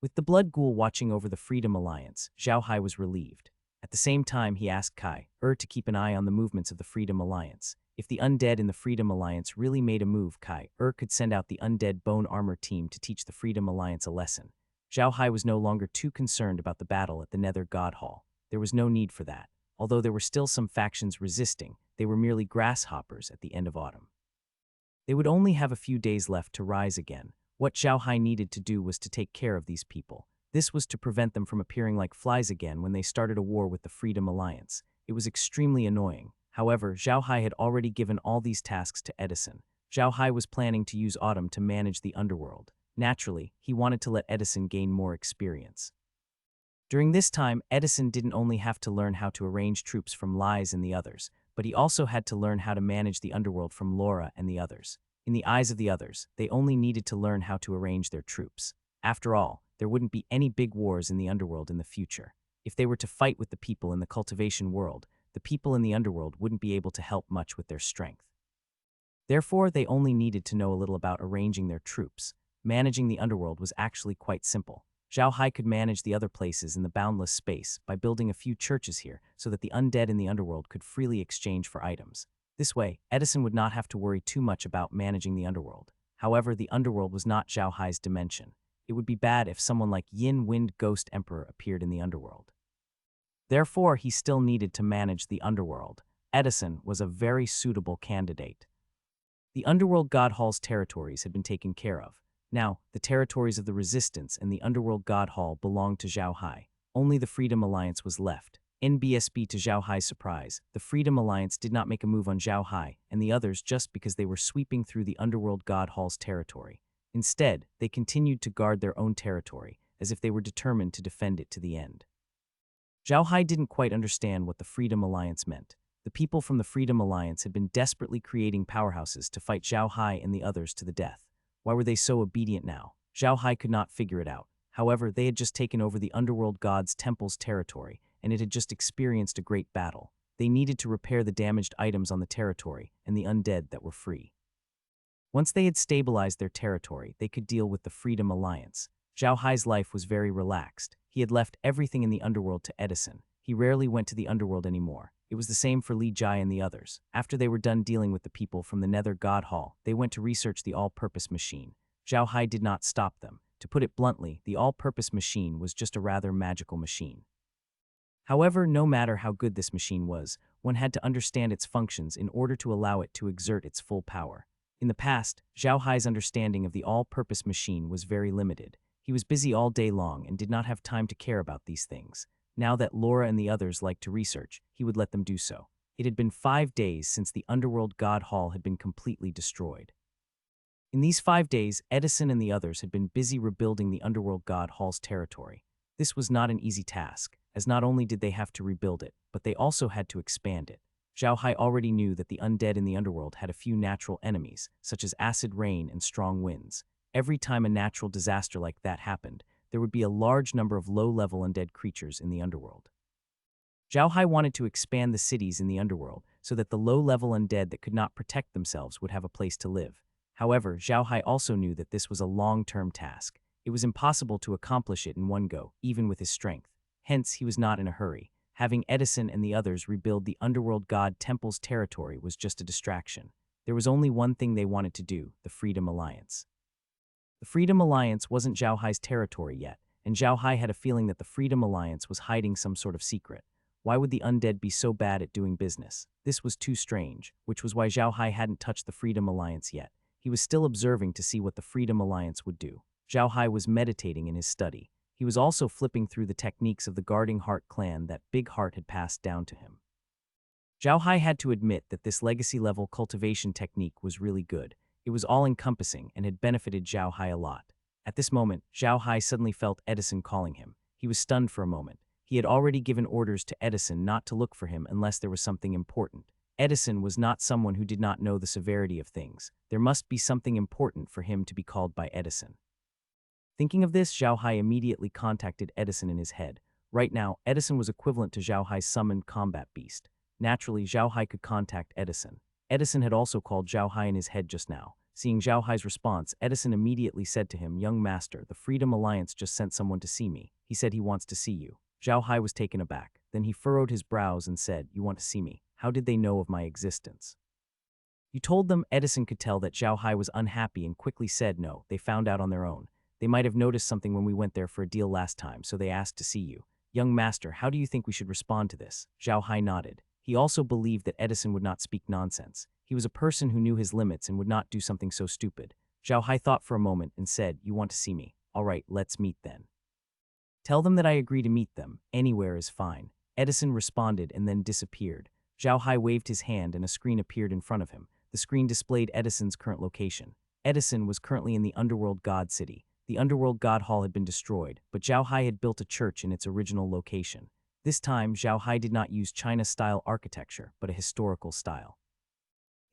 Speaker 1: With the Blood Ghoul watching over the Freedom Alliance, Zhao Hai was relieved. At the same time, he asked Heir to keep an eye on the movements of the Freedom Alliance. If the undead in the Freedom Alliance really made a move, Heir could send out the undead bone armor team to teach the Freedom Alliance a lesson. Zhao Hai was no longer too concerned about the battle at the Nether God Hall. There was no need for that. Although there were still some factions resisting, they were merely grasshoppers at the end of autumn. They would only have a few days left to rise again. What Zhao Hai needed to do was to take care of these people. This was to prevent them from appearing like flies again when they started a war with the Freedom Alliance. It was extremely annoying. However, Zhao Hai had already given all these tasks to Edison. Zhao Hai was planning to use autumn to manage the underworld. Naturally, he wanted to let Edison gain more experience. During this time, Edison didn't only have to learn how to arrange troops from Lies and the others, but he also had to learn how to manage the underworld from Laura and the others. In the eyes of the others, they only needed to learn how to arrange their troops. After all, there wouldn't be any big wars in the underworld in the future. If they were to fight with the people in the cultivation world, the people in the underworld wouldn't be able to help much with their strength. Therefore, they only needed to know a little about arranging their troops. Managing the underworld was actually quite simple. Zhao Hai could manage the other places in the boundless space by building a few churches here so that the undead in the underworld could freely exchange for items. This way, Edison would not have to worry too much about managing the underworld. However, the underworld was not Zhao Hai's dimension. It would be bad if someone like Yin Wind Ghost Emperor appeared in the underworld. Therefore, he still needed to manage the underworld. Edison was a very suitable candidate. The Underworld God Hall's territories had been taken care of. Now, the territories of the Resistance and the Underworld God Hall belonged to Zhao Hai. Only the Freedom Alliance was left. NBSB to Zhao Hai's surprise, the Freedom Alliance did not make a move on Zhao Hai and the others just because they were sweeping through the Underworld God Hall's territory. Instead, they continued to guard their own territory, as if they were determined to defend it to the end. Zhao Hai didn't quite understand what the Freedom Alliance meant. The people from the Freedom Alliance had been desperately creating powerhouses to fight Zhao Hai and the others to the death. Why were they so obedient now? Zhao Hai could not figure it out. However, they had just taken over the Underworld God's temple's territory, and it had just experienced a great battle. They needed to repair the damaged items on the territory and the undead that were free. Once they had stabilized their territory, they could deal with the Freedom Alliance. Zhao Hai's life was very relaxed. He had left everything in the underworld to Edison. He rarely went to the underworld anymore. It was the same for Li Jai and the others. After they were done dealing with the people from the Nether God Hall, they went to research the all-purpose machine. Zhao Hai did not stop them. To put it bluntly, the all-purpose machine was just a rather magical machine. However, no matter how good this machine was, one had to understand its functions in order to allow it to exert its full power. In the past, Zhao Hai's understanding of the all-purpose machine was very limited. He was busy all day long and did not have time to care about these things. Now that Laura and the others liked to research, he would let them do so. It had been 5 days since the Underworld God Hall had been completely destroyed. In these 5 days, Edison and the others had been busy rebuilding the Underworld God Hall's territory. This was not an easy task, as not only did they have to rebuild it, but they also had to expand it. Zhao Hai already knew that the undead in the underworld had a few natural enemies, such as acid rain and strong winds. Every time a natural disaster like that happened, there would be a large number of low-level undead creatures in the underworld. Zhao Hai wanted to expand the cities in the underworld so that the low-level undead that could not protect themselves would have a place to live. However, Zhao Hai also knew that this was a long-term task. It was impossible to accomplish it in one go, even with his strength. Hence, he was not in a hurry. Having Edison and the others rebuild the Underworld God Temple's territory was just a distraction. There was only one thing they wanted to do, the Freedom Alliance. The Freedom Alliance wasn't Zhao Hai's territory yet, and Zhao Hai had a feeling that the Freedom Alliance was hiding some sort of secret. Why would the undead be so bad at doing business? This was too strange, which was why Zhao Hai hadn't touched the Freedom Alliance yet. He was still observing to see what the Freedom Alliance would do. Zhao Hai was meditating in his study. He was also flipping through the techniques of the Guarding Heart clan that Big Heart had passed down to him. Zhao Hai had to admit that this legacy-level cultivation technique was really good. It was all-encompassing and had benefited Zhao Hai a lot. At this moment, Zhao Hai suddenly felt Edison calling him. He was stunned for a moment. He had already given orders to Edison not to look for him unless there was something important. Edison was not someone who did not know the severity of things. There must be something important for him to be called by Edison. Thinking of this, Zhao Hai immediately contacted Edison in his head. Right now, Edison was equivalent to Zhao Hai's summoned combat beast. Naturally, Zhao Hai could contact Edison. Edison had also called Zhao Hai in his head just now. Seeing Zhao Hai's response, Edison immediately said to him, "Young master, the Freedom Alliance just sent someone to see me. He said he wants to see you." Zhao Hai was taken aback. Then he furrowed his brows and said, "You want to see me? How did they know of my existence?" "You told them." Edison could tell that Zhao Hai was unhappy and quickly said, "No, they found out on their own. They might have noticed something when we went there for a deal last time, so they asked to see you. Young master, how do you think we should respond to this?" Zhao Hai nodded. He also believed that Edison would not speak nonsense. He was a person who knew his limits and would not do something so stupid. Zhao Hai thought for a moment and said, "You want to see me? All right, let's meet then. Tell them that I agree to meet them. Anywhere is fine." Edison responded and then disappeared. Zhao Hai waved his hand and a screen appeared in front of him. The screen displayed Edison's current location. Edison was currently in the Underworld God City. The Underworld God Hall had been destroyed, but Zhao Hai had built a church in its original location. This time, Zhao Hai did not use China-style architecture, but a historical style.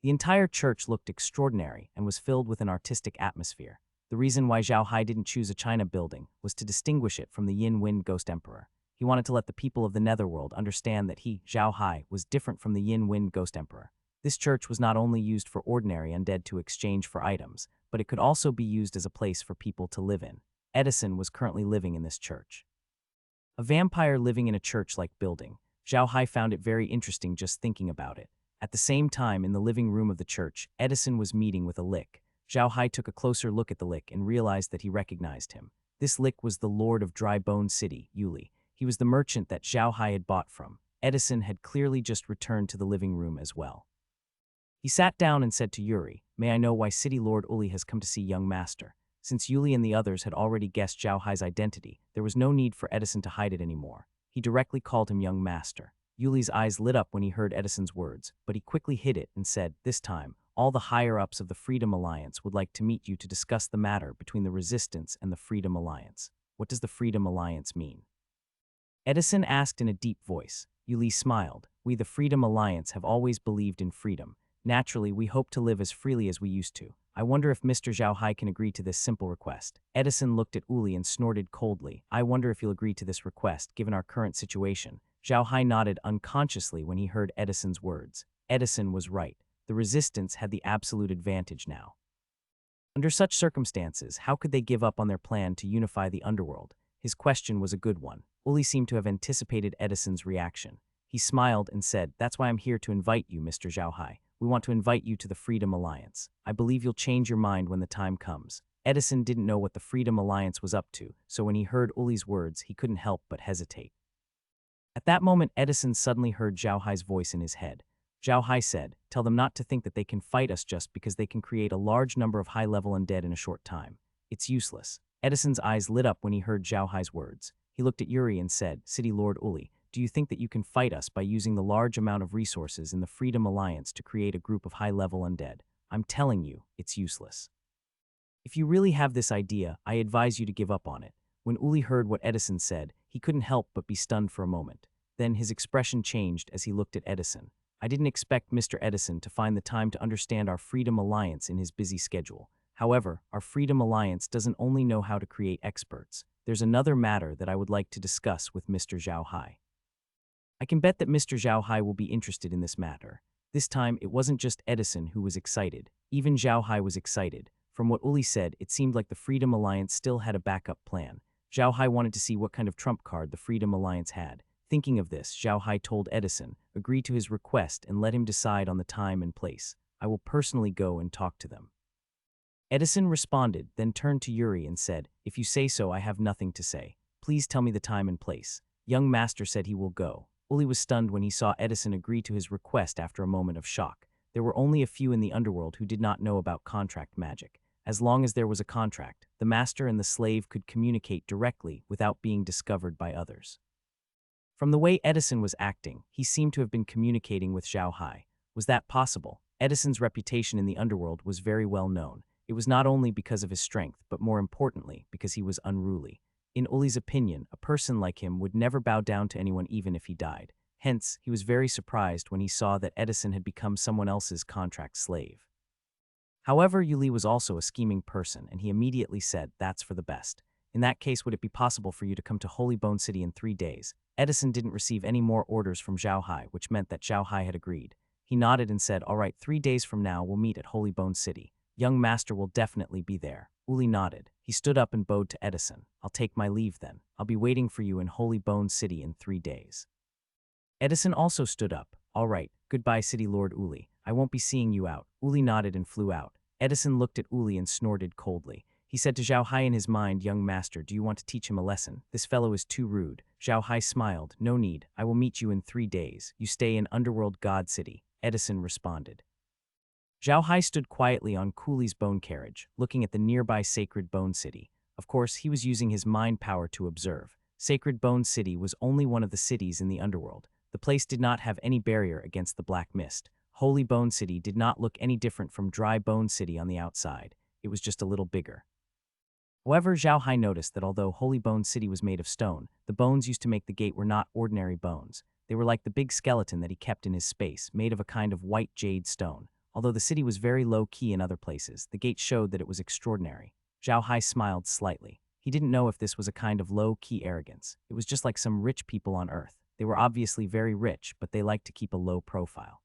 Speaker 1: The entire church looked extraordinary and was filled with an artistic atmosphere. The reason why Zhao Hai didn't choose a China building was to distinguish it from the Yin Wind Ghost Emperor. He wanted to let the people of the Netherworld understand that he, Zhao Hai, was different from the Yin Wind Ghost Emperor. This church was not only used for ordinary undead to exchange for items, but it could also be used as a place for people to live in. Edison was currently living in this church. A vampire living in a church-like building. Zhao Hai found it very interesting just thinking about it. At the same time, in the living room of the church, Edison was meeting with a lick. Zhao Hai took a closer look at the lick and realized that he recognized him. This lick was the Lord of Dry Bone City, Yuli. He was the merchant that Zhao Hai had bought from. Edison had clearly just returned to the living room as well. He sat down and said to Yuri, "May I know why City Lord Uli has come to see young master?" Since Yuli and the others had already guessed Zhao Hai's identity, there was no need for Edison to hide it anymore. He directly called him young master. Yuli's eyes lit up when he heard Edison's words, but he quickly hid it and said, "This time, all the higher-ups of the Freedom Alliance would like to meet you to discuss the matter between the Resistance and the Freedom Alliance." "What does the Freedom Alliance mean?" Edison asked in a deep voice. Yuli smiled. "We, the Freedom Alliance, have always believed in freedom. Naturally, we hope to live as freely as we used to. I wonder if Mr. Zhao Hai can agree to this simple request." Edison looked at Uli and snorted coldly. "I wonder if he'll agree to this request, given our current situation." Zhao Hai nodded unconsciously when he heard Edison's words. Edison was right. The Resistance had the absolute advantage now. Under such circumstances, how could they give up on their plan to unify the underworld? His question was a good one. Uli seemed to have anticipated Edison's reaction. He smiled and said, "That's why I'm here to invite you, Mr. Zhao Hai. We want to invite you to the Freedom Alliance. I believe you'll change your mind when the time comes." Edison didn't know what the Freedom Alliance was up to, so when he heard Uli's words, he couldn't help but hesitate. At that moment, Edison suddenly heard Zhao Hai's voice in his head. Zhao Hai said, "Tell them not to think that they can fight us just because they can create a large number of high-level undead in a short time. It's useless." Edison's eyes lit up when he heard Zhao Hai's words. He looked at Yuri and said, "City Lord Uli, do you think that you can fight us by using the large amount of resources in the Freedom Alliance to create a group of high-level undead? I'm telling you, it's useless. If you really have this idea, I advise you to give up on it." When Uli heard what Edison said, he couldn't help but be stunned for a moment. Then his expression changed as he looked at Edison. "I didn't expect Mr. Edison to find the time to understand our Freedom Alliance in his busy schedule. However, our Freedom Alliance doesn't only know how to create experts. There's another matter that I would like to discuss with Mr. Zhao Hai. I can bet that Mr. Zhao Hai will be interested in this matter." This time, it wasn't just Edison who was excited. Even Zhao Hai was excited. From what Uli said, it seemed like the Freedom Alliance still had a backup plan. Zhao Hai wanted to see what kind of trump card the Freedom Alliance had. Thinking of this, Zhao Hai told Edison, "Agree to his request and let him decide on the time and place. I will personally go and talk to them." Edison responded, then turned to Yuri and said, "If you say so, I have nothing to say. Please tell me the time and place." Young master said he will go. Uli was stunned when he saw Edison agree to his request after a moment of shock. There were only a few in the underworld who did not know about contract magic. As long as there was a contract, the master and the slave could communicate directly without being discovered by others. From the way Edison was acting, he seemed to have been communicating with Zhao Hai. Was that possible? Edison's reputation in the underworld was very well known. It was not only because of his strength, but more importantly, because he was unruly. In Uli's opinion, a person like him would never bow down to anyone even if he died. Hence, he was very surprised when he saw that Edison had become someone else's contract slave. However, Yuli was also a scheming person, and he immediately said, "That's for the best. In that case, would it be possible for you to come to Holy Bone City in 3 days?" Edison didn't receive any more orders from Zhao Hai, which meant that Zhao Hai had agreed. He nodded and said, "All right, 3 days from now we'll meet at Holy Bone City. Young master will definitely be there." Uli nodded. He stood up and bowed to Edison. "I'll take my leave then. I'll be waiting for you in Holy Bone City in 3 days. Edison also stood up. "All right, goodbye City Lord Uli. I won't be seeing you out." Uli nodded and flew out. Edison looked at Uli and snorted coldly. He said to Zhao Hai in his mind, "Young master, do you want to teach him a lesson? This fellow is too rude." Zhao Hai smiled. "No need. I will meet you in 3 days. You stay in Underworld God City." Edison responded. Zhao Hai stood quietly on Cooley's bone carriage, looking at the nearby Sacred Bone City. Of course, he was using his mind power to observe. Sacred Bone City was only one of the cities in the underworld. The place did not have any barrier against the black mist. Holy Bone City did not look any different from Dry Bone City on the outside. It was just a little bigger. However, Zhao Hai noticed that although Holy Bone City was made of stone, the bones used to make the gate were not ordinary bones. They were like the big skeleton that he kept in his space, made of a kind of white jade stone. Although the city was very low-key in other places, the gate showed that it was extraordinary. Zhao Hai smiled slightly. He didn't know if this was a kind of low-key arrogance. It was just like some rich people on Earth. They were obviously very rich, but they liked to keep a low profile.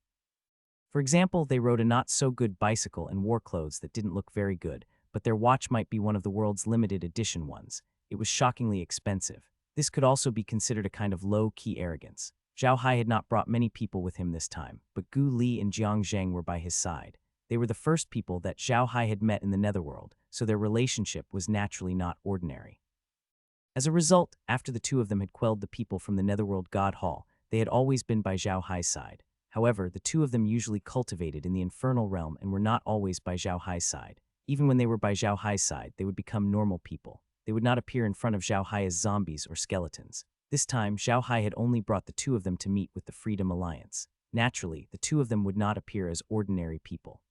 Speaker 1: For example, they rode a not-so-good bicycle and wore clothes that didn't look very good, but their watch might be one of the world's limited edition ones. It was shockingly expensive. This could also be considered a kind of low-key arrogance. Zhao Hai had not brought many people with him this time, but Gu Li and Jiang Zheng were by his side. They were the first people that Zhao Hai had met in the Netherworld, so their relationship was naturally not ordinary. As a result, after the two of them had quelled the people from the Netherworld God Hall, they had always been by Zhao Hai's side. However, the two of them usually cultivated in the infernal realm and were not always by Zhao Hai's side. Even when they were by Zhao Hai's side, they would become normal people. They would not appear in front of Zhao Hai as zombies or skeletons. This time, Zhao Hai had only brought the two of them to meet with the Freedom Alliance. Naturally, the two of them would not appear as ordinary people.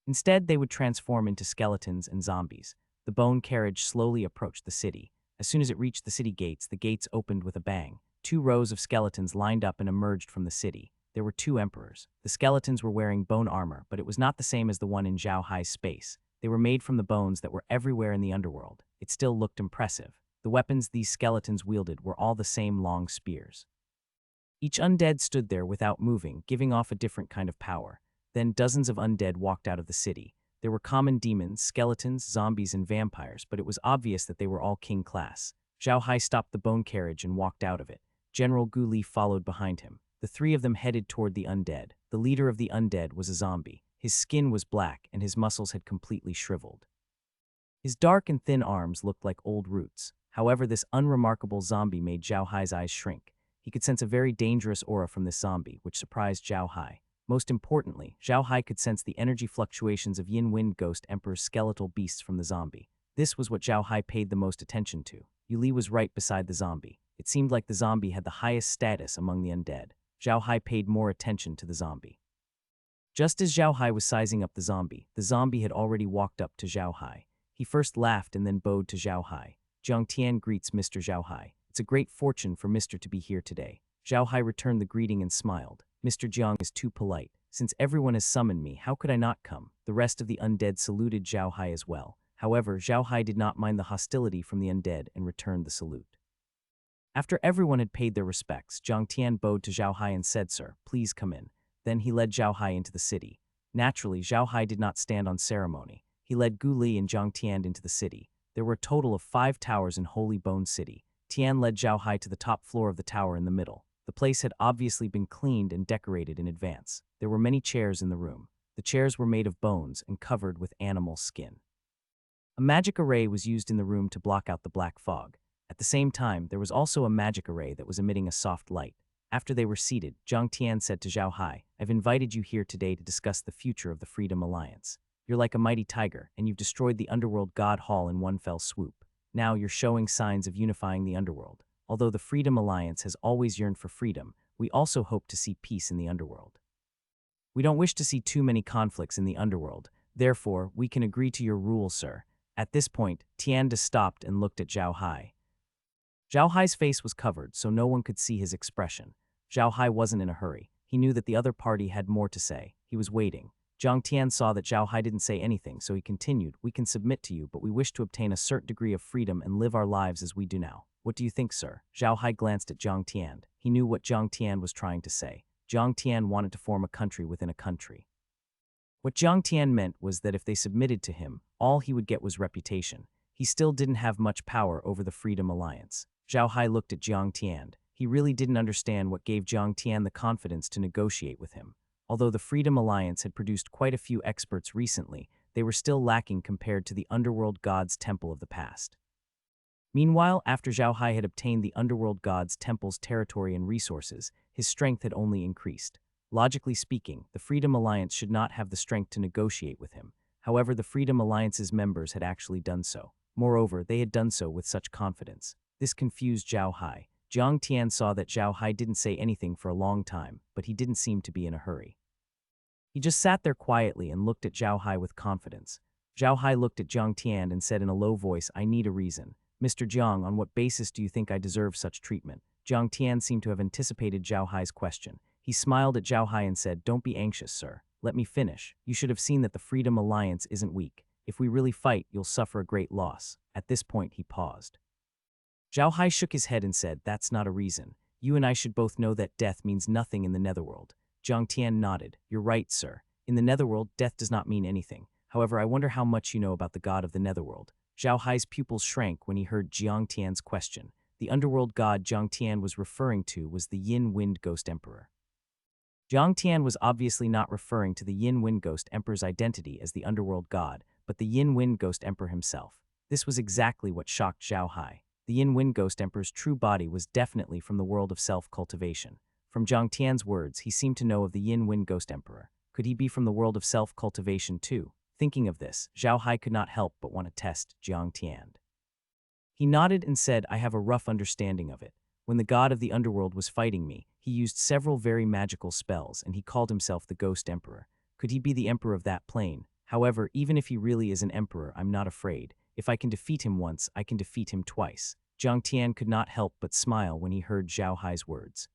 Speaker 1: Instead, they would transform into skeletons and zombies. The bone carriage slowly approached the city. As soon as it reached the gates opened with a bang. 2 rows of skeletons lined up and emerged from the city. There were 2 emperors. The skeletons were wearing bone armor, but it was not the same as the one in Zhao Hai's space. They were made from the bones that were everywhere in the underworld. It still looked impressive. The weapons these skeletons wielded were all the same long spears. Each undead stood there without moving, giving off a different kind of power. Then dozens of undead walked out of the city. There were common demons, skeletons, zombies, and vampires, but it was obvious that they were all king class. Zhao Hai stopped the bone carriage and walked out of it. General Gu Li followed behind him. The 3 of them headed toward the undead. The leader of the undead was a zombie. His skin was black, and his muscles had completely shriveled. His dark and thin arms looked like old roots. However, this unremarkable zombie made Zhao Hai's eyes shrink. He could sense a very dangerous aura from this zombie, which surprised Zhao Hai. Most importantly, Zhao Hai could sense the energy fluctuations of Yin Wind Ghost Emperor's skeletal beasts from the zombie. This was what Zhao Hai paid the most attention to. Yu Li was right beside the zombie. It seemed like the zombie had the highest status among the undead. Zhao Hai paid more attention to the zombie. Just as Zhao Hai was sizing up the zombie had already walked up to Zhao Hai. He first laughed and then bowed to Zhao Hai. Jiang Tian greets Mr. Zhao Hai. It's a great fortune for Mr. to be here today. Zhao Hai returned the greeting and smiled. Mr. Jiang is too polite. Since everyone has summoned me, how could I not come? The rest of the undead saluted Zhao Hai as well. However, Zhao Hai did not mind the hostility from the undead and returned the salute. After everyone had paid their respects, Jiang Tian bowed to Zhao Hai and said, "Sir, please come in." Then he led Zhao Hai into the city. Naturally, Zhao Hai did not stand on ceremony. He led Gu Li and Jiang Tian into the city. There were a total of 5 towers in Holy Bone City. Tian led Zhao Hai to the top floor of the tower in the middle. The place had obviously been cleaned and decorated in advance. There were many chairs in the room. The chairs were made of bones and covered with animal skin. A magic array was used in the room to block out the black fog. At the same time, there was also a magic array that was emitting a soft light. After they were seated, Zhang Tian said to Zhao Hai, I've invited you here today to discuss the future of the Freedom Alliance. You're like a mighty tiger, and you've destroyed the Underworld God Hall in one fell swoop. Now you're showing signs of unifying the Underworld. Although the Freedom Alliance has always yearned for freedom, we also hope to see peace in the Underworld. We don't wish to see too many conflicts in the Underworld. Therefore, we can agree to your rule, sir. At this point, Tianda stopped and looked at Zhao Hai. Zhao Hai's face was covered, so no one could see his expression. Zhao Hai wasn't in a hurry. He knew that the other party had more to say. He was waiting. Zhang Tian saw that Zhao Hai didn't say anything, so he continued, We can submit to you, but we wish to obtain a certain degree of freedom and live our lives as we do now. What do you think, sir? Zhao Hai glanced at Zhang Tian. He knew what Zhang Tian was trying to say. Zhang Tian wanted to form a country within a country. What Zhang Tian meant was that if they submitted to him, all he would get was reputation. He still didn't have much power over the Freedom Alliance. Zhao Hai looked at Zhang Tian. He really didn't understand what gave Zhang Tian the confidence to negotiate with him. Although the Freedom Alliance had produced quite a few experts recently, they were still lacking compared to the Underworld God's Temple of the past. Meanwhile, after Zhao Hai had obtained the Underworld God's Temple's territory and resources, his strength had only increased. Logically speaking, the Freedom Alliance should not have the strength to negotiate with him. However, the Freedom Alliance's members had actually done so. Moreover, they had done so with such confidence. This confused Zhao Hai. Zhang Tian saw that Zhao Hai didn't say anything for a long time, but he didn't seem to be in a hurry. He just sat there quietly and looked at Zhao Hai with confidence. Zhao Hai looked at Zhang Tian and said in a low voice, I need a reason. Mr. Zhang, on what basis do you think I deserve such treatment? Zhang Tian seemed to have anticipated Zhao Hai's question. He smiled at Zhao Hai and said, Don't be anxious, sir. Let me finish. You should have seen that the Freedom Alliance isn't weak. If we really fight, you'll suffer a great loss. At this point, he paused. Zhao Hai shook his head and said, That's not a reason. You and I should both know that death means nothing in the Netherworld. Zhang Tian nodded. You're right, sir. In the Netherworld, death does not mean anything. However, I wonder how much you know about the god of the Netherworld. Zhao Hai's pupils shrank when he heard Zhang Tian's question. The underworld god Zhang Tian was referring to was the Yin Wind Ghost Emperor. Zhang Tian was obviously not referring to the Yin Wind Ghost Emperor's identity as the underworld god, but the Yin Wind Ghost Emperor himself. This was exactly what shocked Zhao Hai. The Yin Wind Ghost Emperor's true body was definitely from the world of self-cultivation. From Zhang Tian's words, he seemed to know of the Yin Wind Ghost Emperor. Could he be from the world of self-cultivation too? Thinking of this, Zhao Hai could not help but want to test Zhang Tian. He nodded and said, I have a rough understanding of it. When the god of the underworld was fighting me, he used several very magical spells, and he called himself the Ghost Emperor. Could he be the emperor of that plane? However, even if he really is an emperor, I'm not afraid. If I can defeat him once, I can defeat him twice. Zhang Tian could not help but smile when he heard Zhao Hai's words.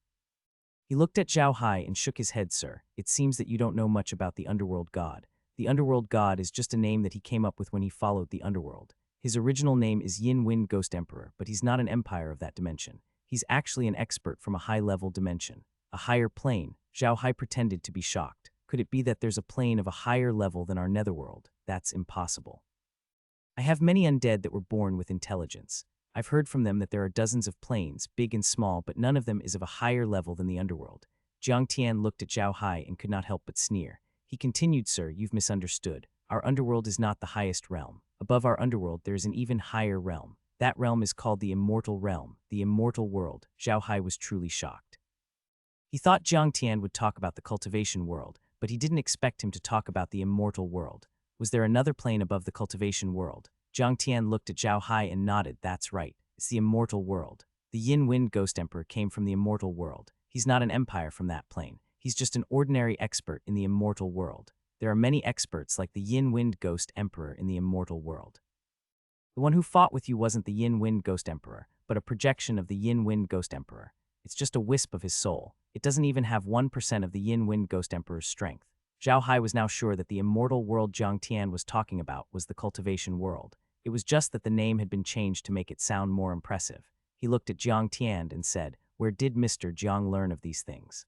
Speaker 1: He looked at Zhao Hai and shook his head. Sir, it seems that you don't know much about the underworld god. The underworld god is just a name that he came up with when he followed the underworld. His original name is Yin Wind Ghost Emperor, but he's not an empire of that dimension. He's actually an expert from a high-level dimension, a higher plane. Zhao Hai pretended to be shocked. Could it be that there's a plane of a higher level than our netherworld? That's impossible. I have many undead that were born with intelligence. I've heard from them that there are dozens of planes, big and small, but none of them is of a higher level than the underworld. Zhang Tian looked at Zhao Hai and could not help but sneer. He continued, Sir, you've misunderstood. Our underworld is not the highest realm. Above our underworld, there is an even higher realm. That realm is called the immortal realm, the immortal world. Zhao Hai was truly shocked. He thought Zhang Tian would talk about the cultivation world, but he didn't expect him to talk about the immortal world. Was there another plane above the cultivation world? Zhang Tian looked at Zhao Hai and nodded. That's right. It's the immortal world. The Yin Wind Ghost Emperor came from the immortal world. He's not an empire from that plane. He's just an ordinary expert in the immortal world. There are many experts like the Yin Wind Ghost Emperor in the immortal world. The one who fought with you wasn't the Yin Wind Ghost Emperor, but a projection of the Yin Wind Ghost Emperor. It's just a wisp of his soul. It doesn't even have 1% of the Yin Wind Ghost Emperor's strength. Zhao Hai was now sure that the immortal world Zhang Tian was talking about was the cultivation world. It was just that the name had been changed to make it sound more impressive. He looked at Zhang Tian and said, Where did Mr. Zhang learn of these things?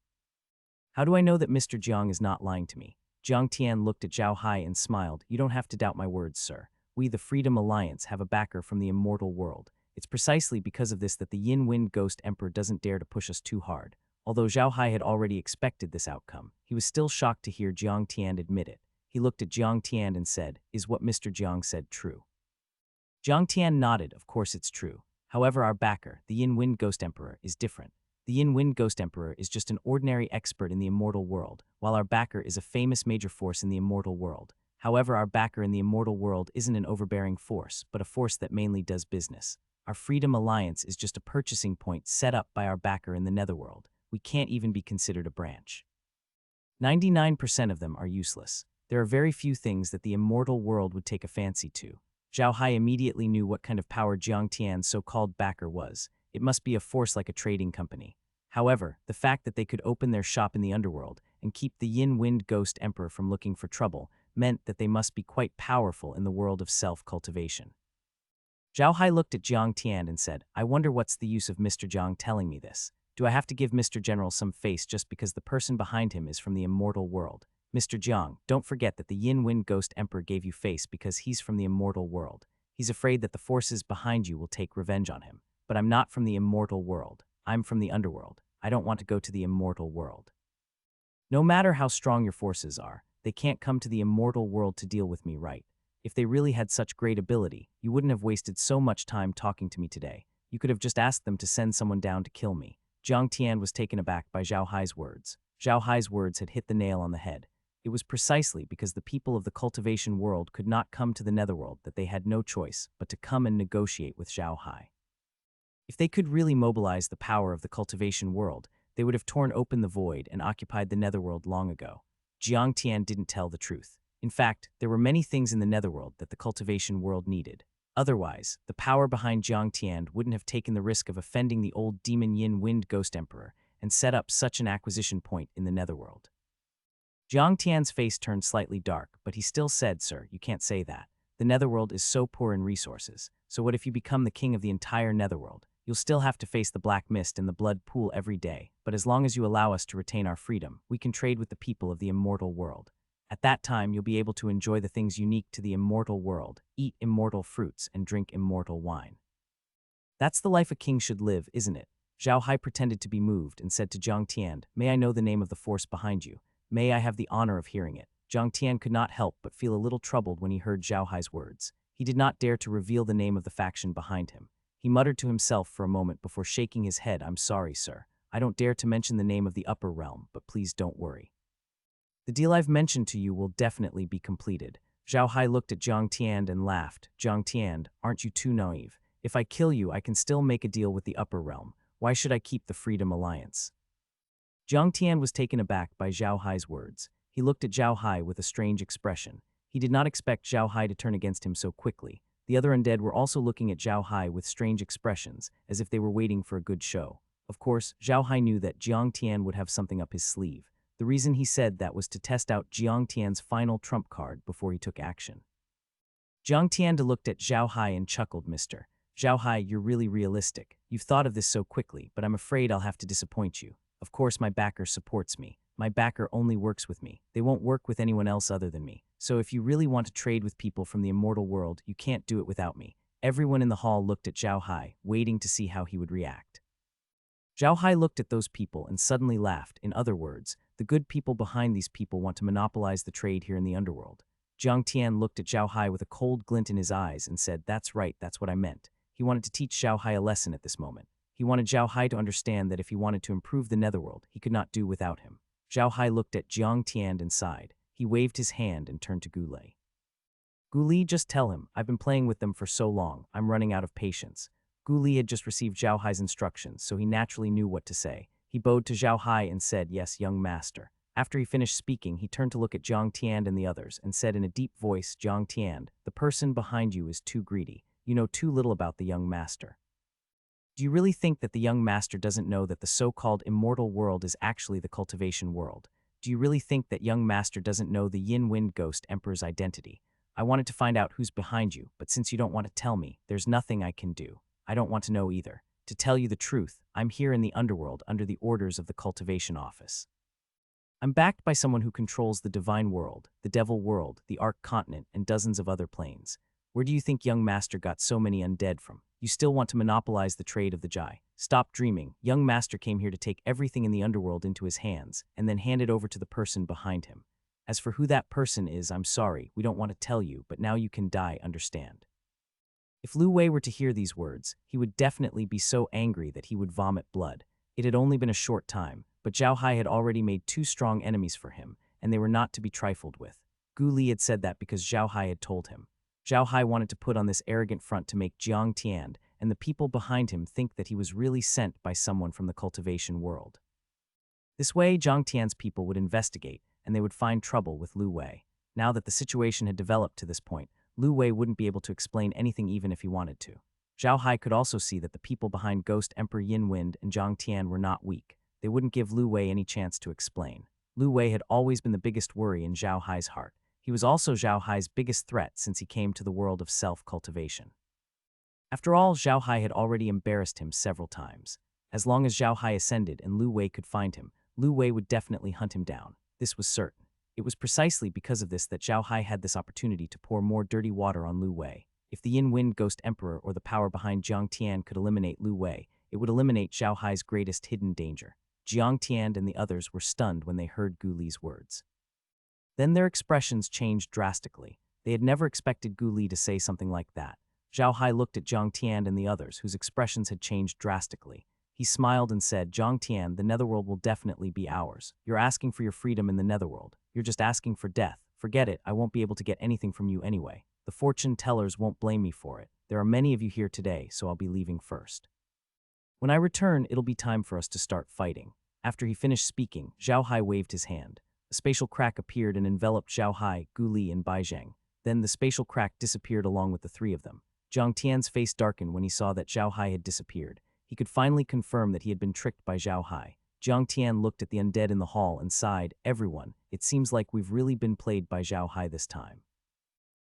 Speaker 1: How do I know that Mr. Zhang is not lying to me? Zhang Tian looked at Zhao Hai and smiled. You don't have to doubt my words, sir. We, the Freedom Alliance, have a backer from the immortal world. It's precisely because of this that the Yin Wind Ghost Emperor doesn't dare to push us too hard. Although Zhao Hai had already expected this outcome, he was still shocked to hear Zhang Tian admit it. He looked at Zhang Tian and said, Is what Mr. Zhang said true? Zhang Tian nodded. Of course it's true. However, our backer, the Yin Wind Ghost Emperor, is different. The Yin Wind Ghost Emperor is just an ordinary expert in the immortal world, while our backer is a famous major force in the immortal world. However, our backer in the immortal world isn't an overbearing force, but a force that mainly does business. Our Freedom Alliance is just a purchasing point set up by our backer in the netherworld. We can't even be considered a branch. 99% of them are useless. There are very few things that the immortal world would take a fancy to. Zhao Hai immediately knew what kind of power Jiang Tian's so-called backer was. It must be a force like a trading company. However, the fact that they could open their shop in the underworld and keep the Yin Wind Ghost Emperor from looking for trouble meant that they must be quite powerful in the world of self-cultivation. Zhao Hai looked at Jiang Tian and said, I wonder what's the use of Mr. Jiang telling me this. Do I have to give Mr. General some face just because the person behind him is from the immortal world? Mr. Jiang, don't forget that the Yin Wind Ghost Emperor gave you face because he's from the immortal world. He's afraid that the forces behind you will take revenge on him. But I'm not from the immortal world. I'm from the underworld. I don't want to go to the immortal world. No matter how strong your forces are, they can't come to the immortal world to deal with me, right? If they really had such great ability, you wouldn't have wasted so much time talking to me today. You could have just asked them to send someone down to kill me. Jiang Tian was taken aback by Zhao Hai's words. Zhao Hai's words had hit the nail on the head. It was precisely because the people of the cultivation world could not come to the netherworld that they had no choice but to come and negotiate with Zhao Hai. If they could really mobilize the power of the cultivation world, they would have torn open the void and occupied the netherworld long ago. Jiang Tian didn't tell the truth. In fact, there were many things in the netherworld that the cultivation world needed. Otherwise, the power behind Jiang Tian wouldn't have taken the risk of offending the old demon Yin Wind Ghost Emperor and set up such an acquisition point in the netherworld. Jiang Tian's face turned slightly dark, but he still said, Sir, you can't say that. The netherworld is so poor in resources, so what if you become the king of the entire netherworld? You'll still have to face the black mist and the blood pool every day, but as long as you allow us to retain our freedom, we can trade with the people of the immortal world. At that time, you'll be able to enjoy the things unique to the immortal world, eat immortal fruits, and drink immortal wine. That's the life a king should live, isn't it? Zhao Hai pretended to be moved and said to Jiang Tian, May I know the name of the force behind you? May I have the honor of hearing it? Jiang Tian could not help but feel a little troubled when he heard Zhao Hai's words. He did not dare to reveal the name of the faction behind him. He muttered to himself for a moment before shaking his head. I'm sorry, sir. I don't dare to mention the name of the upper realm, but please don't worry. The deal I've mentioned to you will definitely be completed. Zhao Hai looked at Jiang Tian and laughed. Jiang Tian, aren't you too naive? If I kill you, I can still make a deal with the upper realm. Why should I keep the Freedom Alliance? Jiang Tian was taken aback by Zhao Hai's words. He looked at Zhao Hai with a strange expression. He did not expect Zhao Hai to turn against him so quickly. The other undead were also looking at Zhao Hai with strange expressions, as if they were waiting for a good show. Of course, Zhao Hai knew that Jiang Tian would have something up his sleeve. The reason he said that was to test out Jiang Tian's final trump card before he took action. Jiang Tian looked at Zhao Hai and chuckled, Mr. Zhao Hai, you're really realistic. You've thought of this so quickly, but I'm afraid I'll have to disappoint you. Of course, my backer supports me. My backer only works with me. They won't work with anyone else other than me. So if you really want to trade with people from the immortal world, you can't do it without me. Everyone in the hall looked at Zhao Hai, waiting to see how he would react. Zhao Hai looked at those people and suddenly laughed. In other words, the good people behind these people want to monopolize the trade here in the underworld. Jiang Tian looked at Zhao Hai with a cold glint in his eyes and said, That's right, that's what I meant. He wanted to teach Zhao Hai a lesson at this moment. He wanted Zhao Hai to understand that if he wanted to improve the netherworld, he could not do without him. Zhao Hai looked at Jiang Tian and sighed. He waved his hand and turned to Gu Lei. Gu Li, just tell him, I've been playing with them for so long, I'm running out of patience. Gu Li had just received Zhao Hai's instructions, so he naturally knew what to say. He bowed to Zhao Hai and said, Yes, young master. After he finished speaking, he turned to look at Jiang Tian and the others and said in a deep voice, Jiang Tian, the person behind you is too greedy. You know too little about the young master. Do you really think that the young master doesn't know that the so-called immortal world is actually the cultivation world? Do you really think that young master doesn't know the Yin Wind Ghost Emperor's identity? I wanted to find out who's behind you, but since you don't want to tell me, there's nothing I can do. I don't want to know either. To tell you the truth, I'm here in the underworld under the orders of the cultivation office. I'm backed by someone who controls the divine world, the devil world, the Ark continent, and dozens of other planes. Where do you think young master got so many undead from? You still want to monopolize the trade of the Jai. Stop dreaming. Young master came here to take everything in the underworld into his hands, and then hand it over to the person behind him. As for who that person is, I'm sorry, we don't want to tell you, but now you can die, understand? If Lu Wei were to hear these words, he would definitely be so angry that he would vomit blood. It had only been a short time, but Zhao Hai had already made two strong enemies for him, and they were not to be trifled with. Gu Li had said that because Zhao Hai had told him. Zhao Hai wanted to put on this arrogant front to make Jiang Tian and the people behind him think that he was really sent by someone from the cultivation world. This way, Jiang Tian's people would investigate, and they would find trouble with Lu Wei. Now that the situation had developed to this point, Lu Wei wouldn't be able to explain anything even if he wanted to. Zhao Hai could also see that the people behind Ghost Emperor Yin Wind and Jiang Tian were not weak. They wouldn't give Lu Wei any chance to explain. Lu Wei had always been the biggest worry in Zhao Hai's heart. He was also Zhao Hai's biggest threat since he came to the world of self-cultivation. After all, Zhao Hai had already embarrassed him several times. As long as Zhao Hai ascended and Lu Wei could find him, Lu Wei would definitely hunt him down. This was certain. It was precisely because of this that Zhao Hai had this opportunity to pour more dirty water on Lu Wei. If the Yin Wind Ghost Emperor or the power behind Jiang Tian could eliminate Lu Wei, it would eliminate Zhao Hai's greatest hidden danger. Jiang Tian and the others were stunned when they heard Gu Li's words. Then their expressions changed drastically. They had never expected Gu Li to say something like that. Zhao Hai looked at Jiang Tian and the others, whose expressions had changed drastically. He smiled and said, "Jiang Tian, the Netherworld will definitely be ours. You're asking for your freedom in the Netherworld. You're just asking for death. Forget it, I won't be able to get anything from you anyway. The fortune tellers won't blame me for it. There are many of you here today, so I'll be leaving first. When I return, it'll be time for us to start fighting." After he finished speaking, Zhao Hai waved his hand. A spatial crack appeared and enveloped Zhao Hai, Gu Li, and Bai Zhang. Then the spatial crack disappeared along with the three of them. Jiang Tian's face darkened when he saw that Zhao Hai had disappeared. He could finally confirm that he had been tricked by Zhao Hai. Jiang Tian looked at the undead in the hall and sighed, "Everyone, it seems like we've really been played by Zhao Hai this time.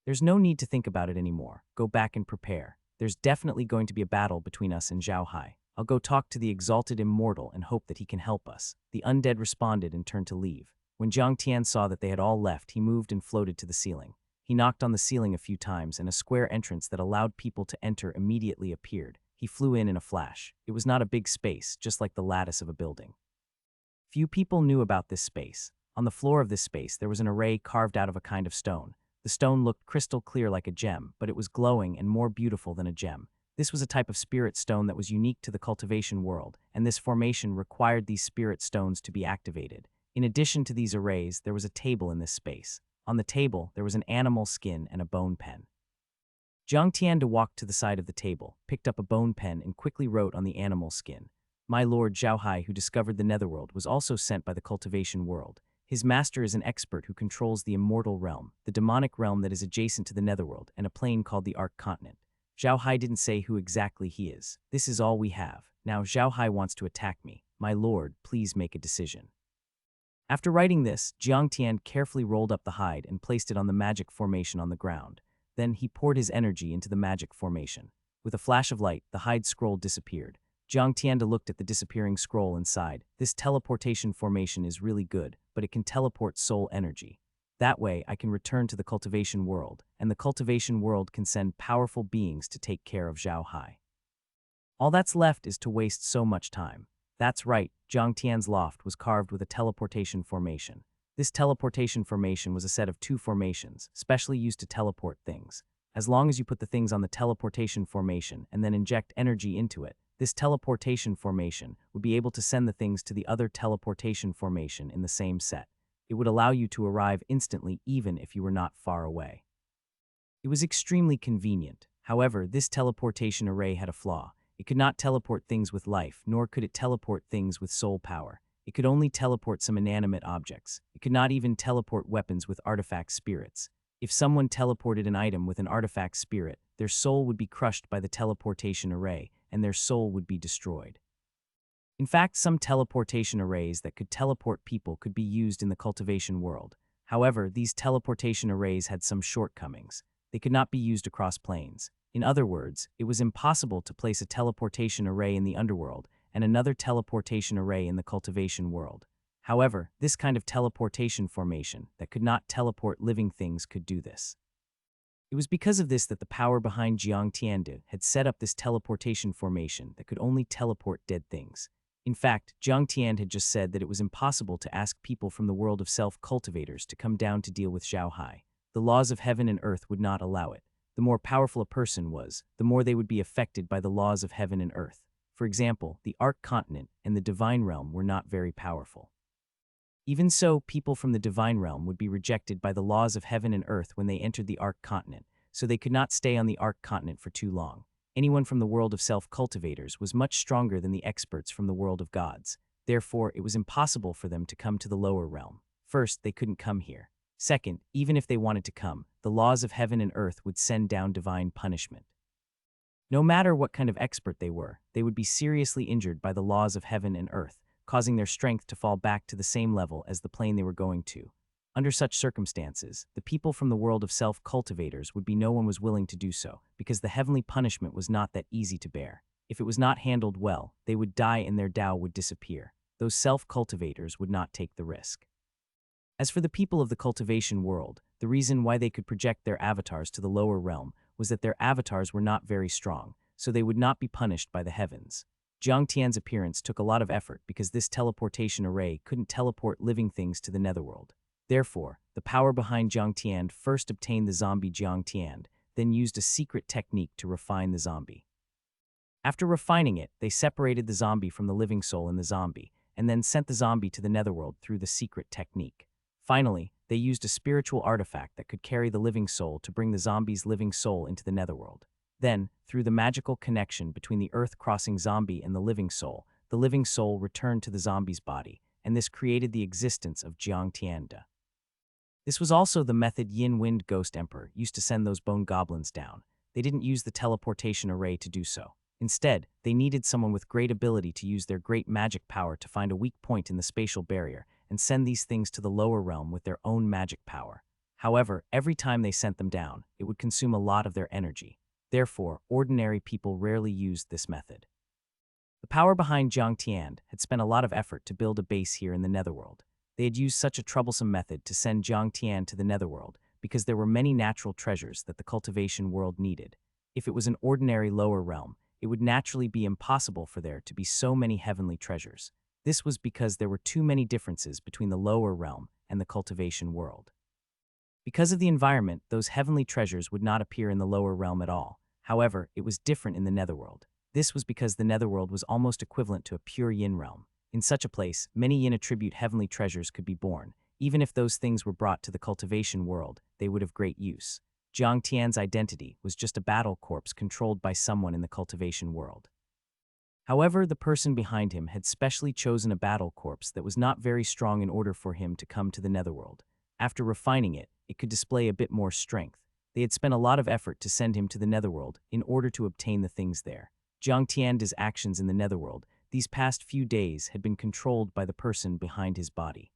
Speaker 1: There's no need to think about it anymore. Go back and prepare. There's definitely going to be a battle between us and Zhao Hai. I'll go talk to the exalted immortal and hope that he can help us." The undead responded and turned to leave. When Jiang Tian saw that they had all left, he moved and floated to the ceiling. He knocked on the ceiling a few times and a square entrance that allowed people to enter immediately appeared. He flew in a flash. It was not a big space, just like the lattice of a building. Few people knew about this space. On the floor of this space, there was an array carved out of a kind of stone. The stone looked crystal clear like a gem, but it was glowing and more beautiful than a gem. This was a type of spirit stone that was unique to the cultivation world, and this formation required these spirit stones to be activated. In addition to these arrays, there was a table in this space. On the table, there was an animal skin and a bone pen. Jiang Tian walked to the side of the table, picked up a bone pen, and quickly wrote on the animal skin. "My lord Zhao Hai, who discovered the Netherworld, was also sent by the cultivation world. His master is an expert who controls the immortal realm, the demonic realm that is adjacent to the Netherworld, and a plane called the Arc Continent. Zhao Hai didn't say who exactly he is. This is all we have. Now Zhao Hai wants to attack me. My lord, please make a decision." After writing this, Jiang Tian carefully rolled up the hide and placed it on the magic formation on the ground. Then he poured his energy into the magic formation. With a flash of light, the hide scroll disappeared. Jiang Tian looked at the disappearing scroll and sighed. "This teleportation formation is really good, but it can teleport soul energy. That way, I can return to the cultivation world, and the cultivation world can send powerful beings to take care of Zhao Hai. All that's left is to waste so much time." That's right, Jiang Tian's loft was carved with a teleportation formation. This teleportation formation was a set of two formations, specially used to teleport things. As long as you put the things on the teleportation formation and then inject energy into it, this teleportation formation would be able to send the things to the other teleportation formation in the same set. It would allow you to arrive instantly even if you were not far away. It was extremely convenient. However, this teleportation array had a flaw. It could not teleport things with life, nor could it teleport things with soul power. It could only teleport some inanimate objects. It could not even teleport weapons with artifact spirits. If someone teleported an item with an artifact spirit, their soul would be crushed by the teleportation array, and their soul would be destroyed. In fact, some teleportation arrays that could teleport people could be used in the cultivation world. However, these teleportation arrays had some shortcomings. They could not be used across planes. In other words, it was impossible to place a teleportation array in the underworld and another teleportation array in the cultivation world. However, this kind of teleportation formation that could not teleport living things could do this. It was because of this that the power behind Jiang Tian had set up this teleportation formation that could only teleport dead things. In fact, Jiang Tian had just said that it was impossible to ask people from the world of self-cultivators to come down to deal with Zhao Hai. The laws of heaven and earth would not allow it. The more powerful a person was, the more they would be affected by the laws of heaven and earth. For example, the Ark Continent and the Divine Realm were not very powerful. Even so, people from the Divine Realm would be rejected by the laws of heaven and earth when they entered the Ark Continent, so they could not stay on the Ark Continent for too long. Anyone from the world of self-cultivators was much stronger than the experts from the world of gods. Therefore, it was impossible for them to come to the lower realm. First, they couldn't come here. Second, even if they wanted to come, the laws of heaven and earth would send down divine punishment. No matter what kind of expert they were, they would be seriously injured by the laws of heaven and earth, causing their strength to fall back to the same level as the plane they were going to. Under such circumstances, the people from the world of self-cultivators would be no one was willing to do so, because the heavenly punishment was not that easy to bear. If it was not handled well, they would die and their Tao would disappear. Those self-cultivators would not take the risk. As for the people of the cultivation world, the reason why they could project their avatars to the lower realm was that their avatars were not very strong, so they would not be punished by the heavens. Jiang Tian's appearance took a lot of effort because this teleportation array couldn't teleport living things to the netherworld. Therefore, the power behind Jiang Tian first obtained the zombie Jiang Tian, then used a secret technique to refine the zombie. After refining it, they separated the zombie from the living soul in the zombie, and then sent the zombie to the netherworld through the secret technique. Finally, they used a spiritual artifact that could carry the living soul to bring the zombie's living soul into the netherworld. Then, through the magical connection between the earth-crossing zombie and the living soul returned to the zombie's body, and this created the existence of Jiang Tianda. This was also the method Yin Wind Ghost Emperor used to send those bone goblins down. They didn't use the teleportation array to do so. Instead, they needed someone with great ability to use their great magic power to find a weak point in the spatial barrier and send these things to the lower realm with their own magic power. However, every time they sent them down, it would consume a lot of their energy. Therefore, ordinary people rarely used this method. The power behind Jiang Tian had spent a lot of effort to build a base here in the netherworld. They had used such a troublesome method to send Jiang Tian to the netherworld because there were many natural treasures that the cultivation world needed. If it was an ordinary lower realm, it would naturally be impossible for there to be so many heavenly treasures. This was because there were too many differences between the lower realm and the cultivation world. Because of the environment, those heavenly treasures would not appear in the lower realm at all. However, it was different in the netherworld. This was because the netherworld was almost equivalent to a pure yin realm. In such a place, many yin attribute heavenly treasures could be born. Even if those things were brought to the cultivation world, they would have great use. Jiang Tian's identity was just a battle corpse controlled by someone in the cultivation world. However, the person behind him had specially chosen a battle corpse that was not very strong in order for him to come to the netherworld. After refining it, it could display a bit more strength. They had spent a lot of effort to send him to the netherworld in order to obtain the things there. Jiang Tian's actions in the netherworld these past few days had been controlled by the person behind his body.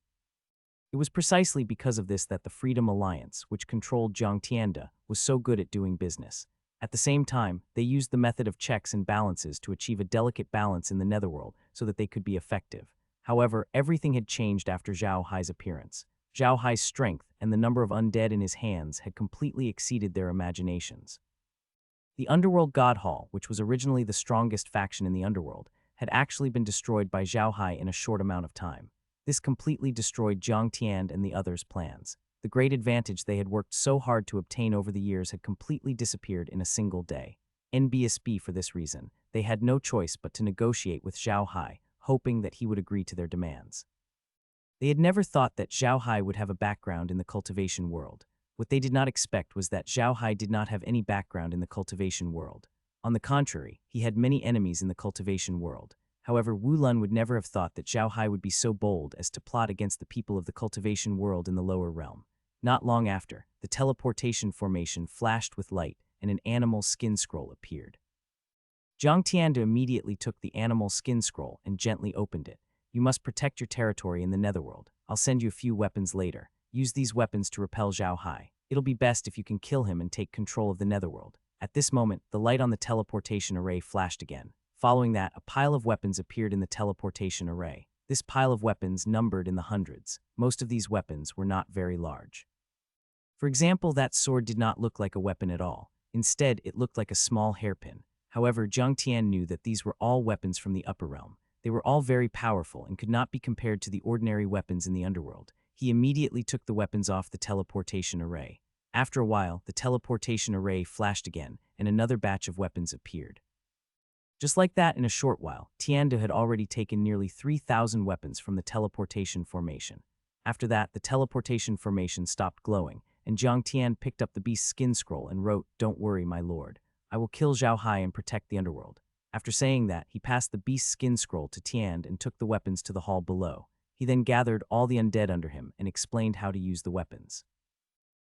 Speaker 1: It was precisely because of this that the Freedom Alliance, which controlled Jiang Tianda, was so good at doing business. At the same time, they used the method of checks and balances to achieve a delicate balance in the netherworld so that they could be effective. However, everything had changed after Zhao Hai's appearance. Zhao Hai's strength and the number of undead in his hands had completely exceeded their imaginations. The Underworld God Hall, which was originally the strongest faction in the Underworld, had actually been destroyed by Zhao Hai in a short amount of time. This completely destroyed Jiang Tian and the others' plans. The great advantage they had worked so hard to obtain over the years had completely disappeared in a single day. NBSB for this reason, they had no choice but to negotiate with Zhao Hai, hoping that he would agree to their demands. They had never thought that Zhao Hai would have a background in the cultivation world. What they did not expect was that Zhao Hai did not have any background in the cultivation world. On the contrary, he had many enemies in the cultivation world. However, Wu Lun would never have thought that Zhao Hai would be so bold as to plot against the people of the cultivation world in the lower realm. Not long after, the teleportation formation flashed with light and an animal skin scroll appeared. Jiang Tianda immediately took the animal skin scroll and gently opened it. You must protect your territory in the netherworld. I'll send you a few weapons later. Use these weapons to repel Zhao Hai. It'll be best if you can kill him and take control of the netherworld. At this moment, the light on the teleportation array flashed again. Following that, a pile of weapons appeared in the teleportation array. This pile of weapons numbered in the hundreds. Most of these weapons were not very large. For example, that sword did not look like a weapon at all. Instead, it looked like a small hairpin. However, Jiang Tian knew that these were all weapons from the upper realm. They were all very powerful and could not be compared to the ordinary weapons in the underworld. He immediately took the weapons off the teleportation array. After a while, the teleportation array flashed again, and another batch of weapons appeared. Just like that, in a short while, Tianda had already taken nearly 3,000 weapons from the teleportation formation. After that, the teleportation formation stopped glowing, and Jiang Tian picked up the beast's skin scroll and wrote, "Don't worry, my lord. I will kill Zhao Hai and protect the underworld." After saying that, he passed the beast's skin scroll to Tian and took the weapons to the hall below. He then gathered all the undead under him and explained how to use the weapons.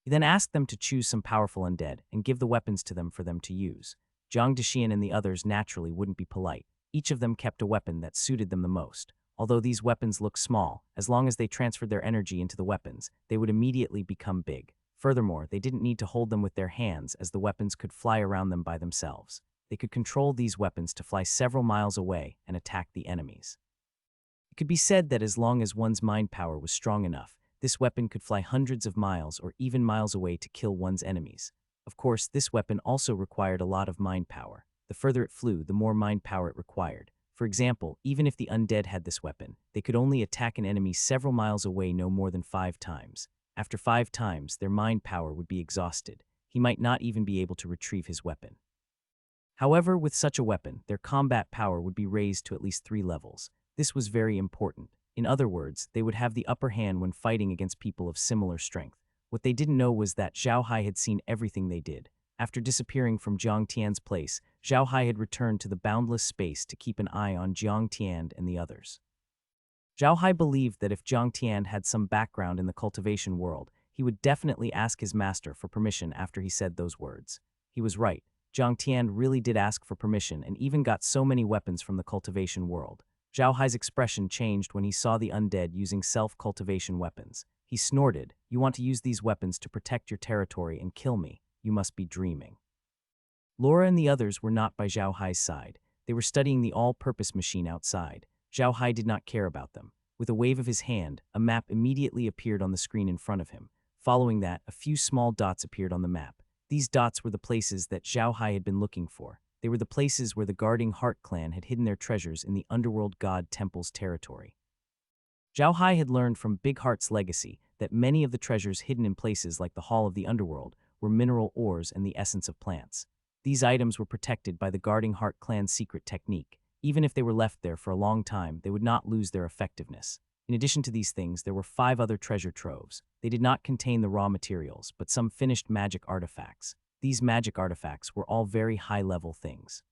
Speaker 1: He then asked them to choose some powerful undead and give the weapons to them for them to use. Jiang Dexian and the others naturally wouldn't be polite. Each of them kept a weapon that suited them the most. Although these weapons looked small, as long as they transferred their energy into the weapons, they would immediately become big. Furthermore, they didn't need to hold them with their hands, as the weapons could fly around them by themselves. They could control these weapons to fly several miles away and attack the enemies. It could be said that as long as one's mind power was strong enough, this weapon could fly hundreds of miles or even miles away to kill one's enemies. Of course, this weapon also required a lot of mind power. The further it flew, the more mind power it required. For example, even if the undead had this weapon, they could only attack an enemy several miles away no more than 5 times. After 5 times, their mind power would be exhausted. He might not even be able to retrieve his weapon. However, with such a weapon, their combat power would be raised to at least 3 levels. This was very important. In other words, they would have the upper hand when fighting against people of similar strength. What they didn't know was that Zhao Hai had seen everything they did. After disappearing from Jiang Tian's place, Zhao Hai had returned to the boundless space to keep an eye on Jiang Tian and the others. Zhao Hai believed that if Jiang Tian had some background in the cultivation world, he would definitely ask his master for permission after he said those words. He was right. Jiang Tian really did ask for permission and even got so many weapons from the cultivation world. Zhao Hai's expression changed when he saw the undead using self-cultivation weapons. He snorted, "You want to use these weapons to protect your territory and kill me? You must be dreaming." Laura and the others were not by Zhao Hai's side. They were studying the all-purpose machine outside. Zhao Hai did not care about them. With a wave of his hand, a map immediately appeared on the screen in front of him. Following that, a few small dots appeared on the map. These dots were the places that Zhao Hai had been looking for. They were the places where the Guarding Heart clan had hidden their treasures in the Underworld God Temple's territory. Zhao Hai had learned from Big Heart's legacy that many of the treasures hidden in places like the Hall of the Underworld were mineral ores and the essence of plants. These items were protected by the Guarding Heart clan's secret technique. Even if they were left there for a long time, they would not lose their effectiveness. In addition to these things, there were 5 other treasure troves. They did not contain the raw materials, but some finished magic artifacts. These magic artifacts were all very high-level things.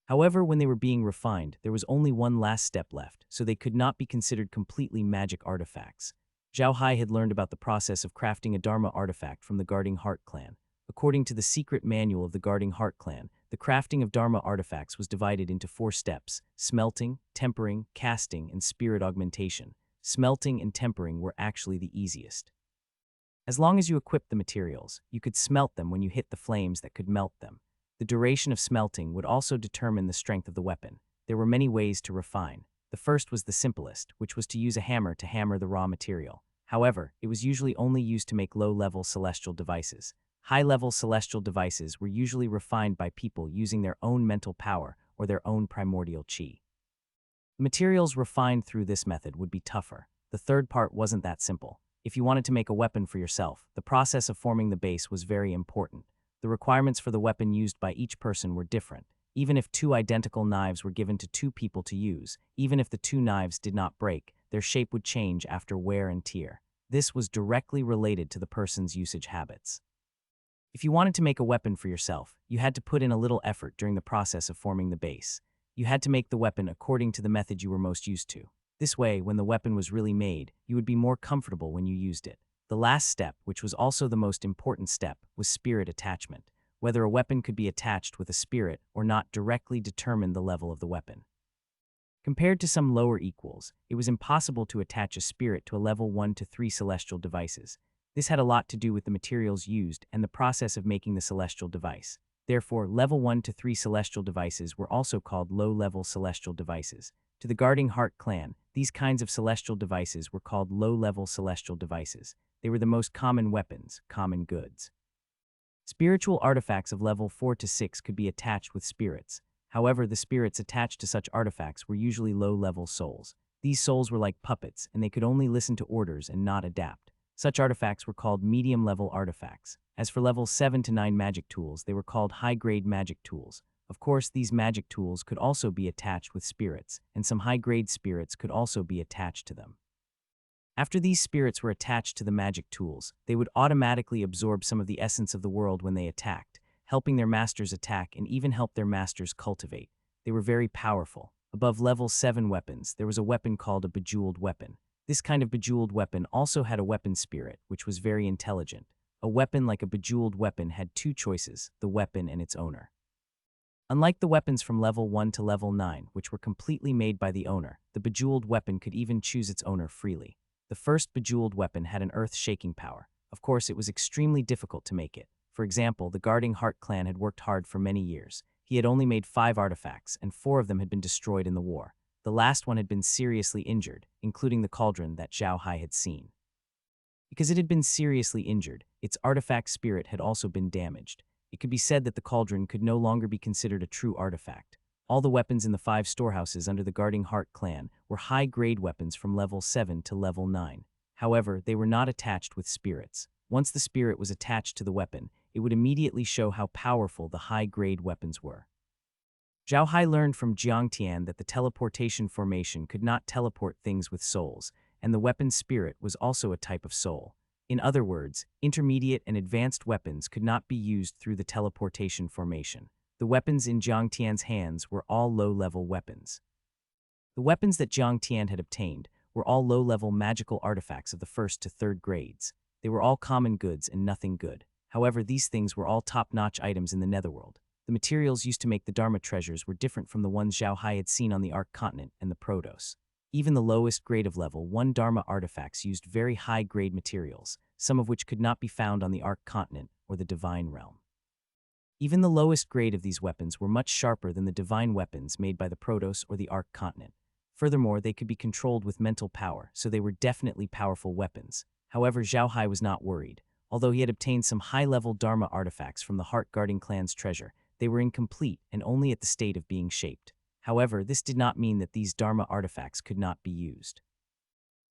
Speaker 1: However, when they were being refined, there was only one last step left, so they could not be considered completely magic artifacts. Zhao Hai had learned about the process of crafting a Dharma artifact from the Guarding Heart clan. According to the secret manual of the Guarding Heart clan, the crafting of Dharma artifacts was divided into 4 steps: smelting, tempering, casting, and spirit augmentation. Smelting and tempering were actually the easiest. As long as you equipped the materials, you could smelt them when you hit the flames that could melt them. The duration of smelting would also determine the strength of the weapon. There were many ways to refine. The first was the simplest, which was to use a hammer to hammer the raw material. However, it was usually only used to make low-level celestial devices. High-level celestial devices were usually refined by people using their own mental power or their own primordial chi. The materials refined through this method would be tougher. The third part wasn't that simple. If you wanted to make a weapon for yourself, the process of forming the base was very important. The requirements for the weapon used by each person were different. Even if 2 identical knives were given to 2 people to use, even if the 2 knives did not break, their shape would change after wear and tear. This was directly related to the person's usage habits. If you wanted to make a weapon for yourself, you had to put in a little effort during the process of forming the base. You had to make the weapon according to the method you were most used to. This way, when the weapon was really made, you would be more comfortable when you used it. The last step, which was also the most important step, was spirit attachment. Whether a weapon could be attached with a spirit or not directly determined the level of the weapon. Compared to some lower equals, it was impossible to attach a spirit to a level 1 to 3 celestial devices. This had a lot to do with the materials used and the process of making the celestial device. Therefore, level 1 to 3 celestial devices were also called low-level celestial devices. To the Guarding Heart clan, these kinds of celestial devices were called low-level celestial devices. They were the most common weapons, common goods. Spiritual artifacts of level 4 to 6 could be attached with spirits. However, the spirits attached to such artifacts were usually low-level souls. These souls were like puppets, and they could only listen to orders and not adapt. Such artifacts were called medium-level artifacts. As for levels 7 to 9 magic tools, they were called high-grade magic tools. Of course, these magic tools could also be attached with spirits, and some high-grade spirits could also be attached to them. After these spirits were attached to the magic tools, they would automatically absorb some of the essence of the world when they attacked, helping their masters attack and even help their masters cultivate. They were very powerful. Above level 7 weapons, there was a weapon called a bejeweled weapon. This kind of bejeweled weapon also had a weapon spirit, which was very intelligent. A weapon like a bejeweled weapon had two choices, the weapon and its owner. Unlike the weapons from level 1 to level 9, which were completely made by the owner, the bejeweled weapon could even choose its owner freely. The first bejeweled weapon had an earth-shaking power. Of course, it was extremely difficult to make it. For example, the Guarding Heart clan had worked hard for many years. He had only made 5 artifacts, and 4 of them had been destroyed in the war. The last one had been seriously injured, including the cauldron that Zhao Hai had seen. Because it had been seriously injured, its artifact spirit had also been damaged. It could be said that the cauldron could no longer be considered a true artifact. All the weapons in the 5 storehouses under the Guarding Heart clan were high-grade weapons from level 7 to level 9. However, they were not attached with spirits. Once the spirit was attached to the weapon, it would immediately show how powerful the high-grade weapons were. Zhao Hai learned from Jiang Tian that the teleportation formation could not teleport things with souls, and the weapon spirit was also a type of soul. In other words, intermediate and advanced weapons could not be used through the teleportation formation. The weapons in Jiang Tian's hands were all low-level weapons. The weapons that Jiang Tian had obtained were all low-level magical artifacts of the 1st to 3rd grades. They were all common goods and nothing good. However, these things were all top-notch items in the Netherworld. The materials used to make the Dharma treasures were different from the ones Zhao Hai had seen on the Ark continent and the Protos. Even the lowest grade of level 1 Dharma artifacts used very high-grade materials, some of which could not be found on the Ark continent or the Divine Realm. Even the lowest grade of these weapons were much sharper than the divine weapons made by the Protos or the Ark continent. Furthermore, they could be controlled with mental power, so they were definitely powerful weapons. However, Zhao Hai was not worried. Although he had obtained some high-level Dharma artifacts from the Heart-Guarding clan's treasure, they were incomplete and only at the state of being shaped. However, this did not mean that these Dharma artifacts could not be used.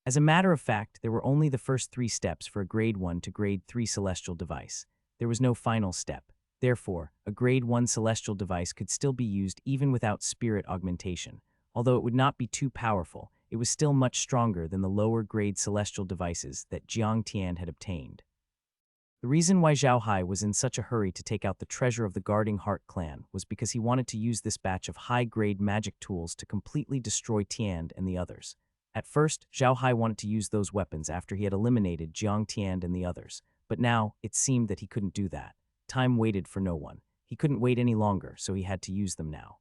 Speaker 1: As a matter of fact, there were only the first 3 steps for a Grade 1 to Grade 3 celestial device. There was no final step. Therefore, a Grade 1 celestial device could still be used even without spirit augmentation. Although it would not be too powerful, it was still much stronger than the lower-grade celestial devices that Jiang Tian had obtained. The reason why Zhao Hai was in such a hurry to take out the treasure of the Guarding Heart clan was because he wanted to use this batch of high-grade magic tools to completely destroy Tian and the others. At first, Zhao Hai wanted to use those weapons after he had eliminated Jiang Tian and the others, but now it seemed that he couldn't do that. Time waited for no one. He couldn't wait any longer, so he had to use them now.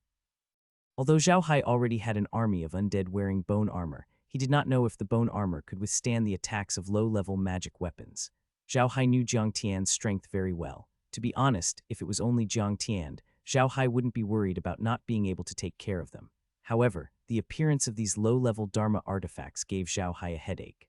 Speaker 1: Although Zhao Hai already had an army of undead wearing bone armor, he did not know if the bone armor could withstand the attacks of low-level magic weapons. Zhao Hai knew Jiang Tian's strength very well. To be honest, if it was only Jiang Tian, Zhao Hai wouldn't be worried about not being able to take care of them. However, the appearance of these low-level Dharma artifacts gave Zhao Hai a headache.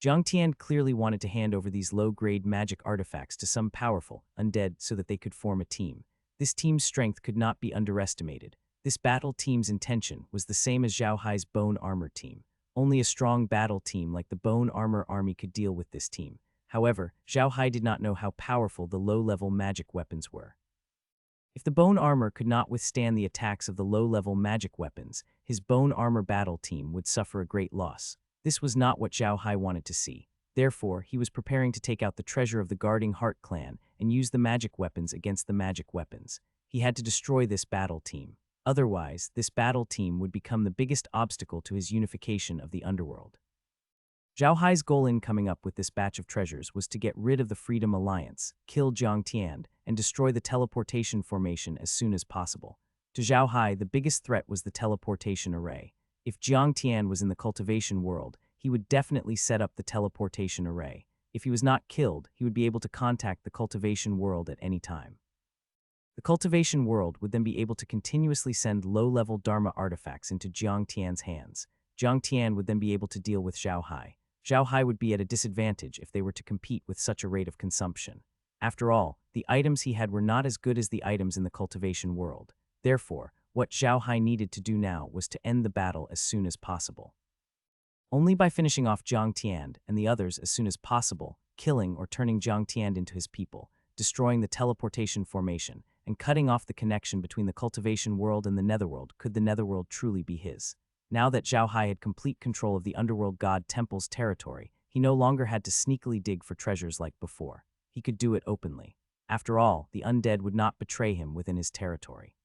Speaker 1: Jiang Tian clearly wanted to hand over these low-grade magic artifacts to some powerful undead so that they could form a team. This team's strength could not be underestimated. This battle team's intention was the same as Zhao Hai's bone armor team. Only a strong battle team like the bone armor army could deal with this team. However, Zhao Hai did not know how powerful the low-level magic weapons were. If the bone armor could not withstand the attacks of the low-level magic weapons, his bone armor battle team would suffer a great loss. This was not what Zhao Hai wanted to see. Therefore, he was preparing to take out the treasure of the Guarding Heart clan and use the magic weapons against the magic weapons. He had to destroy this battle team. Otherwise, this battle team would become the biggest obstacle to his unification of the underworld. Zhao Hai's goal in coming up with this batch of treasures was to get rid of the Freedom Alliance, kill Jiang Tian, and destroy the teleportation formation as soon as possible. To Zhao Hai, the biggest threat was the teleportation array. If Jiang Tian was in the cultivation world, he would definitely set up the teleportation array. If he was not killed, he would be able to contact the cultivation world at any time. The cultivation world would then be able to continuously send low-level Dharma artifacts into Jiang Tian's hands. Jiang Tian would then be able to deal with Zhao Hai. Zhao Hai would be at a disadvantage if they were to compete with such a rate of consumption. After all, the items he had were not as good as the items in the cultivation world. Therefore, what Zhao Hai needed to do now was to end the battle as soon as possible. Only by finishing off Jiang Tian and the others as soon as possible, killing or turning Jiang Tian into his people, destroying the teleportation formation, and cutting off the connection between the cultivation world and the netherworld. Could the netherworld truly be his? Now that Zhao Hai had complete control of the underworld god temple's territory, he no longer had to sneakily dig for treasures like before. He could do it openly. After all, the undead would not betray him within his territory.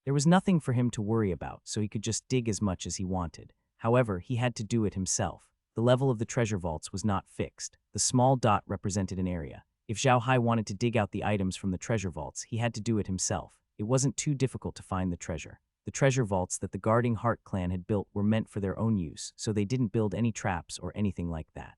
Speaker 1: There was nothing for him to worry about, so he could just dig as much as he wanted. However, he had to do it himself. The level of the treasure vaults was not fixed. The small dot represented an area. If Zhao Hai wanted to dig out the items from the treasure vaults, he had to do it himself. It wasn't too difficult to find the treasure. The treasure vaults that the Guarding Heart clan had built were meant for their own use, so they didn't build any traps or anything like that.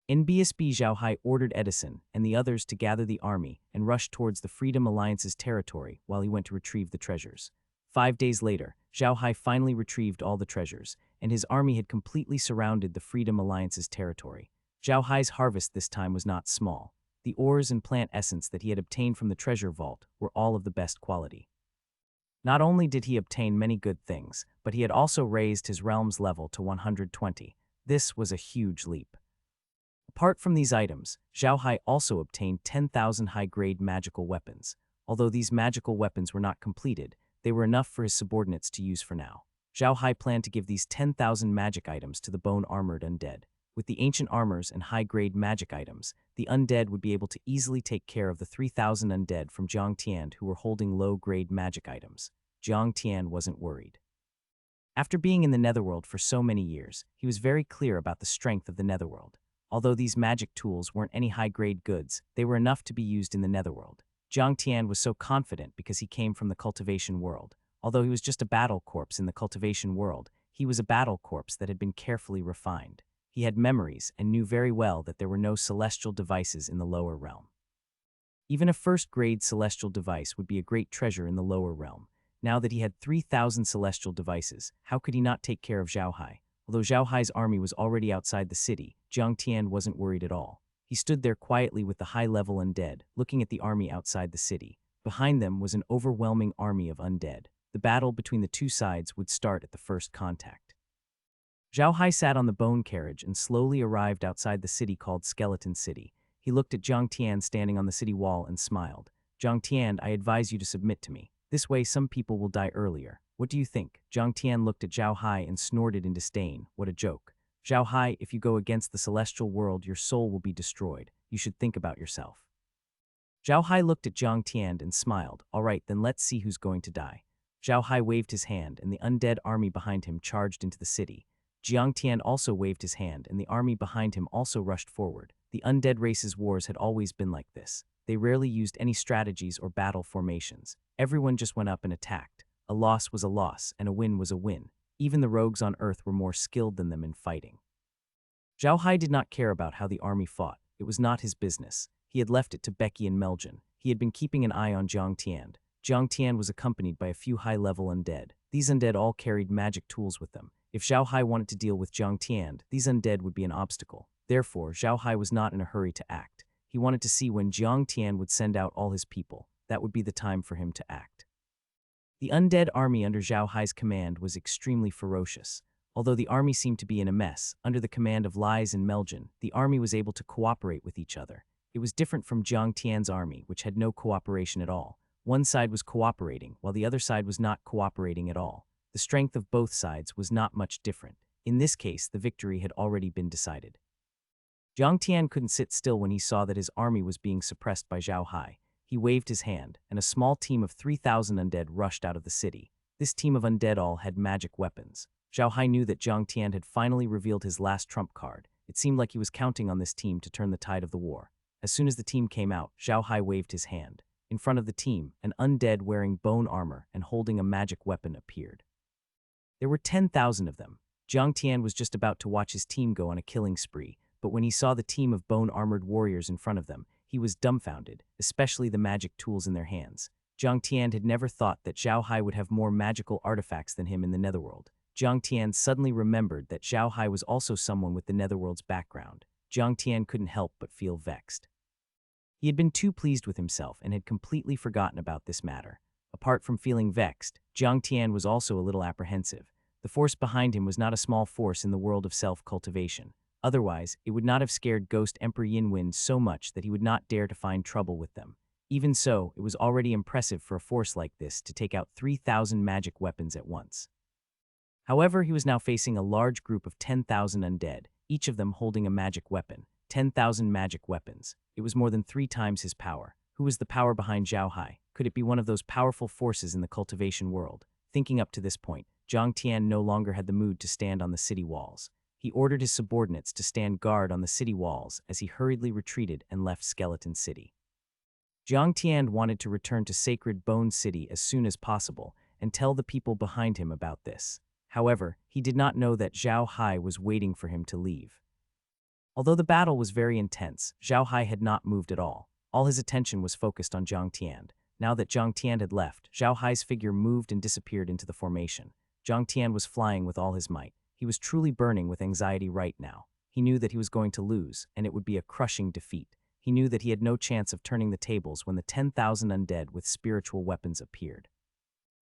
Speaker 1: In BSB, Zhao Hai ordered Edison and the others to gather the army and rush towards the Freedom Alliance's territory while he went to retrieve the treasures. 5 days later, Zhao Hai finally retrieved all the treasures, and his army had completely surrounded the Freedom Alliance's territory. Zhao Hai's harvest this time was not small. The ores and plant essence that he had obtained from the treasure vault were all of the best quality. Not only did he obtain many good things, but he had also raised his realm's level to 120. This was a huge leap. Apart from these items, Zhao Hai also obtained 10,000 high-grade magical weapons. Although these magical weapons were not completed, they were enough for his subordinates to use for now. Zhao Hai planned to give these 10,000 magic items to the bone-armored undead. With the ancient armors and high-grade magic items, the undead would be able to easily take care of the 3,000 undead from Jiang Tian who were holding low-grade magic items. Jiang Tian wasn't worried. After being in the netherworld for so many years, he was very clear about the strength of the netherworld. Although these magic tools weren't any high-grade goods, they were enough to be used in the netherworld. Jiang Tian was so confident because he came from the cultivation world. Although he was just a battle corpse in the cultivation world, he was a battle corpse that had been carefully refined. He had memories and knew very well that there were no celestial devices in the lower realm. Even a first-grade celestial device would be a great treasure in the lower realm. Now that he had 3,000 celestial devices, how could he not take care of Zhao Hai? Although Zhao Hai's army was already outside the city, Jiang Tian wasn't worried at all. He stood there quietly with the high-level undead, looking at the army outside the city. Behind them was an overwhelming army of undead. The battle between the two sides would start at the first contact. Zhao Hai sat on the bone carriage and slowly arrived outside the city called Skeleton City. He looked at Jiang Tian standing on the city wall and smiled. Jiang Tian, I advise you to submit to me. This way some people will die earlier. What do you think? Jiang Tian looked at Zhao Hai and snorted in disdain. What a joke. Zhao Hai, if you go against the celestial world, your soul will be destroyed. You should think about yourself. Zhao Hai looked at Jiang Tian and smiled. All right, then let's see who's going to die. Zhao Hai waved his hand and the undead army behind him charged into the city. Jiang Tian also waved his hand and the army behind him also rushed forward. The undead race's wars had always been like this. They rarely used any strategies or battle formations. Everyone just went up and attacked. A loss was a loss and a win was a win. Even the rogues on Earth were more skilled than them in fighting. Zhao Hai did not care about how the army fought. It was not his business. He had left it to Becky and Meljan. He had been keeping an eye on Jiang Tian. Jiang Tian was accompanied by a few high-level undead. These undead all carried magic tools with them. If Zhao Hai wanted to deal with Jiang Tian, these undead would be an obstacle. Therefore, Zhao Hai was not in a hurry to act. He wanted to see when Jiang Tian would send out all his people. That would be the time for him to act. The undead army under Zhao Hai's command was extremely ferocious. Although the army seemed to be in a mess, under the command of Lies and Meljan, the army was able to cooperate with each other. It was different from Jiang Tian's army, which had no cooperation at all. One side was cooperating, while the other side was not cooperating at all. The strength of both sides was not much different. In this case, the victory had already been decided. Jiang Tian couldn't sit still when he saw that his army was being suppressed by Zhao Hai. He waved his hand, and a small team of 3,000 undead rushed out of the city. This team of undead all had magic weapons. Zhao Hai knew that Jiang Tian had finally revealed his last trump card. It seemed like he was counting on this team to turn the tide of the war. As soon as the team came out, Zhao Hai waved his hand. In front of the team, an undead wearing bone armor and holding a magic weapon appeared. There were 10,000 of them. Jiang Tian was just about to watch his team go on a killing spree, but when he saw the team of bone-armored warriors in front of them, he was dumbfounded, especially the magic tools in their hands. Jiang Tian had never thought that Zhao Hai would have more magical artifacts than him in the netherworld. Jiang Tian suddenly remembered that Zhao Hai was also someone with the netherworld's background. Jiang Tian couldn't help but feel vexed. He had been too pleased with himself and had completely forgotten about this matter. Apart from feeling vexed, Jiang Tian was also a little apprehensive. The force behind him was not a small force in the world of self-cultivation. Otherwise, it would not have scared Ghost Emperor Yinwind so much that he would not dare to find trouble with them. Even so, it was already impressive for a force like this to take out 3,000 magic weapons at once. However, he was now facing a large group of 10,000 undead, each of them holding a magic weapon. 10,000 magic weapons. It was more than 3 times his power. Who was the power behind Zhao Hai? Could it be one of those powerful forces in the cultivation world? Thinking up to this point, Zhang Tian no longer had the mood to stand on the city walls. He ordered his subordinates to stand guard on the city walls as he hurriedly retreated and left Skeleton City. Zhang Tian wanted to return to Sacred Bone City as soon as possible and tell the people behind him about this. However, he did not know that Zhao Hai was waiting for him to leave. Although the battle was very intense, Zhao Hai had not moved at all. All his attention was focused on Zhang Tian. Now that Zhang Tian had left, Zhao Hai's figure moved and disappeared into the formation. Zhang Tian was flying with all his might. He was truly burning with anxiety right now. He knew that he was going to lose, and it would be a crushing defeat. He knew that he had no chance of turning the tables when the 10,000 undead with spiritual weapons appeared.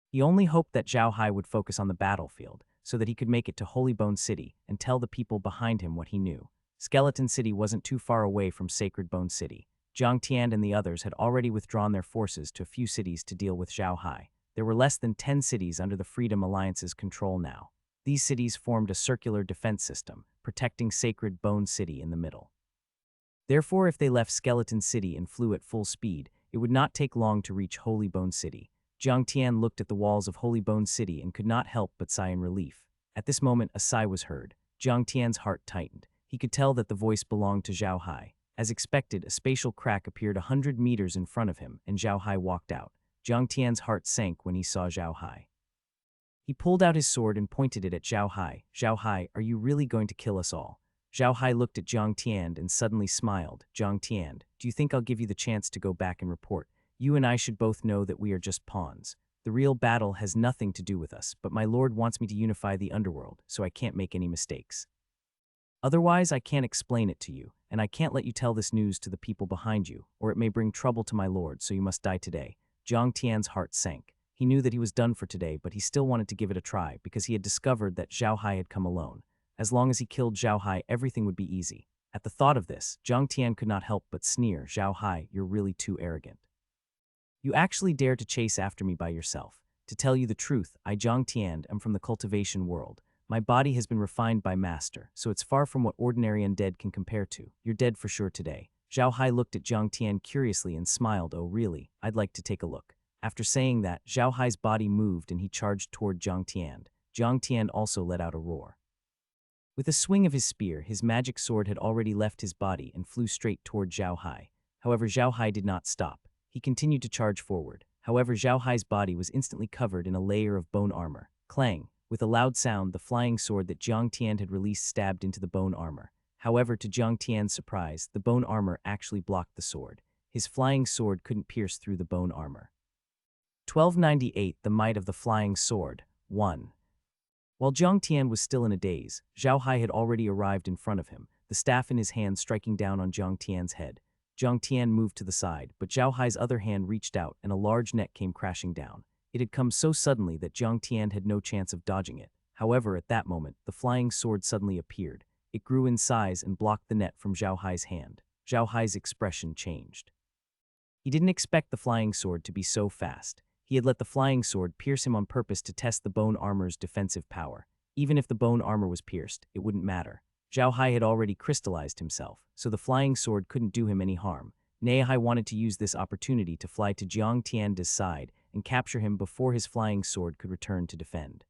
Speaker 1: He only hoped that Zhao Hai would focus on the battlefield, so that he could make it to Holy Bone City and tell the people behind him what he knew. Skeleton City wasn't too far away from Sacred Bone City. Zhang Tian and the others had already withdrawn their forces to a few cities to deal with Zhao Hai. There were less than 10 cities under the Freedom Alliance's control now. These cities formed a circular defense system, protecting Sacred Bone City in the middle. Therefore, if they left Skeleton City and flew at full speed, it would not take long to reach Holy Bone City. Zhang Tian looked at the walls of Holy Bone City and could not help but sigh in relief. At this moment, a sigh was heard. Zhang Tian's heart tightened. He could tell that the voice belonged to Zhao Hai. As expected, a spatial crack appeared 100 meters in front of him, and Zhao Hai walked out. Zhang Tian's heart sank when he saw Zhao Hai. He pulled out his sword and pointed it at Zhao Hai. Zhao Hai, are you really going to kill us all? Zhao Hai looked at Zhang Tian and suddenly smiled. Zhang Tian, do you think I'll give you the chance to go back and report? You and I should both know that we are just pawns. The real battle has nothing to do with us, but my lord wants me to unify the underworld, so I can't make any mistakes. Otherwise, I can't explain it to you, and I can't let you tell this news to the people behind you, or it may bring trouble to my lord, so you must die today. Zhang Tian's heart sank. He knew that he was done for today, but he still wanted to give it a try because he had discovered that Zhao Hai had come alone. As long as he killed Zhao Hai, everything would be easy. At the thought of this, Zhang Tian could not help but sneer. Zhao Hai, you're really too arrogant. You actually dare to chase after me by yourself. To tell you the truth, I, Zhang Tian, am from the cultivation world. My body has been refined by master, so it's far from what ordinary undead can compare to. You're dead for sure today. Zhao Hai looked at Zhang Tian curiously and smiled. Oh really? I'd like to take a look. After saying that, Zhao Hai's body moved and he charged toward Zhang Tian. Zhang Tian also let out a roar. With a swing of his spear, his magic sword had already left his body and flew straight toward Zhao Hai. However, Zhao Hai did not stop. He continued to charge forward. However, Zhao Hai's body was instantly covered in a layer of bone armor. Clang! With a loud sound, the flying sword that Zhang Tian had released stabbed into the bone armor. However, to Zhang Tian's surprise, the bone armor actually blocked the sword. His flying sword couldn't pierce through the bone armor. 1298 The Might of the Flying Sword 1. While Zhang Tian was still in a daze, Zhao Hai had already arrived in front of him, the staff in his hand striking down on Zhang Tian's head. Zhang Tian moved to the side, but Zhao Hai's other hand reached out and a large net came crashing down. It had come so suddenly that Zhang Tian had no chance of dodging it. However, at that moment, the flying sword suddenly appeared. It grew in size and blocked the net from Zhao Hai's hand. Zhao Hai's expression changed. He didn't expect the flying sword to be so fast. He had let the flying sword pierce him on purpose to test the bone armor's defensive power. Even if the bone armor was pierced, it wouldn't matter. Zhao Hai had already crystallized himself, so the flying sword couldn't do him any harm. Hai wanted to use this opportunity to fly to Zhang Tian's side and capture him before his flying sword could return to defend.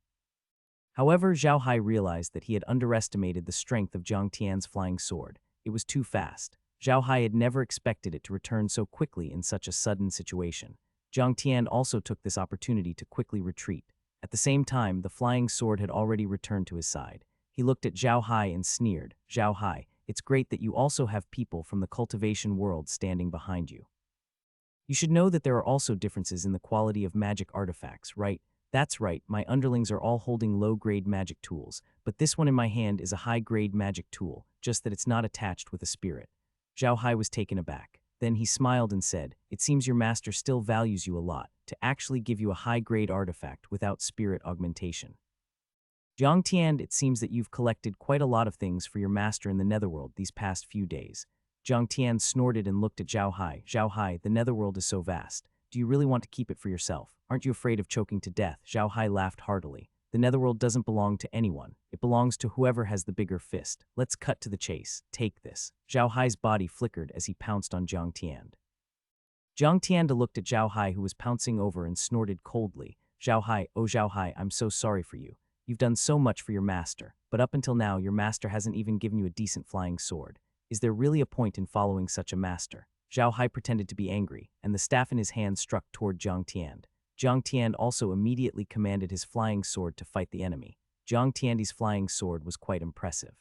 Speaker 1: However, Zhao Hai realized that he had underestimated the strength of Zhang Tian's flying sword. It was too fast. Zhao Hai had never expected it to return so quickly in such a sudden situation. Zhang Tian also took this opportunity to quickly retreat. At the same time, the flying sword had already returned to his side. He looked at Zhao Hai and sneered. Zhao Hai, it's great that you also have people from the cultivation world standing behind you. You should know that there are also differences in the quality of magic artifacts, right? That's right, my underlings are all holding low-grade magic tools, but this one in my hand is a high-grade magic tool, just that it's not attached with a spirit. Zhao Hai was taken aback. Then he smiled and said, it seems your master still values you a lot, to actually give you a high-grade artifact without spirit augmentation. Zhang Tian, it seems that you've collected quite a lot of things for your master in the netherworld these past few days. Jiang Tian snorted and looked at Zhao Hai. Zhao Hai, the netherworld is so vast. Do you really want to keep it for yourself? Aren't you afraid of choking to death? Zhao Hai laughed heartily. The netherworld doesn't belong to anyone. It belongs to whoever has the bigger fist. Let's cut to the chase. Take this. Zhao Hai's body flickered as he pounced on Jiang Tian. Jiang Tian looked at Zhao Hai, who was pouncing over, and snorted coldly. Zhao Hai, oh Zhao Hai, I'm so sorry for you. You've done so much for your master, but up until now your master hasn't even given you a decent flying sword. Is there really a point in following such a master? Zhao Hai pretended to be angry, and the staff in his hand struck toward Jiang Tian. Jiang Tian also immediately commanded his flying sword to fight the enemy. Jiang Tian's flying sword was quite impressive.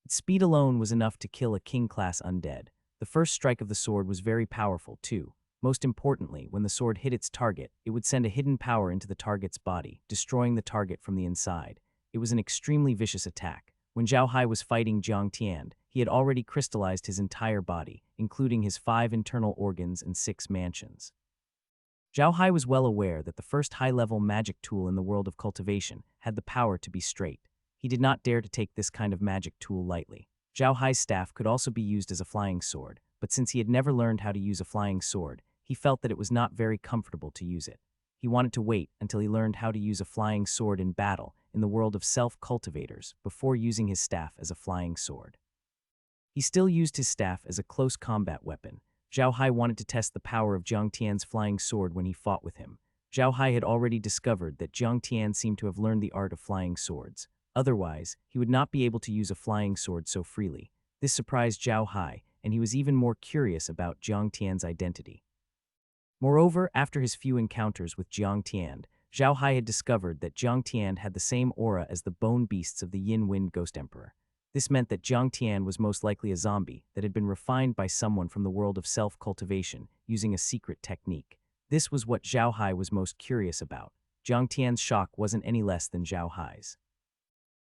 Speaker 1: Its speed alone was enough to kill a king-class undead. The first strike of the sword was very powerful, too. Most importantly, when the sword hit its target, it would send a hidden power into the target's body, destroying the target from the inside. It was an extremely vicious attack. When Zhao Hai was fighting Jiang Tian, he had already crystallized his entire body, including his 5 internal organs and 6 mansions. Zhao Hai was well aware that the first high-level magic tool in the world of cultivation had the power to be straight. He did not dare to take this kind of magic tool lightly. Zhao Hai's staff could also be used as a flying sword, but since he had never learned how to use a flying sword, he felt that it was not very comfortable to use it. He wanted to wait until he learned how to use a flying sword in battle in the world of self-cultivators before using his staff as a flying sword. He still used his staff as a close combat weapon. Zhao Hai wanted to test the power of Jiang Tian's flying sword when he fought with him. Zhao Hai had already discovered that Jiang Tian seemed to have learned the art of flying swords. Otherwise, he would not be able to use a flying sword so freely. This surprised Zhao Hai, and he was even more curious about Jiang Tian's identity. Moreover, after his few encounters with Jiang Tian, Zhao Hai had discovered that Jiang Tian had the same aura as the bone beasts of the Yin Wind Ghost Emperor. This meant that Jiang Tian was most likely a zombie that had been refined by someone from the world of self-cultivation using a secret technique. This was what Zhao Hai was most curious about. Jiang Tian's shock wasn't any less than Zhao Hai's.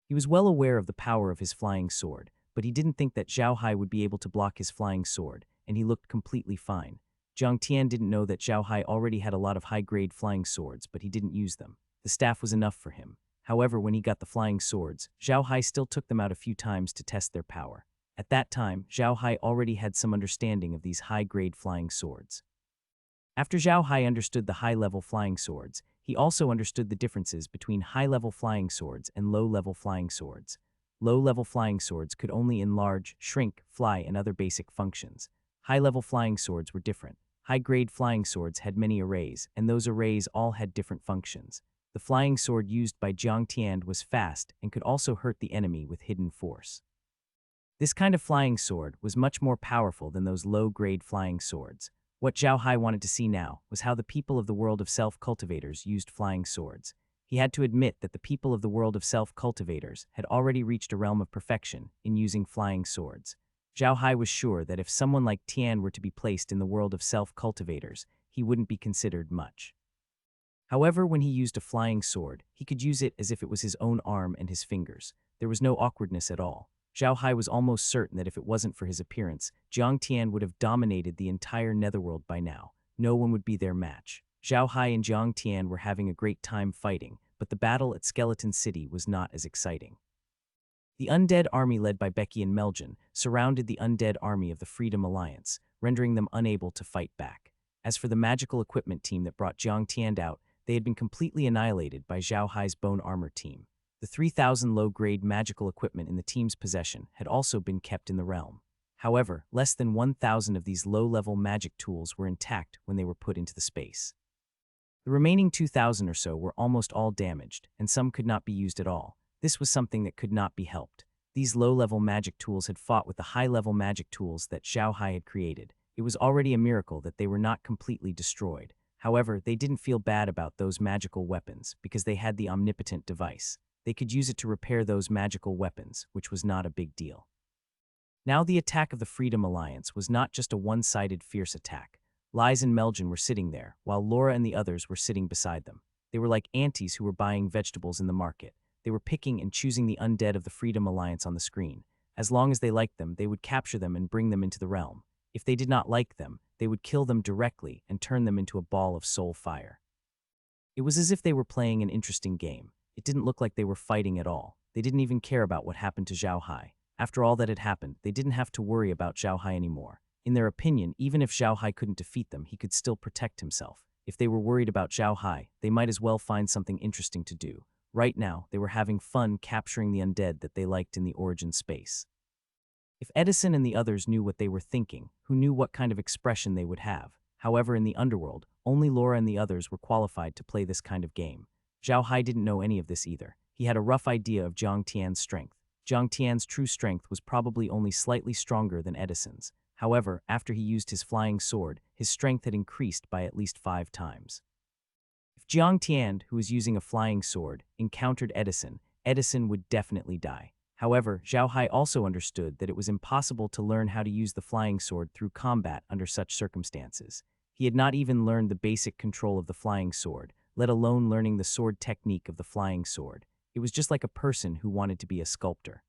Speaker 1: He was well aware of the power of his flying sword, but he didn't think that Zhao Hai would be able to block his flying sword, and he looked completely fine. Jiang Tian didn't know that Zhao Hai already had a lot of high-grade flying swords, but he didn't use them. The staff was enough for him. However, when he got the flying swords, Zhao Hai still took them out a few times to test their power. At that time, Zhao Hai already had some understanding of these high-grade flying swords. After Zhao Hai understood the high-level flying swords, he also understood the differences between high-level flying swords and low-level flying swords. Low-level flying swords could only enlarge, shrink, fly, and other basic functions. High-level flying swords were different. High-grade flying swords had many arrays, and those arrays all had different functions. The flying sword used by Jiang Tian was fast and could also hurt the enemy with hidden force. This kind of flying sword was much more powerful than those low-grade flying swords. What Zhao Hai wanted to see now was how the people of the world of self-cultivators used flying swords. He had to admit that the people of the world of self-cultivators had already reached a realm of perfection in using flying swords. Zhao Hai was sure that if someone like Tian were to be placed in the world of self-cultivators, he wouldn't be considered much. However, when he used a flying sword, he could use it as if it was his own arm and his fingers. There was no awkwardness at all. Zhao Hai was almost certain that if it wasn't for his appearance, Jiang Tian would have dominated the entire netherworld by now. No one would be their match. Zhao Hai and Jiang Tian were having a great time fighting, but the battle at Skeleton City was not as exciting. The undead army led by Becky and Meljan surrounded the undead army of the Freedom Alliance, rendering them unable to fight back. As for the magical equipment team that brought Jiang Tian out, they had been completely annihilated by Zhao Hai's bone armor team. The 3,000 low-grade magical equipment in the team's possession had also been kept in the realm. However, less than 1,000 of these low-level magic tools were intact when they were put into the space. The remaining 2,000 or so were almost all damaged, and some could not be used at all. This was something that could not be helped. These low-level magic tools had fought with the high-level magic tools that Zhao Hai had created. It was already a miracle that they were not completely destroyed. However, they didn't feel bad about those magical weapons because they had the omnipotent device. They could use it to repair those magical weapons, which was not a big deal. Now the attack of the Freedom Alliance was not just a one-sided fierce attack. Liz and Meljan were sitting there, while Laura and the others were sitting beside them. They were like aunties who were buying vegetables in the market. They were picking and choosing the undead of the Freedom Alliance on the screen. As long as they liked them, they would capture them and bring them into the realm. If they did not like them, they would kill them directly and turn them into a ball of soul fire. It was as if they were playing an interesting game. It didn't look like they were fighting at all. They didn't even care about what happened to Zhao Hai. After all that had happened, they didn't have to worry about Zhao Hai anymore. In their opinion, even if Zhao Hai couldn't defeat them, he could still protect himself. If they were worried about Zhao Hai, they might as well find something interesting to do. Right now, they were having fun capturing the undead that they liked in the origin space. If Edison and the others knew what they were thinking, who knew what kind of expression they would have? However, in the underworld, only Laura and the others were qualified to play this kind of game. Zhao Hai didn't know any of this either. He had a rough idea of Jiang Tian's strength. Jiang Tian's true strength was probably only slightly stronger than Edison's. However, after he used his flying sword, his strength had increased by at least 5 times. If Jiang Tian, who was using a flying sword, encountered Edison, Edison would definitely die. However, Zhao Hai also understood that it was impossible to learn how to use the flying sword through combat under such circumstances. He had not even learned the basic control of the flying sword, let alone learning the sword technique of the flying sword. It was just like a person who wanted to be a sculptor.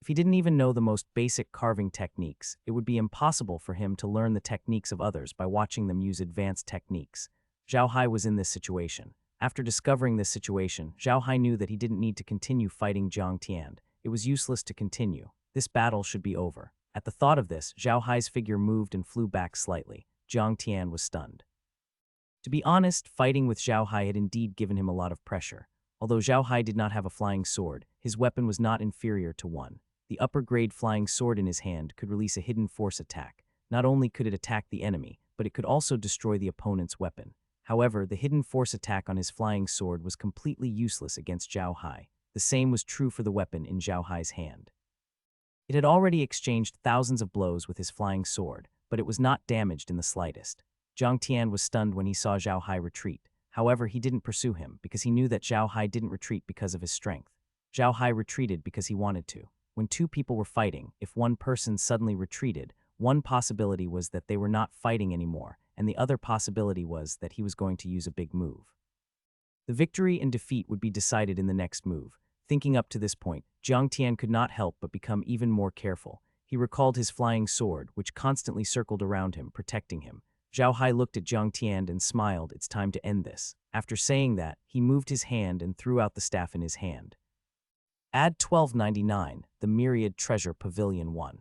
Speaker 1: If he didn't even know the most basic carving techniques, it would be impossible for him to learn the techniques of others by watching them use advanced techniques. Zhao Hai was in this situation. After discovering this situation, Zhao Hai knew that he didn't need to continue fighting Jiang Tian. It was useless to continue. This battle should be over. At the thought of this, Zhao Hai's figure moved and flew back slightly. Jiang Tian was stunned. To be honest, fighting with Zhao Hai had indeed given him a lot of pressure. Although Zhao Hai did not have a flying sword, his weapon was not inferior to one. The upper-grade flying sword in his hand could release a hidden force attack. Not only could it attack the enemy, but it could also destroy the opponent's weapon. However, the hidden force attack on his flying sword was completely useless against Zhao Hai. The same was true for the weapon in Zhao Hai's hand. It had already exchanged thousands of blows with his flying sword, but it was not damaged in the slightest. Jiang Tian was stunned when he saw Zhao Hai retreat. However, he didn't pursue him because he knew that Zhao Hai didn't retreat because of his strength. Zhao Hai retreated because he wanted to. When two people were fighting, if one person suddenly retreated, one possibility was that they were not fighting anymore, and the other possibility was that he was going to use a big move. The victory and defeat would be decided in the next move. Thinking up to this point, Jiang Tian could not help but become even more careful. He recalled his flying sword, which constantly circled around him, protecting him. Zhao Hai looked at Jiang Tian and smiled. It's time to end this. After saying that, he moved his hand and threw out the staff in his hand. Ad 1299, The Myriad Treasure Pavilion 1.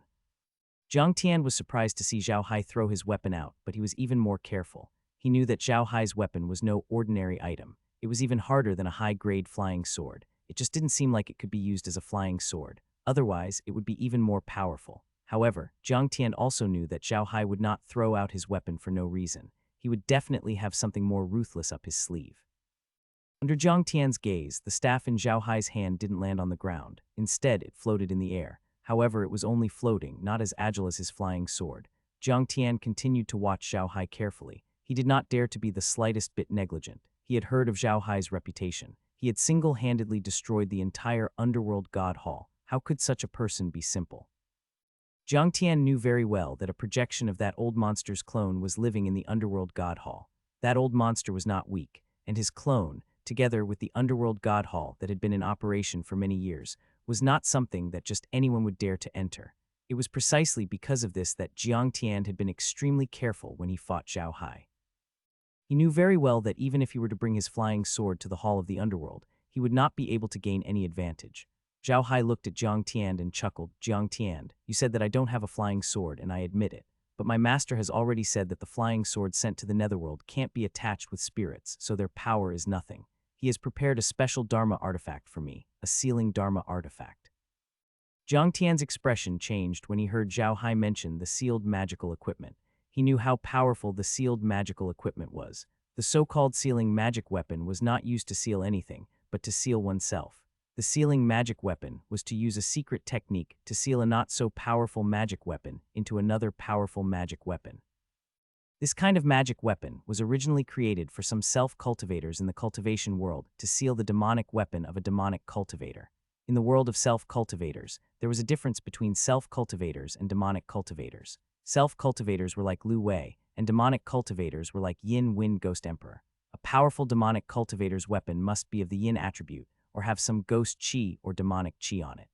Speaker 1: Jiang Tian was surprised to see Zhao Hai throw his weapon out, but he was even more careful. He knew that Zhao Hai's weapon was no ordinary item. It was even harder than a high-grade flying sword. It just didn't seem like it could be used as a flying sword. Otherwise, it would be even more powerful. However, Jiang Tian also knew that Zhao Hai would not throw out his weapon for no reason. He would definitely have something more ruthless up his sleeve. Under Jiang Tian's gaze, the staff in Zhao Hai's hand didn't land on the ground. Instead, it floated in the air. However, it was only floating, not as agile as his flying sword. Jiang Tian continued to watch Zhao Hai carefully. He did not dare to be the slightest bit negligent. He had heard of Zhao Hai's reputation. He had single-handedly destroyed the entire underworld god hall. How could such a person be simple? Jiang Tian knew very well that a projection of that old monster's clone was living in the underworld god hall. That old monster was not weak, and his clone, together with the underworld god hall that had been in operation for many years, was not something that just anyone would dare to enter. It was precisely because of this that Jiang Tian had been extremely careful when he fought Zhao Hai. He knew very well that even if he were to bring his flying sword to the Hall of the Underworld, he would not be able to gain any advantage. Zhao Hai looked at Jiang Tian and chuckled. Jiang Tian, you said that I don't have a flying sword, and I admit it. But my master has already said that the flying sword sent to the Netherworld can't be attached with spirits, so their power is nothing. He has prepared a special Dharma artifact for me, a sealing Dharma artifact. Jiang Tian's expression changed when he heard Zhao Hai mention the sealed magical equipment. He knew how powerful the sealed magical equipment was. The so-called sealing magic weapon was not used to seal anything, but to seal oneself. The sealing magic weapon was to use a secret technique to seal a not-so-powerful magic weapon into another powerful magic weapon. This kind of magic weapon was originally created for some self-cultivators in the cultivation world to seal the demonic weapon of a demonic cultivator. In the world of self-cultivators, there was a difference between self-cultivators and demonic cultivators. Self-cultivators were like Lu Wei, and demonic cultivators were like Yin Wind Ghost Emperor. A powerful demonic cultivator's weapon must be of the Yin attribute, or have some ghost chi or demonic chi on it.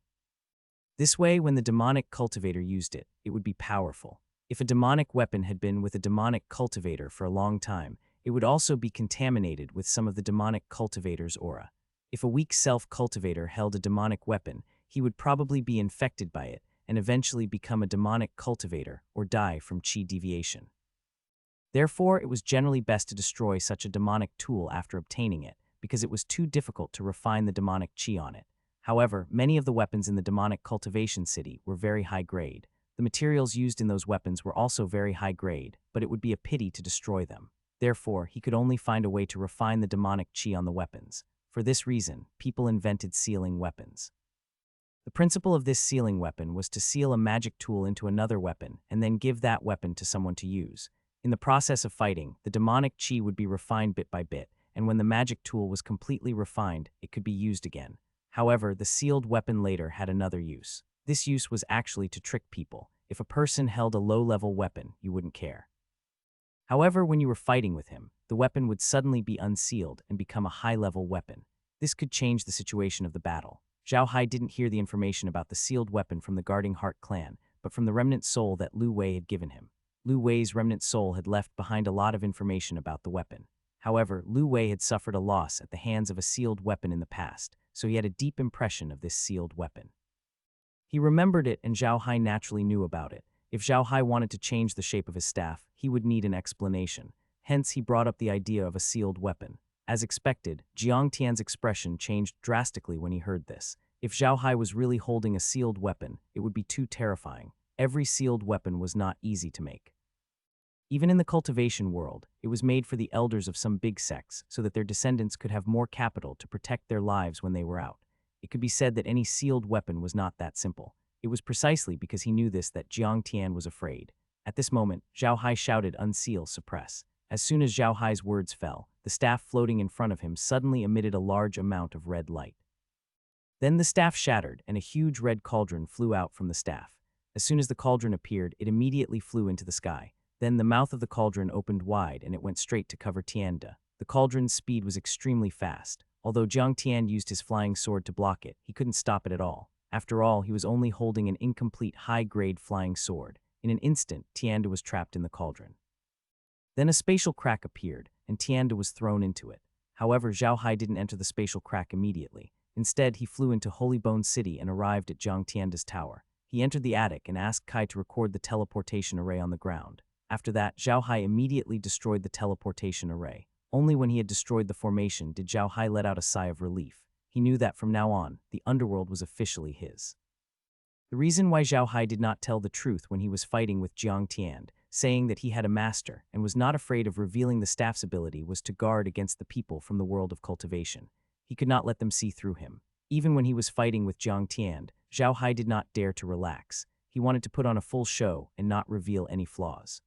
Speaker 1: This way, when the demonic cultivator used it, it would be powerful. If a demonic weapon had been with a demonic cultivator for a long time, it would also be contaminated with some of the demonic cultivator's aura. If a weak self-cultivator held a demonic weapon, he would probably be infected by it and eventually become a demonic cultivator or die from chi deviation. Therefore, it was generally best to destroy such a demonic tool after obtaining it, because it was too difficult to refine the demonic chi on it. However, many of the weapons in the demonic cultivation city were very high grade. The materials used in those weapons were also very high grade, but it would be a pity to destroy them. Therefore, he could only find a way to refine the demonic chi on the weapons. For this reason, people invented sealing weapons. The principle of this sealing weapon was to seal a magic tool into another weapon and then give that weapon to someone to use. In the process of fighting, the demonic chi would be refined bit by bit, and when the magic tool was completely refined, it could be used again. However, the sealed weapon later had another use. This use was actually to trick people. If a person held a low-level weapon, you wouldn't care. However, when you were fighting with him, the weapon would suddenly be unsealed and become a high-level weapon. This could change the situation of the battle. Zhao Hai didn't hear the information about the sealed weapon from the Guarding Heart clan, but from the remnant soul that Lu Wei had given him. Lu Wei's remnant soul had left behind a lot of information about the weapon. However, Lu Wei had suffered a loss at the hands of a sealed weapon in the past, so he had a deep impression of this sealed weapon. He remembered it, and Zhao Hai naturally knew about it. If Zhao Hai wanted to change the shape of his staff, he would need an explanation. Hence, he brought up the idea of a sealed weapon. As expected, Jiang Tian's expression changed drastically when he heard this. If Zhao Hai was really holding a sealed weapon, it would be too terrifying. Every sealed weapon was not easy to make. Even in the cultivation world, it was made for the elders of some big sects so that their descendants could have more capital to protect their lives when they were out. It could be said that any sealed weapon was not that simple. It was precisely because he knew this that Jiang Tian was afraid. At this moment, Zhao Hai shouted, "Unseal, suppress." As soon as Zhao Hai's words fell, the staff floating in front of him suddenly emitted a large amount of red light. Then the staff shattered, and a huge red cauldron flew out from the staff. As soon as the cauldron appeared, it immediately flew into the sky. Then the mouth of the cauldron opened wide, and it went straight to cover Tianda. The cauldron's speed was extremely fast. Although Jiang Tian used his flying sword to block it, he couldn't stop it at all. After all, he was only holding an incomplete high-grade flying sword. In an instant, Tianda was trapped in the cauldron. Then a spatial crack appeared, and Tianda was thrown into it. However, Zhao Hai didn't enter the spatial crack immediately. Instead, he flew into Holy Bone City and arrived at Jiang Tianda's tower. He entered the attic and asked Kai to record the teleportation array on the ground. After that, Zhao Hai immediately destroyed the teleportation array. Only when he had destroyed the formation did Zhao Hai let out a sigh of relief. He knew that from now on, the underworld was officially his. The reason why Zhao Hai did not tell the truth when he was fighting with Jiang Tian, saying that he had a master and was not afraid of revealing the staff's ability, was to guard against the people from the world of cultivation. He could not let them see through him. Even when he was fighting with Jiang Tian, Zhao Hai did not dare to relax. He wanted to put on a full show and not reveal any flaws.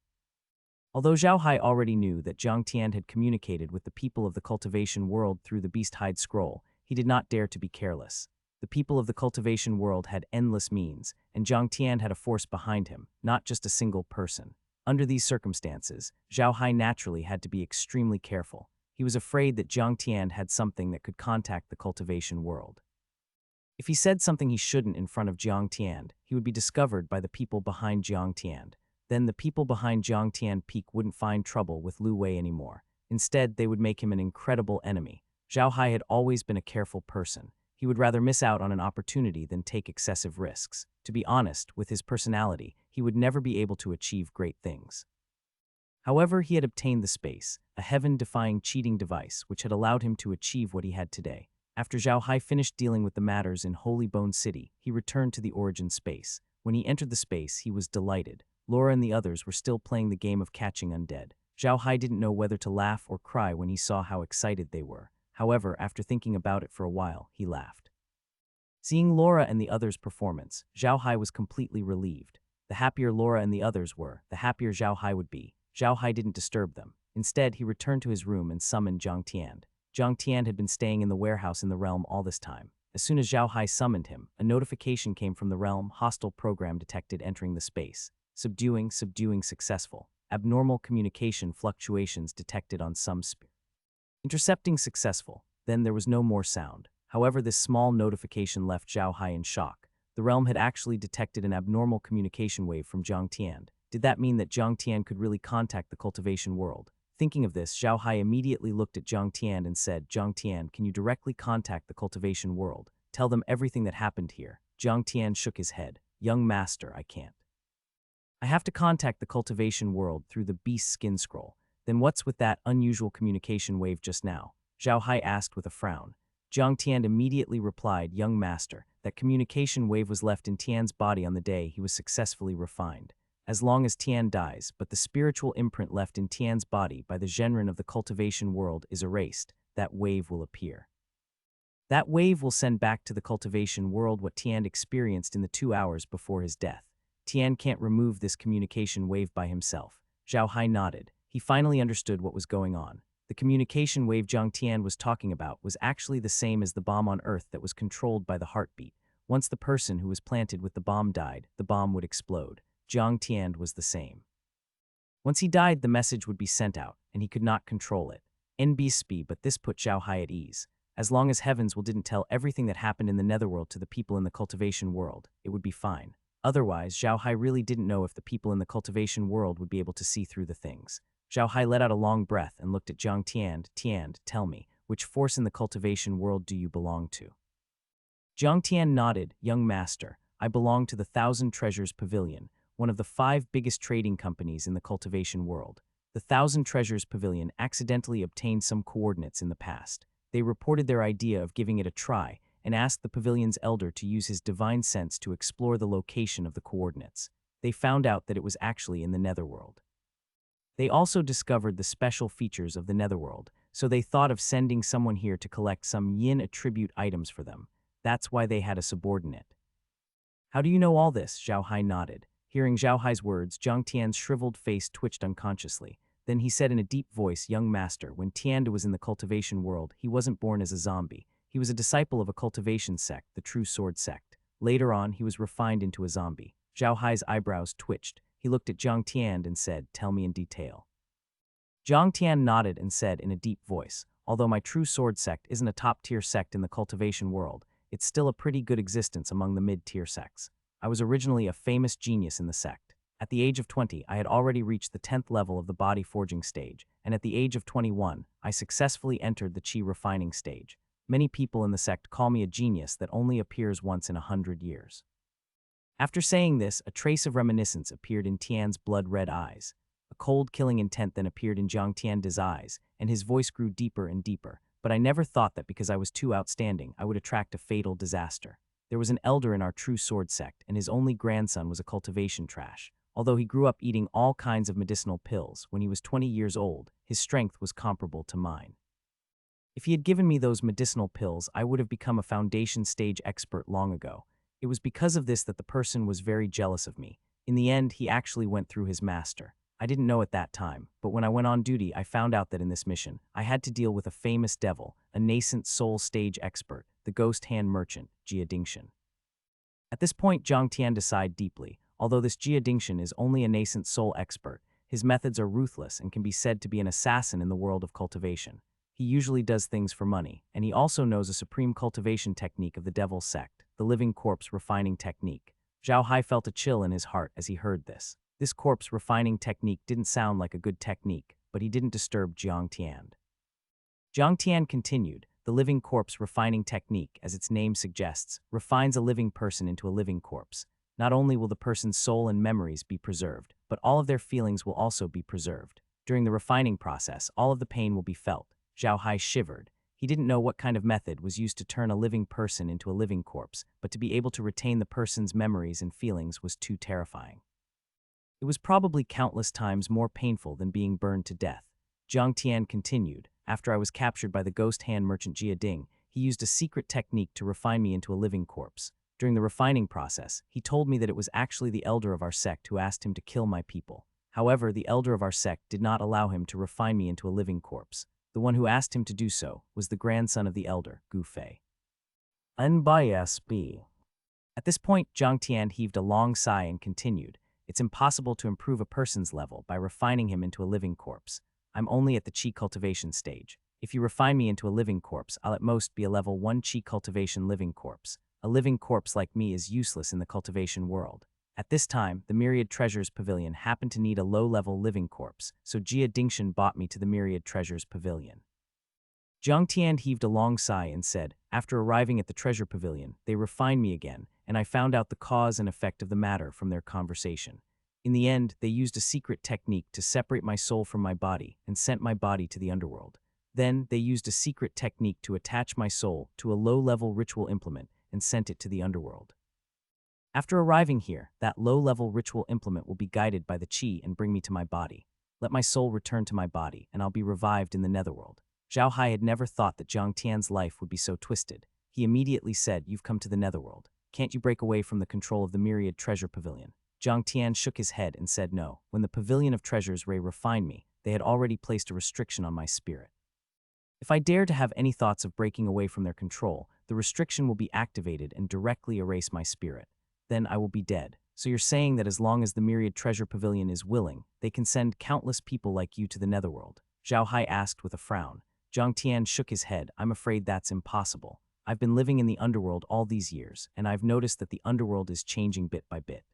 Speaker 1: Although Zhao Hai already knew that Jiang Tian had communicated with the people of the cultivation world through the Beast Hide Scroll, he did not dare to be careless. The people of the cultivation world had endless means, and Jiang Tian had a force behind him, not just a single person. Under these circumstances, Zhao Hai naturally had to be extremely careful. He was afraid that Jiang Tian had something that could contact the cultivation world. If he said something he shouldn't in front of Jiang Tian, he would be discovered by the people behind Jiang Tian. Then the people behind Jiang Tian Peak wouldn't find trouble with Lu Wei anymore. Instead, they would make him an incredible enemy. Zhao Hai had always been a careful person. He would rather miss out on an opportunity than take excessive risks. To be honest, with his personality, he would never be able to achieve great things. However, he had obtained the space, a heaven-defying cheating device which had allowed him to achieve what he had today. After Zhao Hai finished dealing with the matters in Holy Bone City, he returned to the origin space. When he entered the space, he was delighted. Laura and the others were still playing the game of catching undead. Zhao Hai didn't know whether to laugh or cry when he saw how excited they were. However, after thinking about it for a while, he laughed. Seeing Laura and the others' performance, Zhao Hai was completely relieved. The happier Laura and the others were, the happier Zhao Hai would be. Zhao Hai didn't disturb them. Instead, he returned to his room and summoned Jiang Tian. Jiang Tian had been staying in the warehouse in the realm all this time. As soon as Zhao Hai summoned him, a notification came from the realm. Hostile program detected entering the space. Subduing successful. Abnormal communication fluctuations detected on some Intercepting successful. Then there was no more sound. However, this small notification left Zhao Hai in shock. The realm had actually detected an abnormal communication wave from Jiang Tian. Did that mean that Jiang Tian could really contact the cultivation world? Thinking of this, Zhao Hai immediately looked at Jiang Tian and said, "Jiang Tian, can you directly contact the cultivation world? Tell them everything that happened here." Jiang Tian shook his head. Young master, I can't. I have to contact the cultivation world through the beast skin scroll. Then what's with that unusual communication wave just now? Zhao Hai asked with a frown. Jiang Tian immediately replied, young master, that communication wave was left in Tian's body on the day he was successfully refined. As long as Tian dies, but the spiritual imprint left in Tian's body by the Zhenren of the cultivation world is erased, that wave will appear. That wave will send back to the cultivation world what Tian experienced in the 2 hours before his death. Tian can't remove this communication wave by himself. Zhao Hai nodded. He finally understood what was going on. The communication wave Jiang Tian was talking about was actually the same as the bomb on Earth that was controlled by the heartbeat. Once the person who was planted with the bomb died, the bomb would explode. Jiang Tian was the same. Once he died, the message would be sent out, and he could not control it. NBSP, but this put Zhao Hai at ease. As long as Heavens didn't tell everything that happened in the netherworld to the people in the cultivation world, it would be fine. Otherwise, Zhao Hai really didn't know if the people in the cultivation world would be able to see through the things. Zhao Hai let out a long breath and looked at Jiang Tian. Tian, tell me, which force in the cultivation world do you belong to? Jiang Tian nodded. Young master, I belong to the Thousand Treasures Pavilion, one of the 5 biggest trading companies in the cultivation world. The Thousand Treasures Pavilion accidentally obtained some coordinates in the past. They reported their idea of giving it a try and asked the pavilion's elder to use his divine sense to explore the location of the coordinates. They found out that it was actually in the netherworld. They also discovered the special features of the netherworld, so they thought of sending someone here to collect some yin attribute items for them. That's why they had a subordinate. How do you know all this? Zhao Hai nodded. Hearing Zhao Hai's words, Jiang Tian's shriveled face twitched unconsciously. Then he said in a deep voice, young master, when Tianda was in the cultivation world, he wasn't born as a zombie. He was a disciple of a cultivation sect, the True Sword sect. Later on, he was refined into a zombie. Zhao Hai's eyebrows twitched. He looked at Jiang Tian and said, tell me in detail. Jiang Tian nodded and said in a deep voice, although my True Sword sect isn't a top-tier sect in the cultivation world, it's still a pretty good existence among the mid-tier sects. I was originally a famous genius in the sect. At the age of 20, I had already reached the 10th level of the body forging stage, and at the age of 21, I successfully entered the chi refining stage. Many people in the sect call me a genius that only appears once in 100 years. After saying this, a trace of reminiscence appeared in Tian's blood-red eyes. A cold, killing intent then appeared in Jiang Tian's eyes, and his voice grew deeper and deeper. But I never thought that because I was too outstanding, I would attract a fatal disaster. There was an elder in our True Sword sect, and his only grandson was a cultivation trash. Although he grew up eating all kinds of medicinal pills, when he was 20 years old, his strength was comparable to mine. If he had given me those medicinal pills, I would have become a foundation stage expert long ago. It was because of this that the person was very jealous of me. In the end, he actually went through his master. I didn't know at that time, but when I went on duty, I found out that in this mission, I had to deal with a famous devil, a nascent soul stage expert, the ghost hand merchant, Jia Dingshan. At this point, Jiang Tian sighed deeply. Although this Jia Dingshan is only a nascent soul expert, his methods are ruthless and can be said to be an assassin in the world of cultivation. He usually does things for money, and he also knows a supreme cultivation technique of the devil's sect, the living corpse refining technique. Zhao Hai felt a chill in his heart as he heard this. This corpse refining technique didn't sound like a good technique, but he didn't disturb Jiang Tian. Jiang Tian continued, the living corpse refining technique, as its name suggests, refines a living person into a living corpse. Not only will the person's soul and memories be preserved, but all of their feelings will also be preserved. During the refining process, all of the pain will be felt. Zhao Hai shivered. He didn't know what kind of method was used to turn a living person into a living corpse, but to be able to retain the person's memories and feelings was too terrifying. It was probably countless times more painful than being burned to death. Jiang Tian continued, after I was captured by the ghost hand merchant Jia Ding, he used a secret technique to refine me into a living corpse. During the refining process, he told me that it was actually the elder of our sect who asked him to kill my people. However, the elder of our sect did not allow him to refine me into a living corpse. The one who asked him to do so was the grandson of the elder, Gu Fei. NBSB. At this point, Jiang Tian heaved a long sigh and continued, it's impossible to improve a person's level by refining him into a living corpse. I'm only at the chi cultivation stage. If you refine me into a living corpse, I'll at most be a level 1 chi cultivation living corpse. A living corpse like me is useless in the cultivation world. At this time, the Myriad Treasures Pavilion happened to need a low-level living corpse, so Jia Dingshan bought me to the Myriad Treasures Pavilion. Jiang Tian heaved a long sigh and said, after arriving at the Treasure Pavilion, they refined me again, and I found out the cause and effect of the matter from their conversation. In the end, they used a secret technique to separate my soul from my body and sent my body to the underworld. Then, they used a secret technique to attach my soul to a low-level ritual implement and sent it to the underworld. After arriving here, that low-level ritual implement will be guided by the chi and bring me to my body. Let my soul return to my body, and I'll be revived in the netherworld. Zhao Hai had never thought that Jiang Tian's life would be so twisted. He immediately said, "You've come to the netherworld. Can't you break away from the control of the myriad treasure pavilion?" Jiang Tian shook his head and said no. When the pavilion of treasures refined me, they had already placed a restriction on my spirit. If I dare to have any thoughts of breaking away from their control, the restriction will be activated and directly erase my spirit. Then I will be dead. So you're saying that as long as the myriad treasure pavilion is willing, they can send countless people like you to the netherworld? Zhao Hai asked with a frown. Jiang Tian shook his head. I'm afraid that's impossible. I've been living in the underworld all these years, and I've noticed that the underworld is changing bit by bit.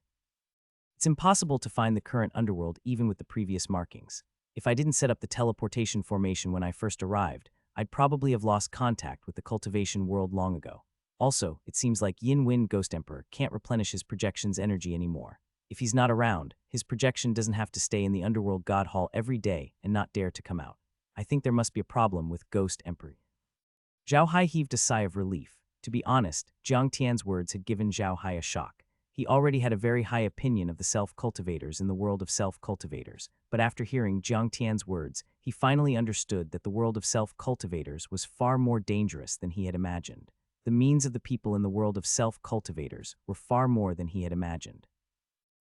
Speaker 1: It's impossible to find the current underworld even with the previous markings. If I didn't set up the teleportation formation when I first arrived, I'd probably have lost contact with the cultivation world long ago. Also, it seems like Yin Wind Ghost Emperor can't replenish his projection's energy anymore. If he's not around, his projection doesn't have to stay in the underworld god hall every day and not dare to come out. I think there must be a problem with Ghost Emperor. Zhao Hai heaved a sigh of relief. To be honest, Jiang Tian's words had given Zhao Hai a shock. He already had a very high opinion of the self-cultivators in the world of self-cultivators, but after hearing Jiang Tian's words, he finally understood that the world of self-cultivators was far more dangerous than he had imagined. The means of the people in the world of self-cultivators were far more than he had imagined.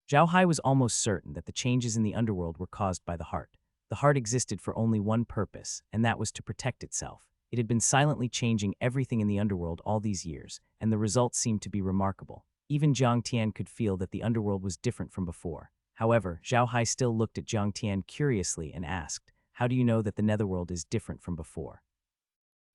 Speaker 1: Zhao Hai was almost certain that the changes in the underworld were caused by the heart. The heart existed for only one purpose, and that was to protect itself. It had been silently changing everything in the underworld all these years, and the results seemed to be remarkable. Even Jiang Tian could feel that the underworld was different from before. However, Zhao Hai still looked at Jiang Tian curiously and asked, "How do you know that the netherworld is different from before?"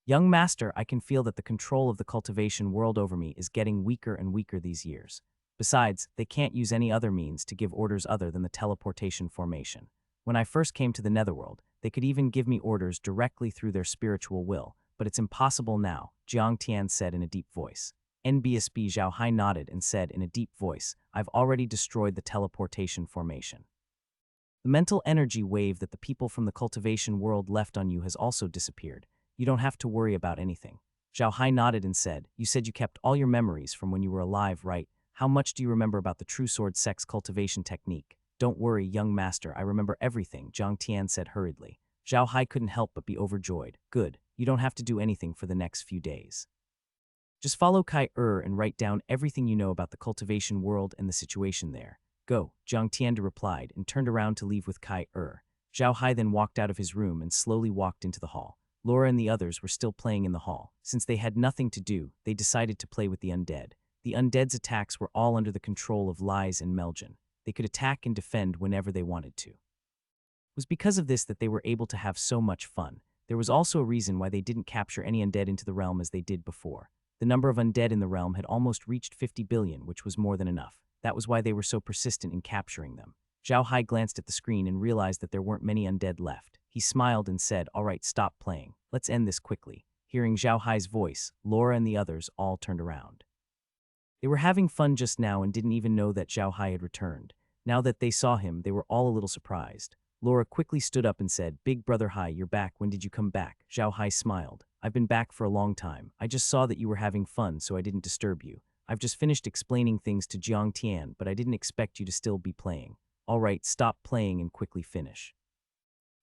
Speaker 1: "Young master, I can feel that the control of the cultivation world over me is getting weaker and weaker these years. Besides, they can't use any other means to give orders other than the teleportation formation. When I first came to the netherworld, they could even give me orders directly through their spiritual will, but it's impossible now," Jiang Tian said in a deep voice. NBSB Zhao Hai nodded and said in a deep voice, "I've already destroyed the teleportation formation. The mental energy wave that the people from the cultivation world left on you has also disappeared. You don't have to worry about anything." Zhao Hai nodded and said, "You said you kept all your memories from when you were alive, right? How much do you remember about the true sword sex cultivation technique?" "Don't worry, young master, I remember everything," Jiang Tian said hurriedly. Zhao Hai couldn't help but be overjoyed. "Good, you don't have to do anything for the next few days. Just follow Heir and write down everything you know about the cultivation world and the situation there. Go," Jiang Tian replied and turned around to leave with Heir. Zhao Hai then walked out of his room and slowly walked into the hall. Laura and the others were still playing in the hall. Since they had nothing to do, they decided to play with the undead. The undead's attacks were all under the control of Lies and Meljan. They could attack and defend whenever they wanted to. It was because of this that they were able to have so much fun. There was also a reason why they didn't capture any undead into the realm as they did before. The number of undead in the realm had almost reached 50 billion, which was more than enough. That was why they were so persistent in capturing them. Zhao Hai glanced at the screen and realized that there weren't many undead left. He smiled and said, "All right, stop playing. Let's end this quickly." Hearing Zhao Hai's voice, Laura and the others all turned around. They were having fun just now and didn't even know that Zhao Hai had returned. Now that they saw him, they were all a little surprised. Laura quickly stood up and said, "Big brother Hai, you're back. When did you come back?" Zhao Hai smiled. "I've been back for a long time. I just saw that you were having fun, so I didn't disturb you. I've just finished explaining things to Jiang Tian, but I didn't expect you to still be playing. All right, stop playing and quickly finish.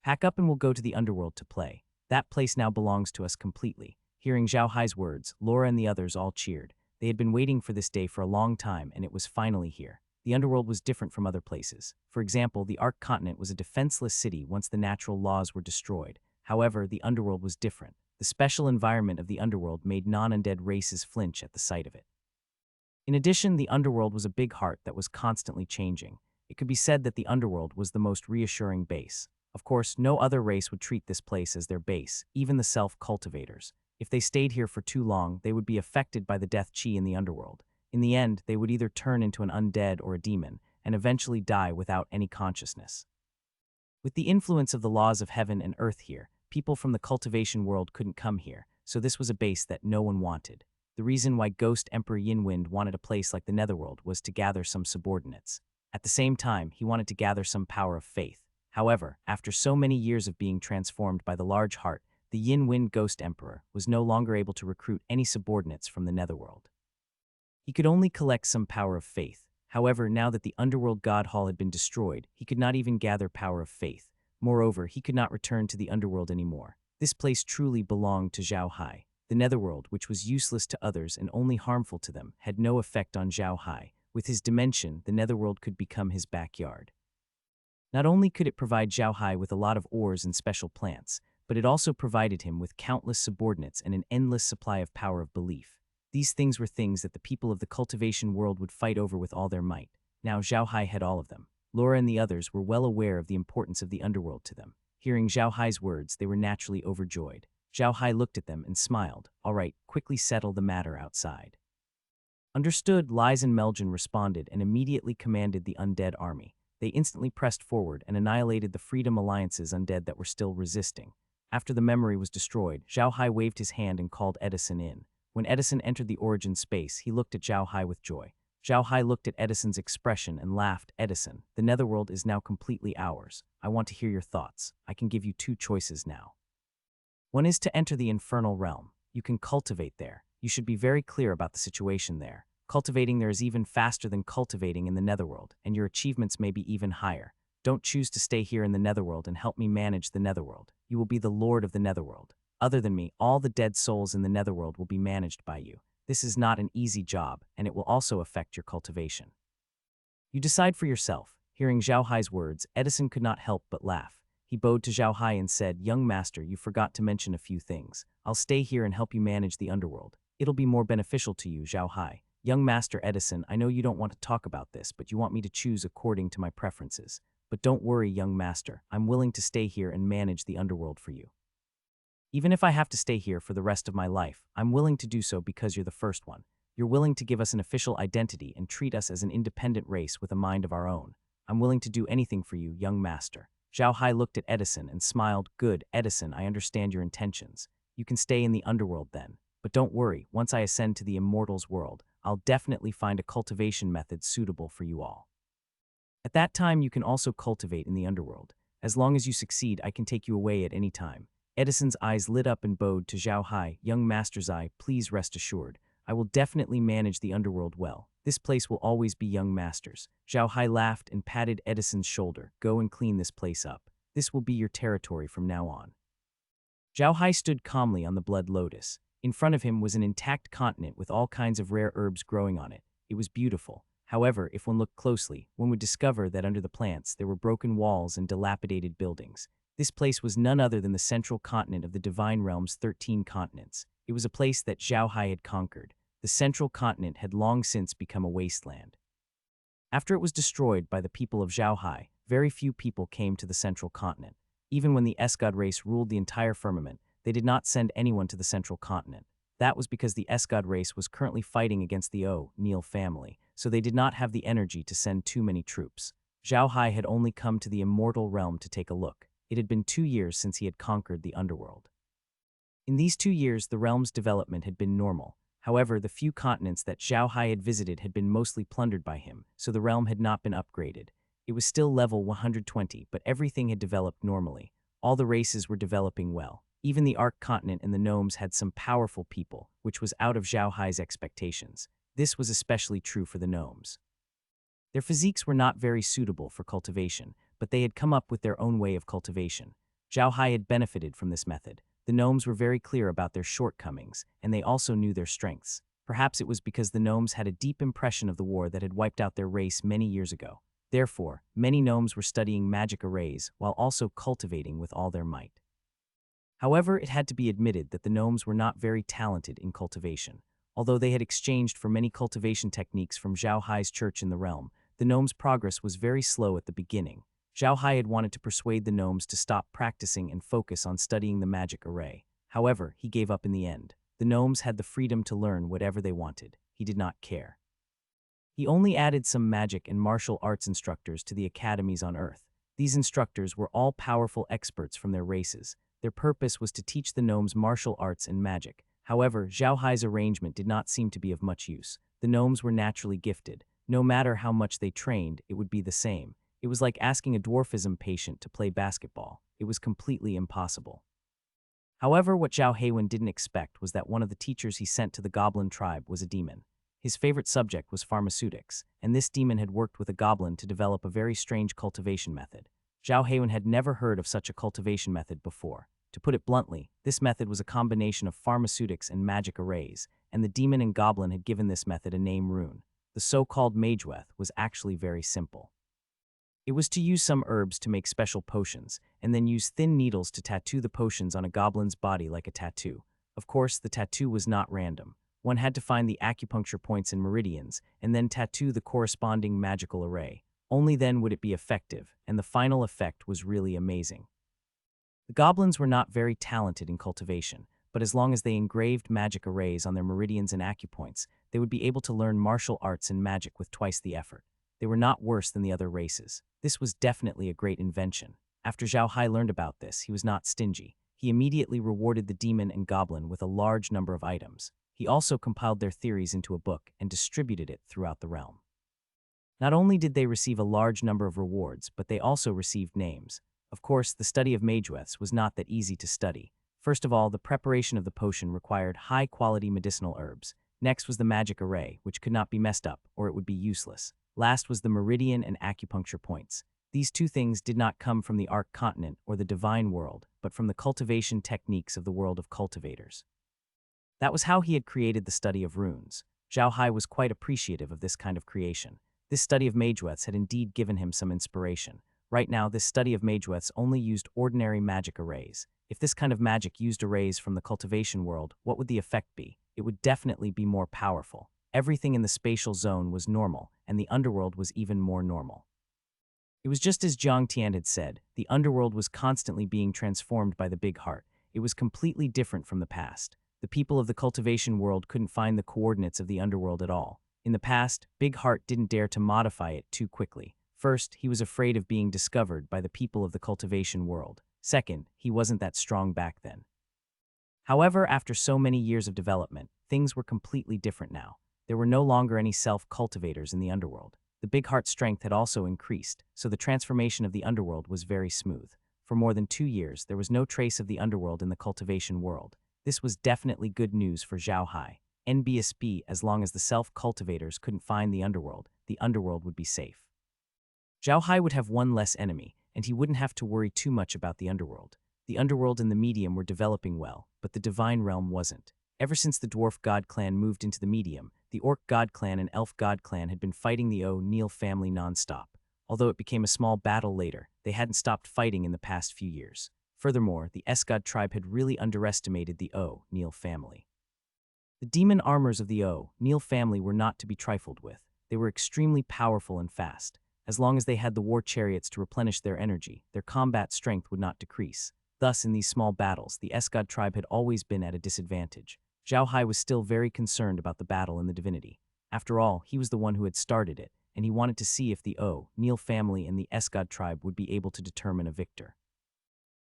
Speaker 1: Pack up and we'll go to the underworld to play. That place now belongs to us completely." Hearing Zhao Hai's words, Laura and the others all cheered. They had been waiting for this day for a long time, and it was finally here. The underworld was different from other places. For example, the Ark continent was a defenseless city once the natural laws were destroyed. However, the underworld was different. The special environment of the underworld made non-undead races flinch at the sight of it. In addition, the underworld was a big heart that was constantly changing. It could be said that the underworld was the most reassuring base. Of course, no other race would treat this place as their base, even the self-cultivators. If they stayed here for too long, they would be affected by the death chi in the underworld. In the end, they would either turn into an undead or a demon, and eventually die without any consciousness. With the influence of the laws of heaven and earth here, people from the cultivation world couldn't come here, so this was a base that no one wanted. The reason why Ghost Emperor Yinwind wanted a place like the Netherworld was to gather some subordinates. At the same time, he wanted to gather some power of faith. However, after so many years of being transformed by the large heart, the Yin-Wind Ghost Emperor was no longer able to recruit any subordinates from the Netherworld. He could only collect some power of faith. However, now that the Underworld God Hall had been destroyed, he could not even gather power of faith. Moreover, he could not return to the Underworld anymore. This place truly belonged to Zhao Hai. The Netherworld, which was useless to others and only harmful to them, had no effect on Zhao Hai. With his dimension, the Netherworld could become his backyard. Not only could it provide Zhao Hai with a lot of ores and special plants, but it also provided him with countless subordinates and an endless supply of power of belief. These things were things that the people of the cultivation world would fight over with all their might. Now Zhao Hai had all of them. Laura and the others were well aware of the importance of the underworld to them. Hearing Zhao Hai's words, they were naturally overjoyed. Zhao Hai looked at them and smiled. All right, quickly settle the matter outside. Understood, Lies and Meljan responded and immediately commanded the undead army. They instantly pressed forward and annihilated the Freedom Alliance's undead that were still resisting. After the memory was destroyed, Zhao Hai waved his hand and called Edison in. When Edison entered the origin space, he looked at Zhao Hai with joy. Zhao Hai looked at Edison's expression and laughed. Edison, the Netherworld is now completely ours. I want to hear your thoughts. I can give you two choices now. One is to enter the Infernal Realm. You can cultivate there. You should be very clear about the situation there. Cultivating there is even faster than cultivating in the Netherworld, and your achievements may be even higher. Don't choose to stay here in the Netherworld and help me manage the Netherworld. You will be the Lord of the Netherworld. Other than me, all the dead souls in the Netherworld will be managed by you. This is not an easy job, and it will also affect your cultivation. You decide for yourself. Hearing Zhao Hai's words, Edison could not help but laugh. He bowed to Zhao Hai and said, "Young master, you forgot to mention a few things. I'll stay here and help you manage the underworld. It'll be more beneficial to you, Zhao Hai." Young Master Edison, I know you don't want to talk about this, but you want me to choose according to my preferences. But don't worry, young master, I'm willing to stay here and manage the underworld for you. Even if I have to stay here for the rest of my life, I'm willing to do so because you're the first one. You're willing to give us an official identity and treat us as an independent race with a mind of our own. I'm willing to do anything for you, young master. Zhao Hai looked at Edison and smiled. Good, Edison, I understand your intentions. You can stay in the underworld then. But don't worry, once I ascend to the immortals world, I'll definitely find a cultivation method suitable for you all. At that time, you can also cultivate in the underworld. As long as you succeed, I can take you away at any time. Edison's eyes lit up and bowed to Zhao Hai. Young Master Zai, please rest assured. I will definitely manage the underworld well. This place will always be young masters. Zhao Hai laughed and patted Edison's shoulder. Go and clean this place up. This will be your territory from now on. Zhao Hai stood calmly on the Blood Lotus. In front of him was an intact continent with all kinds of rare herbs growing on it. It was beautiful. However, if one looked closely, one would discover that under the plants there were broken walls and dilapidated buildings. This place was none other than the central continent of the Divine Realm's 13 continents. It was a place that Zhao Hai had conquered. The central continent had long since become a wasteland. After it was destroyed by the people of Zhao Hai, very few people came to the central continent. Even when the S-God race ruled the entire firmament, they did not send anyone to the central continent. That was because the S-God race was currently fighting against the O'Neill family, so they did not have the energy to send too many troops. Zhao Hai had only come to the immortal realm to take a look. It had been 2 years since he had conquered the underworld. In these 2 years, the realm's development had been normal. However, the few continents that Zhao Hai had visited had been mostly plundered by him, so the realm had not been upgraded. It was still level 120, but everything had developed normally. All the races were developing well. Even the Ark continent and the gnomes had some powerful people, which was out of Zhao Hai's expectations. This was especially true for the gnomes. Their physiques were not very suitable for cultivation, but they had come up with their own way of cultivation. Zhao Hai had benefited from this method. The gnomes were very clear about their shortcomings, and they also knew their strengths. Perhaps it was because the gnomes had a deep impression of the war that had wiped out their race many years ago. Therefore, many gnomes were studying magic arrays while also cultivating with all their might. However, it had to be admitted that the gnomes were not very talented in cultivation. Although they had exchanged for many cultivation techniques from Zhao Hai's church in the realm, the gnomes' progress was very slow at the beginning. Zhao Hai had wanted to persuade the gnomes to stop practicing and focus on studying the magic array. However, he gave up in the end. The gnomes had the freedom to learn whatever they wanted. He did not care. He only added some magic and martial arts instructors to the academies on Earth. These instructors were all powerful experts from their races. Their purpose was to teach the gnomes martial arts and magic. However, Zhao Hai's arrangement did not seem to be of much use. The gnomes were naturally gifted. No matter how much they trained, it would be the same. It was like asking a dwarfism patient to play basketball. It was completely impossible. However, what Zhao Heiwen didn't expect was that one of the teachers he sent to the goblin tribe was a demon. His favorite subject was pharmaceutics, and this demon had worked with a goblin to develop a very strange cultivation method. Zhao Heiwen had never heard of such a cultivation method before. To put it bluntly, this method was a combination of pharmaceutics and magic arrays, and the demon and goblin had given this method a name rune. The so-called manhwaedit was actually very simple. It was to use some herbs to make special potions, and then use thin needles to tattoo the potions on a goblin's body like a tattoo. Of course, the tattoo was not random. One had to find the acupuncture points and meridians, and then tattoo the corresponding magical array. Only then would it be effective, and the final effect was really amazing. The goblins were not very talented in cultivation, but as long as they engraved magic arrays on their meridians and acupoints, they would be able to learn martial arts and magic with twice the effort. They were not worse than the other races. This was definitely a great invention. After Zhao Hai learned about this, he was not stingy. He immediately rewarded the demon and goblin with a large number of items. He also compiled their theories into a book and distributed it throughout the realm. Not only did they receive a large number of rewards, but they also received names. Of course, the study of manhwaedits was not that easy to study. First of all, the preparation of the potion required high-quality medicinal herbs. Next was the magic array, which could not be messed up, or it would be useless. Last was the meridian and acupuncture points. These two things did not come from the Arc Continent or the Divine World, but from the cultivation techniques of the world of cultivators. That was how he had created the study of runes. Zhao Hai was quite appreciative of this kind of creation. This study of manhwaedits had indeed given him some inspiration. Right now, this study of manhwaedits only used ordinary magic arrays. If this kind of magic used arrays from the cultivation world, what would the effect be? It would definitely be more powerful. Everything in the spatial zone was normal, and the underworld was even more normal. It was just as Jiang Tian had said, the underworld was constantly being transformed by the Big Heart. It was completely different from the past. The people of the cultivation world couldn't find the coordinates of the underworld at all. In the past, Big Heart didn't dare to modify it too quickly. First, he was afraid of being discovered by the people of the cultivation world. Second, he wasn't that strong back then. However, after so many years of development, things were completely different now. There were no longer any self-cultivators in the underworld. The Big Heart's strength had also increased, so the transformation of the underworld was very smooth. For more than 2 years, there was no trace of the underworld in the cultivation world. This was definitely good news for Zhao Hai. NBSB, as long as the self-cultivators couldn't find the underworld would be safe. Zhao Hai would have one less enemy, and he wouldn't have to worry too much about the underworld. The underworld and the medium were developing well, but the divine realm wasn't. Ever since the dwarf god clan moved into the medium, the orc god clan and elf god clan had been fighting the O'Neill family non-stop. Although it became a small battle later, they hadn't stopped fighting in the past few years. Furthermore, the S-god tribe had really underestimated the O'Neill family. The demon armors of the O'Neill family were not to be trifled with. They were extremely powerful and fast. As long as they had the war chariots to replenish their energy, their combat strength would not decrease. Thus, in these small battles, the S-god tribe had always been at a disadvantage. Zhao Hai was still very concerned about the battle in the divinity. After all, he was the one who had started it, and he wanted to see if the O'Neill family and the S-god tribe would be able to determine a victor.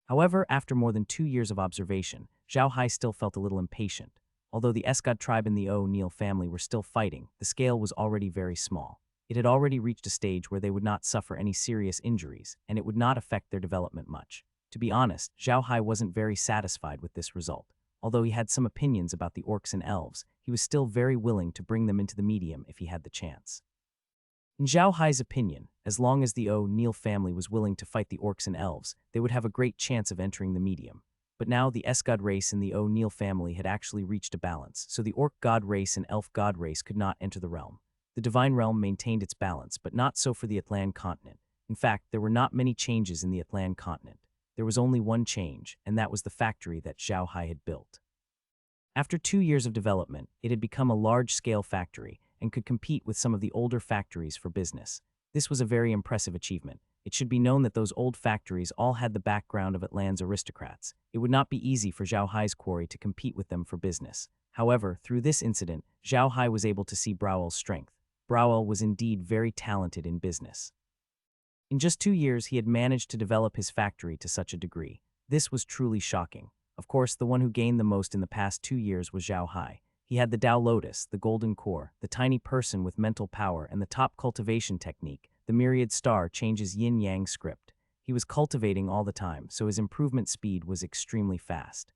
Speaker 1: However, after more than 2 years of observation, Zhao Hai still felt a little impatient. Although the S-god tribe and the O'Neill family were still fighting, the scale was already very small. It had already reached a stage where they would not suffer any serious injuries, and it would not affect their development much. To be honest, Zhao Hai wasn't very satisfied with this result. Although he had some opinions about the orcs and elves, he was still very willing to bring them into the medium if he had the chance. In Zhao Hai's opinion, as long as the O'Neill family was willing to fight the orcs and elves, they would have a great chance of entering the medium. But now the S-god race and the O'Neill family had actually reached a balance, so the orc god race and elf god race could not enter the realm. The divine realm maintained its balance, but not so for the Atlan continent. In fact, there were not many changes in the Atlan continent. There was only one change, and that was the factory that Zhao Hai had built. After 2 years of development, it had become a large-scale factory and could compete with some of the older factories for business. This was a very impressive achievement. It should be known that those old factories all had the background of Atlan's aristocrats. It would not be easy for Zhao Hai's quarry to compete with them for business. However, through this incident, Zhao Hai was able to see Browell's strength. Browell was indeed very talented in business. In just 2 years, he had managed to develop his factory to such a degree. This was truly shocking. Of course, the one who gained the most in the past 2 years was Zhao Hai. He had the Tao Lotus, the Golden Core, the tiny person with mental power, and the top cultivation technique. The myriad star changes yin-yang script. He was cultivating all the time, so his improvement speed was extremely fast.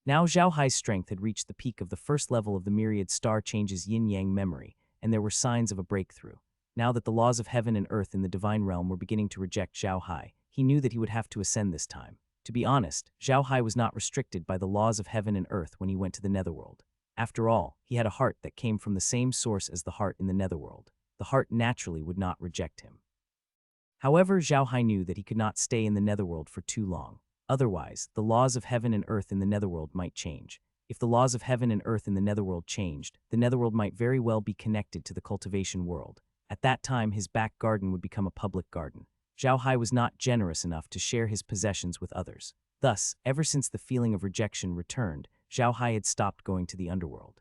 Speaker 1: Now Zhao Hai's strength had reached the peak of the first level of the myriad star changes yin-yang memory, and there were signs of a breakthrough. Now that the laws of heaven and earth in the divine realm were beginning to reject Zhao Hai, he knew that he would have to ascend this time. To be honest, Zhao Hai was not restricted by the laws of heaven and earth when he went to the netherworld. After all, he had a heart that came from the same source as the heart in the netherworld. The heart naturally would not reject him. However, Zhao Hai knew that he could not stay in the netherworld for too long. Otherwise, the laws of heaven and earth in the netherworld might change. If the laws of heaven and earth in the netherworld changed, the netherworld might very well be connected to the cultivation world. At that time, his back garden would become a public garden. Zhao Hai was not generous enough to share his possessions with others. Thus, ever since the feeling of rejection returned, Zhao Hai had stopped going to the underworld.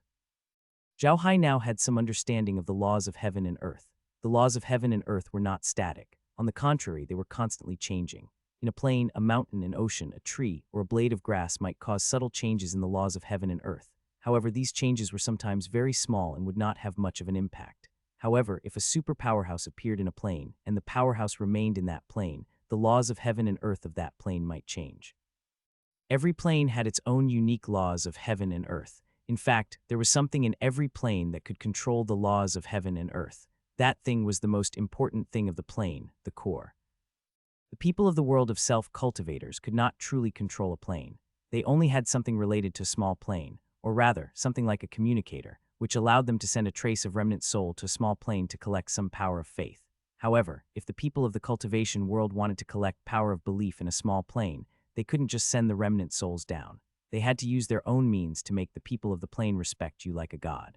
Speaker 1: Zhao Hai now had some understanding of the laws of heaven and earth. The laws of heaven and earth were not static. On the contrary, they were constantly changing. In a plain, a mountain, an ocean, a tree, or a blade of grass might cause subtle changes in the laws of heaven and earth. However, these changes were sometimes very small and would not have much of an impact. However, if a super powerhouse appeared in a plane, and the powerhouse remained in that plane, the laws of heaven and earth of that plane might change. Every plane had its own unique laws of heaven and earth. In fact, there was something in every plane that could control the laws of heaven and earth. That thing was the most important thing of the plane, the core. The people of the world of self-cultivators could not truly control a plane. They only had something related to a small plane, or rather, something like a communicator, which allowed them to send a trace of remnant soul to a small plane to collect some power of faith. However, if the people of the cultivation world wanted to collect power of belief in a small plane, they couldn't just send the remnant souls down. They had to use their own means to make the people of the plane respect you like a god.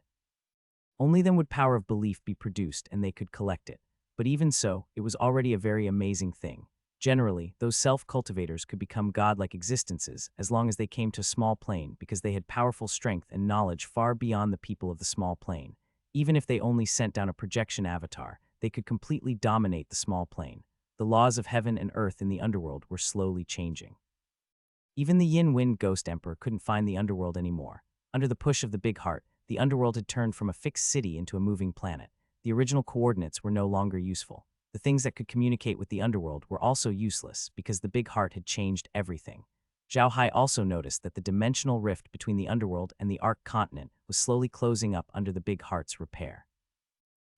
Speaker 1: Only then would power of belief be produced and they could collect it. But even so, it was already a very amazing thing. Generally, those self-cultivators could become god-like existences as long as they came to a small plane because they had powerful strength and knowledge far beyond the people of the small plane. Even if they only sent down a projection avatar, they could completely dominate the small plane. The laws of heaven and earth in the underworld were slowly changing. Even the Yin-Wind Ghost Emperor couldn't find the underworld anymore. Under the push of the Big Heart, the underworld had turned from a fixed city into a moving planet. The original coordinates were no longer useful. The things that could communicate with the underworld were also useless because the Big Heart had changed everything. Zhao Hai also noticed that the dimensional rift between the underworld and the Arc Continent was slowly closing up under the Big Heart's repair.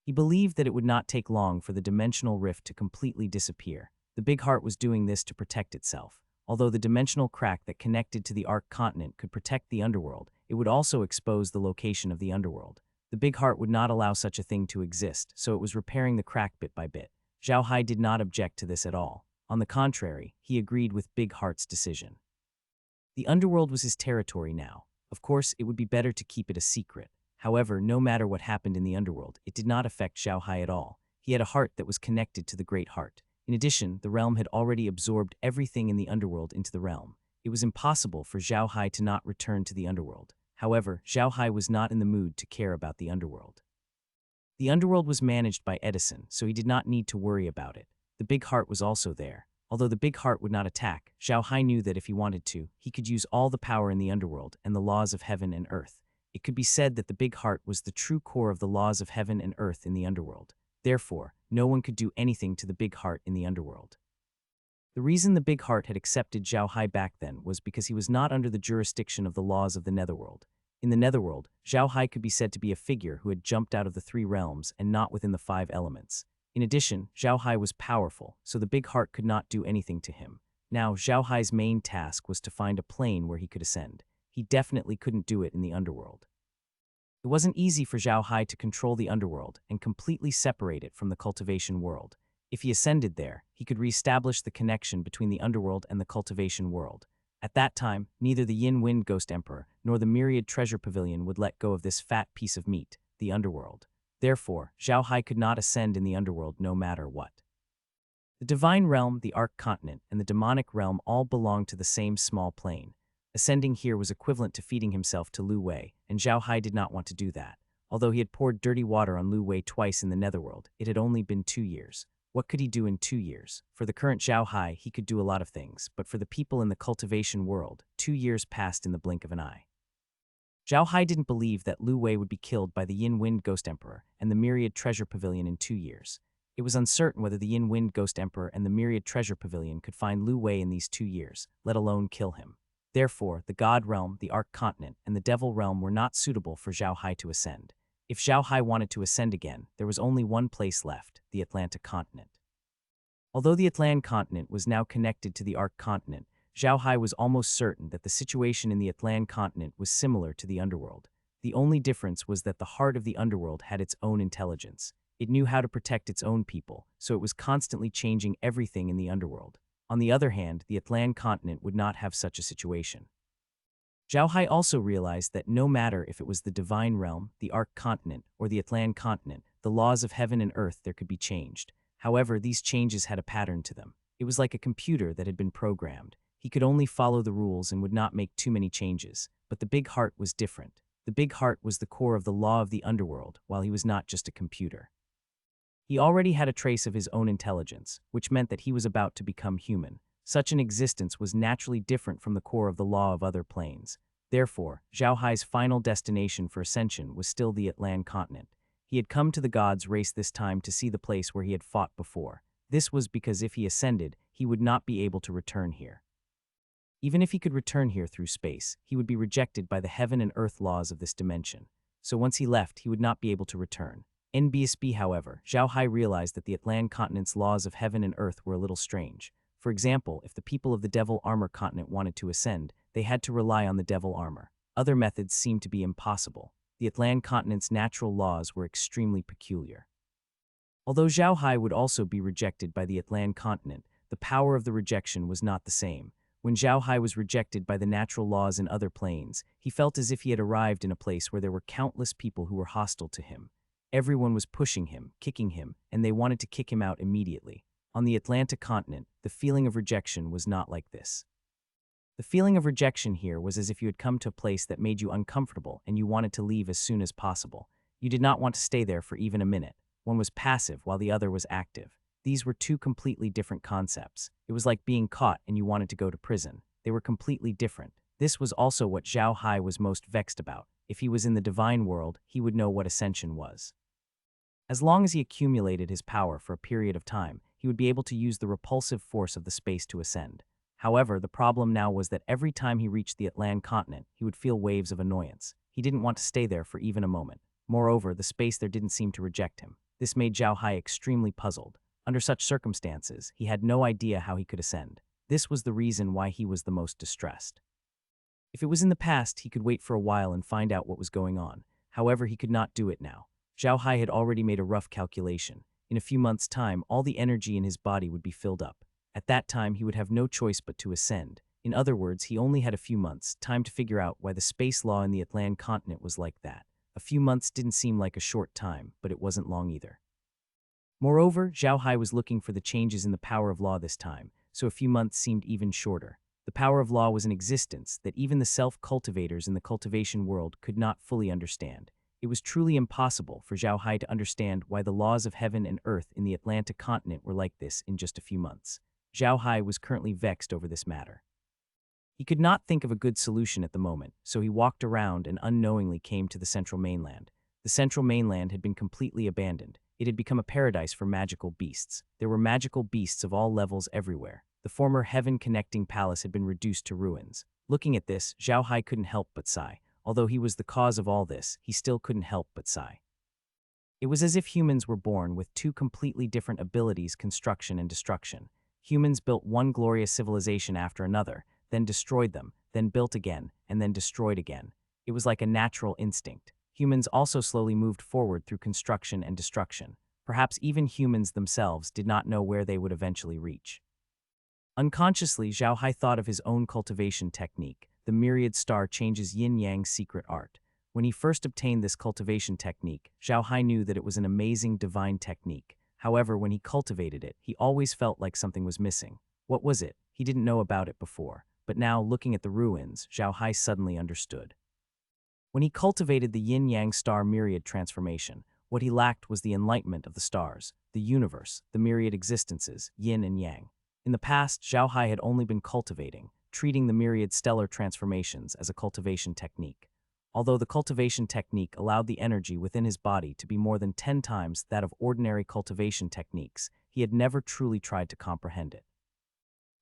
Speaker 1: He believed that it would not take long for the dimensional rift to completely disappear. The Big Heart was doing this to protect itself. Although the dimensional crack that connected to the Arc Continent could protect the underworld, it would also expose the location of the underworld. The Big Heart would not allow such a thing to exist, so it was repairing the crack bit by bit. Zhao Hai did not object to this at all. On the contrary, he agreed with Big Heart's decision. The underworld was his territory now. Of course, it would be better to keep it a secret. However, no matter what happened in the underworld, it did not affect Zhao Hai at all. He had a heart that was connected to the Great Heart. In addition, the realm had already absorbed everything in the underworld into the realm. It was impossible for Zhao Hai to not return to the underworld. However, Zhao Hai was not in the mood to care about the underworld. The underworld was managed by Edison, so he did not need to worry about it. The Big Heart was also there. Although the Big Heart would not attack, Zhao Hai knew that if he wanted to, he could use all the power in the underworld and the laws of heaven and earth. It could be said that the Big Heart was the true core of the laws of heaven and earth in the underworld. Therefore, no one could do anything to the Big Heart in the underworld. The reason the Big Heart had accepted Zhao Hai back then was because he was not under the jurisdiction of the laws of the netherworld. In the netherworld, Zhao Hai could be said to be a figure who had jumped out of the 3 realms and not within the 5 elements. In addition, Zhao Hai was powerful, so the Big Heart could not do anything to him. Now, Zhao Hai's main task was to find a plane where he could ascend. He definitely couldn't do it in the underworld. It wasn't easy for Zhao Hai to control the underworld and completely separate it from the cultivation world. If he ascended there, he could re-establish the connection between the underworld and the cultivation world. At that time, neither the Yin-Wind Ghost Emperor nor the Myriad Treasure Pavilion would let go of this fat piece of meat, the underworld. Therefore, Zhao Hai could not ascend in the underworld no matter what. The Divine Realm, the Arc Continent, and the Demonic Realm all belonged to the same small plane. Ascending here was equivalent to feeding himself to Lu Wei, and Zhao Hai did not want to do that. Although he had poured dirty water on Lu Wei twice in the netherworld, it had only been 2 years. What could he do in 2 years? For the current Zhao Hai, he could do a lot of things, but for the people in the cultivation world, 2 years passed in the blink of an eye. Zhao Hai didn't believe that Lu Wei would be killed by the Yin Wind Ghost Emperor and the Myriad Treasure Pavilion in 2 years. It was uncertain whether the Yin Wind Ghost Emperor and the Myriad Treasure Pavilion could find Lu Wei in these 2 years, let alone kill him. Therefore, the God Realm, the Arc Continent, and the Devil Realm were not suitable for Zhao Hai to ascend. If Zhao Hai wanted to ascend again, there was only one place left, the Atlantic Continent. Although the Atlantic Continent was now connected to the Arc Continent, Zhao Hai was almost certain that the situation in the Atlantic Continent was similar to the underworld. The only difference was that the heart of the underworld had its own intelligence. It knew how to protect its own people, so it was constantly changing everything in the underworld. On the other hand, the Atlantic Continent would not have such a situation. Zhao Hai also realized that no matter if it was the Divine Realm, the Arc Continent, or the Atlantic Continent, the laws of heaven and earth there could be changed. However, these changes had a pattern to them. It was like a computer that had been programmed. He could only follow the rules and would not make too many changes. But the Big Heart was different. The Big Heart was the core of the law of the underworld, while he was not just a computer. He already had a trace of his own intelligence, which meant that he was about to become human. Such an existence was naturally different from the core of the law of other planes. Therefore, Zhao Hai's final destination for ascension was still the Atlantic Continent. He had come to the gods' race this time to see the place where he had fought before. This was because if he ascended, he would not be able to return here. Even if he could return here through space, he would be rejected by the heaven and earth laws of this dimension. So once he left, he would not be able to return. NBSB, however, Zhao Hai realized that the Atlantic Continent's laws of heaven and earth were a little strange. For example, if the people of the Devil Armor Continent wanted to ascend, they had to rely on the Devil Armor. Other methods seemed to be impossible. The Atlantic Continent's natural laws were extremely peculiar. Although Zhao Hai would also be rejected by the Atlantic Continent, the power of the rejection was not the same. When Zhao Hai was rejected by the natural laws in other planes, he felt as if he had arrived in a place where there were countless people who were hostile to him. Everyone was pushing him, kicking him, and they wanted to kick him out immediately. On the Atlantic Continent, the feeling of rejection was not like this. The feeling of rejection here was as if you had come to a place that made you uncomfortable and you wanted to leave as soon as possible. You did not want to stay there for even a minute. One was passive while the other was active. These were two completely different concepts. It was like being caught and you wanted to go to prison. They were completely different. This was also what Zhao Hai was most vexed about. If he was in the divine world, he would know what ascension was. As long as he accumulated his power for a period of time, he would be able to use the repulsive force of the space to ascend. However, the problem now was that every time he reached the Atlantic Continent, he would feel waves of annoyance. He didn't want to stay there for even a moment. Moreover, the space there didn't seem to reject him. This made Zhao Hai extremely puzzled. Under such circumstances, he had no idea how he could ascend. This was the reason why he was the most distressed. If it was in the past, he could wait for a while and find out what was going on. However, he could not do it now. Zhao Hai had already made a rough calculation. In a few months' time, all the energy in his body would be filled up. At that time, he would have no choice but to ascend. In other words, he only had a few months' time to figure out why the space law in the Atlantic Continent was like that. A few months didn't seem like a short time, but it wasn't long either. Moreover, Zhao Hai was looking for the changes in the power of law this time, so a few months seemed even shorter. The power of law was an existence that even the self-cultivators in the cultivation world could not fully understand. It was truly impossible for Zhao Hai to understand why the laws of heaven and earth in the Atlantic Continent were like this in just a few months. Zhao Hai was currently vexed over this matter. He could not think of a good solution at the moment, so he walked around and unknowingly came to the central mainland. The central mainland had been completely abandoned. It had become a paradise for magical beasts. There were magical beasts of all levels everywhere. The former heaven-connecting palace had been reduced to ruins. Looking at this, Zhao Hai couldn't help but sigh. Although he was the cause of all this, he still couldn't help but sigh. It was as if humans were born with two completely different abilities: construction and destruction. Humans built one glorious civilization after another, then destroyed them, then built again, and then destroyed again. It was like a natural instinct. Humans also slowly moved forward through construction and destruction. Perhaps even humans themselves did not know where they would eventually reach. Unconsciously, Zhao Hai thought of his own cultivation technique, the Myriad Star Changes Yin-Yang secret art. When he first obtained this cultivation technique, Zhao Hai knew that it was an amazing divine technique. However, when he cultivated it, he always felt like something was missing. What was it? He didn't know about it before. But now, looking at the ruins, Zhao Hai suddenly understood. When he cultivated the Yin-Yang Star Myriad transformation, What he lacked was the enlightenment of the stars, the universe, the myriad existences, yin and yang. In the past, Zhao Hai had only been cultivating, treating the myriad stellar transformations as a cultivation technique. Although the cultivation technique allowed the energy within his body to be more than 10 times that of ordinary cultivation techniques, he had never truly tried to comprehend it.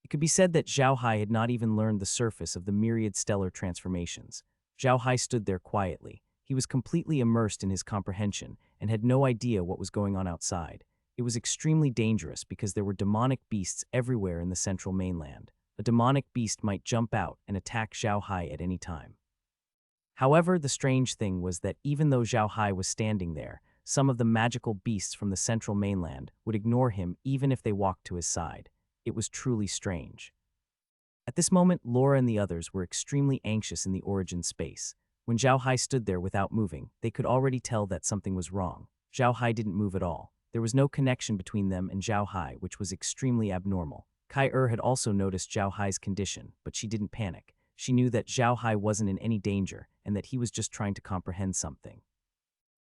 Speaker 1: It could be said that Zhao Hai had not even learned the surface of the myriad stellar transformations. Zhao Hai stood there quietly. He was completely immersed in his comprehension and had no idea what was going on outside. It was extremely dangerous because there were demonic beasts everywhere in the central mainland. A demonic beast might jump out and attack Zhao Hai at any time. However, the strange thing was that even though Zhao Hai was standing there, some of the magical beasts from the central mainland would ignore him even if they walked to his side. It was truly strange. At this moment, Laura and the others were extremely anxious in the origin space. When Zhao Hai stood there without moving, they could already tell that something was wrong. Zhao Hai didn't move at all. There was no connection between them and Zhao Hai, which was extremely abnormal. Heir had also noticed Zhao Hai's condition, but she didn't panic. She knew that Zhao Hai wasn't in any danger and that he was just trying to comprehend something.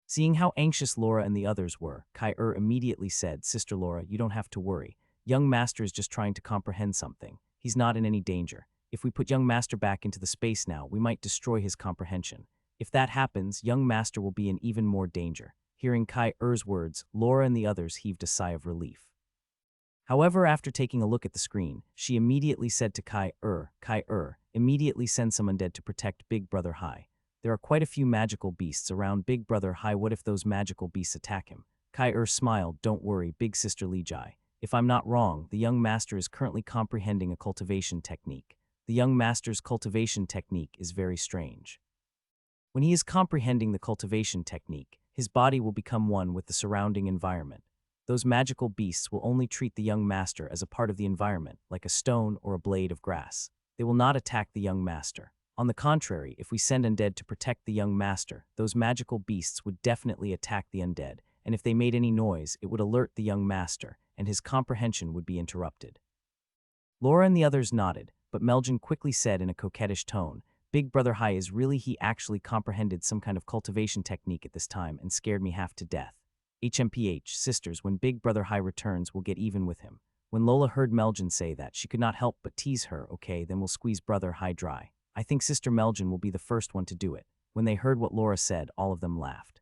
Speaker 1: Seeing how anxious Laura and the others were, Heir immediately said, "Sister Laura, you don't have to worry. Young Master is just trying to comprehend something. He's not in any danger. If we put Young Master back into the space now, we might destroy his comprehension. If that happens, Young Master will be in even more danger." Hearing Heir's words, Laura and the others heaved a sigh of relief. However, after taking a look at the screen, she immediately said to Heir, immediately send some undead to protect Big Brother Hai. There are quite a few magical beasts around Big Brother Hai. What if those magical beasts attack him? Heir smiled, "Don't worry, Big Sister Li Jai. If I'm not wrong, the young master is currently comprehending a cultivation technique. The young master's cultivation technique is very strange. When he is comprehending the cultivation technique, his body will become one with the surrounding environment. Those magical beasts will only treat the young master as a part of the environment, like a stone or a blade of grass. They will not attack the young master. On the contrary, if we send undead to protect the young master, those magical beasts would definitely attack the undead, and if they made any noise, it would alert the young master, and his comprehension would be interrupted." Laura and the others nodded, but Meljan quickly said in a coquettish tone, "Big Brother Hai is really he actually comprehended some kind of cultivation technique at this time and scared me half to death. HMPH, sisters, when Big Brother Hai returns, we'll get even with him." When Lola heard Meljan say that, she could not help but tease her. "Okay, then we'll squeeze Brother Hai dry. I think Sister Meljan will be the first one to do it." When they heard what Laura said, all of them laughed.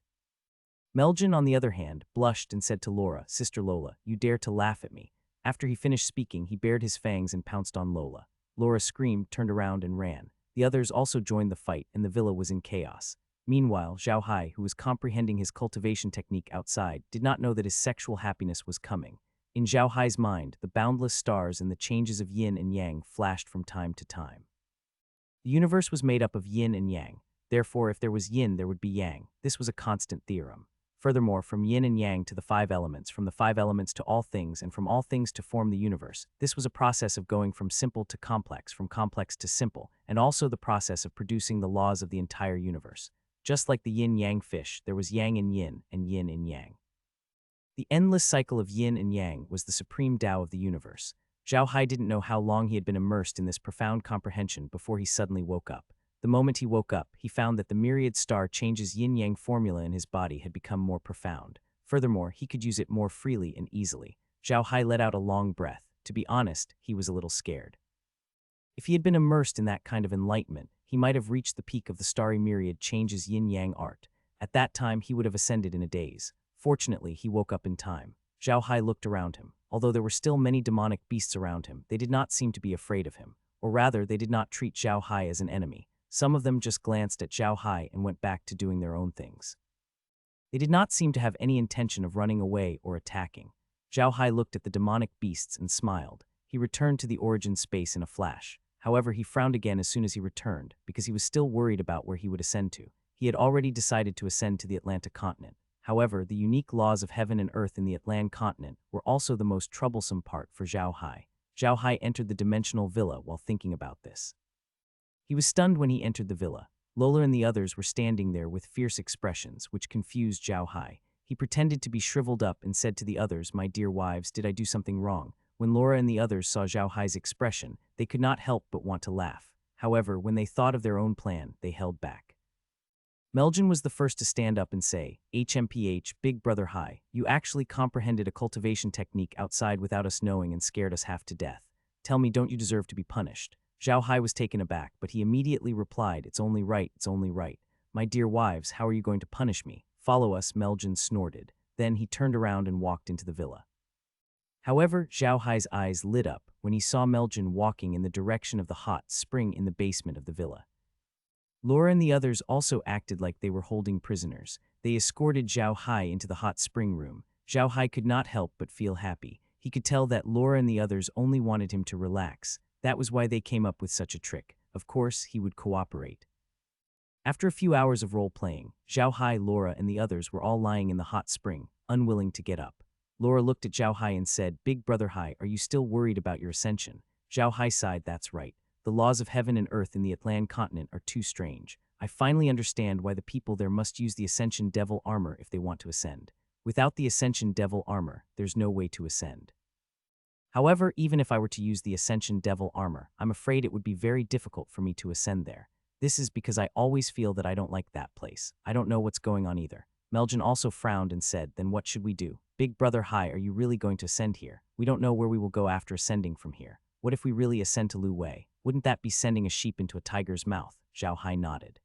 Speaker 1: Meljan, on the other hand, blushed and said to Laura, "Sister Lola, you dare to laugh at me." After he finished speaking, he bared his fangs and pounced on Lola. Laura screamed, turned around, and ran. The others also joined the fight, and the villa was in chaos. Meanwhile, Zhao Hai, who was comprehending his cultivation technique outside, did not know that his sexual happiness was coming. In Zhao Hai's mind, the boundless stars and the changes of yin and yang flashed from time to time. The universe was made up of yin and yang. Therefore, if there was yin, there would be yang. This was a constant theorem. Furthermore, from yin and yang to the 5 elements, from the 5 elements to all things, and from all things to form the universe, this was a process of going from simple to complex, from complex to simple, and also the process of producing the laws of the entire universe. Just like the yin-yang fish, there was yang in yin and yin in yang. The endless cycle of yin and yang was the supreme Tao of the universe. Zhao Hai didn't know how long he had been immersed in this profound comprehension before he suddenly woke up. The moment he woke up, he found that the myriad star changes yin-yang formula in his body had become more profound. Furthermore, he could use it more freely and easily. Zhao Hai let out a long breath. To be honest, he was a little scared. If he had been immersed in that kind of enlightenment, he might have reached the peak of the starry myriad changes yin-yang art. At that time, he would have ascended in a daze. Fortunately, he woke up in time. Zhao Hai looked around him. Although there were still many demonic beasts around him, they did not seem to be afraid of him. Or rather, they did not treat Zhao Hai as an enemy. Some of them just glanced at Zhao Hai and went back to doing their own things. They did not seem to have any intention of running away or attacking. Zhao Hai looked at the demonic beasts and smiled. He returned to the origin space in a flash. However, he frowned again as soon as he returned, because he was still worried about where he would ascend to. He had already decided to ascend to the Atlantic continent. However, the unique laws of heaven and earth in the Atlantic continent were also the most troublesome part for Zhao Hai. Zhao Hai entered the dimensional villa while thinking about this. He was stunned when he entered the villa. Lola and the others were standing there with fierce expressions, which confused Zhao Hai. He pretended to be shriveled up and said to the others, "My dear wives, did I do something wrong?" When Laura and the others saw Zhao Hai's expression, they could not help but want to laugh. However, when they thought of their own plan, they held back. Meljan was the first to stand up and say, HMPH, Big Brother Hai, you actually comprehended a cultivation technique outside without us knowing and scared us half to death. Tell me, don't you deserve to be punished? Zhao Hai was taken aback, but he immediately replied, it's only right, it's only right. My dear wives, how are you going to punish me? Follow us, Meljan snorted. Then he turned around and walked into the villa. However, Zhao Hai's eyes lit up when he saw Meljan walking in the direction of the hot spring in the basement of the villa. Laura and the others also acted like they were holding prisoners. They escorted Zhao Hai into the hot spring room. Zhao Hai could not help but feel happy. He could tell that Laura and the others only wanted him to relax. That was why they came up with such a trick. Of course, he would cooperate. After a few hours of role-playing, Zhao Hai, Laura, and the others were all lying in the hot spring, unwilling to get up. Laura looked at Zhao Hai and said, Big Brother Hai, are you still worried about your ascension? Zhao Hai sighed, that's right. The laws of heaven and earth in the Atlan continent are too strange. I finally understand why the people there must use the Ascension Devil armor if they want to ascend. Without the Ascension Devil armor, there's no way to ascend. However, even if I were to use the Ascension Devil armor, I'm afraid it would be very difficult for me to ascend there. This is because I always feel that I don't like that place. I don't know what's going on either. Meljan also frowned and said, then what should we do? Big Brother Hai, are you really going to ascend here? We don't know where we will go after ascending from here. What if we really ascend to Lu Wei? Wouldn't that be sending a sheep into a tiger's mouth? Zhao Hai nodded.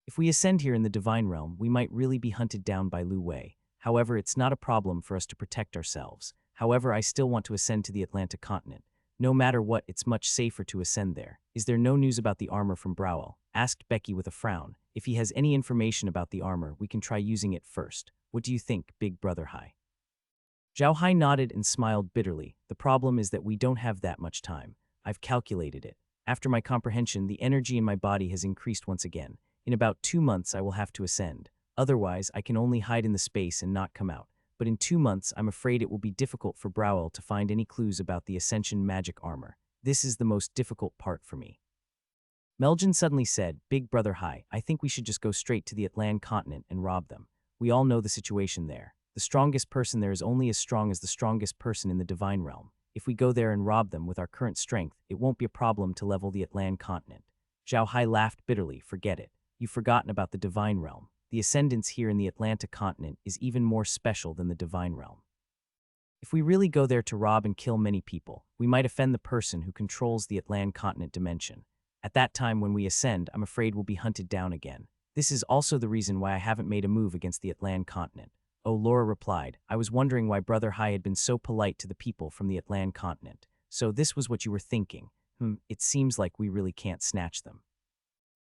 Speaker 1: If we ascend here in the divine realm, we might really be hunted down by Lu Wei. However, it's not a problem for us to protect ourselves. However, I still want to ascend to the Atlantic continent. No matter what, it's much safer to ascend there. Is there no news about the armor from Browell? Asked Becky with a frown. If he has any information about the armor, we can try using it first. What do you think, Big Brother Hai? Zhao Hai nodded and smiled bitterly. The problem is that we don't have that much time. I've calculated it. After my comprehension, the energy in my body has increased once again. In about 2 months, I will have to ascend. Otherwise, I can only hide in the space and not come out. But in 2 months, I'm afraid it will be difficult for Browell to find any clues about the Ascension magic armor. This is the most difficult part for me. Meljan suddenly said, Big Brother Hai, I think we should just go straight to the Atlan continent and rob them. We all know the situation there. The strongest person there is only as strong as the strongest person in the divine realm. If we go there and rob them with our current strength, it won't be a problem to level the Atlan continent. Zhao Hai laughed bitterly. Forget it. You've forgotten about the divine realm. The ascendance here in the Atlantic continent is even more special than the divine realm. If we really go there to rob and kill many people, we might offend the person who controls the Atlan continent dimension. At that time when we ascend, I'm afraid we'll be hunted down again. This is also the reason why I haven't made a move against the Atlan continent. Oh, Laura replied, I was wondering why Brother Hai had been so polite to the people from the Atlan continent. So this was what you were thinking. It seems like we really can't snatch them.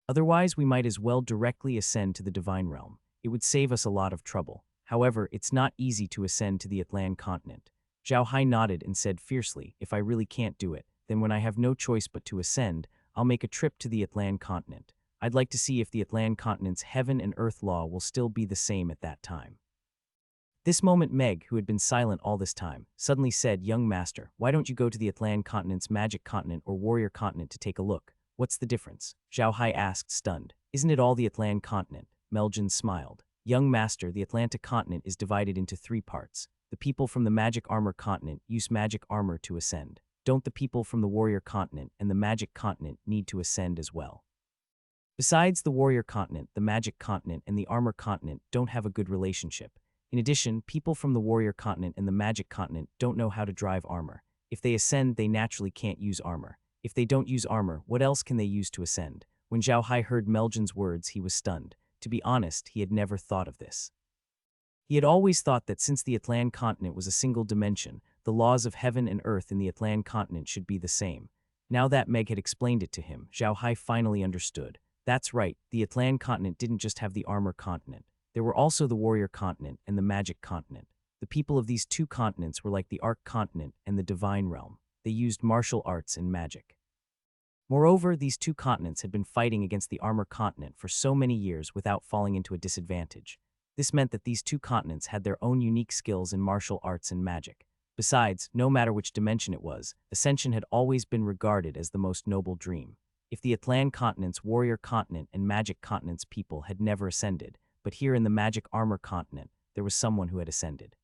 Speaker 1: Otherwise, we might as well directly ascend to the divine realm. It would save us a lot of trouble. However, it's not easy to ascend to the Atlan continent. Zhao Hai nodded and said fiercely, if I really can't do it, then when I have no choice but to ascend, I'll make a trip to the Atlan continent. I'd like to see if the Atlan continent's heaven and earth law will still be the same at that time. This moment Meg, who had been silent all this time, suddenly said, Young master, why don't you go to the Atlan continent's magic continent or warrior continent to take a look? What's the difference? Zhao Hai asked, stunned. Isn't it all the Atlan continent? Meljan smiled. Young master, the Atlantic continent is divided into 3 parts. The people from the magic armor continent use magic armor to ascend. Don't the people from the warrior continent and the magic continent need to ascend as well? Besides the warrior continent, the magic continent and the armor continent don't have a good relationship. In addition, people from the warrior continent and the magic continent don't know how to drive armor. If they ascend, they naturally can't use armor. If they don't use armor, what else can they use to ascend? When Zhao Hai heard Meljan's words, he was stunned. To be honest, he had never thought of this. He had always thought that since the Atlan continent was a single dimension, the laws of heaven and earth in the Atlan continent should be the same. Now that Meg had explained it to him, Zhao Hai finally understood. That's right, the Atlan continent didn't just have the armor continent. There were also the warrior continent and the magic continent. The people of these 2 continents were like the Arc continent and the divine realm. They used martial arts and magic. Moreover, these 2 continents had been fighting against the armor continent for so many years without falling into a disadvantage. This meant that these 2 continents had their own unique skills in martial arts and magic. Besides, no matter which dimension it was, ascension had always been regarded as the most noble dream. If the Atlan continent's warrior continent and magic continent's people had never ascended, but here in the magic armor continent, there was someone who had ascended.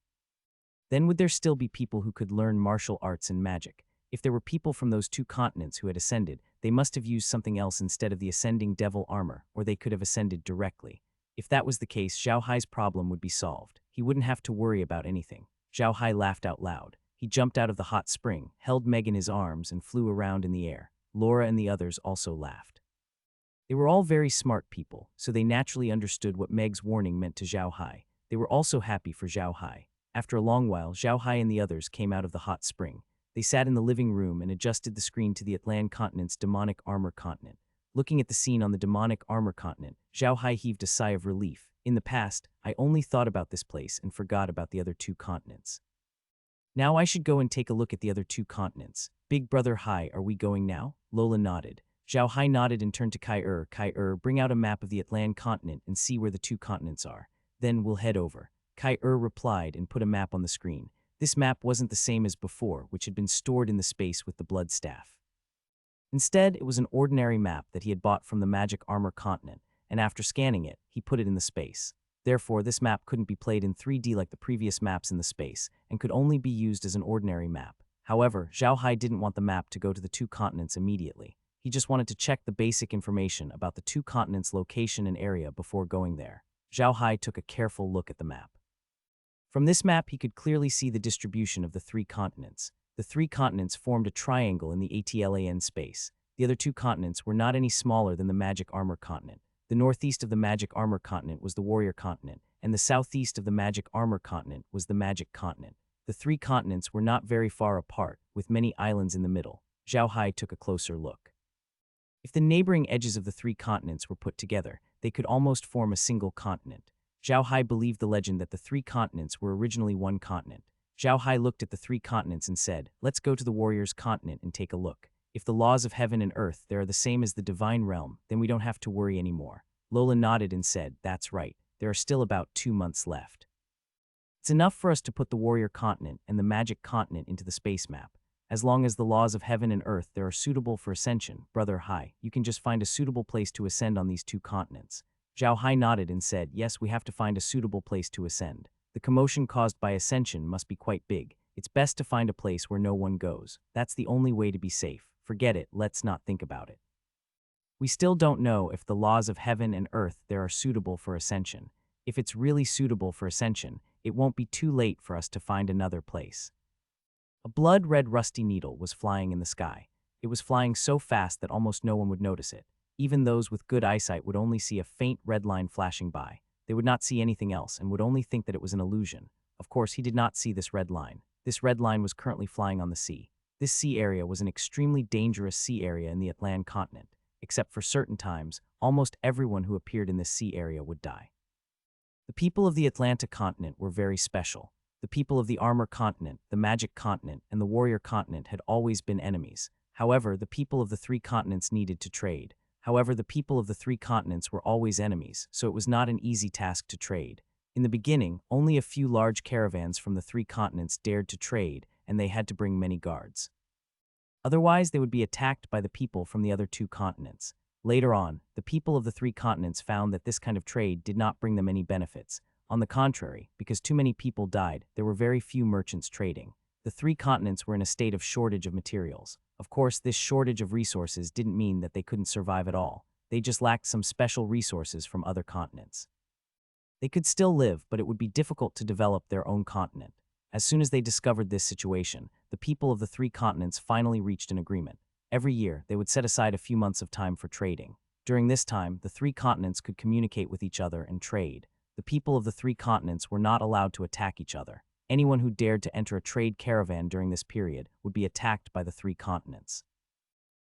Speaker 1: Then would there still be people who could learn martial arts and magic? If there were people from those 2 continents who had ascended, They must have used something else instead of the ascending devil armor, or they could have ascended directly. If that was the case, Zhao Hai's problem would be solved. He wouldn't have to worry about anything. Zhao Hai laughed out loud. He jumped out of the hot spring, held Meg in his arms, and flew around in the air. Laura and the others also laughed. They were all very smart people, so they naturally understood what Meg's warning meant to Zhao Hai. They were also happy for Zhao Hai. After a long while, Zhao Hai and the others came out of the hot spring. They sat in the living room and adjusted the screen to the Atlan continent's demonic armor continent. Looking at the scene on the demonic armor continent, Zhao Hai heaved a sigh of relief. In the past, I only thought about this place and forgot about the other two continents. Now I should go and take a look at the other two continents. Big brother Hai, are we going now? Lola nodded. Zhao Hai nodded and turned to Kai-Er. Kai-Er, bring out a map of the Atlan continent and see where the two continents are. Then we'll head over. Kai-Er replied and put a map on the screen. This map wasn't the same as before, which had been stored in the space with the blood staff. Instead, it was an ordinary map that he had bought from the magic armor continent, and after scanning it, he put it in the space. Therefore, this map couldn't be played in 3D like the previous maps in the space, and could only be used as an ordinary map. However, Zhao Hai didn't want the map to go to the two continents immediately. He just wanted to check the basic information about the two continents' location and area before going there. Zhao Hai took a careful look at the map. From this map, he could clearly see the distribution of the three continents. The three continents formed a triangle in the Atlan space. The other two continents were not any smaller than the magic armor continent. The northeast of the magic armor continent was the warrior continent, and the southeast of the magic armor continent was the magic continent. The three continents were not very far apart, with many islands in the middle. Zhao Hai took a closer look. If the neighboring edges of the three continents were put together, they could almost form a single continent. Zhao Hai believed the legend that the three continents were originally one continent. Zhao Hai looked at the three continents and said, "Let's go to the warrior's continent and take a look. If the laws of heaven and earth there are the same as the divine realm, then we don't have to worry anymore." Lola nodded and said, "That's right. There are still about 2 months left. It's enough for us to put the warrior continent and the magic continent into the space map. As long as the laws of heaven and earth there are suitable for ascension, Brother Hai, you can just find a suitable place to ascend on these two continents." Zhao Hai nodded and said, "Yes, we have to find a suitable place to ascend. The commotion caused by ascension must be quite big. It's best to find a place where no one goes. That's the only way to be safe. Forget it, let's not think about it. We still don't know if the laws of heaven and earth there are suitable for ascension. If it's really suitable for ascension, it won't be too late for us to find another place." A blood-red rusty needle was flying in the sky. It was flying so fast that almost no one would notice it. Even those with good eyesight would only see a faint red line flashing by. They would not see anything else and would only think that it was an illusion. Of course, he did not see this red line. This red line was currently flying on the sea. This sea area was an extremely dangerous sea area in the Atlan continent. Except for certain times, almost everyone who appeared in this sea area would die. The people of the Atlanta continent were very special. The people of the armor continent, the magic continent, and the warrior continent had always been enemies. However, the people of the three continents needed to trade. However, the people of the three continents were always enemies, so it was not an easy task to trade. In the beginning, only a few large caravans from the three continents dared to trade, and they had to bring many guards. Otherwise, they would be attacked by the people from the other two continents. Later on, the people of the three continents found that this kind of trade did not bring them any benefits. On the contrary, because too many people died, there were very few merchants trading. The three continents were in a state of shortage of materials. Of course, this shortage of resources didn't mean that they couldn't survive at all. They just lacked some special resources from other continents. They could still live, but it would be difficult to develop their own continent. As soon as they discovered this situation, the people of the three continents finally reached an agreement. Every year, they would set aside a few months of time for trading. During this time, the three continents could communicate with each other and trade. The people of the three continents were not allowed to attack each other. Anyone who dared to enter a trade caravan during this period would be attacked by the three continents.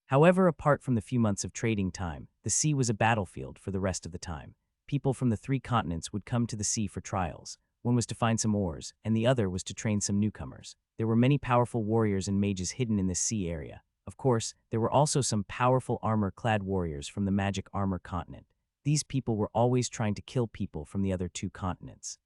Speaker 1: However, apart from the few months of trading time, the sea was a battlefield for the rest of the time. People from the three continents would come to the sea for trials. One was to find some oars, and the other was to train some newcomers. There were many powerful warriors and mages hidden in this sea area. Of course, there were also some powerful armor-clad warriors from the magic armor continent. These people were always trying to kill people from the other two continents.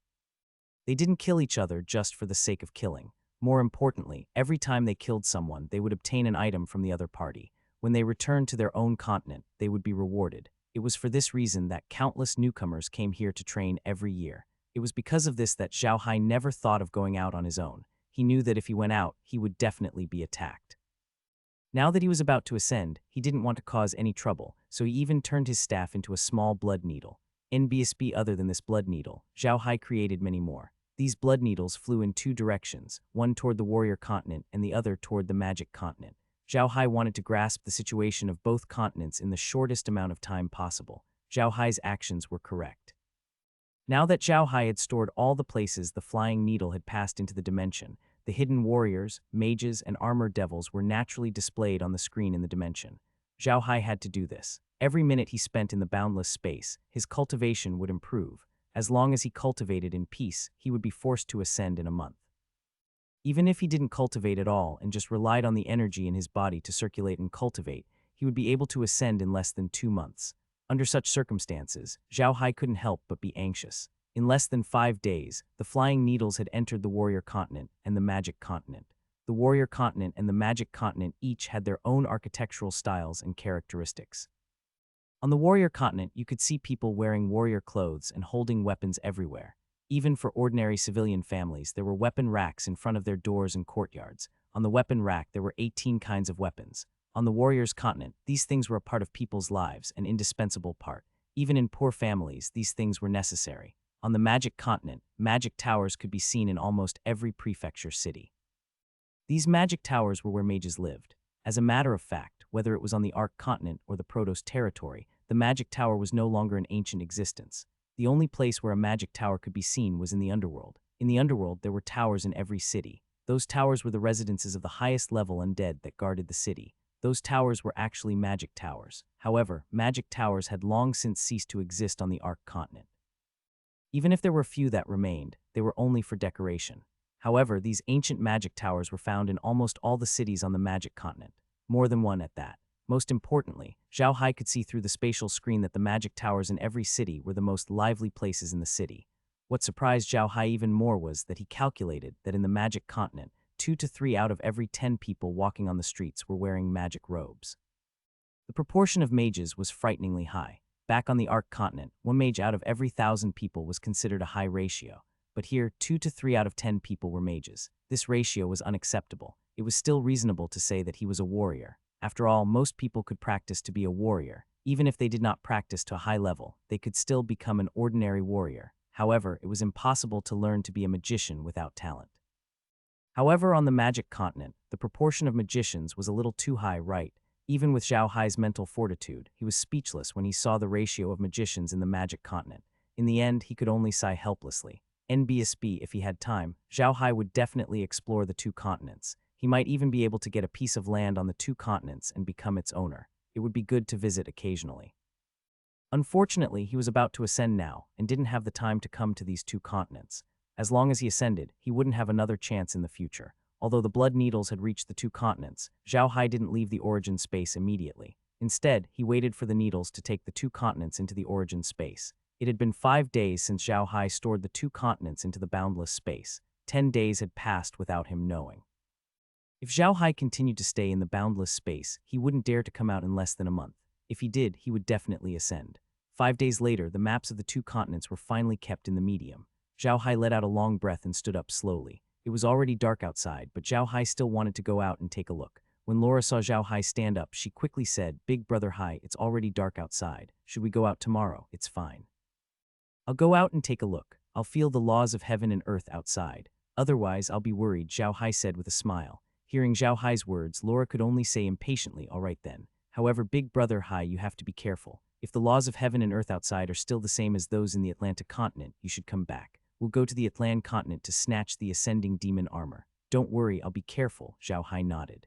Speaker 1: They didn't kill each other just for the sake of killing. More importantly, every time they killed someone, they would obtain an item from the other party. When they returned to their own continent, they would be rewarded. It was for this reason that countless newcomers came here to train every year. It was because of this that Zhao Hai never thought of going out on his own. He knew that if he went out, he would definitely be attacked. Now that he was about to ascend, he didn't want to cause any trouble, so he even turned his staff into a small blood needle. NBSB other than this blood needle, Zhao Hai created many more. These blood needles flew in two directions, one toward the warrior continent and the other toward the magic continent. Zhao Hai wanted to grasp the situation of both continents in the shortest amount of time possible. Zhao Hai's actions were correct. Now that Zhao Hai had stored all the places the flying needle had passed into the dimension, the hidden warriors, mages, and armored devils were naturally displayed on the screen in the dimension. Zhao Hai had to do this. Every minute he spent in the boundless space, his cultivation would improve. As long as he cultivated in peace, he would be forced to ascend in a month. Even if he didn't cultivate at all and just relied on the energy in his body to circulate and cultivate, he would be able to ascend in less than 2 months. Under such circumstances, Zhao Hai couldn't help but be anxious. In less than 5 days, the flying needles had entered the warrior continent and the magic continent. The warrior continent and the magic continent each had their own architectural styles and characteristics. On the warrior continent, you could see people wearing warrior clothes and holding weapons everywhere. Even for ordinary civilian families, there were weapon racks in front of their doors and courtyards. On the weapon rack, there were 18 kinds of weapons. On the warrior's continent, these things were a part of people's lives, an indispensable part. Even in poor families, these things were necessary. On the magic continent, magic towers could be seen in almost every prefecture city. These magic towers were where mages lived. As a matter of fact, whether it was on the Ark continent or the Protos territory, the magic tower was no longer in ancient existence. The only place where a magic tower could be seen was in the underworld. In the underworld, there were towers in every city. Those towers were the residences of the highest level undead that guarded the city. Those towers were actually magic towers. However, magic towers had long since ceased to exist on the Ark continent. Even if there were few that remained, they were only for decoration. However, these ancient magic towers were found in almost all the cities on the magic continent, more than one at that. Most importantly, Zhao Hai could see through the spatial screen that the magic towers in every city were the most lively places in the city. What surprised Zhao Hai even more was that he calculated that in the magic continent, 2 to 3 out of every 10 people walking on the streets were wearing magic robes. The proportion of mages was frighteningly high. Back on the Ark continent, 1 mage out of every 1,000 people was considered a high ratio. But here, 2 to 3 out of 10 people were mages. This ratio was unacceptable. It was still reasonable to say that he was a warrior. After all, most people could practice to be a warrior. Even if they did not practice to a high level, they could still become an ordinary warrior. However, it was impossible to learn to be a magician without talent. However, on the magic continent, the proportion of magicians was a little too high, right? Even with Zhao Hai's mental fortitude, he was speechless when he saw the ratio of magicians in the magic continent. In the end, he could only sigh helplessly. NBSB, if he had time, Zhao Hai would definitely explore the 2 continents. He might even be able to get a piece of land on the 2 continents and become its owner. It would be good to visit occasionally. Unfortunately, he was about to ascend now and didn't have the time to come to these 2 continents. As long as he ascended, he wouldn't have another chance in the future. Although the blood needles had reached the 2 continents, Zhao Hai didn't leave the origin space immediately. Instead, he waited for the needles to take the 2 continents into the origin space. It had been 5 days since Zhao Hai stored the 2 continents into the boundless space. 10 days had passed without him knowing. If Zhao Hai continued to stay in the boundless space, he wouldn't dare to come out in less than a month. If he did, he would definitely ascend. 5 days later, the maps of the 2 continents were finally kept in the medium. Zhao Hai let out a long breath and stood up slowly. It was already dark outside, but Zhao Hai still wanted to go out and take a look. When Laura saw Zhao Hai stand up, she quickly said, "Big brother Hai, it's already dark outside. Should we go out tomorrow? It's fine. I'll go out and take a look. I'll feel the laws of heaven and earth outside. Otherwise, I'll be worried," Zhao Hai said with a smile. Hearing Zhao Hai's words, Laura could only say impatiently, "All right then. However, big brother Hai, you have to be careful. If the laws of heaven and earth outside are still the same as those in the Atlantic continent, you should come back. We'll go to the Atlantic continent to snatch the ascending demon armor. Don't worry, I'll be careful," Zhao Hai nodded.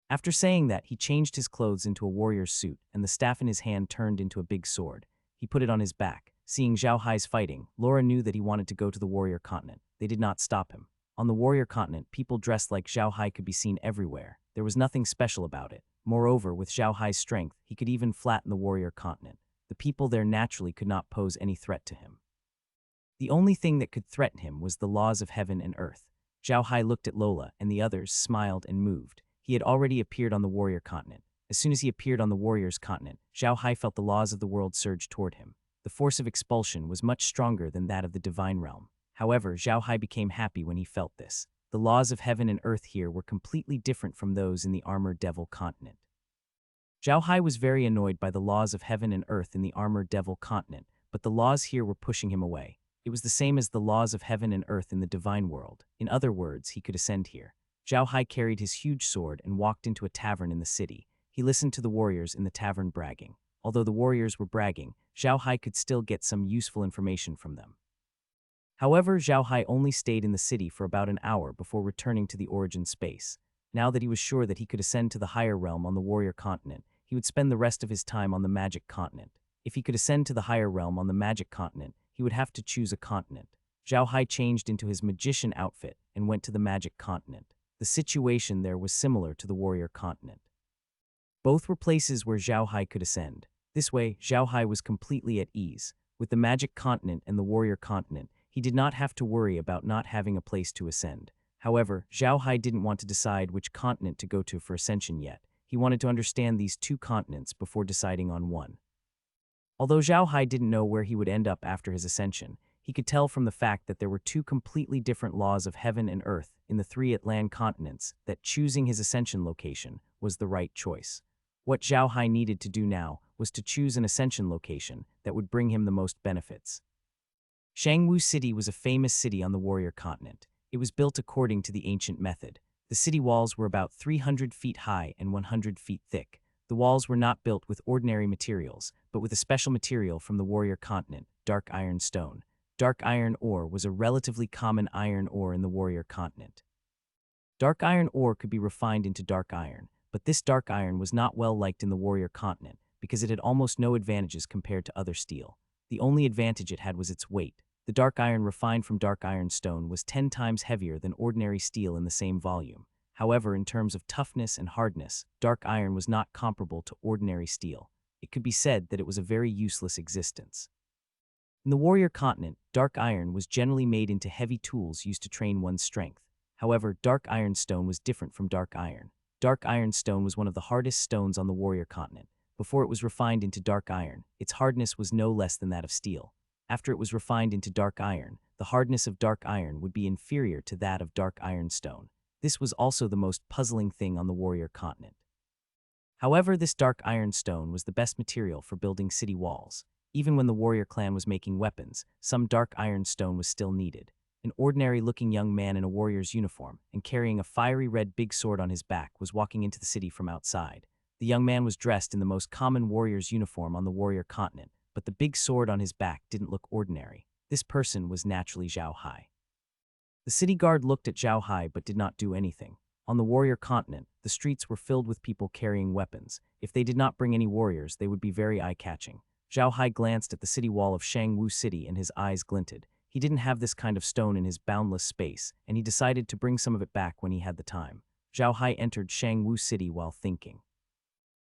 Speaker 1: After saying that, he changed his clothes into a warrior's suit, and the staff in his hand turned into a big sword. He put it on his back. Seeing Zhao Hai's fighting, Laura knew that he wanted to go to the warrior continent. They did not stop him. On the warrior continent, people dressed like Zhao Hai could be seen everywhere. There was nothing special about it. Moreover, with Zhao Hai's strength, he could even flatten the warrior continent. The people there naturally could not pose any threat to him. The only thing that could threaten him was the laws of heaven and earth. Zhao Hai looked at Lola, and the others smiled and moved. He had already appeared on the warrior continent. As soon as he appeared on the warrior's continent, Zhao Hai felt the laws of the world surge toward him. The force of expulsion was much stronger than that of the divine realm. However, Zhao Hai became happy when he felt this. the laws of heaven and earth here were completely different from those in the armored devil continent. Zhao Hai was very annoyed by the laws of heaven and earth in the armored devil continent, but the laws here were pushing him away. It was the same as the laws of heaven and earth in the divine world. In other words, he could ascend here. Zhao Hai carried his huge sword and walked into a tavern in the city. He listened to the warriors in the tavern bragging. Although the warriors were bragging, Zhao Hai could still get some useful information from them. However, Zhao Hai only stayed in the city for about an hour before returning to the origin space. Now that he was sure that he could ascend to the higher realm on the warrior continent, he would spend the rest of his time on the magic continent. If he could ascend to the higher realm on the magic continent, he would have to choose a continent. Zhao Hai changed into his magician outfit and went to the magic continent. The situation there was similar to the warrior continent. Both were places where Zhao Hai could ascend. This way, Zhao Hai was completely at ease. With the magic continent and the warrior continent, he did not have to worry about not having a place to ascend. However, Zhao Hai didn't want to decide which continent to go to for ascension yet. He wanted to understand these two continents before deciding on one. Although Zhao Hai didn't know where he would end up after his ascension, he could tell from the fact that there were two completely different laws of heaven and earth in the three Atlan continents that choosing his ascension location was the right choice. What Zhao Hai needed to do now was to choose an ascension location that would bring him the most benefits. Shangwu City was a famous city on the warrior continent. It was built according to the ancient method. The city walls were about 300 feet high and 100 feet thick. The walls were not built with ordinary materials, but with a special material from the warrior continent, dark iron stone. Dark iron ore was a relatively common iron ore in the warrior continent. Dark iron ore could be refined into dark iron, but this dark iron was not well liked in the warrior continent because it had almost no advantages compared to other steel. The only advantage it had was its weight. The dark iron refined from dark iron stone was 10 times heavier than ordinary steel in the same volume. However, in terms of toughness and hardness, dark iron was not comparable to ordinary steel. It could be said that it was a very useless existence. In the warrior continent, dark iron was generally made into heavy tools used to train one's strength. However, dark iron stone was different from dark iron. Dark iron stone was one of the hardest stones on the warrior continent. Before it was refined into dark iron, its hardness was no less than that of steel. After it was refined into dark iron, the hardness of dark iron would be inferior to that of dark iron stone. This was also the most puzzling thing on the warrior continent. However, this dark iron stone was the best material for building city walls. Even when the warrior clan was making weapons, some dark iron stone was still needed. An ordinary-looking young man in a warrior's uniform and carrying a fiery red big sword on his back was walking into the city from outside. The young man was dressed in the most common warrior's uniform on the warrior continent, but the big sword on his back didn't look ordinary. This person was naturally Zhao Hai. The city guard looked at Zhao Hai but did not do anything. On the warrior continent, the streets were filled with people carrying weapons. If they did not bring any warriors, they would be very eye-catching. Zhao Hai glanced at the city wall of Shangwu City and his eyes glinted. He didn't have this kind of stone in his boundless space, and he decided to bring some of it back when he had the time. Zhao Hai entered Shangwu City while thinking.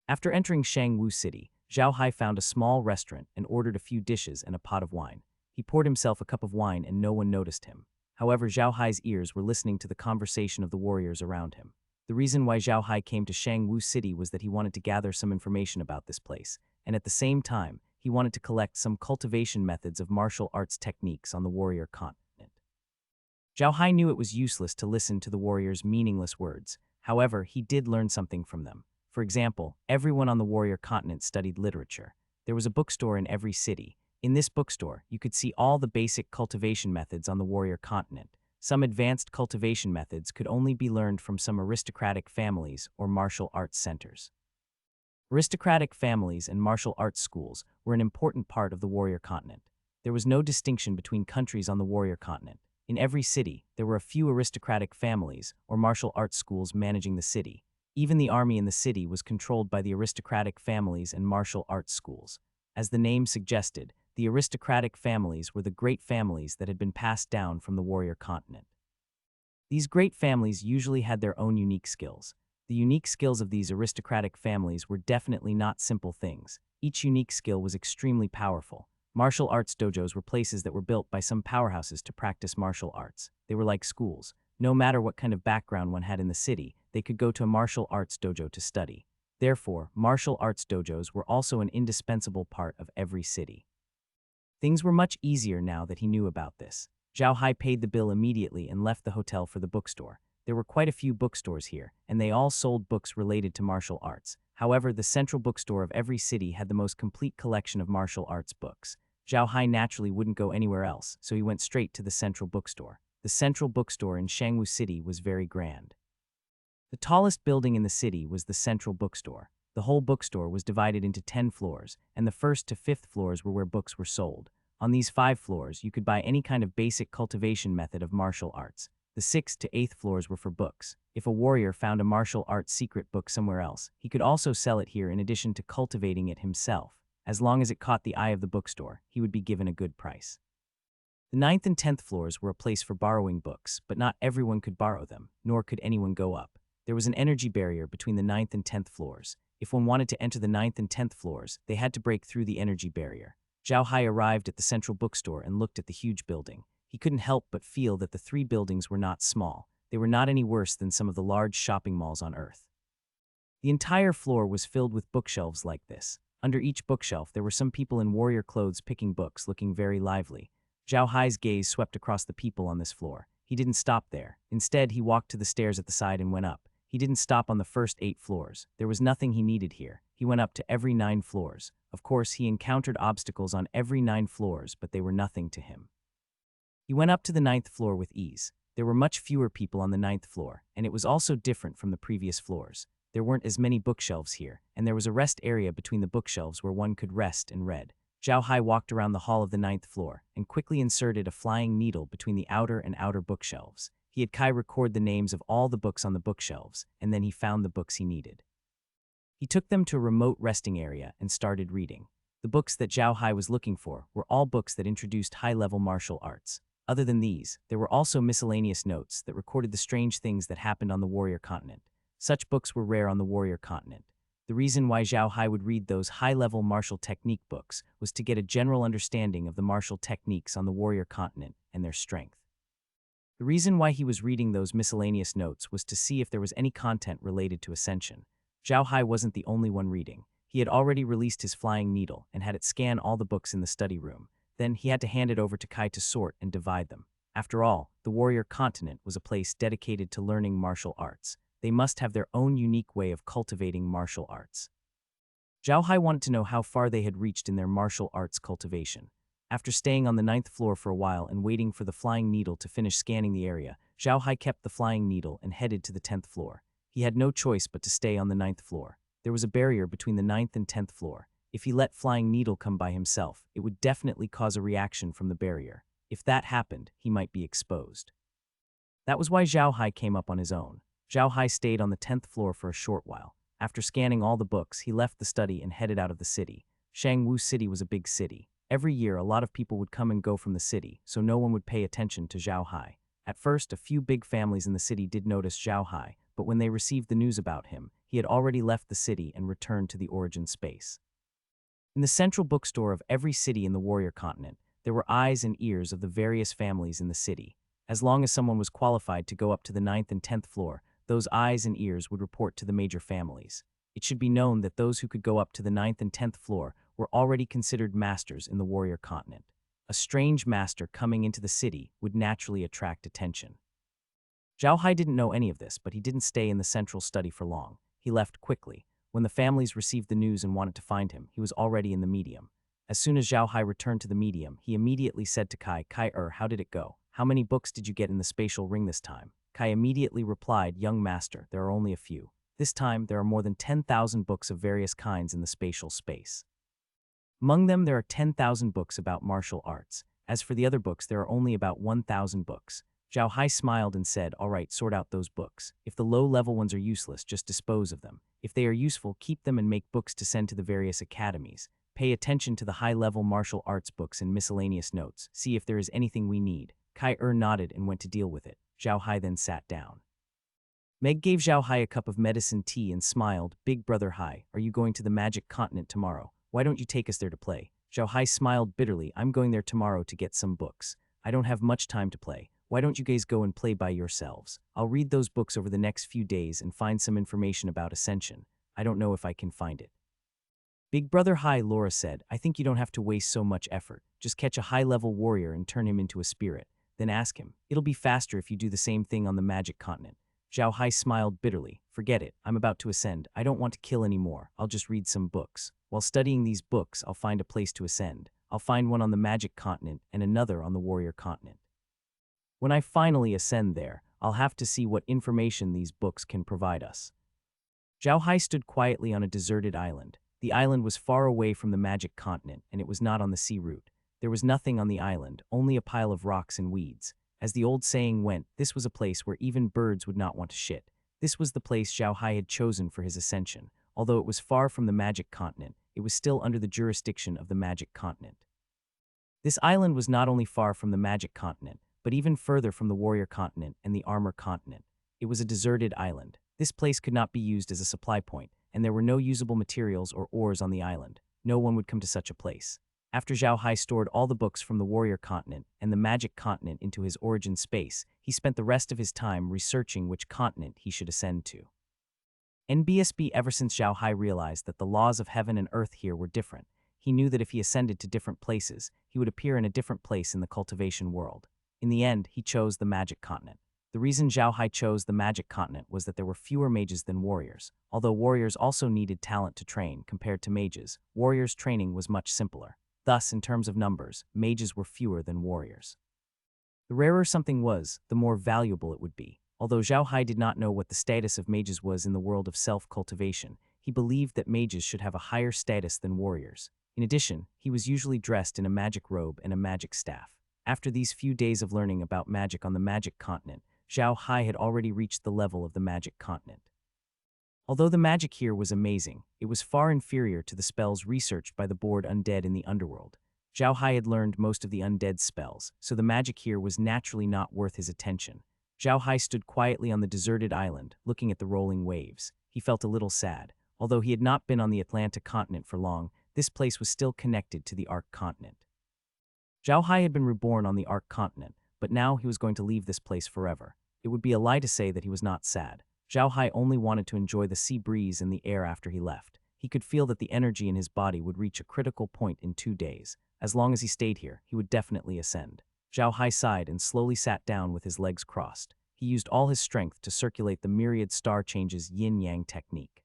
Speaker 1: After entering Shangwu City, Zhao Hai found a small restaurant and ordered a few dishes and a pot of wine. He poured himself a cup of wine and no one noticed him. However, Zhao Hai's ears were listening to the conversation of the warriors around him. The reason why Zhao Hai came to Shangwu City was that he wanted to gather some information about this place, and at the same time, he wanted to collect some cultivation methods of martial arts techniques on the warrior continent. Zhao Hai knew it was useless to listen to the warriors' meaningless words. However, he did learn something from them. For example, everyone on the warrior continent studied literature. There was a bookstore in every city. In this bookstore, you could see all the basic cultivation methods on the warrior continent. Some advanced cultivation methods could only be learned from some aristocratic families or martial arts centers. Aristocratic families and martial arts schools were an important part of the warrior continent. There was no distinction between countries on the warrior continent. In every city, there were a few aristocratic families or martial arts schools managing the city. Even the army in the city was controlled by the aristocratic families and martial arts schools. As the name suggested, the aristocratic families were the great families that had been passed down from the warrior continent. These great families usually had their own unique skills. The unique skills of these aristocratic families were definitely not simple things. Each unique skill was extremely powerful. Martial arts dojos were places that were built by some powerhouses to practice martial arts. They were like schools. No matter what kind of background one had in the city, they could go to a martial arts dojo to study. Therefore, martial arts dojos were also an indispensable part of every city. Things were much easier now that he knew about this. Zhao Hai paid the bill immediately and left the hotel for the bookstore. There were quite a few bookstores here, and they all sold books related to martial arts. However, the central bookstore of every city had the most complete collection of martial arts books. Zhao Hai naturally wouldn't go anywhere else, so he went straight to the central bookstore. The central bookstore in Shangwu City was very grand. The tallest building in the city was the central bookstore. The whole bookstore was divided into 10 floors, and the first to fifth floors were where books were sold. On these 5 floors, you could buy any kind of basic cultivation method of martial arts. The 6th to 8th floors were for books. If a warrior found a martial arts secret book somewhere else, he could also sell it here in addition to cultivating it himself. As long as it caught the eye of the bookstore, he would be given a good price. The 9th and 10th floors were a place for borrowing books, but not everyone could borrow them, nor could anyone go up. There was an energy barrier between the 9th and 10th floors. If one wanted to enter the 9th and 10th floors, they had to break through the energy barrier. Zhao Hai arrived at the central bookstore and looked at the huge building. He couldn't help but feel that the 3 buildings were not small. They were not any worse than some of the large shopping malls on Earth. The entire floor was filled with bookshelves like this. Under each bookshelf, there were some people in warrior clothes picking books, looking very lively. Zhao Hai's gaze swept across the people on this floor. He didn't stop there. Instead, he walked to the stairs at the side and went up. He didn't stop on the first 8 floors. There was nothing he needed here. He went up to every 9 floors. Of course, he encountered obstacles on every 9 floors, but they were nothing to him. He went up to the 9th floor with ease. There were much fewer people on the 9th floor, and it was also different from the previous floors. There weren't as many bookshelves here, and there was a rest area between the bookshelves where one could rest and read. Zhao Hai walked around the hall of the 9th floor and quickly inserted a flying needle between the outer and outer bookshelves. He had Kai record the names of all the books on the bookshelves, and then he found the books he needed. He took them to a remote resting area and started reading. The books that Zhao Hai was looking for were all books that introduced high-level martial arts. Other than these, there were also miscellaneous notes that recorded the strange things that happened on the warrior continent. Such books were rare on the warrior continent. The reason why Zhao Hai would read those high-level martial technique books was to get a general understanding of the martial techniques on the warrior continent and their strength. The reason why he was reading those miscellaneous notes was to see if there was any content related to ascension. Zhao Hai wasn't the only one reading. He had already released his flying needle and had it scan all the books in the study room. Then he had to hand it over to Kai to sort and divide them. After all, the warrior continent was a place dedicated to learning martial arts. They must have their own unique way of cultivating martial arts. Zhao Hai wanted to know how far they had reached in their martial arts cultivation. After staying on the 9th floor for a while and waiting for the flying needle to finish scanning the area, Zhao Hai kept the flying needle and headed to the 10th floor. He had no choice but to stay on the 9th floor. There was a barrier between the 9th and 10th floor. If he let flying needle come by himself, it would definitely cause a reaction from the barrier. If that happened, he might be exposed. That was why Zhao Hai came up on his own. Zhao Hai stayed on the 10th floor for a short while. After scanning all the books, he left the study and headed out of the city. Shangwu City was a big city. Every year, a lot of people would come and go from the city, so no one would pay attention to Zhao Hai. At first, a few big families in the city did notice Zhao Hai, but when they received the news about him, he had already left the city and returned to the origin space. In the central bookstore of every city in the warrior continent, there were eyes and ears of the various families in the city. As long as someone was qualified to go up to the 9th and 10th floor, those eyes and ears would report to the major families. It should be known that those who could go up to the 9th and 10th floor were already considered masters in the warrior continent. A strange master coming into the city would naturally attract attention. Zhao Hai didn't know any of this, but he didn't stay in the central study for long. He left quickly. When the families received the news and wanted to find him, he was already in the medium. As soon as Zhao Hai returned to the medium, he immediately said to Kai, how did it go? How many books did you get in the spatial ring this time? Kai immediately replied, young master, there are only a few. This time, there are more than 10,000 books of various kinds in the spatial space. Among them, there are 10,000 books about martial arts. As for the other books, there are only about 1,000 books. Zhao Hai smiled and said, all right, sort out those books. If the low-level ones are useless, just dispose of them. If they are useful, keep them and make books to send to the various academies. Pay attention to the high-level martial arts books and miscellaneous notes. See if there is anything we need. Kai nodded and went to deal with it. Zhao Hai then sat down. Meg gave Zhao Hai a cup of medicine tea and smiled. Big brother Hai, are you going to the magic continent tomorrow? Why don't you take us there to play? Zhao Hai smiled bitterly. I'm going there tomorrow to get some books. I don't have much time to play. Why don't you guys go and play by yourselves? I'll read those books over the next few days and find some information about Ascension. I don't know if I can find it. Big brother Hai, Laura said, I think you don't have to waste so much effort. Just catch a high-level warrior and turn him into a spirit. then ask him. It'll be faster if you do the same thing on the magic continent. Zhao Hai smiled bitterly. Forget it, I'm about to ascend. I don't want to kill anymore. I'll just read some books. While studying these books, I'll find a place to ascend. I'll find one on the magic continent and another on the warrior continent. When I finally ascend there, I'll have to see what information these books can provide us. Zhao Hai stood quietly on a deserted island. The island was far away from the magic continent, and it was not on the sea route. There was nothing on the island, only a pile of rocks and weeds. As the old saying went, this was a place where even birds would not want to shit. This was the place Zhao Hai had chosen for his ascension. Although it was far from the magic continent, it was still under the jurisdiction of the magic continent. This island was not only far from the magic continent, but even further from the warrior continent and the armor continent. It was a deserted island. This place could not be used as a supply point, and there were no usable materials or ores on the island. No one would come to such a place. After Zhao Hai stored all the books from the warrior continent and the magic continent into his origin space, he spent the rest of his time researching which continent he should ascend to. NBSB ever since Zhao Hai realized that the laws of heaven and earth here were different, he knew that if he ascended to different places, he would appear in a different place in the cultivation world. In the end, he chose the magic continent. The reason Zhao Hai chose the magic continent was that there were fewer mages than warriors. Although warriors also needed talent to train compared to mages, warriors' training was much simpler. Thus, in terms of numbers, mages were fewer than warriors. The rarer something was, the more valuable it would be. Although Zhao Hai did not know what the status of mages was in the world of self-cultivation, he believed that mages should have a higher status than warriors. In addition, he was usually dressed in a magic robe and a magic staff. After these few days of learning about magic on the magic continent, Zhao Hai had already reached the level of the magic continent. Although the magic here was amazing, it was far inferior to the spells researched by the bored undead in the underworld. Zhao Hai had learned most of the undead spells, so the magic here was naturally not worth his attention. Zhao Hai stood quietly on the deserted island, looking at the rolling waves. He felt a little sad. Although he had not been on the Atlantic continent for long, this place was still connected to the Ark continent. Zhao Hai had been reborn on the Ark continent, but now he was going to leave this place forever. It would be a lie to say that he was not sad. Zhao Hai only wanted to enjoy the sea breeze and the air after he left. He could feel that the energy in his body would reach a critical point in 2 days. As long as he stayed here, he would definitely ascend. Zhao Hai sighed and slowly sat down with his legs crossed. He used all his strength to circulate the myriad star changes yin-yang technique.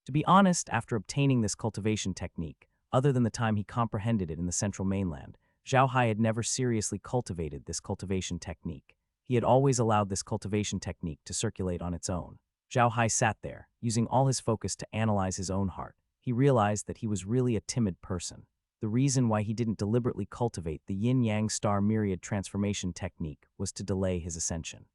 Speaker 1: To be honest, after obtaining this cultivation technique, other than the time he comprehended it in the central mainland, Zhao Hai had never seriously cultivated this cultivation technique. He had always allowed this cultivation technique to circulate on its own. Zhao Hai sat there, using all his focus to analyze his own heart. He realized that he was really a timid person. The reason why he didn't deliberately cultivate the yin-yang star myriad transformation technique was to delay his ascension.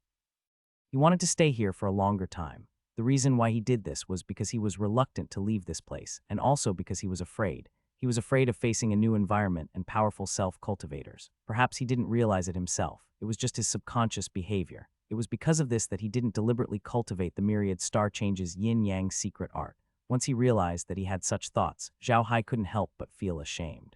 Speaker 1: He wanted to stay here for a longer time. The reason why he did this was because he was reluctant to leave this place, and also because he was afraid. He was afraid of facing a new environment and powerful self-cultivators. Perhaps he didn't realize it himself. It was just his subconscious behavior. It was because of this that he didn't deliberately cultivate the myriad star changes yin-yang secret art. Once he realized that he had such thoughts, Zhao Hai couldn't help but feel ashamed.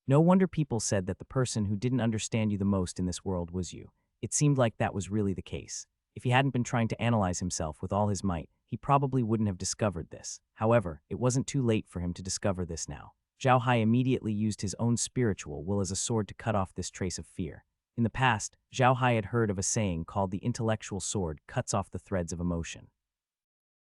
Speaker 1: No wonder people said that the person who didn't understand you the most in this world was you. It seemed like that was really the case. If he hadn't been trying to analyze himself with all his might, he probably wouldn't have discovered this. However, it wasn't too late for him to discover this now. Zhao Hai immediately used his own spiritual will as a sword to cut off this trace of fear. In the past, Zhao Hai had heard of a saying called the intellectual sword cuts off the threads of emotion.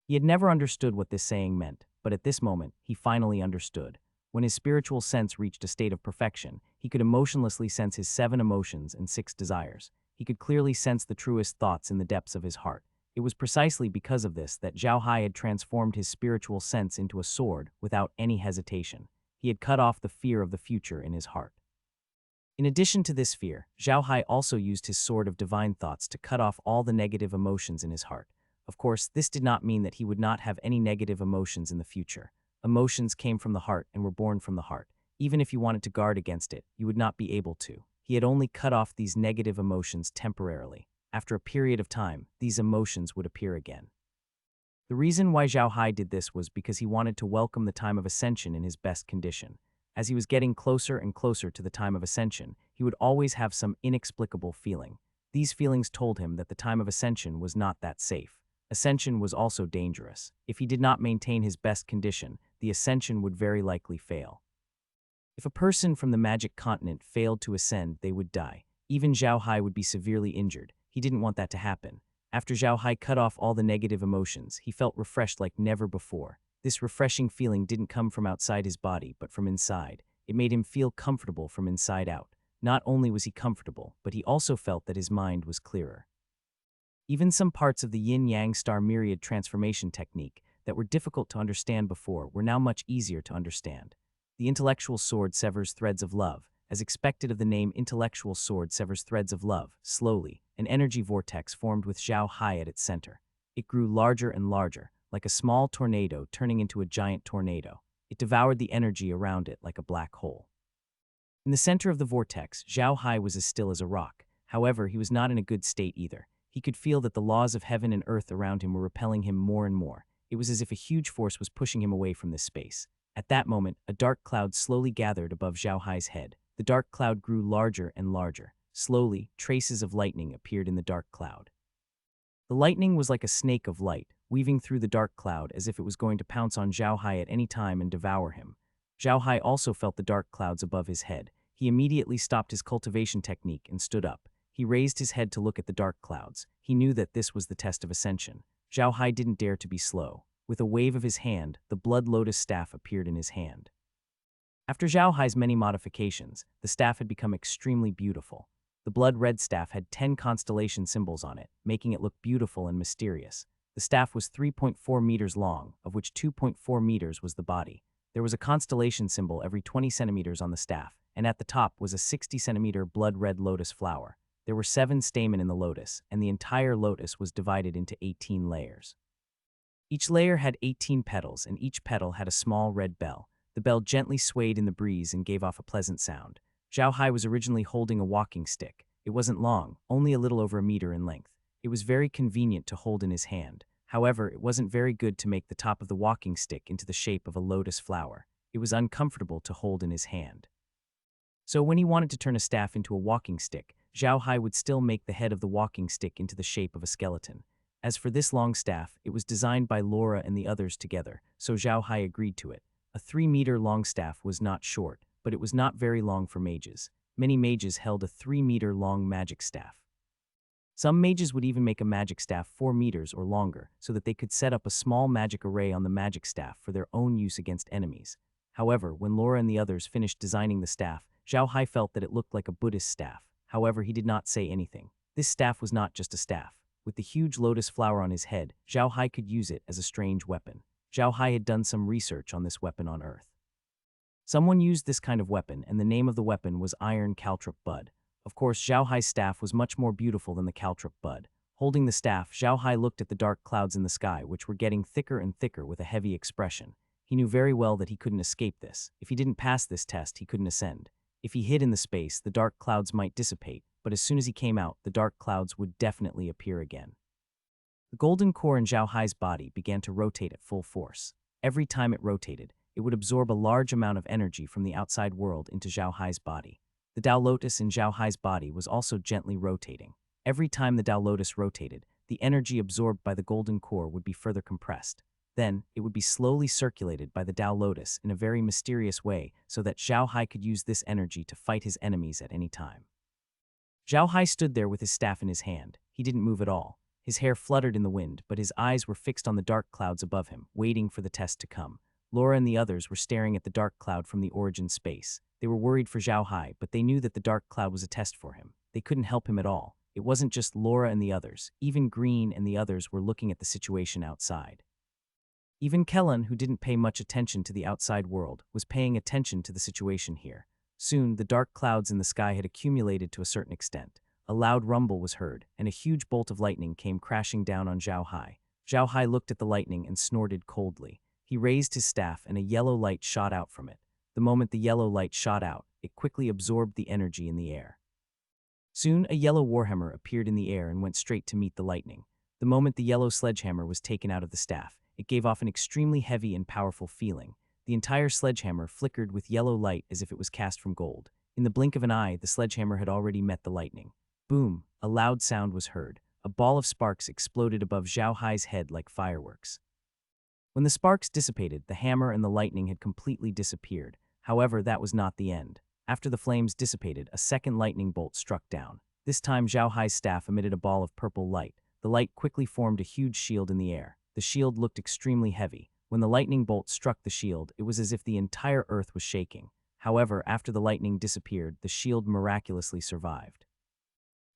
Speaker 1: He had never understood what this saying meant, but at this moment, he finally understood. When his spiritual sense reached a state of perfection, he could emotionlessly sense his 7 emotions and 6 desires. He could clearly sense the truest thoughts in the depths of his heart. It was precisely because of this that Zhao Hai had transformed his spiritual sense into a sword without any hesitation. He had cut off the fear of the future in his heart. In addition to this fear, Zhao Hai also used his sword of divine thoughts to cut off all the negative emotions in his heart. Of course, this did not mean that he would not have any negative emotions in the future. Emotions came from the heart and were born from the heart. Even if you wanted to guard against it, you would not be able to. He had only cut off these negative emotions temporarily. After a period of time, these emotions would appear again. The reason why Zhao Hai did this was because he wanted to welcome the time of ascension in his best condition. As he was getting closer and closer to the time of ascension, he would always have some inexplicable feeling. These feelings told him that the time of ascension was not that safe. Ascension was also dangerous. If he did not maintain his best condition, the ascension would very likely fail. If a person from the magic continent failed to ascend, they would die. Even Zhao Hai would be severely injured. He didn't want that to happen. After Zhao Hai cut off all the negative emotions, he felt refreshed like never before. This refreshing feeling didn't come from outside his body, but from inside. It made him feel comfortable from inside out. Not only was he comfortable, but he also felt that his mind was clearer. Even some parts of the yin-yang star myriad transformation technique that were difficult to understand before were now much easier to understand. The intellectual sword severs threads of love. As expected of the name, intellectual sword severs threads of love. Slowly, an energy vortex formed with Zhao Hai at its center. It grew larger and larger, like a small tornado turning into a giant tornado. It devoured the energy around it like a black hole. In the center of the vortex, Zhao Hai was as still as a rock. However, he was not in a good state either. He could feel that the laws of heaven and earth around him were repelling him more and more. It was as if a huge force was pushing him away from this space. At that moment, a dark cloud slowly gathered above Zhao Hai's head. The dark cloud grew larger and larger. Slowly, traces of lightning appeared in the dark cloud. The lightning was like a snake of light, weaving through the dark cloud as if it was going to pounce on Zhao Hai at any time and devour him. Zhao Hai also felt the dark clouds above his head. He immediately stopped his cultivation technique and stood up. He raised his head to look at the dark clouds. He knew that this was the test of ascension. Zhao Hai didn't dare to be slow. With a wave of his hand, the blood lotus staff appeared in his hand. After Zhao Hai's many modifications, the staff had become extremely beautiful. The blood red staff had 10 constellation symbols on it, making it look beautiful and mysterious. The staff was 3.4 meters long, of which 2.4 meters was the body. There was a constellation symbol every 20 centimeters on the staff, and at the top was a 60-centimeter blood red lotus flower. There were 7 stamens in the lotus, and the entire lotus was divided into 18 layers. Each layer had 18 petals, and each petal had a small red bell. The bell gently swayed in the breeze and gave off a pleasant sound. Zhao Hai was originally holding a walking stick. It wasn't long, only a little over a meter in length. It was very convenient to hold in his hand. However, it wasn't very good to make the top of the walking stick into the shape of a lotus flower. It was uncomfortable to hold in his hand. So when he wanted to turn a staff into a walking stick, Zhao Hai would still make the head of the walking stick into the shape of a skeleton. As for this long staff, it was designed by Laura and the others together, so Zhao Hai agreed to it. A 3-meter-long staff was not short, but it was not very long for mages. Many mages held a 3-meter-long magic staff. Some mages would even make a magic staff 4 meters or longer, so that they could set up a small magic array on the magic staff for their own use against enemies. However, when Laura and the others finished designing the staff, Zhao Hai felt that it looked like a Buddhist staff. However, he did not say anything. This staff was not just a staff. With the huge lotus flower on his head, Zhao Hai could use it as a strange weapon. Zhao Hai had done some research on this weapon on Earth. Someone used this kind of weapon, and the name of the weapon was Iron Caltrop Bud. Of course, Zhao Hai's staff was much more beautiful than the Caltrop Bud. Holding the staff, Zhao Hai looked at the dark clouds in the sky, which were getting thicker and thicker with a heavy expression. He knew very well that he couldn't escape this. If he didn't pass this test, he couldn't ascend. If he hid in the space, the dark clouds might dissipate, but as soon as he came out, the dark clouds would definitely appear again. The golden core in Zhao Hai's body began to rotate at full force. Every time it rotated, it would absorb a large amount of energy from the outside world into Zhao Hai's body. The Tao Lotus in Zhao Hai's body was also gently rotating. Every time the Tao Lotus rotated, the energy absorbed by the golden core would be further compressed. Then, it would be slowly circulated by the Tao Lotus in a very mysterious way so that Zhao Hai could use this energy to fight his enemies at any time. Zhao Hai stood there with his staff in his hand. He didn't move at all. His hair fluttered in the wind, but his eyes were fixed on the dark clouds above him, waiting for the test to come. Laura and the others were staring at the dark cloud from the origin space. They were worried for Zhao Hai, but they knew that the dark cloud was a test for him. They couldn't help him at all. It wasn't just Laura and the others. Even Green and the others were looking at the situation outside. Even Kellen, who didn't pay much attention to the outside world, was paying attention to the situation here. Soon, the dark clouds in the sky had accumulated to a certain extent. A loud rumble was heard, and a huge bolt of lightning came crashing down on Zhao Hai. Zhao Hai looked at the lightning and snorted coldly. He raised his staff and a yellow light shot out from it. The moment the yellow light shot out, it quickly absorbed the energy in the air. Soon, a yellow warhammer appeared in the air and went straight to meet the lightning. The moment the yellow sledgehammer was taken out of the staff, it gave off an extremely heavy and powerful feeling. The entire sledgehammer flickered with yellow light as if it was cast from gold. In the blink of an eye, the sledgehammer had already met the lightning. Boom! A loud sound was heard. A ball of sparks exploded above Zhao Hai's head like fireworks. When the sparks dissipated, the hammer and the lightning had completely disappeared. However, that was not the end. After the flames dissipated, a second lightning bolt struck down. This time Zhao Hai's staff emitted a ball of purple light. The light quickly formed a huge shield in the air. The shield looked extremely heavy. When the lightning bolt struck the shield, it was as if the entire earth was shaking. However, after the lightning disappeared, the shield miraculously survived.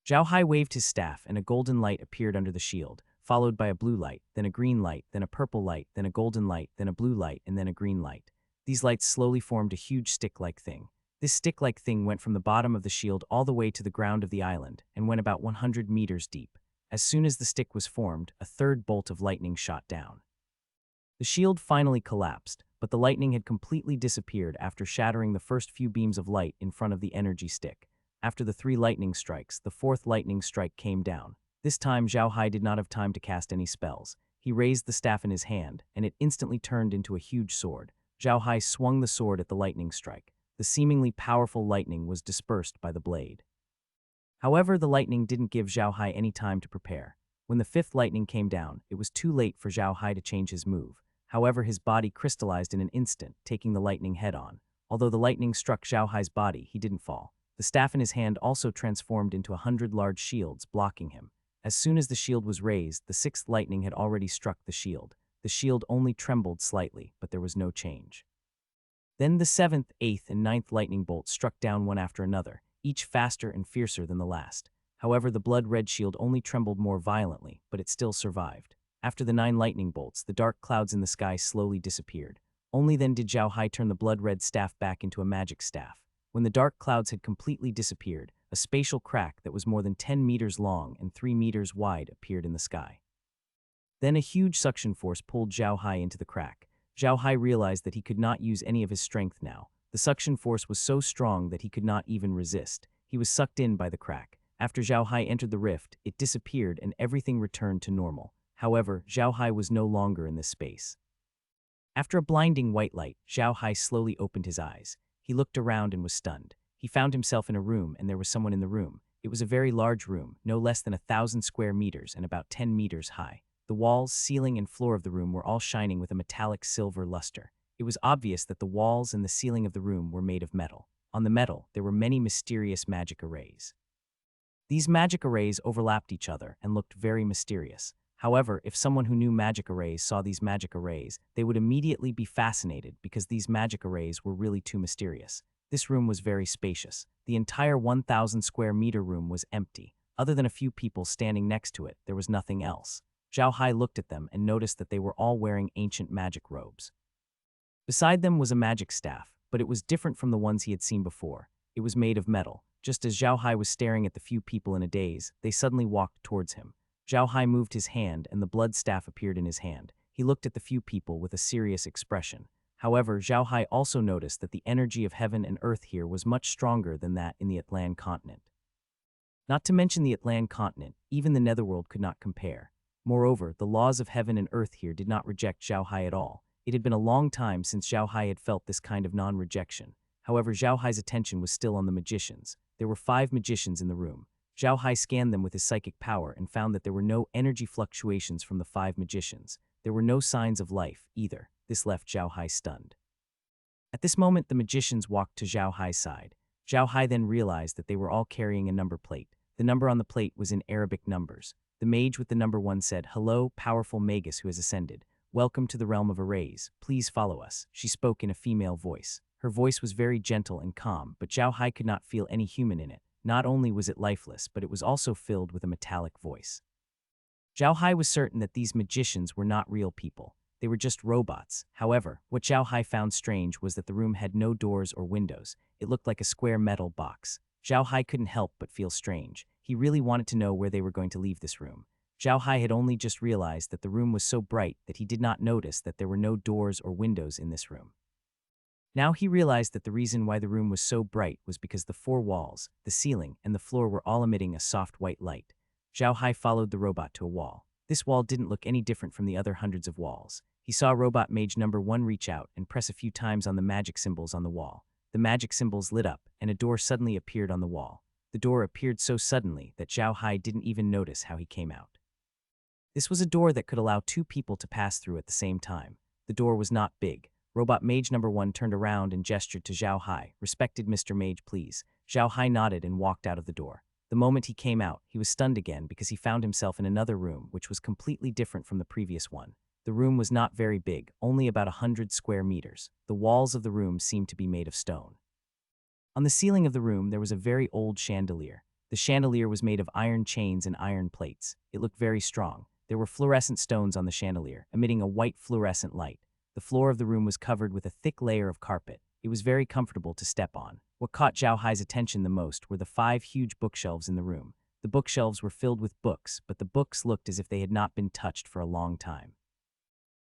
Speaker 1: Zhao Hai waved his staff and a golden light appeared under the shield, followed by a blue light, then a green light, then a purple light, then a golden light, then a blue light, and then a green light. These lights slowly formed a huge stick-like thing. This stick-like thing went from the bottom of the shield all the way to the ground of the island and went about 100 meters deep. As soon as the stick was formed, a third bolt of lightning shot down. The shield finally collapsed, but the lightning had completely disappeared after shattering the first few beams of light in front of the energy stick. After the 3 lightning strikes, the 4th lightning strike came down. This time Zhao Hai did not have time to cast any spells. He raised the staff in his hand, and it instantly turned into a huge sword. Zhao Hai swung the sword at the lightning strike. The seemingly powerful lightning was dispersed by the blade. However, the lightning didn't give Zhao Hai any time to prepare. When the 5th lightning came down, it was too late for Zhao Hai to change his move. However, his body crystallized in an instant, taking the lightning head-on. Although the lightning struck Zhao Hai's body, he didn't fall. The staff in his hand also transformed into 100 large shields, blocking him. As soon as the shield was raised, the 6th lightning had already struck the shield. The shield only trembled slightly, but there was no change. Then the 7th, 8th, and 9th lightning bolts struck down one after another, each faster and fiercer than the last. However, the blood-red shield only trembled more violently, but it still survived. After the 9 lightning bolts, the dark clouds in the sky slowly disappeared. Only then did Zhao Hai turn the blood-red staff back into a magic staff. When the dark clouds had completely disappeared, a spatial crack that was more than 10 meters long and 3 meters wide appeared in the sky. Then a huge suction force pulled Zhao Hai into the crack. Zhao Hai realized that he could not use any of his strength now. The suction force was so strong that he could not even resist. He was sucked in by the crack. After Zhao Hai entered the rift, it disappeared and everything returned to normal. However, Zhao Hai was no longer in this space. After a blinding white light, Zhao Hai slowly opened his eyes. He looked around and was stunned. He found himself in a room and there was someone in the room. It was a very large room, no less than 1,000 square meters and about 10 meters high. The walls, ceiling, and floor of the room were all shining with a metallic silver luster. It was obvious that the walls and the ceiling of the room were made of metal. On the metal, there were many mysterious magic arrays. These magic arrays overlapped each other and looked very mysterious. However, if someone who knew magic arrays saw these magic arrays, they would immediately be fascinated because these magic arrays were really too mysterious. This room was very spacious. The entire 1,000 square meter room was empty. Other than a few people standing next to it, there was nothing else. Zhao Hai looked at them and noticed that they were all wearing ancient magic robes. Beside them was a magic staff, but it was different from the ones he had seen before. It was made of metal. Just as Zhao Hai was staring at the few people in a daze, they suddenly walked towards him. Zhao Hai moved his hand and the blood staff appeared in his hand. He looked at the few people with a serious expression. However, Zhao Hai also noticed that the energy of heaven and earth here was much stronger than that in the Atlan continent. Not to mention the Atlan continent, even the netherworld could not compare. Moreover, the laws of heaven and earth here did not reject Zhao Hai at all. It had been a long time since Zhao Hai had felt this kind of non-rejection. However, Zhao Hai's attention was still on the magicians. There were 5 magicians in the room. Zhao Hai scanned them with his psychic power and found that there were no energy fluctuations from the 5 magicians. There were no signs of life, either. This left Zhao Hai stunned. At this moment, the magicians walked to Zhao Hai's side. Zhao Hai then realized that they were all carrying a number plate. The number on the plate was in Arabic numbers. The mage with the number 1 said, "Hello, powerful magus who has ascended. Welcome to the realm of arrays. Please follow us." She spoke in a female voice. Her voice was very gentle and calm, but Zhao Hai could not feel any human in it. Not only was it lifeless, but it was also filled with a metallic voice. Zhao Hai was certain that these magicians were not real people. They were just robots. However, what Zhao Hai found strange was that the room had no doors or windows. It looked like a square metal box. Zhao Hai couldn't help but feel strange. He really wanted to know where they were going to leave this room. Zhao Hai had only just realized that the room was so bright that he did not notice that there were no doors or windows in this room. Now he realized that the reason why the room was so bright was because the 4 walls, the ceiling, and the floor were all emitting a soft white light. Zhao Hai followed the robot to a wall. This wall didn't look any different from the other hundreds of walls. He saw robot mage number 1 reach out and press a few times on the magic symbols on the wall. The magic symbols lit up, and a door suddenly appeared on the wall. The door appeared so suddenly that Zhao Hai didn't even notice how he came out. This was a door that could allow 2 people to pass through at the same time. The door was not big. Robot Mage number 1 turned around and gestured to Zhao Hai. Respected Mr. Mage, please. Zhao Hai nodded and walked out of the door. The moment he came out, he was stunned again because he found himself in another room which was completely different from the previous one. The room was not very big, only about 100 square meters. The walls of the room seemed to be made of stone. On the ceiling of the room, there was a very old chandelier. The chandelier was made of iron chains and iron plates. It looked very strong. There were fluorescent stones on the chandelier, emitting a white fluorescent light. The floor of the room was covered with a thick layer of carpet. It was very comfortable to step on. What caught Zhao Hai's attention the most were the 5 huge bookshelves in the room. The bookshelves were filled with books, but the books looked as if they had not been touched for a long time.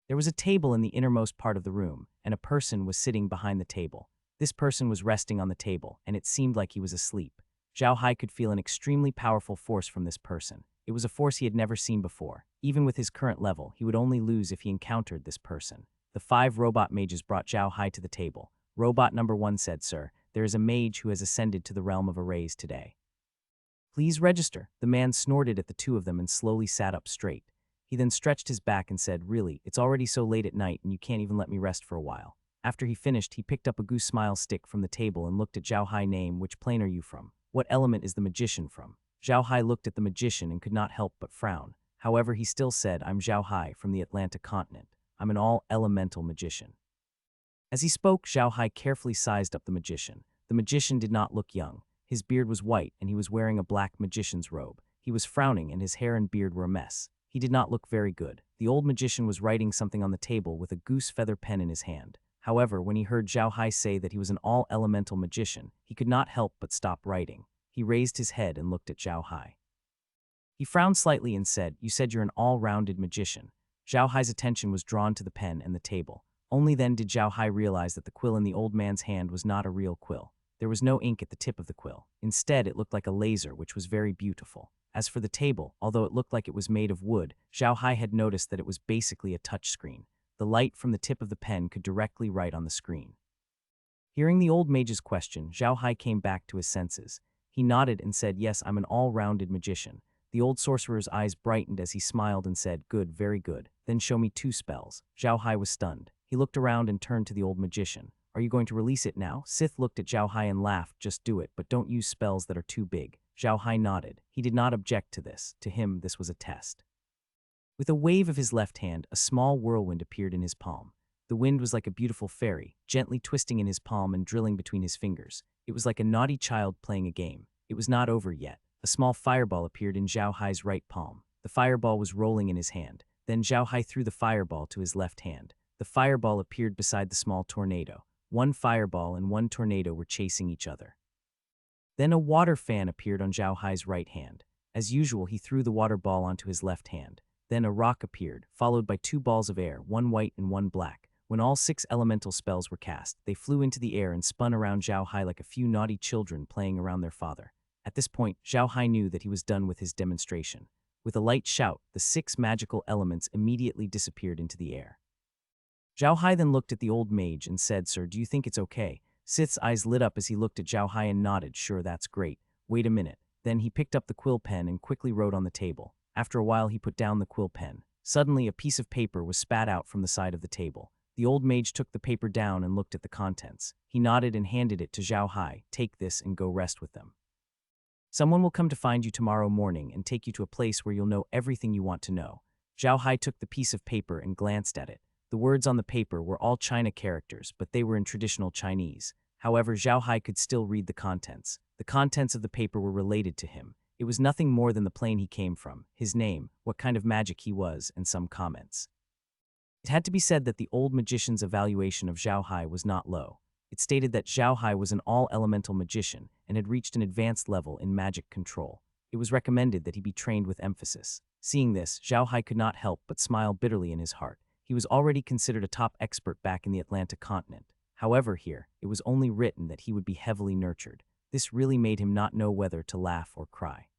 Speaker 1: There was a table in the innermost part of the room, and a person was sitting behind the table. This person was resting on the table, and it seemed like he was asleep. Zhao Hai could feel an extremely powerful force from this person. It was a force he had never seen before. Even with his current level, he would only lose if he encountered this person. The 5 robot mages brought Zhao Hai to the table. Robot number 1 said, "Sir, there is a mage who has ascended to the realm of arrays today. Please register." The man snorted at the 2 of them and slowly sat up straight. He then stretched his back and said, "Really, it's already so late at night and you can't even let me rest for a while." After he finished, he picked up a goose smile stick from the table and looked at Zhao Hai. "Name, which plane are you from? What element is the magician from?" Zhao Hai looked at the magician and could not help but frown. However, he still said, "I'm Zhao Hai from the Atlantic continent. I'm an all-elemental magician." As he spoke, Zhao Hai carefully sized up the magician. The magician did not look young. His beard was white and he was wearing a black magician's robe. He was frowning and his hair and beard were a mess. He did not look very good. The old magician was writing something on the table with a goose feather pen in his hand. However, when he heard Zhao Hai say that he was an all-elemental magician, he could not help but stop writing. He raised his head and looked at Zhao Hai. He frowned slightly and said, "You said you're an all-rounded magician." Zhao Hai's attention was drawn to the pen and the table. Only then did Zhao Hai realize that the quill in the old man's hand was not a real quill. There was no ink at the tip of the quill. Instead, it looked like a laser, which was very beautiful. As for the table, although it looked like it was made of wood, Zhao Hai had noticed that it was basically a touchscreen. The light from the tip of the pen could directly write on the screen. Hearing the old mage's question, Zhao Hai came back to his senses. He nodded and said, "Yes, I'm an all-rounded magician." The old sorcerer's eyes brightened as he smiled and said, "Good, very good. Then show me 2 spells." Zhao Hai was stunned. He looked around and turned to the old magician. "Are you going to release it now?" Sith looked at Zhao Hai and laughed. "Just do it, but don't use spells that are too big." Zhao Hai nodded. He did not object to this. To him, this was a test. With a wave of his left hand, a small whirlwind appeared in his palm. The wind was like a beautiful fairy, gently twisting in his palm and drilling between his fingers. It was like a naughty child playing a game. It was not over yet. A small fireball appeared in Zhao Hai's right palm. The fireball was rolling in his hand. Then Zhao Hai threw the fireball to his left hand. The fireball appeared beside the small tornado. 1 fireball and 1 tornado were chasing each other. Then a water fan appeared on Zhao Hai's right hand. As usual, he threw the water ball onto his left hand. Then a rock appeared, followed by 2 balls of air, 1 white and 1 black. When all 6 elemental spells were cast, they flew into the air and spun around Zhao Hai like a few naughty children playing around their father. At this point, Zhao Hai knew that he was done with his demonstration. With a light shout, the 6 magical elements immediately disappeared into the air. Zhao Hai then looked at the old mage and said, "Sir, do you think it's okay?" Sith's eyes lit up as he looked at Zhao Hai and nodded. "Sure, that's great. Wait a minute." Then he picked up the quill pen and quickly wrote on the table. After a while, he put down the quill pen. Suddenly, a piece of paper was spat out from the side of the table. The old mage took the paper down and looked at the contents. He nodded and handed it to Zhao Hai. "Take this and go rest with them. Someone will come to find you tomorrow morning and take you to a place where you'll know everything you want to know." Zhao Hai took the piece of paper and glanced at it. The words on the paper were all China characters, but they were in traditional Chinese. However, Zhao Hai could still read the contents. The contents of the paper were related to him. It was nothing more than the plane he came from, his name, what kind of magic he was, and some comments. It had to be said that the old magician's evaluation of Zhao Hai was not low. It stated that Zhao Hai was an all-elemental magician and had reached an advanced level in magic control. It was recommended that he be trained with emphasis. Seeing this, Zhao Hai could not help but smile bitterly in his heart. He was already considered a top expert back in the Atlantic continent. However, here, it was only written that he would be heavily nurtured. This really made him not know whether to laugh or cry.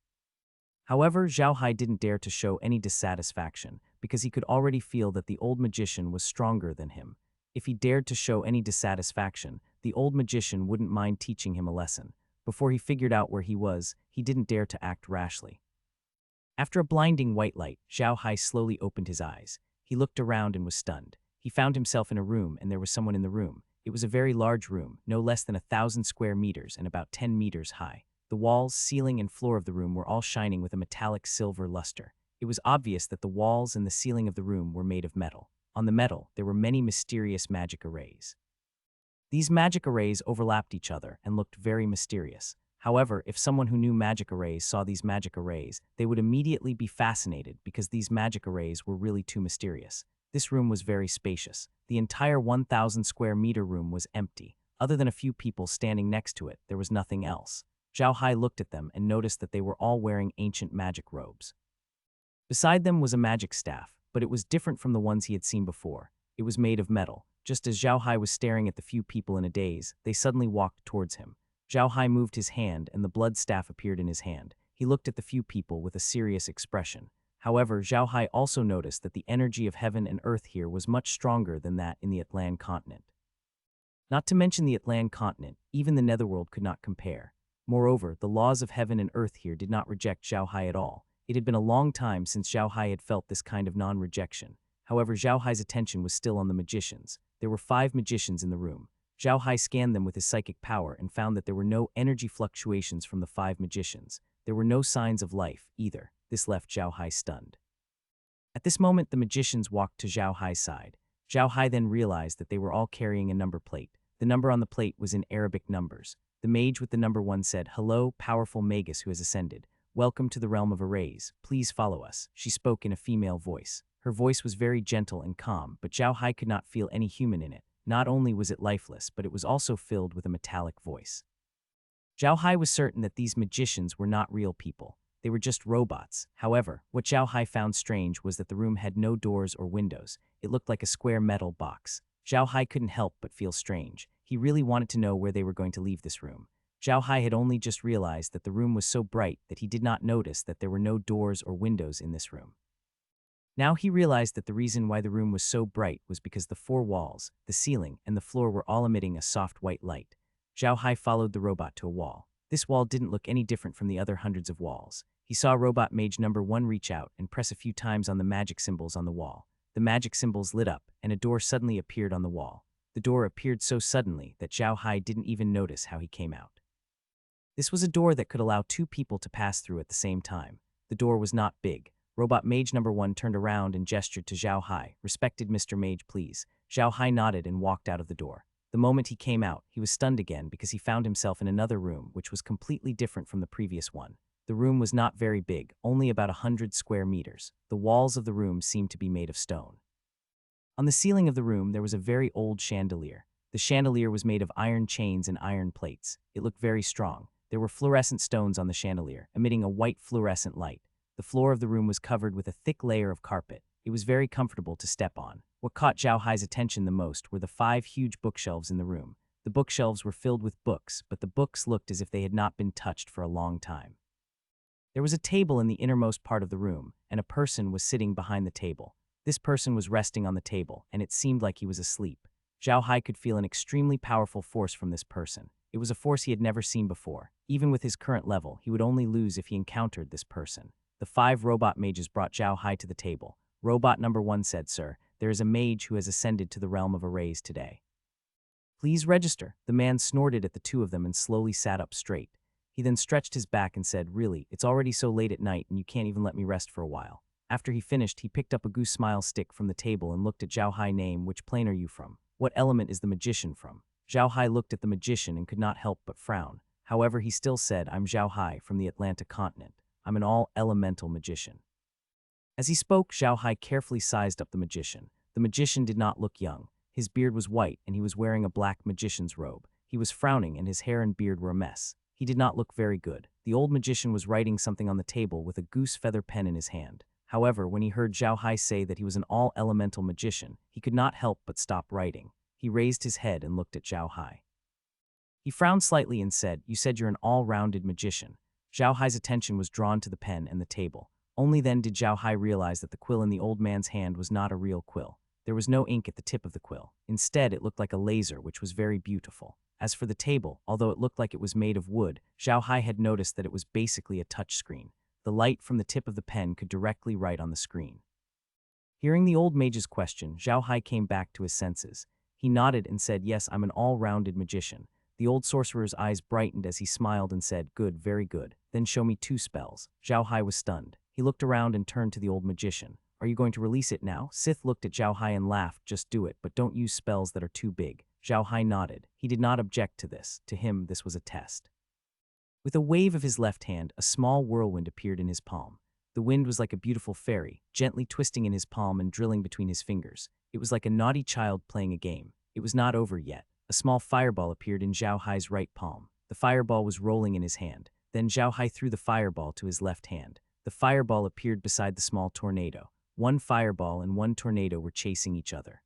Speaker 1: However, Zhao Hai didn't dare to show any dissatisfaction because he could already feel that the old magician was stronger than him. If he dared to show any dissatisfaction, the old magician wouldn't mind teaching him a lesson. Before he figured out where he was, he didn't dare to act rashly. After a blinding white light, Zhao Hai slowly opened his eyes. He looked around and was stunned. He found himself in a room and there was someone in the room. It was a very large room, no less than 1,000 square meters and about 10 meters high. The walls, ceiling, and floor of the room were all shining with a metallic silver luster. It was obvious that the walls and the ceiling of the room were made of metal. On the metal, there were many mysterious magic arrays. These magic arrays overlapped each other and looked very mysterious. However, if someone who knew magic arrays saw these magic arrays, they would immediately be fascinated because these magic arrays were really too mysterious. This room was very spacious. The entire 1,000 square meter room was empty. Other than a few people standing next to it, there was nothing else. Zhao Hai looked at them and noticed that they were all wearing ancient magic robes. Beside them was a magic staff, but it was different from the ones he had seen before. It was made of metal. Just as Zhao Hai was staring at the few people in a daze, they suddenly walked towards him. Zhao Hai moved his hand and the blood staff appeared in his hand. He looked at the few people with a serious expression. However, Zhao Hai also noticed that the energy of heaven and earth here was much stronger than that in the Atlan continent. Not to mention the Atlan continent, even the netherworld could not compare. Moreover, the laws of heaven and earth here did not reject Zhao Hai at all. It had been a long time since Zhao Hai had felt this kind of non-rejection. However, Zhao Hai's attention was still on the magicians. There were 5 magicians in the room. Zhao Hai scanned them with his psychic power and found that there were no energy fluctuations from the 5 magicians. There were no signs of life, either. This left Zhao Hai stunned. At this moment, the magicians walked to Zhao Hai's side. Zhao Hai then realized that they were all carrying a number plate. The number on the plate was in Arabic numbers. The mage with the number 1 said, "Hello, powerful magus who has ascended. Welcome to the realm of arrays. Please follow us." She spoke in a female voice. Her voice was very gentle and calm, but Zhao Hai could not feel any human in it. Not only was it lifeless, but it was also filled with a metallic voice. Zhao Hai was certain that these magicians were not real people. They were just robots. However, what Zhao Hai found strange was that the room had no doors or windows. It looked like a square metal box. Zhao Hai couldn't help but feel strange. He really wanted to know where they were going to leave this room. Zhao Hai had only just realized that the room was so bright that he did not notice that there were no doors or windows in this room. Now he realized that the reason why the room was so bright was because the 4 walls, the ceiling, and the floor were all emitting a soft white light. Zhao Hai followed the robot to a wall. This wall didn't look any different from the other hundreds of walls. He saw robot mage number 1 reach out and press a few times on the magic symbols on the wall. The magic symbols lit up, and a door suddenly appeared on the wall. The door appeared so suddenly that Zhao Hai didn't even notice how he came out. This was a door that could allow 2 people to pass through at the same time. The door was not big. Robot mage number 1 turned around and gestured to Zhao Hai. "Respected Mr. Mage, please." Zhao Hai nodded and walked out of the door. The moment he came out, he was stunned again because he found himself in another room which was completely different from the previous one. The room was not very big, only about 100 square meters. The walls of the room seemed to be made of stone. On the ceiling of the room, there was a very old chandelier. The chandelier was made of iron chains and iron plates. It looked very strong. There were fluorescent stones on the chandelier, emitting a white fluorescent light. The floor of the room was covered with a thick layer of carpet. It was very comfortable to step on. What caught Zhao Hai's attention the most were the 5 huge bookshelves in the room. The bookshelves were filled with books, but the books looked as if they had not been touched for a long time. There was a table in the innermost part of the room, and a person was sitting behind the table. This person was resting on the table, and it seemed like he was asleep. Zhao Hai could feel an extremely powerful force from this person. It was a force he had never seen before. Even with his current level, he would only lose if he encountered this person. The 5 robot mages brought Zhao Hai to the table. Robot number 1 said, "Sir, there is a mage who has ascended to the realm of arrays today. Please register." The man snorted at the 2 of them and slowly sat up straight. He then stretched his back and said, "Really, it's already so late at night and you can't even let me rest for a while." After he finished, he picked up a goose smile stick from the table and looked at Zhao Hai. "Name, which plane are you from? What element is the magician from?" Zhao Hai looked at the magician and could not help but frown. However, he still said, "I'm Zhao Hai from the Atlantic continent. I'm an all-elemental magician." As he spoke, Zhao Hai carefully sized up the magician. The magician did not look young. His beard was white and he was wearing a black magician's robe. He was frowning and his hair and beard were a mess. He did not look very good. The old magician was writing something on the table with a goose feather pen in his hand. However, when he heard Zhao Hai say that he was an all-elemental magician, he could not help but stop writing. He raised his head and looked at Zhao Hai. He frowned slightly and said, "You said you're an all-rounded magician." Zhao Hai's attention was drawn to the pen and the table. Only then did Zhao Hai realize that the quill in the old man's hand was not a real quill. There was no ink at the tip of the quill. Instead, it looked like a laser, which was very beautiful. As for the table, although it looked like it was made of wood, Zhao Hai had noticed that it was basically a touch screen. The light from the tip of the pen could directly write on the screen. Hearing the old mage's question, Zhao Hai came back to his senses. He nodded and said, "Yes, I'm an all-rounded magician." The old sorcerer's eyes brightened as he smiled and said, "Good, very good. Then show me 2 spells." Zhao Hai was stunned. He looked around and turned to the old magician. "Are you going to release it now?" Sith looked at Zhao Hai and laughed. "Just do it, but don't use spells that are too big." Zhao Hai nodded. He did not object to this. To him, this was a test. With a wave of his left hand, a small whirlwind appeared in his palm. The wind was like a beautiful fairy, gently twisting in his palm and drilling between his fingers. It was like a naughty child playing a game. It was not over yet. A small fireball appeared in Zhao Hai's right palm. The fireball was rolling in his hand. Then Zhao Hai threw the fireball to his left hand. The fireball appeared beside the small tornado. 1 fireball and 1 tornado were chasing each other.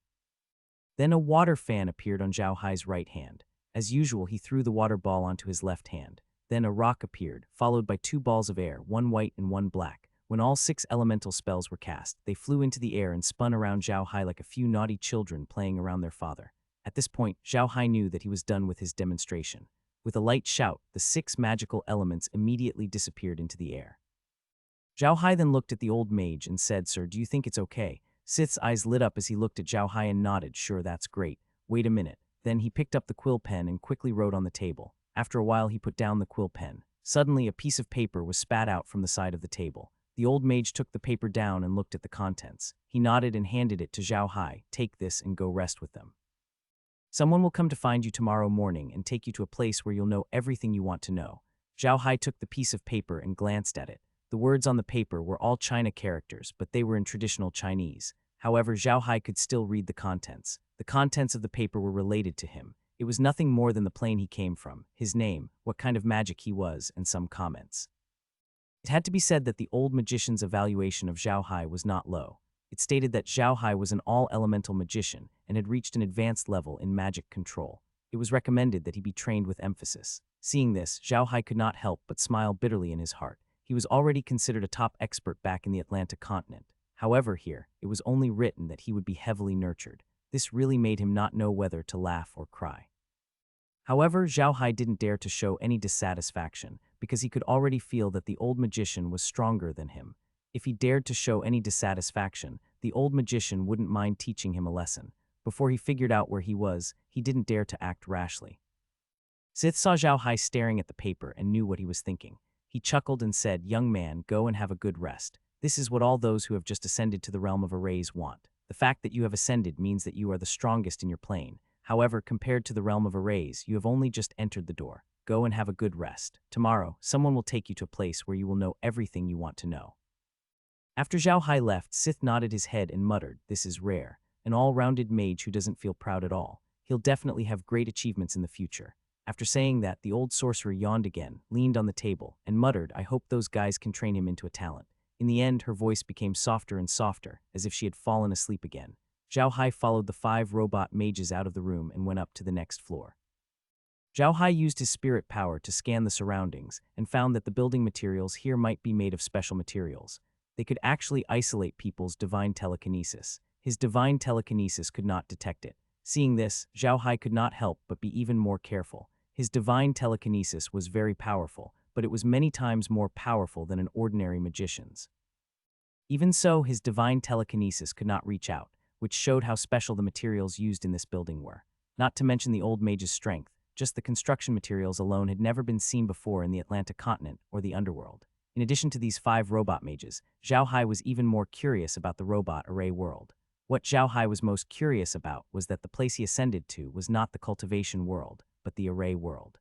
Speaker 1: Then a water fan appeared on Zhao Hai's right hand. As usual, he threw the water ball onto his left hand. Then a rock appeared, followed by 2 balls of air, 1 white and 1 black. When all 6 elemental spells were cast, they flew into the air and spun around Zhao Hai like a few naughty children playing around their father. At this point, Zhao Hai knew that he was done with his demonstration. With a light shout, the 6 magical elements immediately disappeared into the air. Zhao Hai then looked at the old mage and said, "Sir, do you think it's okay?" Sith's eyes lit up as he looked at Zhao Hai and nodded. "Sure, that's great. Wait a minute." Then he picked up the quill pen and quickly wrote on the table. After a while, he put down the quill pen. Suddenly, a piece of paper was spat out from the side of the table. The old mage took the paper down and looked at the contents. He nodded and handed it to Zhao Hai. "Take this and go rest with them. Someone will come to find you tomorrow morning and take you to a place where you'll know everything you want to know." Zhao Hai took the piece of paper and glanced at it. The words on the paper were all China characters, but they were in traditional Chinese. However, Zhao Hai could still read the contents. The contents of the paper were related to him. It was nothing more than the plane he came from, his name, what kind of magic he was, and some comments. It had to be said that the old magician's evaluation of Zhao Hai was not low. It stated that Zhao Hai was an all-elemental magician and had reached an advanced level in magic control. It was recommended that he be trained with emphasis. Seeing this, Zhao Hai could not help but smile bitterly in his heart. He was already considered a top expert back in the Atlantic continent. However, here, it was only written that he would be heavily nurtured. This really made him not know whether to laugh or cry. However, Zhao Hai didn't dare to show any dissatisfaction because he could already feel that the old magician was stronger than him. If he dared to show any dissatisfaction, the old magician wouldn't mind teaching him a lesson. Before he figured out where he was, he didn't dare to act rashly. Sith saw Zhao Hai staring at the paper and knew what he was thinking. He chuckled and said, "Young man, go and have a good rest. This is what all those who have just ascended to the realm of arrays want. The fact that you have ascended means that you are the strongest in your plane. However, compared to the realm of arrays, you have only just entered the door. Go and have a good rest. Tomorrow, someone will take you to a place where you will know everything you want to know." After Zhao Hai left, Sith nodded his head and muttered, "This is rare. An all-rounded mage who doesn't feel proud at all. He'll definitely have great achievements in the future." After saying that, the old sorcerer yawned again, leaned on the table, and muttered, "I hope those guys can train him into a talent." In the end, her voice became softer and softer, as if she had fallen asleep again. Zhao Hai followed the 5 robot mages out of the room and went up to the next floor. Zhao Hai used his spirit power to scan the surroundings and found that the building materials here might be made of special materials. They could actually isolate people's divine telekinesis. His divine telekinesis could not detect it. Seeing this, Zhao Hai could not help but be even more careful. His divine telekinesis was very powerful, but it was many times more powerful than an ordinary magician's. Even so, his divine telekinesis could not reach out, which showed how special the materials used in this building were. Not to mention the old mage's strength, just the construction materials alone had never been seen before in the Atlantic continent or the underworld. In addition to these 5 robot mages, Zhao Hai was even more curious about the robot array world. What Zhao Hai was most curious about was that the place he ascended to was not the cultivation world, but the array world.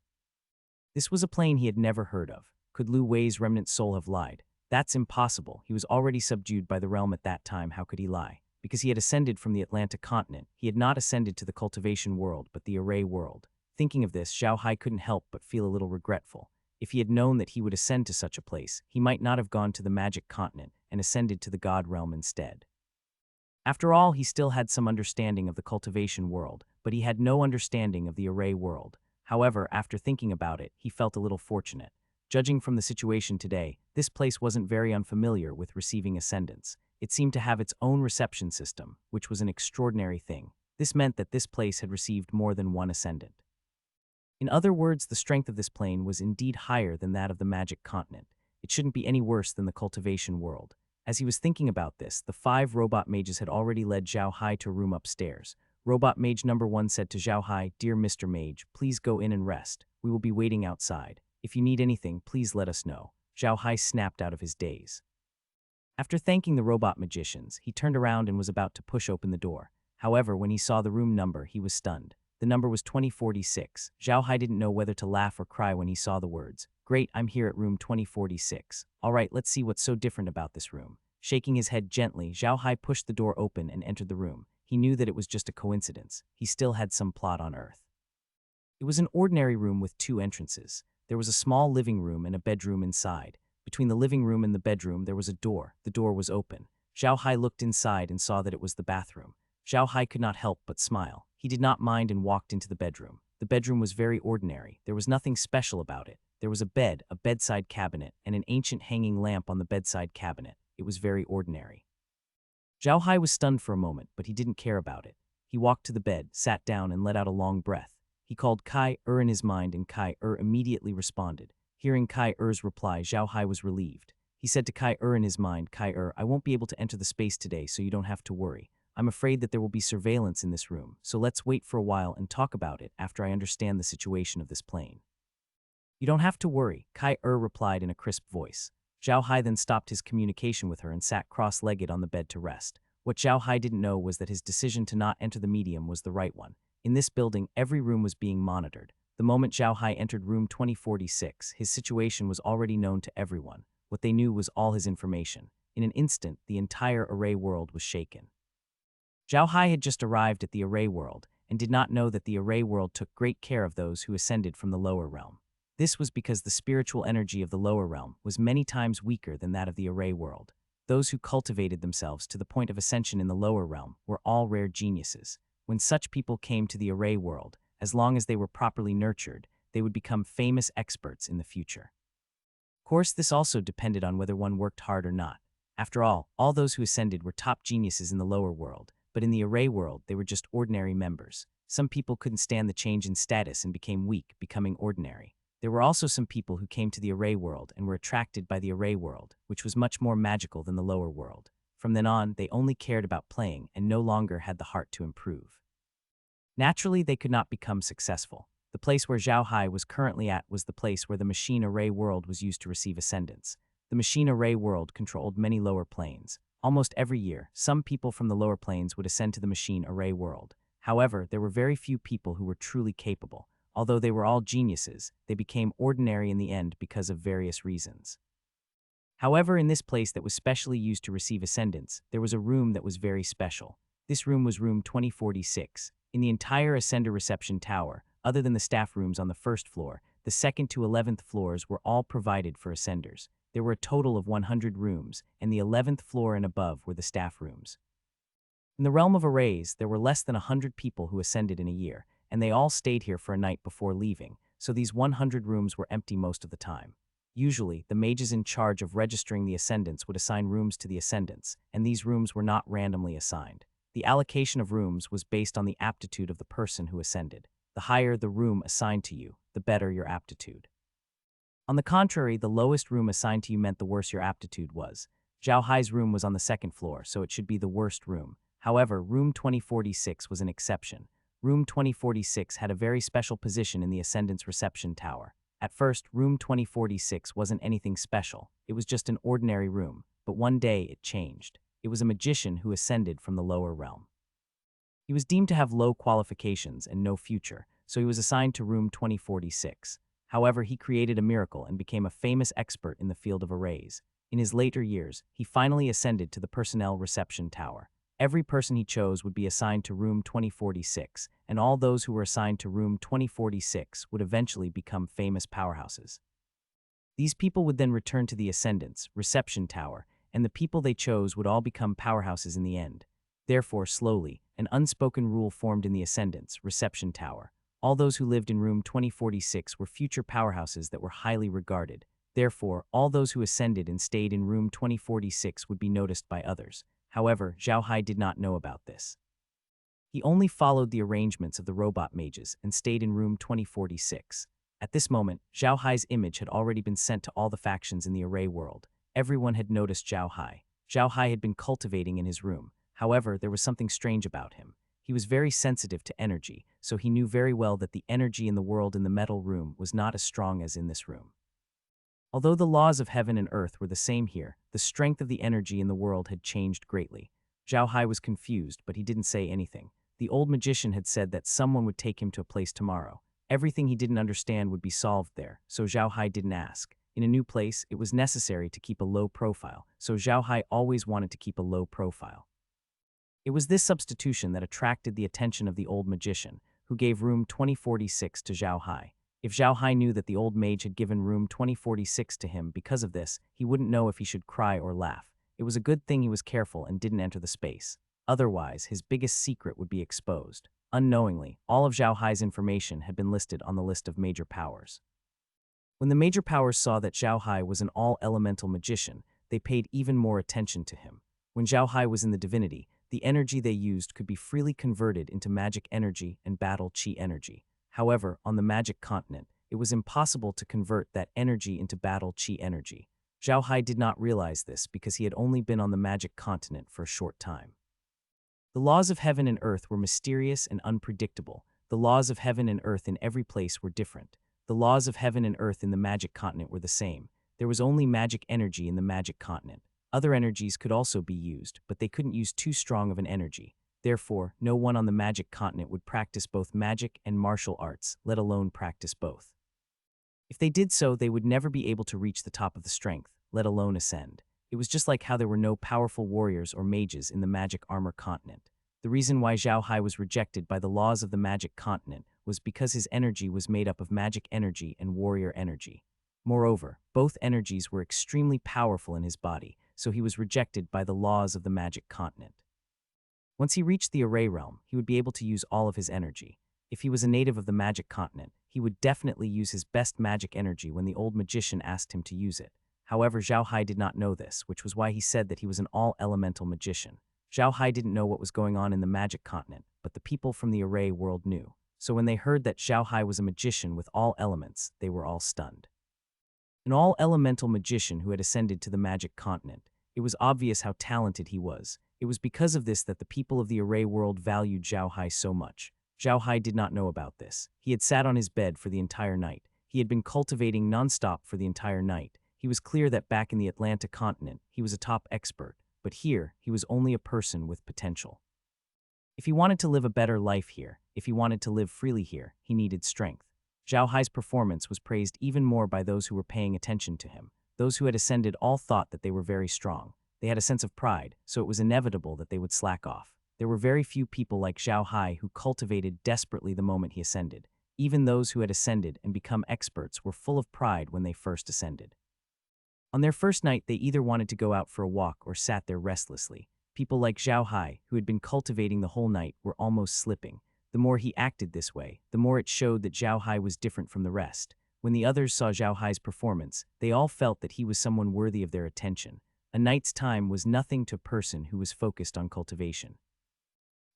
Speaker 1: This was a plane he had never heard of. Could Lu Wei's remnant soul have lied? That's impossible. He was already subdued by the realm at that time. How could he lie? Because he had ascended from the Atlantic continent, he had not ascended to the cultivation world, but the array world. Thinking of this, Zhao Hai couldn't help but feel a little regretful. If he had known that he would ascend to such a place, he might not have gone to the magic continent and ascended to the god realm instead. After all, he still had some understanding of the cultivation world, but he had no understanding of the array world. However, after thinking about it, he felt a little fortunate. Judging from the situation today, this place wasn't very unfamiliar with receiving ascendants. It seemed to have its own reception system, which was an extraordinary thing. This meant that this place had received more than one ascendant. In other words, the strength of this plane was indeed higher than that of the magic continent. It shouldn't be any worse than the cultivation world. As he was thinking about this, the 5 robot mages had already led Zhao Hai to a room upstairs. Robot mage number 1 said to Zhao Hai, "Dear Mr. Mage, please go in and rest. We will be waiting outside. If you need anything, please let us know." Zhao Hai snapped out of his daze. After thanking the robot magicians, he turned around and was about to push open the door. However, when he saw the room number, he was stunned. The number was 2046. Zhao Hai didn't know whether to laugh or cry when he saw the words. "Great, I'm here at room 2046. All right, let's see what's so different about this room." Shaking his head gently, Zhao Hai pushed the door open and entered the room. He knew that it was just a coincidence. He still had some plot on Earth. It was an ordinary room with 2 entrances. There was a small living room and a bedroom inside. Between the living room and the bedroom, there was a door. The door was open. Zhao Hai looked inside and saw that it was the bathroom. Zhao Hai could not help but smile. He did not mind and walked into the bedroom. The bedroom was very ordinary. There was nothing special about it. There was a bed, a bedside cabinet, and an ancient hanging lamp on the bedside cabinet. It was very ordinary. Zhao Hai was stunned for a moment, but he didn't care about it. He walked to the bed, sat down, and let out a long breath. He called Kai Er in his mind, and Kai Er immediately responded. Hearing Kai Er's reply, Zhao Hai was relieved. He said to Kai Er in his mind, "Kai Er, I won't be able to enter the space today, so you don't have to worry. I'm afraid that there will be surveillance in this room, so let's wait for a while and talk about it after I understand the situation of this plane." "You don't have to worry," Kai Er replied in a crisp voice. Zhao Hai then stopped his communication with her and sat cross-legged on the bed to rest. What Zhao Hai didn't know was that his decision to not enter the medium was the right one. In this building, every room was being monitored. The moment Zhao Hai entered room 2046, his situation was already known to everyone. What they knew was all his information. In an instant, the entire array world was shaken. Zhao Hai had just arrived at the array world and did not know that the array world took great care of those who ascended from the lower realm. This was because the spiritual energy of the lower realm was many times weaker than that of the array world. Those who cultivated themselves to the point of ascension in the lower realm were all rare geniuses. When such people came to the array world, as long as they were properly nurtured, they would become famous experts in the future. Of course, this also depended on whether one worked hard or not. After all those who ascended were top geniuses in the lower world, but in the array world, they were just ordinary members. Some people couldn't stand the change in status and became weak, becoming ordinary. There were also some people who came to the array world and were attracted by the array world, which was much more magical than the lower world. From then on, they only cared about playing and no longer had the heart to improve. Naturally, they could not become successful. The place where Zhao Hai was currently at was the place where the machine array world was used to receive ascendants. The machine array world controlled many lower planes. Almost every year, some people from the lower planes would ascend to the machine array world. However, there were very few people who were truly capable. Although they were all geniuses, they became ordinary in the end because of various reasons. However, in this place that was specially used to receive ascendants, there was a room that was very special. This room was room 2046. In the entire Ascender reception tower, other than the staff rooms on the first floor, the 2nd to 11th floors were all provided for ascenders. There were a total of 100 rooms, and the 11th floor and above were the staff rooms. In the realm of arrays, there were less than 100 people who ascended in a year, and they all stayed here for a night before leaving, so these 100 rooms were empty most of the time. Usually, the mages in charge of registering the ascendants would assign rooms to the ascendants, and these rooms were not randomly assigned. The allocation of rooms was based on the aptitude of the person who ascended. The higher the room assigned to you, the better your aptitude. On the contrary, the lowest room assigned to you meant the worse your aptitude was. Zhao Hai's room was on the 2nd floor, so it should be the worst room. However, room 2046 was an exception. Room 2046 had a very special position in the Ascendant's reception tower. At first, room 2046 wasn't anything special. It was just an ordinary room, but one day it changed. It was a magician who ascended from the lower realm. He was deemed to have low qualifications and no future, so he was assigned to room 2046. However, he created a miracle and became a famous expert in the field of arrays. In his later years, he finally ascended to the personnel reception tower. Every person he chose would be assigned to room 2046, and all those who were assigned to room 2046 would eventually become famous powerhouses. These people would then return to the Ascendant's reception tower, and the people they chose would all become powerhouses in the end. Therefore, slowly, an unspoken rule formed in the Ascendant's reception tower. All those who lived in room 2046 were future powerhouses that were highly regarded. Therefore, all those who ascended and stayed in room 2046 would be noticed by others. However, Zhao Hai did not know about this. He only followed the arrangements of the robot mages and stayed in room 2046. At this moment, Zhao Hai's image had already been sent to all the factions in the array world. Everyone had noticed Zhao Hai. Zhao Hai had been cultivating in his room. However, there was something strange about him. He was very sensitive to energy, so he knew very well that the energy in the world in the metal room was not as strong as in this room. Although the laws of heaven and earth were the same here, the strength of the energy in the world had changed greatly. Zhao Hai was confused, but he didn't say anything. The old magician had said that someone would take him to a place tomorrow. Everything he didn't understand would be solved there, so Zhao Hai didn't ask. In a new place, it was necessary to keep a low profile, so Zhao Hai always wanted to keep a low profile. It was this substitution that attracted the attention of the old magician, who gave room 2046 to Zhao Hai. If Zhao Hai knew that the old mage had given room 2046 to him because of this, he wouldn't know if he should cry or laugh. It was a good thing he was careful and didn't enter the space. Otherwise, his biggest secret would be exposed. Unknowingly, all of Zhao Hai's information had been listed on the list of major powers. When the major powers saw that Zhao Hai was an all-elemental magician, they paid even more attention to him. When Zhao Hai was in the divinity, the energy they used could be freely converted into magic energy and battle chi energy. However, on the magic continent, it was impossible to convert that energy into battle chi energy. Zhao Hai did not realize this because he had only been on the magic continent for a short time. The laws of heaven and earth were mysterious and unpredictable. The laws of heaven and earth in every place were different. The laws of heaven and earth in the magic continent were the same. There was only magic energy in the magic continent. Other energies could also be used, but they couldn't use too strong of an energy. Therefore, no one on the magic continent would practice both magic and martial arts, let alone practice both. If they did so, they would never be able to reach the top of the strength, let alone ascend. It was just like how there were no powerful warriors or mages in the magic armor continent. The reason why Zhao Hai was rejected by the laws of the magic continent was because his energy was made up of magic energy and warrior energy. Moreover, both energies were extremely powerful in his body, so he was rejected by the laws of the magic continent. Once he reached the array realm, he would be able to use all of his energy. If he was a native of the magic continent, he would definitely use his best magic energy when the old magician asked him to use it. However, Zhao Hai did not know this, which was why he said that he was an all-elemental magician. Zhao Hai didn't know what was going on in the magic continent, but the people from the array world knew. So when they heard that Zhao Hai was a magician with all elements, they were all stunned. An all-elemental magician who had ascended to the magic continent. It was obvious how talented he was. It was because of this that the people of the array world valued Zhao Hai so much. Zhao Hai did not know about this. He had sat on his bed for the entire night. He had been cultivating non-stop for the entire night. He was clear that back in the Atlantic continent, he was a top expert, but here, he was only a person with potential. If he wanted to live a better life here, if he wanted to live freely here, he needed strength. Zhao Hai's performance was praised even more by those who were paying attention to him. Those who had ascended all thought that they were very strong. They had a sense of pride, so it was inevitable that they would slack off. There were very few people like Zhao Hai who cultivated desperately the moment he ascended. Even those who had ascended and become experts were full of pride when they first ascended. On their first night, they either wanted to go out for a walk or sat there restlessly. People like Zhao Hai, who had been cultivating the whole night, were almost slipping. The more he acted this way, the more it showed that Zhao Hai was different from the rest. When the others saw Zhao Hai's performance, they all felt that he was someone worthy of their attention. A night's time was nothing to a person who was focused on cultivation.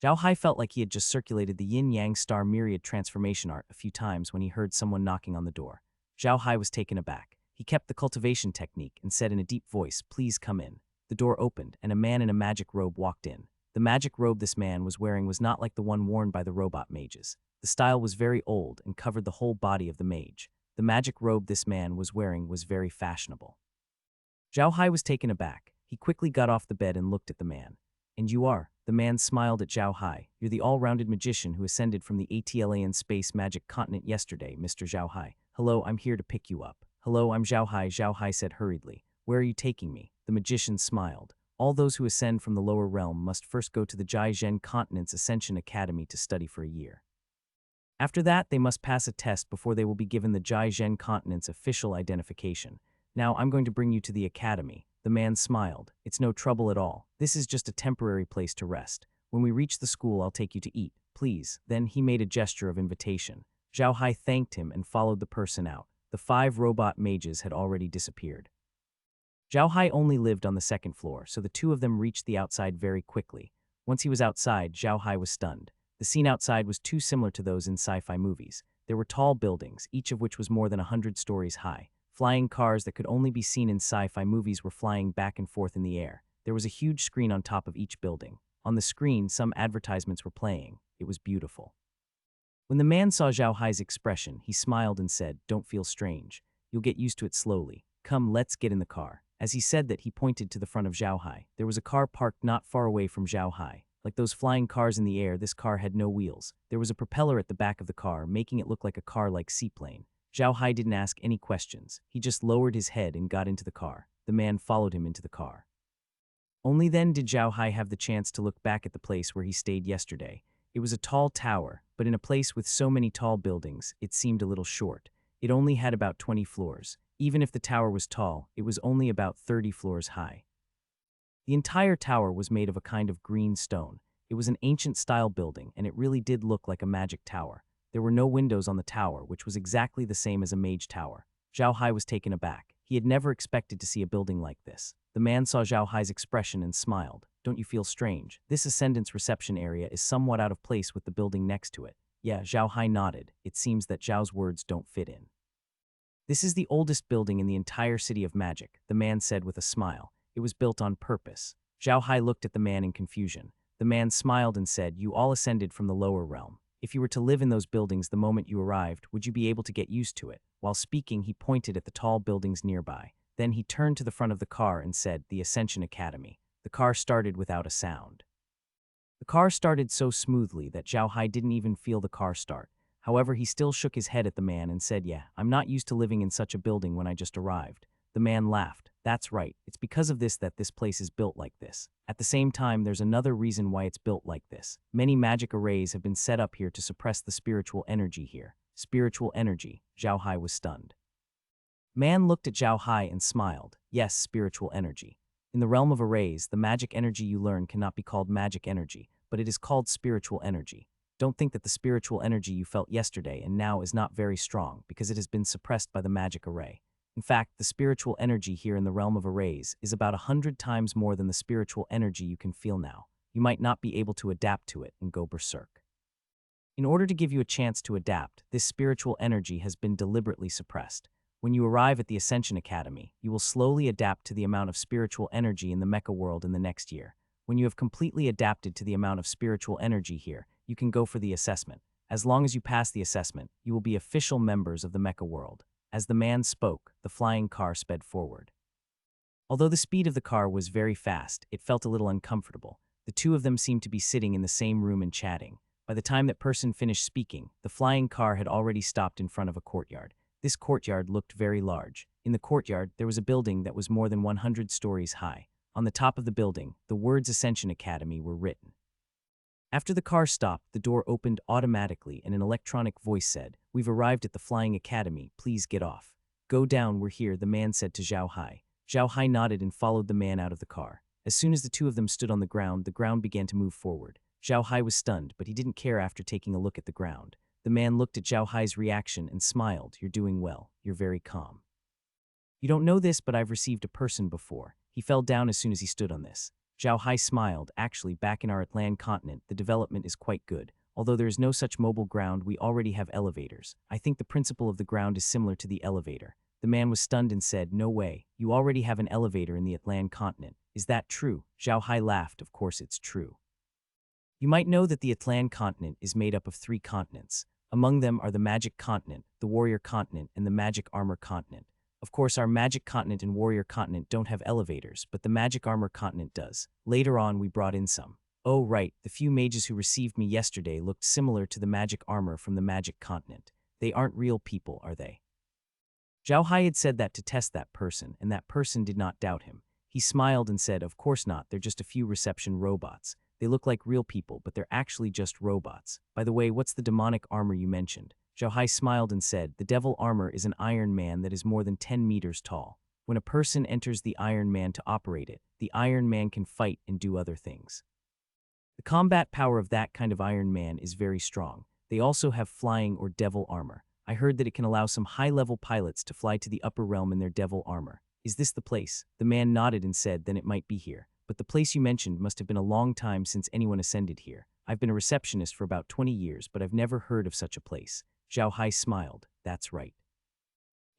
Speaker 1: Zhao Hai felt like he had just circulated the yin-yang star myriad transformation art a few times when he heard someone knocking on the door. Zhao Hai was taken aback. He kept the cultivation technique and said in a deep voice, "Please come in." The door opened, and a man in a magic robe walked in. The magic robe this man was wearing was not like the one worn by the robot mages. The style was very old and covered the whole body of the mage. The magic robe this man was wearing was very fashionable. Zhao Hai was taken aback. He quickly got off the bed and looked at the man. "And you are?" The man smiled at Zhao Hai. "You're the all-rounded magician who ascended from the Atlan space magic continent yesterday, Mr. Zhao Hai. Hello, I'm here to pick you up." "Hello, I'm Zhao Hai," Zhao Hai said hurriedly. "Where are you taking me?" The magician smiled. "All those who ascend from the lower realm must first go to the Zhen Continent's Ascension Academy to study for a year. After that, they must pass a test before they will be given the Zhen Continent's official identification. Now, I'm going to bring you to the academy." The man smiled. "It's no trouble at all. This is just a temporary place to rest. When we reach the school, I'll take you to eat. Please." Then he made a gesture of invitation. Zhao Hai thanked him and followed the person out. The 5 robot mages had already disappeared. Zhao Hai only lived on the 2nd floor, so the two of them reached the outside very quickly. Once he was outside, Zhao Hai was stunned. The scene outside was too similar to those in sci-fi movies. There were tall buildings, each of which was more than 100 stories high. Flying cars that could only be seen in sci-fi movies were flying back and forth in the air. There was a huge screen on top of each building. On the screen, some advertisements were playing. It was beautiful. When the man saw Zhao Hai's expression, he smiled and said, "Don't feel strange. You'll get used to it slowly. Come, let's get in the car." As he said that, he pointed to the front of Zhao Hai. There was a car parked not far away from Zhao Hai. Like those flying cars in the air, this car had no wheels. There was a propeller at the back of the car, making it look like a car-like seaplane. Zhao Hai didn't ask any questions. He just lowered his head and got into the car. The man followed him into the car. Only then did Zhao Hai have the chance to look back at the place where he stayed yesterday. It was a tall tower, but in a place with so many tall buildings, it seemed a little short. It only had about 20 floors. Even if the tower was tall, it was only about 30 floors high. The entire tower was made of a kind of green stone. It was an ancient-style building, and it really did look like a magic tower. There were no windows on the tower, which was exactly the same as a mage tower. Zhao Hai was taken aback. He had never expected to see a building like this. The man saw Zhao Hai's expression and smiled. "Don't you feel strange? This Ascendant's reception area is somewhat out of place with the building next to it." Yeah, Zhao Hai nodded. It seems that Zhao's words don't fit in. "This is the oldest building in the entire city of magic," the man said with a smile. "It was built on purpose." Zhao Hai looked at the man in confusion. The man smiled and said, "You all ascended from the lower realm. If you were to live in those buildings the moment you arrived, would you be able to get used to it?" While speaking, he pointed at the tall buildings nearby. Then he turned to the front of the car and said, "The Ascension Academy." The car started without a sound. The car started so smoothly that Zhao Hai didn't even feel the car start. However, he still shook his head at the man and said, "Yeah, I'm not used to living in such a building when I just arrived." The man laughed. "That's right. It's because of this that this place is built like this. At the same time, there's another reason why it's built like this. Many magic arrays have been set up here to suppress the spiritual energy here." Spiritual energy. Zhao Hai was stunned. Man looked at Zhao Hai and smiled. "Yes, spiritual energy. In the realm of arrays, the magic energy you learn cannot be called magic energy, but it is called spiritual energy. Don't think that the spiritual energy you felt yesterday and now is not very strong because it has been suppressed by the magic array. In fact, the spiritual energy here in the realm of arrays is about 100 times more than the spiritual energy you can feel now. You might not be able to adapt to it and go berserk. In order to give you a chance to adapt, this spiritual energy has been deliberately suppressed. When you arrive at the Ascension Academy, you will slowly adapt to the amount of spiritual energy in the mecha world in the next year. When you have completely adapted to the amount of spiritual energy here, you can go for the assessment. As long as you pass the assessment, you will be official members of the mecha world." As the man spoke, the flying car sped forward. Although the speed of the car was very fast, it felt a little uncomfortable. The two of them seemed to be sitting in the same room and chatting. By the time that person finished speaking, the flying car had already stopped in front of a courtyard. This courtyard looked very large. In the courtyard, there was a building that was more than 100 stories high. On the top of the building, the words Ascension Academy were written. After the car stopped, the door opened automatically and an electronic voice said, "We've arrived at the Flying Academy. Please get off." "Go down, we're here," the man said to Zhao Hai. Zhao Hai nodded and followed the man out of the car. As soon as the two of them stood on the ground began to move forward. Zhao Hai was stunned, but he didn't care after taking a look at the ground. The man looked at Zhao Hai's reaction and smiled. "You're doing well. You're very calm. You don't know this, but I've received a person before." He fell down as soon as he stood on this. Zhao Hai smiled. "Actually, back in our Atlan continent, the development is quite good. Although there is no such mobile ground, we already have elevators. I think the principle of the ground is similar to the elevator." The man was stunned and said, "No way. You already have an elevator in the Atlan continent. Is that true?" Zhao Hai laughed. "Of course it's true. You might know that the Atlan continent is made up of 3 continents. Among them are the Magic Continent, the Warrior Continent, and the Magic Armor Continent. Of course, our Magic Continent and Warrior Continent don't have elevators, but the Magic Armor Continent does. Later on, we brought in some. Oh, right, the few mages who received me yesterday looked similar to the magic armor from the Magic Continent. They aren't real people, are they?" Zhao Hai had said that to test that person, and that person did not doubt him. He smiled and said, "Of course not, they're just a few reception robots. They look like real people, but they're actually just robots. By the way, what's the demonic armor you mentioned?" Zhao Hai smiled and said, "The devil armor is an Iron Man that is more than 10 meters tall. When a person enters the Iron Man to operate it, the Iron Man can fight and do other things. The combat power of that kind of Iron Man is very strong. They also have flying or devil armor. I heard that it can allow some high-level pilots to fly to the upper realm in their devil armor. Is this the place?" The man nodded and said, "Then it might be here. But the place you mentioned must have been a long time since anyone ascended here. I've been a receptionist for about 20 years, but I've never heard of such a place." Zhao Hai smiled. "That's right.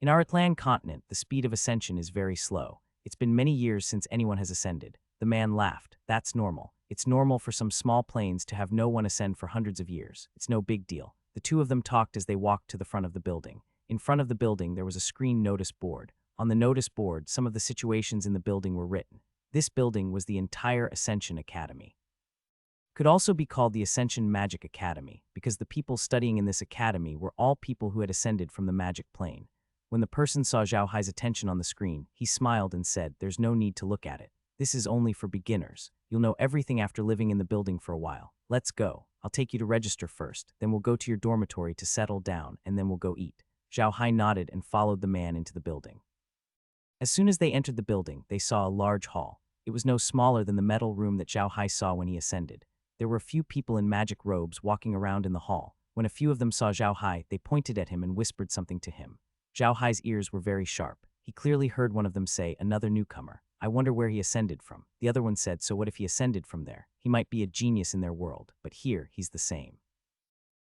Speaker 1: In our Atlan continent, the speed of ascension is very slow. It's been many years since anyone has ascended. The man laughed. That's normal. It's normal for some small planes to have no one ascend for hundreds of years. It's no big deal. The two of them talked as they walked to the front of the building. In front of the building, there was a screen notice board. On the notice board, some of the situations in the building were written. This building was the entire Ascension Academy. Could also be called the Ascension Magic Academy, because the people studying in this academy were all people who had ascended from the magic plane. When the person saw Zhao Hai's attention on the screen, he smiled and said, "There's no need to look at it. This is only for beginners. You'll know everything after living in the building for a while. Let's go. I'll take you to register first, then we'll go to your dormitory to settle down, and then we'll go eat." Zhao Hai nodded and followed the man into the building. As soon as they entered the building, they saw a large hall. It was no smaller than the metal room that Zhao Hai saw when he ascended. There were a few people in magic robes walking around in the hall. When a few of them saw Zhao Hai, they pointed at him and whispered something to him. Zhao Hai's ears were very sharp. He clearly heard one of them say, "Another newcomer. I wonder where he ascended from." The other one said, "So what if he ascended from there? He might be a genius in their world, but here he's the same."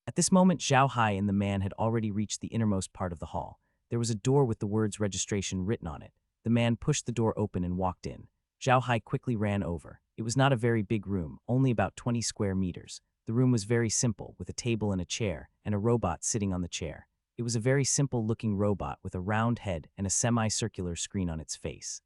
Speaker 1: At this moment, Zhao Hai and the man had already reached the innermost part of the hall. There was a door with the words registration written on it. The man pushed the door open and walked in. Zhao Hai quickly ran over. It was not a very big room, only about 20 square meters. The room was very simple, with a table and a chair, and a robot sitting on the chair. It was a very simple-looking robot with a round head and a semicircular screen on its face.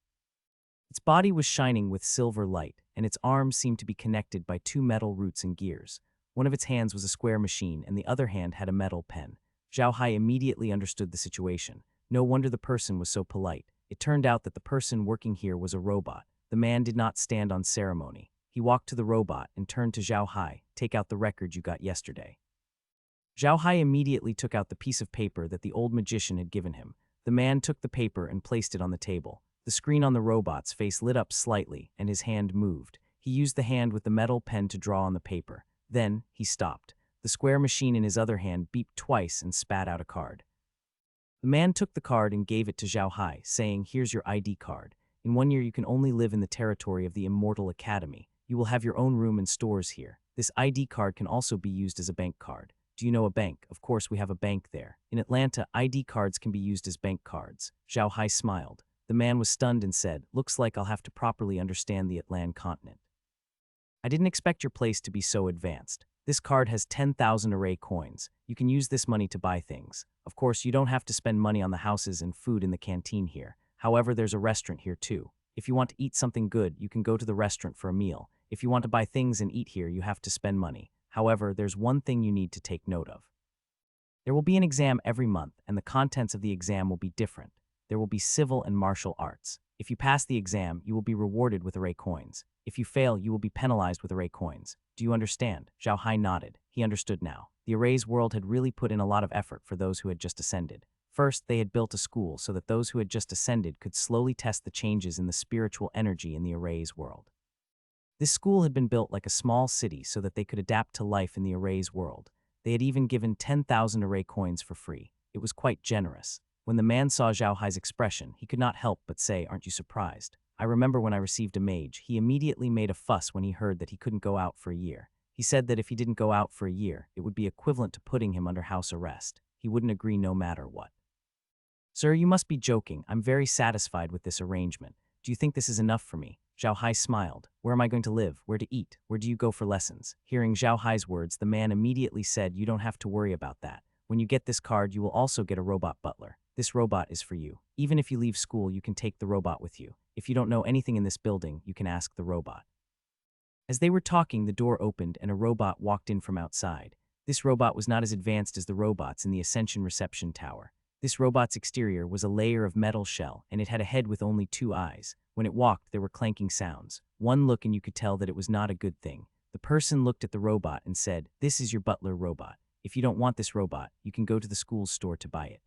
Speaker 1: Its body was shining with silver light, and its arms seemed to be connected by two metal roots and gears. One of its hands was a square machine, and the other hand had a metal pen. Zhao Hai immediately understood the situation. No wonder the person was so polite. It turned out that the person working here was a robot. The man did not stand on ceremony. He walked to the robot and turned to Zhao Hai. "Take out the record you got yesterday." Zhao Hai immediately took out the piece of paper that the old magician had given him. The man took the paper and placed it on the table. The screen on the robot's face lit up slightly, and his hand moved. He used the hand with the metal pen to draw on the paper. Then, he stopped. The square machine in his other hand beeped twice and spat out a card. The man took the card and gave it to Zhao Hai, saying, "Here's your ID card. In 1 year you can only live in the territory of the Immortal Academy. You will have your own room and stores here. This ID card can also be used as a bank card. Do you know a bank? Of course we have a bank there. In Atlanta, ID cards can be used as bank cards." Zhao Hai smiled. The man was stunned and said, "Looks like I'll have to properly understand the Atlan continent. I didn't expect your place to be so advanced. This card has 10,000 array coins. You can use this money to buy things. Of course, you don't have to spend money on the houses and food in the canteen here. However, there's a restaurant here too. If you want to eat something good, you can go to the restaurant for a meal. If you want to buy things and eat here, you have to spend money. However, there's one thing you need to take note of. There will be an exam every month, and the contents of the exam will be different. There will be civil and martial arts. If you pass the exam, you will be rewarded with array coins. If you fail, you will be penalized with array coins. Do you understand?" Zhao Hai nodded. He understood now. The Arrays world had really put in a lot of effort for those who had just ascended. First, they had built a school so that those who had just ascended could slowly test the changes in the spiritual energy in the Arrays world. This school had been built like a small city so that they could adapt to life in the Arrays world. They had even given 10,000 array coins for free. It was quite generous. When the man saw Zhao Hai's expression, he could not help but say, "Aren't you surprised? I remember when I received a mage, he immediately made a fuss when he heard that he couldn't go out for a year. He said that if he didn't go out for a year, it would be equivalent to putting him under house arrest. He wouldn't agree no matter what." "Sir, you must be joking. I'm very satisfied with this arrangement. Do you think this is enough for me?" Zhao Hai smiled. "Where am I going to live? Where to eat? Where do you go for lessons?" Hearing Zhao Hai's words, the man immediately said, "You don't have to worry about that. When you get this card, you will also get a robot butler. This robot is for you. Even if you leave school, you can take the robot with you. If you don't know anything in this building, you can ask the robot." As they were talking, the door opened and a robot walked in from outside. This robot was not as advanced as the robots in the Ascension Reception Tower. This robot's exterior was a layer of metal shell, and it had a head with only 2 eyes. When it walked, there were clanking sounds. One look and you could tell that it was not a good thing. The person looked at the robot and said, "This is your butler robot. If you don't want this robot, you can go to the school's store to buy it."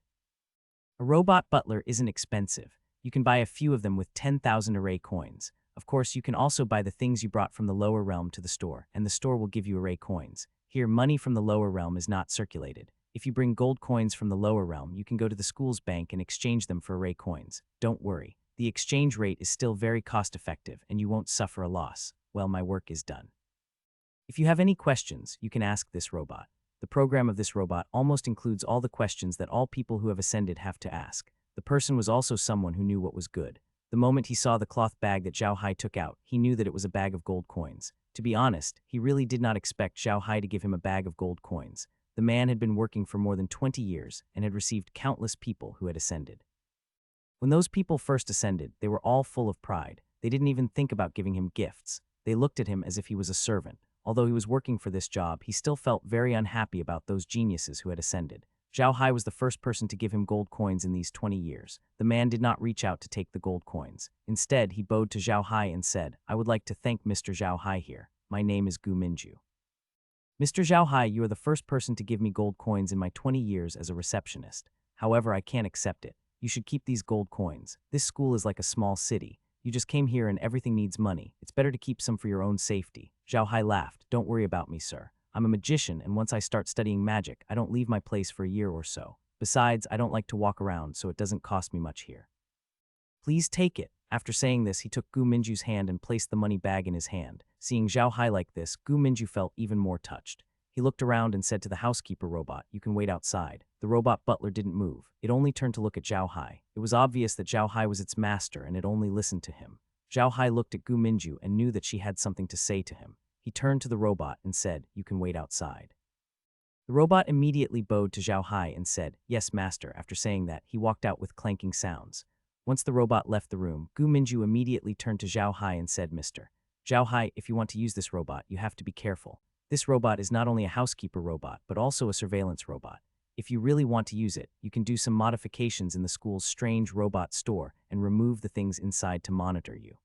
Speaker 1: A robot butler isn't expensive. You can buy a few of them with 10,000 array coins. Of course, you can also buy the things you brought from the lower realm to the store, and the store will give you array coins. Here, money from the lower realm is not circulated. If you bring gold coins from the lower realm, you can go to the school's bank and exchange them for array coins. Don't worry. The exchange rate is still very cost-effective, and you won't suffer a loss. Well, my work is done. If you have any questions, you can ask this robot. The program of this robot almost includes all the questions that all people who have ascended have to ask. The person was also someone who knew what was good. The moment he saw the cloth bag that Zhao Hai took out, he knew that it was a bag of gold coins. To be honest, he really did not expect Zhao Hai to give him a bag of gold coins. The man had been working for more than 20 years and had received countless people who had ascended. When those people first ascended, they were all full of pride. They didn't even think about giving him gifts. They looked at him as if he was a servant. Although he was working for this job, he still felt very unhappy about those geniuses who had ascended. Zhao Hai was the first person to give him gold coins in these 20 years. The man did not reach out to take the gold coins. Instead, he bowed to Zhao Hai and said, "I would like to thank Mr. Zhao Hai here. My name is Gu Minju. Mr. Zhao Hai, you are the first person to give me gold coins in my 20 years as a receptionist. However, I can't accept it. You should keep these gold coins. This school is like a small city. You just came here and everything needs money. It's better to keep some for your own safety." Zhao Hai laughed. "Don't worry about me, sir. I'm a magician, and once I start studying magic, I don't leave my place for a year or so. Besides, I don't like to walk around, so it doesn't cost me much here. Please take it." After saying this, he took Gu Minju's hand and placed the money bag in his hand. Seeing Zhao Hai like this, Gu Minju felt even more touched. He looked around and said to the housekeeper robot, "You can wait outside." The robot butler didn't move. It only turned to look at Zhao Hai. It was obvious that Zhao Hai was its master, and it only listened to him. Zhao Hai looked at Gu Minju and knew that she had something to say to him. He turned to the robot and said, "You can wait outside." The robot immediately bowed to Zhao Hai and said, "Yes, master." After saying that, he walked out with clanking sounds. Once the robot left the room, Gu Minju immediately turned to Zhao Hai and said, "Mr. Zhao Hai, if you want to use this robot, you have to be careful. This robot is not only a housekeeper robot, but also a surveillance robot. If you really want to use it, you can do some modifications in the school's strange robot store and remove the things inside to monitor you."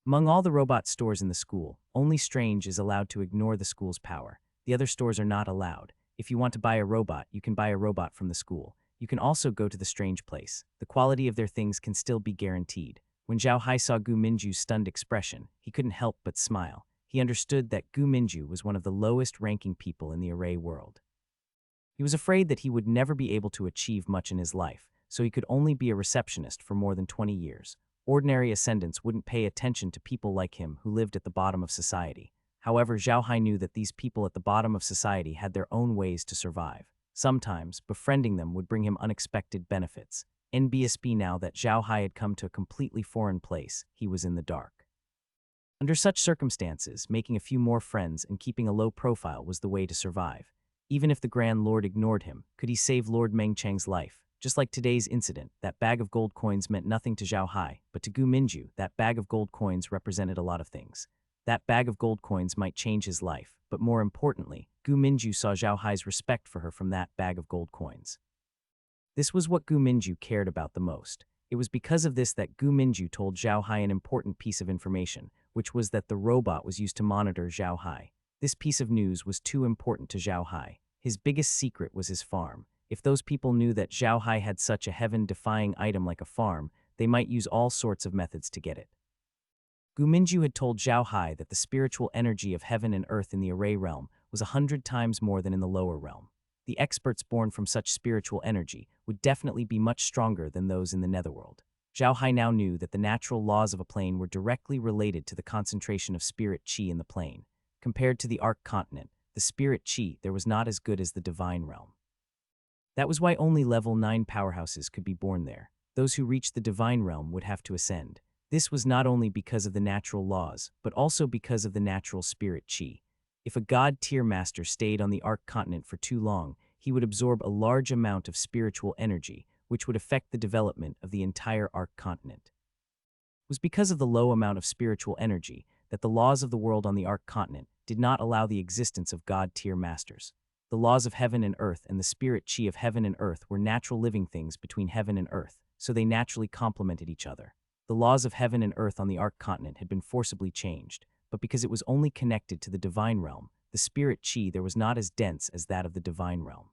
Speaker 1: Among all the robot stores in the school, only Strange is allowed to ignore the school's power. The other stores are not allowed. If you want to buy a robot, you can buy a robot from the school. You can also go to the Strange place. The quality of their things can still be guaranteed. When Zhao Hai saw Gu Minju's stunned expression, he couldn't help but smile. He understood that Gu Minju was one of the lowest-ranking people in the array world. He was afraid that he would never be able to achieve much in his life, so he could only be a receptionist for more than 20 years. Ordinary ascendants wouldn't pay attention to people like him who lived at the bottom of society. However, Zhao Hai knew that these people at the bottom of society had their own ways to survive. Sometimes, befriending them would bring him unexpected benefits. NBSB now that Zhao Hai had come to a completely foreign place, he was in the dark. Under such circumstances, making a few more friends and keeping a low profile was the way to survive. Even if the Grand Lord ignored him, could he save Lord Mengcheng's life? Just like today's incident, that bag of gold coins meant nothing to Zhao Hai, but to Gu Minju, that bag of gold coins represented a lot of things. That bag of gold coins might change his life, but more importantly, Gu Minju saw Zhao Hai's respect for her from that bag of gold coins. This was what Gu Minju cared about the most. It was because of this that Gu Minju told Zhao Hai an important piece of information, which was that the robot was used to monitor Zhao Hai. This piece of news was too important to Zhao Hai. His biggest secret was his farm. If those people knew that Zhao Hai had such a heaven-defying item like a farm, they might use all sorts of methods to get it. Gu Minju had told Zhao Hai that the spiritual energy of heaven and earth in the array realm was 100 times more than in the lower realm. The experts born from such spiritual energy would definitely be much stronger than those in the netherworld. Zhao Hai now knew that the natural laws of a plane were directly related to the concentration of spirit qi in the plane. Compared to the Arc continent, the spirit qi there was not as good as the divine realm. That was why only level 9 powerhouses could be born there. Those who reached the divine realm would have to ascend. This was not only because of the natural laws, but also because of the natural spirit qi. If a god-tier master stayed on the Arc continent for too long, he would absorb a large amount of spiritual energy, which would affect the development of the entire Arc continent. It was because of the low amount of spiritual energy that the laws of the world on the Arc continent did not allow the existence of god-tier masters. The laws of heaven and earth and the spirit qi of heaven and earth were natural living things between heaven and earth, so they naturally complemented each other. The laws of heaven and earth on the Arc continent had been forcibly changed, but because it was only connected to the divine realm, the spirit qi there was not as dense as that of the divine realm.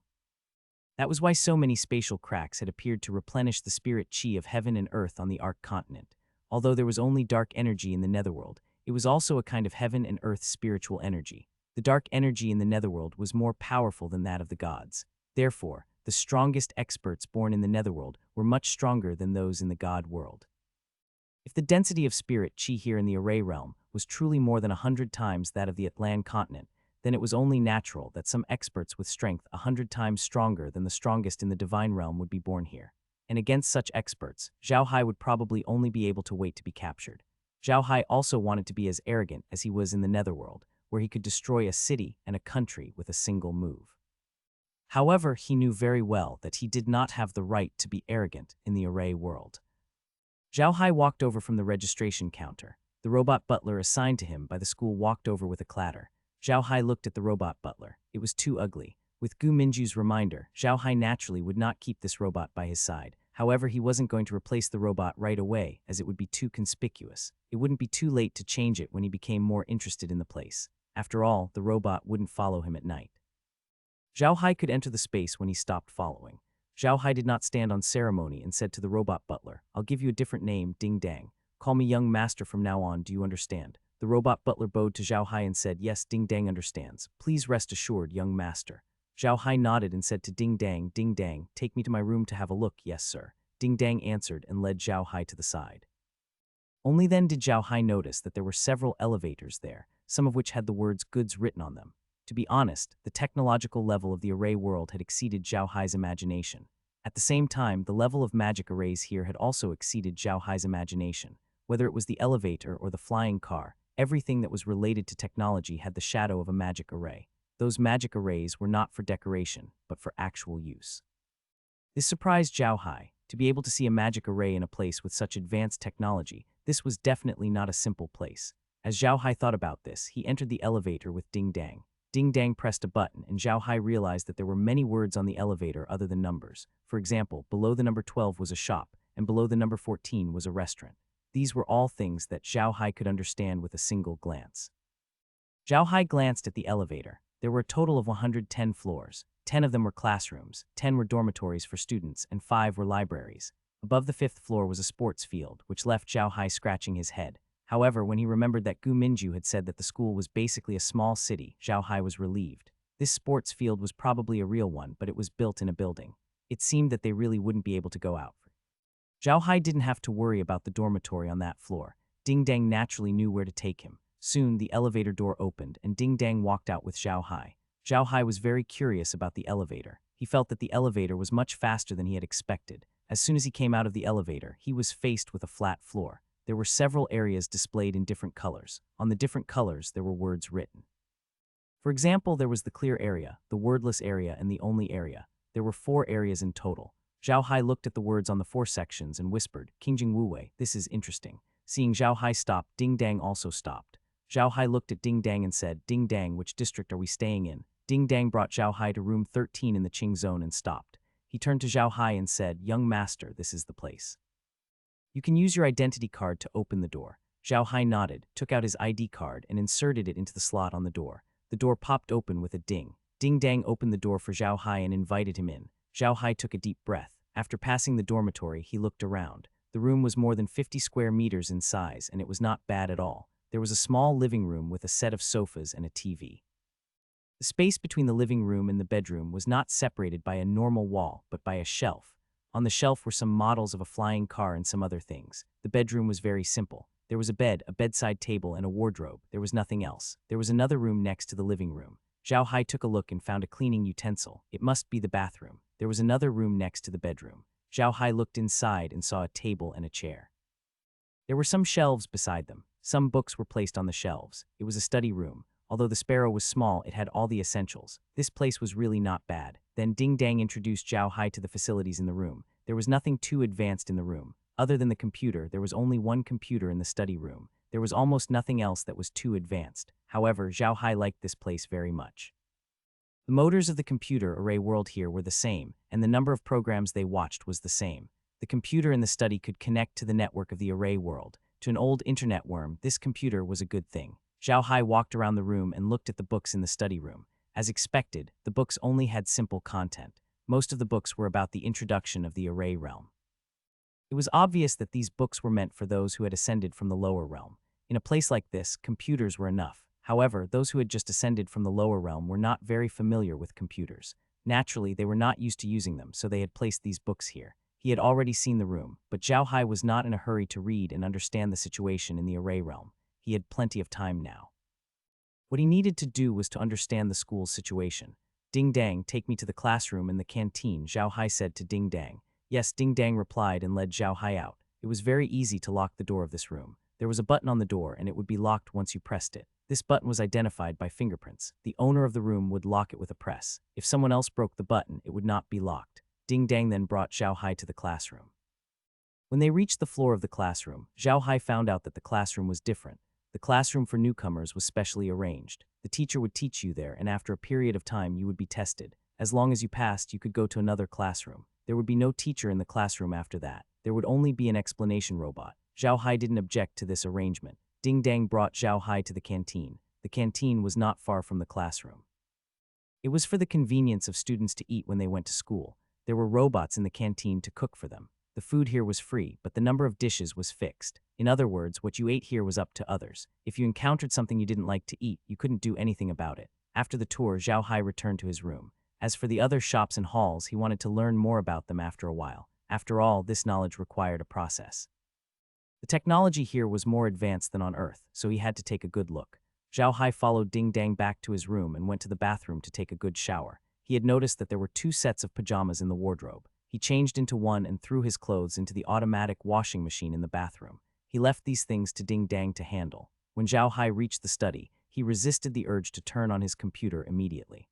Speaker 1: That was why so many spatial cracks had appeared to replenish the spirit qi of heaven and earth on the Arc continent. Although there was only dark energy in the netherworld, it was also a kind of heaven and earth spiritual energy. The dark energy in the netherworld was more powerful than that of the gods. Therefore, the strongest experts born in the netherworld were much stronger than those in the god world. If the density of spirit qi here in the array realm was truly more than 100 times that of the Atlan continent, then it was only natural that some experts with strength 100 times stronger than the strongest in the divine realm would be born here. and against such experts, Zhao Hai would probably only be able to wait to be captured. Zhao Hai also wanted to be as arrogant as he was in the Netherworld, where he could destroy a city and a country with a single move. However, he knew very well that he did not have the right to be arrogant in the array world. Zhao Hai walked over from the registration counter. The robot butler assigned to him by the school walked over with a clatter. Zhao Hai looked at the robot butler. It was too ugly. With Gu Minju's reminder, Zhao Hai naturally would not keep this robot by his side. However, he wasn't going to replace the robot right away, as it would be too conspicuous. It wouldn't be too late to change it when he became more interested in the place. After all, the robot wouldn't follow him at night. Zhao Hai could enter the space when he stopped following. Zhao Hai did not stand on ceremony and said to the robot butler, "I'll give you a different name, Ding Dang. Call me young master from now on, do you understand?" The robot butler bowed to Zhao Hai and said, "Yes, Ding Dang understands. Please rest assured, young master." Zhao Hai nodded and said to Ding Dang, take me to my room to have a look." "Yes, sir." Ding Dang answered and led Zhao Hai to the side. Only then did Zhao Hai notice that there were several elevators there, some of which had the words goods written on them. To be honest, the technological level of the array world had exceeded Zhao Hai's imagination. At the same time, the level of magic arrays here had also exceeded Zhao Hai's imagination. Whether it was the elevator or the flying car, everything that was related to technology had the shadow of a magic array. Those magic arrays were not for decoration, but for actual use. This surprised Zhao Hai. To be able to see a magic array in a place with such advanced technology, this was definitely not a simple place. As Zhao Hai thought about this, he entered the elevator with Ding Dang. Ding Dang pressed a button, and Zhao Hai realized that there were many words on the elevator other than numbers. For example, below the number 12 was a shop, and below the number 14 was a restaurant. These were all things that Zhao Hai could understand with a single glance. Zhao Hai glanced at the elevator. There were a total of 110 floors. 10 of them were classrooms, 10 were dormitories for students, and 5 were libraries. Above the 5th floor was a sports field, which left Zhao Hai scratching his head. However, when he remembered that Gu Minju had said that the school was basically a small city, Zhao Hai was relieved. This sports field was probably a real one, but it was built in a building. It seemed that they really wouldn't be able to go out. Zhao Hai didn't have to worry about the dormitory on that floor. Ding Dang naturally knew where to take him. Soon, the elevator door opened, and Ding Dang walked out with Zhao Hai. Zhao Hai was very curious about the elevator. He felt that the elevator was much faster than he had expected. As soon as he came out of the elevator, he was faced with a flat floor. There were several areas displayed in different colors. On the different colors, there were words written. For example, there was the clear area, the wordless area, and the only area. There were 4 areas in total. Zhao Hai looked at the words on the 4 sections and whispered, "Qingjing Wu Wei, this is interesting." Seeing Zhao Hai stop, Ding Dang also stopped. Zhao Hai looked at Ding Dang and said, "Ding Dang, which district are we staying in?" Ding Dang brought Zhao Hai to room 13 in the Qing zone and stopped. He turned to Zhao Hai and said, "Young master, this is the place. You can use your identity card to open the door." Zhao Hai nodded, took out his ID card, and inserted it into the slot on the door. The door popped open with a ding. Ding Dang opened the door for Zhao Hai and invited him in. Zhao Hai took a deep breath. After passing the dormitory, he looked around. The room was more than 50 square meters in size, and it was not bad at all. There was a small living room with a set of sofas and a TV. The space between the living room and the bedroom was not separated by a normal wall, but by a shelf. On the shelf were some models of a flying car and some other things. The bedroom was very simple. There was a bed, a bedside table, and a wardrobe. There was nothing else. There was another room next to the living room. Zhao Hai took a look and found a cleaning utensil. It must be the bathroom. There was another room next to the bedroom. Zhao Hai looked inside and saw a table and a chair. There were some shelves beside them. Some books were placed on the shelves. It was a study room. Although the sparrow was small, it had all the essentials. This place was really not bad. Then Ding Dang introduced Zhao Hai to the facilities in the room. There was nothing too advanced in the room. Other than the computer, there was only one computer in the study room. There was almost nothing else that was too advanced. However, Zhao Hai liked this place very much. The motors of the computer array world here were the same, and the number of programs they watched was the same. The computer in the study could connect to the network of the array world. To an old internet worm, this computer was a good thing. Zhao Hai walked around the room and looked at the books in the study room. As expected, the books only had simple content. Most of the books were about the introduction of the array realm. It was obvious that these books were meant for those who had ascended from the lower realm. In a place like this, computers were enough. However, those who had just ascended from the lower realm were not very familiar with computers. Naturally, they were not used to using them, so they had placed these books here. He had already seen the room, but Zhao Hai was not in a hurry to read and understand the situation in the array realm. He had plenty of time now. What he needed to do was to understand the school's situation. "Ding Dang, take me to the classroom and the canteen," Zhao Hai said to Ding Dang. Yes, Ding Dang replied and led Zhao Hai out. It was very easy to lock the door of this room. There was a button on the door and it would be locked once you pressed it. This button was identified by fingerprints. The owner of the room would lock it with a press. If someone else broke the button, it would not be locked. Ding Dang then brought Zhao Hai to the classroom. When they reached the floor of the classroom, Zhao Hai found out that the classroom was different. The classroom for newcomers was specially arranged. The teacher would teach you there, and after a period of time, you would be tested. As long as you passed, you could go to another classroom. There would be no teacher in the classroom after that. There would only be an explanation robot. Zhao Hai didn't object to this arrangement. Ding Dang brought Zhao Hai to the canteen. The canteen was not far from the classroom. It was for the convenience of students to eat when they went to school. There were robots in the canteen to cook for them. The food here was free, but the number of dishes was fixed. In other words, what you ate here was up to others. If you encountered something you didn't like to eat, you couldn't do anything about it. After the tour, Zhao Hai returned to his room. As for the other shops and halls, he wanted to learn more about them after a while. After all, this knowledge required a process. The technology here was more advanced than on Earth, so he had to take a good look. Zhao Hai followed Ding Dang back to his room and went to the bathroom to take a good shower. He had noticed that there were 2 sets of pajamas in the wardrobe. He changed into one and threw his clothes into the automatic washing machine in the bathroom. He left these things to Ding Dang to handle. When Zhao Hai reached the study, he resisted the urge to turn on his computer immediately.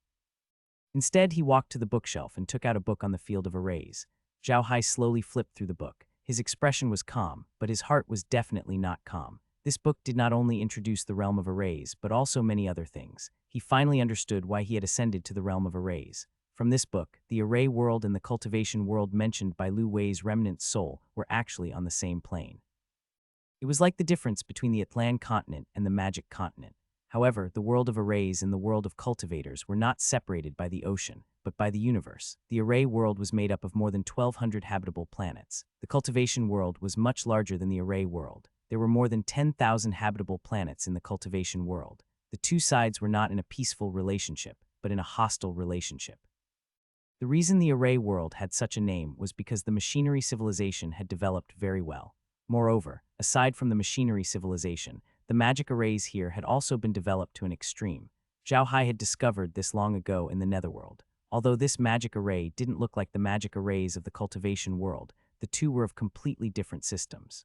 Speaker 1: Instead, he walked to the bookshelf and took out a book on the field of arrays. Zhao Hai slowly flipped through the book. His expression was calm, but his heart was definitely not calm. This book did not only introduce the realm of arrays, but also many other things. He finally understood why he had ascended to the realm of arrays. From this book, the array world and the cultivation world mentioned by Lu Wei's remnant soul were actually on the same plane. It was like the difference between the Atlan continent and the magic continent. However, the world of arrays and the world of cultivators were not separated by the ocean, but by the universe. The array world was made up of more than 1,200 habitable planets. The cultivation world was much larger than the array world. There were more than 10,000 habitable planets in the cultivation world. The 2 sides were not in a peaceful relationship, but in a hostile relationship. The reason the array world had such a name was because the machinery civilization had developed very well. Moreover, aside from the machinery civilization, the magic arrays here had also been developed to an extreme. Zhao Hai had discovered this long ago in the netherworld. Although this magic array didn't look like the magic arrays of the cultivation world, the 2 were of completely different systems.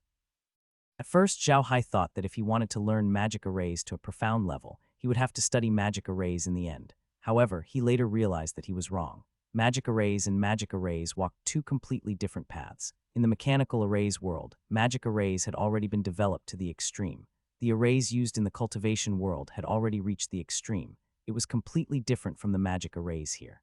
Speaker 1: At first, Zhao Hai thought that if he wanted to learn magic arrays to a profound level, he would have to study magic arrays in the end. However, he later realized that he was wrong. Magic arrays and magic arrays walked 2 completely different paths. In the mechanical arrays world, magic arrays had already been developed to the extreme. The arrays used in the cultivation world had already reached the extreme. It was completely different from the magic arrays here.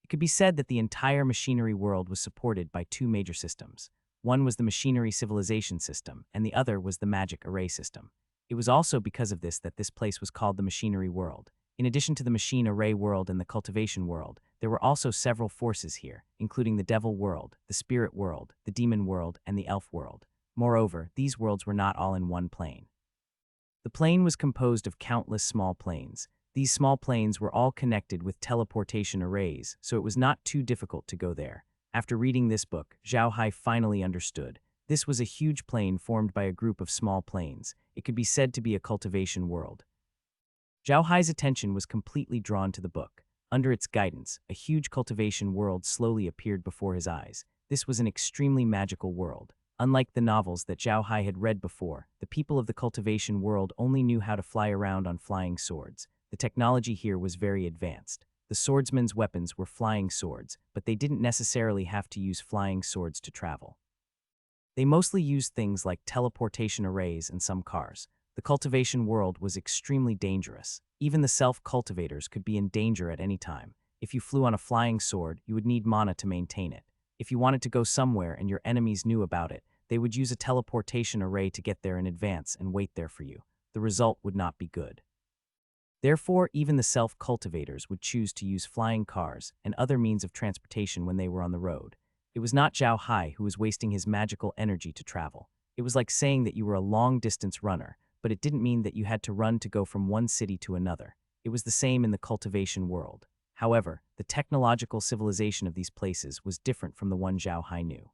Speaker 1: It could be said that the entire machinery world was supported by 2 major systems. One was the machinery civilization system, and the other was the magic array system. It was also because of this that this place was called the machinery world. In addition to the machine array world and the cultivation world, there were also several forces here, including the devil world, the spirit world, the demon world, and the elf world. Moreover, these worlds were not all in one plane. The plane was composed of countless small planes. These small planes were all connected with teleportation arrays, so it was not too difficult to go there. After reading this book, Zhao Hai finally understood. This was a huge plane formed by a group of small planes. It could be said to be a cultivation world. Zhao Hai's attention was completely drawn to the book. Under its guidance, a huge cultivation world slowly appeared before his eyes. This was an extremely magical world. Unlike the novels that Zhao Hai had read before, the people of the cultivation world only knew how to fly around on flying swords. The technology here was very advanced. The swordsmen's weapons were flying swords, but they didn't necessarily have to use flying swords to travel. They mostly used things like teleportation arrays and some cars. The cultivation world was extremely dangerous. Even the self-cultivators could be in danger at any time. If you flew on a flying sword, you would need mana to maintain it. If you wanted to go somewhere and your enemies knew about it, they would use a teleportation array to get there in advance and wait there for you. The result would not be good. Therefore, even the self-cultivators would choose to use flying cars and other means of transportation when they were on the road. It was not Zhao Hai who was wasting his magical energy to travel. It was like saying that you were a long-distance runner, but it didn't mean that you had to run to go from one city to another. It was the same in the cultivation world. However, the technological civilization of these places was different from the one Zhao Hai knew.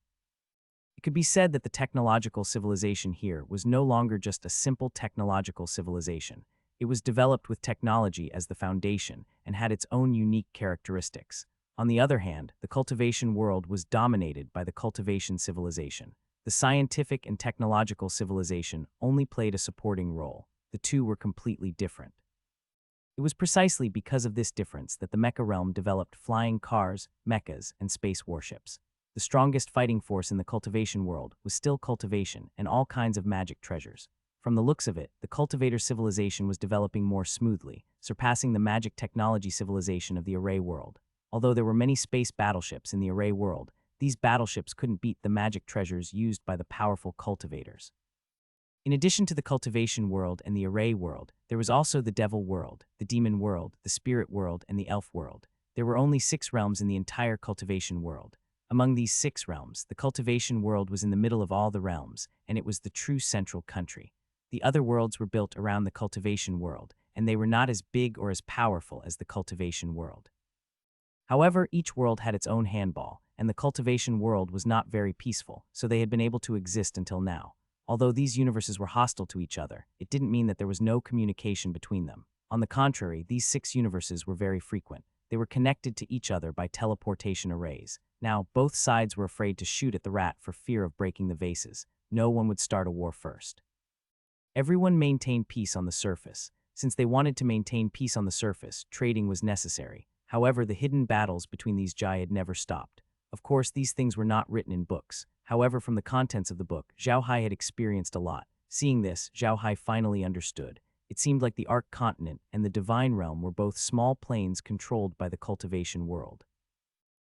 Speaker 1: It could be said that the technological civilization here was no longer just a simple technological civilization. It was developed with technology as the foundation and had its own unique characteristics. On the other hand, the cultivation world was dominated by the cultivation civilization. The scientific and technological civilization only played a supporting role. The two were completely different. It was precisely because of this difference that the mecha realm developed flying cars, mechas, and space warships. The strongest fighting force in the cultivation world was still cultivation and all kinds of magic treasures. From the looks of it, the cultivator civilization was developing more smoothly, surpassing the magic technology civilization of the array world. Although there were many space battleships in the array world, these battleships couldn't beat the magic treasures used by the powerful cultivators. In addition to the cultivation world and the array world, there was also the devil world, the demon world, the spirit world, and the elf world. There were only 6 realms in the entire cultivation world. Among these 6 realms, the cultivation world was in the middle of all the realms, and it was the true central country. The other worlds were built around the cultivation world, and they were not as big or as powerful as the cultivation world. However, each world had its own handball, and the cultivation world was not very peaceful, so they had been able to exist until now. Although these universes were hostile to each other, it didn't mean that there was no communication between them. On the contrary, these 6 universes were very frequent. They were connected to each other by teleportation arrays. Now, both sides were afraid to shoot at the rat for fear of breaking the vases. No one would start a war first. Everyone maintained peace on the surface. Since they wanted to maintain peace on the surface, trading was necessary. However, the hidden battles between these Jai had never stopped. Of course, these things were not written in books. However, from the contents of the book, Zhao Hai had experienced a lot. Seeing this, Zhao Hai finally understood. It seemed like the Arc Continent and the Divine Realm were both small planes controlled by the cultivation world.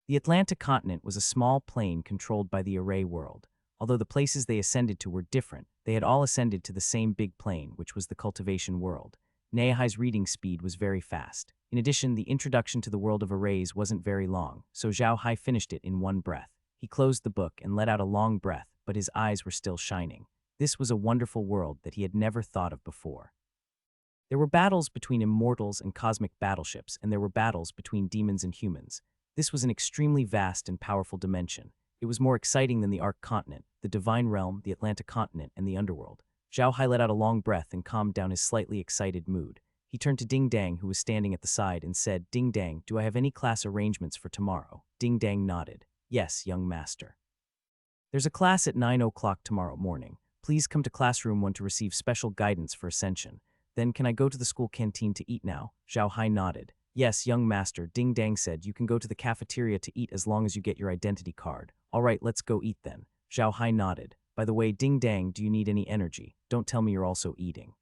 Speaker 1: The Atlantic Continent was a small plane controlled by the Array world. Although the places they ascended to were different, they had all ascended to the same big plane, which was the cultivation world. Nehai's reading speed was very fast. In addition, the introduction to the world of arrays wasn't very long, so Zhao Hai finished it in one breath. He closed the book and let out a long breath, but his eyes were still shining. This was a wonderful world that he had never thought of before. There were battles between immortals and cosmic battleships, and there were battles between demons and humans. This was an extremely vast and powerful dimension. It was more exciting than the Arc Continent, the Divine Realm, the Atlantic Continent, and the Underworld. Zhao Hai let out a long breath and calmed down his slightly excited mood. He turned to Ding Dang, who was standing at the side, and said, "Ding Dang, do I have any class arrangements for tomorrow?" Ding Dang nodded. "Yes, young master. There's a class at 9 o'clock tomorrow morning. Please come to classroom 1 to receive special guidance for ascension. Then can I go to the school canteen to eat now?" Zhao Hai nodded. "Yes, young master," Ding Dang said. "You can go to the cafeteria to eat as long as you get your identity card." "All right, let's go eat then." Zhao Hai nodded. "By the way, Ding Dang, do you need any energy? Don't tell me you're also eating."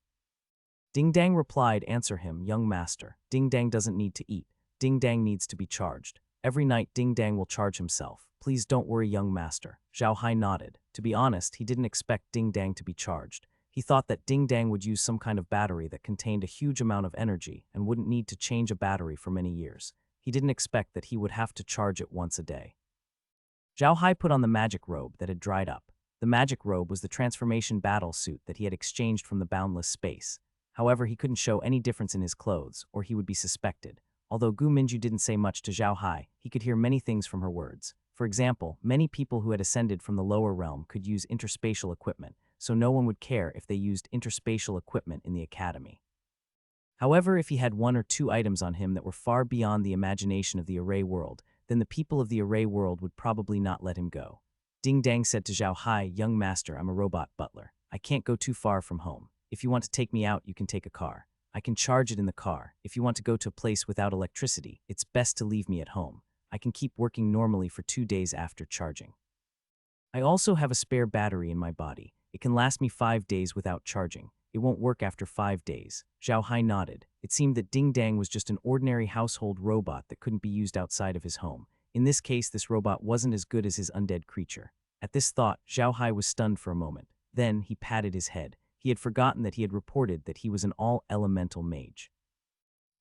Speaker 1: Ding Dang replied, "Answer him, young master. Ding Dang doesn't need to eat. Ding Dang needs to be charged. Every night Ding Dang will charge himself. Please don't worry, young master." Zhao Hai nodded. To be honest, he didn't expect Ding Dang to be charged. He thought that Ding Dang would use some kind of battery that contained a huge amount of energy and wouldn't need to change a battery for many years. He didn't expect that he would have to charge it once a day. Zhao Hai put on the magic robe that had dried up. The magic robe was the transformation battle suit that he had exchanged from the boundless space. However, he couldn't show any difference in his clothes, or he would be suspected. Although Gu Minju didn't say much to Zhao Hai, he could hear many things from her words. For example, many people who had ascended from the lower realm could use interspatial equipment, so no one would care if they used interspatial equipment in the academy. However, if he had 1 or 2 items on him that were far beyond the imagination of the array world, then the people of the array world would probably not let him go. Ding Dang said to Zhao Hai, "Young master, I'm a robot butler. I can't go too far from home. If you want to take me out, you can take a car. I can charge it in the car. If you want to go to a place without electricity, it's best to leave me at home. I can keep working normally for 2 days after charging. I also have a spare battery in my body. It can last me 5 days without charging. It won't work after 5 days." Zhao Hai nodded. It seemed that Ding Dang was just an ordinary household robot that couldn't be used outside of his home. In this case, this robot wasn't as good as his undead creature. At this thought, Zhao Hai was stunned for a moment. Then he patted his head. He had forgotten that he had reported that he was an all-elemental mage.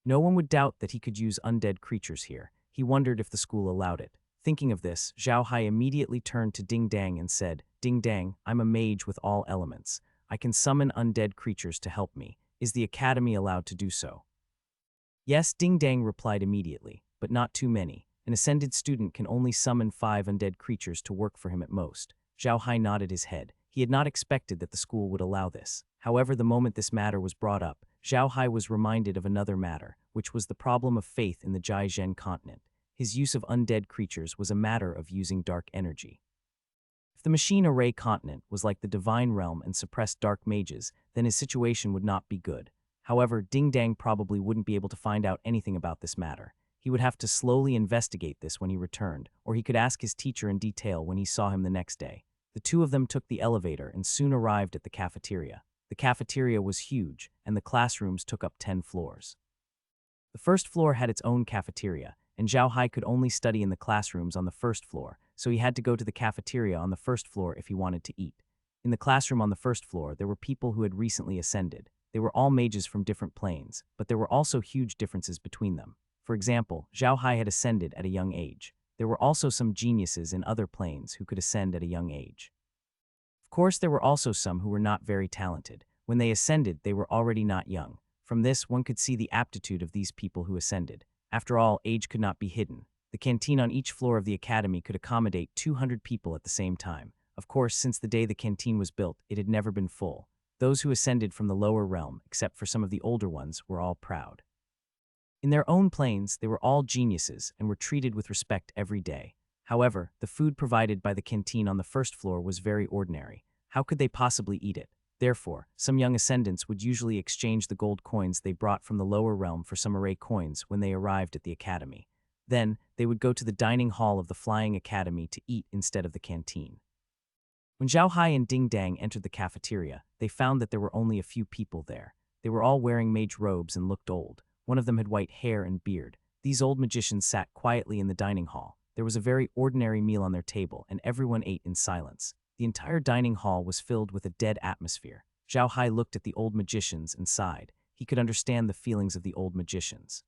Speaker 1: No one would doubt that he could use undead creatures here. He wondered if the school allowed it. Thinking of this, Zhao Hai immediately turned to Ding Dang and said, "Ding Dang, I'm a mage with all elements. I can summon undead creatures to help me. Is the academy allowed to do so?" "Yes," Ding Dang replied immediately, "but not too many. An ascended student can only summon 5 undead creatures to work for him at most." Zhao Hai nodded his head. He had not expected that the school would allow this. However, the moment this matter was brought up, Zhao Hai was reminded of another matter, which was the problem of faith in the Jai Zhen continent. His use of undead creatures was a matter of using dark energy. If the machine array continent was like the divine realm and suppressed dark mages, then his situation would not be good. However, Ding Dang probably wouldn't be able to find out anything about this matter. He would have to slowly investigate this when he returned, or he could ask his teacher in detail when he saw him the next day. The two of them took the elevator and soon arrived at the cafeteria. The cafeteria was huge, and the classrooms took up 10 floors. The first floor had its own cafeteria, and Zhao Hai could only study in the classrooms on the first floor, so he had to go to the cafeteria on the first floor if he wanted to eat. In the classroom on the first floor, there were people who had recently ascended. They were all mages from different planes, but there were also huge differences between them. For example, Zhao Hai had ascended at a young age. There were also some geniuses in other planes who could ascend at a young age. Of course, there were also some who were not very talented. When they ascended, they were already not young. From this, one could see the aptitude of these people who ascended. After all, age could not be hidden. The canteen on each floor of the academy could accommodate 200 people at the same time. Of course, since the day the canteen was built, it had never been full. Those who ascended from the lower realm, except for some of the older ones, were all proud. In their own planes, they were all geniuses and were treated with respect every day. However, the food provided by the canteen on the first floor was very ordinary. How could they possibly eat it? Therefore, some young ascendants would usually exchange the gold coins they brought from the lower realm for some array coins when they arrived at the academy. Then, they would go to the dining hall of the Flying Academy to eat instead of the canteen. When Zhao Hai and Ding Dang entered the cafeteria, they found that there were only a few people there. They were all wearing mage robes and looked old. One of them had white hair and beard. These old magicians sat quietly in the dining hall. There was a very ordinary meal on their table, and everyone ate in silence. The entire dining hall was filled with a dead atmosphere. Zhao Hai looked at the old magicians and sighed. He could understand the feelings of the old magicians.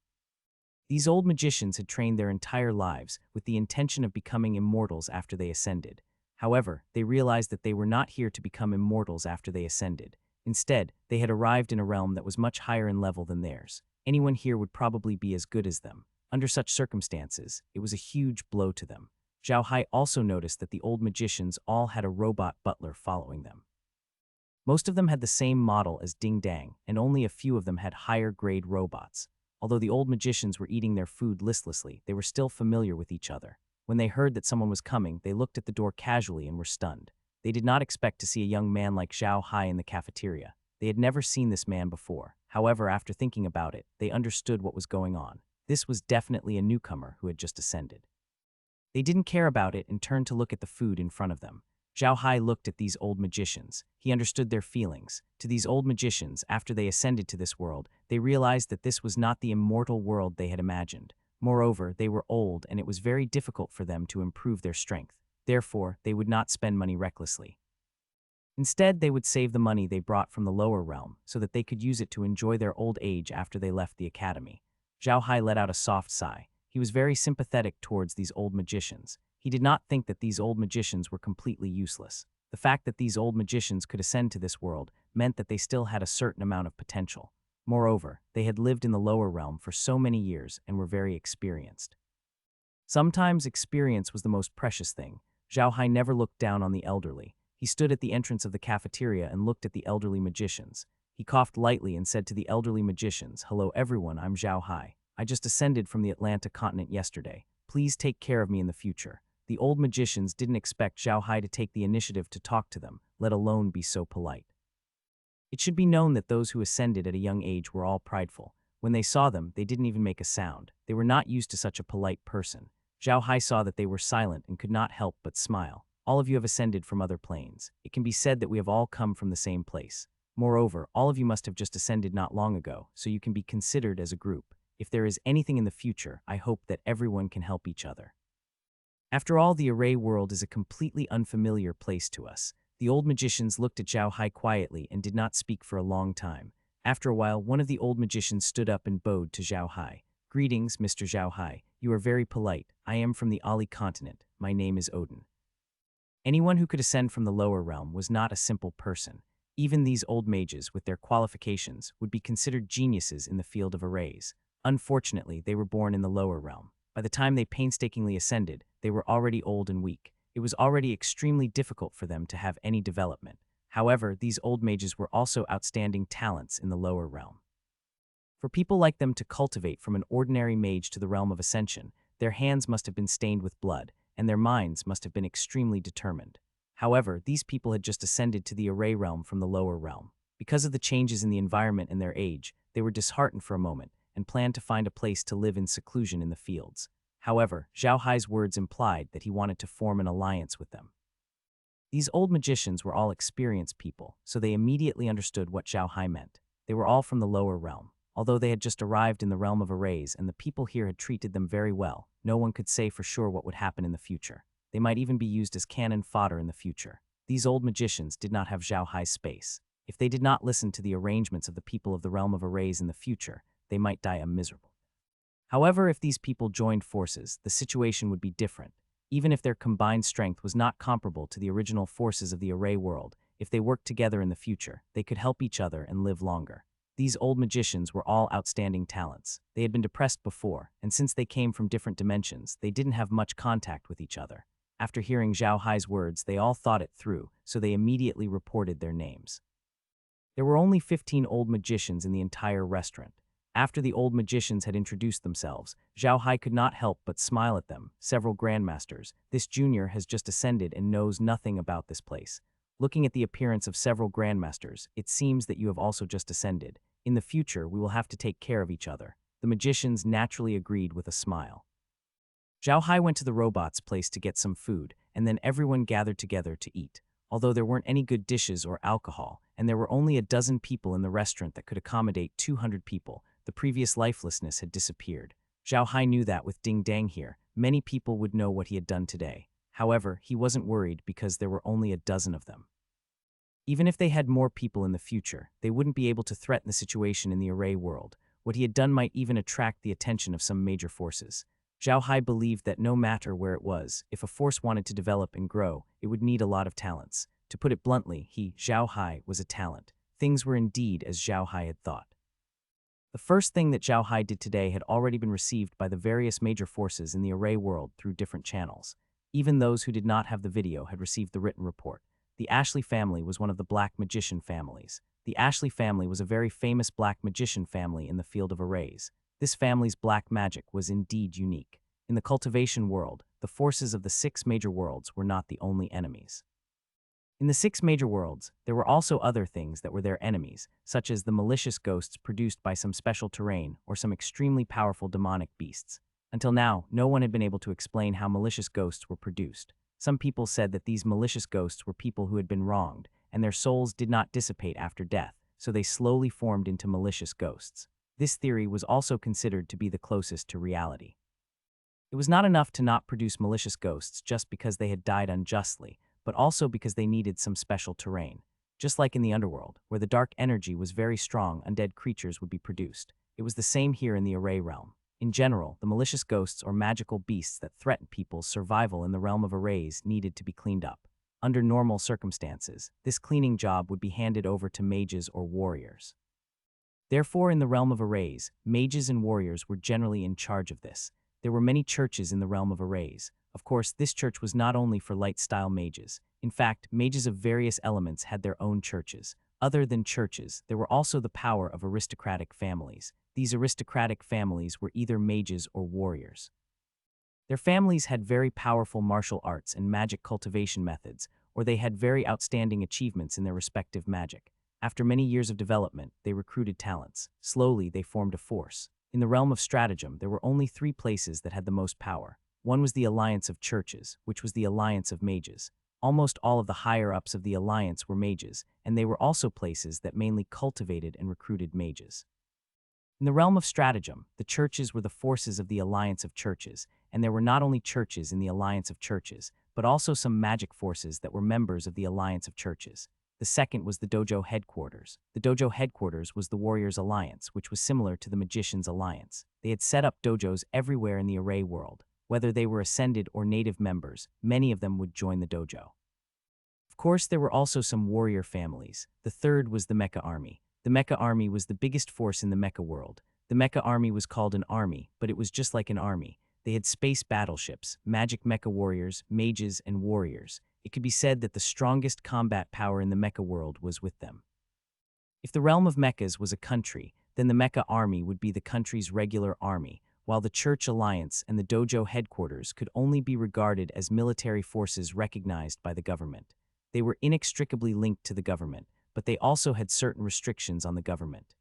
Speaker 1: These old magicians had trained their entire lives with the intention of becoming immortals after they ascended. However, they realized that they were not here to become immortals after they ascended. Instead, they had arrived in a realm that was much higher in level than theirs. Anyone here would probably be as good as them. Under such circumstances, it was a huge blow to them. Zhao Hai also noticed that the old magicians all had a robot butler following them. Most of them had the same model as Ding Dang, and only a few of them had higher-grade robots. Although the old magicians were eating their food listlessly, they were still familiar with each other. When they heard that someone was coming, they looked at the door casually and were stunned. They did not expect to see a young man like Zhao Hai in the cafeteria. They had never seen this man before. However, after thinking about it, they understood what was going on. This was definitely a newcomer who had just ascended. They didn't care about it and turned to look at the food in front of them. Zhao Hai looked at these old magicians. He understood their feelings. To these old magicians, after they ascended to this world, they realized that this was not the immortal world they had imagined. Moreover, they were old and it was very difficult for them to improve their strength. Therefore, they would not spend money recklessly. Instead, they would save the money they brought from the lower realm so that they could use it to enjoy their old age after they left the academy. Zhao Hai let out a soft sigh. He was very sympathetic towards these old magicians. He did not think that these old magicians were completely useless. The fact that these old magicians could ascend to this world meant that they still had a certain amount of potential. Moreover, they had lived in the lower realm for so many years and were very experienced. Sometimes experience was the most precious thing. Zhao Hai never looked down on the elderly. He stood at the entrance of the cafeteria and looked at the elderly magicians. He coughed lightly and said to the elderly magicians, "Hello everyone, I'm Zhao Hai. I just ascended from the Atlantic continent yesterday. Please take care of me in the future." The old magicians didn't expect Zhao Hai to take the initiative to talk to them, let alone be so polite. It should be known that those who ascended at a young age were all prideful. When they saw them, they didn't even make a sound. They were not used to such a polite person. Zhao Hai saw that they were silent and could not help but smile. All of you have ascended from other planes. It can be said that we have all come from the same place. Moreover, all of you must have just ascended not long ago, so you can be considered as a group. If there is anything in the future, I hope that everyone can help each other. After all, the array world is a completely unfamiliar place to us. The old magicians looked at Zhao Hai quietly and did not speak for a long time. After a while, one of the old magicians stood up and bowed to Zhao Hai. "Greetings, Mr. Zhao Hai. You are very polite. I am from the Ali continent. My name is Odin." Anyone who could ascend from the lower realm was not a simple person. Even these old mages, with their qualifications, would be considered geniuses in the field of arrays. Unfortunately, they were born in the lower realm. By the time they painstakingly ascended, they were already old and weak. It was already extremely difficult for them to have any development. However, these old mages were also outstanding talents in the lower realm. For people like them to cultivate from an ordinary mage to the realm of ascension, Their hands must have been stained with blood, and their minds must have been extremely determined. However, these people had just ascended to the Array realm from the lower realm. Because of the changes in the environment and their age, they were disheartened for a moment and planned to find a place to live in seclusion in the fields. However, Zhao Hai's words implied that he wanted to form an alliance with them. These old magicians were all experienced people, so they immediately understood what Zhao Hai meant. They were all from the lower realm. Although they had just arrived in the realm of arrays and the people here had treated them very well, no one could say for sure what would happen in the future. They might even be used as cannon fodder in the future. These old magicians did not have Zhao Hai's space. If they did not listen to the arrangements of the people of the realm of arrays in the future, they might die a miserable. However, if these people joined forces, the situation would be different. Even if their combined strength was not comparable to the original forces of the array world, if they worked together in the future, they could help each other and live longer. These old magicians were all outstanding talents. They had been depressed before, and since they came from different dimensions, they didn't have much contact with each other. After hearing Zhao Hai's words, they all thought it through, so they immediately reported their names. There were only 15 old magicians in the entire restaurant. After the old magicians had introduced themselves, Zhao Hai could not help but smile at them. Several grandmasters. This junior has just ascended and knows nothing about this place. Looking at the appearance of several grandmasters, it seems that you have also just ascended. In the future, we will have to take care of each other. The magicians naturally agreed with a smile. Zhao Hai went to the robot's place to get some food, and then everyone gathered together to eat. Although there weren't any good dishes or alcohol, and there were only a dozen people in the restaurant that could accommodate 200 people, the previous lifelessness had disappeared. Zhao Hai knew that with Ding Dang here, many people would know what he had done today. However, he wasn't worried because there were only a dozen of them. Even if they had more people in the future, they wouldn't be able to threaten the situation in the array world. What he had done might even attract the attention of some major forces. Zhao Hai believed that no matter where it was, if a force wanted to develop and grow, it would need a lot of talents. To put it bluntly, Zhao Hai, was a talent. Things were indeed as Zhao Hai had thought. The first thing that Zhao Hai did today had already been received by the various major forces in the array world through different channels. Even those who did not have the video had received the written report. The Ashley family was one of the black magician families. The Ashley family was a very famous black magician family in the field of arrays. This family's black magic was indeed unique. In the cultivation world, the forces of the 6 major worlds were not the only enemies. In the 6 major worlds, there were also other things that were their enemies, such as the malicious ghosts produced by some special terrain or some extremely powerful demonic beasts. Until now, no one had been able to explain how malicious ghosts were produced. Some people said that these malicious ghosts were people who had been wronged, and their souls did not dissipate after death, so they slowly formed into malicious ghosts. This theory was also considered to be the closest to reality. It was not enough to not produce malicious ghosts just because they had died unjustly, but also because they needed some special terrain. Just like in the underworld, where the dark energy was very strong, undead creatures would be produced. It was the same here in the array realm. In general, the malicious ghosts or magical beasts that threatened people's survival in the realm of arrays needed to be cleaned up. Under normal circumstances, this cleaning job would be handed over to mages or warriors. Therefore, in the realm of arrays, mages and warriors were generally in charge of this. There were many churches in the realm of arrays. Of course, this church was not only for light-style mages. In fact, mages of various elements had their own churches. Other than churches, there were also the power of aristocratic families. These aristocratic families were either mages or warriors. Their families had very powerful martial arts and magic cultivation methods, or they had very outstanding achievements in their respective magic. After many years of development, they recruited talents. Slowly, they formed a force. In the realm of stratagem, there were only 3 places that had the most power. One was the Alliance of Churches, which was the Alliance of Mages. Almost all of the higher-ups of the Alliance were mages, and they were also places that mainly cultivated and recruited mages. In the realm of stratagem, the churches were the forces of the Alliance of Churches, and there were not only churches in the Alliance of Churches, but also some magic forces that were members of the Alliance of Churches. The second was the dojo headquarters. The dojo headquarters was the Warriors' Alliance, which was similar to the Magicians' Alliance. They had set up dojos everywhere in the array world. Whether they were ascended or native members, many of them would join the dojo. Of course, there were also some warrior families. The third was the Mecha Army. The Mecha Army was the biggest force in the Mecha world. The Mecha Army was called an army, but it was just like an army. They had space battleships, magic mecha warriors, mages, and warriors. It could be said that the strongest combat power in the mecha world was with them. If the realm of mechas was a country, then the mecha army would be the country's regular army, while the Church Alliance and the dojo headquarters could only be regarded as military forces recognized by the government. They were inextricably linked to the government, but they also had certain restrictions on the government.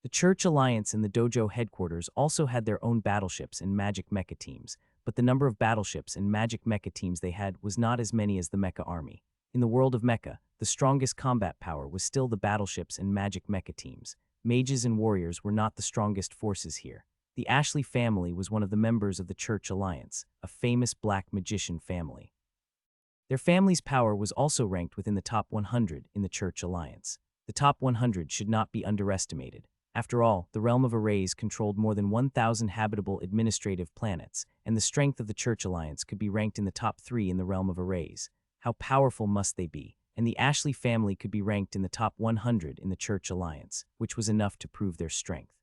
Speaker 1: The Church Alliance and the dojo headquarters also had their own battleships and magic mecha teams, but the number of battleships and magic mecha teams they had was not as many as the mecha army. In the world of mecha, the strongest combat power was still the battleships and magic mecha teams. Mages and warriors were not the strongest forces here. The Ashley family was one of the members of the Church Alliance, a famous black magician family. Their family's power was also ranked within the top 100 in the Church Alliance. The top 100 should not be underestimated. After all, the realm of arrays controlled more than 1,000 habitable administrative planets, and the strength of the Church Alliance could be ranked in the top 3 in the realm of arrays. How powerful must they be? And the Ashley family could be ranked in the top 100 in the Church Alliance, which was enough to prove their strength.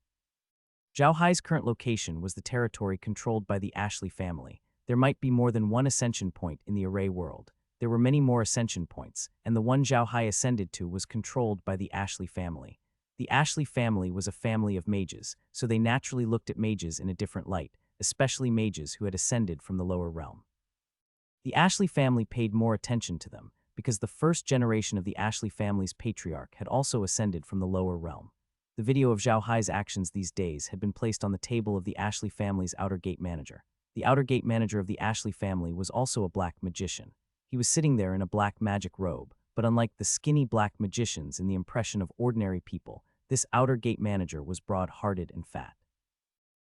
Speaker 1: Zhao Hai's current location was the territory controlled by the Ashley family. There might be more than one ascension point in the array world. There were many more ascension points, and the one Zhao Hai ascended to was controlled by the Ashley family. The Ashley family was a family of mages, so they naturally looked at mages in a different light, especially mages who had ascended from the lower realm. The Ashley family paid more attention to them, because the first generation of the Ashley family's patriarch had also ascended from the lower realm. The video of Zhao Hai's actions these days had been placed on the table of the Ashley family's outer gate manager. The outer gate manager of the Ashley family was also a black magician. He was sitting there in a black magic robe, but unlike the skinny black magicians in the impression of ordinary people, this outer gate manager was broad-hearted and fat.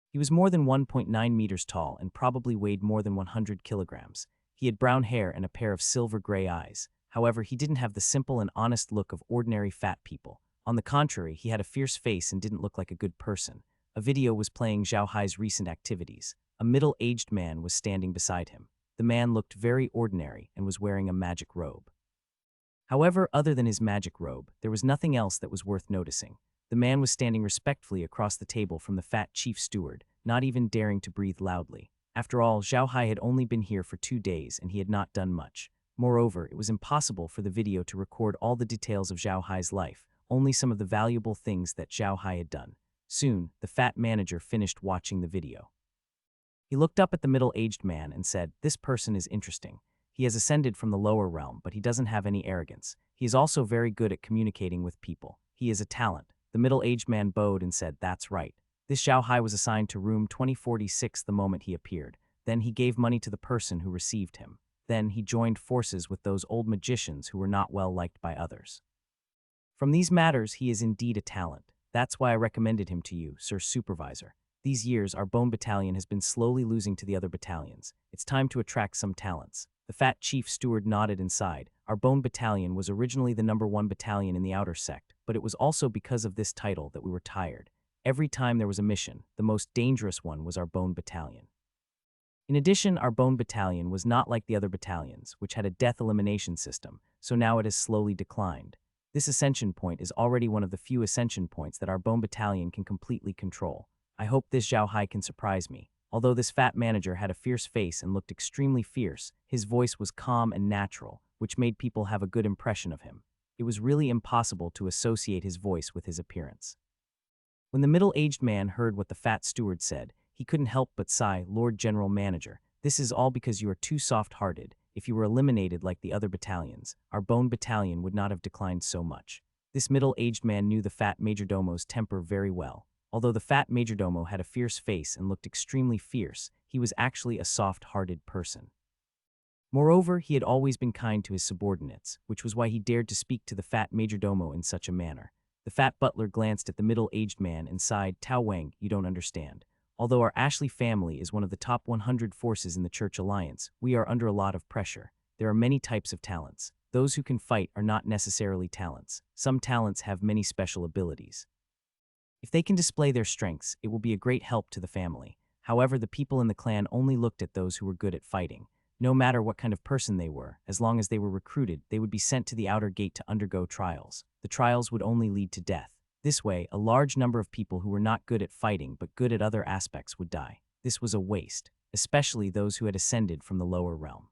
Speaker 1: He was more than 1.9 meters tall and probably weighed more than 100 kilograms. He had brown hair and a pair of silver-gray eyes. However, he didn't have the simple and honest look of ordinary fat people. On the contrary, he had a fierce face and didn't look like a good person. A video was playing Zhao Hai's recent activities. A middle-aged man was standing beside him. The man looked very ordinary and was wearing a magic robe. However, other than his magic robe, there was nothing else that was worth noticing. The man was standing respectfully across the table from the fat chief steward, not even daring to breathe loudly. After all, Zhao Hai had only been here for 2 days and he had not done much. Moreover, it was impossible for the video to record all the details of Zhao Hai's life, only some of the valuable things that Zhao Hai had done. Soon, the fat manager finished watching the video. He looked up at the middle-aged man and said, "This person is interesting. He has ascended from the lower realm, but he doesn't have any arrogance. He is also very good at communicating with people. He is a talent." The middle-aged man bowed and said, "That's right." This Zhao Hai was assigned to room 2046 the moment he appeared. Then he gave money to the person who received him. Then he joined forces with those old magicians who were not well liked by others. From these matters, he is indeed a talent. That's why I recommended him to you, Sir Supervisor. These years, our Bone Battalion has been slowly losing to the other battalions. It's time to attract some talents. The fat chief steward nodded and sighed. Our Bone Battalion was originally the #1 battalion in the outer sect, but it was also because of this title that we were tired. Every time there was a mission, the most dangerous one was our Bone Battalion. In addition, our Bone Battalion was not like the other battalions, which had a death elimination system, so now it has slowly declined. This ascension point is already one of the few ascension points that our Bone Battalion can completely control. I hope this Zhao Hai can surprise me. Although this fat manager had a fierce face and looked extremely fierce, his voice was calm and natural, which made people have a good impression of him. It was really impossible to associate his voice with his appearance. When the middle-aged man heard what the fat steward said, he couldn't help but sigh. "Lord General Manager, this is all because you are too soft-hearted. If you were eliminated like the other battalions, our Bone Battalion would not have declined so much." This middle-aged man knew the fat majordomo's temper very well. Although the fat majordomo had a fierce face and looked extremely fierce, he was actually a soft-hearted person. Moreover, he had always been kind to his subordinates, which was why he dared to speak to the fat majordomo in such a manner. The fat butler glanced at the middle-aged man and sighed, "Tao Wang, you don't understand. Although our Ashley family is one of the top 100 forces in the Church Alliance, we are under a lot of pressure. There are many types of talents. Those who can fight are not necessarily talents. Some talents have many special abilities. If they can display their strengths, it will be a great help to the family. However, the people in the clan only looked at those who were good at fighting. No matter what kind of person they were, as long as they were recruited, they would be sent to the outer gate to undergo trials. The trials would only lead to death. This way, a large number of people who were not good at fighting but good at other aspects would die. This was a waste, especially those who had ascended from the lower realm.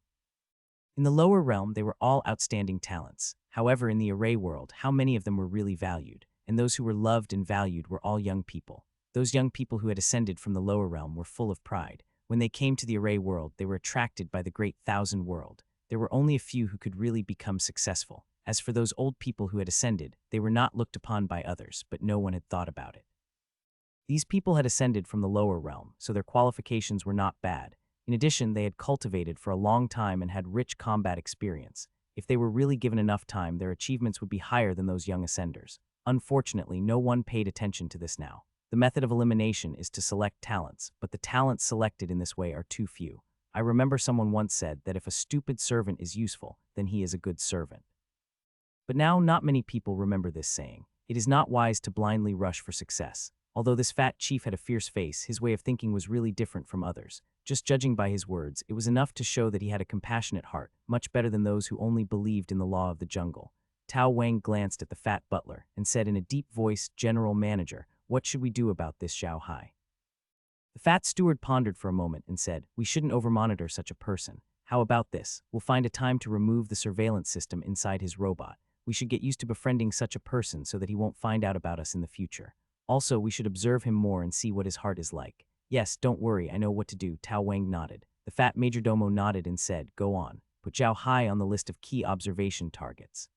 Speaker 1: In the lower realm, they were all outstanding talents. However, in the array world, how many of them were really valued? And those who were loved and valued were all young people. Those young people who had ascended from the lower realm were full of pride. When they came to the array world, they were attracted by the great thousand world. There were only a few who could really become successful. As for those old people who had ascended, they were not looked upon by others, but no one had thought about it. These people had ascended from the lower realm, so their qualifications were not bad. In addition, they had cultivated for a long time and had rich combat experience. If they were really given enough time, their achievements would be higher than those young ascenders. Unfortunately, no one paid attention to this now. The method of elimination is to select talents, but the talents selected in this way are too few. I remember someone once said that if a stupid servant is useful, then he is a good servant. But now, not many people remember this saying. It is not wise to blindly rush for success. Although this fat chief had a fierce face, his way of thinking was really different from others. Just judging by his words, it was enough to show that he had a compassionate heart, much better than those who only believed in the law of the jungle. Tao Wang glanced at the fat butler and said in a deep voice, "General Manager, what should we do about this Zhao Hai?" The fat steward pondered for a moment and said, "We shouldn't overmonitor such a person. How about this? We'll find a time to remove the surveillance system inside his robot. We should get used to befriending such a person so that he won't find out about us in the future. Also, we should observe him more and see what his heart is like." "Yes, don't worry, I know what to do," Tao Wang nodded. The fat majordomo nodded and said, "Go on. Put Zhao Hai on the list of key observation targets.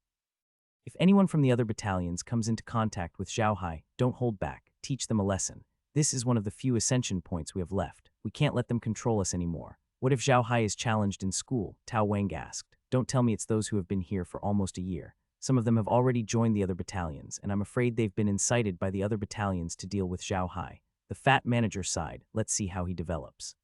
Speaker 1: If anyone from the other battalions comes into contact with Zhao Hai, don't hold back. Teach them a lesson. This is one of the few ascension points we have left. We can't let them control us anymore." "What if Zhao Hai is challenged in school?" Tao Wang asked. "Don't tell me it's those who have been here for almost a year. Some of them have already joined the other battalions, and I'm afraid they've been incited by the other battalions to deal with Zhao Hai." The fat manager sighed. "Let's see how he develops.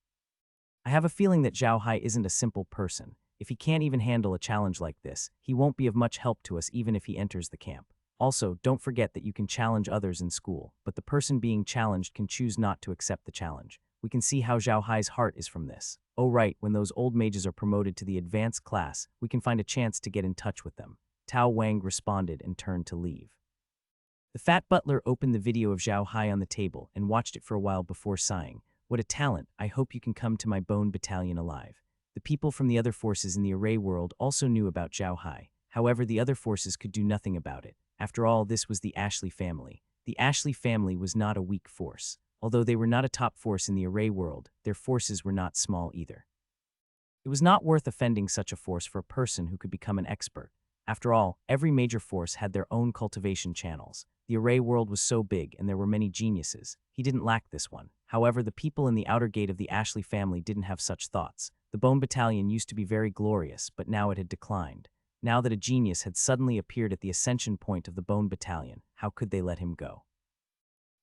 Speaker 1: I have a feeling that Zhao Hai isn't a simple person. If he can't even handle a challenge like this, he won't be of much help to us even if he enters the camp. Also, don't forget that you can challenge others in school, but the person being challenged can choose not to accept the challenge. We can see how Zhao Hai's heart is from this. Oh right, when those old mages are promoted to the advanced class, we can find a chance to get in touch with them." Tao Wang responded and turned to leave. The fat butler opened the video of Zhao Hai on the table and watched it for a while before sighing. "What a talent. I hope you can come to my bone battalion alive." The people from the other forces in the array world also knew about Zhao Hai. However, the other forces could do nothing about it. After all, this was the Ashley family. The Ashley family was not a weak force. Although they were not a top force in the array world, their forces were not small either. It was not worth offending such a force for a person who could become an expert. After all, every major force had their own cultivation channels. The array world was so big and there were many geniuses. He didn't lack this one. However, the people in the outer gate of the Ashley family didn't have such thoughts. The Bone Battalion used to be very glorious, but now it had declined. Now that a genius had suddenly appeared at the ascension point of the Bone Battalion, how could they let him go?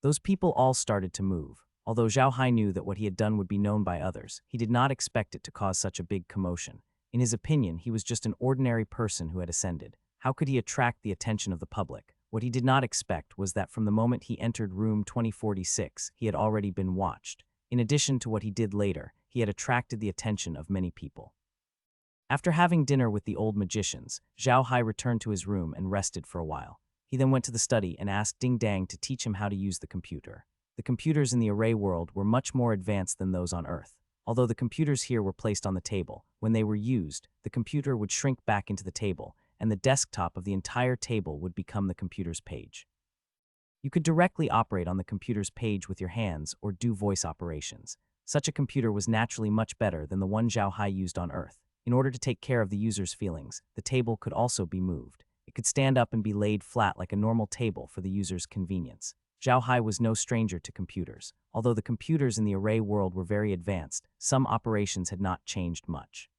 Speaker 1: Those people all started to move. Although Zhao Hai knew that what he had done would be known by others, he did not expect it to cause such a big commotion. In his opinion, he was just an ordinary person who had ascended. How could he attract the attention of the public? What he did not expect was that from the moment he entered room 2046, he had already been watched. In addition to what he did later, he had attracted the attention of many people. After having dinner with the old magicians, Zhao Hai returned to his room and rested for a while. He then went to the study and asked Ding Dang to teach him how to use the computer. The computers in the array world were much more advanced than those on Earth. Although the computers here were placed on the table, when they were used, the computer would shrink back into the table, and the desktop of the entire table would become the computer's page. You could directly operate on the computer's page with your hands or do voice operations. Such a computer was naturally much better than the one Zhao Hai used on Earth. In order to take care of the user's feelings, the table could also be moved. It could stand up and be laid flat like a normal table for the user's convenience. Zhao Hai was no stranger to computers. Although the computers in the array world were very advanced, some operations had not changed much.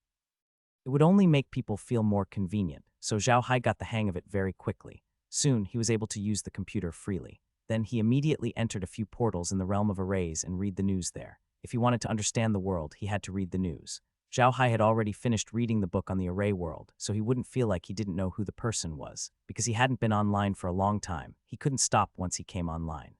Speaker 1: It would only make people feel more convenient, so Zhao Hai got the hang of it very quickly. Soon, he was able to use the computer freely. Then he immediately entered a few portals in the realm of arrays and read the news there. If he wanted to understand the world, he had to read the news. Zhao Hai had already finished reading the book on the array world, so he wouldn't feel like he didn't know who the person was. Because he hadn't been online for a long time, he couldn't stop once he came online.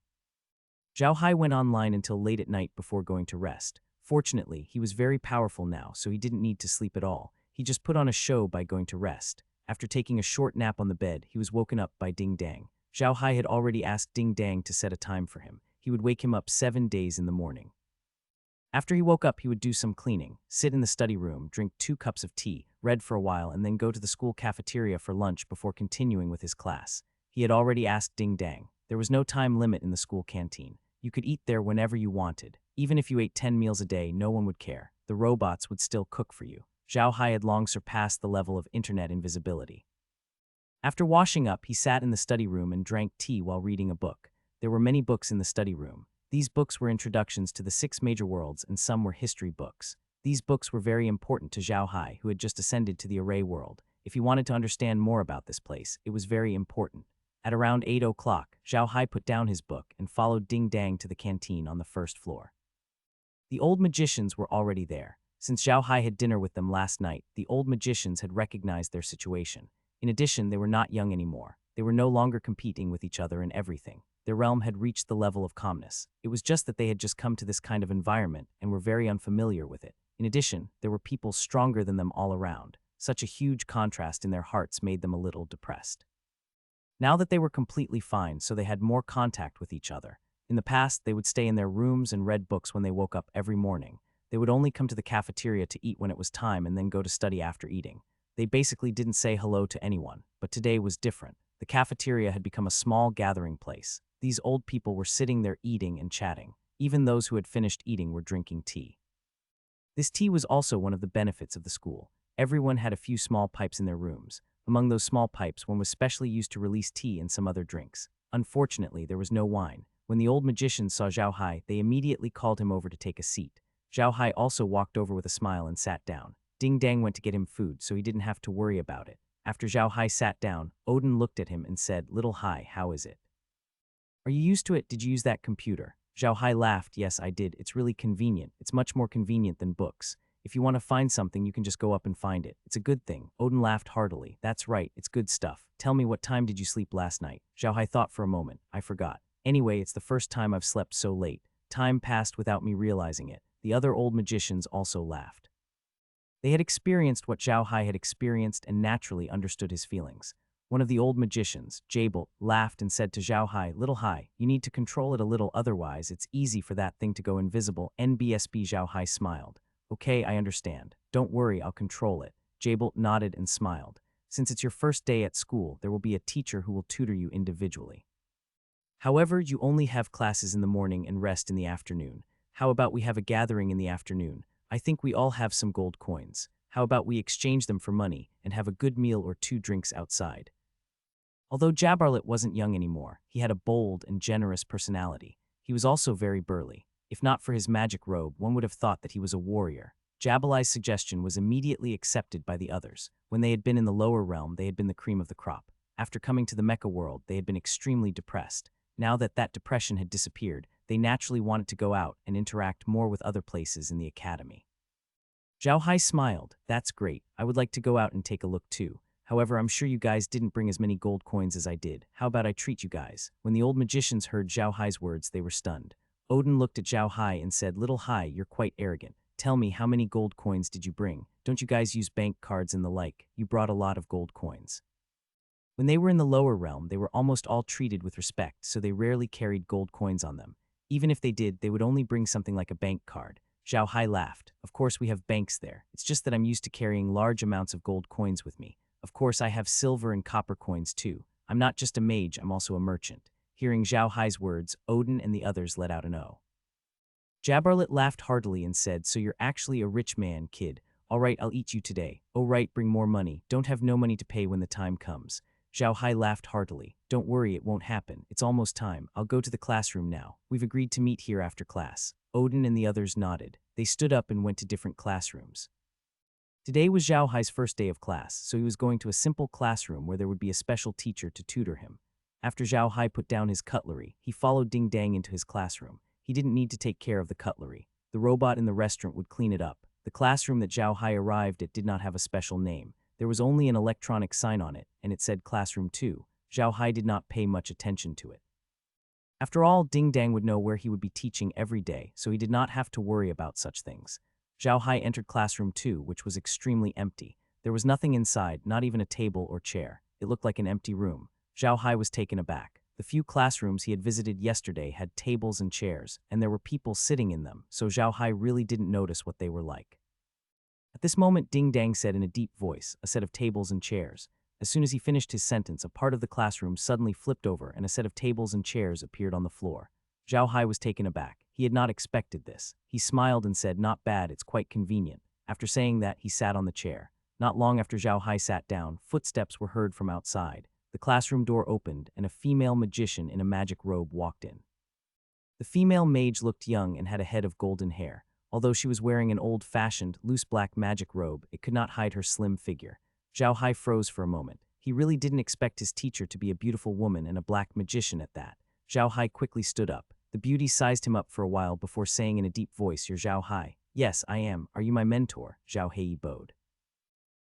Speaker 1: Zhao Hai went online until late at night before going to rest. Fortunately, he was very powerful now, so he didn't need to sleep at all. He just put on a show by going to rest. After taking a short nap on the bed, he was woken up by Ding Dang. Zhao Hai had already asked Ding Dang to set a time for him. He would wake him up 7 days in the morning. After he woke up, he would do some cleaning, sit in the study room, drink 2 cups of tea, read for a while, and then go to the school cafeteria for lunch before continuing with his class. He had already asked Ding Dang. There was no time limit in the school canteen. You could eat there whenever you wanted. Even if you ate 10 meals a day, no one would care. The robots would still cook for you. Zhao Hai had long surpassed the level of internet invisibility. After washing up, he sat in the study room and drank tea while reading a book. There were many books in the study room. These books were introductions to the 6 major worlds, and some were history books. These books were very important to Zhao Hai, who had just ascended to the Array world. If he wanted to understand more about this place, it was very important. At around 8 o'clock, Zhao Hai put down his book and followed Ding Dang to the canteen on the first floor. The old magicians were already there. Since Zhao Hai had dinner with them last night, the old magicians had recognized their situation. In addition, they were not young anymore. They were no longer competing with each other in everything. Their realm had reached the level of calmness. It was just that they had just come to this kind of environment and were very unfamiliar with it. In addition, there were people stronger than them all around. Such a huge contrast in their hearts made them a little depressed. Now that they were completely fine, so they had more contact with each other. In the past, they would stay in their rooms and read books when they woke up every morning. They would only come to the cafeteria to eat when it was time and then go to study after eating. They basically didn't say hello to anyone, but today was different. The cafeteria had become a small gathering place. These old people were sitting there eating and chatting. Even those who had finished eating were drinking tea. This tea was also one of the benefits of the school. Everyone had a few small pipes in their rooms. Among those small pipes, one was specially used to release tea and some other drinks. Unfortunately, there was no wine. When the old magicians saw Zhao Hai, they immediately called him over to take a seat. Zhao Hai also walked over with a smile and sat down. Ding Dang went to get him food, so he didn't have to worry about it. After Zhao Hai sat down, Odin looked at him and said, "Little Hai, how is it? Are you used to it? Did you use that computer?" Zhao Hai laughed. "Yes, I did. It's really convenient. It's much more convenient than books. If you want to find something, you can just go up and find it. It's a good thing." Odin laughed heartily. "That's right, it's good stuff. Tell me, what time did you sleep last night?" Zhao Hai thought for a moment. "I forgot. Anyway, it's the first time I've slept so late." Time passed without me realizing it. The other old magicians also laughed. They had experienced what Zhao Hai had experienced and naturally understood his feelings. One of the old magicians, Jabal, laughed and said to Zhao Hai, "Little Hai, you need to control it a little, otherwise it's easy for that thing to go invisible." NBSB Zhao Hai smiled. "Okay, I understand. Don't worry, I'll control it." Jabal nodded and smiled. "Since it's your first day at school, there will be a teacher who will tutor you individually. However, you only have classes in the morning and rest in the afternoon. How about we have a gathering in the afternoon? I think we all have some gold coins. How about we exchange them for money and have a good meal or 2 drinks outside?" Although Jabarlet wasn't young anymore, he had a bold and generous personality. He was also very burly. If not for his magic robe, one would have thought that he was a warrior. Jabalai's suggestion was immediately accepted by the others. When they had been in the lower realm, they had been the cream of the crop. After coming to the mecha world, they had been extremely depressed. Now that that depression had disappeared, they naturally wanted to go out and interact more with other places in the academy. Zhao Hai smiled. "That's great. I would like to go out and take a look too. However, I'm sure you guys didn't bring as many gold coins as I did. How about I treat you guys?" When the old magicians heard Zhao Hai's words, they were stunned. Odin looked at Zhao Hai and said, "Little Hai, you're quite arrogant. Tell me, how many gold coins did you bring? Don't you guys use bank cards and the like? You brought a lot of gold coins." When they were in the lower realm, they were almost all treated with respect, so they rarely carried gold coins on them. Even if they did, they would only bring something like a bank card. Zhao Hai laughed. "Of course we have banks there. It's just that I'm used to carrying large amounts of gold coins with me. Of course I have silver and copper coins too. I'm not just a mage, I'm also a merchant." Hearing Zhao Hai's words, Odin and the others let out an "oh." Jabarlet laughed heartily and said, "So you're actually a rich man, kid. All right, I'll eat you today. Oh right, bring more money. Don't have no money to pay when the time comes." Zhao Hai laughed heartily. "Don't worry, it won't happen. It's almost time. I'll go to the classroom now. We've agreed to meet here after class." Odin and the others nodded. They stood up and went to different classrooms. Today was Zhao Hai's first day of class, so he was going to a simple classroom where there would be a special teacher to tutor him. After Zhao Hai put down his cutlery, he followed Ding Dang into his classroom. He didn't need to take care of the cutlery. The robot in the restaurant would clean it up. The classroom that Zhao Hai arrived at did not have a special name. There was only an electronic sign on it, and it said Classroom 2. Zhao Hai did not pay much attention to it. After all, Ding Dang would know where he would be teaching every day, so he did not have to worry about such things. Zhao Hai entered Classroom 2, which was extremely empty. There was nothing inside, not even a table or chair. It looked like an empty room. Zhao Hai was taken aback. The few classrooms he had visited yesterday had tables and chairs, and there were people sitting in them, so Zhao Hai really didn't notice what they were like. At this moment, Ding Dang said in a deep voice, "A set of tables and chairs." As soon as he finished his sentence, a part of the classroom suddenly flipped over and a set of tables and chairs appeared on the floor. Zhao Hai was taken aback. He had not expected this. He smiled and said, "Not bad, it's quite convenient." After saying that, he sat on the chair. Not long after Zhao Hai sat down, footsteps were heard from outside. The classroom door opened, and a female magician in a magic robe walked in. The female mage looked young and had a head of golden hair. Although she was wearing an old-fashioned, loose black magic robe, it could not hide her slim figure. Zhao Hai froze for a moment. He really didn't expect his teacher to be a beautiful woman and a black magician at that. Zhao Hai quickly stood up. The beauty sized him up for a while before saying in a deep voice, "You're Zhao Hai." "Yes, I am. Are you my mentor?" Zhao Hai bowed.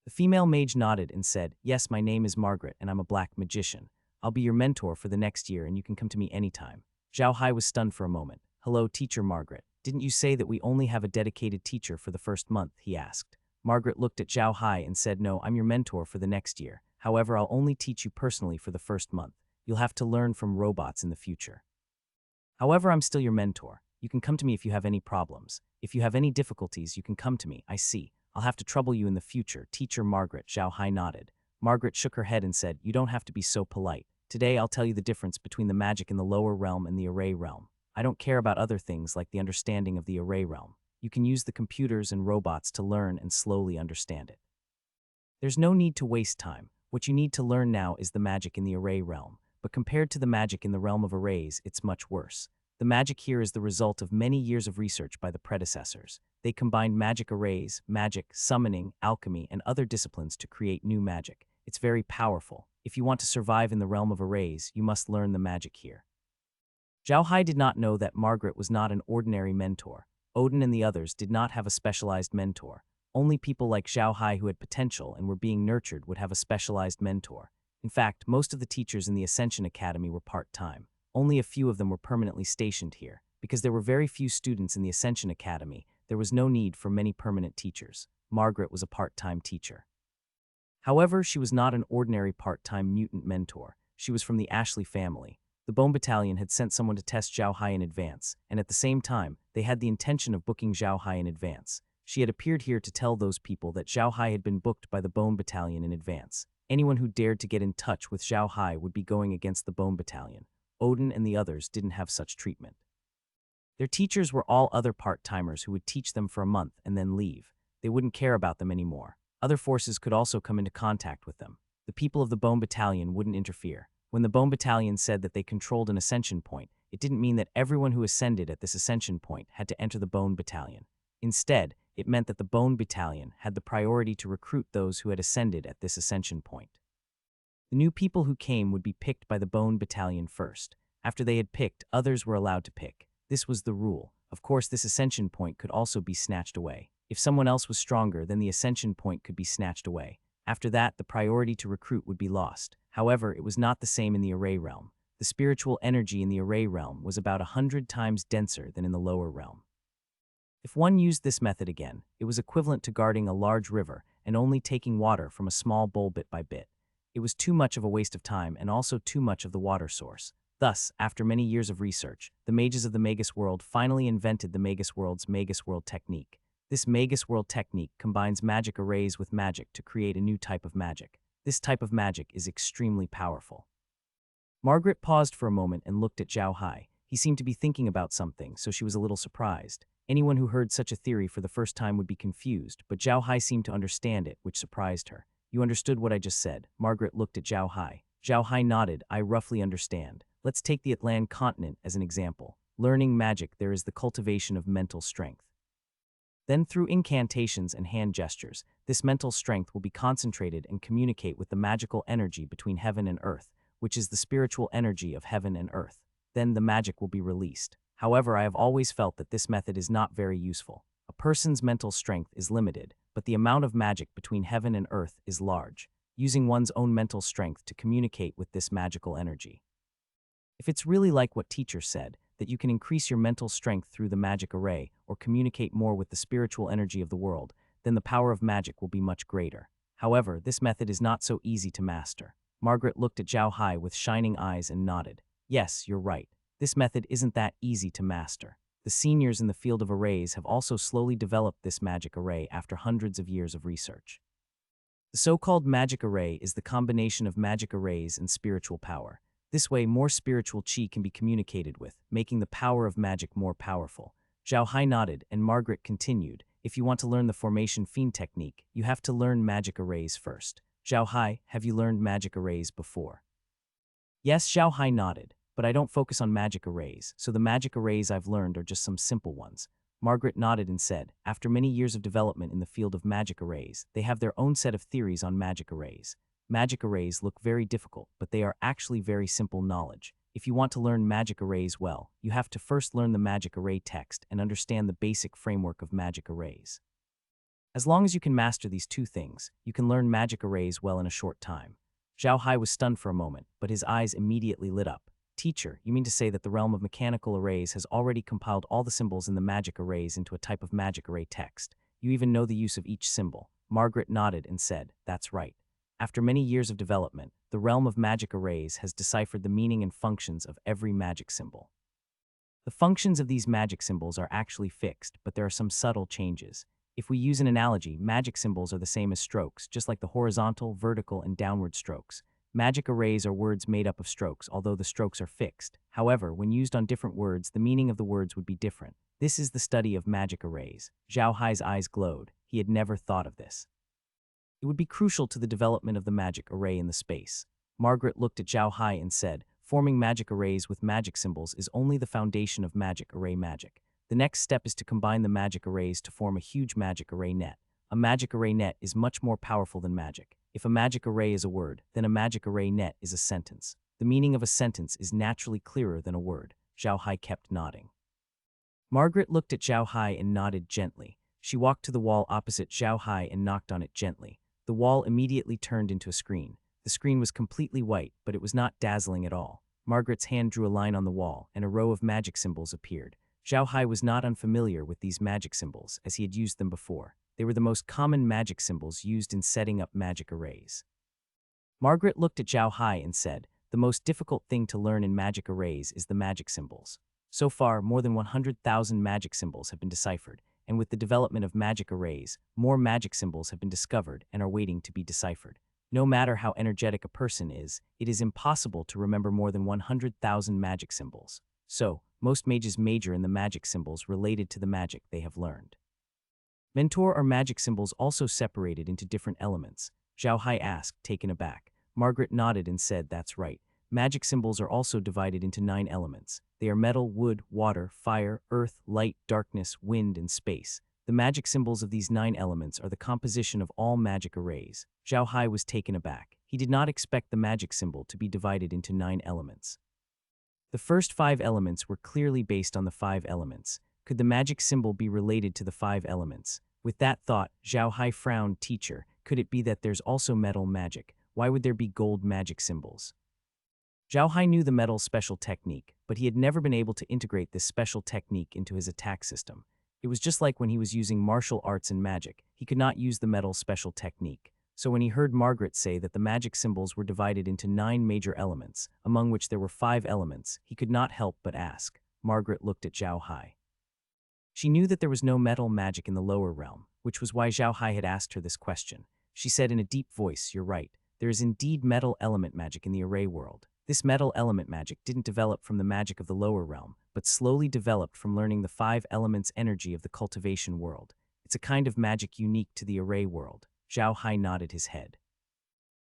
Speaker 1: The female mage nodded and said, "Yes, my name is Margaret and I'm a black magician. I'll be your mentor for the next year and you can come to me anytime." Zhao Hai was stunned for a moment. "Hello, teacher Margaret. Didn't you say that we only have a dedicated teacher for the first month?" he asked. Margaret looked at Zhao Hai and said, "No, I'm your mentor for the next year. However, I'll only teach you personally for the first month. You'll have to learn from robots in the future. However, I'm still your mentor. You can come to me if you have any problems. If you have any difficulties, you can come to me. I see. I'll have to trouble you in the future, teacher Margaret." Zhao Hai nodded. Margaret shook her head and said, "You don't have to be so polite. Today I'll tell you the difference between the magic in the lower realm and the array realm. I don't care about other things like the understanding of the array realm. You can use the computers and robots to learn and slowly understand it. There's no need to waste time. What you need to learn now is the magic in the array realm, but compared to the magic in the realm of arrays, it's much worse. The magic here is the result of many years of research by the predecessors. They combined magic arrays, magic, summoning, alchemy, and other disciplines to create new magic. It's very powerful. If you want to survive in the realm of arrays, you must learn the magic here." Zhao Hai did not know that Margaret was not an ordinary mentor. Odin and the others did not have a specialized mentor. Only people like Zhao Hai who had potential and were being nurtured would have a specialized mentor. In fact, most of the teachers in the Ascension Academy were part-time. Only a few of them were permanently stationed here. Because there were very few students in the Ascension Academy, there was no need for many permanent teachers. Margaret was a part-time teacher. However, she was not an ordinary part-time mutant mentor. She was from the Ashley family. The Bone Battalion had sent someone to test Zhao Hai in advance, and at the same time, they had the intention of booking Zhao Hai in advance. She had appeared here to tell those people that Zhao Hai had been booked by the Bone Battalion in advance. Anyone who dared to get in touch with Zhao Hai would be going against the Bone Battalion. Odin and the others didn't have such treatment. Their teachers were all other part-timers who would teach them for a month and then leave. They wouldn't care about them anymore. Other forces could also come into contact with them. The people of the Bone Battalion wouldn't interfere. When the Bone Battalion said that they controlled an ascension point, it didn't mean that everyone who ascended at this ascension point had to enter the Bone Battalion. Instead, it meant that the Bone Battalion had the priority to recruit those who had ascended at this ascension point. The new people who came would be picked by the Bone Battalion first. After they had picked, others were allowed to pick. This was the rule. Of course, this ascension point could also be snatched away. If someone else was stronger, then the ascension point could be snatched away. After that, the priority to recruit would be lost. However, it was not the same in the array realm. The spiritual energy in the array realm was about 100 times denser than in the lower realm. If one used this method again, it was equivalent to guarding a large river and only taking water from a small bowl bit by bit. It was too much of a waste of time and also too much of the water source. Thus, after many years of research, the mages of the Magus world finally invented the Magus world's Magus world technique. This Magus world technique combines magic arrays with magic to create a new type of magic. This type of magic is extremely powerful. Margaret paused for a moment and looked at Zhao Hai. He seemed to be thinking about something, so she was a little surprised. Anyone who heard such a theory for the first time would be confused, but Zhao Hai seemed to understand it, which surprised her. "You understood what I just said?" Margaret looked at Zhao Hai. Zhao Hai nodded. "I roughly understand. Let's take the Atlan continent as an example. Learning magic, there is the cultivation of mental strength. Then through incantations and hand gestures, this mental strength will be concentrated and communicate with the magical energy between heaven and earth, which is the spiritual energy of heaven and earth. Then the magic will be released. However, I have always felt that this method is not very useful. A person's mental strength is limited, but the amount of magic between heaven and earth is large, using one's own mental strength to communicate with this magical energy. If it's really like what teacher said, that you can increase your mental strength through the magic array or communicate more with the spiritual energy of the world, then the power of magic will be much greater. However, this method is not so easy to master. Margaret looked at Zhao Hai with shining eyes and nodded. "Yes, you're right. This method isn't that easy to master. The seniors in the field of arrays have also slowly developed this magic array after hundreds of years of research. The so-called magic array is the combination of magic arrays and spiritual power. This way, more spiritual chi can be communicated with, making the power of magic more powerful. Zhao Hai nodded, and Margaret continued, if you want to learn the formation fiend technique, you have to learn magic arrays first. Zhao Hai, have you learned magic arrays before? Yes, Zhao Hai nodded, but I don't focus on magic arrays, so the magic arrays I've learned are just some simple ones. Margaret nodded and said, after many years of development in the field of magic arrays, they have their own set of theories on magic arrays. Magic arrays look very difficult, but they are actually very simple knowledge. If you want to learn magic arrays well, you have to first learn the magic array text and understand the basic framework of magic arrays. As long as you can master these two things, you can learn magic arrays well in a short time. Zhao Hai was stunned for a moment, but his eyes immediately lit up. Teacher, you mean to say that the realm of mechanical arrays has already compiled all the symbols in the magic arrays into a type of magic array text? You even know the use of each symbol. Margaret nodded and said, that's right. After many years of development, the realm of magic arrays has deciphered the meaning and functions of every magic symbol. The functions of these magic symbols are actually fixed, but there are some subtle changes. If we use an analogy, magic symbols are the same as strokes, just like the horizontal, vertical, and downward strokes. Magic arrays are words made up of strokes, although the strokes are fixed. However, when used on different words, the meaning of the words would be different. This is the study of magic arrays. Zhao Hai's eyes glowed. He had never thought of this. It would be crucial to the development of the magic array in the space. Margaret looked at Zhao Hai and said, forming magic arrays with magic symbols is only the foundation of magic array magic. The next step is to combine the magic arrays to form a huge magic array net. A magic array net is much more powerful than magic. If a magic array is a word, then a magic array net is a sentence. The meaning of a sentence is naturally clearer than a word. Zhao Hai kept nodding. Margaret looked at Zhao Hai and nodded gently. She walked to the wall opposite Zhao Hai and knocked on it gently. The wall immediately turned into a screen. The screen was completely white, but it was not dazzling at all. Margaret's hand drew a line on the wall, and a row of magic symbols appeared. Zhao Hai was not unfamiliar with these magic symbols, as he had used them before. They were the most common magic symbols used in setting up magic arrays. Margaret looked at Zhao Hai and said, the most difficult thing to learn in magic arrays is the magic symbols. So far, more than 100,000 magic symbols have been deciphered, and with the development of magic arrays, more magic symbols have been discovered and are waiting to be deciphered. No matter how energetic a person is, it is impossible to remember more than 100,000 magic symbols. So, most mages major in the magic symbols related to the magic they have learned. Mentor are magic symbols also separated into different elements? Zhao Hai asked, taken aback. Margaret nodded and said, that's right. Magic symbols are also divided into 9 elements. They are metal, wood, water, fire, earth, light, darkness, wind, and space. The magic symbols of these 9 elements are the composition of all magic arrays. Zhao Hai was taken aback. He did not expect the magic symbol to be divided into 9 elements. The first 5 elements were clearly based on the 5 elements. Could the magic symbol be related to the 5 elements? With that thought, Zhao Hai frowned. Teacher, could it be that there's also metal magic? Why would there be gold magic symbols? Zhao Hai knew the metal special technique, but he had never been able to integrate this special technique into his attack system. It was just like when he was using martial arts and magic. He could not use the metal special technique. So when he heard Margaret say that the magic symbols were divided into 9 major elements, among which there were 5 elements, he could not help but ask. Margaret looked at Zhao Hai. She knew that there was no metal magic in the lower realm, which was why Zhao Hai had asked her this question. She said in a deep voice, you're right. There is indeed metal element magic in the array world. This metal element magic didn't develop from the magic of the lower realm, but slowly developed from learning the 5 elements energy of the cultivation world. It's a kind of magic unique to the array world. Zhao Hai nodded his head.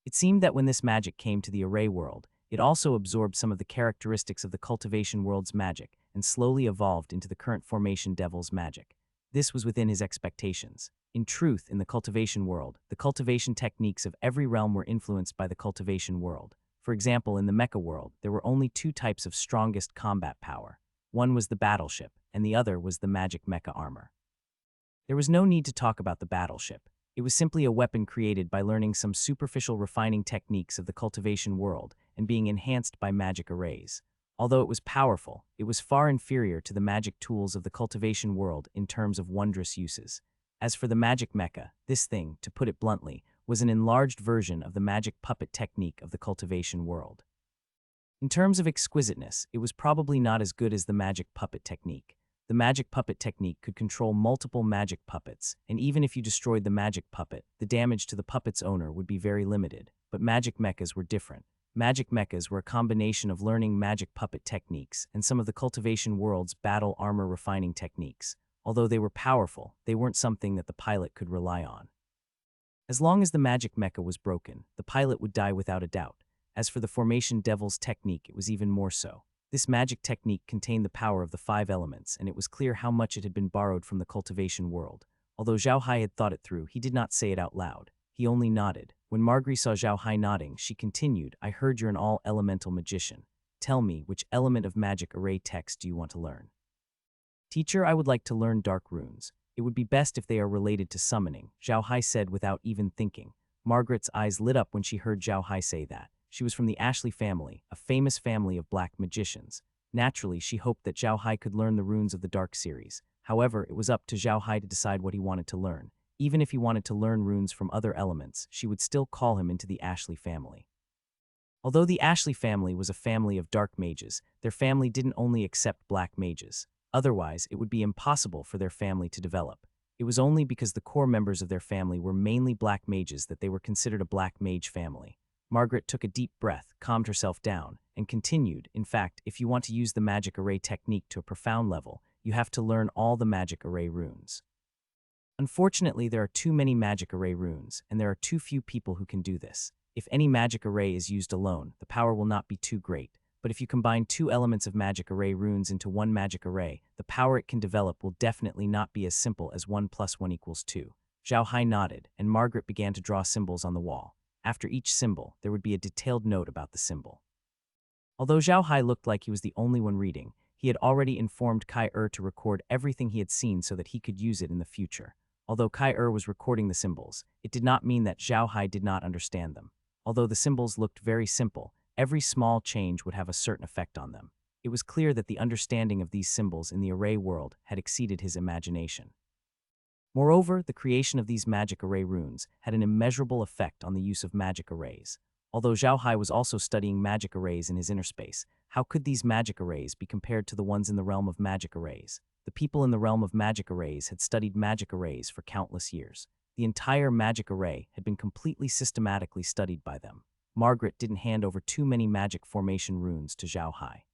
Speaker 1: It seemed that when this magic came to the array world, it also absorbed some of the characteristics of the cultivation world's magic and slowly evolved into the current formation devil's magic. This was within his expectations. In truth, in the cultivation world, the cultivation techniques of every realm were influenced by the cultivation world. For example, in the mecha world, there were only 2 types of strongest combat power. One was the battleship, and the other was the magic mecha armor. There was no need to talk about the battleship. It was simply a weapon created by learning some superficial refining techniques of the cultivation world and being enhanced by magic arrays. Although it was powerful, it was far inferior to the magic tools of the cultivation world in terms of wondrous uses. As for the magic mecha, this thing, to put it bluntly, was an enlarged version of the magic puppet technique of the cultivation world. In terms of exquisiteness, it was probably not as good as the magic puppet technique. The magic puppet technique could control multiple magic puppets, and even if you destroyed the magic puppet, the damage to the puppet's owner would be very limited. But magic mechas were different. Magic mechas were a combination of learning magic puppet techniques and some of the cultivation world's battle armor refining techniques. Although they were powerful, they weren't something that the pilot could rely on. As long as the magic mecha was broken, the pilot would die without a doubt. As for the Formation Devil's technique, it was even more so. This magic technique contained the power of the 5 elements, and it was clear how much it had been borrowed from the cultivation world. Although Zhao Hai had thought it through, he did not say it out loud. He only nodded. When Marguerite saw Zhao Hai nodding, she continued, "I heard you're an all-elemental magician. Tell me, which element of magic array text do you want to learn?" "Teacher, I would like to learn dark runes. It would be best if they are related to summoning," Zhao Hai said without even thinking. Margaret's eyes lit up when she heard Zhao Hai say that. She was from the Ashley family, a famous family of black magicians. Naturally, she hoped that Zhao Hai could learn the runes of the Dark series. However, it was up to Zhao Hai to decide what he wanted to learn. Even if he wanted to learn runes from other elements, she would still call him into the Ashley family. Although the Ashley family was a family of dark mages, their family didn't only accept black mages. Otherwise, it would be impossible for their family to develop. It was only because the core members of their family were mainly black mages that they were considered a black mage family. Margaret took a deep breath, calmed herself down, and continued, "In fact, if you want to use the magic array technique to a profound level, you have to learn all the magic array runes. Unfortunately, there are too many magic array runes, and there are too few people who can do this. If any magic array is used alone, the power will not be too great. But if you combine 2 elements of magic array runes into one magic array, the power it can develop will definitely not be as simple as 1 + 1 = 2. Zhao Hai nodded, and Margaret began to draw symbols on the wall. After each symbol, there would be a detailed note about the symbol. Although Zhao Hai looked like he was the only one reading, he had already informed Heir to record everything he had seen so that he could use it in the future. Although Heir was recording the symbols, it did not mean that Zhao Hai did not understand them. Although the symbols looked very simple, every small change would have a certain effect on them. It was clear that the understanding of these symbols in the array world had exceeded his imagination. Moreover, the creation of these magic array runes had an immeasurable effect on the use of magic arrays. Although Zhao Hai was also studying magic arrays in his inner space, how could these magic arrays be compared to the ones in the realm of magic arrays? The people in the realm of magic arrays had studied magic arrays for countless years. The entire magic array had been completely systematically studied by them. Margaret didn't hand over too many magic formation runes to Zhao Hai.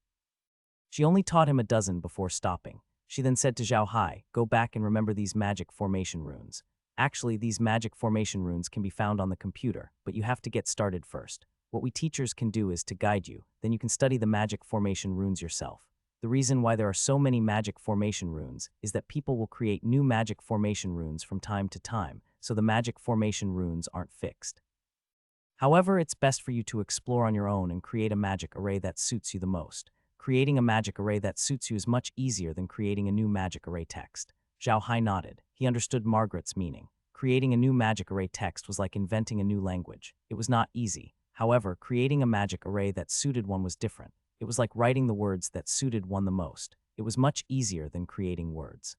Speaker 1: She only taught him a dozen before stopping. She then said to Zhao Hai, "Go back and remember these magic formation runes. Actually, these magic formation runes can be found on the computer, but you have to get started first. What we teachers can do is to guide you, then you can study the magic formation runes yourself. The reason why there are so many magic formation runes is that people will create new magic formation runes from time to time, so the magic formation runes aren't fixed. However, it's best for you to explore on your own and create a magic array that suits you the most. Creating a magic array that suits you is much easier than creating a new magic array text." Zhao Hai nodded. He understood Margaret's meaning. Creating a new magic array text was like inventing a new language. It was not easy. However, creating a magic array that suited one was different. It was like writing the words that suited one the most. It was much easier than creating words.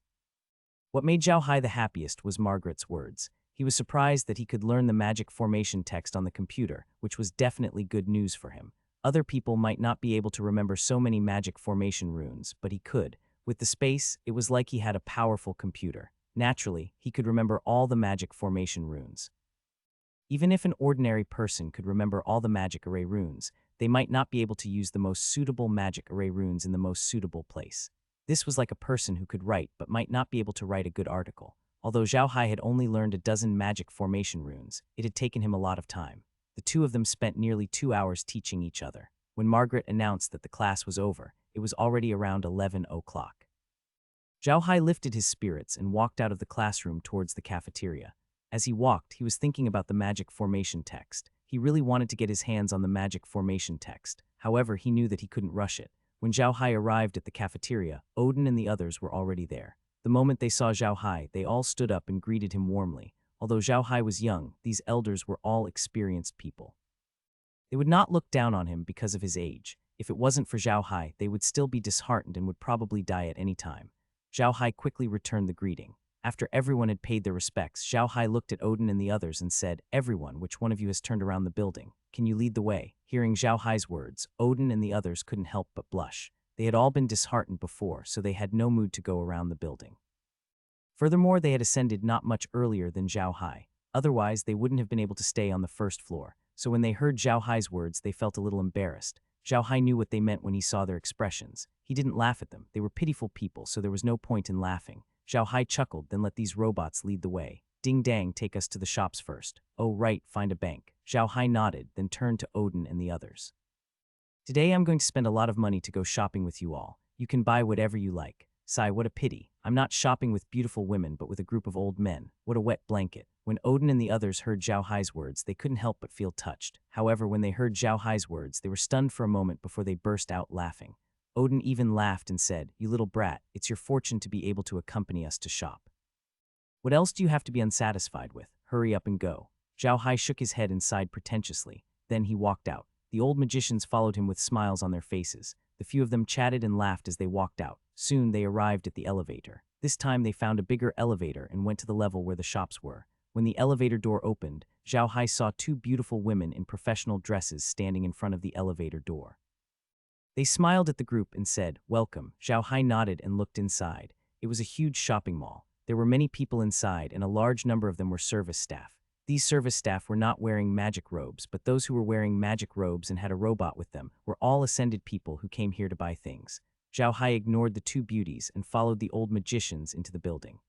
Speaker 1: What made Zhao Hai the happiest was Margaret's words. He was surprised that he could learn the magic formation text on the computer, which was definitely good news for him. Other people might not be able to remember so many magic formation runes, but he could. With the space, it was like he had a powerful computer. Naturally, he could remember all the magic formation runes. Even if an ordinary person could remember all the magic array runes, they might not be able to use the most suitable magic array runes in the most suitable place. This was like a person who could write but might not be able to write a good article. Although Zhao Hai had only learned a dozen magic formation runes, it had taken him a lot of time. The two of them spent nearly 2 hours teaching each other. When Margaret announced that the class was over, it was already around 11 o'clock. Zhao Hai lifted his spirits and walked out of the classroom towards the cafeteria. As he walked, he was thinking about the magic formation text. He really wanted to get his hands on the magic formation text. However, he knew that he couldn't rush it. When Zhao Hai arrived at the cafeteria, Odin and the others were already there. The moment they saw Zhao Hai, they all stood up and greeted him warmly. Although Zhao Hai was young, these elders were all experienced people. They would not look down on him because of his age. If it wasn't for Zhao Hai, they would still be disheartened and would probably die at any time. Zhao Hai quickly returned the greeting. After everyone had paid their respects, Zhao Hai looked at Odin and the others and said, "Everyone, which one of you has turned around the building? Can you lead the way?" Hearing Zhao Hai's words, Odin and the others couldn't help but blush. They had all been disheartened before, so they had no mood to go around the building. Furthermore, they had ascended not much earlier than Zhao Hai. Otherwise, they wouldn't have been able to stay on the first floor. so when they heard Zhao Hai's words, they felt a little embarrassed. Zhao Hai knew what they meant when he saw their expressions. He didn't laugh at them. They were pitiful people, so there was no point in laughing. Zhao Hai chuckled, then let these robots lead the way. Ding dang, take us to the shops first. Oh right, find a bank. Zhao Hai nodded, then turned to Odin and the others. Today I'm going to spend a lot of money to go shopping with you all. You can buy whatever you like. Sigh, what a pity. I'm not shopping with beautiful women, but with a group of old men. What a wet blanket. When Odin and the others heard Zhao Hai's words, they couldn't help but feel touched. However, when they heard Zhao Hai's words, they were stunned for a moment before they burst out laughing. Odin even laughed and said, "You little brat, it's your fortune to be able to accompany us to shop. What else do you have to be unsatisfied with? Hurry up and go." Zhao Hai shook his head and sighed pretentiously. Then he walked out. The old magicians followed him with smiles on their faces. The few of them chatted and laughed as they walked out. Soon they arrived at the elevator. This time they found a bigger elevator and went to the level where the shops were. When the elevator door opened, Zhao Hai saw two beautiful women in professional dresses standing in front of the elevator door. They smiled at the group and said, "Welcome." Zhao Hai nodded and looked inside. It was a huge shopping mall. There were many people inside, and a large number of them were service staff. These service staff were not wearing magic robes, but those who were wearing magic robes and had a robot with them were all ascended people who came here to buy things. Zhao Hai ignored the two beauties and followed the old magicians into the building.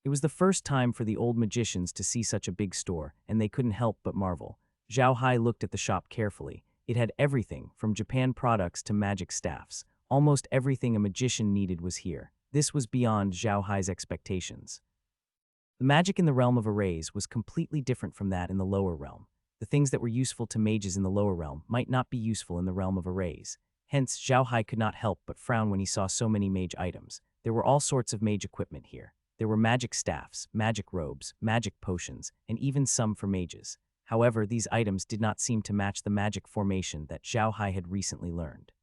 Speaker 1: It was the first time for the old magicians to see such a big store, and they couldn't help but marvel. Zhao Hai looked at the shop carefully. It had everything, from Japan products to magic staffs. Almost everything a magician needed was here. This was beyond Zhao Hai's expectations. The magic in the realm of arrays was completely different from that in the lower realm. The things that were useful to mages in the lower realm might not be useful in the realm of arrays. Hence, Zhao Hai could not help but frown when he saw so many mage items. There were all sorts of mage equipment here. There were magic staffs, magic robes, magic potions, and even some for mages. However, these items did not seem to match the magic formation that Zhao Hai had recently learned.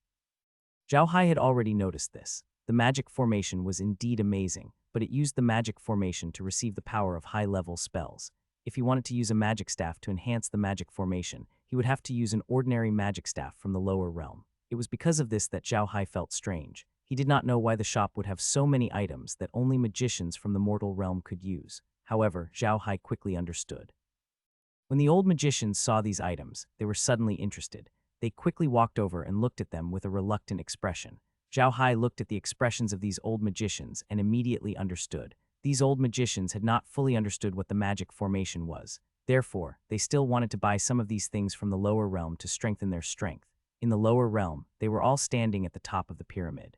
Speaker 1: Zhao Hai had already noticed this. The magic formation was indeed amazing, but it used the magic formation to receive the power of high-level spells. If he wanted to use a magic staff to enhance the magic formation, he would have to use an ordinary magic staff from the lower realm. It was because of this that Zhao Hai felt strange. He did not know why the shop would have so many items that only magicians from the mortal realm could use. However, Zhao Hai quickly understood. When the old magicians saw these items, they were suddenly interested. They quickly walked over and looked at them with a reluctant expression. Zhao Hai looked at the expressions of these old magicians and immediately understood. These old magicians had not fully understood what the magic formation was. Therefore, they still wanted to buy some of these things from the lower realm to strengthen their strength. In the lower realm, they were all standing at the top of the pyramid.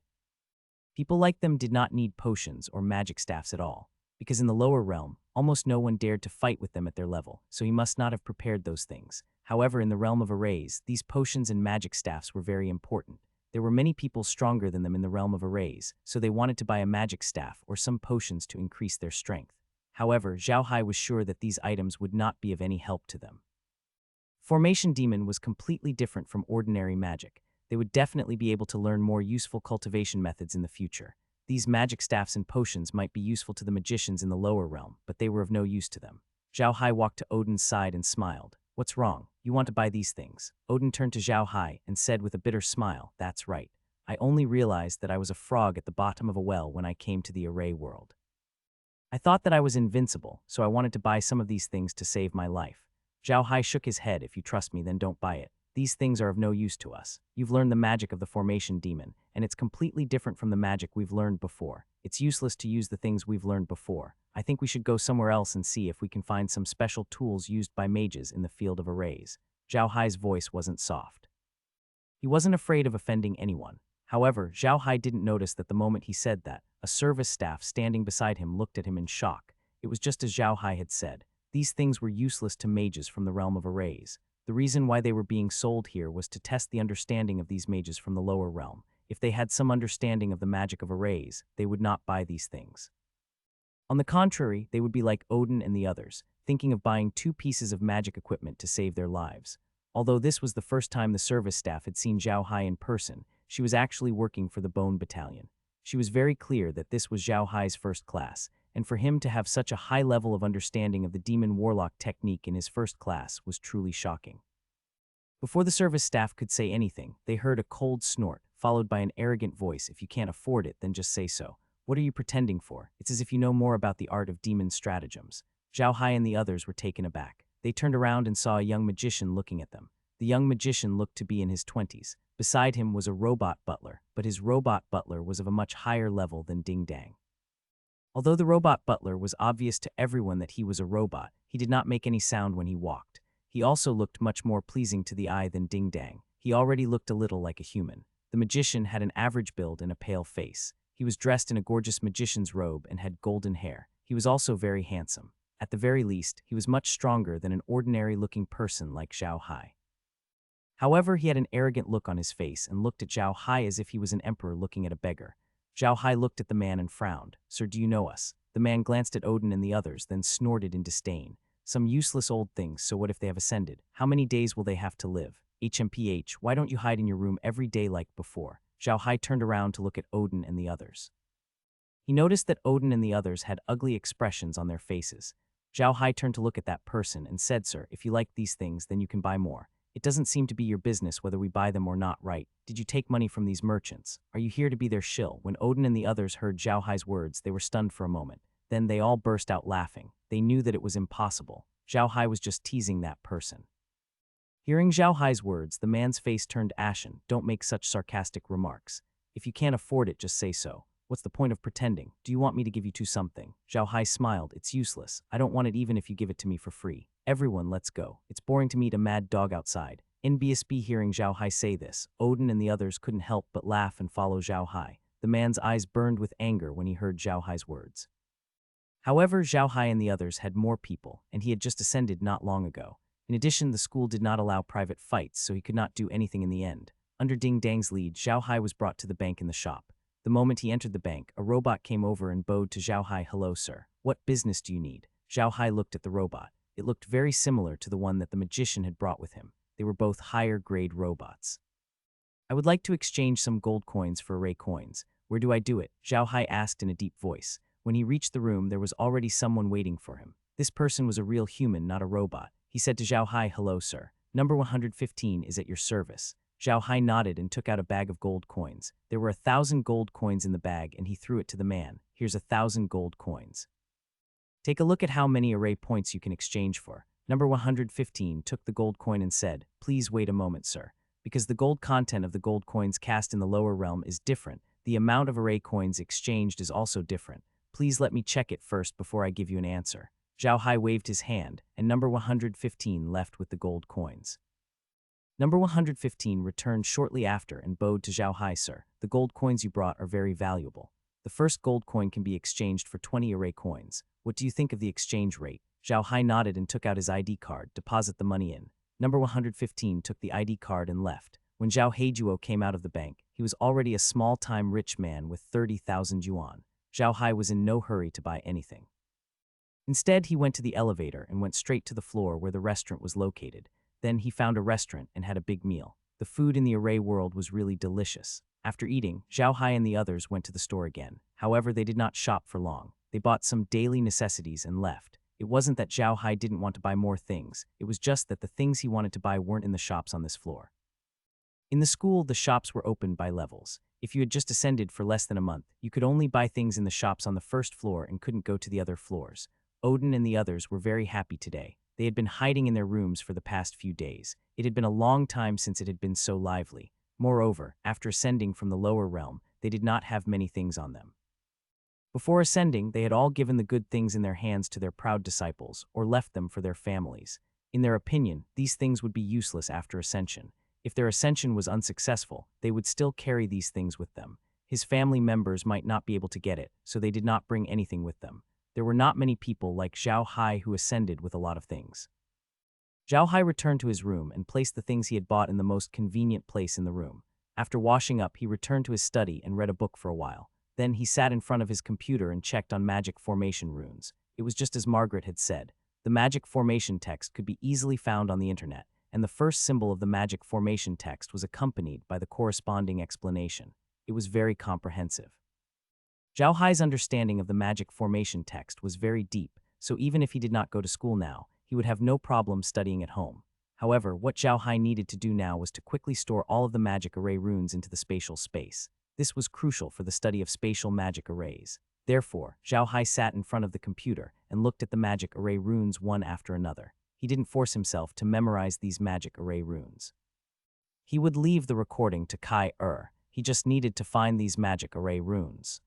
Speaker 1: People like them did not need potions or magic staffs at all, because in the lower realm, almost no one dared to fight with them at their level, so he must not have prepared those things. However, in the realm of arrays, these potions and magic staffs were very important. There were many people stronger than them in the realm of arrays, so they wanted to buy a magic staff or some potions to increase their strength. However, Zhao Hai was sure that these items would not be of any help to them. Formation Demon was completely different from ordinary magic. They would definitely be able to learn more useful cultivation methods in the future. These magic staffs and potions might be useful to the magicians in the lower realm, but they were of no use to them. Zhao Hai walked to Odin's side and smiled. "What's wrong? You want to buy these things?" Odin turned to Zhao Hai and said with a bitter smile, "That's right. I only realized that I was a frog at the bottom of a well when I came to the array world. I thought that I was invincible, so I wanted to buy some of these things to save my life." Zhao Hai shook his head. "If you trust me, then don't buy it. These things are of no use to us. You've learned the magic of the Formation Demon, and it's completely different from the magic we've learned before. It's useless to use the things we've learned before. I think we should go somewhere else and see if we can find some special tools used by mages in the field of arrays." Zhao Hai's voice wasn't soft. He wasn't afraid of offending anyone. However, Zhao Hai didn't notice that the moment he said that, a service staff standing beside him looked at him in shock. It was just as Zhao Hai had said. These things were useless to mages from the realm of arrays. The reason why they were being sold here was to test the understanding of these mages from the lower realm. If they had some understanding of the magic of arrays, they would not buy these things. On the contrary, they would be like Odin and the others, thinking of buying 2 pieces of magic equipment to save their lives. Although this was the first time the service staff had seen Zhao Hai in person, she was actually working for the Bone Battalion. She was very clear that this was Zhao Hai's first class, and for him to have such a high level of understanding of the demon warlock technique in his first class was truly shocking. Before the service staff could say anything, they heard a cold snort, followed by an arrogant voice. "If you can't afford it, then just say so. What are you pretending for? It's as if you know more about the art of demon stratagems." Zhao Hai and the others were taken aback. They turned around and saw a young magician looking at them. The young magician looked to be in his 20s. Beside him was a robot butler, but his robot butler was of a much higher level than Ding Dang. Although the robot butler was obvious to everyone that he was a robot, he did not make any sound when he walked. He also looked much more pleasing to the eye than Ding Dang. He already looked a little like a human. The magician had an average build and a pale face. He was dressed in a gorgeous magician's robe and had golden hair. He was also very handsome. At the very least, he was much stronger than an ordinary-looking person like Zhao Hai. However, he had an arrogant look on his face and looked at Zhao Hai as if he was an emperor looking at a beggar. Zhao Hai looked at the man and frowned. "Sir, do you know us?" The man glanced at Odin and the others, then snorted in disdain. "Some useless old things, so what if they have ascended? How many days will they have to live? HMPH, why don't you hide in your room every day like before?" Zhao Hai turned around to look at Odin and the others. He noticed that Odin and the others had ugly expressions on their faces. Zhao Hai turned to look at that person and said, "Sir, if you like these things, then you can buy more. It doesn't seem to be your business whether we buy them or not, right? Did you take money from these merchants? Are you here to be their shill?" When Odin and the others heard Zhao Hai's words, they were stunned for a moment. Then they all burst out laughing. They knew that it was impossible. Zhao Hai was just teasing that person. Hearing Zhao Hai's words, the man's face turned ashen. "Don't make such sarcastic remarks. If you can't afford it, just say so. What's the point of pretending? Do you want me to give you something?" Zhao Hai smiled. "It's useless. I don't want it even if you give it to me for free. Everyone, let's go. It's boring to meet a mad dog outside." NBSB hearing Zhao Hai say this, Odin and the others couldn't help but laugh and follow Zhao Hai. The man's eyes burned with anger when he heard Zhao Hai's words. However, Zhao Hai and the others had more people, and he had just ascended not long ago. In addition, the school did not allow private fights, so he could not do anything in the end. Under Ding Dang's lead, Zhao Hai was brought to the bank in the shop. The moment he entered the bank, a robot came over and bowed to Zhao Hai. "Hello, sir. What business do you need?" Zhao Hai looked at the robot. It looked very similar to the one that the magician had brought with him. They were both higher-grade robots. "I would like to exchange some gold coins for array coins. Where do I do it?" Zhao Hai asked in a deep voice. When he reached the room, there was already someone waiting for him. This person was a real human, not a robot. He said to Zhao Hai, "Hello, sir. Number 115 is at your service." Zhao Hai nodded and took out a bag of gold coins. There were 1,000 gold coins in the bag, and he threw it to the man. "Here's 1,000 gold coins. Take a look at how many array points you can exchange for." Number 115 took the gold coin and said, "Please wait a moment, sir. Because the gold content of the gold coins cast in the lower realm is different, the amount of array coins exchanged is also different. Please let me check it first before I give you an answer." Zhao Hai waved his hand, and number 115 left with the gold coins. Number 115 returned shortly after and bowed to Zhao Hai. "Sir, the gold coins you brought are very valuable. The first gold coin can be exchanged for 20 array coins. What do you think of the exchange rate?" Zhao Hai nodded and took out his ID card. "Deposit the money in." Number 115 took the ID card and left. When Zhao Heijuo came out of the bank, he was already a small-time rich man with 30,000 yuan. Zhao Hai was in no hurry to buy anything. Instead, he went to the elevator and went straight to the floor where the restaurant was located. Then he found a restaurant and had a big meal. The food in the array world was really delicious. After eating, Zhao Hai and the others went to the store again. However, they did not shop for long. They bought some daily necessities and left. It wasn't that Zhao Hai didn't want to buy more things. It was just that the things he wanted to buy weren't in the shops on this floor. In the school, the shops were opened by levels. If you had just ascended for less than a month, you could only buy things in the shops on the first floor and couldn't go to the other floors. Odin and the others were very happy today. They had been hiding in their rooms for the past few days. It had been a long time since it had been so lively. Moreover, after ascending from the lower realm, they did not have many things on them. Before ascending, they had all given the good things in their hands to their proud disciples, or left them for their families. In their opinion, these things would be useless after ascension. If their ascension was unsuccessful, they would still carry these things with them. His family members might not be able to get it, so they did not bring anything with them. There were not many people like Zhao Hai who ascended with a lot of things. Zhao Hai returned to his room and placed the things he had bought in the most convenient place in the room. After washing up, he returned to his study and read a book for a while. Then he sat in front of his computer and checked on magic formation runes. It was just as Margaret had said. The magic formation text could be easily found on the internet, and the first symbol of the magic formation text was accompanied by the corresponding explanation. It was very comprehensive. Zhao Hai's understanding of the magic formation text was very deep, so even if he did not go to school now, he would have no problem studying at home. However, what Zhao Hai needed to do now was to quickly store all of the magic array runes into the spatial space. This was crucial for the study of spatial magic arrays. Therefore, Zhao Hai sat in front of the computer and looked at the magic array runes one after another. he didn't force himself to memorize these magic array runes. He would leave the recording to Heir. He just needed to find these magic array runes.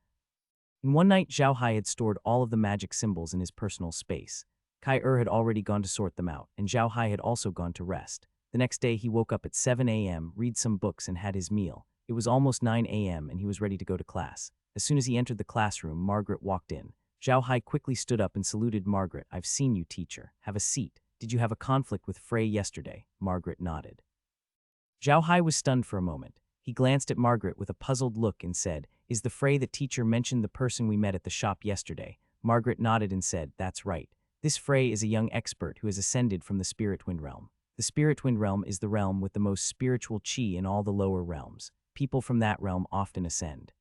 Speaker 1: In one night, Zhao Hai had stored all of the magic symbols in his personal space. Heir had already gone to sort them out, and Zhao Hai had also gone to rest. The next day, he woke up at 7 a.m., read some books, and had his meal. It was almost 9 a.m., and he was ready to go to class. As soon as he entered the classroom, Margaret walked in. Zhao Hai quickly stood up and saluted Margaret. "I've seen you, teacher. Have a seat. Did you have a conflict with Frey yesterday?" Margaret nodded. Zhao Hai was stunned for a moment. He glanced at Margaret with a puzzled look and said, "Is the Frey the teacher mentioned the person we met at the shop yesterday?" Margaret nodded and said, "That's right. This Frey is a young expert who has ascended from the Spirit Wind Realm. The Spirit Wind Realm is the realm with the most spiritual chi in all the lower realms. People from that realm often ascend.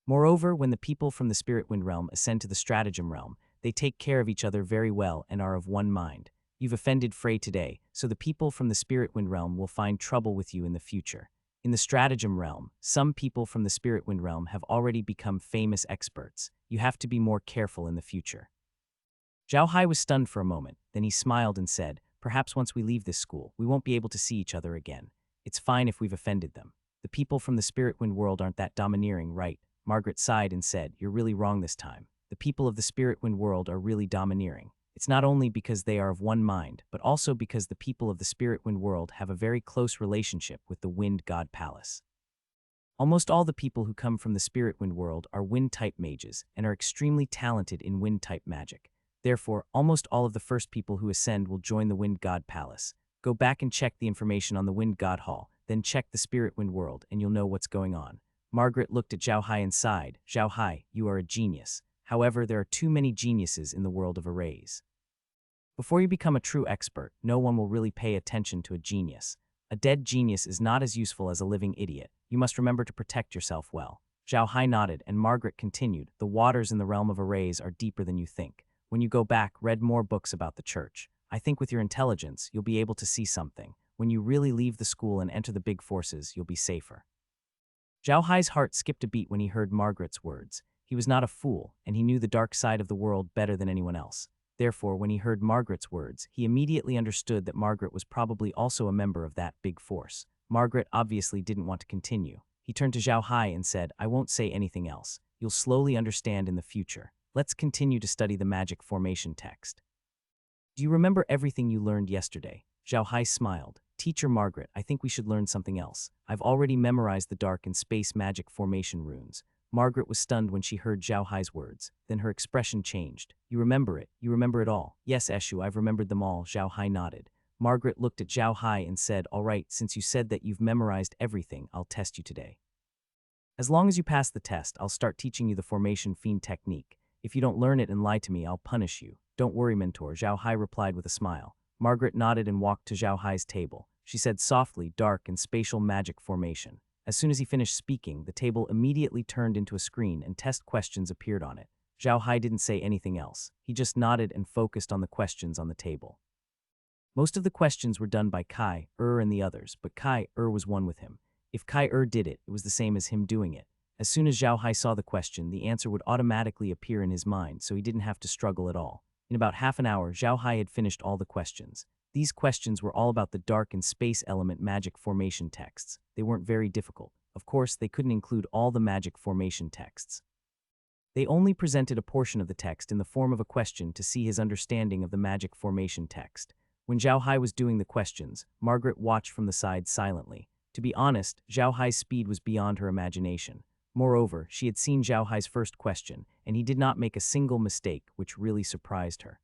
Speaker 1: Moreover, when the people from the Spirit Wind Realm ascend to the Stratagem Realm, they take care of each other very well and are of one mind. You've offended Frey today, so the people from the Spirit Wind Realm will find trouble with you in the future. In the Stratagem Realm, some people from the Spirit Wind Realm have already become famous experts. You have to be more careful in the future." Zhao Hai was stunned for a moment, then he smiled and said, "Perhaps once we leave this school, we won't be able to see each other again. It's fine if we've offended them. The people from the Spirit Wind world aren't that domineering, right?" Margaret sighed and said, "You're really wrong this time. The people of the Spirit Wind world are really domineering. It's not only because they are of one mind, but also because the people of the Spirit Wind world have a very close relationship with the Wind God Palace. Almost all the people who come from the Spirit Wind world are Wind-type mages and are extremely talented in Wind-type magic. Therefore, almost all of the first people who ascend will join the Wind God Palace. Go back and check the information on the Wind God Hall, then check the Spirit Wind world and you'll know what's going on." Margaret looked at Zhao Hai and sighed. "Zhao Hai, you are a genius. However, there are too many geniuses in the world of arrays. Before you become a true expert, no one will really pay attention to a genius. A dead genius is not as useful as a living idiot. You must remember to protect yourself well." Zhao Hai nodded, and Margaret continued, "The waters in the realm of arrays are deeper than you think. When you go back, read more books about the church. I think with your intelligence, you'll be able to see something. When you really leave the school and enter the big forces, you'll be safer." Zhao Hai's heart skipped a beat when he heard Margaret's words. He was not a fool, and he knew the dark side of the world better than anyone else. Therefore, when he heard Margaret's words, he immediately understood that Margaret was probably also a member of that big force. Margaret obviously didn't want to continue. He turned to Zhao Hai and said, "I won't say anything else. You'll slowly understand in the future. Let's continue to study the magic formation text." "Do you remember everything you learned yesterday?" Zhao Hai smiled. "Teacher Margaret, I think we should learn something else. I've already memorized the dark and space magic formation runes." Margaret was stunned when she heard Zhao Hai's words. Then her expression changed. "You remember it? You remember it all?" "Yes, Eshu, I've remembered them all," Zhao Hai nodded. Margaret looked at Zhao Hai and said, "All right, since you said that you've memorized everything, I'll test you today. As long as you pass the test, I'll start teaching you the formation fiend technique. If you don't learn it and lie to me, I'll punish you." "Don't worry, mentor," Zhao Hai replied with a smile. Margaret nodded and walked to Zhao Hai's table. She said softly, "Dark and spatial magic formation." As soon as he finished speaking, the table immediately turned into a screen and test questions appeared on it. Zhao Hai didn't say anything else. He just nodded and focused on the questions on the table. Most of the questions were done by Heir and the others, but Heir was one with him. If Heir did it, it was the same as him doing it. As soon as Zhao Hai saw the question, the answer would automatically appear in his mind, so he didn't have to struggle at all. In about half an hour, Zhao Hai had finished all the questions. These questions were all about the dark and space element magic formation texts. They weren't very difficult. Of course, they couldn't include all the magic formation texts. They only presented a portion of the text in the form of a question to see his understanding of the magic formation text. When Zhao Hai was doing the questions, Margaret watched from the side silently. To be honest, Zhao Hai's speed was beyond her imagination. Moreover, she had seen Zhao Hai's first question, and he did not make a single mistake, which really surprised her.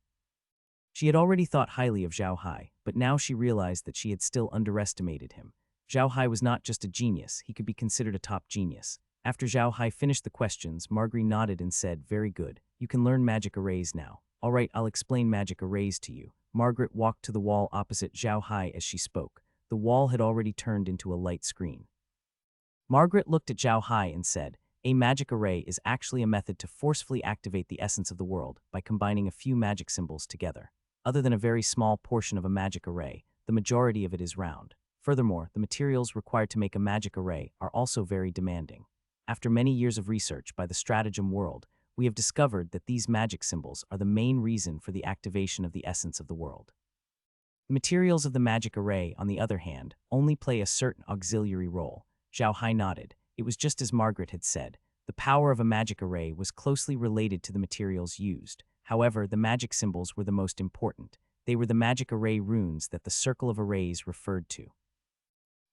Speaker 1: She had already thought highly of Zhao Hai, but now she realized that she had still underestimated him. Zhao Hai was not just a genius, he could be considered a top genius. After Zhao Hai finished the questions, Margaret nodded and said, "Very good. You can learn magic arrays now." "All right, I'll explain magic arrays to you." Margaret walked to the wall opposite Zhao Hai as she spoke. The wall had already turned into a light screen. Margaret looked at Zhao Hai and said, "A magic array is actually a method to forcefully activate the essence of the world by combining a few magic symbols together. Other than a very small portion of a magic array, the majority of it is round. Furthermore, the materials required to make a magic array are also very demanding. After many years of research by the Stratagem world, we have discovered that these magic symbols are the main reason for the activation of the essence of the world. The materials of the magic array, on the other hand, only play a certain auxiliary role. Zhao Hai nodded. It was just as Margaret had said. The power of a magic array was closely related to the materials used. However, the magic symbols were the most important. They were the magic array runes that the circle of arrays referred to.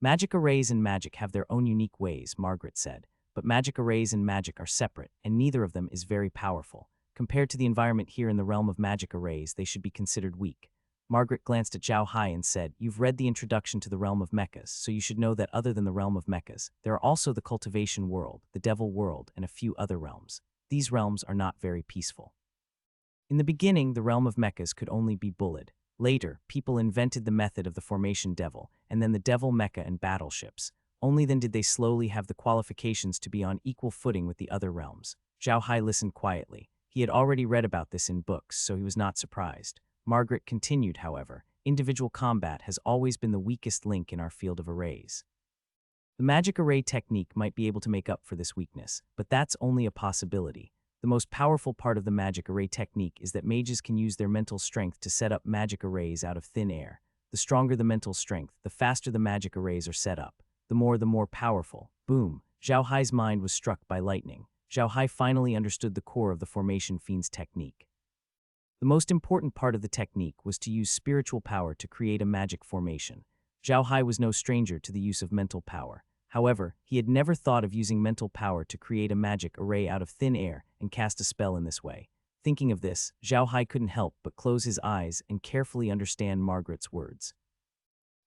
Speaker 1: Magic arrays and magic have their own unique ways, Margaret said, but magic arrays and magic are separate, and neither of them is very powerful. Compared to the environment here in the realm of magic arrays, they should be considered weak. Margaret glanced at Zhao Hai and said, "You've read the introduction to the realm of mechas, so you should know that other than the realm of mechas, there are also the cultivation world, the devil world, and a few other realms. These realms are not very peaceful." In the beginning, the realm of mechas could only be bullied. Later, people invented the method of the formation devil, and then the devil mecha and battleships. Only then did they slowly have the qualifications to be on equal footing with the other realms. Zhao Hai listened quietly. He had already read about this in books, so he was not surprised. Margaret continued, however, individual combat has always been the weakest link in our field of arrays. The magic array technique might be able to make up for this weakness, but that's only a possibility. The most powerful part of the magic array technique is that mages can use their mental strength to set up magic arrays out of thin air. The stronger the mental strength, the faster the magic arrays are set up. The more powerful. Boom. Zhao Hai's mind was struck by lightning. Zhao Hai finally understood the core of the formation fiend's technique. The most important part of the technique was to use spiritual power to create a magic formation. Zhao Hai was no stranger to the use of mental power. However, he had never thought of using mental power to create a magic array out of thin air and cast a spell in this way. Thinking of this, Zhao Hai couldn't help but close his eyes and carefully understand Margaret's words.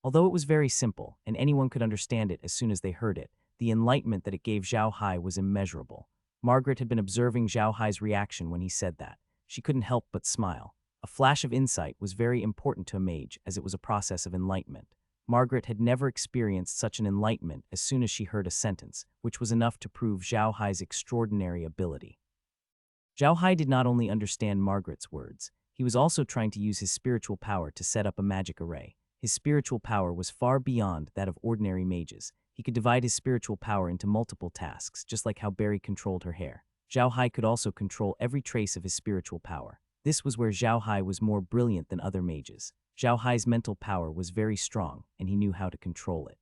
Speaker 1: Although it was very simple, and anyone could understand it as soon as they heard it, the enlightenment that it gave Zhao Hai was immeasurable. Margaret had been observing Zhao Hai's reaction when he said that. She couldn't help but smile. A flash of insight was very important to a mage, as it was a process of enlightenment. Margaret had never experienced such an enlightenment as soon as she heard a sentence, which was enough to prove Zhao Hai's extraordinary ability. Zhao Hai did not only understand Margaret's words, he was also trying to use his spiritual power to set up a magic array. His spiritual power was far beyond that of ordinary mages. He could divide his spiritual power into multiple tasks, just like how Barry controlled her hair. Zhao Hai could also control every trace of his spiritual power. This was where Zhao Hai was more brilliant than other mages. Zhao Hai's mental power was very strong, and he knew how to control it.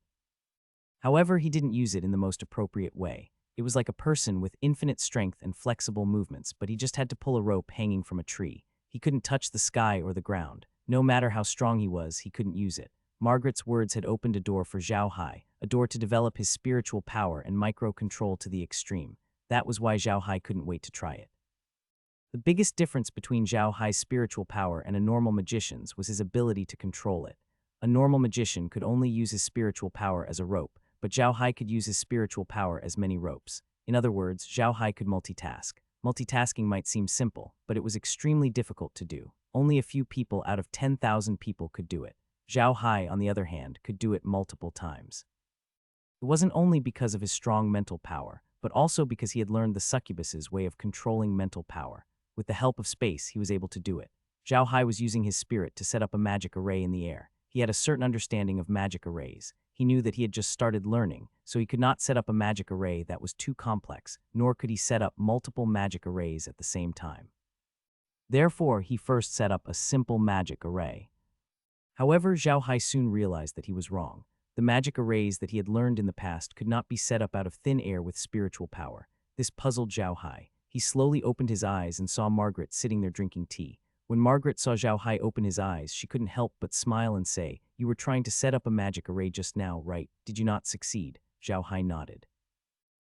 Speaker 1: However, he didn't use it in the most appropriate way. It was like a person with infinite strength and flexible movements, but he just had to pull a rope hanging from a tree. He couldn't touch the sky or the ground. No matter how strong he was, he couldn't use it. Margaret's words had opened a door for Zhao Hai, a door to develop his spiritual power and micro-control to the extreme. That was why Zhao Hai couldn't wait to try it. The biggest difference between Zhao Hai's spiritual power and a normal magician's was his ability to control it. A normal magician could only use his spiritual power as a rope, but Zhao Hai could use his spiritual power as many ropes. In other words, Zhao Hai could multitask. Multitasking might seem simple, but it was extremely difficult to do. Only a few people out of 10,000 people could do it. Zhao Hai, on the other hand, could do it multiple times. It wasn't only because of his strong mental power, but also because he had learned the succubus's way of controlling mental power. With the help of space, he was able to do it. Zhao Hai was using his spirit to set up a magic array in the air. He had a certain understanding of magic arrays. He knew that he had just started learning, so he could not set up a magic array that was too complex, nor could he set up multiple magic arrays at the same time. Therefore, he first set up a simple magic array. However, Zhao Hai soon realized that he was wrong. The magic arrays that he had learned in the past could not be set up out of thin air with spiritual power. This puzzled Zhao Hai. He slowly opened his eyes and saw Margaret sitting there drinking tea. When Margaret saw Zhao Hai open his eyes, she couldn't help but smile and say, "You were trying to set up a magic array just now, right? Did you not succeed?" Zhao Hai nodded.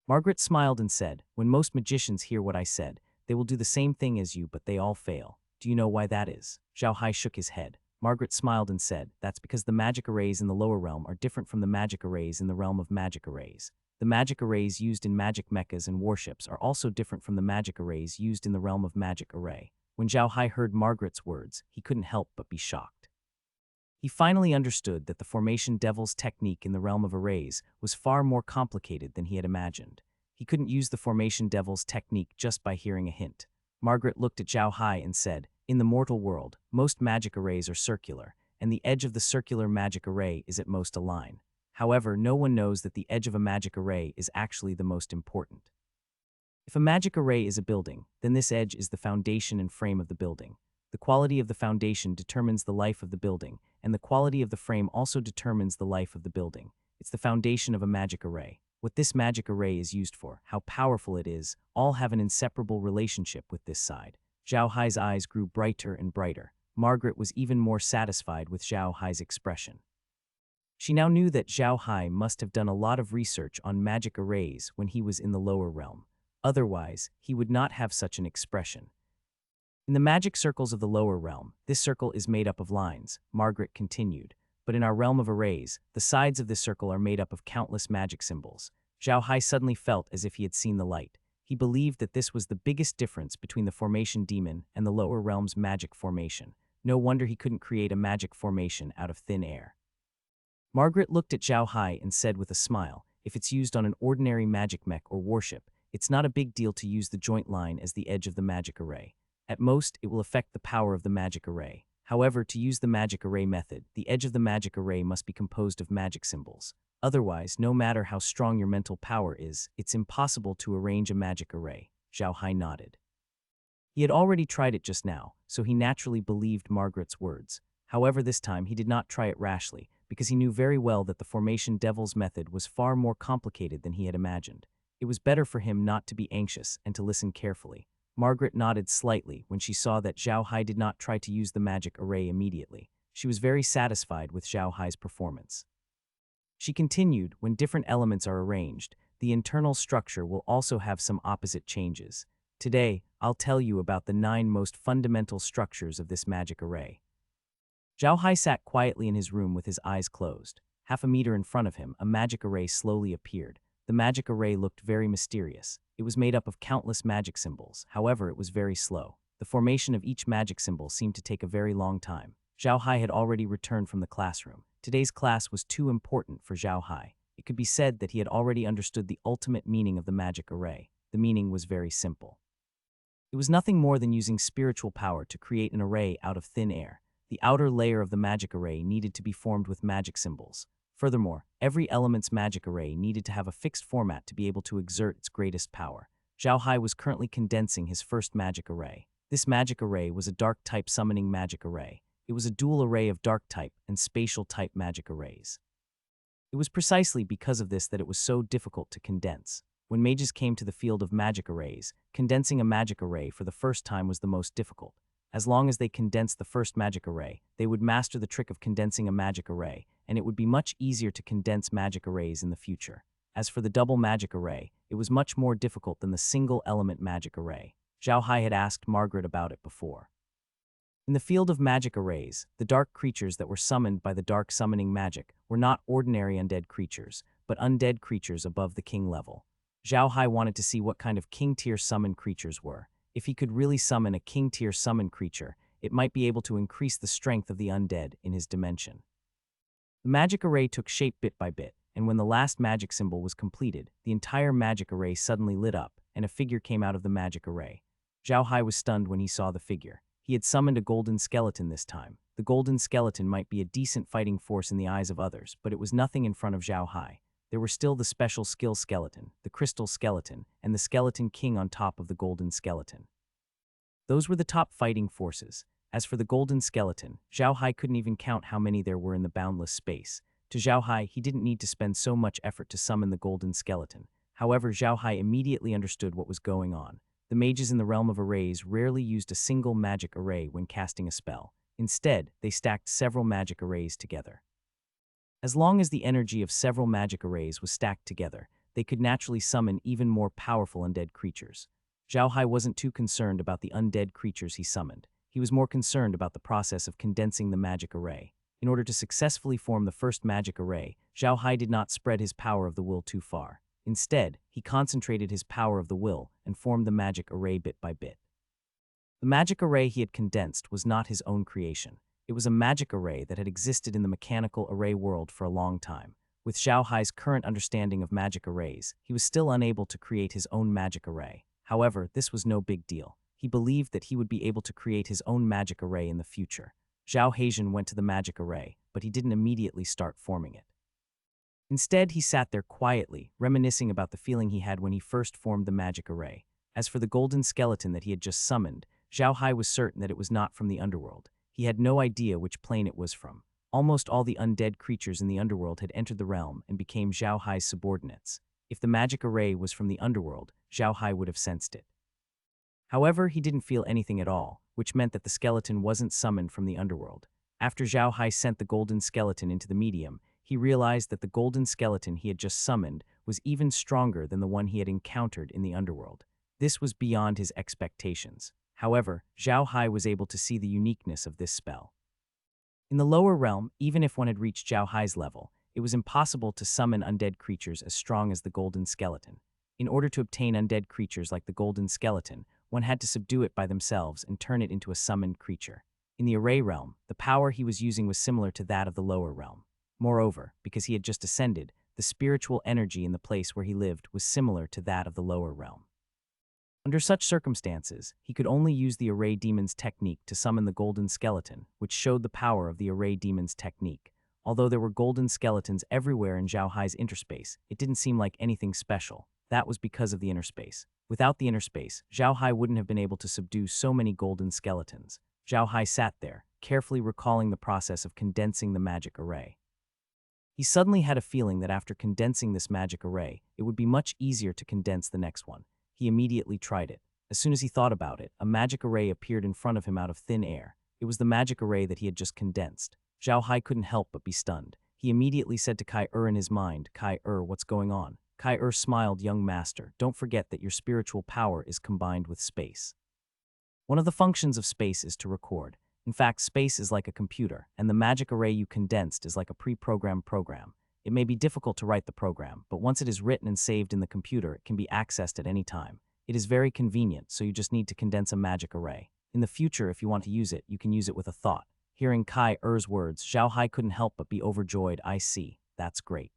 Speaker 1: Margaret smiled and said, "When most magicians hear what I said, they will do the same thing as you, but they all fail. Do you know why that is?" Zhao Hai shook his head. Margaret smiled and said, "That's because the magic arrays in the lower realm are different from the magic arrays in the realm of magic arrays. The magic arrays used in magic mechas and warships are also different from the magic arrays used in the realm of magic array." When Zhao Hai heard Margaret's words, he couldn't help but be shocked. He finally understood that the formation devil's technique in the realm of arrays was far more complicated than he had imagined. He couldn't use the formation devil's technique just by hearing a hint. Margaret looked at Zhao Hai and said, "In the mortal world, most magic arrays are circular, and the edge of the circular magic array is at most a line. However, no one knows that the edge of a magic array is actually the most important. If a magic array is a building, then this edge is the foundation and frame of the building. The quality of the foundation determines the life of the building, and the quality of the frame also determines the life of the building. It's the foundation of a magic array. What this magic array is used for, how powerful it is, all have an inseparable relationship with this side. Zhao Hai's eyes grew brighter and brighter. Margaret was even more satisfied with Zhao Hai's expression. She now knew that Zhao Hai must have done a lot of research on magic arrays when he was in the lower realm. Otherwise, he would not have such an expression. In the magic circles of the lower realm, this circle is made up of lines, Margaret continued. But in our realm of arrays, the sides of this circle are made up of countless magic symbols. Zhao Hai suddenly felt as if he had seen the light. He believed that this was the biggest difference between the formation demon and the lower realm's magic formation. No wonder he couldn't create a magic formation out of thin air. Margaret looked at Zhao Hai and said with a smile, if it's used on an ordinary magic mech or warship, it's not a big deal to use the joint line as the edge of the magic array. At most, it will affect the power of the magic array. However, to use the magic array method, the edge of the magic array must be composed of magic symbols. Otherwise, no matter how strong your mental power is, it's impossible to arrange a magic array. Zhao Hai nodded. He had already tried it just now, so he naturally believed Margaret's words. However, this time he did not try it rashly, because he knew very well that the formation devil's method was far more complicated than he had imagined. It was better for him not to be anxious and to listen carefully. Margaret nodded slightly when she saw that Zhao Hai did not try to use the magic array immediately. She was very satisfied with Zhao Hai's performance. She continued, when different elements are arranged, the internal structure will also have some opposite changes. Today, I'll tell you about the 9 most fundamental structures of this magic array. Zhao Hai sat quietly in his room with his eyes closed. Half a meter in front of him, a magic array slowly appeared. The magic array looked very mysterious. It was made up of countless magic symbols, however, it was very slow. The formation of each magic symbol seemed to take a very long time. Zhao Hai had already returned from the classroom. Today's class was too important for Zhao Hai. It could be said that he had already understood the ultimate meaning of the magic array. The meaning was very simple. It was nothing more than using spiritual power to create an array out of thin air. The outer layer of the magic array needed to be formed with magic symbols. Furthermore, every element's magic array needed to have a fixed format to be able to exert its greatest power. Zhao Hai was currently condensing his first magic array. This magic array was a dark-type summoning magic array. It was a dual array of dark-type and spatial-type magic arrays. It was precisely because of this that it was so difficult to condense. When mages came to the field of magic arrays, condensing a magic array for the first time was the most difficult. As long as they condensed the first magic array, they would master the trick of condensing a magic array, and it would be much easier to condense magic arrays in the future. As for the double magic array, it was much more difficult than the single-element magic array. Zhao Hai had asked Margaret about it before. In the field of magic arrays, the dark creatures that were summoned by the dark summoning magic were not ordinary undead creatures, but undead creatures above the king level. Zhao Hai wanted to see what kind of king-tier summoned creatures were. If he could really summon a king-tier summoned creature, it might be able to increase the strength of the undead in his dimension. The magic array took shape bit by bit, and when the last magic symbol was completed, the entire magic array suddenly lit up, and a figure came out of the magic array. Zhao Hai was stunned when he saw the figure. He had summoned a golden skeleton this time. The golden skeleton might be a decent fighting force in the eyes of others, but it was nothing in front of Zhao Hai. There were still the special skill skeleton, the crystal skeleton, and the skeleton king on top of the golden skeleton. Those were the top fighting forces. As for the golden skeleton, Zhao Hai couldn't even count how many there were in the boundless space. To Zhao Hai, he didn't need to spend so much effort to summon the golden skeleton. However, Zhao Hai immediately understood what was going on. The mages in the realm of arrays rarely used a single magic array when casting a spell. Instead, they stacked several magic arrays together. As long as the energy of several magic arrays was stacked together, they could naturally summon even more powerful undead creatures. Zhao Hai wasn't too concerned about the undead creatures he summoned. He was more concerned about the process of condensing the magic array. In order to successfully form the first magic array, Zhao Hai did not spread his power of the will too far. Instead, he concentrated his power of the will and formed the magic array bit by bit. The magic array he had condensed was not his own creation. It was a magic array that had existed in the mechanical array world for a long time. With Zhao Hai's current understanding of magic arrays, he was still unable to create his own magic array. However, this was no big deal. He believed that he would be able to create his own magic array in the future. Zhao Haijin went to the magic array, but he didn't immediately start forming it. Instead, he sat there quietly, reminiscing about the feeling he had when he first formed the magic array. As for the golden skeleton that he had just summoned, Zhao Hai was certain that it was not from the underworld. He had no idea which plane it was from. Almost all the undead creatures in the underworld had entered the realm and became Zhao Hai's subordinates. If the magic array was from the underworld, Zhao Hai would have sensed it. However, he didn't feel anything at all, which meant that the skeleton wasn't summoned from the underworld. After Zhao Hai sent the golden skeleton into the medium, he realized that the golden skeleton he had just summoned was even stronger than the one he had encountered in the underworld. This was beyond his expectations. However, Zhao Hai was able to see the uniqueness of this spell. In the lower realm, even if one had reached Zhao Hai's level, it was impossible to summon undead creatures as strong as the golden skeleton. In order to obtain undead creatures like the golden skeleton, one had to subdue it by themselves and turn it into a summoned creature. In the array realm, the power he was using was similar to that of the lower realm. Moreover, because he had just ascended, the spiritual energy in the place where he lived was similar to that of the lower realm. Under such circumstances, he could only use the array demon's technique to summon the golden skeleton, which showed the power of the array demon's technique. Although there were golden skeletons everywhere in Zhao Hai's interspace, it didn't seem like anything special. That was because of the interspace. Without the interspace, Zhao Hai wouldn't have been able to subdue so many golden skeletons. Zhao Hai sat there, carefully recalling the process of condensing the magic array. He suddenly had a feeling that after condensing this magic array, it would be much easier to condense the next one. He immediately tried it. As soon as he thought about it, a magic array appeared in front of him out of thin air. It was the magic array that he had just condensed. Zhao Hai couldn't help but be stunned. He immediately said to Kai-Er in his mind, "Kai-Er, what's going on?" Kai-Er smiled, "Young master, don't forget that your spiritual power is combined with space. One of the functions of space is to record. In fact, space is like a computer, and the magic array you condensed is like a pre-programmed program. It may be difficult to write the program, but once it is written and saved in the computer, it can be accessed at any time. It is very convenient, so you just need to condense a magic array. In the future, if you want to use it, you can use it with a thought." Hearing Kai-Er's words, Zhao Hai couldn't help but be overjoyed. "I see. That's great.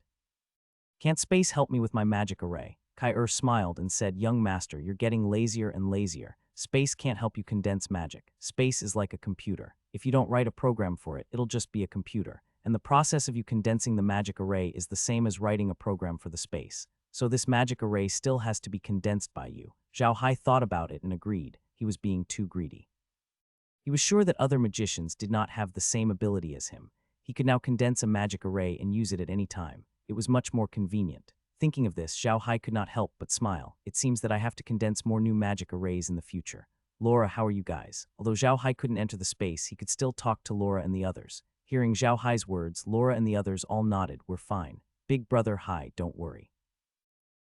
Speaker 1: Can't space help me with my magic array?" Kai-Er smiled and said, "Young master, you're getting lazier and lazier. Space can't help you condense magic. Space is like a computer. If you don't write a program for it, it'll just be a computer. And the process of you condensing the magic array is the same as writing a program for the space. So this magic array still has to be condensed by you." Zhao Hai thought about it and agreed. He was being too greedy. He was sure that other magicians did not have the same ability as him. He could now condense a magic array and use it at any time. It was much more convenient. Thinking of this, Zhao Hai could not help but smile. "It seems that I have to condense more new magic arrays in the future. Laura, how are you guys?" Although Zhao Hai couldn't enter the space, he could still talk to Laura and the others. Hearing Zhao Hai's words, Laura and the others all nodded. "We're fine. Big brother Hai, don't worry.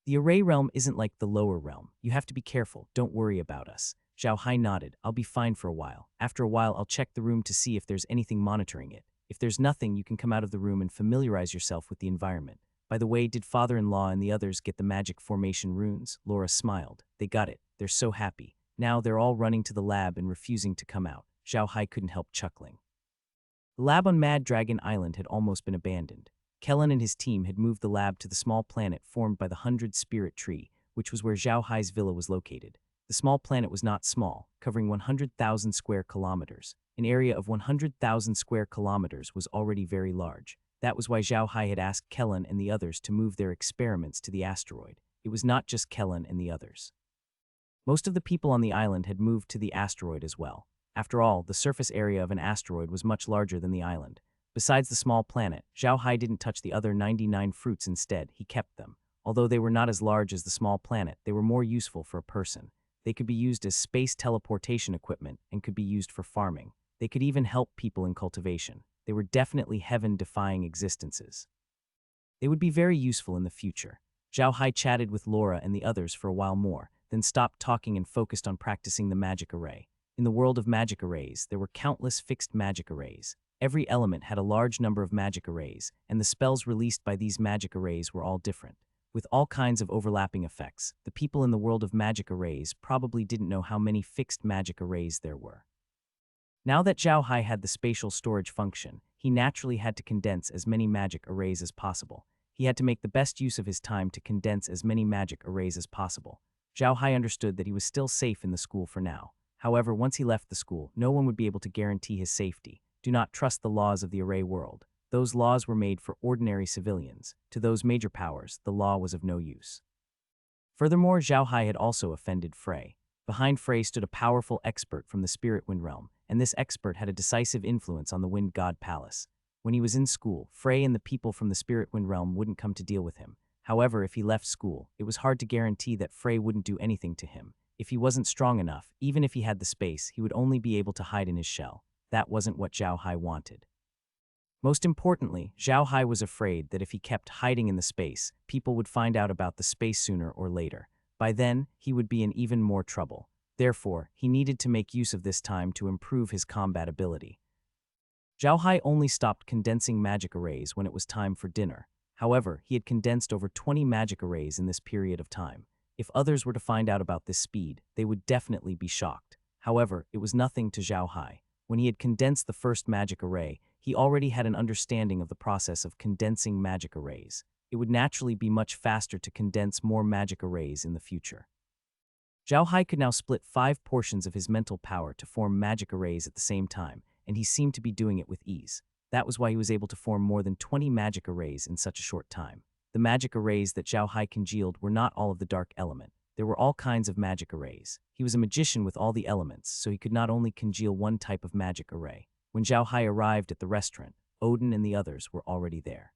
Speaker 1: The array realm isn't like the lower realm. You have to be careful. Don't worry about us." Zhao Hai nodded. "I'll be fine for a while. After a while, I'll check the room to see if there's anything monitoring it. If there's nothing, you can come out of the room and familiarize yourself with the environment. By the way, did father-in-law and the others get the magic formation runes?" Laura smiled. "They got it. They're so happy. Now they're all running to the lab and refusing to come out." Zhao Hai couldn't help chuckling. The lab on Mad Dragon Island had almost been abandoned. Kellen and his team had moved the lab to the small planet formed by the 100 Spirit Tree, which was where Zhao Hai's villa was located. The small planet was not small, covering 100,000 square kilometers. An area of 100,000 square kilometers was already very large. That was why Zhao Hai had asked Kellen and the others to move their experiments to the asteroid. It was not just Kellen and the others. Most of the people on the island had moved to the asteroid as well. After all, the surface area of an asteroid was much larger than the island. Besides the small planet, Zhao Hai didn't touch the other 99 fruits instead. He kept them. Although they were not as large as the small planet, they were more useful for a person. They could be used as space teleportation equipment and could be used for farming. They could even help people in cultivation. They were definitely heaven-defying existences. They would be very useful in the future. Zhao Hai chatted with Laura and the others for a while more, then stopped talking and focused on practicing the magic array. In the world of magic arrays, there were countless fixed magic arrays. Every element had a large number of magic arrays, and the spells released by these magic arrays were all different. With all kinds of overlapping effects, the people in the world of magic arrays probably didn't know how many fixed magic arrays there were. Now that Zhao Hai had the spatial storage function, he naturally had to condense as many magic arrays as possible. He had to make the best use of his time to condense as many magic arrays as possible. Zhao Hai understood that he was still safe in the school for now. However, once he left the school, no one would be able to guarantee his safety. Do not trust the laws of the array world. Those laws were made for ordinary civilians. To those major powers, the law was of no use. Furthermore, Zhao Hai had also offended Frey. Behind Frey stood a powerful expert from the spirit wind realm, and this expert had a decisive influence on the wind god palace. When he was in school, Frey and the people from the spirit wind realm wouldn't come to deal with him. However, if he left school, it was hard to guarantee that Frey wouldn't do anything to him. If he wasn't strong enough, even if he had the space, he would only be able to hide in his shell. That wasn't what Zhao Hai wanted. Most importantly, Zhao Hai was afraid that if he kept hiding in the space, people would find out about the space sooner or later. By then, he would be in even more trouble. Therefore, he needed to make use of this time to improve his combat ability. Zhao Hai only stopped condensing magic arrays when it was time for dinner. However, he had condensed over 20 magic arrays in this period of time. If others were to find out about this speed, they would definitely be shocked. However, it was nothing to Zhao Hai. When he had condensed the first magic array, he already had an understanding of the process of condensing magic arrays. It would naturally be much faster to condense more magic arrays in the future. Zhao Hai could now split 5 portions of his mental power to form magic arrays at the same time, and he seemed to be doing it with ease. That was why he was able to form more than 20 magic arrays in such a short time. The magic arrays that Zhao Hai congealed were not all of the dark element. There were all kinds of magic arrays. He was a magician with all the elements, so he could not only congeal one type of magic array. When Zhao Hai arrived at the restaurant, Odin and the others were already there.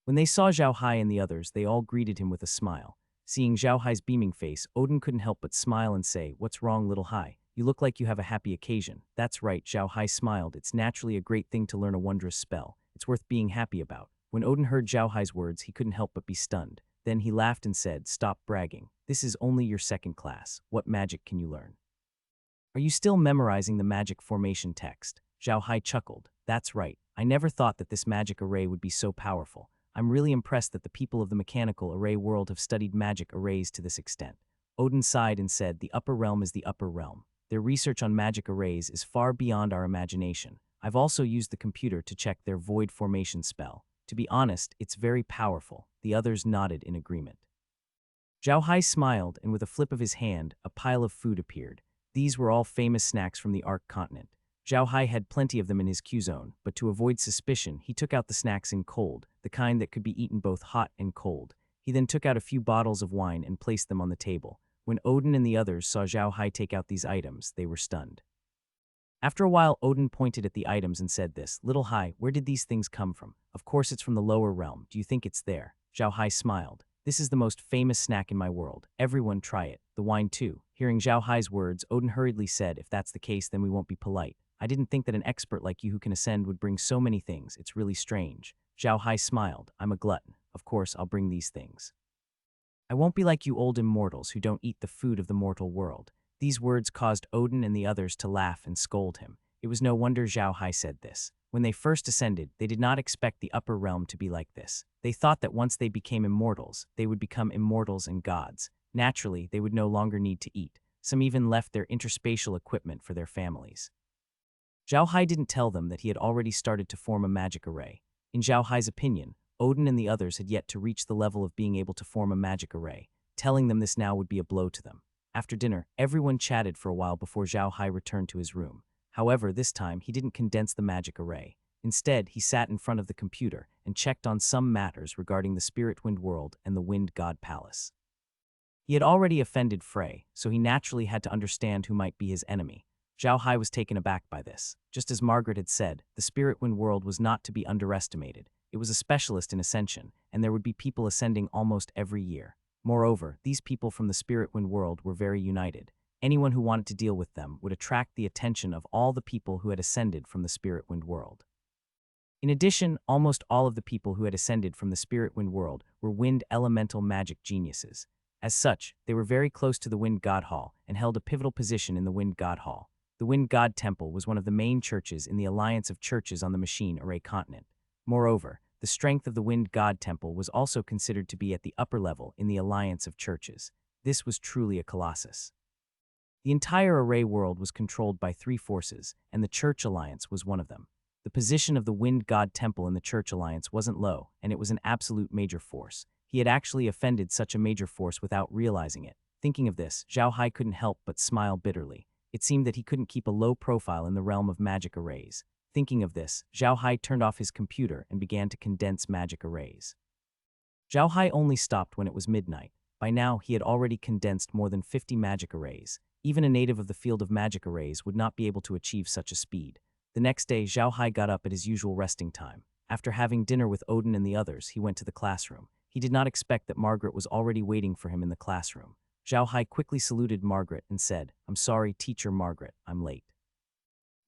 Speaker 1: When they saw Zhao Hai and the others, they all greeted him with a smile. Seeing Zhao Hai's beaming face, Odin couldn't help but smile and say, "What's wrong, little Hai? You look like you have a happy occasion." "That's right," Zhao Hai smiled. "It's naturally a great thing to learn a wondrous spell. It's worth being happy about." When Odin heard Zhao Hai's words, he couldn't help but be stunned. Then he laughed and said, "Stop bragging. This is only your second class. What magic can you learn? Are you still memorizing the magic formation text?" Zhao Hai chuckled. "That's right. I never thought that this magic array would be so powerful. I'm really impressed that the people of the mechanical array world have studied magic arrays to this extent." Odin sighed and said, "The upper realm is the upper realm. Their research on magic arrays is far beyond our imagination. I've also used the computer to check their void formation spell. To be honest, it's very powerful." The others nodded in agreement. Zhao Hai smiled, and with a flip of his hand, a pile of food appeared. These were all famous snacks from the Ark continent. Zhao Hai had plenty of them in his Q-zone, but to avoid suspicion, he took out the snacks in cold, the kind that could be eaten both hot and cold. He then took out a few bottles of wine and placed them on the table. When Odin and the others saw Zhao Hai take out these items, they were stunned. After a while, Odin pointed at the items and said this, "Little Hai, where did these things come from?" "Of course it's from the lower realm. Do you think it's there?" Zhao Hai smiled. "This is the most famous snack in my world. Everyone try it. The wine too." Hearing Zhao Hai's words, Odin hurriedly said, "If that's the case, then we won't be polite. I didn't think that an expert like you who can ascend would bring so many things. It's really strange." Zhao Hai smiled. "I'm a glutton. Of course, I'll bring these things. I won't be like you old immortals who don't eat the food of the mortal world." These words caused Odin and the others to laugh and scold him. It was no wonder Zhao Hai said this. When they first ascended, they did not expect the upper realm to be like this. They thought that once they became immortals, they would become immortals and gods. Naturally, they would no longer need to eat. Some even left their interspatial equipment for their families. Zhao Hai didn't tell them that he had already started to form a magic array. In Zhao Hai's opinion, Odin and the others had yet to reach the level of being able to form a magic array. Telling them this now would be a blow to them. After dinner, everyone chatted for a while before Zhao Hai returned to his room. However, this time, he didn't condense the magic array. Instead, he sat in front of the computer and checked on some matters regarding the spirit wind world and the wind god palace. He had already offended Frey, so he naturally had to understand who might be his enemy. Zhao Hai was taken aback by this. Just as Margaret had said, the spirit wind world was not to be underestimated. It was a specialist in ascension, and there would be people ascending almost every year. Moreover, these people from the spirit wind world were very united. Anyone who wanted to deal with them would attract the attention of all the people who had ascended from the spirit wind world. In addition, almost all of the people who had ascended from the spirit wind world were wind elemental magic geniuses. As such, they were very close to the Wind God Hall and held a pivotal position in the Wind God Hall. The Wind God Temple was one of the main churches in the alliance of churches on the Machine Array continent. Moreover, the strength of the Wind God Temple was also considered to be at the upper level in the alliance of churches. This was truly a colossus. The entire Array world was controlled by 3 forces, and the Church Alliance was one of them. The position of the Wind God Temple in the Church Alliance wasn't low, and it was an absolute major force. He had actually offended such a major force without realizing it. Thinking of this, Zhao Hai couldn't help but smile bitterly. It seemed that he couldn't keep a low profile in the realm of magic arrays. Thinking of this, Zhao Hai turned off his computer and began to condense magic arrays. Zhao Hai only stopped when it was midnight. By now, he had already condensed more than 50 magic arrays. Even a native of the field of magic arrays would not be able to achieve such a speed. The next day, Zhao Hai got up at his usual resting time. After having dinner with Odin and the others, he went to the classroom. He did not expect that Margaret was already waiting for him in the classroom. Zhao Hai quickly saluted Margaret and said, "I'm sorry, teacher Margaret, I'm late."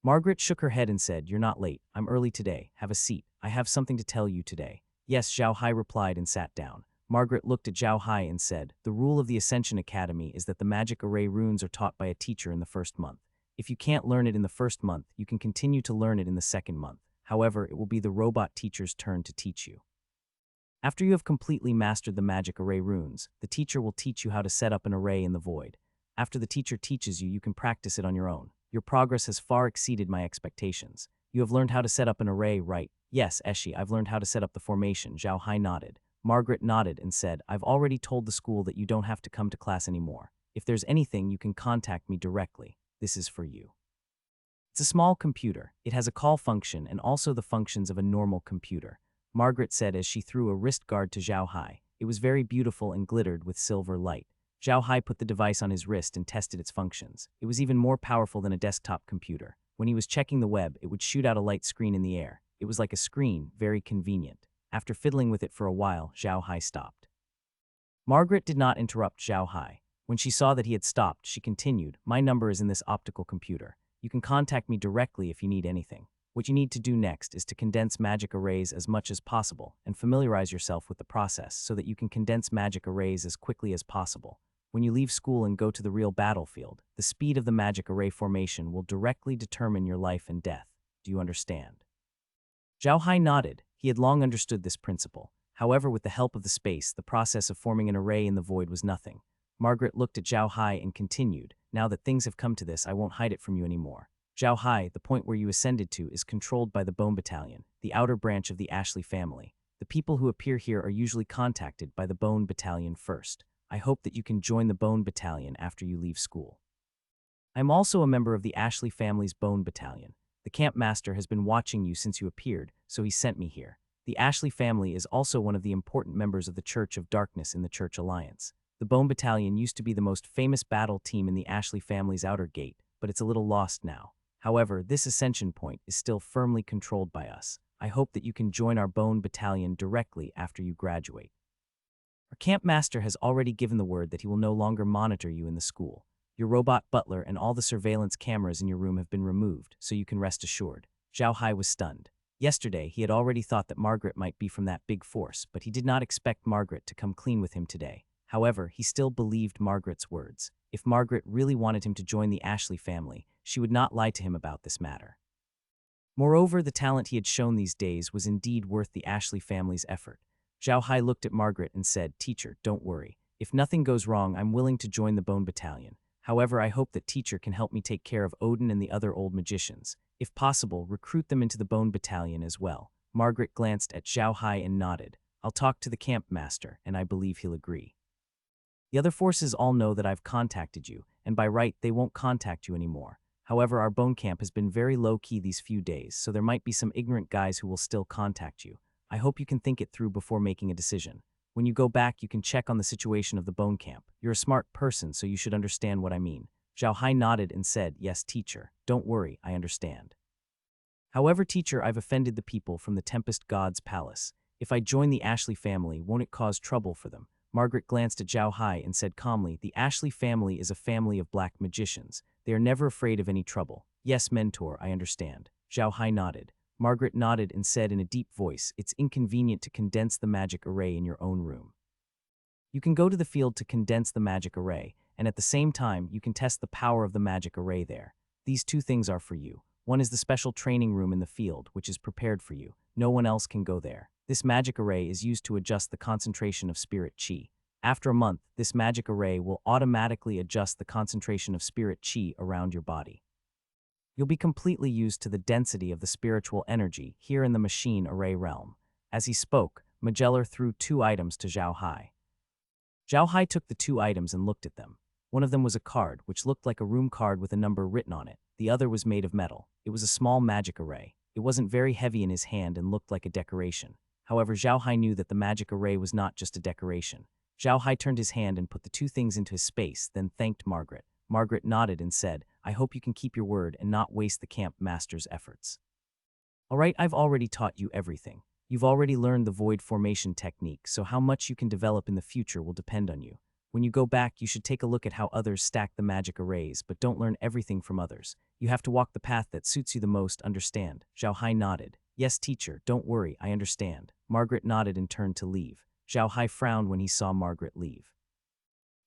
Speaker 1: Margaret shook her head and said, "You're not late. I'm early today. Have a seat. I have something to tell you today." "Yes," Zhao Hai replied and sat down. Margaret looked at Zhao Hai and said, "The rule of the Ascension Academy is that the magic array runes are taught by a teacher in the first month. If you can't learn it in the first month, you can continue to learn it in the second month. However, it will be the robot teacher's turn to teach you. After you have completely mastered the magic array runes, the teacher will teach you how to set up an array in the void. After the teacher teaches you, you can practice it on your own. Your progress has far exceeded my expectations. You have learned how to set up an array, right?" "Yes, Eshi, I've learned how to set up the formation." Zhao Hai nodded. Margaret nodded and said, "I've already told the school that you don't have to come to class anymore. If there's anything, you can contact me directly. This is for you." It's a small computer. It has a call function and also the functions of a normal computer, Margaret said as she threw a wrist guard to Zhao Hai. It was very beautiful and glittered with silver light. Zhao Hai put the device on his wrist and tested its functions. It was even more powerful than a desktop computer. When he was checking the web, it would shoot out a light screen in the air. It was like a screen, very convenient. After fiddling with it for a while, Zhao Hai stopped. Margaret did not interrupt Zhao Hai. When she saw that he had stopped, she continued, "My number is in this optical computer. You can contact me directly if you need anything. What you need to do next is to condense magic arrays as much as possible and familiarize yourself with the process so that you can condense magic arrays as quickly as possible. When you leave school and go to the real battlefield, the speed of the magic array formation will directly determine your life and death. Do you understand?" Zhao Hai nodded. He had long understood this principle. However, with the help of the space, the process of forming an array in the void was nothing. Margaret looked at Zhao Hai and continued, "Now that things have come to this, I won't hide it from you anymore. Zhao Hai, the point where you ascended to is controlled by the Bone Battalion, the outer branch of the Ashley family. The people who appear here are usually contacted by the Bone Battalion first. I hope that you can join the Bone Battalion after you leave school. I am also a member of the Ashley family's Bone Battalion. The camp master has been watching you since you appeared, so he sent me here. The Ashley family is also one of the important members of the Church of Darkness in the Church Alliance. The Bone Battalion used to be the most famous battle team in the Ashley family's outer gate, but it's a little lost now. However, this ascension point is still firmly controlled by us. I hope that you can join our Bone Battalion directly after you graduate. Our camp master has already given the word that he will no longer monitor you in the school. Your robot butler and all the surveillance cameras in your room have been removed, so you can rest assured." Zhao Hai was stunned. Yesterday, he had already thought that Margaret might be from that big force, but he did not expect Margaret to come clean with him today. However, he still believed Margaret's words. If Margaret really wanted him to join the Ashley family, she would not lie to him about this matter. Moreover, the talent he had shown these days was indeed worth the Ashley family's effort. Zhao Hai looked at Margaret and said, "Teacher, don't worry. If nothing goes wrong, I'm willing to join the Bone Battalion. However, I hope that teacher can help me take care of Odin and the other old magicians. If possible, recruit them into the Bone Battalion as well." Margaret glanced at Zhao Hai and nodded. "I'll talk to the camp master, and I believe he'll agree. The other forces all know that I've contacted you, and by right, they won't contact you anymore. However, our bone camp has been very low-key these few days, so there might be some ignorant guys who will still contact you. I hope you can think it through before making a decision. When you go back, you can check on the situation of the bone camp. You're a smart person, so you should understand what I mean." Zhao Hai nodded and said, "Yes, teacher. Don't worry, I understand. However, teacher, I've offended the people from the Tempest God's palace. If I join the Ashley family, won't it cause trouble for them?" Margaret glanced at Zhao Hai and said calmly, "The Ashley family is a family of black magicians. They are never afraid of any trouble." "Yes, mentor, I understand." Zhao Hai nodded. Margaret nodded and said in a deep voice, "It's inconvenient to condense the magic array in your own room. You can go to the field to condense the magic array, and at the same time, you can test the power of the magic array there. These two things are for you. One is the special training room in the field, which is prepared for you. No one else can go there. This magic array is used to adjust the concentration of spirit chi. After a month, this magic array will automatically adjust the concentration of spirit chi around your body. You'll be completely used to the density of the spiritual energy here in the machine array realm." As he spoke, Magellar threw 2 items to Zhao Hai. Zhao Hai took the 2 items and looked at them. One of them was a card, which looked like a room card with a number written on it. The other was made of metal. It was a small magic array. It wasn't very heavy in his hand and looked like a decoration. However, Zhao Hai knew that the magic array was not just a decoration. Zhao Hai turned his hand and put the 2 things into his space, then thanked Margaret. Margaret nodded and said, I hope you can keep your word and not waste the camp master's efforts. All right, I've already taught you everything. You've already learned the void formation technique, so how much you can develop in the future will depend on you. When you go back, you should take a look at how others stack the magic arrays, but don't learn everything from others. You have to walk the path that suits you the most, understand? Zhao Hai nodded. Yes, teacher, don't worry, I understand. Margaret nodded and turned to leave. Zhao Hai frowned when he saw Margaret leave.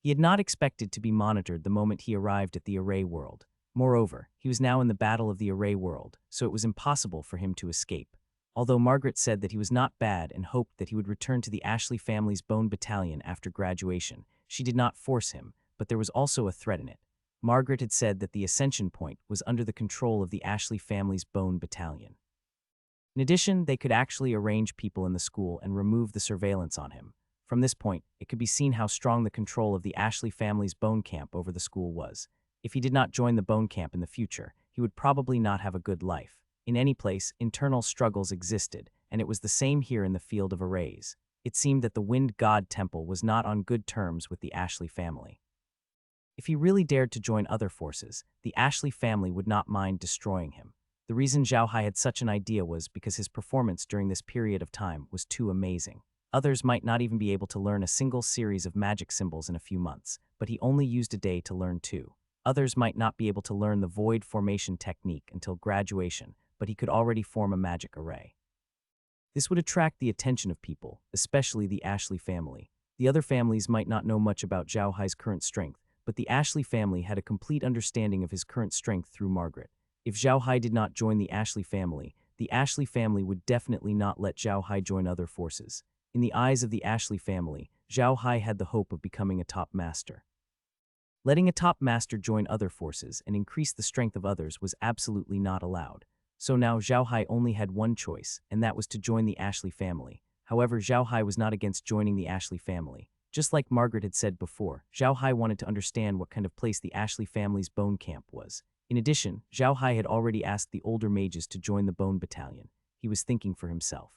Speaker 1: He had not expected to be monitored the moment he arrived at the array world. Moreover, he was now in the battle of the array world, so it was impossible for him to escape. Although Margaret said that he was not bad and hoped that he would return to the Ashley family's Bone Battalion after graduation, she did not force him, but there was also a threat in it. Margaret had said that the Ascension Point was under the control of the Ashley family's Bone Battalion. In addition, they could actually arrange people in the school and remove the surveillance on him. From this point, it could be seen how strong the control of the Ashley family's bone camp over the school was. If he did not join the bone camp in the future, he would probably not have a good life. In any place, internal struggles existed, and it was the same here in the field of arrays. It seemed that the Wind God Temple was not on good terms with the Ashley family. If he really dared to join other forces, the Ashley family would not mind destroying him. The reason Zhao Hai had such an idea was because his performance during this period of time was too amazing. Others might not even be able to learn a single series of magic symbols in a few months, but he only used a day to learn 2. Others might not be able to learn the void formation technique until graduation, but he could already form a magic array. This would attract the attention of people, especially the Ashley family. The other families might not know much about Zhao Hai's current strength, but the Ashley family had a complete understanding of his current strength through Margaret. If Zhao Hai did not join the Ashley family would definitely not let Zhao Hai join other forces. In the eyes of the Ashley family, Zhao Hai had the hope of becoming a top master. Letting a top master join other forces and increase the strength of others was absolutely not allowed. So now Zhao Hai only had one choice, and that was to join the Ashley family. However, Zhao Hai was not against joining the Ashley family. Just like Margaret had said before, Zhao Hai wanted to understand what kind of place the Ashley family's bone camp was. In addition, Zhao Hai had already asked the older mages to join the Bone Battalion. He was thinking for himself.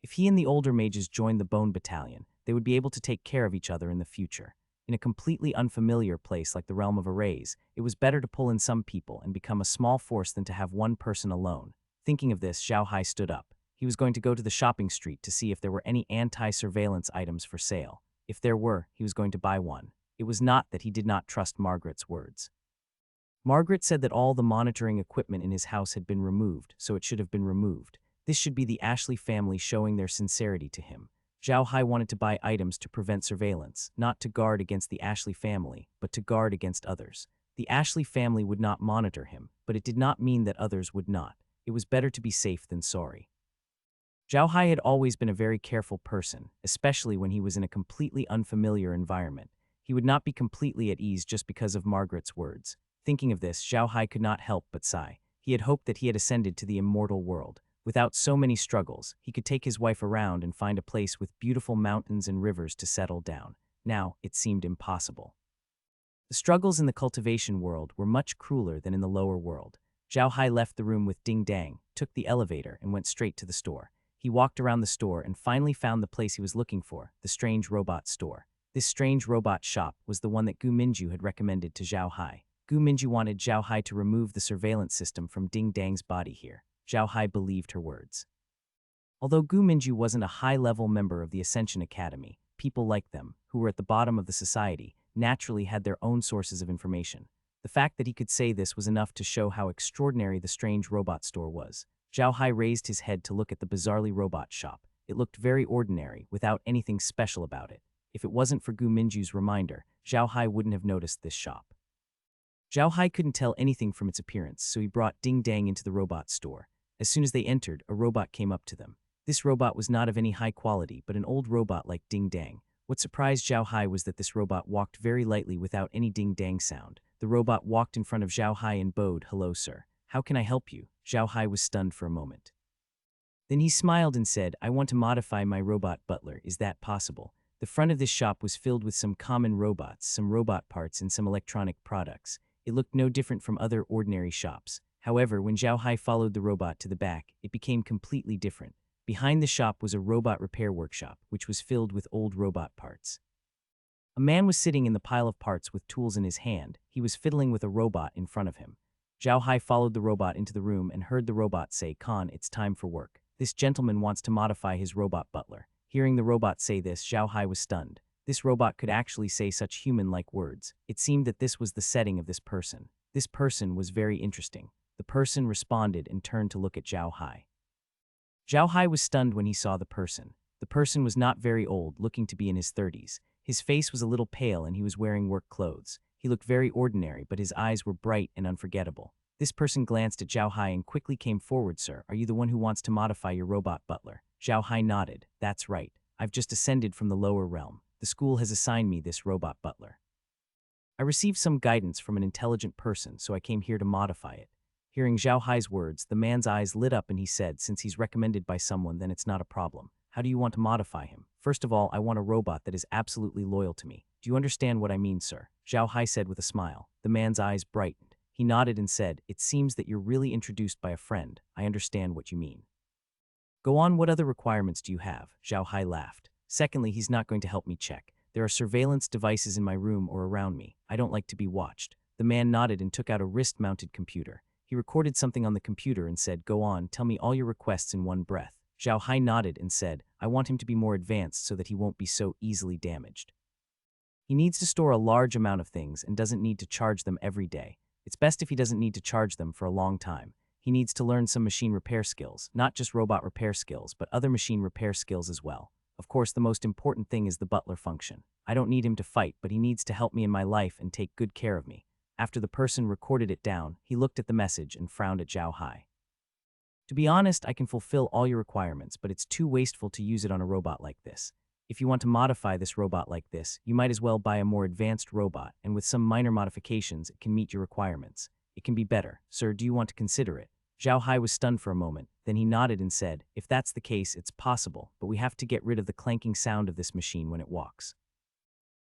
Speaker 1: If he and the older mages joined the Bone Battalion, they would be able to take care of each other in the future. In a completely unfamiliar place like the realm of arrays, it was better to pull in some people and become a small force than to have one person alone. Thinking of this, Zhao Hai stood up. He was going to go to the shopping street to see if there were any anti-surveillance items for sale. If there were, he was going to buy one. It was not that he did not trust Margaret's words. Margaret said that all the monitoring equipment in his house had been removed, so it should have been removed. This should be the Ashley family showing their sincerity to him. Zhao Hai wanted to buy items to prevent surveillance, not to guard against the Ashley family, but to guard against others. The Ashley family would not monitor him, but it did not mean that others would not. It was better to be safe than sorry. Zhao Hai had always been a very careful person, especially when he was in a completely unfamiliar environment. He would not be completely at ease just because of Margaret's words. Thinking of this, Zhao Hai could not help but sigh. He had hoped that he had ascended to the immortal world. Without so many struggles, he could take his wife around and find a place with beautiful mountains and rivers to settle down. Now, it seemed impossible. The struggles in the cultivation world were much crueler than in the lower world. Zhao Hai left the room with Ding Dang, took the elevator, and went straight to the store. He walked around the store and finally found the place he was looking for, the strange robot store. This strange robot shop was the one that Gu Minju had recommended to Zhao Hai. Gu Minju wanted Zhao Hai to remove the surveillance system from Ding Dang's body here. Zhao Hai believed her words. Although Gu Minju wasn't a high-level member of the Ascension Academy, people like them, who were at the bottom of the society, naturally had their own sources of information. The fact that he could say this was enough to show how extraordinary the strange robot store was. Zhao Hai raised his head to look at the bizarrely robot shop. It looked very ordinary, without anything special about it. If it wasn't for Gu Minju's reminder, Zhao Hai wouldn't have noticed this shop. Zhao Hai couldn't tell anything from its appearance, so he brought Ding Dang into the robot store. As soon as they entered, a robot came up to them. This robot was not of any high quality, but an old robot like Ding Dang. What surprised Zhao Hai was that this robot walked very lightly without any Ding Dang sound. The robot walked in front of Zhao Hai and bowed, "Hello, sir. How can I help you?" Zhao Hai was stunned for a moment. Then he smiled and said, "I want to modify my robot butler. Is that possible?" The front of this shop was filled with some common robots, some robot parts, and some electronic products. It looked no different from other ordinary shops. However, when Zhao Hai followed the robot to the back, it became completely different. Behind the shop was a robot repair workshop, which was filled with old robot parts. A man was sitting in the pile of parts with tools in his hand. He was fiddling with a robot in front of him. Zhao Hai followed the robot into the room and heard the robot say, "Khan, it's time for work. This gentleman wants to modify his robot butler." Hearing the robot say this, Zhao Hai was stunned. This robot could actually say such human-like words. It seemed that this was the setting of this person. This person was very interesting. The person responded and turned to look at Zhao Hai. Zhao Hai was stunned when he saw the person. The person was not very old, looking to be in his 30s. His face was a little pale and he was wearing work clothes. He looked very ordinary, but his eyes were bright and unforgettable. This person glanced at Zhao Hai and quickly came forward. "Sir, are you the one who wants to modify your robot butler?" Zhao Hai nodded. "That's right. I've just ascended from the lower realm. The school has assigned me this robot butler. I received some guidance from an intelligent person, so I came here to modify it." Hearing Zhao Hai's words, the man's eyes lit up and he said, "Since he's recommended by someone, then it's not a problem. How do you want to modify him?" "First of all, I want a robot that is absolutely loyal to me." "Do you understand what I mean, sir?" Zhao Hai said with a smile. The man's eyes brightened. He nodded and said, "It seems that you're really introduced by a friend. I understand what you mean." "Go on, what other requirements do you have?" Zhao Hai laughed. "Secondly, he's not going to help me check. There are surveillance devices in my room or around me. I don't like to be watched." The man nodded and took out a wrist-mounted computer. He recorded something on the computer and said, "Go on, tell me all your requests in one breath." Zhao Hai nodded and said, "I want him to be more advanced so that he won't be so easily damaged. He needs to store a large amount of things and doesn't need to charge them every day. It's best if he doesn't need to charge them for a long time. He needs to learn some machine repair skills, not just robot repair skills, but other machine repair skills as well. Of course, the most important thing is the butler function. I don't need him to fight, but he needs to help me in my life and take good care of me." After the person recorded it down, he looked at the message and frowned at Zhao Hai. "To be honest, I can fulfill all your requirements, but it's too wasteful to use it on a robot like this. If you want to modify this robot like this, you might as well buy a more advanced robot, and with some minor modifications, it can meet your requirements. It can be better. Sir, do you want to consider it?" Zhao Hai was stunned for a moment. Then he nodded and said, "If that's the case, it's possible, but we have to get rid of the clanking sound of this machine when it walks.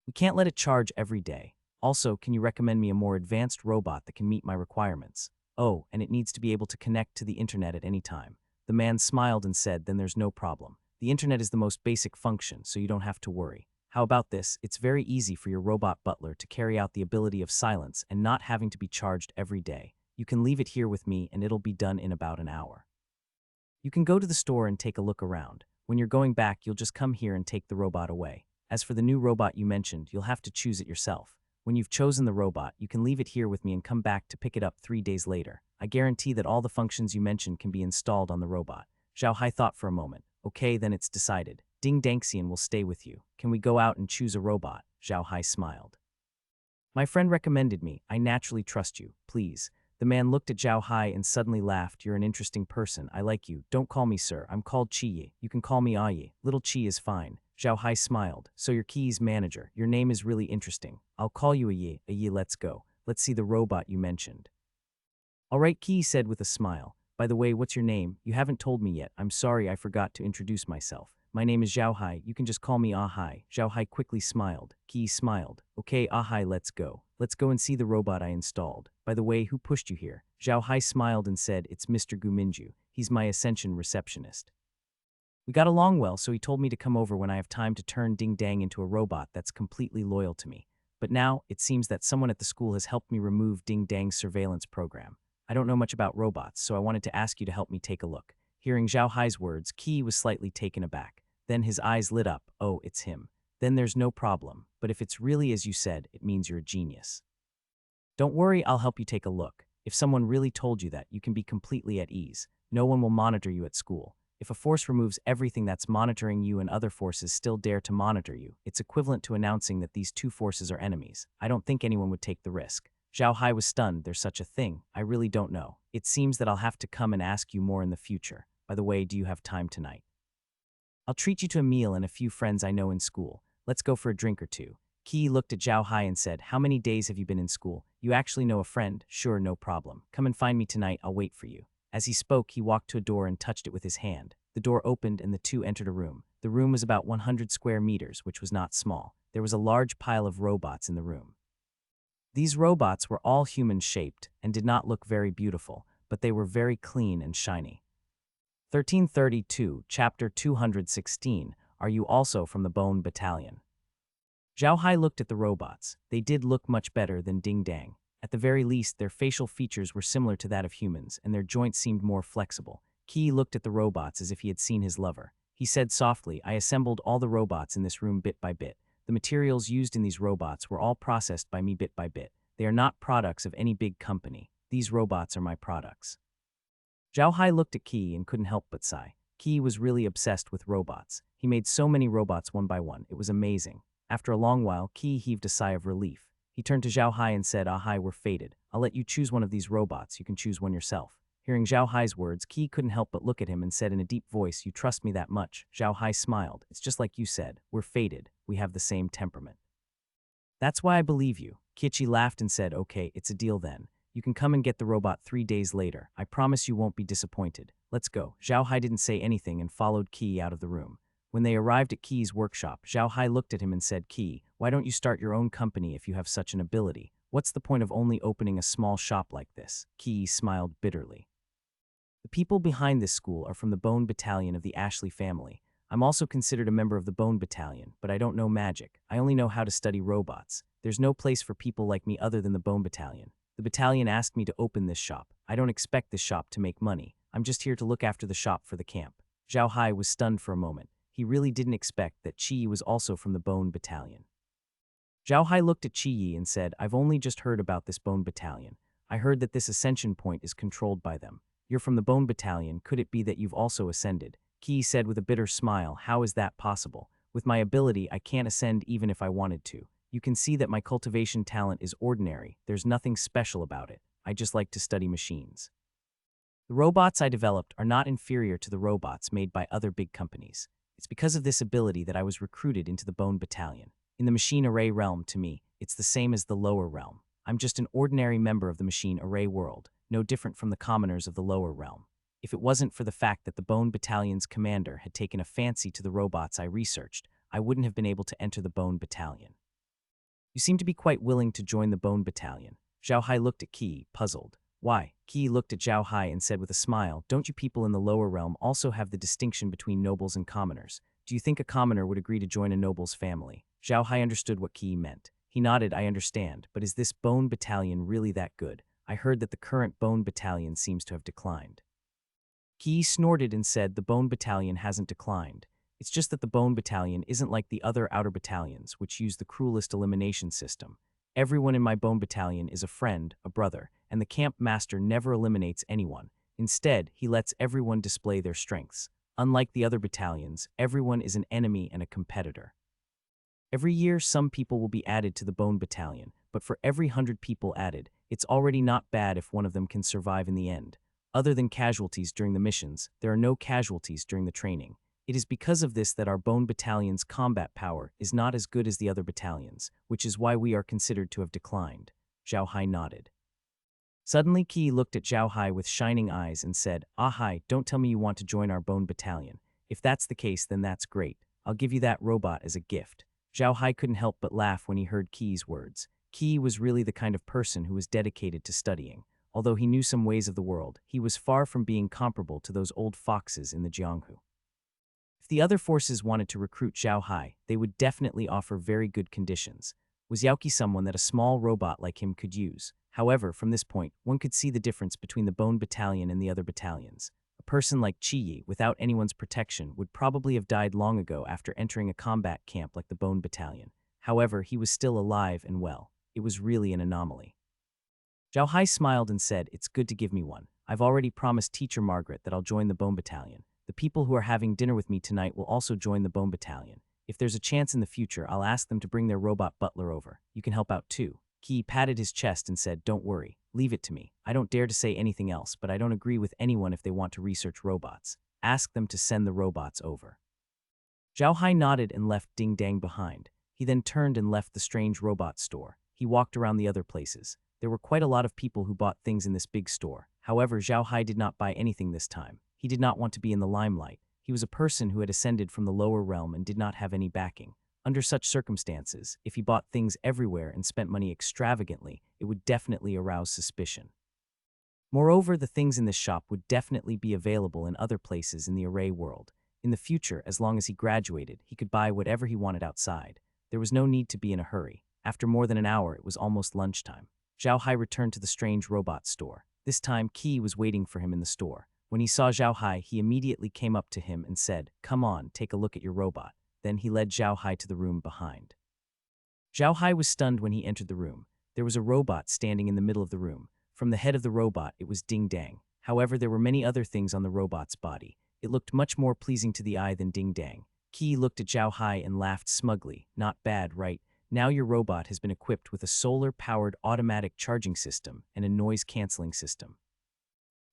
Speaker 1: We can't let it charge every day. Also, can you recommend me a more advanced robot that can meet my requirements? Oh, and it needs to be able to connect to the internet at any time." The man smiled and said, "Then there's no problem. The internet is the most basic function, so you don't have to worry. How about this? It's very easy for your robot butler to carry out the ability of silence and not having to be charged every day. You can leave it here with me and it'll be done in about an hour. You can go to the store and take a look around. When you're going back, you'll just come here and take the robot away. As for the new robot you mentioned, you'll have to choose it yourself. When you've chosen the robot, you can leave it here with me and come back to pick it up 3 days later. I guarantee that all the functions you mentioned can be installed on the robot." Zhao Hai thought for a moment. "Okay, then it's decided. Ding Dangxian will stay with you. Can we go out and choose a robot?" Zhao Hai smiled. "My friend recommended me. I naturally trust you. Please." The man looked at Zhao Hai and suddenly laughed. "You're an interesting person. I like you. Don't call me sir. I'm called Chi Yi. You can call me Yi. Little Chi is fine." Zhao Hai smiled. "So you're Ki's manager. Your name is really interesting. I'll call you Yi. Yi, let's go. Let's see the robot you mentioned." "All right," Ki said with a smile. "By the way, what's your name? You haven't told me yet. I'm sorry, I forgot to introduce myself. My name is Zhao Hai. You can just call me Hai." Zhao Hai quickly smiled. Ki smiled. "Okay, Hai, let's go. Let's go and see the robot I installed. By the way, who pushed you here?" Zhao Hai smiled and said, "It's Mr. Gu Minju. He's my Ascension receptionist. We got along well, so he told me to come over when I have time to turn Ding Dang into a robot that's completely loyal to me. But now, it seems that someone at the school has helped me remove Ding Dang's surveillance program. I don't know much about robots, so I wanted to ask you to help me take a look." Hearing Zhao Hai's words, Qi was slightly taken aback. Then his eyes lit up. "Oh, it's him. Then there's no problem. But if it's really as you said, it means you're a genius. Don't worry, I'll help you take a look. If someone really told you that, you can be completely at ease. No one will monitor you at school. If a force removes everything that's monitoring you and other forces still dare to monitor you, it's equivalent to announcing that these two forces are enemies. I don't think anyone would take the risk." Zhao Hai was stunned. "There's such a thing. I really don't know. It seems that I'll have to come and ask you more in the future. By the way, do you have time tonight? I'll treat you to a meal and a few friends I know in school. Let's go for a drink or two." Qi looked at Zhao Hai and said, "How many days have you been in school? You actually know a friend? Sure, no problem. Come and find me tonight. I'll wait for you." As he spoke, he walked to a door and touched it with his hand. The door opened and the two entered a room. The room was about 100 square meters, which was not small. There was a large pile of robots in the room. These robots were all human-shaped and did not look very beautiful, but they were very clean and shiny. 1332, Chapter 216, Are You Also from the Bone Battalion? Zhao Hai looked at the robots. They did look much better than Ding Dang. At the very least, their facial features were similar to that of humans, and their joints seemed more flexible. Qi looked at the robots as if he had seen his lover. He said softly, I assembled all the robots in this room bit by bit. The materials used in these robots were all processed by me bit by bit. They are not products of any big company. These robots are my products. Zhao Hai looked at Qi and couldn't help but sigh. Qi was really obsessed with robots. He made so many robots one by one. It was amazing. After a long while, Qi heaved a sigh of relief. He turned to Zhao Hai and said, Ah Hai, we're fated. I'll let you choose one of these robots. You can choose one yourself. Hearing Zhao Hai's words, Qi couldn't help but look at him and said in a deep voice, You trust me that much? Zhao Hai smiled. It's just like you said. We're fated. We have the same temperament. That's why I believe you. Qi laughed and said, Okay, it's a deal then. You can come and get the robot 3 days later. I promise you won't be disappointed. Let's go. Zhao Hai didn't say anything and followed Qi out of the room. When they arrived at Qi's workshop, Zhao Hai looked at him and said, Qi, why don't you start your own company if you have such an ability? What's the point of only opening a small shop like this? Qi smiled bitterly. The people behind this school are from the Bone Battalion of the Ashley family. I'm also considered a member of the Bone Battalion, but I don't know magic. I only know how to study robots. There's no place for people like me other than the Bone Battalion. The battalion asked me to open this shop. I don't expect this shop to make money. I'm just here to look after the shop for the camp. Zhao Hai was stunned for a moment. He really didn't expect that Qi was also from the Bone Battalion. Zhao Hai looked at Qi Yi and said, I've only just heard about this Bone Battalion. I heard that this ascension point is controlled by them. You're from the Bone Battalion. Could it be that you've also ascended? Qi said with a bitter smile, How is that possible? With my ability, I can't ascend even if I wanted to. You can see that my cultivation talent is ordinary. There's nothing special about it. I just like to study machines. The robots I developed are not inferior to the robots made by other big companies. It's because of this ability that I was recruited into the Bone Battalion. In the machine array realm, to me, it's the same as the lower realm. I'm just an ordinary member of the machine array world, no different from the commoners of the lower realm. If it wasn't for the fact that the Bone Battalion's commander had taken a fancy to the robots I researched, I wouldn't have been able to enter the Bone Battalion. You seem to be quite willing to join the Bone Battalion. Zhao Hai looked at Qi, puzzled. Why? Qi looked at Zhao Hai and said with a smile, Don't you people in the lower realm also have the distinction between nobles and commoners? Do you think a commoner would agree to join a noble's family? Zhao Hai understood what Qi meant. He nodded, I understand, but is this Bone Battalion really that good? I heard that the current Bone Battalion seems to have declined. Qi snorted and said, The Bone Battalion hasn't declined. It's just that the Bone Battalion isn't like the other outer battalions, which use the cruelest elimination system. Everyone in my Bone Battalion is a friend, a brother, and the camp master never eliminates anyone. Instead, he lets everyone display their strengths. Unlike the other battalions, everyone is an enemy and a competitor. Every year, some people will be added to the Bone Battalion, but for every 100 people added, it's already not bad if one of them can survive in the end. Other than casualties during the missions, there are no casualties during the training. It is because of this that our Bone Battalion's combat power is not as good as the other battalions, which is why we are considered to have declined. Zhao Hai nodded. Suddenly, Qi looked at Zhao Hai with shining eyes and said, Ah Hai, don't tell me you want to join our Bone Battalion. If that's the case, then that's great. I'll give you that robot as a gift. Zhao Hai couldn't help but laugh when he heard Qi's words. Qi was really the kind of person who was dedicated to studying. Although he knew some ways of the world, he was far from being comparable to those old foxes in the Jianghu. If the other forces wanted to recruit Zhao Hai, they would definitely offer very good conditions. Was Yaoqi someone that a small robot like him could use? However, from this point, one could see the difference between the Bone Battalion and the other battalions. A person like Qi Yi, without anyone's protection, would probably have died long ago after entering a combat camp like the Bone Battalion. However, he was still alive and well. It was really an anomaly. Zhao Hai smiled and said, It's good to give me one. I've already promised Teacher Margaret that I'll join the Bone Battalion. The people who are having dinner with me tonight will also join the Bone Battalion. If there's a chance in the future, I'll ask them to bring their robot butler over. You can help out too. Qi patted his chest and said, Don't worry, leave it to me. I don't dare to say anything else, but I don't agree with anyone if they want to research robots. Ask them to send the robots over. Zhao Hai nodded and left Ding Dang behind. He then turned and left the strange robot store. He walked around the other places. There were quite a lot of people who bought things in this big store. However, Zhao Hai did not buy anything this time. He did not want to be in the limelight. He was a person who had ascended from the lower realm and did not have any backing. Under such circumstances, if he bought things everywhere and spent money extravagantly, it would definitely arouse suspicion. Moreover, the things in this shop would definitely be available in other places in the array world. In the future, as long as he graduated, he could buy whatever he wanted outside. There was no need to be in a hurry. After more than an hour, it was almost lunchtime. Zhao Hai returned to the strange robot store. This time, Qi was waiting for him in the store. When he saw Zhao Hai, he immediately came up to him and said, "Come on, take a look at your robot." Then he led Zhao Hai to the room behind. Zhao Hai was stunned when he entered the room. There was a robot standing in the middle of the room. From the head of the robot, it was Ding Dang. However, there were many other things on the robot's body. It looked much more pleasing to the eye than Ding Dang. Qi looked at Zhao Hai and laughed smugly. "Not bad, right? Now your robot has been equipped with a solar-powered automatic charging system and a noise-canceling system.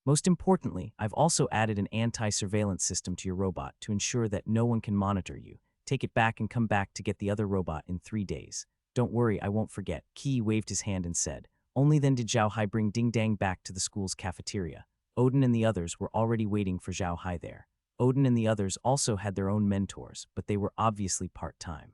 Speaker 1: Most importantly, I've also added an anti-surveillance system to your robot to ensure that no one can monitor you. Take it back and come back to get the other robot in 3 days. Don't worry, I won't forget." Qi waved his hand and said. Only then did Zhao Hai bring Ding Dang back to the school's cafeteria. Odin and the others were already waiting for Zhao Hai there. Odin and the others also had their own mentors, but they were obviously part-time.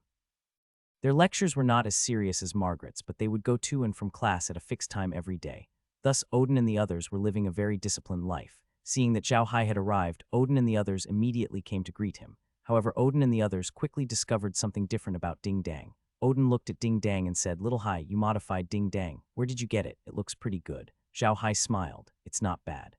Speaker 1: Their lectures were not as serious as Margaret's, but they would go to and from class at a fixed time every day. Thus, Odin and the others were living a very disciplined life. Seeing that Zhao Hai had arrived, Odin and the others immediately came to greet him. However, Odin and the others quickly discovered something different about Ding Dang. Odin looked at Ding Dang and said, "Little Hai, you modified Ding Dang. Where did you get it? It looks pretty good." Zhao Hai smiled. "It's not bad.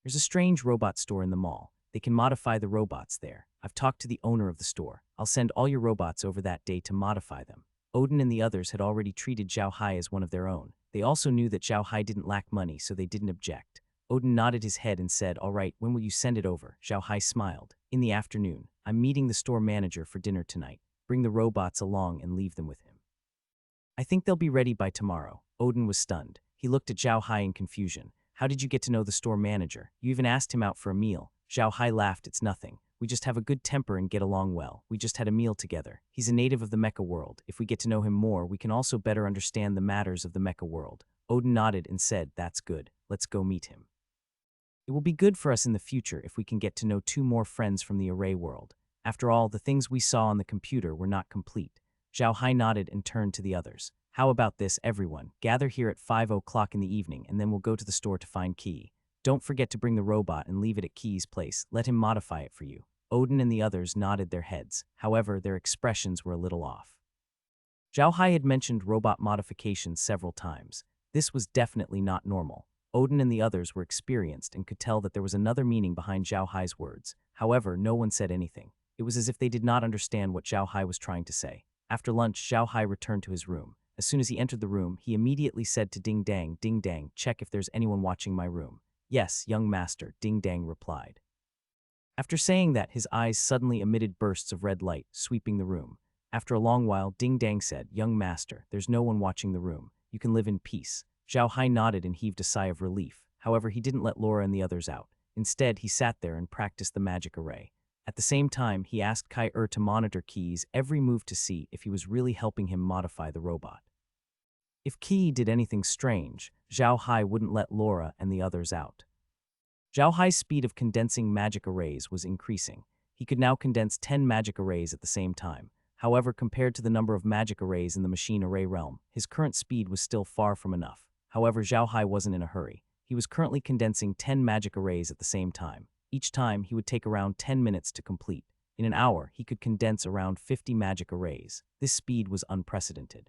Speaker 1: There's a strange robot store in the mall. They can modify the robots there. I've talked to the owner of the store. I'll send all your robots over that day to modify them." Odin and the others had already treated Zhao Hai as one of their own. They also knew that Zhao Hai didn't lack money, so they didn't object. Odin nodded his head and said, "All right, when will you send it over?" Zhao Hai smiled. "In the afternoon. I'm meeting the store manager for dinner tonight. Bring the robots along and leave them with him. I think they'll be ready by tomorrow." Odin was stunned. He looked at Zhao Hai in confusion. "How did you get to know the store manager? You even asked him out for a meal." Zhao Hai laughed. "It's nothing. We just have a good temper and get along well. We just had a meal together. He's a native of the mecha world. If we get to know him more, we can also better understand the matters of the mecha world." Odin nodded and said, "That's good. Let's go meet him. It will be good for us in the future if we can get to know 2 more friends from the array world. After all, the things we saw on the computer were not complete." Zhao Hai nodded and turned to the others. "How about this, everyone? Gather here at 5 o'clock in the evening, and then we'll go to the store to find Qi. Don't forget to bring the robot and leave it at Qi's place. Let him modify it for you." Odin and the others nodded their heads. However, their expressions were a little off. Zhao Hai had mentioned robot modifications several times. This was definitely not normal. Odin and the others were experienced and could tell that there was another meaning behind Zhao Hai's words. However, no one said anything. It was as if they did not understand what Zhao Hai was trying to say. After lunch, Zhao Hai returned to his room. As soon as he entered the room, he immediately said to Ding Dang, "Ding Dang, check if there's anyone watching my room." "Yes, young master," Ding Dang replied. After saying that, his eyes suddenly emitted bursts of red light, sweeping the room. After a long while, Ding Dang said, "Young master, there's no one watching the room. You can live in peace." Zhao Hai nodded and heaved a sigh of relief. However, he didn't let Laura and the others out. Instead, he sat there and practiced the magic array. At the same time, he asked Heir to monitor Qi's every move to see if he was really helping him modify the robot. If Qi did anything strange, Zhao Hai wouldn't let Laura and the others out. Zhao Hai's speed of condensing magic arrays was increasing. He could now condense 10 magic arrays at the same time. However, compared to the number of magic arrays in the machine array realm, his current speed was still far from enough. However, Zhao Hai wasn't in a hurry. He was currently condensing 10 magic arrays at the same time. Each time, he would take around 10 minutes to complete. In an hour, he could condense around 50 magic arrays. This speed was unprecedented.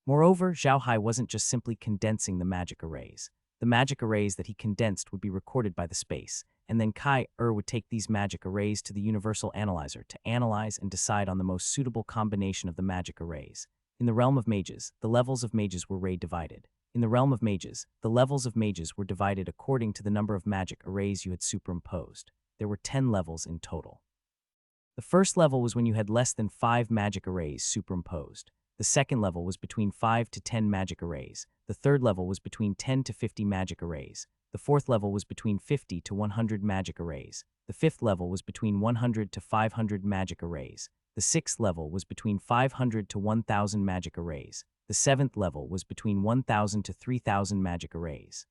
Speaker 1: Moreover, Zhao Hai wasn't just simply condensing the magic arrays. The magic arrays that he condensed would be recorded by the space, and then Heir would take these magic arrays to the Universal Analyzer to analyze and decide on the most suitable combination of the magic arrays. In the realm of mages, the levels of mages were divided. In the realm of mages, the levels of mages were divided according to the number of magic arrays you had superimposed. There were 10 levels in total. The first level was when you had less than 5 magic arrays superimposed. The second level was between 5 to 10 magic arrays. The third level was between 10 to 50 magic arrays. The fourth level was between 50 to 100 magic arrays. The fifth level was between 100 to 500 magic arrays. The sixth level was between 500 to 1,000 magic arrays. The seventh level was between 1,000 to 3,000 magic arrays.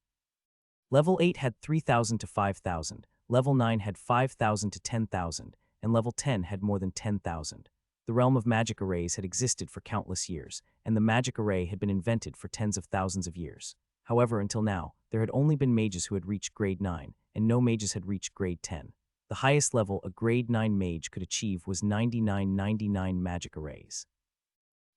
Speaker 1: Level 8 had 3,000 to 5,000, level 9 had 5,000 to 10,000, and level 10 had more than 10,000. The realm of magic arrays had existed for countless years, and the magic array had been invented for tens of thousands of years. However, until now, there had only been mages who had reached grade 9, and no mages had reached grade 10. The highest level a grade 9 mage could achieve was 99 magic arrays.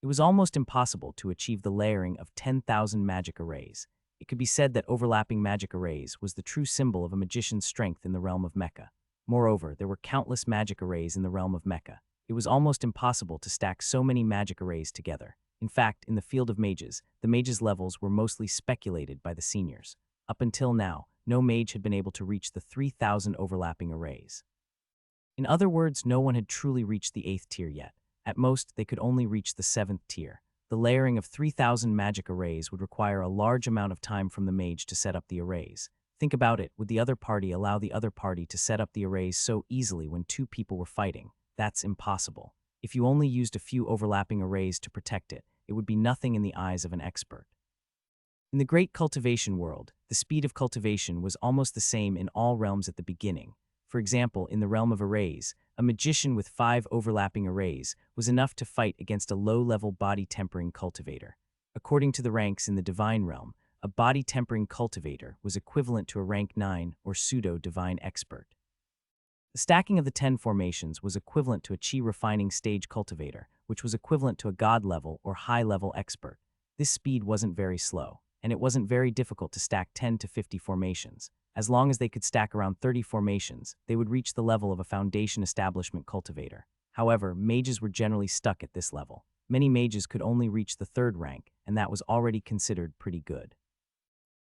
Speaker 1: It was almost impossible to achieve the layering of 10,000 magic arrays. It could be said that overlapping magic arrays was the true symbol of a magician's strength in the realm of mecha. Moreover, there were countless magic arrays in the realm of mecha. It was almost impossible to stack so many magic arrays together. In fact, in the field of mages, the mages' levels were mostly speculated by the seniors. Up until now, no mage had been able to reach the 3,000 overlapping arrays. In other words, no one had truly reached the 8th tier yet. At most, they could only reach the 7th tier. The layering of 3,000 magic arrays would require a large amount of time from the mage to set up the arrays. Think about it, would the other party allow the other party to set up the arrays so easily when two people were fighting? That's impossible. If you only used a few overlapping arrays to protect it, it would be nothing in the eyes of an expert. In the great cultivation world, the speed of cultivation was almost the same in all realms at the beginning. For example, in the realm of arrays, a magician with 5 overlapping arrays was enough to fight against a low-level body-tempering cultivator. According to the ranks in the divine realm, a body-tempering cultivator was equivalent to a rank 9 or pseudo-divine expert. The stacking of the 10 formations was equivalent to a chi-refining stage cultivator, which was equivalent to a god-level or high-level expert. This speed wasn't very slow, and it wasn't very difficult to stack 10 to 50 formations. As long as they could stack around 30 formations, they would reach the level of a foundation establishment cultivator. However, mages were generally stuck at this level. Many mages could only reach the 3rd rank, and that was already considered pretty good.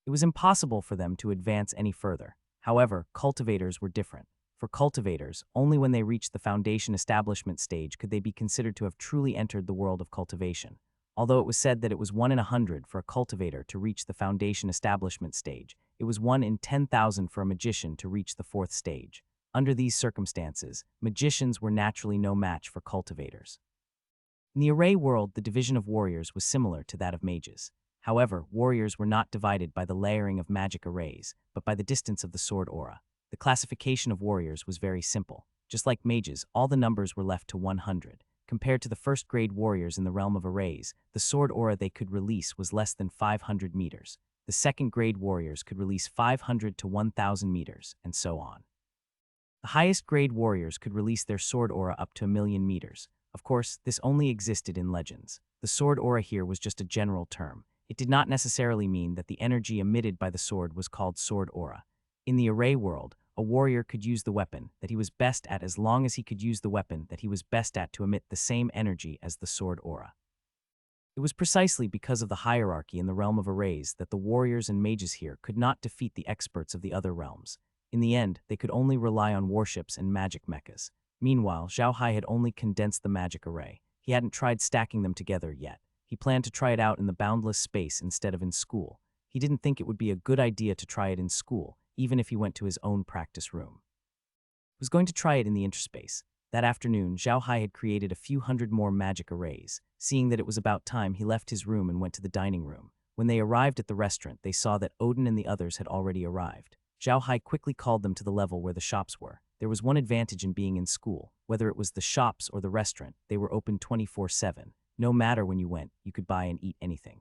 Speaker 1: It was impossible for them to advance any further. However, cultivators were different. For cultivators, only when they reached the foundation establishment stage could they be considered to have truly entered the world of cultivation. Although it was said that it was 1 in 100 for a cultivator to reach the foundation establishment stage, it was 1 in 10,000 for a magician to reach the 4th stage. Under these circumstances, magicians were naturally no match for cultivators. In the array world, the division of warriors was similar to that of mages. However, warriors were not divided by the layering of magic arrays, but by the distance of the sword aura. The classification of warriors was very simple. Just like mages, all the numbers were left to 100. Compared to the first-grade warriors in the realm of arrays, the sword aura they could release was less than 500 meters. The second-grade warriors could release 500 to 1,000 meters, and so on. The highest-grade warriors could release their sword aura up to 1,000,000 meters. Of course, this only existed in legends. The sword aura here was just a general term. It did not necessarily mean that the energy emitted by the sword was called sword aura. In the array world, a warrior could use the weapon that he was best at as long as he could use the weapon that he was best at to emit the same energy as the sword aura. It was precisely because of the hierarchy in the realm of arrays that the warriors and mages here could not defeat the experts of the other realms. In the end, they could only rely on warships and magic mechas. Meanwhile, Zhao Hai had only condensed the magic array. He hadn't tried stacking them together yet. He planned to try it out in the boundless space instead of in school. He didn't think it would be a good idea to try it in school, even if he went to his own practice room. He was going to try it in the interspace. That afternoon, Zhao Hai had created a few hundred more magic arrays. Seeing that it was about time, he left his room and went to the dining room. When they arrived at the restaurant, they saw that Odin and the others had already arrived. Zhao Hai quickly called them to the level where the shops were. There was one advantage in being in school. Whether it was the shops or the restaurant, they were open 24/7. No matter when you went, you could buy and eat anything.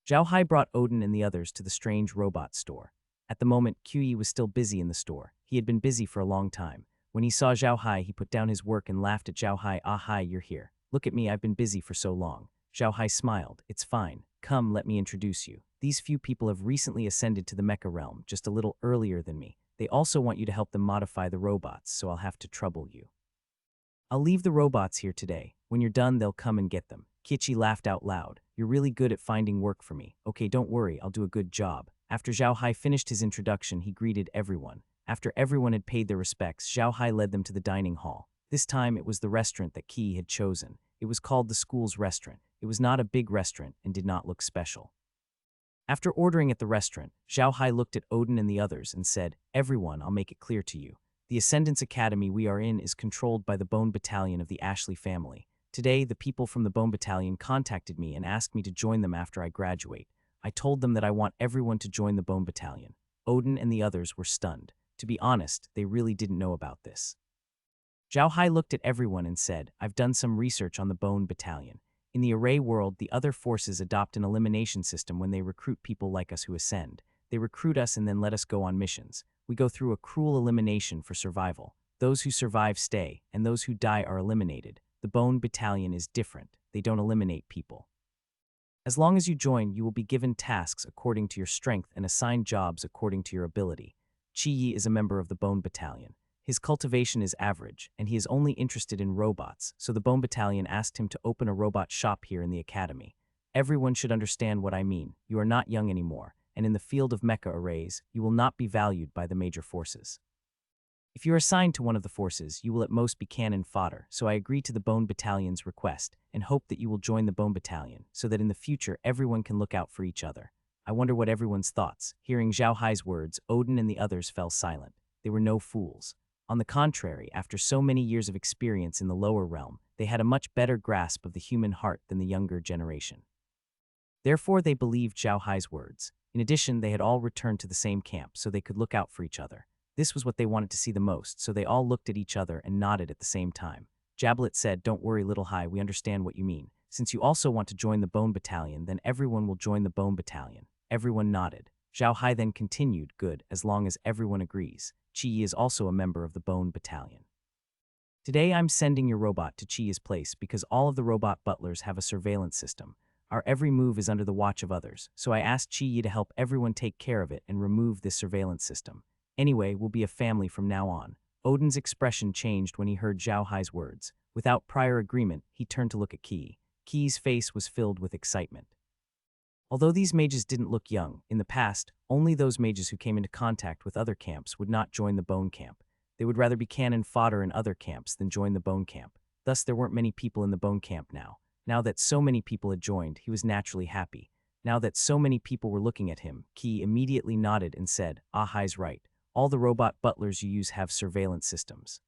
Speaker 1: Zhao Hai brought Odin and the others to the strange robot store. At the moment, Qi was still busy in the store. He had been busy for a long time. When he saw Zhao Hai, he put down his work and laughed at Zhao Hai. "Ah Hai, you're here. Look at me, I've been busy for so long." Zhao Hai smiled. "It's fine. Come, let me introduce you. These few people have recently ascended to the mecha realm, just a little earlier than me. They also want you to help them modify the robots, so I'll have to trouble you. I'll leave the robots here today. When you're done, they'll come and get them." Kichi laughed out loud. "You're really good at finding work for me. Okay, don't worry, I'll do a good job." After Zhao Hai finished his introduction, he greeted everyone. After everyone had paid their respects, Zhao Hai led them to the dining hall. This time, it was the restaurant that Qi had chosen. It was called the school's restaurant. It was not a big restaurant and did not look special. After ordering at the restaurant, Zhao Hai looked at Odin and the others and said, "Everyone, I'll make it clear to you. The Ascendance Academy we are in is controlled by the Bone Battalion of the Ashley family. Today, the people from the Bone Battalion contacted me and asked me to join them after I graduate. I told them that I want everyone to join the Bone Battalion." Odin and the others were stunned. To be honest, they really didn't know about this. Zhao Hai looked at everyone and said, "I've done some research on the Bone Battalion. In the array world, the other forces adopt an elimination system when they recruit people like us who ascend. They recruit us and then let us go on missions. We go through a cruel elimination for survival. Those who survive stay, and those who die are eliminated. The Bone Battalion is different. they don't eliminate people. As long as you join, you will be given tasks according to your strength and assigned jobs according to your ability. Chi Yi is a member of the Bone Battalion. His cultivation is average, and he is only interested in robots, so the Bone Battalion asked him to open a robot shop here in the academy. Everyone should understand what I mean. You are not young anymore, and in the field of mecha arrays, you will not be valued by the major forces. If you are assigned to one of the forces, you will at most be cannon fodder, so I agree to the Bone Battalion's request and hope that you will join the Bone Battalion so that in the future everyone can look out for each other. I wonder what everyone's thoughts. Hearing Zhao Hai's words, Odin and the others fell silent. They were no fools. On the contrary, after so many years of experience in the lower realm, they had a much better grasp of the human heart than the younger generation. Therefore, they believed Zhao Hai's words. In addition, they had all returned to the same camp so they could look out for each other. This was what they wanted to see the most, so they all looked at each other and nodded at the same time. Jablet said, "Don't worry, Little Hai, we understand what you mean. Since you also want to join the Bone Battalion, then everyone will join the Bone Battalion." Everyone nodded. Zhao Hai then continued, "Good, as long as everyone agrees. Chi Yi is also a member of the Bone Battalion. Today I'm sending your robot to Chi Yi's place because all of the robot butlers have a surveillance system. Our every move is under the watch of others, so I asked Chi Yi to help everyone take care of it and remove this surveillance system. Anyway, we'll be a family from now on." Odin's expression changed when he heard Zhao Hai's words. Without prior agreement, he turned to look at Qi. Qi's face was filled with excitement. Although these mages didn't look young, in the past, only those mages who came into contact with other camps would not join the Bone Camp. They would rather be cannon fodder in other camps than join the Bone Camp. Thus, there weren't many people in the Bone Camp now. Now that so many people had joined, he was naturally happy. Now that so many people were looking at him, Qi immediately nodded and said, "Ah, Hai's right. All the robot butlers you use have surveillance systems.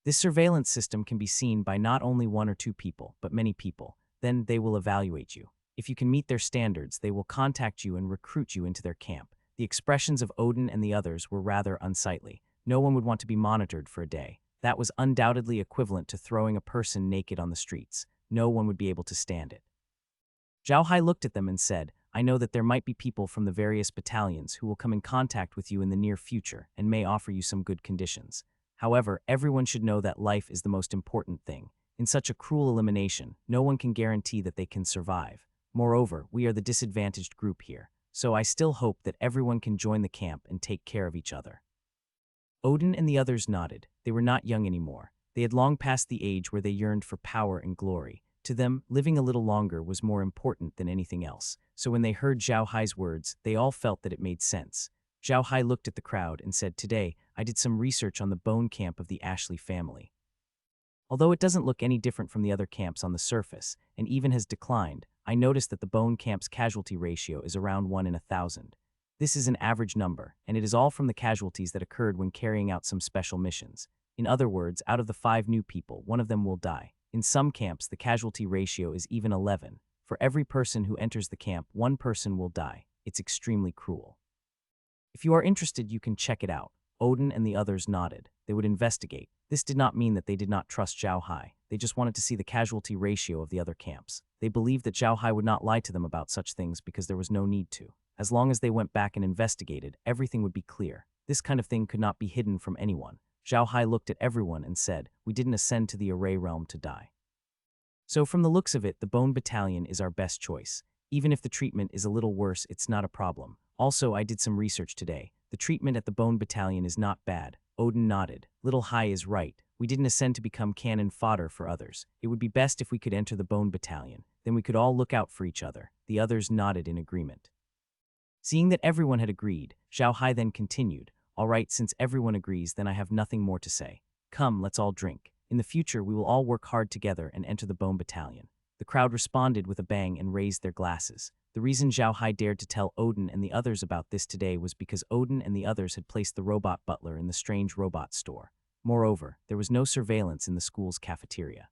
Speaker 1: This surveillance system can be seen by not only one or two people, but many people. Then they will evaluate you. If you can meet their standards, they will contact you and recruit you into their camp." The expressions of Odin and the others were rather unsightly. No one would want to be monitored for a day. That was undoubtedly equivalent to throwing a person naked on the streets. No one would be able to stand it. Zhao Hai looked at them and said, "I know that there might be people from the various battalions who will come in contact with you in the near future and may offer you some good conditions. However, everyone should know that life is the most important thing. In such a cruel elimination, no one can guarantee that they can survive. Moreover, we are the disadvantaged group here, so I still hope that everyone can join the camp and take care of each other." Odin and the others nodded. They were not young anymore. They had long passed the age where they yearned for power and glory. To them, living a little longer was more important than anything else. So when they heard Zhao Hai's words, they all felt that it made sense. Zhao Hai looked at the crowd and said, "Today, I did some research on the bone camp of the Ashley family. Although it doesn't look any different from the other camps on the surface, and even has declined, I noticed that the bone camp's casualty ratio is around 1 in 1,000. This is an average number, and it is all from the casualties that occurred when carrying out some special missions. In other words, out of the 5 new people, one of them will die. In some camps, the casualty ratio is even 11. For every person who enters the camp, one person will die. It's extremely cruel. If you are interested, you can check it out." Odin and the others nodded. They would investigate. This did not mean that they did not trust Zhao Hai. They just wanted to see the casualty ratio of the other camps. They believed that Zhao Hai would not lie to them about such things because there was no need to. As long as they went back and investigated, everything would be clear. This kind of thing could not be hidden from anyone. Zhao Hai looked at everyone and said, "We didn't ascend to the array realm to die. So from the looks of it, the Bone Battalion is our best choice. Even if the treatment is a little worse, it's not a problem. Also, I did some research today. The treatment at the Bone Battalion is not bad." Odin nodded. "Little Hai is right. We didn't ascend to become cannon fodder for others. It would be best if we could enter the Bone Battalion. Then we could all look out for each other." The others nodded in agreement. Seeing that everyone had agreed, Zhao Hai then continued, "All right, since everyone agrees, then I have nothing more to say. Come, let's all drink. In the future, we will all work hard together and enter the Bone Battalion." The crowd responded with a bang and raised their glasses. The reason Zhao Hai dared to tell Odin and the others about this today was because Odin and the others had placed the robot butler in the strange robot store. Moreover, there was no surveillance in the school's cafeteria.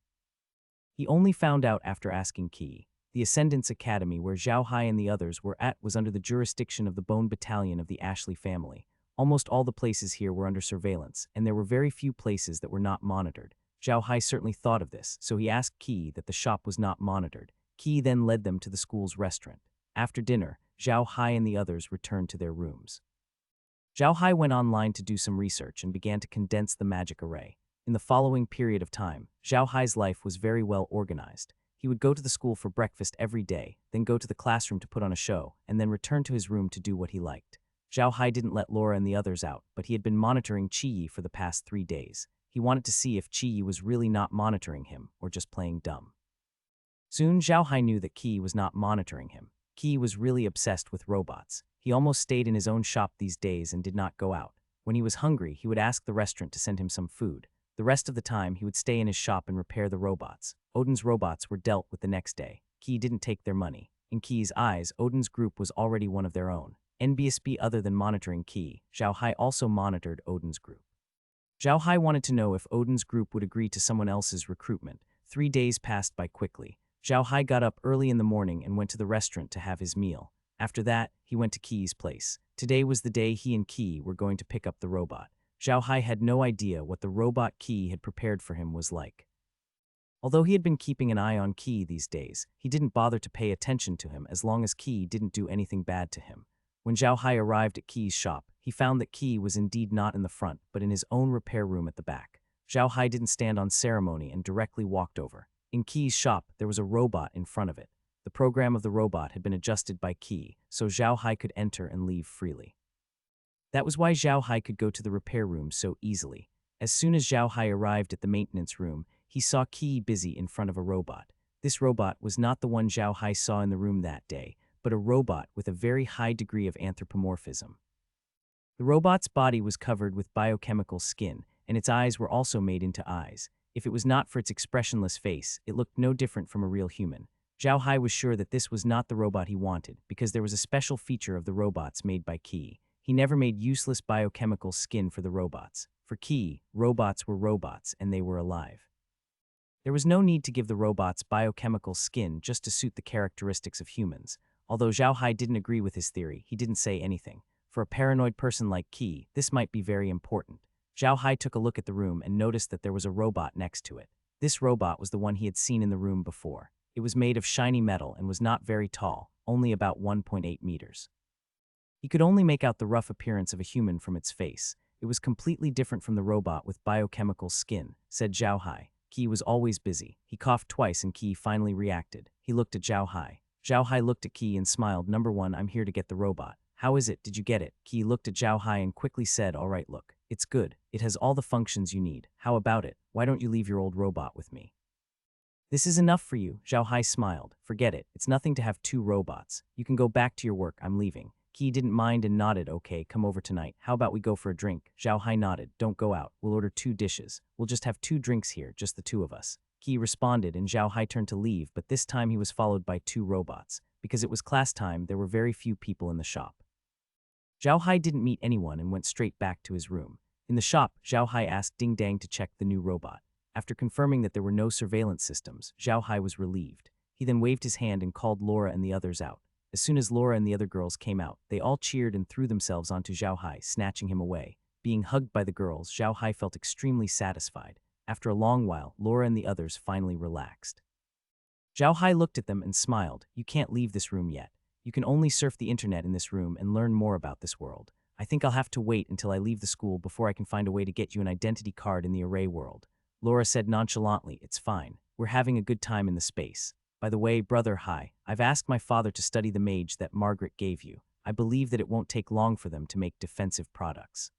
Speaker 1: He only found out after asking Qi. The Ascendance Academy where Zhao Hai and the others were at was under the jurisdiction of the Bone Battalion of the Ashley family. Almost all the places here were under surveillance, and there were very few places that were not monitored. Zhao Hai certainly thought of this, so he asked Qi that the shop was not monitored. Qi then led them to the school's restaurant. After dinner, Zhao Hai and the others returned to their rooms. Zhao Hai went online to do some research and began to condense the magic array. In the following period of time, Zhao Hai's life was very well organized. He would go to the school for breakfast every day, then go to the classroom to put on a show, and then return to his room to do what he liked. Zhao Hai didn't let Laura and the others out, but he had been monitoring Qi for the past 3 days. He wanted to see if Qi was really not monitoring him or just playing dumb. Soon Zhao Hai knew that Qi was not monitoring him. Qi was really obsessed with robots. He almost stayed in his own shop these days and did not go out. When he was hungry, he would ask the restaurant to send him some food. The rest of the time, he would stay in his shop and repair the robots. Odin's robots were dealt with the next day. Qi didn't take their money. In Qi's eyes, Odin's group was already one of their own. NBSB other than monitoring Qi, Zhao Hai also monitored Odin's group. Zhao Hai wanted to know if Odin's group would agree to someone else's recruitment. 3 days passed by quickly. Zhao Hai got up early in the morning and went to the restaurant to have his meal. After that, he went to Qi's place. Today was the day he and Qi were going to pick up the robot. Zhao Hai had no idea what the robot Qi had prepared for him was like. Although he had been keeping an eye on Qi these days, he didn't bother to pay attention to him as long as Qi didn't do anything bad to him. When Zhao Hai arrived at Qi's shop, he found that Qi was indeed not in the front, but in his own repair room at the back. Zhao Hai didn't stand on ceremony and directly walked over. In Qi's shop, there was a robot in front of it. The program of the robot had been adjusted by Qi, so Zhao Hai could enter and leave freely. That was why Zhao Hai could go to the repair room so easily. As soon as Zhao Hai arrived at the maintenance room, he saw Qi busy in front of a robot. This robot was not the one Zhao Hai saw in the room that day, but a robot with a very high degree of anthropomorphism. The robot's body was covered with biochemical skin, and its eyes were also made into eyes. If it was not for its expressionless face, it looked no different from a real human. Zhao Hai was sure that this was not the robot he wanted, because there was a special feature of the robots made by Qi. He never made useless biochemical skin for the robots. For Qi, robots were robots, and they were alive. There was no need to give the robots biochemical skin just to suit the characteristics of humans. Although Zhao Hai didn't agree with his theory, he didn't say anything. For a paranoid person like Qi, this might be very important. Zhao Hai took a look at the room and noticed that there was a robot next to it. This robot was the one he had seen in the room before. It was made of shiny metal and was not very tall, only about 1.8 meters. He could only make out the rough appearance of a human from its face. It was completely different from the robot with biochemical skin, said Zhao Hai. Qi was always busy. He coughed twice and Qi finally reacted. He looked at Zhao Hai. Zhao Hai looked at Qi and smiled. "Number 1, I'm here to get the robot. How is it? Did you get it?" Qi looked at Zhao Hai and quickly said, "All right, look. It's good. It has all the functions you need. How about it? Why don't you leave your old robot with me?" "This is enough for you," Zhao Hai smiled. "Forget it. It's nothing to have 2 robots. You can go back to your work. I'm leaving." Qi didn't mind and nodded. "Okay, come over tonight. How about we go for a drink?" Zhao Hai nodded. "Don't go out. We'll order 2 dishes. We'll just have 2 drinks here, just the 2 of us." Qi responded and Zhao Hai turned to leave, but this time he was followed by 2 robots. Because it was class time, there were very few people in the shop. Zhao Hai didn't meet anyone and went straight back to his room. In the shop, Zhao Hai asked Ding Dang to check the new robot. After confirming that there were no surveillance systems, Zhao Hai was relieved. He then waved his hand and called Laura and the others out. As soon as Laura and the other girls came out, they all cheered and threw themselves onto Zhao Hai, snatching him away. Being hugged by the girls, Zhao Hai felt extremely satisfied. After a long while, Laura and the others finally relaxed. Zhao Hai looked at them and smiled. "You can't leave this room yet. You can only surf the internet in this room and learn more about this world. I think I'll have to wait until I leave the school before I can find a way to get you an identity card in the array world." Laura said nonchalantly, "It's fine. We're having a good time in the space. By the way, Brother Hai, I've asked my father to study the mage that Margaret gave you. I believe that it won't take long for them to make defensive products.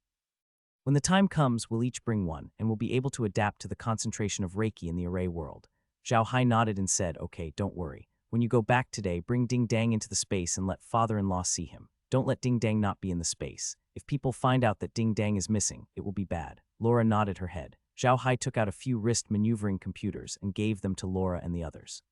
Speaker 1: When the time comes, we'll each bring one, and we'll be able to adapt to the concentration of Reiki in the array world." Zhao Hai nodded and said, "Okay, don't worry. When you go back today, bring Ding Dang into the space and let father-in-law see him. Don't let Ding Dang not be in the space. If people find out that Ding Dang is missing, it will be bad." Laura nodded her head. Zhao Hai took out a few wrist maneuvering computers and gave them to Laura and the others.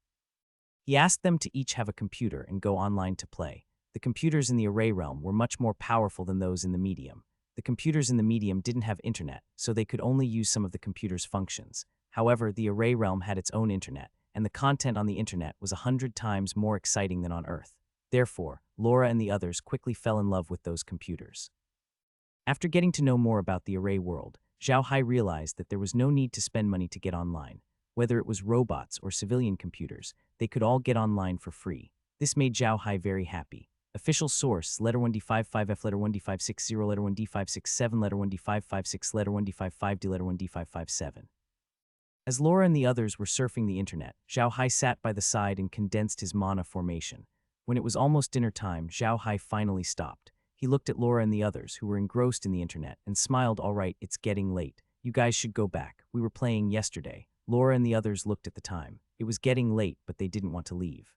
Speaker 1: He asked them to each have a computer and go online to play. The computers in the array realm were much more powerful than those in the medium. The computers in the medium didn't have internet, so they could only use some of the computer's functions. However, the array realm had its own internet, and the content on the internet was 100 times more exciting than on Earth. Therefore, Laura and the others quickly fell in love with those computers. After getting to know more about the array world, Zhao Hai realized that there was no need to spend money to get online. Whether it was robots or civilian computers, they could all get online for free. This made Zhao Hai very happy. Official source, letter 1D55F, letter 1D560, letter 1D567, letter 1D556, letter 1D55D, letter 1D557. As Laura and the others were surfing the internet, Zhao Hai sat by the side and condensed his mana formation. When it was almost dinner time, Zhao Hai finally stopped. He looked at Laura and the others, who were engrossed in the internet, and smiled. "All right, it's getting late. You guys should go back. We were playing yesterday." Laura and the others looked at the time. It was getting late, but they didn't want to leave.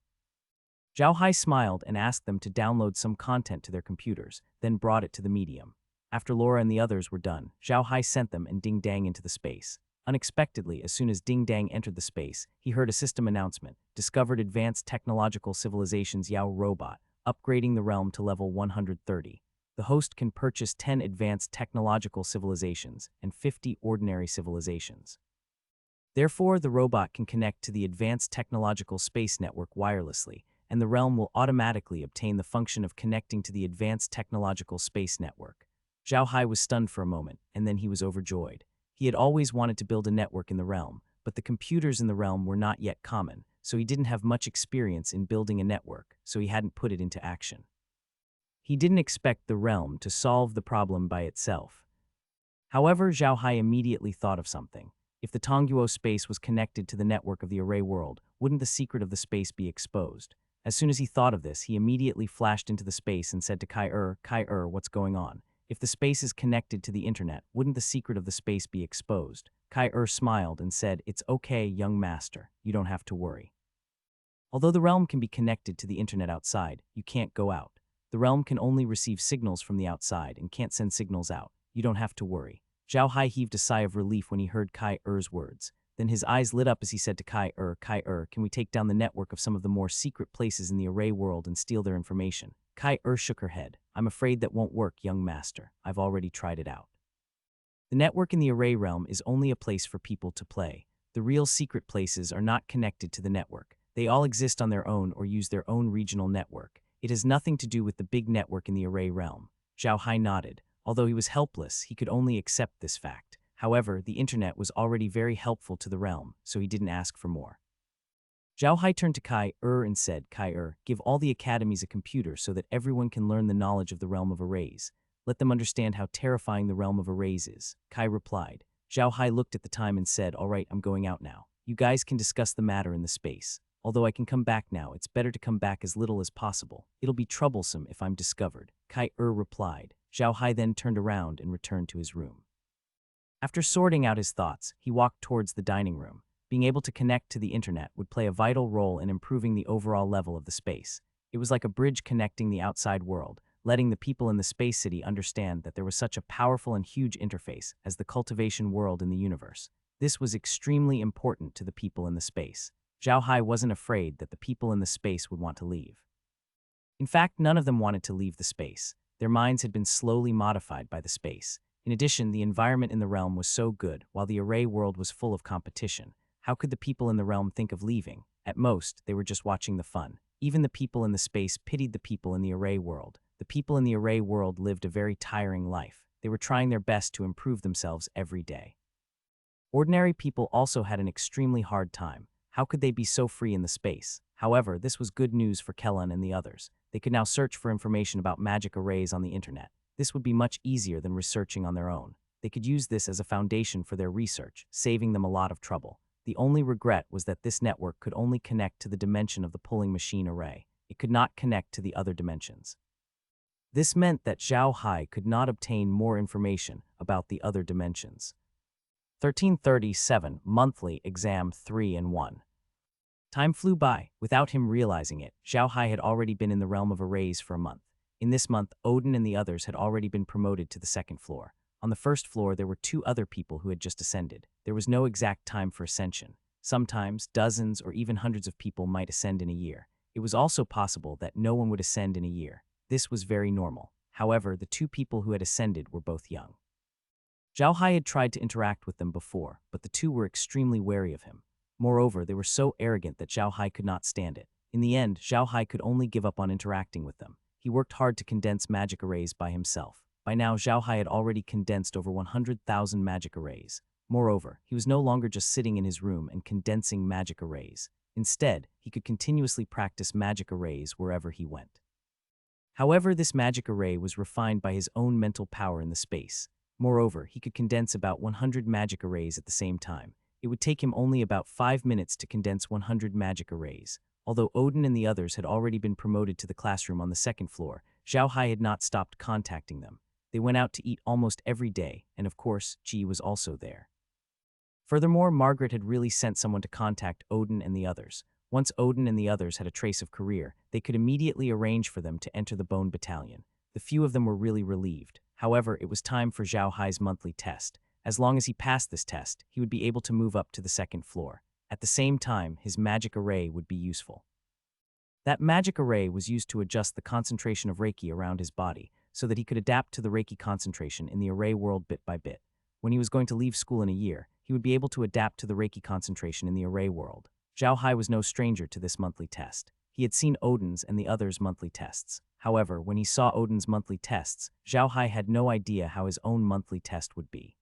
Speaker 1: Zhao Hai smiled and asked them to download some content to their computers, then brought it to the medium. After Laura and the others were done, Zhao Hai sent them and Ding Dang into the space. Unexpectedly, as soon as Ding Dang entered the space, he heard a system announcement: discovered advanced technological civilizations Yao robot, upgrading the realm to level 130. The host can purchase 10 advanced technological civilizations and 50 ordinary civilizations. Therefore, the robot can connect to the advanced technological space network wirelessly, and the realm will automatically obtain the function of connecting to the advanced technological space network. Zhao Hai was stunned for a moment, and then he was overjoyed. He had always wanted to build a network in the realm, but the computers in the realm were not yet common, so he didn't have much experience in building a network, so he hadn't put it into action. He didn't expect the realm to solve the problem by itself. However, Zhao Hai immediately thought of something. If the Tongguo space was connected to the network of the array world, wouldn't the secret of the space be exposed? As soon as he thought of this, he immediately flashed into the space and said to Kai-Er, what's going on? If the space is connected to the internet, wouldn't the secret of the space be exposed? Kai-Er smiled and said, "It's okay, young master. You don't have to worry." Although the realm can be connected to the internet outside, you can't go out. The realm can only receive signals from the outside and can't send signals out. You don't have to worry. Zhao Hai heaved a sigh of relief when he heard Kai-Er's words. Then his eyes lit up as he said to Kai-Er, "Can we take down the network of some of the more secret places in the array world and steal their information?" Kai-Er shook her head. "I'm afraid that won't work, young master. I've already tried it out. The network in the array realm is only a place for people to play. The real secret places are not connected to the network. They all exist on their own or use their own regional network. It has nothing to do with the big network in the array realm." Zhao Hai nodded. Although he was helpless, he could only accept this fact. However, the internet was already very helpful to the realm, so he didn't ask for more. Zhao Hai turned to Kai-Er and said, "Kai-Er, give all the academies a computer so that everyone can learn the knowledge of the realm of arrays. Let them understand how terrifying the realm of arrays is." Kai replied. Zhao Hai looked at the time and said, "All right, I'm going out now. You guys can discuss the matter in the space. Although I can come back now, it's better to come back as little as possible. It'll be troublesome if I'm discovered." Kai-Er replied. Zhao Hai then turned around and returned to his room. After sorting out his thoughts, he walked towards the dining room. Being able to connect to the internet would play a vital role in improving the overall level of the space. It was like a bridge connecting the outside world, letting the people in the space city understand that there was such a powerful and huge interface as the cultivation world in the universe. This was extremely important to the people in the space. Zhao Hai wasn't afraid that the people in the space would want to leave. In fact, none of them wanted to leave the space. Their minds had been slowly modified by the space. In addition, the environment in the realm was so good, while the array world was full of competition. How could the people in the realm think of leaving? At most, they were just watching the fun. Even the people in the space pitied the people in the array world. The people in the array world lived a very tiring life. They were trying their best to improve themselves every day. Ordinary people also had an extremely hard time. How could they be so free in the space? However, this was good news for Kellan and the others. They could now search for information about magic arrays on the internet. This would be much easier than researching on their own. They could use this as a foundation for their research, saving them a lot of trouble. The only regret was that this network could only connect to the dimension of the pulling machine array. It could not connect to the other dimensions. This meant that Zhao Hai could not obtain more information about the other dimensions. 1337 Monthly Exam 3 and 1. Time flew by. Without him realizing it, Zhao Hai had already been in the realm of arrays for a month. In this month, Odin and the others had already been promoted to the second floor. On the first floor, there were 2 other people who had just ascended. There was no exact time for ascension. Sometimes, dozens or even hundreds of people might ascend in a year. It was also possible that no one would ascend in a year. This was very normal. However, the 2 people who had ascended were both young. Zhao Hai had tried to interact with them before, but the 2 were extremely wary of him. Moreover, they were so arrogant that Zhao Hai could not stand it. In the end, Zhao Hai could only give up on interacting with them. He worked hard to condense magic arrays by himself. By now, Zhao Hai had already condensed over 100,000 magic arrays. Moreover, he was no longer just sitting in his room and condensing magic arrays. Instead, he could continuously practice magic arrays wherever he went. However, this magic array was refined by his own mental power in the space. Moreover, he could condense about 100 magic arrays at the same time. It would take him only about 5 minutes to condense 100 magic arrays. Although Odin and the others had already been promoted to the classroom on the second floor, Zhao Hai had not stopped contacting them. They went out to eat almost every day, and of course, Ji was also there. Furthermore, Margaret had really sent someone to contact Odin and the others. Once Odin and the others had a trace of career, they could immediately arrange for them to enter the Bone Battalion. The few of them were really relieved. However, it was time for Zhao Hai's monthly test. As long as he passed this test, he would be able to move up to the second floor. At the same time, his magic array would be useful. That magic array was used to adjust the concentration of Reiki around his body, so that he could adapt to the Reiki concentration in the array world bit by bit. When he was going to leave school in a year, he would be able to adapt to the Reiki concentration in the array world. Zhao Hai was no stranger to this monthly test. He had seen Odin's and the others' monthly tests. However, when he saw Odin's monthly tests, Zhao Hai had no idea how his own monthly test would be.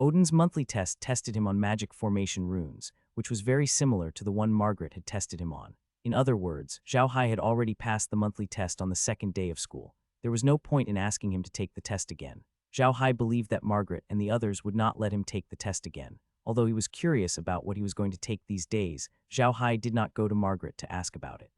Speaker 1: Odin's monthly test tested him on magic formation runes, which was very similar to the one Margaret had tested him on. In other words, Zhao Hai had already passed the monthly test on the second day of school. There was no point in asking him to take the test again. Zhao Hai believed that Margaret and the others would not let him take the test again. Although he was curious about what he was going to take these days, Zhao Hai did not go to Margaret to ask about it.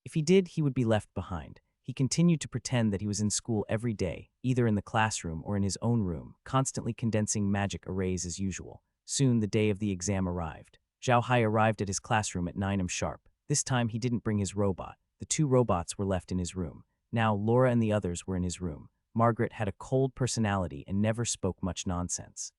Speaker 1: If he did, he would be left behind. He continued to pretend that he was in school every day, either in the classroom or in his own room, constantly condensing magic arrays as usual. Soon the day of the exam arrived. Zhao Hai arrived at his classroom at 9 am sharp. This time he didn't bring his robot. The 2 robots were left in his room. Now Laura and the others were in his room. Margaret had a cold personality and never spoke much nonsense.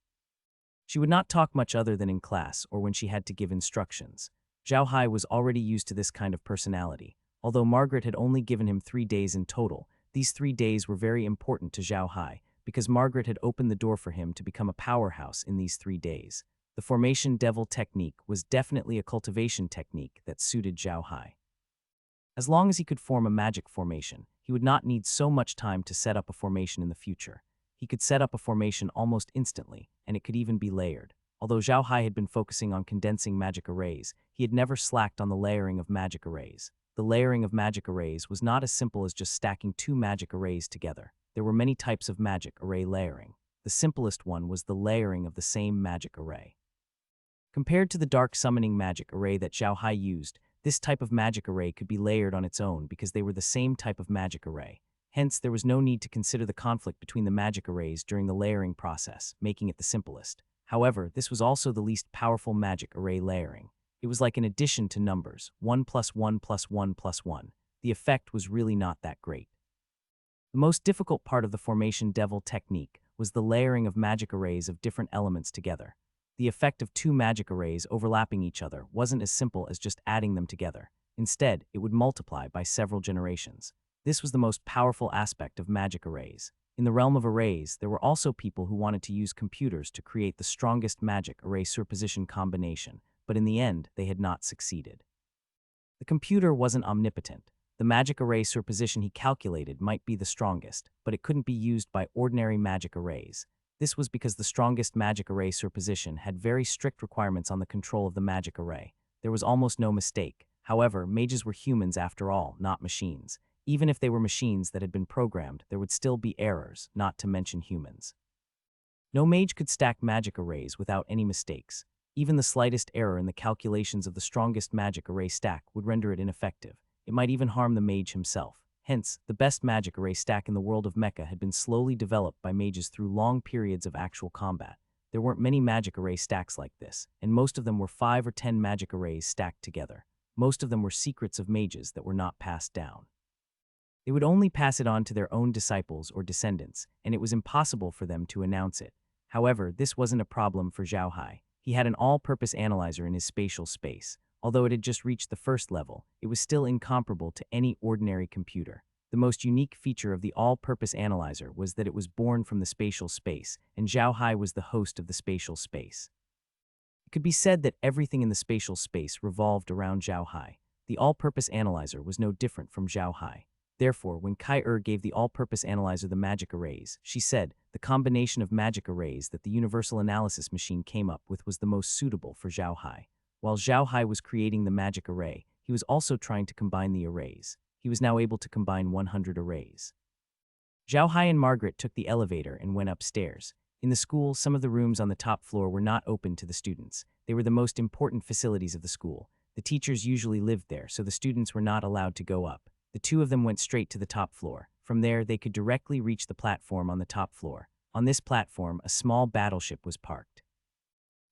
Speaker 1: She would not talk much other than in class or when she had to give instructions. Zhao Hai was already used to this kind of personality. Although Margaret had only given him 3 days in total, these 3 days were very important to Zhao Hai because Margaret had opened the door for him to become a powerhouse in these 3 days. The formation devil technique was definitely a cultivation technique that suited Zhao Hai. As long as he could form a magic formation, he would not need so much time to set up a formation in the future. He could set up a formation almost instantly, and it could even be layered. Although Zhao Hai had been focusing on condensing magic arrays, he had never slacked on the layering of magic arrays. The layering of magic arrays was not as simple as just stacking 2 magic arrays together. There were many types of magic array layering. The simplest one was the layering of the same magic array. Compared to the dark summoning magic array that Zhao Hai used, this type of magic array could be layered on its own because they were the same type of magic array. Hence, there was no need to consider the conflict between the magic arrays during the layering process, making it the simplest. However, this was also the least powerful magic array layering. It was like an addition to numbers, 1 plus 1 plus 1 plus 1. The effect was really not that great. The most difficult part of the formation devil technique was the layering of magic arrays of different elements together. The effect of 2 magic arrays overlapping each other wasn't as simple as just adding them together. Instead, it would multiply by several generations. This was the most powerful aspect of magic arrays. In the realm of arrays, there were also people who wanted to use computers to create the strongest magic array superposition combination, but in the end, they had not succeeded. The computer wasn't omnipotent. The magic array superposition he calculated might be the strongest, but it couldn't be used by ordinary magic arrays. This was because the strongest magic array superposition had very strict requirements on the control of the magic array. There was almost no mistake. However, mages were humans after all, not machines. Even if they were machines that had been programmed, there would still be errors, not to mention humans. No mage could stack magic arrays without any mistakes. Even the slightest error in the calculations of the strongest magic array stack would render it ineffective. It might even harm the mage himself. Hence, the best magic array stack in the world of mecha had been slowly developed by mages through long periods of actual combat. There weren't many magic array stacks like this, and most of them were 5 or 10 magic arrays stacked together. Most of them were secrets of mages that were not passed down. They would only pass it on to their own disciples or descendants, and it was impossible for them to announce it. However, this wasn't a problem for Zhao Hai. He had an all-purpose analyzer in his spatial space. Although it had just reached the first level, it was still incomparable to any ordinary computer. The most unique feature of the all-purpose analyzer was that it was born from the spatial space, and Zhao Hai was the host of the spatial space. It could be said that everything in the spatial space revolved around Zhao Hai. The all-purpose analyzer was no different from Zhao Hai. Therefore, when Heir gave the all-purpose analyzer the magic arrays, she said, the combination of magic arrays that the universal analysis machine came up with was the most suitable for Zhao Hai. While Zhao Hai was creating the magic array, he was also trying to combine the arrays. He was now able to combine 100 arrays. Zhao Hai and Margaret took the elevator and went upstairs. In the school, some of the rooms on the top floor were not open to the students. They were the most important facilities of the school. The teachers usually lived there, so the students were not allowed to go up. The two of them went straight to the top floor. From there, they could directly reach the platform on the top floor. On this platform, a small battleship was parked.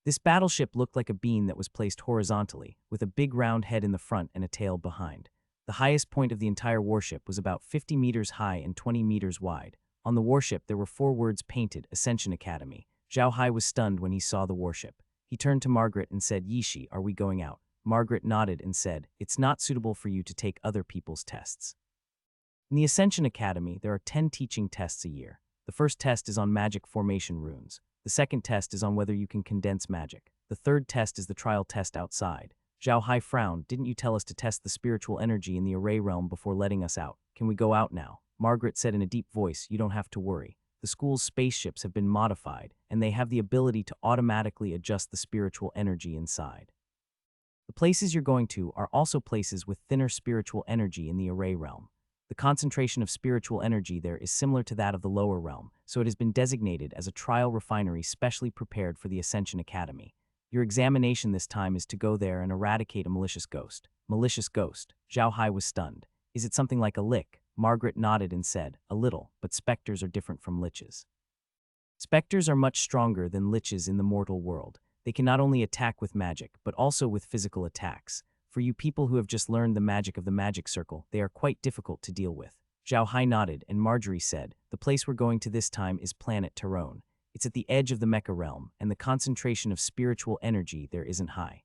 Speaker 1: This battleship looked like a beam that was placed horizontally, with a big round head in the front and a tail behind. The highest point of the entire warship was about 50 meters high and 20 meters wide. On the warship, there were 4 words painted, Ascension Academy. Zhao Hai was stunned when he saw the warship. He turned to Margaret and said, "Yishi, are we going out?" Margaret nodded and said, "It's not suitable for you to take other people's tests." In the Ascension Academy, there are 10 teaching tests a year. The first test is on magic formation runes. The second test is on whether you can condense magic. The third test is the trial test outside. Zhao Hai frowned. "Didn't you tell us to test the spiritual energy in the array realm before letting us out? Can we go out now?" Margaret said in a deep voice, "You don't have to worry. The school's spaceships have been modified, and they have the ability to automatically adjust the spiritual energy inside. The places you're going to are also places with thinner spiritual energy in the array realm. The concentration of spiritual energy there is similar to that of the lower realm, so it has been designated as a trial refinery specially prepared for the Ascension Academy. Your examination this time is to go there and eradicate a malicious ghost." Malicious ghost. Zhao Hai was stunned. "Is it something like a lick?" Margaret nodded and said, "A little, but specters are different from liches. Specters are much stronger than liches in the mortal world. They can not only attack with magic, but also with physical attacks. For you people who have just learned the magic of the magic circle, they are quite difficult to deal with." Zhao Hai nodded, and Marjorie said, "The place we're going to this time is planet Tyrone. It's at the edge of the mecha realm, and the concentration of spiritual energy there isn't high.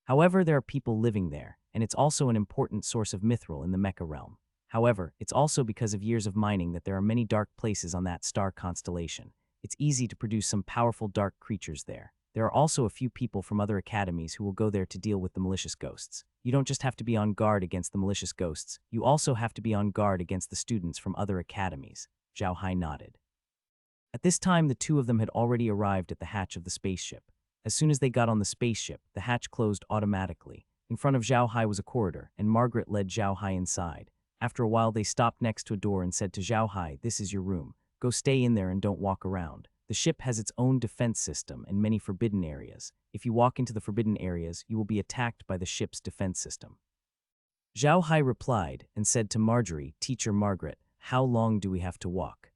Speaker 1: However, there are people living there, and it's also an important source of mithril in the mecha realm. However, it's also because of years of mining that there are many dark places on that star constellation. It's easy to produce some powerful dark creatures there. There are also a few people from other academies who will go there to deal with the malicious ghosts. You don't just have to be on guard against the malicious ghosts, you also have to be on guard against the students from other academies." Zhao Hai nodded. At this time, the two of them had already arrived at the hatch of the spaceship. As soon as they got on the spaceship, the hatch closed automatically. In front of Zhao Hai was a corridor, and Margaret led Zhao Hai inside. After a while, they stopped next to a door and said to Zhao Hai, "This is your room. Go stay in there and don't walk around. The ship has its own defense system and many forbidden areas. If you walk into the forbidden areas, you will be attacked by the ship's defense system." Zhao Hai replied and said to Marjorie, "Teacher Margaret, how long do we have to walk?"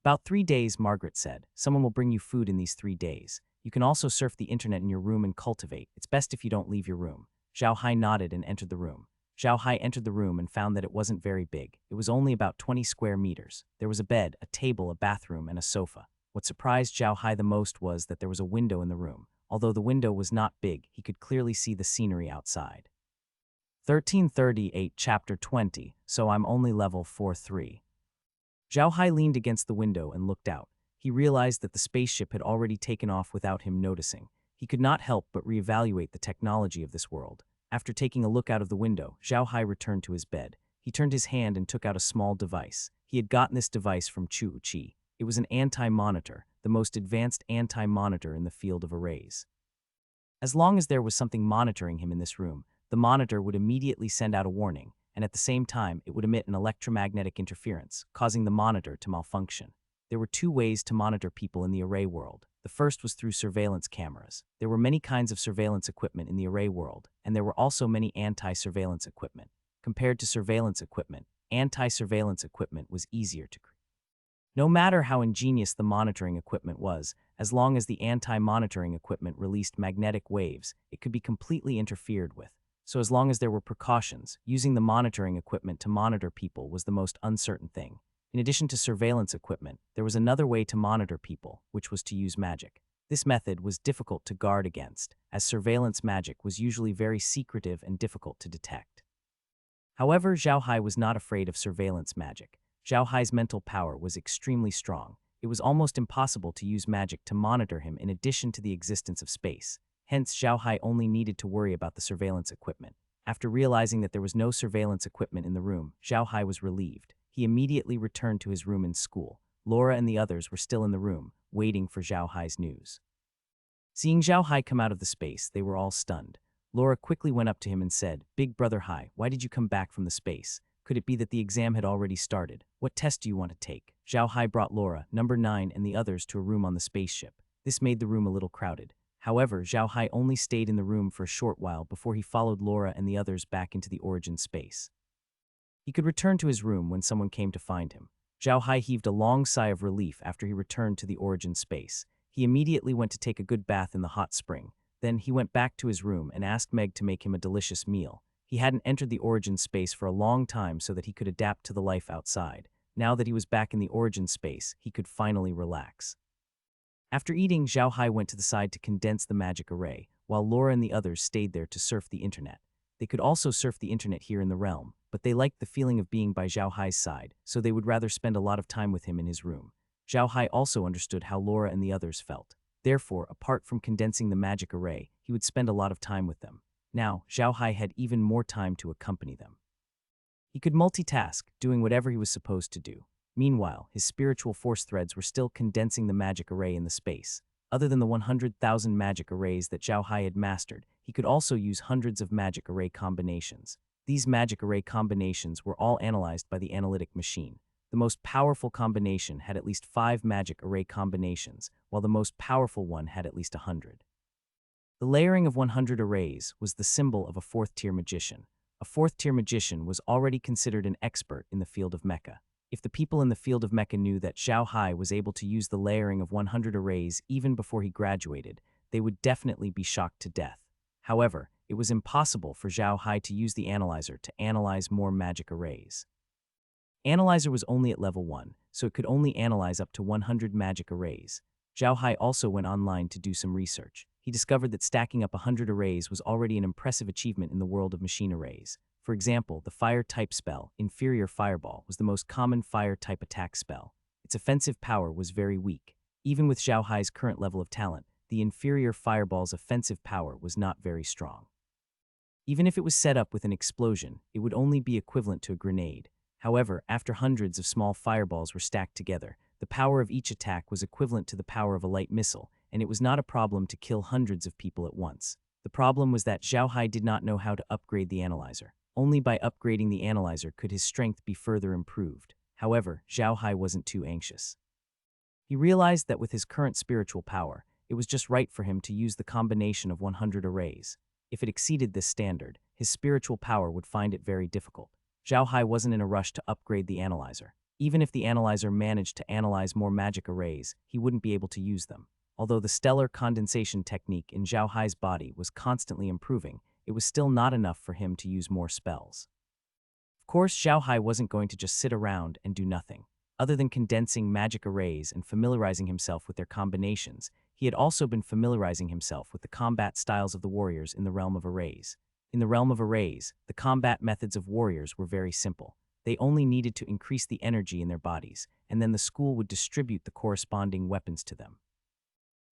Speaker 1: "About 3 days," Margaret said. "Someone will bring you food in these 3 days. You can also surf the internet in your room and cultivate. It's best if you don't leave your room." Zhao Hai nodded and entered the room. Zhao Hai entered the room and found that it wasn't very big. It was only about 20 square meters. There was a bed, a table, a bathroom, and a sofa. What surprised Zhao Hai the most was that there was a window in the room. Although the window was not big, he could clearly see the scenery outside. 1338 Chapter 20, So I'm only level 4-3. Zhao Hai leaned against the window and looked out. He realized that the spaceship had already taken off without him noticing. He could not help but reevaluate the technology of this world. After taking a look out of the window, Zhao Hai returned to his bed. He turned his hand and took out a small device. He had gotten this device from Chu Chi. It was an anti-monitor, the most advanced anti-monitor in the field of arrays. As long as there was something monitoring him in this room, the monitor would immediately send out a warning, and at the same time, it would emit an electromagnetic interference, causing the monitor to malfunction. There were 2 ways to monitor people in the array world. The first was through surveillance cameras. There were many kinds of surveillance equipment in the array world, and there were also many anti-surveillance equipment. Compared to surveillance equipment, anti-surveillance equipment was easier to create. No matter how ingenious the monitoring equipment was, as long as the anti-monitoring equipment released magnetic waves, it could be completely interfered with. So as long as there were precautions, using the monitoring equipment to monitor people was the most uncertain thing. In addition to surveillance equipment, there was another way to monitor people, which was to use magic. This method was difficult to guard against, as surveillance magic was usually very secretive and difficult to detect. However, Zhao Hai was not afraid of surveillance magic. Zhao Hai's mental power was extremely strong. It was almost impossible to use magic to monitor him in addition to the existence of space. Hence, Zhao Hai only needed to worry about the surveillance equipment. After realizing that there was no surveillance equipment in the room, Zhao Hai was relieved. He immediately returned to his room in school. Laura and the others were still in the room, waiting for Zhao Hai's news. Seeing Zhao Hai come out of the space, they were all stunned. Laura quickly went up to him and said, "Big brother Hai, why did you come back from the space? Could it be that the exam had already started? What test do you want to take?" Zhao Hai brought Laura, number 9, and the others to a room on the spaceship. This made the room a little crowded. However, Zhao Hai only stayed in the room for a short while before he followed Laura and the others back into the origin space. He could return to his room when someone came to find him. Zhao Hai heaved a long sigh of relief after he returned to the origin space. He immediately went to take a good bath in the hot spring. Then he went back to his room and asked Meg to make him a delicious meal. He hadn't entered the origin space for a long time so that he could adapt to the life outside. Now that he was back in the origin space, he could finally relax. After eating, Zhao Hai went to the side to condense the magic array, while Laura and the others stayed there to surf the internet. They could also surf the internet here in the realm, but they liked the feeling of being by Zhao Hai's side, so they would rather spend a lot of time with him in his room. Zhao Hai also understood how Laura and the others felt. Therefore, apart from condensing the magic array, he would spend a lot of time with them. Now, Zhao Hai had even more time to accompany them. He could multitask, doing whatever he was supposed to do. Meanwhile, his spiritual force threads were still condensing the magic array in the space. Other than the 100,000 magic arrays that Zhao Hai had mastered, he could also use hundreds of magic array combinations. These magic array combinations were all analyzed by the analytic machine. The most powerful combination had at least 5 magic array combinations, while the most powerful one had at least 100. The layering of 100 arrays was the symbol of a 4th-tier magician. A 4th-tier magician was already considered an expert in the field of mecha. If the people in the field of mecha knew that Zhao Hai was able to use the layering of 100 arrays even before he graduated, they would definitely be shocked to death. However, it was impossible for Zhao Hai to use the analyzer to analyze more magic arrays. Analyzer was only at level 1, so it could only analyze up to 100 magic arrays. Zhao Hai also went online to do some research. He discovered that stacking up 100 arrays was already an impressive achievement in the world of machine arrays. For example, the fire-type spell, Inferior Fireball, was the most common fire-type attack spell. Its offensive power was very weak. Even with Zhao Hai's current level of talent, the Inferior Fireball's offensive power was not very strong. Even if it was set up with an explosion, it would only be equivalent to a grenade. However, after hundreds of small fireballs were stacked together, the power of each attack was equivalent to the power of a light missile, and it was not a problem to kill hundreds of people at once. The problem was that Zhao Hai did not know how to upgrade the analyzer. Only by upgrading the analyzer could his strength be further improved. However, Zhao Hai wasn't too anxious. He realized that with his current spiritual power, it was just right for him to use the combination of 100 arrays. If it exceeded this standard, his spiritual power would find it very difficult. Zhao Hai wasn't in a rush to upgrade the analyzer. Even if the analyzer managed to analyze more magic arrays, he wouldn't be able to use them. Although the stellar condensation technique in Zhao Hai's body was constantly improving, it was still not enough for him to use more spells. Of course, Zhao Hai wasn't going to just sit around and do nothing. Other than condensing magic arrays and familiarizing himself with their combinations, he had also been familiarizing himself with the combat styles of the warriors in the realm of arrays. In the realm of arrays, the combat methods of warriors were very simple. They only needed to increase the energy in their bodies, and then the school would distribute the corresponding weapons to them.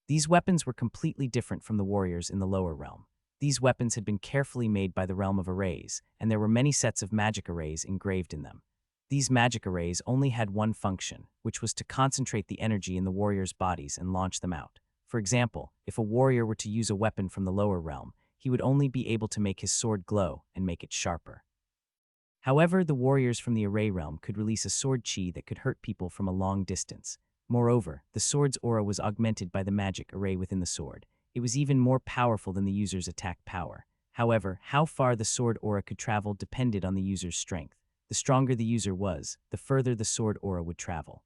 Speaker 1: These weapons were completely different from the warriors in the lower realm. These weapons had been carefully made by the realm of arrays, and there were many sets of magic arrays engraved in them. These magic arrays only had one function, which was to concentrate the energy in the warriors' bodies and launch them out. For example, if a warrior were to use a weapon from the lower realm, he would only be able to make his sword glow and make it sharper. However, the warriors from the array realm could release a sword chi that could hurt people from a long distance. Moreover, the sword's aura was augmented by the magic array within the sword. It was even more powerful than the user's attack power. However, how far the sword aura could travel depended on the user's strength. The stronger the user was, the further the sword aura would travel.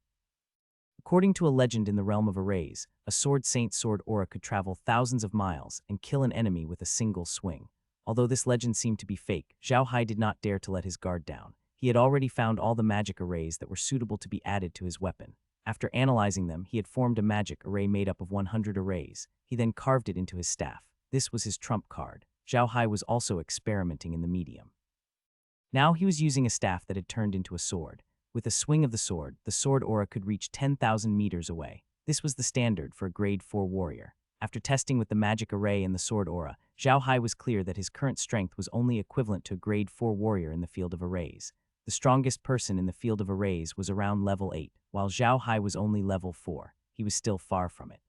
Speaker 1: According to a legend in the realm of arrays, a sword saint's sword aura could travel thousands of miles and kill an enemy with a single swing. Although this legend seemed to be fake, Zhao Hai did not dare to let his guard down. He had already found all the magic arrays that were suitable to be added to his weapon. After analyzing them, he had formed a magic array made up of 100 arrays. He then carved it into his staff. This was his trump card. Zhao Hai was also experimenting in the medium. Now he was using a staff that had turned into a sword. With a swing of the sword aura could reach 10,000 meters away. This was the standard for a grade 4 warrior. After testing with the magic array and the sword aura, Zhao Hai was clear that his current strength was only equivalent to a grade 4 warrior in the field of arrays. The strongest person in the field of arrays was around level 8, while Zhao Hai was only level 4. He was still far from it.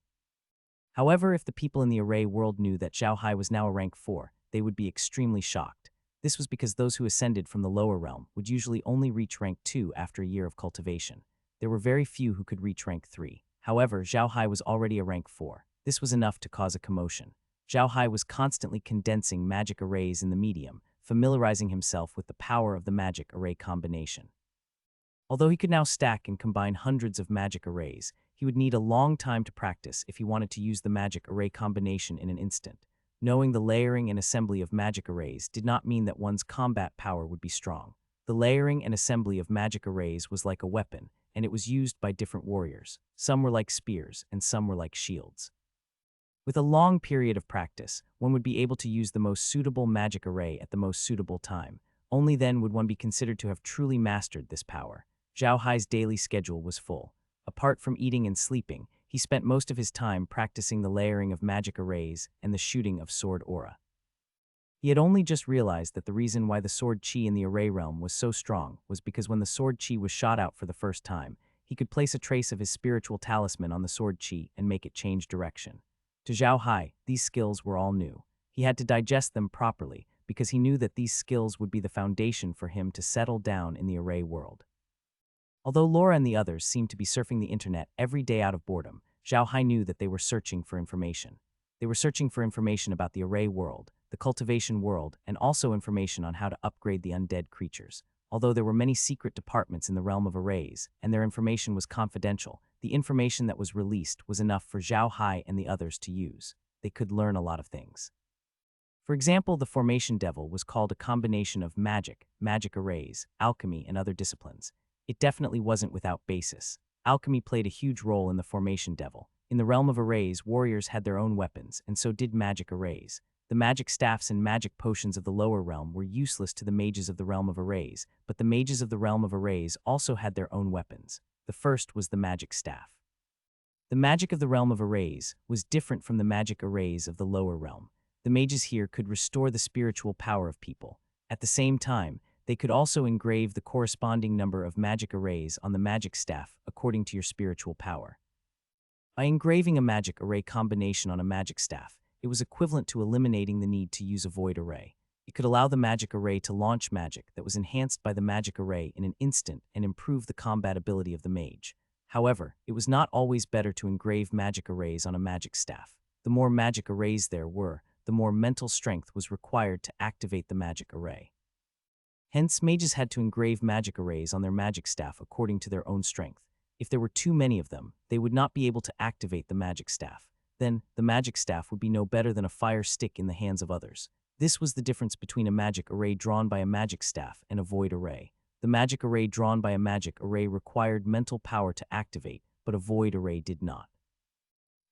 Speaker 1: However, if the people in the array world knew that Zhao Hai was now a rank 4, they would be extremely shocked. This was because those who ascended from the lower realm would usually only reach rank 2 after a year of cultivation. there were very few who could reach rank 3. However, Zhao Hai was already a rank 4. This was enough to cause a commotion. Zhao Hai was constantly condensing magic arrays in the medium, familiarizing himself with the power of the magic array combination. Although he could now stack and combine hundreds of magic arrays, he would need a long time to practice if he wanted to use the magic array combination in an instant. Knowing the layering and assembly of magic arrays did not mean that one's combat power would be strong. The layering and assembly of magic arrays was like a weapon, and it was used by different warriors. Some were like spears, and some were like shields. With a long period of practice, one would be able to use the most suitable magic array at the most suitable time. Only then would one be considered to have truly mastered this power. Zhao Hai's daily schedule was full. Apart from eating and sleeping, he spent most of his time practicing the layering of magic arrays and the shooting of sword aura. He had only just realized that the reason why the sword chi in the array realm was so strong was because when the sword chi was shot out for the first time, he could place a trace of his spiritual talisman on the sword chi and make it change direction. To Zhao Hai, these skills were all new. He had to digest them properly because he knew that these skills would be the foundation for him to settle down in the array world. Although Laura and the others seemed to be surfing the internet every day out of boredom, Zhao Hai knew that they were searching for information. They were searching for information about the array world, the cultivation world, and also information on how to upgrade the undead creatures. Although there were many secret departments in the realm of arrays, and their information was confidential, the information that was released was enough for Zhao Hai and the others to use. They could learn a lot of things. For example, the Formation Devil was called a combination of magic, magic arrays, alchemy, and other disciplines. It definitely wasn't without basis. Alchemy played a huge role in the Formation Devil. In the realm of arrays, warriors had their own weapons, and so did magic arrays. The magic staffs and magic potions of the lower realm were useless to the mages of the realm of arrays, but the mages of the realm of arrays also had their own weapons. The first was the magic staff. The magic of the realm of arrays was different from the magic arrays of the lower realm. The mages here could restore the spiritual power of people. At the same time, they could also engrave the corresponding number of magic arrays on the magic staff according to your spiritual power. By engraving a magic array combination on a magic staff, it was equivalent to eliminating the need to use a void array. It could allow the magic array to launch magic that was enhanced by the magic array in an instant and improve the combat ability of the mage. However, it was not always better to engrave magic arrays on a magic staff. The more magic arrays there were, the more mental strength was required to activate the magic array. Hence, mages had to engrave magic arrays on their magic staff according to their own strength. If there were too many of them, they would not be able to activate the magic staff. Then, the magic staff would be no better than a fire stick in the hands of others. This was the difference between a magic array drawn by a magic staff and a void array. The magic array drawn by a magic array required mental power to activate, but a void array did not.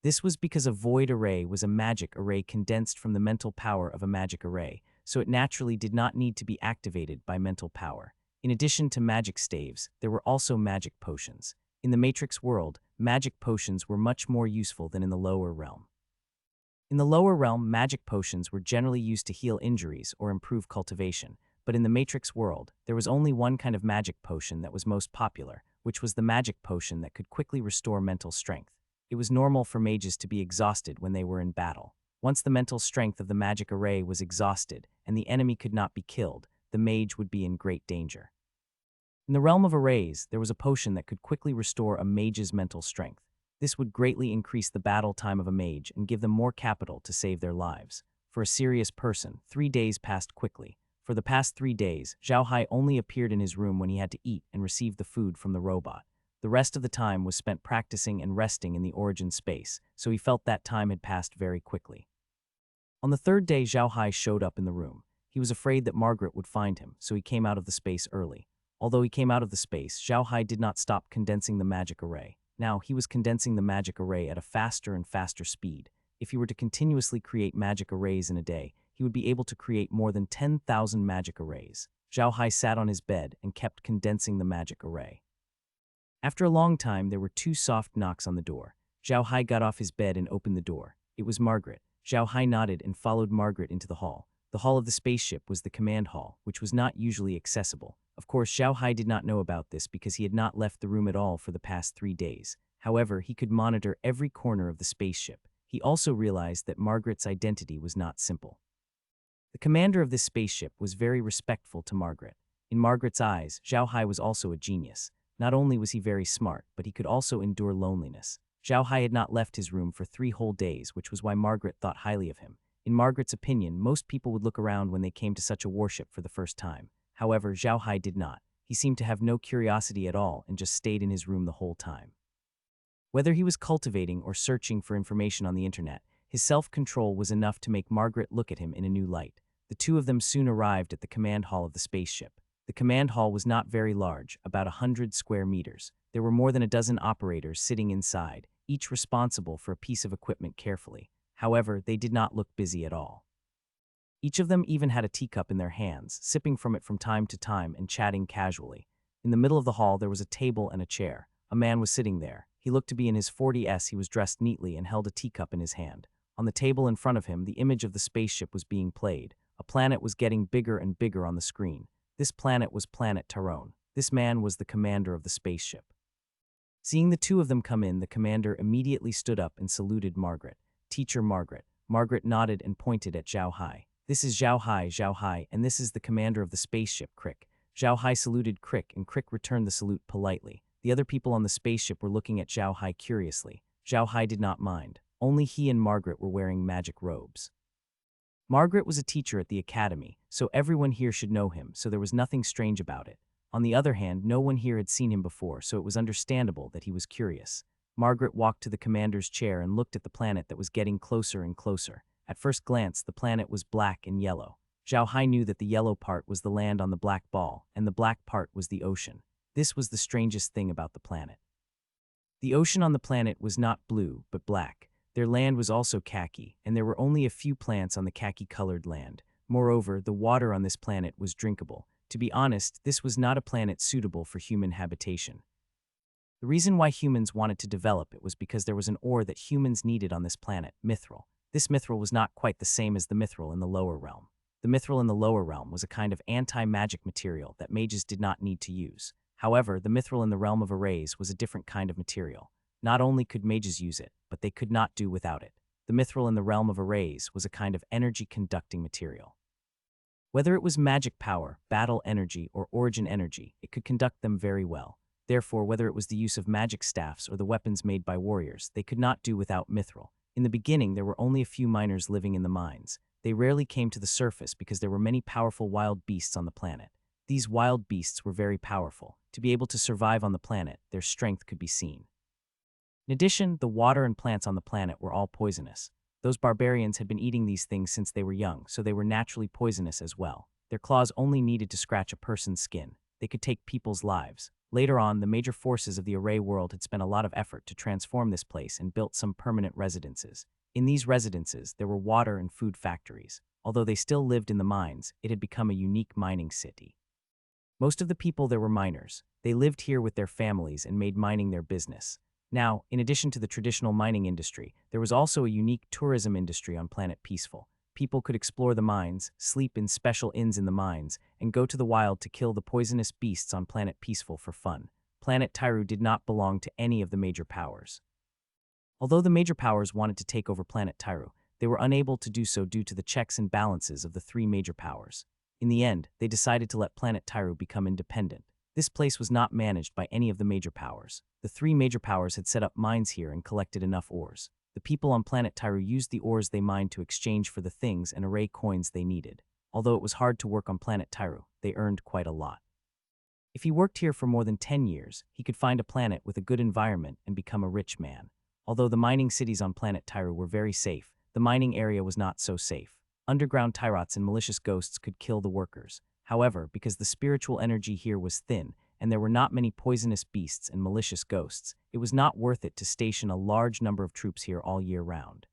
Speaker 1: This was because a void array was a magic array condensed from the mental power of a magic array, so it naturally did not need to be activated by mental power. In addition to magic staves, there were also magic potions. In the Matrix world, magic potions were much more useful than in the lower realm. In the lower realm, magic potions were generally used to heal injuries or improve cultivation, but in the Matrix world, there was only one kind of magic potion that was most popular, which was the magic potion that could quickly restore mental strength. It was normal for mages to be exhausted when they were in battle. Once the mental strength of the magic array was exhausted and the enemy could not be killed, the mage would be in great danger. In the realm of arrays, there was a potion that could quickly restore a mage's mental strength. This would greatly increase the battle time of a mage and give them more capital to save their lives. For a serious person, 3 days passed quickly. For the past 3 days, Zhao Hai only appeared in his room when he had to eat and receive the food from the robot. The rest of the time was spent practicing and resting in the origin space, so he felt that time had passed very quickly. On the 3rd day, Zhao Hai showed up in the room. He was afraid that Margaret would find him, so he came out of the space early. Although he came out of the space, Zhao Hai did not stop condensing the magic array. Now, he was condensing the magic array at a faster and faster speed. If he were to continuously create magic arrays in a day, he would be able to create more than 10,000 magic arrays. Zhao Hai sat on his bed and kept condensing the magic array. After a long time, there were 2 soft knocks on the door. Zhao Hai got off his bed and opened the door. It was Margaret. Zhao Hai nodded and followed Margaret into the hall. The hall of the spaceship was the command hall, which was not usually accessible. Of course, Zhao Hai did not know about this because he had not left the room at all for the past 3 days. However, he could monitor every corner of the spaceship. He also realized that Margaret's identity was not simple. The commander of this spaceship was very respectful to Margaret. In Margaret's eyes, Zhao Hai was also a genius. Not only was he very smart, but he could also endure loneliness. Zhao Hai had not left his room for 3 whole days, which was why Margaret thought highly of him. In Margaret's opinion, most people would look around when they came to such a worship for the first time. However, Zhao Hai did not. He seemed to have no curiosity at all and just stayed in his room the whole time. Whether he was cultivating or searching for information on the internet, his self-control was enough to make Margaret look at him in a new light. The two of them soon arrived at the command hall of the spaceship. The command hall was not very large, about 100 square meters. There were more than a dozen operators sitting inside, each responsible for a piece of equipment carefully. However, they did not look busy at all. Each of them even had a teacup in their hands, sipping from it from time to time and chatting casually. In the middle of the hall there was a table and a chair. A man was sitting there. He looked to be in his 40s. He was dressed neatly and held a teacup in his hand. On the table in front of him, the image of the spaceship was being played. A planet was getting bigger and bigger on the screen. This planet was planet Tyrone. This man was the commander of the spaceship. Seeing the two of them come in, the commander immediately stood up and saluted Margaret. "Teacher Margaret." Margaret nodded and pointed at Zhao Hai. "This is Zhao Hai, and this is the commander of the spaceship, Crick." Zhao Hai saluted Crick, and Crick returned the salute politely. The other people on the spaceship were looking at Zhao Hai curiously. Zhao Hai did not mind. Only he and Margaret were wearing magic robes. Margaret was a teacher at the academy, so everyone here should know him, so there was nothing strange about it. On the other hand, no one here had seen him before, so it was understandable that he was curious. Margaret walked to the commander's chair and looked at the planet that was getting closer and closer. At first glance, the planet was black and yellow. Zhao Hai knew that the yellow part was the land on the black ball, and the black part was the ocean. This was the strangest thing about the planet. The ocean on the planet was not blue, but black. Their land was also khaki, and there were only a few plants on the khaki-colored land. Moreover, the water on this planet was drinkable. To be honest, this was not a planet suitable for human habitation. The reason why humans wanted to develop it was because there was an ore that humans needed on this planet, mithril. This mithril was not quite the same as the mithril in the lower realm. The mithril in the lower realm was a kind of anti-magic material that mages did not need to use. However, the mithril in the realm of arrays was a different kind of material. Not only could mages use it, but they could not do without it. The mithril in the realm of arrays was a kind of energy-conducting material. Whether it was magic power, battle energy, or origin energy, it could conduct them very well. Therefore, whether it was the use of magic staffs or the weapons made by warriors, they could not do without mithril. In the beginning, there were only a few miners living in the mines. They rarely came to the surface because there were many powerful wild beasts on the planet. These wild beasts were very powerful. To be able to survive on the planet, their strength could be seen. In addition, the water and plants on the planet were all poisonous. Those barbarians had been eating these things since they were young, so they were naturally poisonous as well. Their claws only needed to scratch a person's skin. They could take people's lives. Later on, the major forces of the array world had spent a lot of effort to transform this place and built some permanent residences. In these residences, there were water and food factories. Although they still lived in the mines, it had become a unique mining city. Most of the people there were miners. They lived here with their families and made mining their business. Now, in addition to the traditional mining industry, there was also a unique tourism industry on Planet Peaceful. People could explore the mines, sleep in special inns in the mines, and go to the wild to kill the poisonous beasts on Planet Peaceful for fun. Planet Tyru did not belong to any of the major powers. Although the major powers wanted to take over Planet Tyru, they were unable to do so due to the checks and balances of the 3 major powers. In the end, they decided to let Planet Tyru become independent. This place was not managed by any of the major powers. The 3 major powers had set up mines here and collected enough ores. The people on Planet Tyru used the ores they mined to exchange for the things and array coins they needed. Although it was hard to work on Planet Tyru, they earned quite a lot. If he worked here for more than 10 years, he could find a planet with a good environment and become a rich man. Although the mining cities on Planet Tyru were very safe, the mining area was not so safe. Underground tyrots and malicious ghosts could kill the workers. However, because the spiritual energy here was thin, and there were not many poisonous beasts and malicious ghosts, it was not worth it to station a large number of troops here all year round.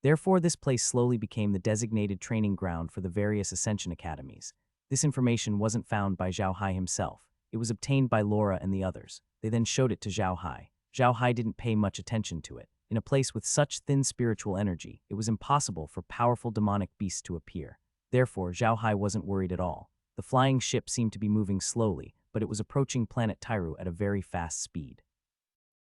Speaker 1: Therefore, this place slowly became the designated training ground for the various Ascension Academies. This information wasn't found by Zhao Hai himself. It was obtained by Laura and the others. They then showed it to Zhao Hai. Zhao Hai didn't pay much attention to it. In a place with such thin spiritual energy, it was impossible for powerful demonic beasts to appear. Therefore, Zhao Hai wasn't worried at all. The flying ship seemed to be moving slowly, but it was approaching Planet Tyru at a very fast speed.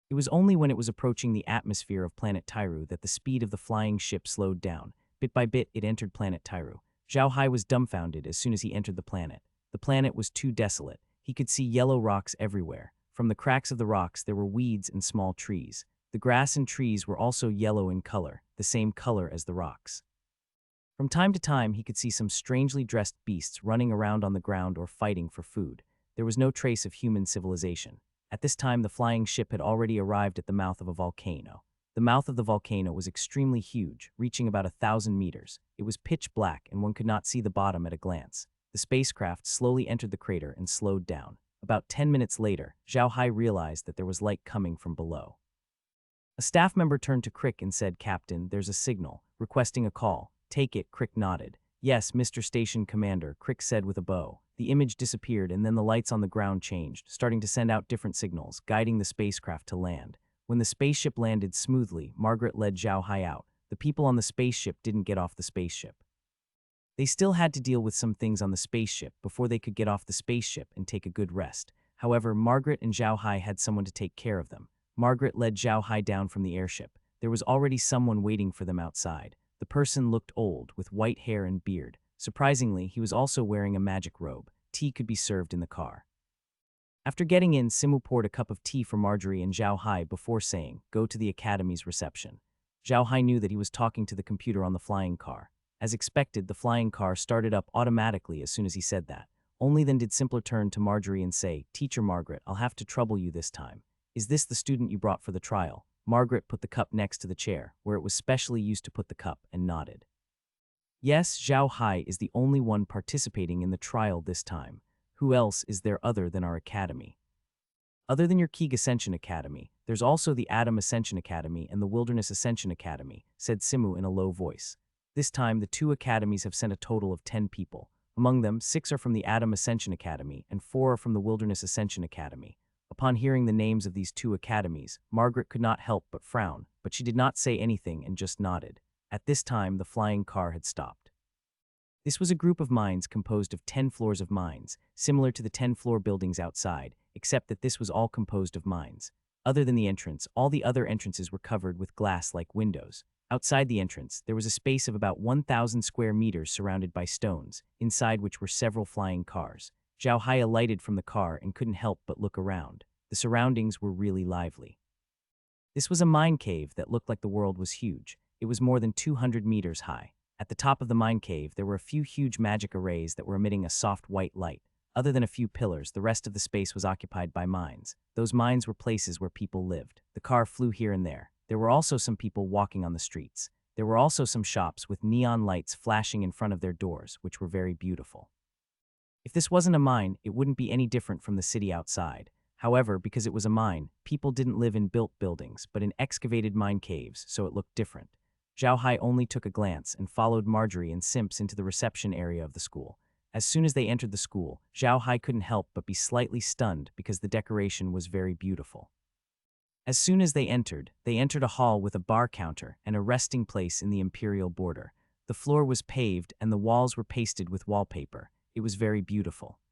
Speaker 1: It was only when it was approaching the atmosphere of Planet Tyru that the speed of the flying ship slowed down. Bit by bit, it entered Planet Tyru. Zhao Hai was dumbfounded as soon as he entered the planet. The planet was too desolate. He could see yellow rocks everywhere. From the cracks of the rocks, there were weeds and small trees. The grass and trees were also yellow in color, the same color as the rocks. From time to time, he could see some strangely dressed beasts running around on the ground or fighting for food. There was no trace of human civilization. At this time, the flying ship had already arrived at the mouth of a volcano. The mouth of the volcano was extremely huge, reaching about 1,000 meters. It was pitch black, and one could not see the bottom at a glance. The spacecraft slowly entered the crater and slowed down. About 10 minutes later, Zhao Hai realized that there was light coming from below. A staff member turned to Crick and said, "Captain, there's a signal, requesting a call." "Take it," Crick nodded. "Yes, Mr. Station Commander," Crick said with a bow. The image disappeared and then the lights on the ground changed, starting to send out different signals, guiding the spacecraft to land. When the spaceship landed smoothly, Margaret led Zhao Hai out. The people on the spaceship didn't get off the spaceship. They still had to deal with some things on the spaceship before they could get off the spaceship and take a good rest. However, Margaret and Zhao Hai had someone to take care of them. Margaret led Zhao Hai down from the airship. There was already someone waiting for them outside. The person looked old, with white hair and beard. Surprisingly, he was also wearing a magic robe. Tea could be served in the car. After getting in, Simu poured a cup of tea for Marjorie and Zhao Hai before saying, "Go to the academy's reception." Zhao Hai knew that he was talking to the computer on the flying car. As expected, the flying car started up automatically as soon as he said that. Only then did Simpler turn to Marjorie and say, "Teacher Margaret, I'll have to trouble you this time. Is this the student you brought for the trial?" Margaret put the cup next to the chair, where it was specially used to put the cup, and nodded. "Yes, Zhao Hai is the only one participating in the trial this time. Who else is there other than our academy? Other than your Keeg Ascension Academy, there's also the Adam Ascension Academy and the Wilderness Ascension Academy," said Simu in a low voice. This time, the two academies have sent a total of 10 people. Among them, 6 are from the Adam Ascension Academy and 4 are from the Wilderness Ascension Academy. Upon hearing the names of these two academies, Margaret could not help but frown, but she did not say anything and just nodded. At this time, the flying car had stopped. This was a group of mines composed of 10 floors of mines, similar to the 10-floor buildings outside, except that this was all composed of mines. Other than the entrance, all the other entrances were covered with glass-like windows. Outside the entrance, there was a space of about 1,000 square meters surrounded by stones, inside which were several flying cars. Zhao Hai alighted from the car and couldn't help but look around. The surroundings were really lively. This was a mine cave that looked like the world was huge. It was more than 200 meters high. At the top of the mine cave, there were a few huge magic arrays that were emitting a soft white light. Other than a few pillars, the rest of the space was occupied by mines. Those mines were places where people lived. The car flew here and there. There were also some people walking on the streets. There were also some shops with neon lights flashing in front of their doors, which were very beautiful. If this wasn't a mine, it wouldn't be any different from the city outside. However, because it was a mine, people didn't live in built buildings, but in excavated mine caves, so it looked different. Zhao Hai only took a glance and followed Marjorie and Simps into the reception area of the school. As soon as they entered the school, Zhao Hai couldn't help but be slightly stunned because the decoration was very beautiful. As soon as they entered a hall with a bar counter and a resting place in the imperial border. The floor was paved and the walls were pasted with wallpaper. It was very beautiful.